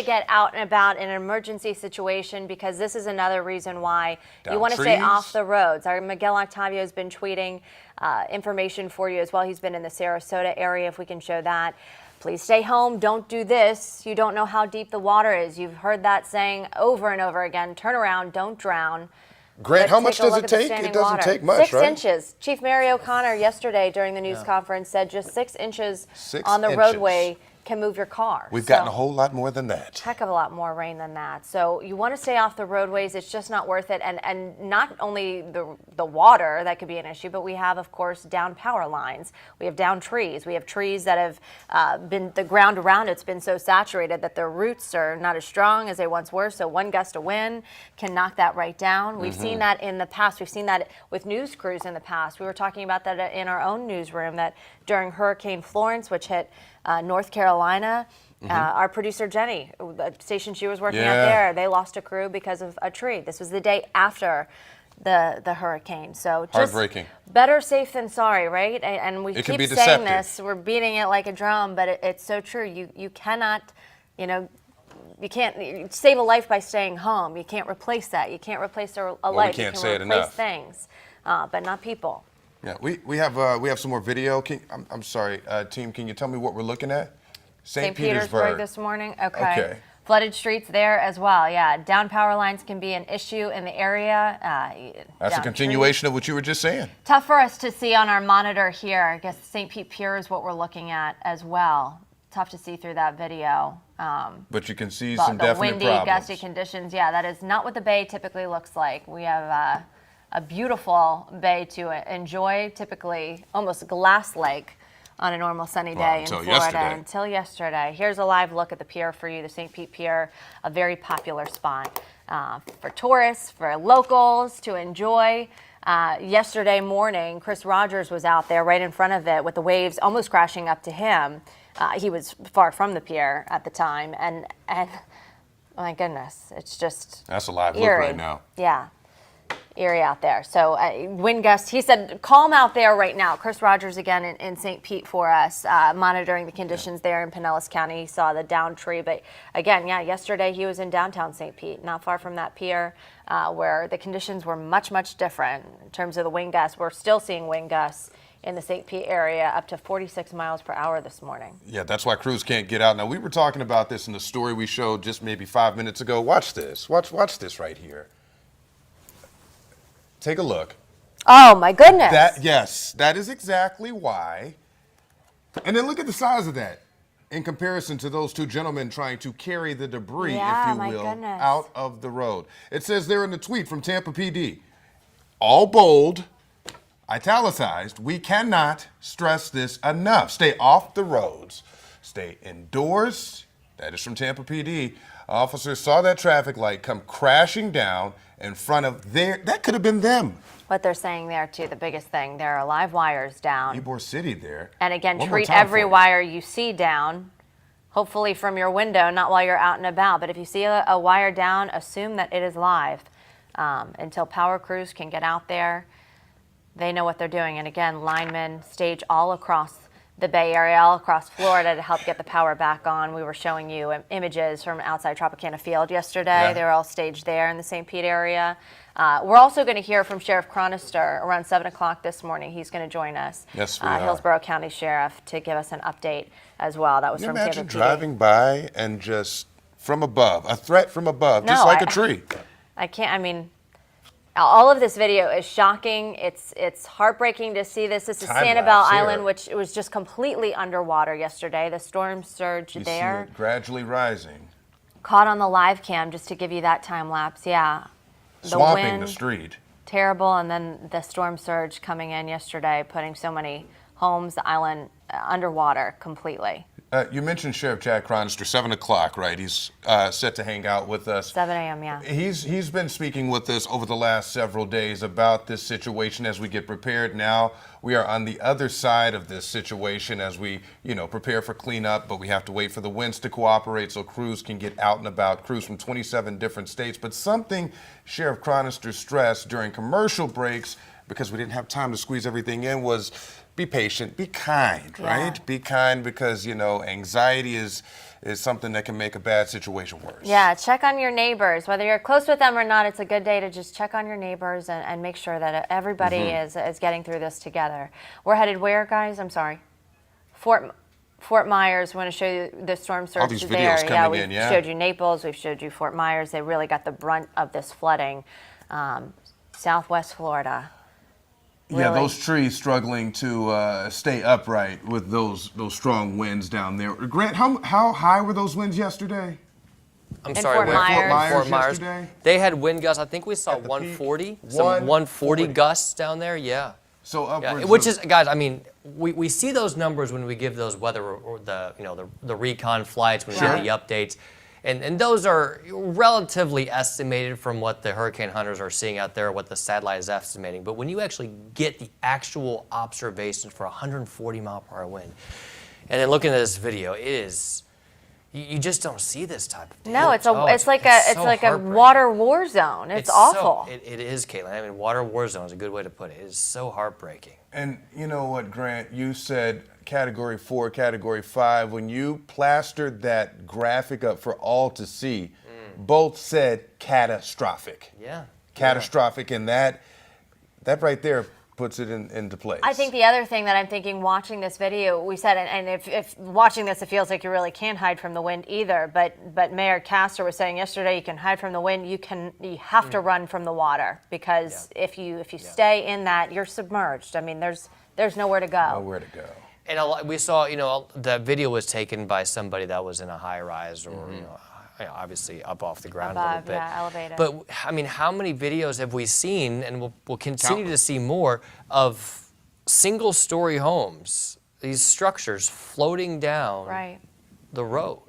get out and about in an emergency situation, because this is another reason why you want to stay off the roads. Our Miguel Octavio has been tweeting information for you as well. He's been in the Sarasota area, if we can show that. Please stay home, don't do this. You don't know how deep the water is. You've heard that saying over and over again. Turn around, don't drown. Grant, how much does it take? It doesn't take much, 6 inches. Chief Mary O'Connor yesterday during the news conference said just 6 inches on the roadway can move your car. We've gotten a whole lot more than that. Heck of a lot more rain than that. So you want to stay off the roadways. It's just not worth it. And not only the water that could be an issue, but we have, of course, down power lines. We have down trees. We have trees that have the ground around it's been so saturated that their roots are not as strong as they once were. So one gust of wind can knock that right down. We've seen that in the past. We've seen that with news crews in the past. We were talking about that in our own newsroom, that during Hurricane Florence, which hit North Carolina, our producer Jenny, the station she was working at there, they lost a crew because of a tree. This was the day after the hurricane. So just heartbreaking. Better safe than sorry, right? And we keep saying this, we're beating it like a drum, but it's so true. You cannot, you can't save a life by staying home. You can't replace that. You can't replace a life. We can't you say can it replace enough. things, but not people. Yeah, we have some more video. I'm sorry, team. Can you tell me what we're looking at? St. Petersburg this morning. Okay. Flooded streets there as well. Yeah, down power lines can be an issue in the area. That's a continuation of what you were just saying. Tough for us to see on our monitor here. I guess St. Pete Pier is what we're looking at as well. Tough to see through that video. But you can see some definite windy, problems. gusty conditions. Yeah, that is not what the bay typically looks like. We have a beautiful bay to enjoy, typically almost glass-like on a normal sunny day in Florida until yesterday. Here's a live look at the pier for you, the St. Pete Pier, a very popular spot for tourists, for locals to enjoy. Yesterday morning, Chris Rogers was out there right in front of it with the waves almost crashing up to him. He was far from the pier at the time, and oh my goodness, it's just that's a live eerie. Look right now. Yeah. Eerie out there. So wind gusts, he said, calm out there right now. Chris Rogers again in St. Pete for us, monitoring the conditions there in Pinellas County. He saw the downed tree, but again, yeah, yesterday he was in downtown St. Pete, not far from that pier, where the conditions were much, much different in terms of the wind gusts. We're still seeing wind gusts in the St. Pete area up to 46 miles per hour this morning. Yeah, that's why crews can't get out. Now, we were talking about this in the story we showed just maybe 5 minutes ago. Watch this. Watch this right here. Take a look. Oh my goodness. Yes, that is exactly why. And then look at the size of that in comparison to those two gentlemen trying to carry the debris, if you will, out of the road. It says there in the tweet from Tampa PD, all bold, italicized, we cannot stress this enough. Stay off the roads. Stay indoors. That is from Tampa PD. Officers saw that traffic light come crashing down in front of that could have been them. What they're saying there too, the biggest thing, there are live wires down. Ybor City there. And again, treat every wire you see down, hopefully from your window, not while you're out and about. But if you see a wire down, assume that it is live until power crews can get out there. They know what they're doing. And again, linemen stage all across the Bay Area, all across Florida to help get the power back on. We were showing you images from outside Tropicana Field yesterday. Yeah. They were all staged there in the St. Pete area. We're also going to hear from Sheriff Chronister around 7 o'clock this morning. He's going to join us. Yes, we are. Hillsborough County Sheriff to give us an update as well. That was from Tampa PD. Imagine driving by and just from above, a threat from above, just like a tree. I can't, I mean, all of this video is shocking. It's heartbreaking to see this. This is Sanibel Island, which was just completely underwater yesterday. The storm surge there. See it gradually rising. Caught on the live cam, just to give you that time lapse. Yeah. Swamping the street. Terrible, and then the storm surge coming in yesterday, putting so many homes, the island, underwater completely. You mentioned Sheriff Chad Chronister, 7 o'clock, right? He's set to hang out with us. 7 a.m., yeah. He's been speaking with us over the last several days about this situation as we get prepared. Now we are on the other side of this situation as we, prepare for cleanup, but we have to wait for the winds to cooperate so crews can get out and about, crews from 27 different states. But something Sheriff Chronister stressed during commercial breaks, because we didn't have time to squeeze everything in, was be patient, be kind, right? Be kind because, anxiety is something that can make a bad situation worse. Yeah, check on your neighbors. Whether you're close with them or not, it's a good day to just check on your neighbors and make sure that everybody is getting through this together. We're headed where, guys? I'm sorry. Fort Myers. We want to show you the storm surge all these videos there. Coming in, we've showed you Naples. We've showed you Fort Myers. They really got the brunt of this flooding. Southwest Florida. Really? Yeah, those trees struggling to stay upright with those strong winds down there. Grant, how high were those winds yesterday? I'm sorry, Fort Myers. Fort Myers. Yesterday? They had wind gusts. I think we saw 140, some 140 gusts down there. Yeah. So upwards, which is, guys. I mean, we see those numbers when we give those weather or the recon flights when we get the updates. And those are relatively estimated from what the hurricane hunters are seeing out there, what the satellite is estimating. But when you actually get the actual observations for 140 mile per hour wind, and then looking at this video, it is, you just don't see this type of damage. No, it's like a water war zone. It's awful. It is, Caitlin. I mean, water war zone is a good way to put it. It is so heartbreaking. And you know what, Grant? You said Category 4, Category 5. When you plastered that graphic up for all to see, both said catastrophic. Yeah. Catastrophic, and that right there puts it into place. I think the other thing that I'm thinking watching this video, we said, and if watching this, it feels like you really can't hide from the wind either, but Mayor Castor was saying yesterday, you can hide from the wind, you have to run from the water, because if you stay in that, you're submerged. I mean, there's nowhere to go. Nowhere to go. And we saw, that video was taken by somebody that was in a high rise or, obviously up off the ground a little bit. Yeah, elevated. But I mean, how many videos have we seen, and we'll continue to see more, of single-story homes, these structures floating down Right. the road.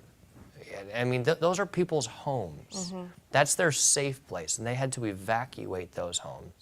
I mean, those are people's homes. That's their safe place, and they had to evacuate those homes,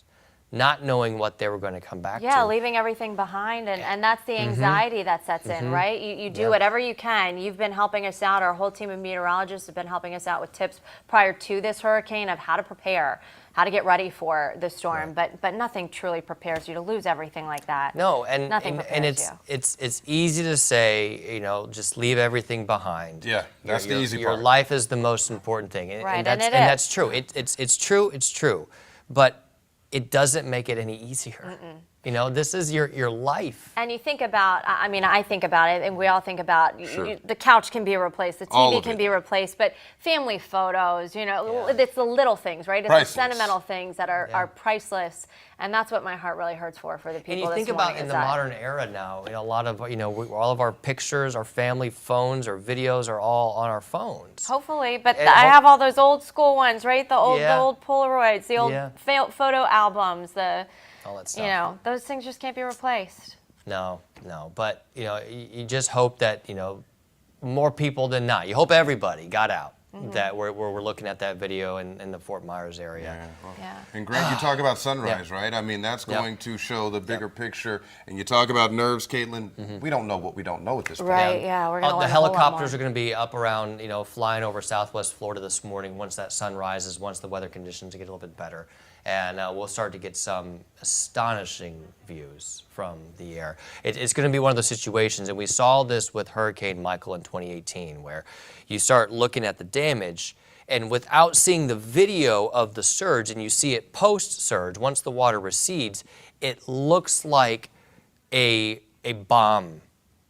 not knowing what they were going to come back to. Yeah, leaving everything behind, and that's the anxiety that sets in, right? You do whatever you can. You've been helping us out. Our whole team of meteorologists have been helping us out with tips prior to this hurricane of how to prepare, how to get ready for the storm. But nothing truly prepares you to lose everything like that. No, and nothing prepares you. it's easy to say, you know, just leave everything behind. Yeah, that's the easy part. Your life is the most important thing, Right, and that's true. It's true. It's true, but it doesn't make it any easier. You know, this is your life. And you think about, I mean, I think about it, and we all think about, Sure. the couch can be replaced, the All TV of can it. be replaced, but family photos, you know, it's the little things, right? It's Priceless. the sentimental things that are priceless, and that's what my heart really hurts for the people And you this think morning about in is the that- modern era now, you know, a lot of, you know, all of our pictures, our family phones, our videos are all on our phones. Hopefully, but And I have all those old school ones, right? The old Yeah. Polaroids, the old Yeah. photo albums, All that stuff. you know, those things just can't be replaced. No, but you know, you just hope that, you know, more people than not. You hope everybody got out. That we're looking at that video in the Fort Myers area. And Greg, you talk about sunrise, right? I mean, that's going to show the bigger picture. And you talk about nerves, Caitlin. We don't know what we don't know at this point. Right, yeah, we're going to The learn a whole lot helicopters more. are going to be up around, you know, flying over Southwest Florida this morning once that sun rises, once the weather conditions get a little bit better. And we'll start to get some astonishing views from the air. It's going to be one of those situations, and we saw this with Hurricane Michael in 2018, where you start looking at the damage, and without seeing the video of the surge, and you see it post-surge, once the water recedes, it looks like a bomb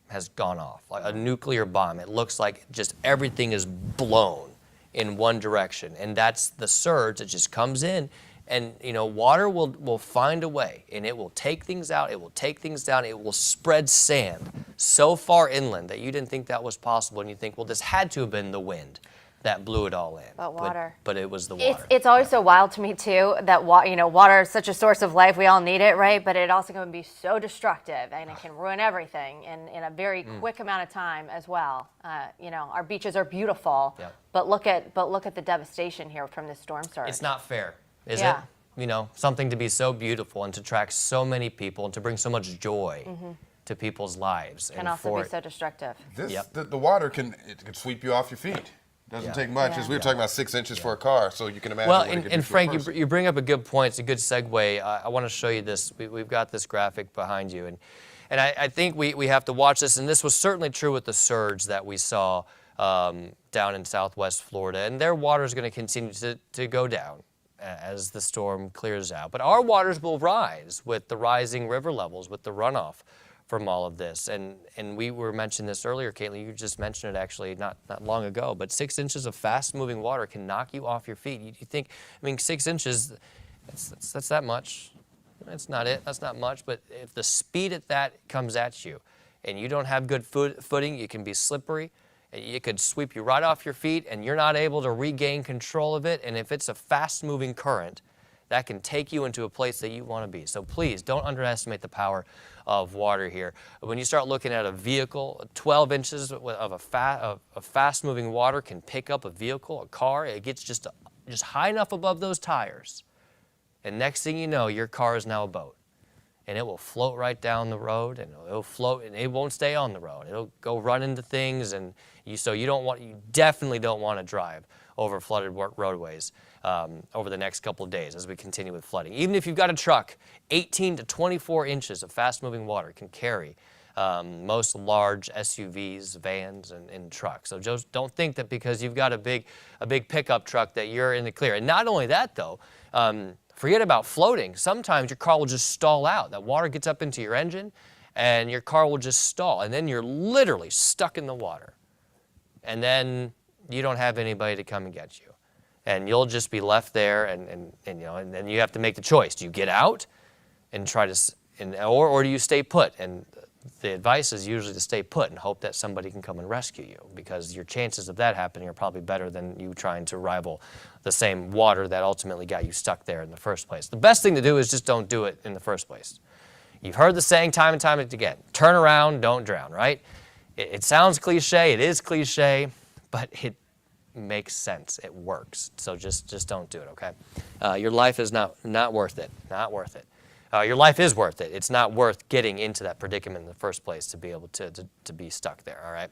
has gone off, like a nuclear bomb. It looks like just everything is blown in one direction, and that's the surge that just comes in. And, you know, water will find a way, and it will take things out, it will take things down, it will spread sand so far inland that you didn't think that was possible, and you think, well, this had to have been the wind that blew it all in. But water. But it was the water. It's always so wild to me, too, that water is such a source of life. We all need it, right? But it also can be so destructive, and it can ruin everything in a very quick amount of time as well. You know, our beaches are beautiful, but look at the devastation here from this storm surge. It's not fair. Is Yeah. it? You know, something to be so beautiful and to attract so many people and to bring so much joy to people's lives. Can also be so destructive. The water can sweep you off your feet. Doesn't take much. As we were talking about 6 inches for a car, so you can imagine. Well, what it could do and to a Frank, person. you bring up a good point. It's a good segue. I want to show you this. We've got this graphic behind you, and I think we have to watch this. And this was certainly true with the surge that we saw down in Southwest Florida, and their water is going to continue to go down as the storm clears out. But our waters will rise with the rising river levels, with the runoff from all of this. And we were mentioning this earlier, Caitlin, you just mentioned it actually not long ago, but 6 inches of fast-moving water can knock you off your feet. You think, I mean, 6 inches, that's that much. That's not it, that's not much, but if the speed at that comes at you and you don't have good footing, you can be slippery. It could sweep you right off your feet, and you're not able to regain control of it. And if it's a fast-moving current, that can take you into a place that you want to be. So please, don't underestimate the power of water here. When you start looking at a vehicle, 12 inches of fast-moving water can pick up a vehicle, a car. It gets just high enough above those tires, and next thing you know, your car is now a boat. And it will float right down the road, and it'll float, and it won't stay on the road. It'll go run into things, and you definitely don't want to drive over flooded roadways over the next couple of days as we continue with flooding. Even if you've got a truck, 18 to 24 inches of fast-moving water can carry most large SUVs, vans, and trucks. So just don't think that because you've got a big pickup truck that you're in the clear. And not only that, though. Forget about floating. Sometimes your car will just stall out. That water gets up into your engine, and your car will just stall, and then you're literally stuck in the water. And then you don't have anybody to come and get you, and you'll just be left there. And then you have to make the choice: do you get out and try to, or do you stay put? And the advice is usually to stay put and hope that somebody can come and rescue you, because your chances of that happening are probably better than you trying to rival the same water that ultimately got you stuck there in the first place. The best thing to do is just don't do it in the first place. You've heard the saying time and time again, turn around, don't drown, right? It sounds cliche, it is cliche, but it makes sense, it works. So just don't do it, okay? Your life is not worth it, not worth it. Your life is worth it. It's not worth getting into that predicament in the first place to be able to be stuck there, all right?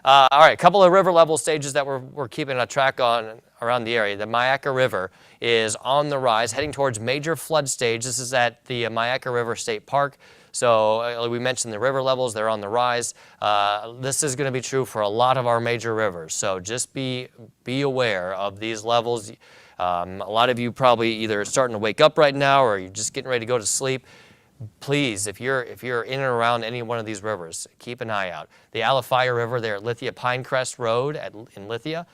All right, a couple of river level stages that we're keeping a track on around the area. The Myakka River is on the rise, heading towards major flood stage. This is at the Myakka River State Park. So we mentioned the river levels, they're on the rise. This is going to be true for a lot of our major rivers. So just be aware of these levels. A lot of you probably either starting to wake up right now or you're just getting ready to go to sleep. Please, if you're in and around any one of these rivers, keep an eye out. The Alafaya River there at Lithia Pinecrest Road in Lithia,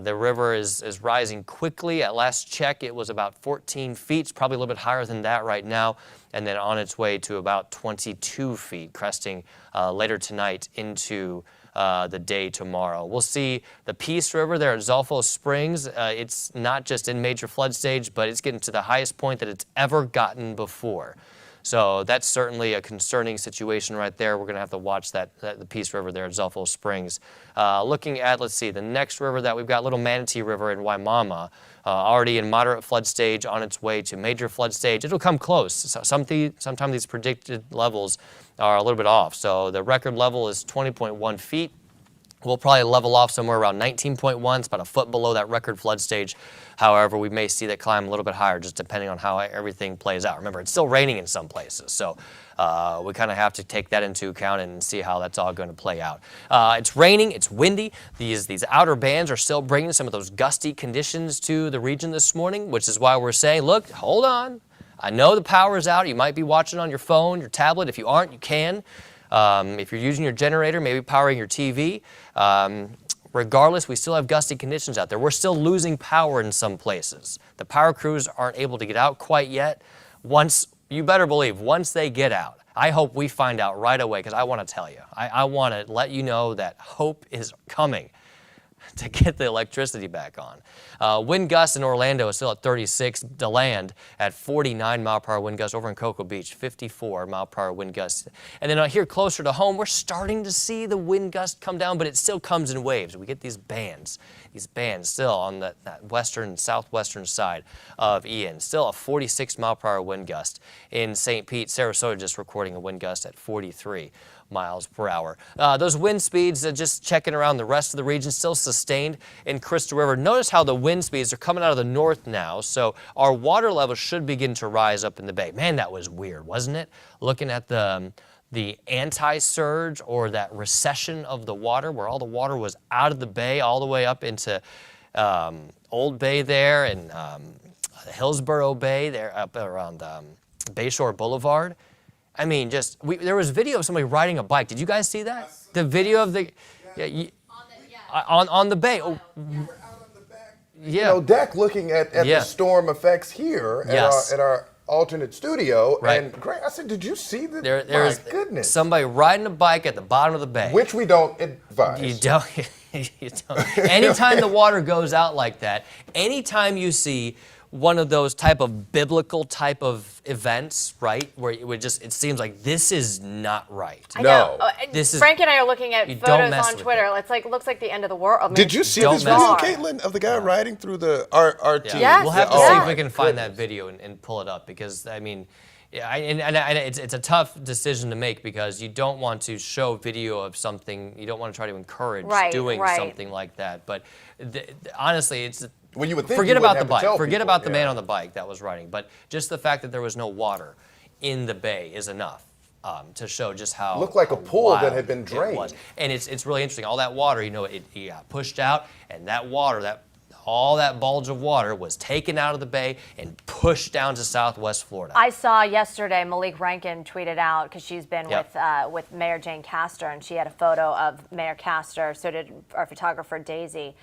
the river is rising quickly. At last check, it was about 14 feet. It's probably a little bit higher than that right now, and then on its way to about 22 feet, cresting later tonight into the day tomorrow. We'll see the Peace River there at Zolfo Springs. It's not just in major flood stage, but it's getting to the highest point that it's ever gotten before. So that's certainly a concerning situation right there. We're going to have to watch the Peace River there at Zolfo Springs. Looking at, let's see, the next river that we've got, Little Manatee River in Waimama, already in moderate flood stage, on its way to major flood stage. It'll come close. Sometimes these predicted levels are a little bit off. So the record level is 20.1 feet. We'll probably level off somewhere around 19.1. It's about a foot below that record flood stage. However, we may see that climb a little bit higher just depending on how everything plays out. Remember, it's still raining in some places, so we kind of have to take that into account and see how that's all going to play out. It's raining, it's windy. These outer bands are still bringing some of those gusty conditions to the region this morning, which is why we're saying, look, hold on. I know the power is out. You might be watching on your phone, your tablet. If you aren't, you can. If you're using your generator, maybe powering your TV. Regardless, we still have gusty conditions out there. We're still losing power in some places. The power crews aren't able to get out quite yet. You better believe, once they get out, I hope we find out right away, because I want to tell you. I want to let you know that hope is coming to get the electricity back on. Wind gusts in Orlando is still at 36. DeLand at 49 mile per hour wind gusts. Over in Cocoa Beach, 54 mile per hour wind gusts. And then here closer to home, we're starting to see the wind gust come down, but it still comes in waves. We get these bands still on that western and southwestern side of Ian. Still a 46 mile per hour wind gust. In St. Pete, Sarasota just recording a wind gust at 43 miles per hour. Those wind speeds, just checking around the rest of the region, still sustained in Crystal River. Notice how the wind speeds are coming out of the north now, so our water level should begin to rise up in the bay. Man, that was weird, wasn't it? Looking at the anti-surge or that recession of the water, where all the water was out of the bay all the way up into Old Bay there and Hillsborough Bay there up around Bayshore Boulevard. I mean, there was video of somebody riding a bike. Did you guys see that? The video of on the bay. Oh, yeah. Deck looking at the storm effects here at our alternate studio. Right. And Greg, I said, did you see that? There's My goodness. Somebody riding a bike at the bottom of the bay. Which we don't advise. You don't. You don't. Anytime the water goes out like that, anytime you see one of those type of biblical type of events, right, where it seems like this is not right. I know. This is, Frank and I are looking at photos on with Twitter. It's like looks like the end of the world. I mean, Did you see this video, Caitlin, of the guy riding through the RT? Yes. We'll have to see if we can find that video and pull it up, because I mean, it's a tough decision to make, because you don't want to show video of something. You don't want to try to encourage doing something like that. But honestly, it's. Well, you would think forget you about the have bike. to tell Forget people, about the man on the bike that was riding. But just the fact that there was no water in the bay is enough to show just how looked like a pool that wild had been drained. it was. And it's really interesting. All that water, it got pushed out, and that water, all that bulge of water was taken out of the bay and pushed down to Southwest Florida. I saw yesterday Malik Rankin tweeted out, because she's been with Mayor Jane Castor, and she had a photo of Mayor Castor. So did our photographer Daisy.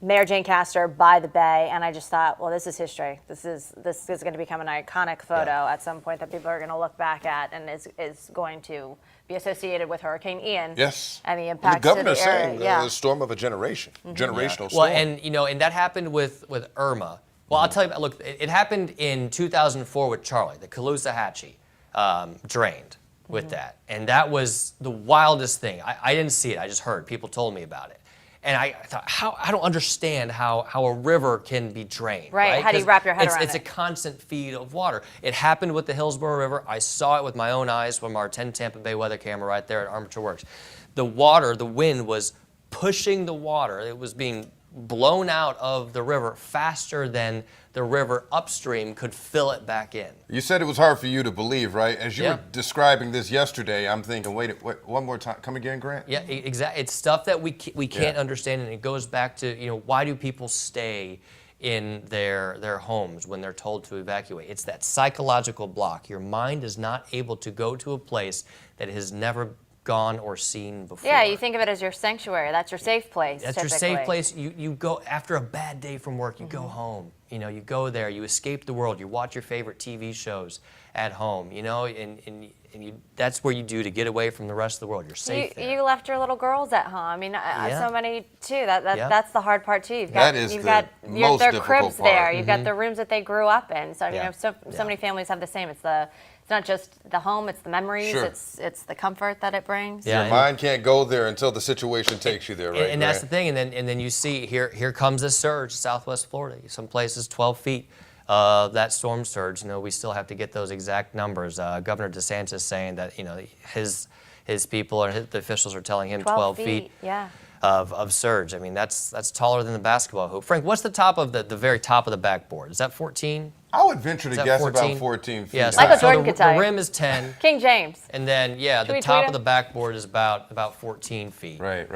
Mayor Jane Castor by the bay, and I just thought, well, this is history. This is going to become an iconic photo at some point that people are going to look back at, and is going to be associated with Hurricane Ian. Yes. And the impact the governor's to the area. saying the storm of a generation, generational storm. Well, and that happened with Irma. Well, I'll tell you about. Look, it happened in 2004 with Charlie, the Caloosahatchee. drained with that. And that was the wildest thing. I didn't see it. I just heard. People told me about it. And I thought, I don't understand how a river can be drained. Right. How do you wrap your head around it? It's a constant feed of water. It happened with the Hillsborough River. I saw it with my own eyes from our 10 Tampa Bay weather camera right there at Armature Works. The water, the wind was pushing the water. It was being blown out of the river faster than the river upstream could fill it back in. You said it was hard for you to believe, right? As you were describing this yesterday, I'm thinking, wait, one more time. Come again, Grant? Yeah, exactly. It's stuff that we can't understand, and it goes back to, why do people stay in their homes when they're told to evacuate? It's that psychological block. Your mind is not able to go to a place that it has never gone or seen before. Yeah, you think of it as your sanctuary. That's your safe place. That's your safe place. You go after a bad day from work. You go home. You go there. You escape the world. You watch your favorite TV shows at home. That's where you do to get away from the rest of the world. You're safe there. You left your little girls at home. I mean, so many too. That's the hard part too. You've got their cribs there. You've got the rooms that they grew up in. So so many families have the same. It's not just the home, it's the memories, it's the comfort that it brings. Your mind can't go there until the situation takes you there, right? And that's the thing. And then you see here comes this surge, Southwest Florida. Some places 12 feet of that storm surge. We still have to get those exact numbers. Governor DeSantis saying that his people or the officials are telling him 12 feet. Of surge. I mean, that's taller than the basketball hoop. Frank, what's the top of the very top of the backboard? Is that 14? I would venture to guess 14? About 14 feet. Yeah, Michael Jordan could tell you. The rim is 10. King James. And then, the top of the backboard is about 14 feet. Right.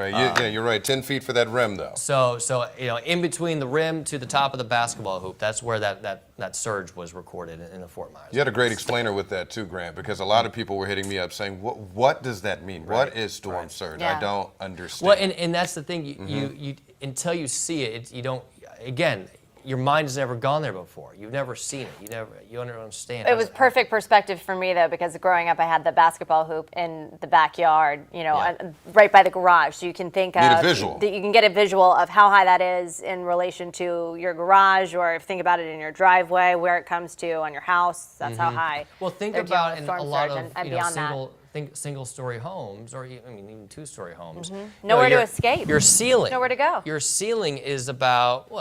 You're right. 10 feet for that rim, though. So in between the rim to the top of the basketball hoop, that's where that surge was recorded in the Fort Myers. You had a great explainer with that, too, Grant, because a lot of people were hitting me up saying, what does that mean? Right. What is storm surge? Yeah. I don't understand. Well, and that's the thing. You until you see it, you don't, again, your mind has never gone there before. You've never seen it. You don't understand. It was perfect perspective for me though, because growing up I had the basketball hoop in the backyard, right by the garage. So you can think of visual. You can get a visual of how high that is in relation to your garage, or think about it in your driveway, where it comes to on your house. That's how high. Well, think about in a lot of single-story homes, or even two-story homes. Nowhere to escape. Your ceiling. Nowhere to go. Your ceiling is about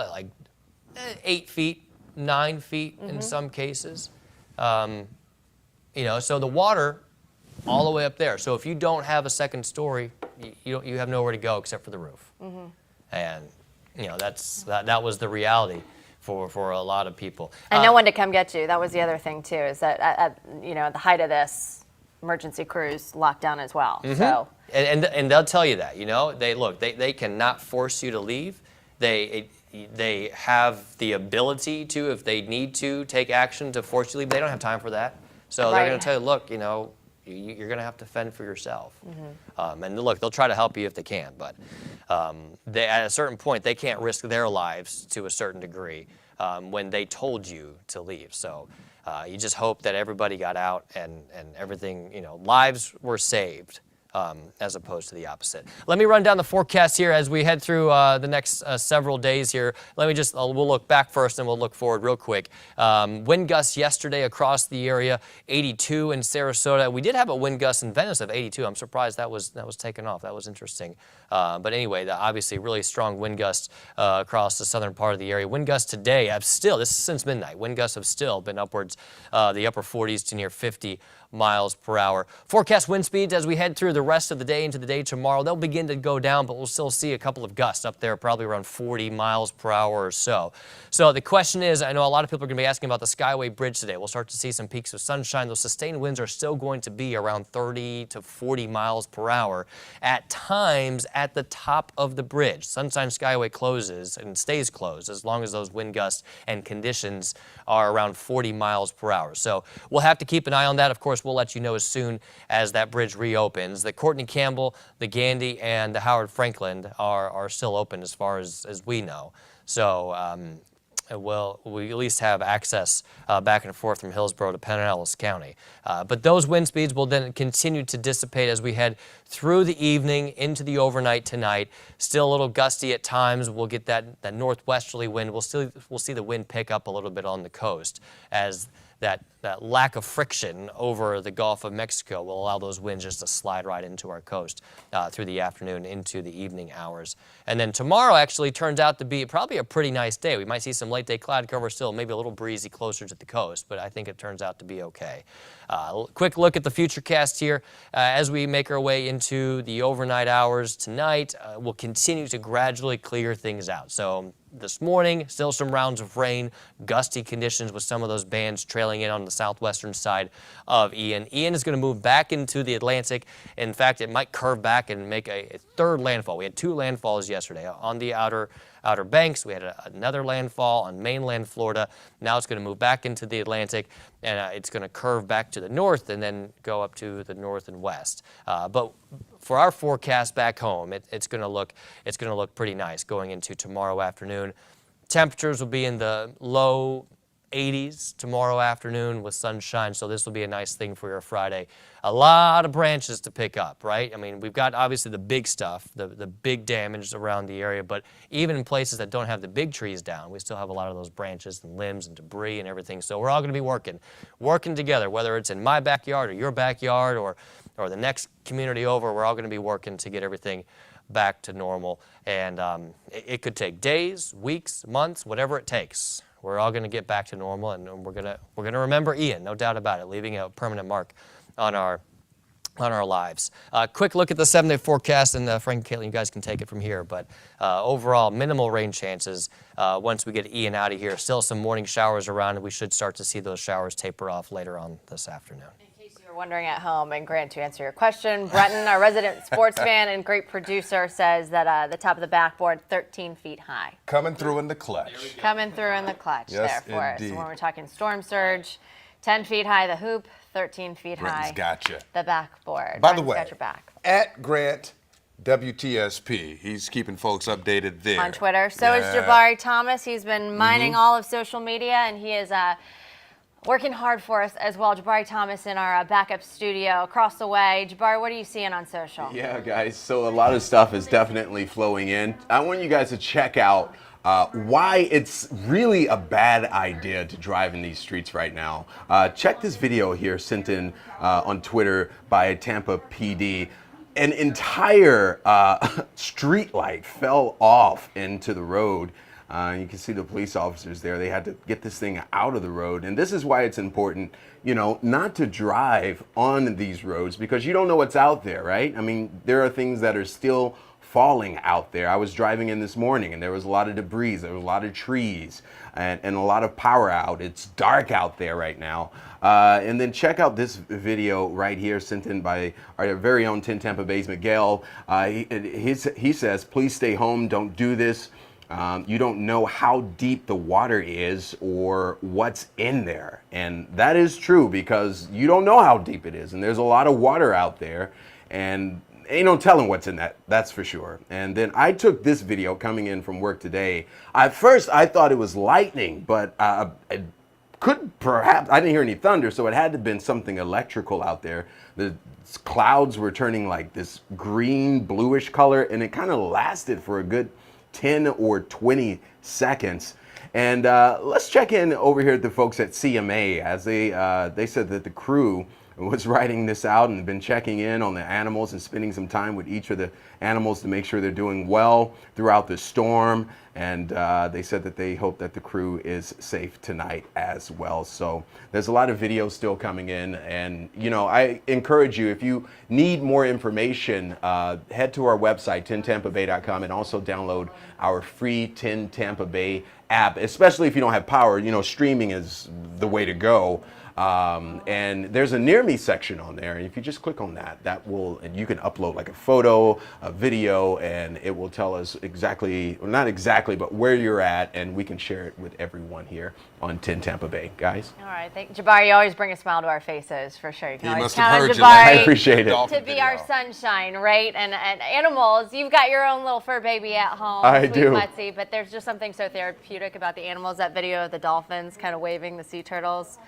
8 feet, 9 feet in some cases. So the water all the way up there. So if you don't have a second story, you have nowhere to go except for the roof. And that was the reality for a lot of people. And no one to come get you. That was the other thing too, is that at the height of this, emergency crews locked down as well. So and they'll tell you that. They cannot force you to leave. They have the ability to, if they need to, take action to force you to leave. They don't have time for that. So they're going to tell you, look, you're going to have to fend for yourself. And look, they'll try to help you if they can, but at a certain point, they can't risk their lives to a certain degree when they told you to leave. So you just hope that everybody got out and everything, lives were saved. As opposed to the opposite. Let me run down the forecast here as we head through the next several days here. We'll look back first and we'll look forward real quick. Wind gusts yesterday across the area, 82 in Sarasota. We did have a wind gust in Venice of 82. I'm surprised that was taken off. That was interesting. But anyway, obviously really strong wind gusts across the southern part of the area. Wind gusts today this is since midnight. Wind gusts have still been upwards the upper 40s to near 50 miles per hour. Forecast wind speeds as we head through the rest of the day into the day tomorrow. They'll begin to go down, but we'll still see a couple of gusts up there, probably around 40 miles per hour or so. So the question is, I know a lot of people are going to be asking about the Skyway Bridge today. We'll start to see some peaks of sunshine. Those sustained winds are still going to be around 30 to 40 miles per hour at times at the top of the bridge. Sunshine Skyway closes and stays closed as long as those wind gusts and conditions are around 40 miles per hour. So we'll have to keep an eye on that. Of course, we'll let you know as soon as that bridge reopens. The Courtney Campbell, the Gandy, and the Howard Franklin are still open as far as we know. So we at least have access back and forth from Hillsborough to Pinellas County. But those wind speeds will then continue to dissipate as we head through the evening into the overnight tonight. Still a little gusty at times. We'll get that northwesterly wind. We'll see the wind pick up a little bit on the coast as that that lack of friction over the Gulf of Mexico will allow those winds just to slide right into our coast through the afternoon into the evening hours. And then tomorrow actually turns out to be probably a pretty nice day. We might see some late day cloud cover still, maybe a little breezy closer to the coast, but I think it turns out to be okay. Quick look at the futurecast here. As we make our way into the overnight hours tonight, we'll continue to gradually clear things out. So this morning, still some rounds of rain, gusty conditions with some of those bands trailing in on the southwestern side of Ian. Ian is going to move back into the Atlantic. In fact, it might curve back and make a third landfall. We had 2 landfalls yesterday on the outer banks. We had another landfall on mainland Florida. Now it's going to move back into the Atlantic, and it's going to curve back to the north and then go up to the north and west. But for our forecast back home, it's going to look pretty nice going into tomorrow afternoon. Temperatures will be in the low 80s tomorrow afternoon with sunshine, so this will be a nice thing for your Friday. A lot of branches to pick up, right? I mean, we've got obviously the big stuff, the big damage around the area, but even in places that don't have the big trees down, we still have a lot of those branches and limbs and debris and everything. So we're all going to be working together, whether it's in my backyard or your backyard or the next community over. We're all going to be working to get everything back to normal, and it could take days, weeks, months, whatever it takes. We're all going to get back to normal, and we're going to remember Ian, no doubt about it, leaving a permanent mark on our lives. Quick look at the 7-day forecast, and Frank and Caitlin, you guys can take it from here. But overall, minimal rain chances once we get Ian out of here. Still some morning showers around, and we should start to see those showers taper off later on this afternoon. In case you were wondering at home, and Grant, to answer your question, Breton, our resident sports fan and great producer, says that the top of the backboard, 13 feet high. Coming through in the clutch. Coming through in the clutch Yes, there for indeed. us. When we're talking storm surge, 10 feet high the hoop, 13 feet Brenton's high gotcha. the backboard. By the Brenton's way, got your back. at Grant WTSP, he's keeping folks updated there. On Twitter. So is Jabari Thomas. He's been mining all of social media, and he is working hard for us as well. Jabari Thomas in our backup studio across the way. Jabari, what are you seeing on social? Yeah, guys, so a lot of stuff is definitely flowing in. I want you guys to check out why it's really a bad idea to drive in these streets right now. Check this video here sent in on Twitter by Tampa PD. An entire street light fell off into the road. You can see the police officers there. They had to get this thing out of the road. And this is why it's important, you know, not to drive on these roads, because you don't know what's out there, right? I mean, there are things that are still falling out there. I was driving in this morning and there was a lot of debris, there was a lot of trees and a lot of power out. It's dark out there right now. And then check out this video right here sent in by our very own 10 Tampa Bay's Miguel. He says, please stay home, don't do this. You don't know how deep the water is or what's in there. And that is true, because you don't know how deep it is. And there's a lot of water out there, and ain't no telling what's in that, that's for sure. And then I took this video coming in from work today. At first, I thought it was lightning, but it could perhaps, I didn't hear any thunder, so it had to have been something electrical out there. The clouds were turning like this green, bluish color, and it kind of lasted for a good 10 or 20 seconds. And let's check in over here at the folks at CMA, as they said that the crew was writing this out and been checking in on the animals and spending some time with each of the animals to make sure they're doing well throughout the storm. And they said that they hope that the crew is safe tonight as well. So there's a lot of videos still coming in, and you know, I encourage you, if you need more information, head to our website 10tampabay.com and also download our free 10 Tampa Bay app, especially if you don't have power. You know, streaming is the way to go. And there's a near me section on there, and if you just click on that, and you can upload like a photo, a video, and it will tell us exactly, well, not exactly, but where you're at, and we can share it with everyone here on 10 Tampa Bay, guys. All right, Jabari, you always bring a smile to our faces, for sure. You can always must count have on heard you. Jabari I appreciate it. to be our sunshine, right? And animals, you've got your own little fur baby at home. I Sweet do. Mutsy, but there's just something so therapeutic about the animals. That video of the dolphins kind of waving the sea turtles.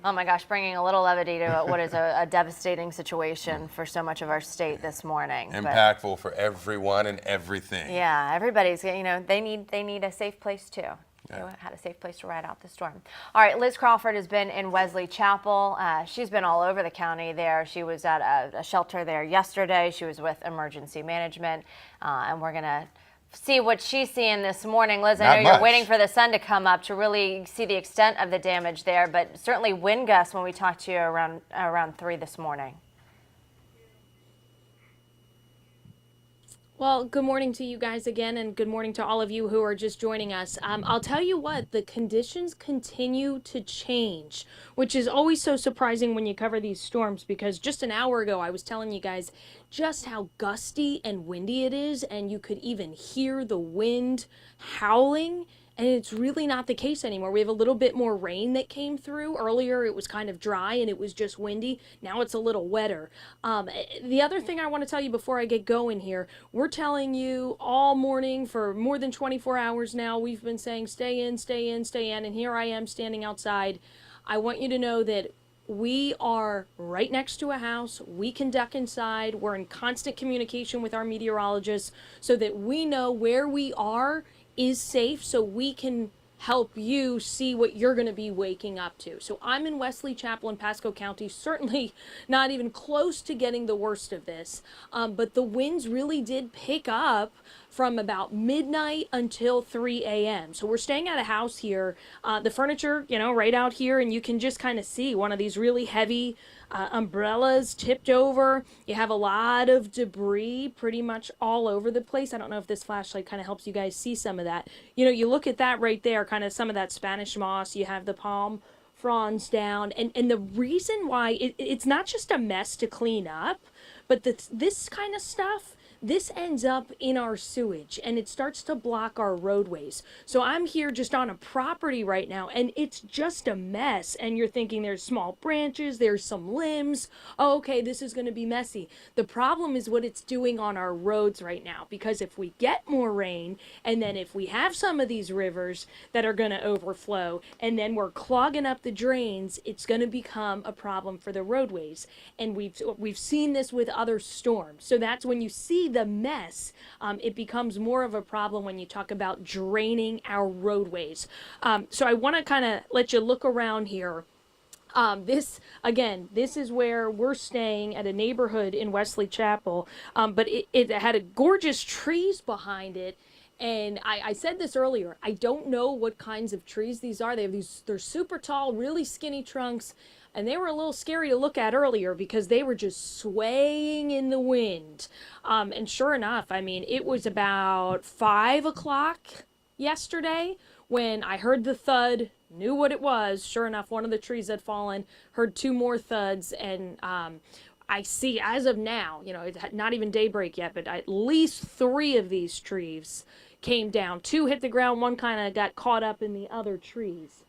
Oh my gosh, bringing a little levity to what is a devastating situation for so much of our state this morning. Impactful for everyone and everything. Yeah, everybody's, you know, they need a safe place too. They had a safe place to ride out the storm. All right, Liz Crawford has been in Wesley Chapel. She's been all over the county there. She was at a shelter there yesterday. She was with emergency management, and we're going to see what she's seeing this morning. Liz, I know you're waiting for the sun to come up to really see the extent of the damage there, but certainly wind gusts when we talked to you around 3 this morning. Well, good morning to you guys again, and good morning to all of you who are just joining us. I'll tell you what, the conditions continue to change, which is always so surprising when you cover these storms, because just an hour ago I was telling you guys just how gusty and windy it is, and you could even hear the wind howling. And it's really not the case anymore. We have a little bit more rain that came through. Earlier it was kind of dry and it was just windy. Now it's a little wetter. The other thing I want to tell you before I get going here, we're telling you all morning for more than 24 hours now, we've been saying stay in, stay in, stay in. And here I am standing outside. I want you to know that we are right next to a house. We can duck inside. We're in constant communication with our meteorologists so that we know where we are is safe, so we can help you see what you're going to be waking up to. So I'm in Wesley Chapel in Pasco County, certainly not even close to getting the worst of this, but the winds really did pick up from about midnight until 3 a.m. So we're staying at a house here. The furniture, right out here, and you can just kind of see one of these really heavy umbrellas tipped over. You have a lot of debris pretty much all over the place. I don't know if this flashlight kind of helps you guys see some of that. You look at that right there, kind of some of that Spanish moss. You have the palm fronds down. And the reason why it's not just a mess to clean up, but this kind of stuff, this ends up in our sewage and it starts to block our roadways. So I'm here just on a property right now and it's just a mess. And you're thinking there's small branches, there's some limbs. Oh, okay, this is going to be messy. The problem is what it's doing on our roads right now, because if we get more rain and then if we have some of these rivers that are going to overflow and then we're clogging up the drains, it's going to become a problem for the roadways. And we've seen this with other storms. So that's when you see the mess, it becomes more of a problem when you talk about draining our roadways. So I want to kind of let you look around here. This is where we're staying at a neighborhood in Wesley Chapel, but it had gorgeous trees behind it. And I said this earlier, I don't know what kinds of trees these are. They're super tall, really skinny trunks. And they were a little scary to look at earlier because they were just swaying in the wind. And sure enough, it was about 5 o'clock yesterday when I heard the thud, knew what it was. Sure enough, one of the trees had fallen, heard 2 more thuds, and I see as of now, it's not even daybreak yet, but at least 3 of these trees came down. 2 hit the ground, 1 kind of got caught up in the other trees.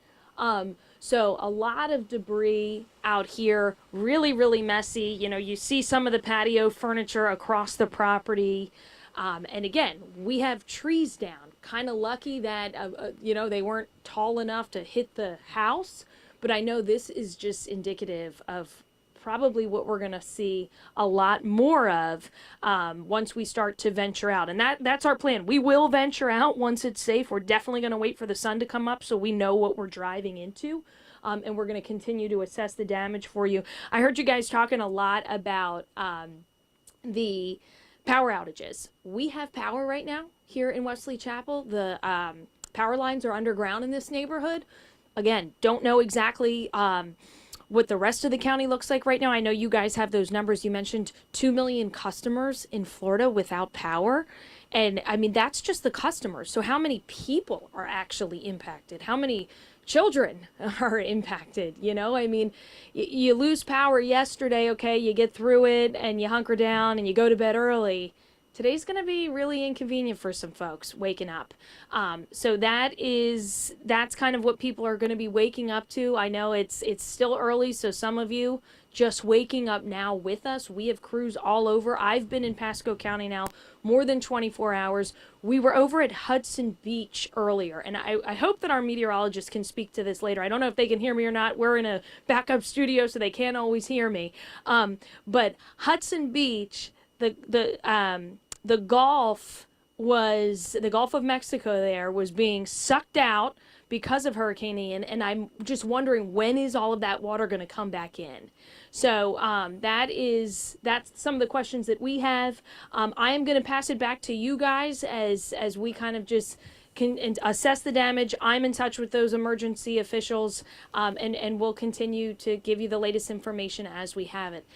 So a lot of debris out here, really, really messy. You see some of the patio furniture across the property. And again, we have trees down. Kind of lucky that, they weren't tall enough to hit the house. But I know this is just indicative of probably what we're going to see a lot more of once we start to venture out. And that's our plan. We will venture out once it's safe. We're definitely going to wait for the sun to come up so we know what we're driving into. And we're going to continue to assess the damage for you. I heard you guys talking a lot about the power outages. We have power right now here in Wesley Chapel. The power lines are underground in this neighborhood. Again, don't know exactly what the rest of the county looks like right now. I know you guys have those numbers. You mentioned 2 million customers in Florida without power. And that's just the customers. So how many people are actually impacted? How many children are impacted? You lose power yesterday, okay, you get through it and you hunker down and you go to bed early. Today's going to be really inconvenient for some folks waking up. So that's kind of what people are going to be waking up to. I know it's still early, so some of you just waking up now with us. We have crews all over. I've been in Pasco County now more than 24 hours. We were over at Hudson Beach earlier, and I hope that our meteorologists can speak to this later. I don't know if they can hear me or not. We're in a backup studio, so they can't always hear me. But Hudson Beach, the Gulf was the Gulf of Mexico there was being sucked out because of Hurricane Ian, and I'm just wondering, when is all of that water going to come back in? So that's some of the questions that we have. I am going to pass it back to you guys as we kind of just can assess the damage. I'm in touch with those emergency officials, and we'll continue to give you the latest information as we have it.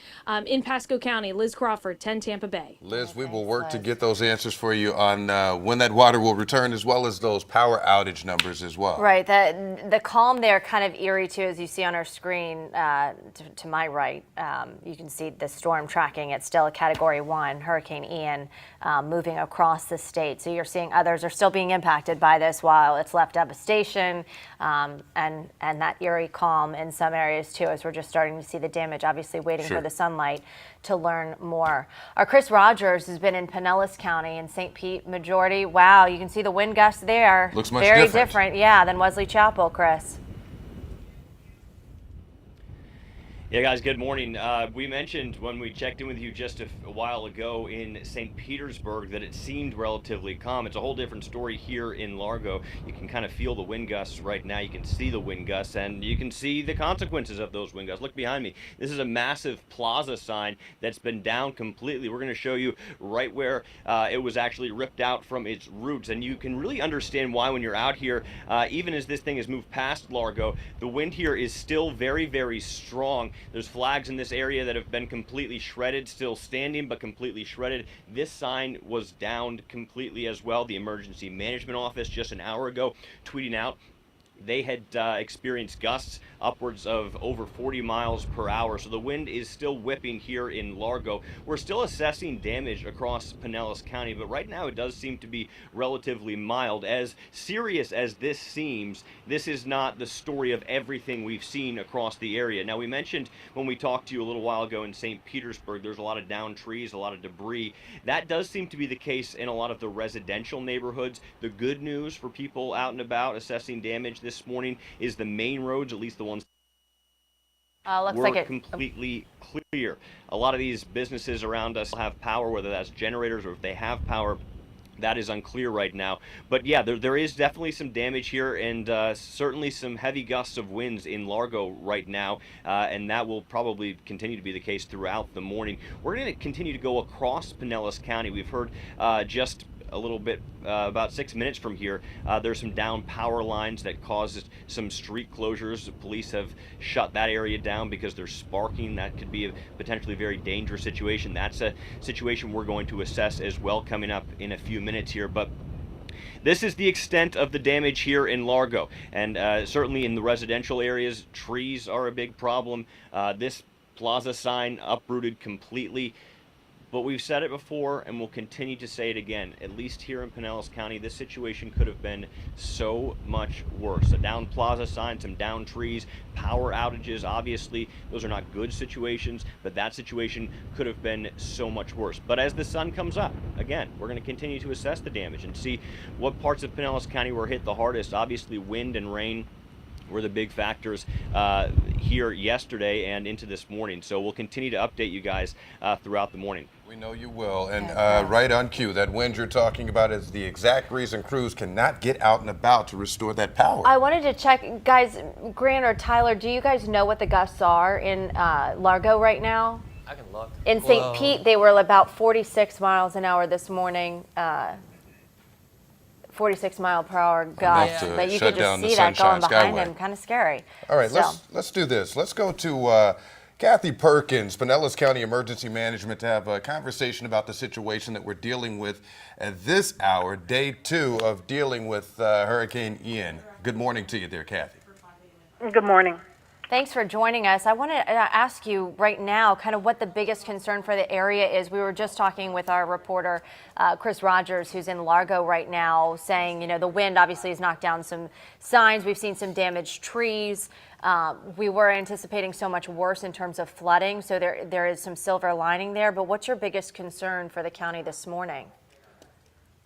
In Pasco County, Liz Crawford, 10 Tampa Bay. Liz, we will work to get those answers for you on when that water will return, as well as those power outage numbers as well. Right. The calm there, kind of eerie too, as you see on our screen to my right. You can see the storm tracking. It's still a Category 1, Hurricane Ian, moving across the state. So you're seeing others are still being impacted by this while it's left devastation and that eerie calm in some areas too, as we're just starting to see the damage, obviously waiting for the sunlight to learn more. Our Chris Rogers has been in Pinellas County in St. Pete majority. Wow, you can see the wind gusts there. Looks much very different. Yeah, than Wesley Chapel, Chris. Yeah, guys, good morning. We mentioned when we checked in with you just a while ago in St. Petersburg that it seemed relatively calm. It's a whole different story here in Largo. You can kind of feel the wind gusts right now. You can see the wind gusts, and you can see the consequences of those wind gusts. Look behind me. This is a massive plaza sign that's been down completely. We're going to show you right where it was actually ripped out from its roots, and you can really understand why when you're out here, even as this thing has moved past Largo, the wind here is still very, very strong. There's flags in this area that have been completely shredded, still standing, but completely shredded. This sign was downed completely as well. The Emergency Management Office just an hour ago tweeting out they had experienced gusts upwards of over 40 miles per hour. So the wind is still whipping here in Largo. We're still assessing damage across Pinellas County, but right now it does seem to be relatively mild. As serious as this seems, this is not the story of everything we've seen across the area. Now, we mentioned when we talked to you a little while ago in St. Petersburg, there's a lot of downed trees, a lot of debris. That does seem to be the case in a lot of the residential neighborhoods. The good news for people out and about assessing damage this morning is the main roads, at least the ones were completely clear. A lot of these businesses around us have power, whether that's generators or if they have power. That is unclear right now. But yeah, there is definitely some damage here, and certainly some heavy gusts of winds in Largo right now, and that will probably continue to be the case throughout the morning. We're going to continue to go across Pinellas County. We've heard just a little bit about 6 minutes from here, there's some down power lines that caused some street closures. The police have shut that area down because they're sparking. That could be a potentially very dangerous situation. That's a situation we're going to assess as well coming up in a few minutes here. But this is the extent of the damage here in Largo, and certainly in the residential areas, trees are a big problem. This plaza sign uprooted completely. But we've said it before, and we'll continue to say it again. At least here in Pinellas County, this situation could have been so much worse. A down plaza sign, some down trees, power outages, obviously, those are not good situations, but that situation could have been so much worse. But as the sun comes up, again, we're going to continue to assess the damage and see what parts of Pinellas County were hit the hardest. Obviously, wind and rain were the big factors here yesterday and into this morning. So we'll continue to update you guys throughout the morning. We know you will. And right on cue, that wind you're talking about is the exact reason crews cannot get out and about to restore that power. I wanted to check, guys, Grant or Tyler, do you guys know what the gusts are in Largo right now? I can look. In St. Pete, they were about 46 miles an hour this morning. 46-mile-per-hour gusts, but you could just see that going behind him. Kind of scary. All right, let's do this. Let's go to Kathy Perkins, Pinellas County Emergency Management, to have a conversation about the situation that we're dealing with at this hour, day 2 of dealing with Hurricane Ian. Good morning to you there, Kathy. Good morning. Thanks for joining us. I want to ask you right now kind of what the biggest concern for the area is. We were just talking with our reporter, Chris Rogers, who's in Largo right now, saying, you know, the wind obviously has knocked down some signs. We've seen some damaged trees. We were anticipating so much worse in terms of flooding, so there is some silver lining there. But what's your biggest concern for the county this morning?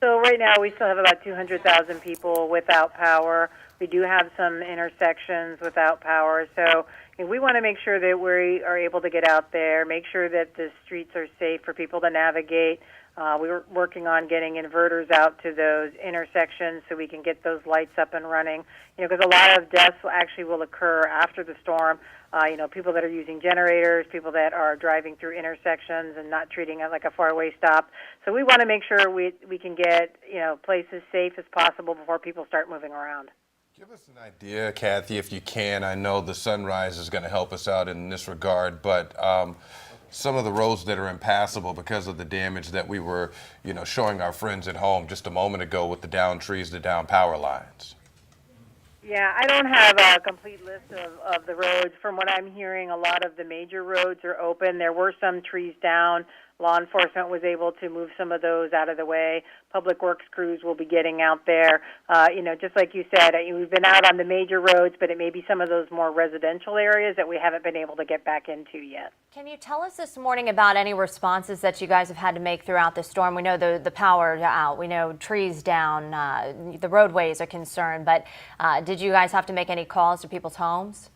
So right now we still have about 200,000 people without power. We do have some intersections without power. So, we want to make sure that we are able to get out there, make sure that the streets are safe for people to navigate. We were working on getting inverters out to those intersections so we can get those lights up and running. Because a lot of deaths will occur after the storm. People that are using generators, people that are driving through intersections and not treating it like a faraway stop. So we want to make sure we can get places safe as possible before people start moving around. Give us an idea, Kathy, if you can. I know the sunrise is going to help us out in this regard, but some of the roads that are impassable because of the damage that we were, showing our friends at home just a moment ago with the downed trees, the downed power lines. Yeah, I don't have a complete list of the roads. From what I'm hearing, a lot of the major roads are open. There were some trees down. Law enforcement was able to move some of those out of the way. Public Works crews will be getting out there. Just like you said, we've been out on the major roads, but it may be some of those more residential areas that we haven't been able to get back into yet. Can you tell us this morning about any responses that you guys have had to make throughout the storm? We know the power out, we know trees down, the roadways are concerned, but did you guys have to make any calls to people's homes?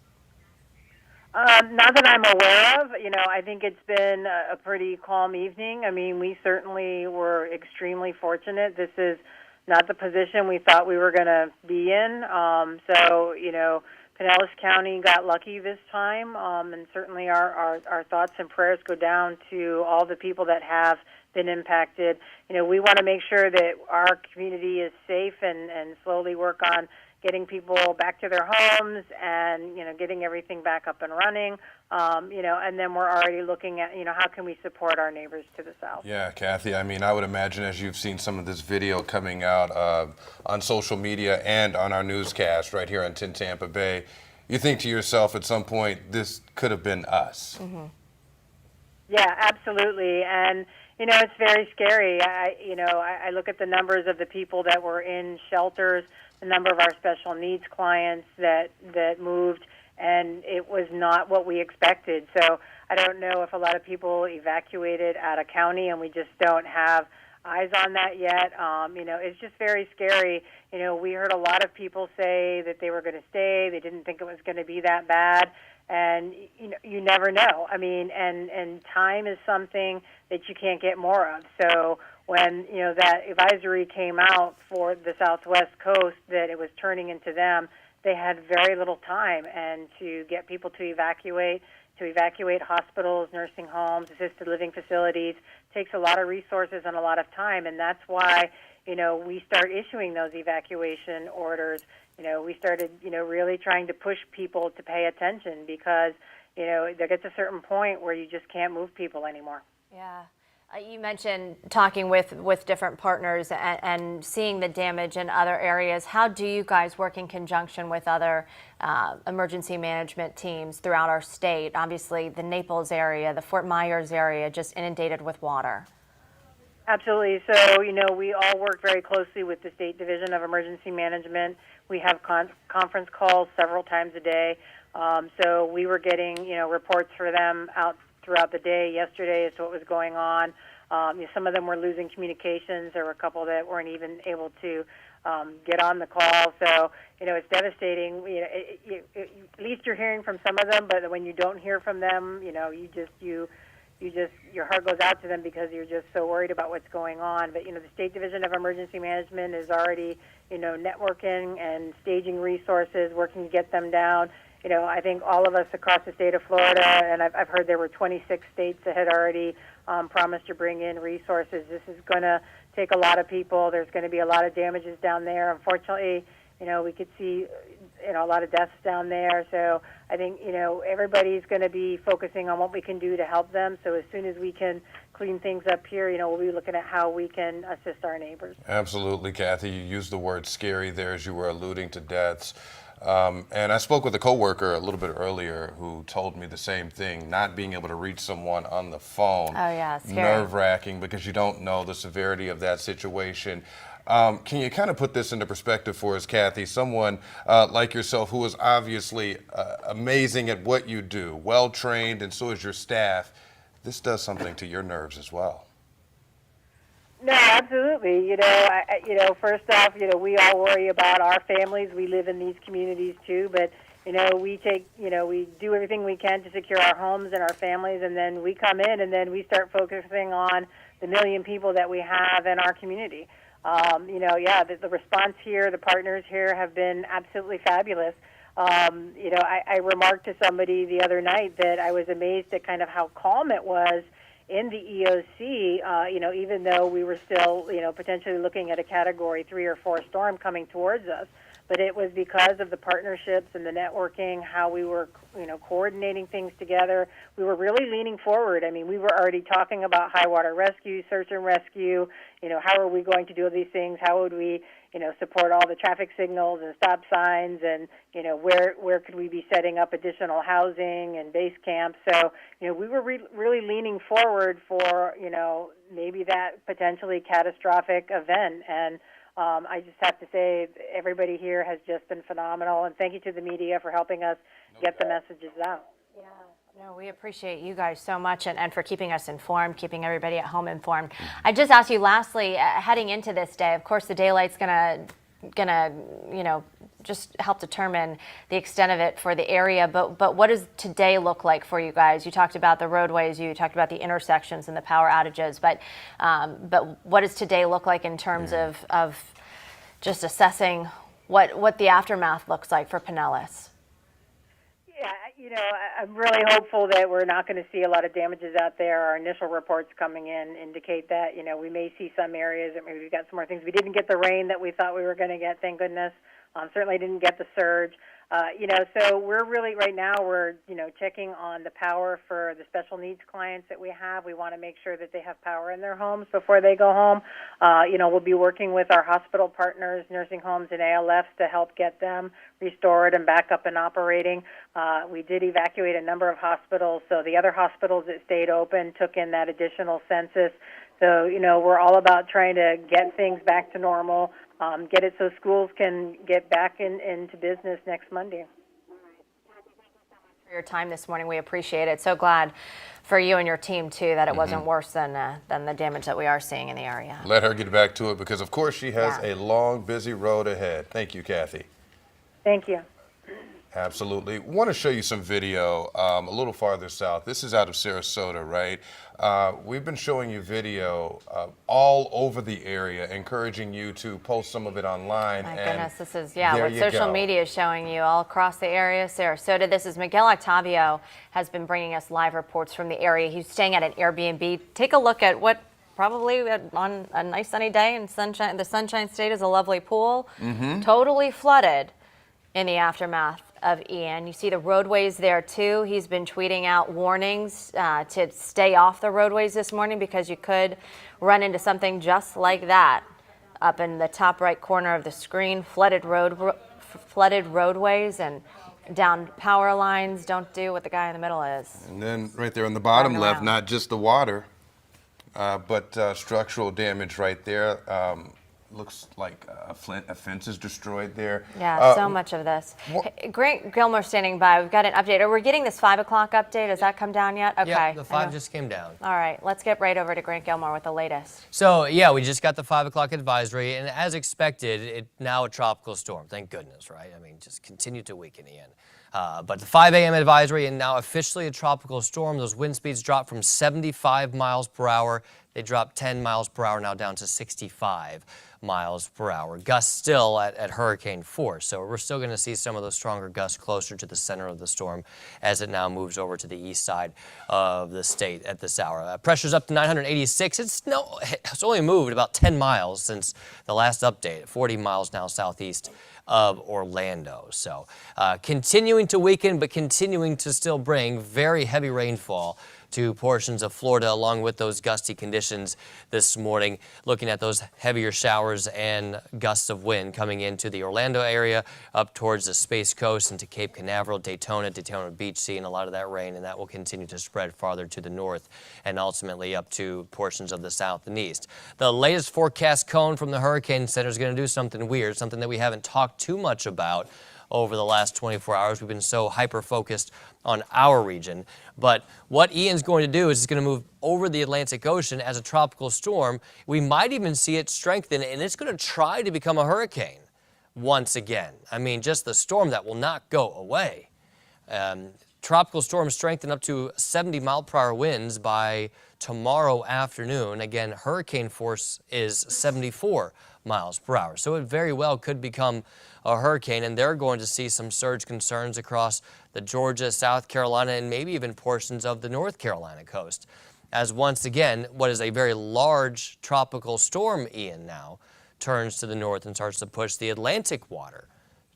Not that I'm aware of. I think it's been a pretty calm evening. I mean, we certainly were extremely fortunate. This is not the position we thought we were going to be in. Pinellas County got lucky this time, and certainly our thoughts and prayers go down to all the people that have been impacted. We want to make sure that our community is safe and slowly work on getting people back to their homes and, getting everything back up and running, and then we're already looking at, how can we support our neighbors to the south. Yeah, Kathy, I would imagine as you've seen some of this video coming out on social media and on our newscast right here on 10 Tampa Bay, you think to yourself at some point, this could have been us. Mm-hmm. Yeah, absolutely. And, it's very scary. I look at the numbers of the people that were in shelters, the number of our special needs clients that moved, and it was not what we expected. So I don't know if a lot of people evacuated out of county, and we just don't have eyes on that yet. It's just very scary. We heard a lot of people say that they were going to stay. They didn't think it was going to be that bad. And you never know. And time is something that you can't get more of. So when that advisory came out for the Southwest Coast that it was turning into them, they had very little time, and to get people to evacuate hospitals, nursing homes, assisted living facilities takes a lot of resources and a lot of time, and that's why we start issuing those evacuation orders. We started really trying to push people to pay attention because there gets a certain point where you just can't move people anymore. Yeah. You mentioned talking with different partners and seeing the damage in other areas. How do you guys work in conjunction with other emergency management teams throughout our state? Obviously, the Naples area, the Fort Myers area, just inundated with water. Absolutely. So, we all work very closely with the State Division of Emergency Management. We have conference calls several times a day. So we were getting, reports for them out throughout the day yesterday as to what was going on. Some of them were losing communications. There were a couple that weren't even able to get on the call. So, it's devastating. At least you're hearing from some of them, but when you don't hear from them, your heart goes out to them because you're just so worried about what's going on. But, the State Division of Emergency Management is already, networking and staging resources, working to get them down. I think all of us across the state of Florida, and I've heard there were 26 states that had already promised to bring in resources. This is going to take a lot of people. There's going to be a lot of damages down there. Unfortunately, we could see, a lot of deaths down there. So I think, everybody's going to be focusing on what we can do to help them. So as soon as we can clean things up here, we'll be looking at how we can assist our neighbors. Absolutely, Kathy. You used the word scary there as you were alluding to deaths. And I spoke with a coworker a little bit earlier who told me the same thing, not being able to reach someone on the phone. Oh, yeah, scary. Nerve-wracking because you don't know the severity of that situation. Can you kind of put this into perspective for us, Kathy? Someone like yourself who is obviously amazing at what you do, well-trained, and so is your staff. This does something to your nerves as well. No, absolutely. First off, we all worry about our families. We live in these communities too, but we do everything we can to secure our homes and our families, and then we come in and then we start focusing on the million people that we have in our community. The response here, the partners here have been absolutely fabulous. I remarked to somebody the other night that I was amazed at kind of how calm it was in the EOC, even though we were still, potentially looking at a Category 3 or 4 storm coming towards us. But it was because of the partnerships and the networking, how we were, coordinating things together. We were really leaning forward. I mean, we were already talking about high water rescue, search and rescue. How are we going to do these things? How would we, support all the traffic signals and stop signs, and where could we be setting up additional housing and base camps? So we were really leaning forward for maybe that potentially catastrophic event. And I just have to say everybody here has just been phenomenal, and thank you to the media for helping us get the messages out. Yeah. No, we appreciate you guys so much and for keeping us informed, keeping everybody at home informed. I just asked you lastly, heading into this day, of course the daylight's gonna just help determine the extent of it for the area, but what does today look like for you guys? You talked about the roadways, you talked about the intersections and the power outages, but what does today look like in terms of just assessing what the aftermath looks like for Pinellas? Yeah, I'm really hopeful that we're not going to see a lot of damages out there. Our initial reports coming in indicate that, we may see some areas that maybe we've got some more things. We didn't get the rain that we thought we were going to get, thank goodness. Certainly didn't get the surge. So we're really, right now, we're, checking on the power for the special needs clients that we have. We want to make sure that they have power in their homes before they go home. We'll be working with our hospital partners, nursing homes and ALFs to help get them restored and back up and operating. We did evacuate a number of hospitals, so the other hospitals that stayed open took in that additional census. So, we're all about trying to get things back to normal, get it so schools can get back into business next Monday. For your time this morning, we appreciate it. So glad for you and your team too that it wasn't worse than the damage that we are seeing in the area. Let her get back to it because, of course, she has a long, busy road ahead. Thank you, Kathy. Thank you. Absolutely. Want to show you some video a little farther south. This is out of Sarasota, right? We've been showing you video all over the area, encouraging you to post some of it online. My goodness, this is, what social media is showing you all across the area. Sarasota, this is Miguel Octavio has been bringing us live reports from the area. He's staying at an Airbnb. Take a look at what probably on a nice sunny day in sunshine. The Sunshine State is a lovely pool, totally flooded in the aftermath of Ian. You see the roadways there too. He's been tweeting out warnings to stay off the roadways this morning because you could run into something just like that up in the top right corner of the screen. Flooded roadways and down power lines. Don't do what the guy in the middle is. And then right there on the bottom left, not just the water, but structural damage right there. Looks like a fence is destroyed there. Yeah, so much of this. Hey, Grant Gilmore standing by. We've got an update. Are we getting this 5 o'clock update? Has that come down yet? Okay. Yeah, the 5 just came down. All right, let's get right over to Grant Gilmore with the latest. So, yeah, we just got the 5 o'clock advisory, and as expected, it's now a tropical storm. Thank goodness, right? I mean, just continue to weaken Ian. But the 5 a.m. advisory and now officially a tropical storm. Those wind speeds dropped from 75 miles per hour. They dropped 10 miles per hour, now down to 65 miles per hour. Gusts still at hurricane force, so we're still going to see some of those stronger gusts closer to the center of the storm as it now moves over to the east side of the state at this hour. Pressure's up to 986. It's only moved about 10 miles since the last update, 40 miles now southeast of Orlando. So continuing to weaken, but continuing to still bring very heavy rainfall to portions of Florida, along with those gusty conditions this morning. Looking at those heavier showers and gusts of wind coming into the Orlando area, up towards the Space Coast into Cape Canaveral, Daytona Beach, seeing a lot of that rain, and that will continue to spread farther to the north and ultimately up to portions of the south and east. The latest forecast cone from the Hurricane Center is going to do something weird, something that we haven't talked too much about over the last 24 hours. We've been so hyper-focused on our region. But what Ian's going to do is it's going to move over the Atlantic Ocean as a tropical storm. We might even see it strengthen, and it's going to try to become a hurricane once again. I mean, just the storm that will not go away. Tropical storm strengthened up to 70-mile-per-hour winds by tomorrow afternoon. Again, hurricane force is 74 miles per hour. So it very well could become a hurricane, and they're going to see some surge concerns across the Georgia, South Carolina, and maybe even portions of the North Carolina coast. As once again, what is a very large tropical storm, Ian, now turns to the north and starts to push the Atlantic water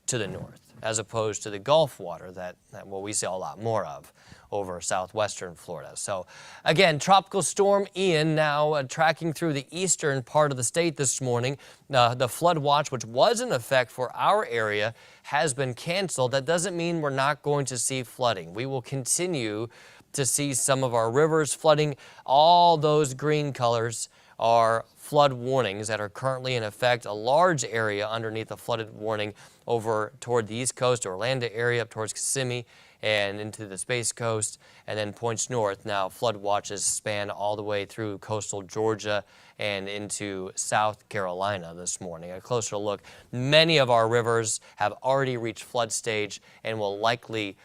to the north, as opposed to the Gulf water that we see a lot more of over southwestern Florida. So again, tropical storm Ian now tracking through the eastern part of the state this morning. The flood watch, which was in effect for our area, has been canceled. That doesn't mean we're not going to see flooding. We will continue to see some of our rivers flooding. All those green colors are flood warnings that are currently in effect. A large area underneath a flooded warning over toward the East Coast, Orlando area, up towards Kissimmee and into the Space Coast, and then points north. Now flood watches span all the way through coastal Georgia and into South Carolina this morning. A closer look, many of our rivers have already reached flood stage and will likely,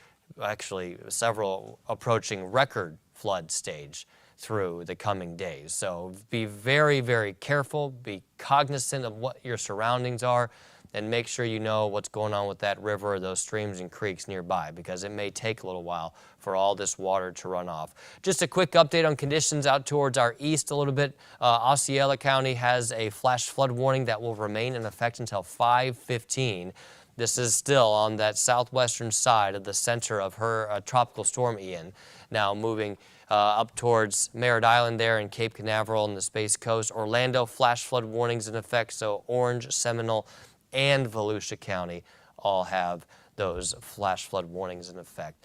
actually several approaching record flood stage through the coming days. So be very, very careful, be cognizant of what your surroundings are, and make sure you know what's going on with that river or those streams and creeks nearby, because it may take a little while for all this water to run off. Just a quick update on conditions out towards our east a little bit. Osceola County has a flash flood warning that will remain in effect until 5:15. This is still on that southwestern side of the center of her tropical storm Ian, now moving up towards Merritt Island there in Cape Canaveral and the Space Coast. Orlando, flash flood warnings in effect, so Orange, Seminole, and Volusia County all have those flash flood warnings in effect.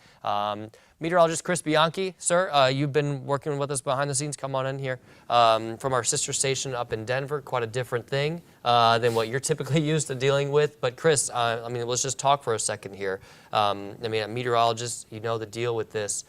Meteorologist Chris Bianchi, sir, you've been working with us behind the scenes. Come on in here. From our sister station up in Denver, quite a different thing than what you're typically used to dealing with. But Chris, I mean, let's just talk for a second here. I mean, a meteorologist, you know the deal with this.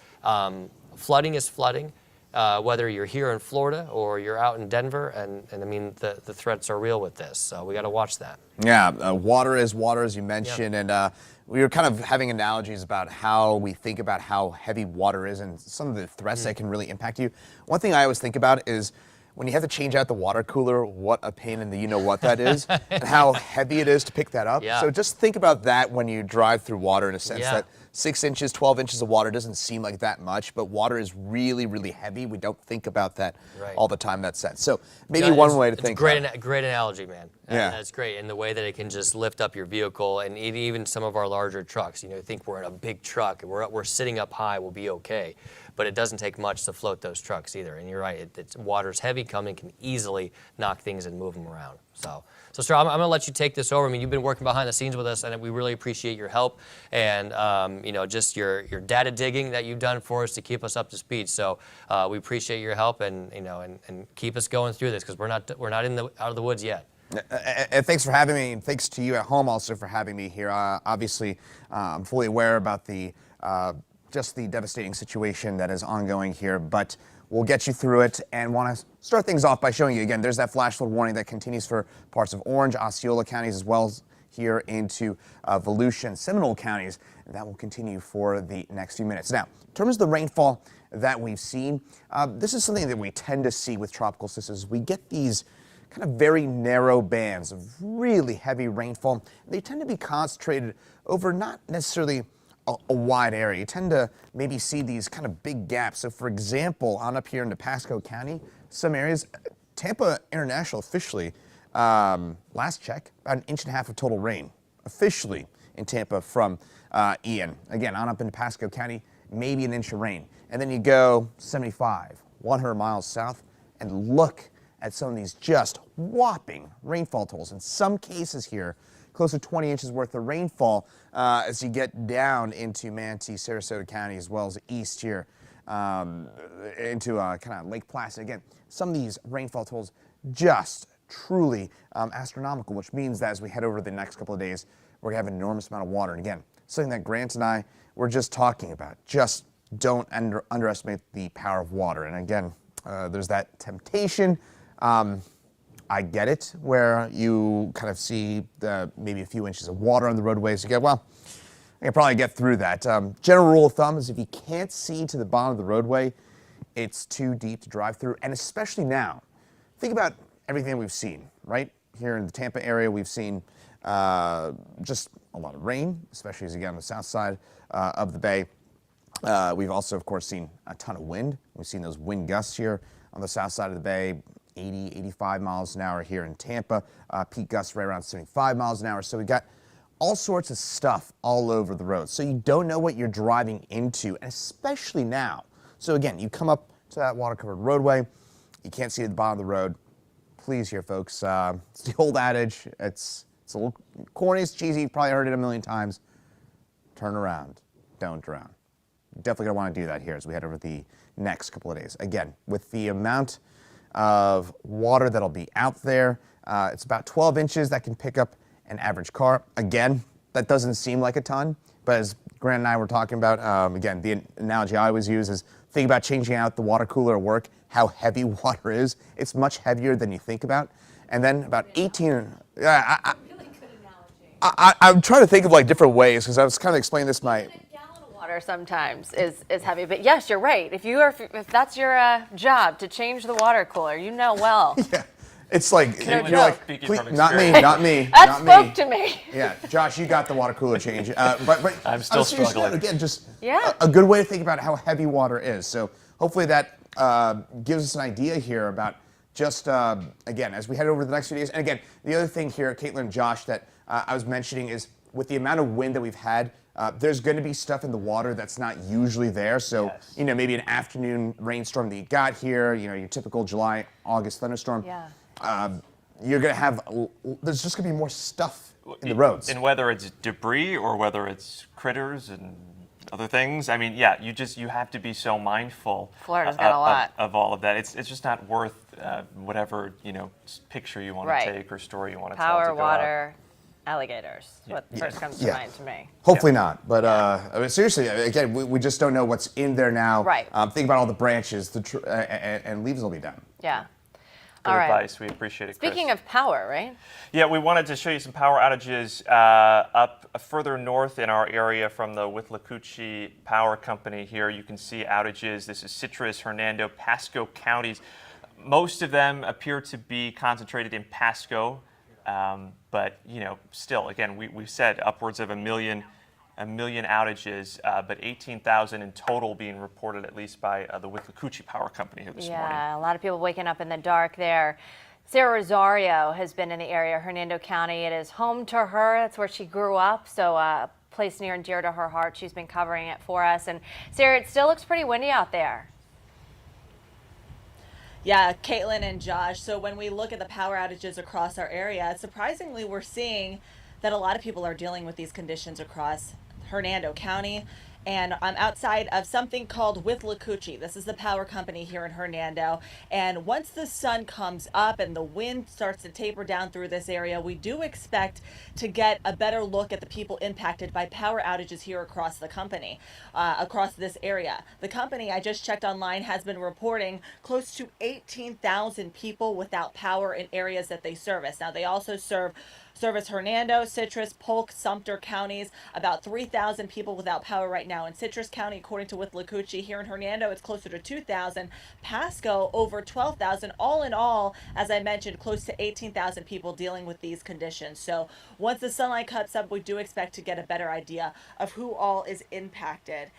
Flooding is flooding, whether you're here in Florida or you're out in Denver, and I mean, the threats are real with this, so we got to watch that. Yeah, water is water, as you mentioned, and we were kind of having analogies about how we think about how heavy water is and some of the threats that can really impact you. One thing I always think about is when you have to change out the water cooler, what a pain in the you-know-what that is, and how heavy it is to pick that up. Yeah. So just think about that when you drive through water, in a sense that 6 inches, 12 inches of water doesn't seem like that much, but water is really, really heavy. We don't think about that all the time in that sense. So maybe one way to think about it. Great analogy, man. Yeah. That's great. And the way that it can just lift up your vehicle, and even some of our larger trucks. You know, think we're in a big truck, and we're sitting up high, we'll be okay. But it doesn't take much to float those trucks either. And you're right, water's heavy coming, can easily knock things and move them around. So sir, I'm going to let you take this over. I mean, you've been working behind the scenes with us, and we really appreciate your help and you know, just your data digging that you've done for us to keep us up to speed. So we appreciate your help, and you know, and keep us going through this, because we're not out of the woods yet. And thanks for having me, and thanks to you at home also for having me here. Obviously, I'm fully aware about just the devastating situation that is ongoing here, but we'll get you through it, and want to start things off by showing you again, there's that flash flood warning that continues for parts of Orange, Osceola counties, as well as here into Volusia and Seminole counties, and that will continue for the next few minutes. Now, in terms of the rainfall that we've seen, this is something that we tend to see with tropical systems. We get these kind of very narrow bands of really heavy rainfall. They tend to be concentrated over not necessarily a wide area. You tend to maybe see these kind of big gaps. So for example, on up here in Pasco County, some areas, Tampa International officially, last check, about 1.5 inches of total rain officially in Tampa from Ian. Again, on up in Pasco County, maybe 1 inch of rain. And then you go 75, 100 miles south, and look at some of these just whopping rainfall totals. In some cases here, close to 20 inches worth of rainfall as you get down into Manatee, Sarasota County, as well as east here into kind of Lake Placid. Again, some of these rainfall totals just truly astronomical, which means that as we head over the next couple of days, we're going to have an enormous amount of water. And again, something that Grant and I were just talking about. Just don't underestimate the power of water. And again, there's that temptation I get it, where you kind of see maybe a few inches of water on the roadways. You go, well, I can probably get through that. General rule of thumb is if you can't see to the bottom of the roadway, it's too deep to drive through. And especially now, think about everything we've seen, right? Here in the Tampa area, we've seen just a lot of rain, especially as you get on the south side of the bay. We've also, of course, seen a ton of wind. We've seen those wind gusts here on the south side of the bay, 80, 85 miles an hour here in Tampa. Peak gusts right around 75 miles an hour. So we've got all sorts of stuff all over the road. So you don't know what you're driving into, and especially now. So again, you come up to that water-covered roadway, you can't see at the bottom of the road. Please here, folks, it's the old adage. It's a little corny, it's cheesy, you've probably heard it a million times. Turn around, don't drown. Definitely gonna wanna do that here as we head over the next couple of days. Again, with the amount of water that'll be out there, it's about 12 inches that can pick up an average car. Again, that doesn't seem like a ton, but as Grant and I were talking about, again, the analogy I always use is think about changing out the water cooler at work, how heavy water is. It's much heavier than you think about. And then about 18, I'm trying to think of like different ways because I was kind of explaining this to my Water sometimes is heavy, but yes, you're right. If that's your job to change the water cooler, you know well. Yeah, it's like No you're joke. like, please, not me, not me, That not spoke me. to me. Yeah, Josh, you got the water cooler change, but I'm still seriously, struggling. Again, just Yeah. a good way to think about how heavy water is. So hopefully that gives us an idea here about just again as we head over the next few days. And again, the other thing here, Caitlin and Josh, that I was mentioning is with the amount of wind that we've had. There's going to be stuff in the water that's not usually there. So, you know, maybe an afternoon rainstorm that you got here, you know, your typical July, August thunderstorm. Yeah. You're going to have, there's just going to be more stuff in the roads. And whether it's debris or whether it's critters and other things, I mean, yeah, you have to be so mindful Florida's got a lot. Of all of that. It's just not worth whatever, you know, picture you want to take or story you want to tell. Power, water, alligators. What first comes to mind to me. Hopefully not. But I mean, seriously, again, we just don't know what's in there now. Right. Think about all the branches, and leaves will be down. Yeah. Good all right. advice. We appreciate it, Chris. Speaking of power, right? Yeah, we wanted to show you some power outages up further north in our area from the Withlacoochee Power Company here. You can see outages. This is Citrus, Hernando, Pasco counties. Most of them appear to be concentrated in Pasco. But, you know, still, again, we said upwards of a million outages, but 18,000 in total being reported, at least by the Withlacoochee Power Company here this morning. Yeah, a lot of people waking up in the dark there. Sarah Rosario has been in the area, Hernando County. It is home to her. That's where she grew up, so a place near and dear to her heart. She's been covering it for us. And Sarah, it still looks pretty windy out there. Yeah, Caitlin and Josh. So when we look at the power outages across our area, surprisingly, we're seeing that a lot of people are dealing with these conditions across Hernando County. And I'm outside of something called Withlacoochee. This is the power company here in Hernando. And once the sun comes up and the wind starts to taper down through this area, we do expect to get a better look at the people impacted by power outages here across the company, across this area. The company, I just checked online, has been reporting close to 18,000 people without power in areas that they service. Now, they also service Hernando, Citrus, Polk, Sumter counties. About 3,000 people without power right now in Citrus County, according to Withlacoochee. Here in Hernando, it's closer to 2,000. Pasco, over 12,000. All in all, as I mentioned, close to 18,000 people dealing with these conditions. So once the sunlight cuts up, we do expect to get a better idea of who all is impacted.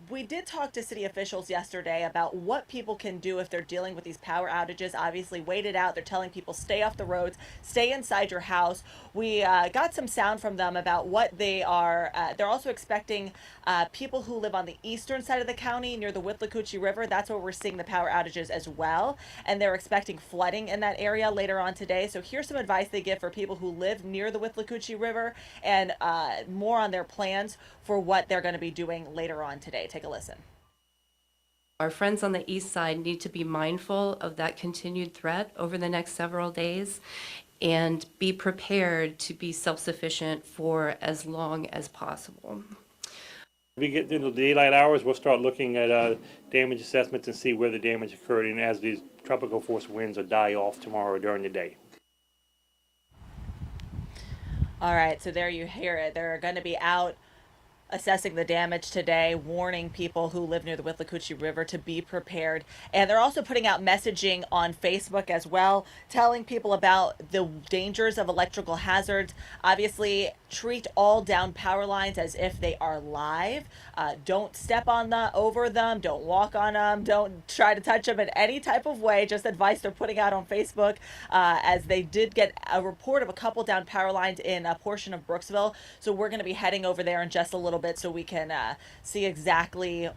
We did talk to city officials yesterday about what people can do if they're dealing with these power outages. Obviously, wait it out. They're telling people stay off the roads, stay inside your house. We got some sound from them about what they are. They're also expecting people who live on the eastern side of the county near the Withlacoochee River. That's where we're seeing the power outages as well. And they're expecting flooding in that area later on today. So here's some advice they give for people who live near the Withlacoochee River and more on their plans for what they're going to be doing later on today. Take a listen. Our friends on the east side need to be mindful of that continued threat over the next several days and be prepared to be self-sufficient for as long as possible. we get into the daylight hours, we'll start looking at damage assessments and see where the damage occurred, and as these tropical force winds will die off tomorrow during the day. All right, so there you hear it. They're going to be out assessing the damage today, warning people who live near the Withlacoochee River to be prepared. And they're also putting out messaging on Facebook as well, telling people about the dangers of electrical hazards. Obviously, treat all down power lines as if they are live. Don't step on over them. Don't walk on them. Don't try to touch them in any type of way. Just advice they're putting out on Facebook, as they did get a report of a couple down power lines in a portion of Brooksville. So we're going to be heading over there in just a little bit so we can see exactly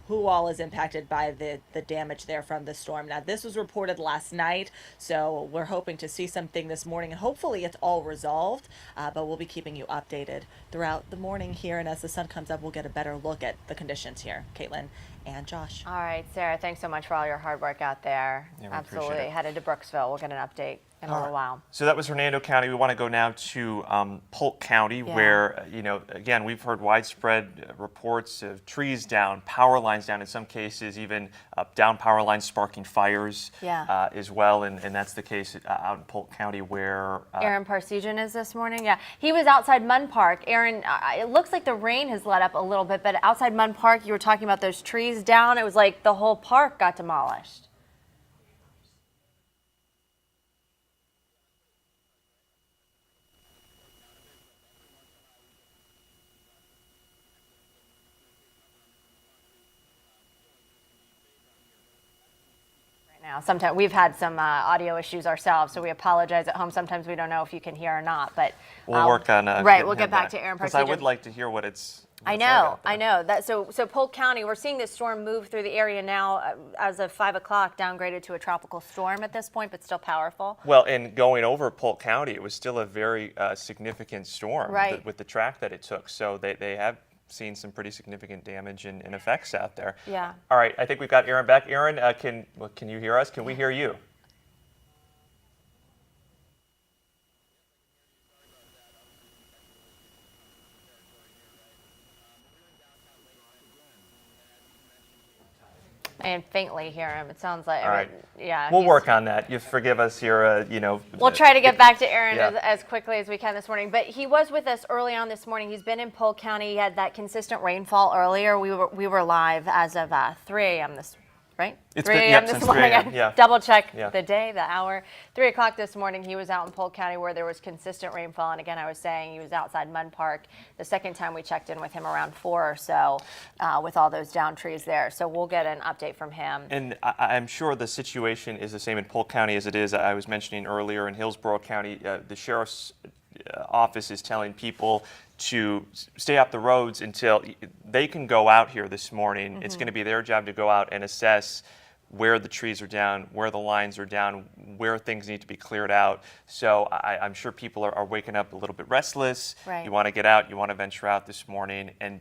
who all is impacted by the damage there from the storm. Now, this was reported last night, so we're hoping to see something this morning, and hopefully it's all resolved, but we'll be keeping you updated throughout the morning here, and as the sun comes up, we'll get a better look at the conditions here. Caitlin and Josh. All right, Sarah, thanks so much for all your hard work out there. Yeah, we Absolutely. appreciate it. Headed to Brooksville. We'll get an update in a little while. So that was Hernando County. We want to go now to Polk County, where, again, we've heard widespread reports of trees down, power lines down, in some cases even down power lines sparking fires as well. And that's the case out in Polk County where... Aaron Parsegian is this morning. Yeah, he was outside Munn Park. Aaron, it looks like the rain has let up a little bit, but outside Munn Park, you were talking about those trees down. It was like the whole park got demolished. Now, sometimes we've had some audio issues ourselves, so we apologize at home. Sometimes we don't know if you can hear or not, but we'll work on right. We'll get back to Aaron Parsegian. Because I would like to hear what it's. I know. That so Polk County, we're seeing this storm move through the area now. As of 5 o'clock, downgraded to a tropical storm at this point, but still powerful. Well, and going over Polk County, it was still a very significant storm with the track that it took. So they have seen some pretty significant damage and effects out there. Yeah. All right, I think we've got Aaron back. Aaron, can you hear us? Can we hear you? And faintly hear him. It sounds like, all right. Yeah. We'll work on that. You forgive us here, We'll try to get back to Aaron as quickly as we can this morning. But he was with us early on this morning. He's been in Polk County. He had that consistent rainfall earlier. We were live as of 3 a.m. this right? It's 3 a.m. this morning. Yeah. Double check the day, the hour. 3 o'clock this morning, he was out in Polk County where there was consistent rainfall. And again, I was saying he was outside Munn Park. The second time we checked in with him around 4 or so with all those down trees there. So we'll get an update from him. And I'm sure the situation is the same in Polk County as it is, I was mentioning earlier, in Hillsborough County. The sheriff's office is telling people to stay off the roads until they can go out here this morning. It's going to be their job to go out and assess where the trees are down, where the lines are down, where things need to be cleared out. So I'm sure people are waking up a little bit restless. Right. You want to get out, you want to venture out this morning, and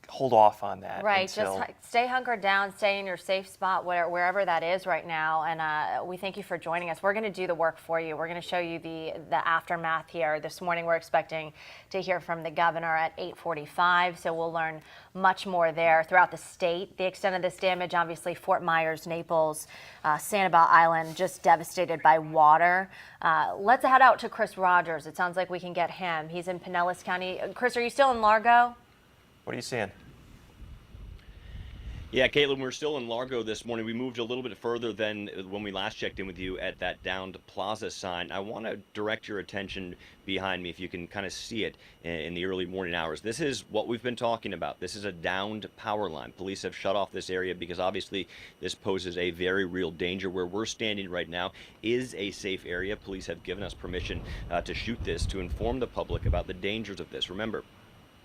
hold off on that. Right, just stay hunkered down, stay in your safe spot, wherever that is right now. And we thank you for joining us. We're going to do the work for you. We're going to show you the aftermath here. This morning we're expecting to hear from the governor at 8:45, so we'll learn much more there throughout the state. The extent of this damage, obviously Fort Myers, Naples, Sanibel Island, just devastated by water. Let's head out to Chris Rogers. It sounds like we can get him. He's in Pinellas County. Chris, are you still in Largo? What are you seeing? Yeah, Caitlin, we're still in Largo this morning. We moved a little bit further than when we last checked in with you at that downed plaza sign. I want to direct your attention behind me, if you can kind of see it in the early morning hours. This is what we've been talking about. This is a downed power line. Police have shut off this area because obviously this poses a very real danger. Where we're standing right now is a safe area. Police have given us permission to shoot this to inform the public about the dangers of this. Remember,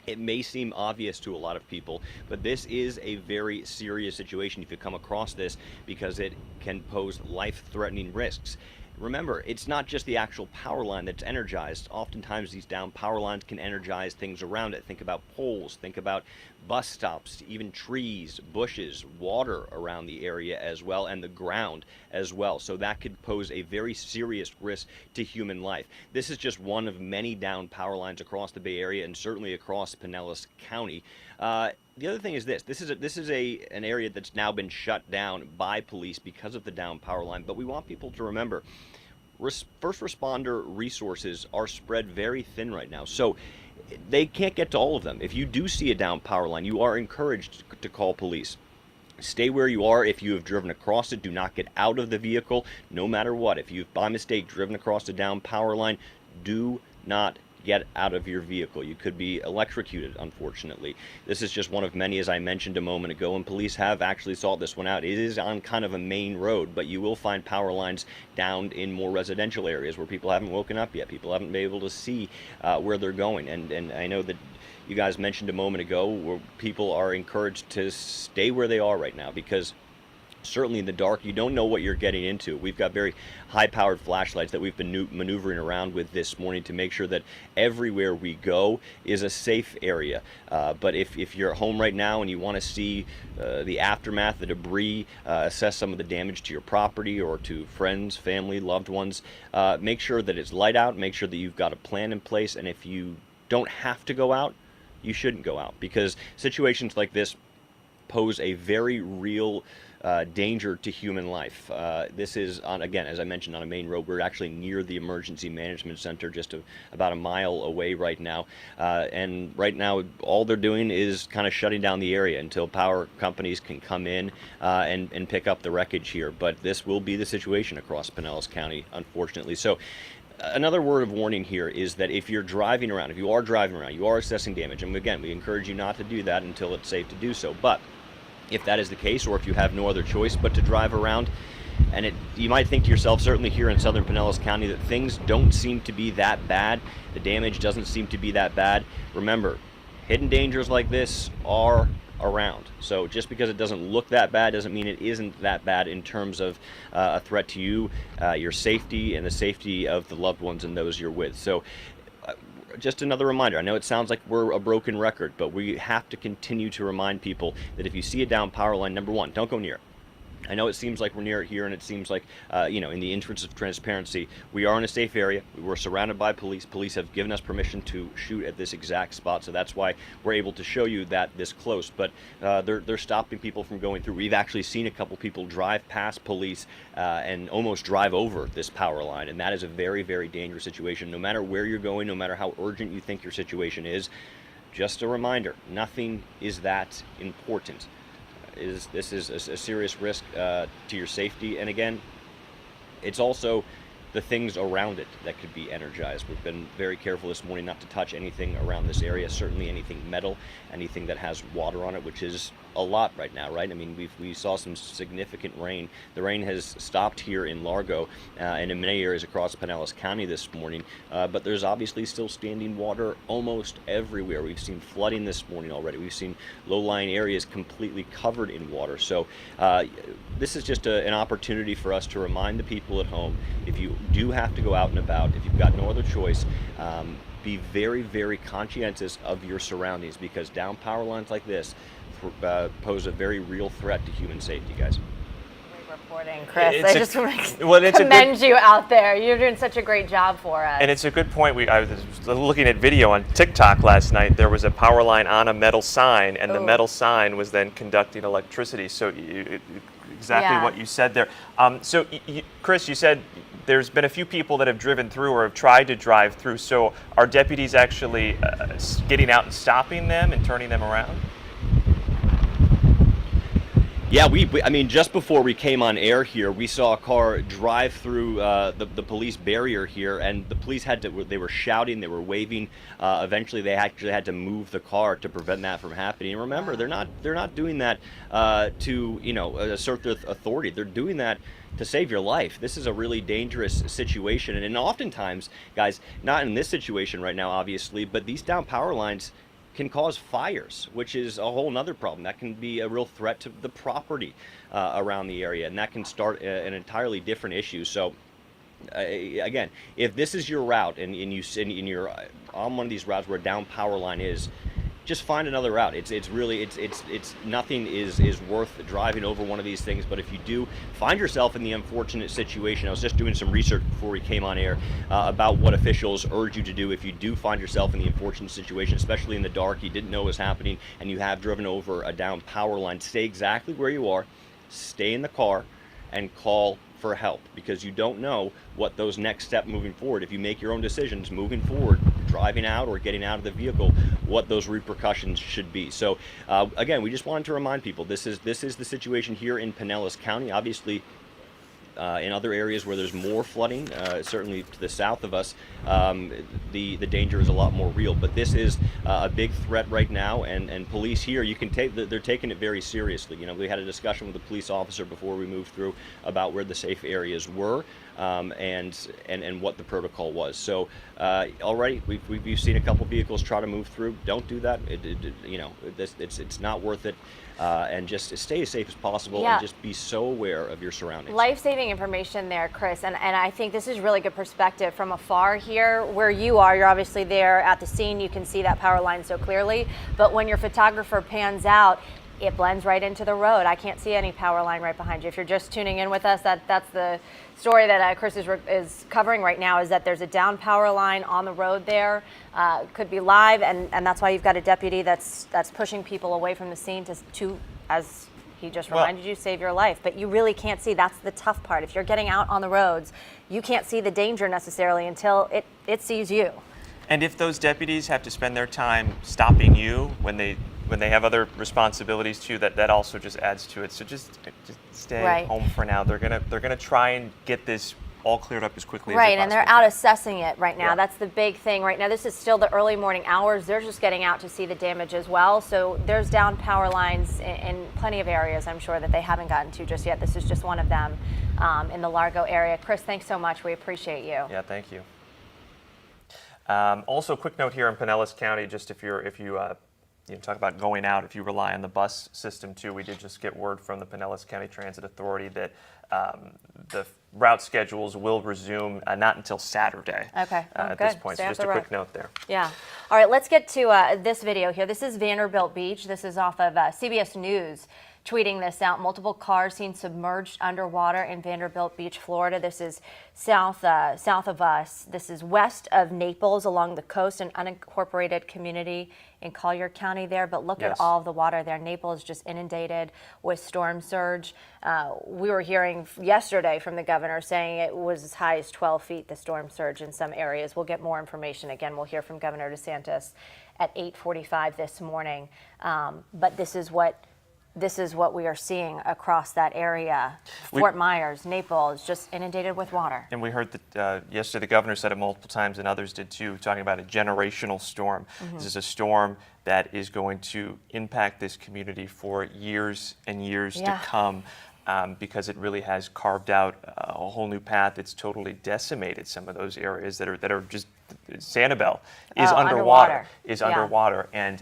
it may seem obvious to a lot of people, but this is a very serious situation if you come across this, because it can pose life-threatening risks. remember, it's not just the actual power line that's energized. Oftentimes these down power lines can energize things around it. Think about poles, think about bus stops, even trees, bushes, water around the area as well, and the ground as well. So that could pose a very serious risk to human life. This is just one of many down power lines across the Bay Area and certainly across Pinellas County. The other thing is this is an area that's now been shut down by police because of the down power line, but we want people to remember first responder resources are spread very thin right now, so they can't get to all of them. If you do see a down power line, you are encouraged to call police. Stay where you are. If you have driven across it, do not get out of the vehicle, no matter what. If you've by mistake driven across a down power line, do not get out of your vehicle. You could be electrocuted, unfortunately. This is just one of many, as I mentioned a moment ago, and police have actually sought this one out. It is on kind of a main road, but you will find power lines down in more residential areas where people haven't woken up yet. People haven't been able to see where they're going. And I know that you guys mentioned a moment ago where people are encouraged to stay where they are right now, because certainly in the dark, you don't know what you're getting into. We've got very high-powered flashlights that we've been maneuvering around with this morning to make sure that everywhere we go is a safe area. But if you're at home right now and you want to see the aftermath, the debris, assess some of the damage to your property or to friends, family, loved ones, make sure that it's light out, make sure that you've got a plan in place, and if you don't have to go out, you shouldn't go out, because situations like this pose a very real danger to human life. This is on, again, as I mentioned, on a main road. We're actually near the emergency management center, just about a mile away right now. And right now, all they're doing is kind of shutting down the area until power companies can come in and pick up the wreckage here. But this will be the situation across Pinellas County, unfortunately. So another word of warning here is that if you're driving around, if you are driving around, you are assessing damage, and again, we encourage you not to do that until it's safe to do so. But if that is the case, or if you have no other choice but to drive around, and you might think to yourself, certainly here in southern Pinellas County, that things don't seem to be that bad, the damage doesn't seem to be that bad. Remember, hidden dangers like this are around. So just because it doesn't look that bad doesn't mean it isn't that bad in terms of a threat to you, your safety, and the safety of the loved ones and those you're with. So just another reminder, I know it sounds like we're a broken record, but we have to continue to remind people that if you see a down power line, number one, don't go near it. I know it seems like we're near it here, and it seems like, in the interest of transparency, we are in a safe area. We're surrounded by police. Police have given us permission to shoot at this exact spot, so that's why we're able to show you that this close. But they're stopping people from going through. We've actually seen a couple people drive past police and almost drive over this power line, and that is a very, very dangerous situation. No matter where you're going, no matter how urgent you think your situation is, just a reminder, nothing is that important. This is a serious risk to your safety, and again, it's also the things around it that could be energized. We've been very careful this morning not to touch anything around this area, certainly anything metal, anything that has water on it, which is a lot right now, right? I mean, we saw some significant rain. The rain has stopped here in Largo and in many areas across Pinellas County this morning, but there's obviously still standing water almost everywhere. We've seen flooding this morning already. We've seen low-lying areas completely covered in water. So this is just an opportunity for us to remind the people at home, if you do have to go out and about, if you've got no other choice, be very, very conscientious of your surroundings, because down power lines like this pose a very real threat to human safety, guys. Great reporting, Chris. I just want to commend you out there. You're doing such a great job for us. And it's a good point. I was looking at video on TikTok last night. There was a power line on a metal sign, and the metal sign was then conducting electricity. So exactly what you said there. So Chris, you said there's been a few people that have driven through or have tried to drive through. So are deputies actually getting out and stopping them and turning them around? Yeah, I mean, just before we came on air here, we saw a car drive through the police barrier here, and the police they were shouting, they were waving. Eventually, they actually had to move the car to prevent that from happening. And remember, they're not doing that to assert their authority. They're doing that to save your life. This is a really dangerous situation, and oftentimes, guys, not in this situation right now, obviously, but these down power lines can cause fires, which is a whole nother problem. That can be a real threat to the property around the area, and that can start an entirely different issue. So again, if this is your route and you're on one of these routes where a down power line is, just find another route. It's really nothing is worth driving over one of these things. But if you do find yourself in the unfortunate situation, I was just doing some research before we came on air about what officials urge you to do if you do find yourself in the unfortunate situation, especially in the dark, you didn't know what was happening, and you have driven over a down power line. Stay exactly where you are, stay in the car, and call for help, because you don't know what those next steps moving forward, if you make your own decisions moving forward, driving out or getting out of the vehicle, what those repercussions should be. So again, we just wanted to remind people, this is the situation here in Pinellas County. Obviously, in other areas where there's more flooding, certainly to the south of us, the danger is a lot more real. But this is a big threat right now, and police here, they're taking it very seriously. You know, we had a discussion with the police officer before we moved through about where the safe areas were, and what the protocol was. So already we've seen a couple vehicles try to move through. Don't do that. It's not worth it. And just stay as safe as possible, and just be so aware of your surroundings. Life-saving information there, Chris, and I think this is really good perspective from afar here. Where you are, you're obviously there at the scene, you can see that power line so clearly, but when your photographer pans out, it blends right into the road. I can't see any power line right behind you. If you're just tuning in with us, that's the story that Chris is covering right now, is that there's a down power line on the road there. Could be live, and that's why you've got a deputy that's pushing people away from the scene to as he just reminded you, save your life. But you really can't see. That's the tough part. If you're getting out on the roads, you can't see the danger necessarily until it sees you. And if those deputies have to spend their time stopping you when they have other responsibilities too, that also just adds to it. So just stay home for now. They're gonna try and get this all cleared up as quickly as they possibly and they're out assessing it right now. That's the big thing right now. This is still the early morning hours. They're just getting out to see the damage as well. So there's down power lines in plenty of areas, I'm sure, that they haven't gotten to just yet. This is just one of them in the Largo area. Chris, thanks so much. We appreciate you. Yeah, thank you. Also, quick note here in Pinellas County, just if you talk about going out, if you rely on the bus system too, we did just get word from the Pinellas County Transit Authority that the route schedules will resume not until Saturday. Okay. At this point. So just a quick note there. Yeah. All right, let's get to this video here. This is Vanderbilt Beach. This is off of CBS News. Tweeting this out, multiple cars seen submerged underwater in Vanderbilt Beach, Florida. This is south of us. This is west of Naples along the coast, an unincorporated community in Collier County there. But look at all of the water there. Naples just inundated with storm surge. We were hearing yesterday from the governor saying it was as high as 12 feet, the storm surge in some areas. We'll get more information. Again, we'll hear from Governor DeSantis at 8:45 this morning. But this is what we are seeing across that area. Fort Myers, Naples, just inundated with water. And we heard that yesterday the governor said it multiple times, and others did too, talking about a generational storm. This is a storm that is going to impact this community for years and years to come. Because it really has carved out a whole new path. It's totally decimated some of those areas that are just Sanibel is underwater. And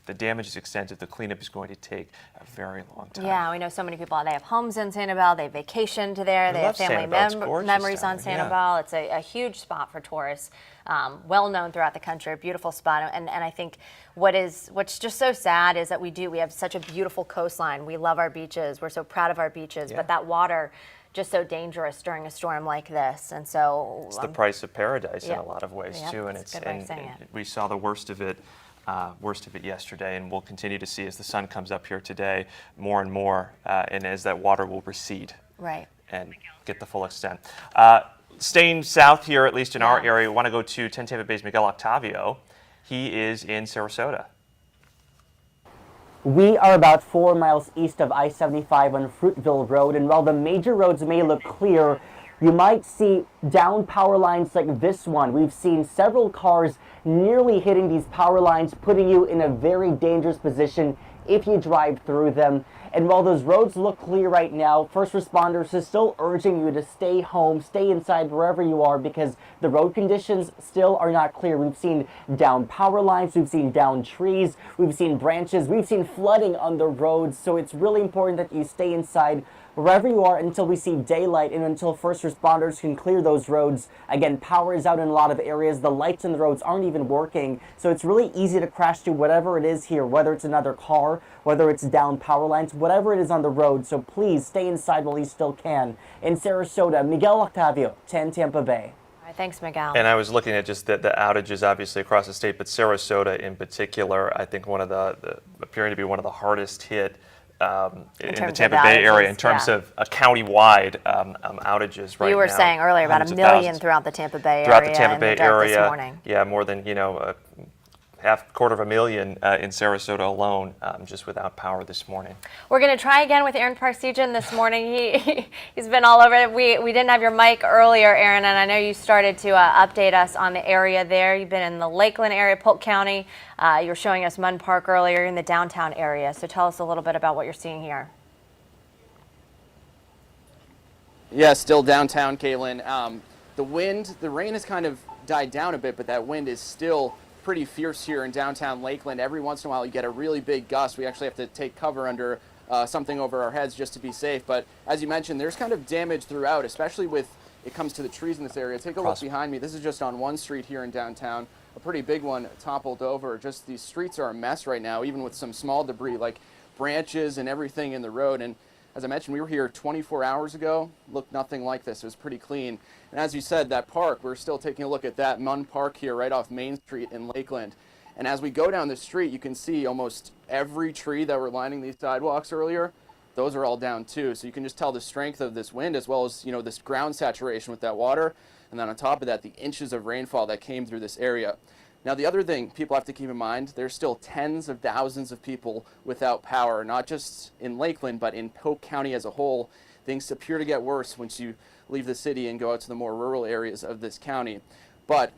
the damage is extensive. The cleanup is going to take a very long time. Yeah, we know so many people. They have homes in Sanibel. They vacationed there. They have family memories on Sanibel. It's a huge spot for tourists. Well known throughout the country. A beautiful spot. And I think what's just so sad is that we have such a beautiful coastline. We love our beaches. We're so proud of our beaches. But that water, just so dangerous during a storm like this. And so it's the price of paradise in a lot of ways too. And we saw the worst of it yesterday, and we'll continue to see as the sun comes up here today more and more, and as that water will recede and get the full extent. Staying south here, at least in our area, we want to go to 10 Tampa Bay's Miguel Octavio. He is in Sarasota. We are about 4 miles east of I-75 on Fruitville Road, and while the major roads may look clear, you might see down power lines like this one. We've seen several cars nearly hitting these power lines, putting you in a very dangerous position if you drive through them. And while those roads look clear right now, first responders are still urging you to stay home, stay inside wherever you are, because the road conditions still are not clear. We've seen down power lines, we've seen down trees, we've seen branches, we've seen flooding on the roads. So it's really important that you stay inside wherever you are until we see daylight and until first responders can clear those roads. Again, power is out in a lot of areas. The lights on the roads aren't even working, so it's really easy to crash through whatever it is here, whether it's another car, whether it's down power lines, whatever it is on the road. So please stay inside while you still can. In Sarasota, Miguel Octavio, 10 Tampa Bay. All right, thanks, Miguel. And I was looking at just the outages obviously across the state, but Sarasota in particular, I think one of the appearing to be one of the hardest hit in the Tampa Bay area in terms of a county-wide outages right now. You were saying earlier about 1 million throughout the Tampa Bay area. Throughout the Tampa Bay area, this morning. yeah, more than, quarter of a million in Sarasota alone, just without power this morning. We're going to try again with Aaron Parsegian this morning. He's been all over it. We didn't have your mic earlier, Aaron, and I know you started to update us on the area there. You've been in the Lakeland area, Polk County. You were showing us Munn Park earlier in the downtown area. So tell us a little bit about what you're seeing here. Yeah, still downtown, Caitlin. The rain has kind of died down a bit, but that wind is still pretty fierce here in downtown Lakeland. Every once in a while you get a really big gust. We actually have to take cover under something over our heads just to be safe. But as you mentioned, there's kind of damage throughout, especially with it comes to the trees in this area. Take a look behind me. This is just on one street here in downtown. A pretty big one toppled over. Just these streets are a mess right now, even with some small debris like branches and everything in the road. And as I mentioned, we were here 24 hours ago. Looked nothing like this. It was pretty clean. And as you said, that park, we're still taking a look at that Munn Park here right off Main Street in Lakeland. And as we go down the street, you can see almost every tree that were lining these sidewalks earlier, those are all down too. So you can just tell the strength of this wind as well as, this ground saturation with that water. And then on top of that, the inches of rainfall that came through this area. Now, the other thing people have to keep in mind, there's still tens of thousands of people without power, not just in Lakeland, but in Polk County as a whole. Things appear to get worse once you leave the city and go out to the more rural areas of this county. But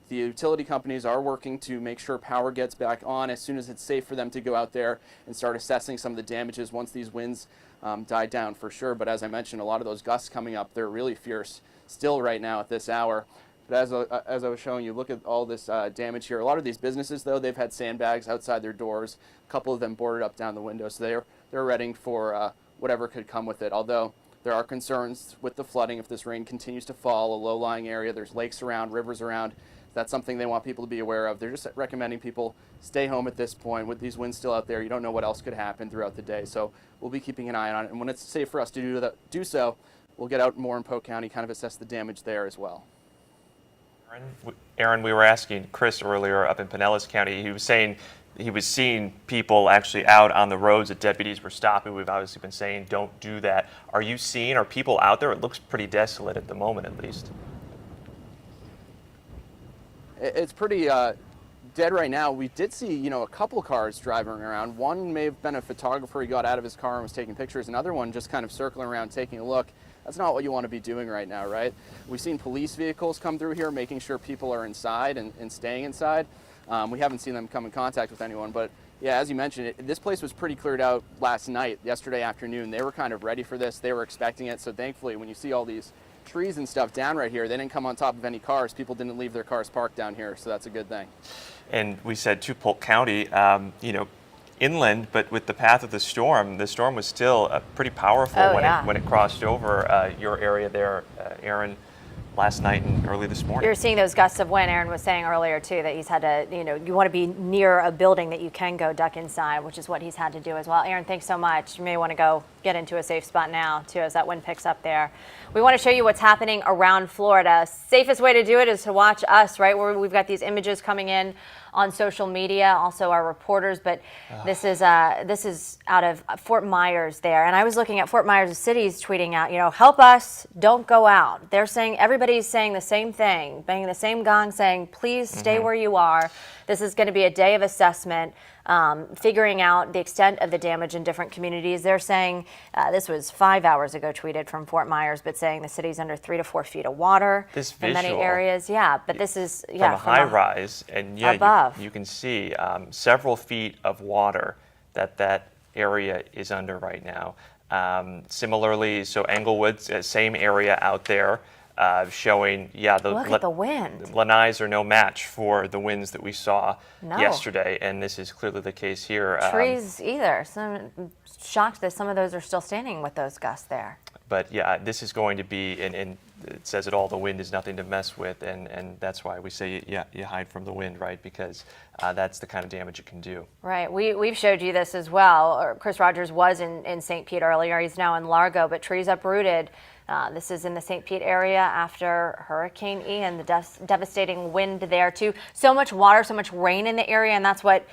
the utility companies are working to make sure power gets back on as soon as it's safe for them to go out there and start assessing some of the damages once these winds die down for sure. But as I mentioned, a lot of those gusts coming up, they're really fierce still right now at this hour. But as I was showing you, look at all this damage here. A lot of these businesses, though, they've had sandbags outside their doors. A couple of them boarded up down the windows, so they're ready for whatever could come with it. Although there are concerns with the flooding if this rain continues to fall, a low-lying area. There's lakes around, rivers around. That's something they want people to be aware of. They're just recommending people stay home at this point. With these winds still out there, you don't know what else could happen throughout the day. So we'll be keeping an eye on it. And when it's safe for us to do so, we'll get out more in Polk County, kind of assess the damage there as well. Aaron, we were asking Chris earlier up in Pinellas County. He was saying he was seeing people actually out on the roads that deputies were stopping. We've obviously been saying don't do that. Are people out there? It looks pretty desolate at the moment, at least. It's pretty dead right now. We did see, a couple cars driving around. One may have been a photographer. He got out of his car and was taking pictures. Another one just kind of circling around, taking a look. That's not what you want to be doing right now, right? We've seen police vehicles come through here, making sure people are inside and staying inside. We haven't seen them come in contact with anyone, but yeah, as you mentioned, this place was pretty cleared out last night, yesterday afternoon. They were kind of ready for this. They were expecting it. So thankfully, when you see all these trees and stuff down right here, they didn't come on top of any cars. People didn't leave their cars parked down here, so that's a good thing. And we said to Polk County, inland, but with the path of the storm was still pretty powerful when it crossed over your area there, Aaron, last night and early this morning. You're seeing those gusts of wind. Aaron was saying earlier too that he's had to, you want to be near a building that you can go duck inside, which is what he's had to do as well. Aaron, thanks so much. You may want to go get into a safe spot now too as that wind picks up there. We want to show you what's happening around Florida. Safest way to do it is to watch us, right? Where we've got these images coming in on social media, also our reporters, but this is out of Fort Myers there. And I was looking at Fort Myers, the city's tweeting out, help us, don't go out. They're saying, everybody's saying the same thing, banging the same gong, saying, please stay where you are. This is going to be a day of assessment, figuring out the extent of the damage in different communities. They're saying, this was 5 hours ago tweeted from Fort Myers, but saying the city's under 3 to 4 feet of water in many areas. Yeah, but this is from a high rise, and above. You can see several feet of water that area is under right now. Similarly, so Englewood, same area out there. showing, yeah, Look at the wind. lanais are no match for the winds that we saw No. yesterday, and this is clearly the case here. Trees either. So I'm shocked that some of those are still standing with those gusts there. But yeah, this is going to be, and it says it all, the wind is nothing to mess with, and that's why we say, yeah, you hide from the wind, right? Because that's the kind of damage it can do. Right. We've showed you this as well. Chris Rogers was in St. Pete earlier. He's now in Largo, but trees uprooted. This is in the St. Pete area after Hurricane Ian, the devastating wind there too. So much water, so much rain in the area, and that's what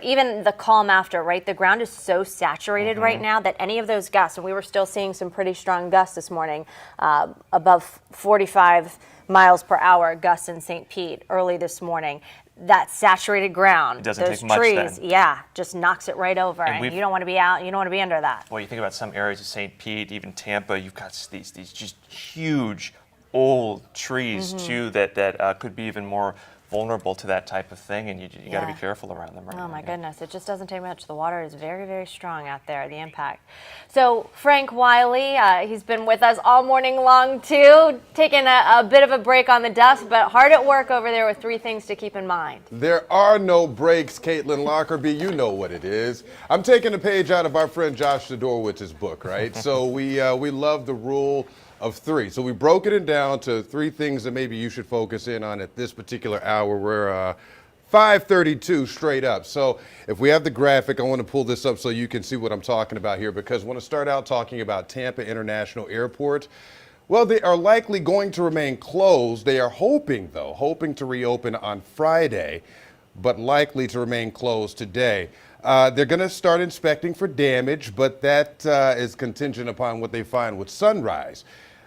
even the calm after, right? The ground is so saturated right now that any of those gusts, and we were still seeing some pretty strong gusts this morning, above 45 miles per hour gusts in St. Pete early this morning. That saturated ground, It doesn't those take much trees, then. yeah, just knocks it right over, and we've- you don't want to be out, you don't want to be under that. Well, you think about some areas of St. Pete, even Tampa, you've got these just huge old trees too that could be even more vulnerable to that type of thing, and you got to be careful around them. Right Oh now, my yeah. goodness, it just doesn't take much. The water is very, very strong out there, the impact. So Frank Wiley, he's been with us all morning long too, taking a bit of a break on the dust, but hard at work over there with 3 things to keep in mind. There are no breaks, Caitlin Lockerbie. You know what it is. I'm taking a page out of our friend Josh Sidorowicz's book, right? So we love the rule of 3. So we broke it down to 3 things that maybe you should focus in on at this particular hour. We're 5:32 straight up. So if we have the graphic, I want to pull this up so you can see what I'm talking about here, because I want to start out talking about Tampa International Airport. Well, they are likely going to remain closed. They are hoping to reopen on Friday, but likely to remain closed today. They're going to start inspecting for damage, but that is contingent upon what they find with sunrise.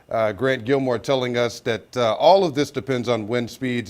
Grant Gilmore telling us that all of this depends on wind speeds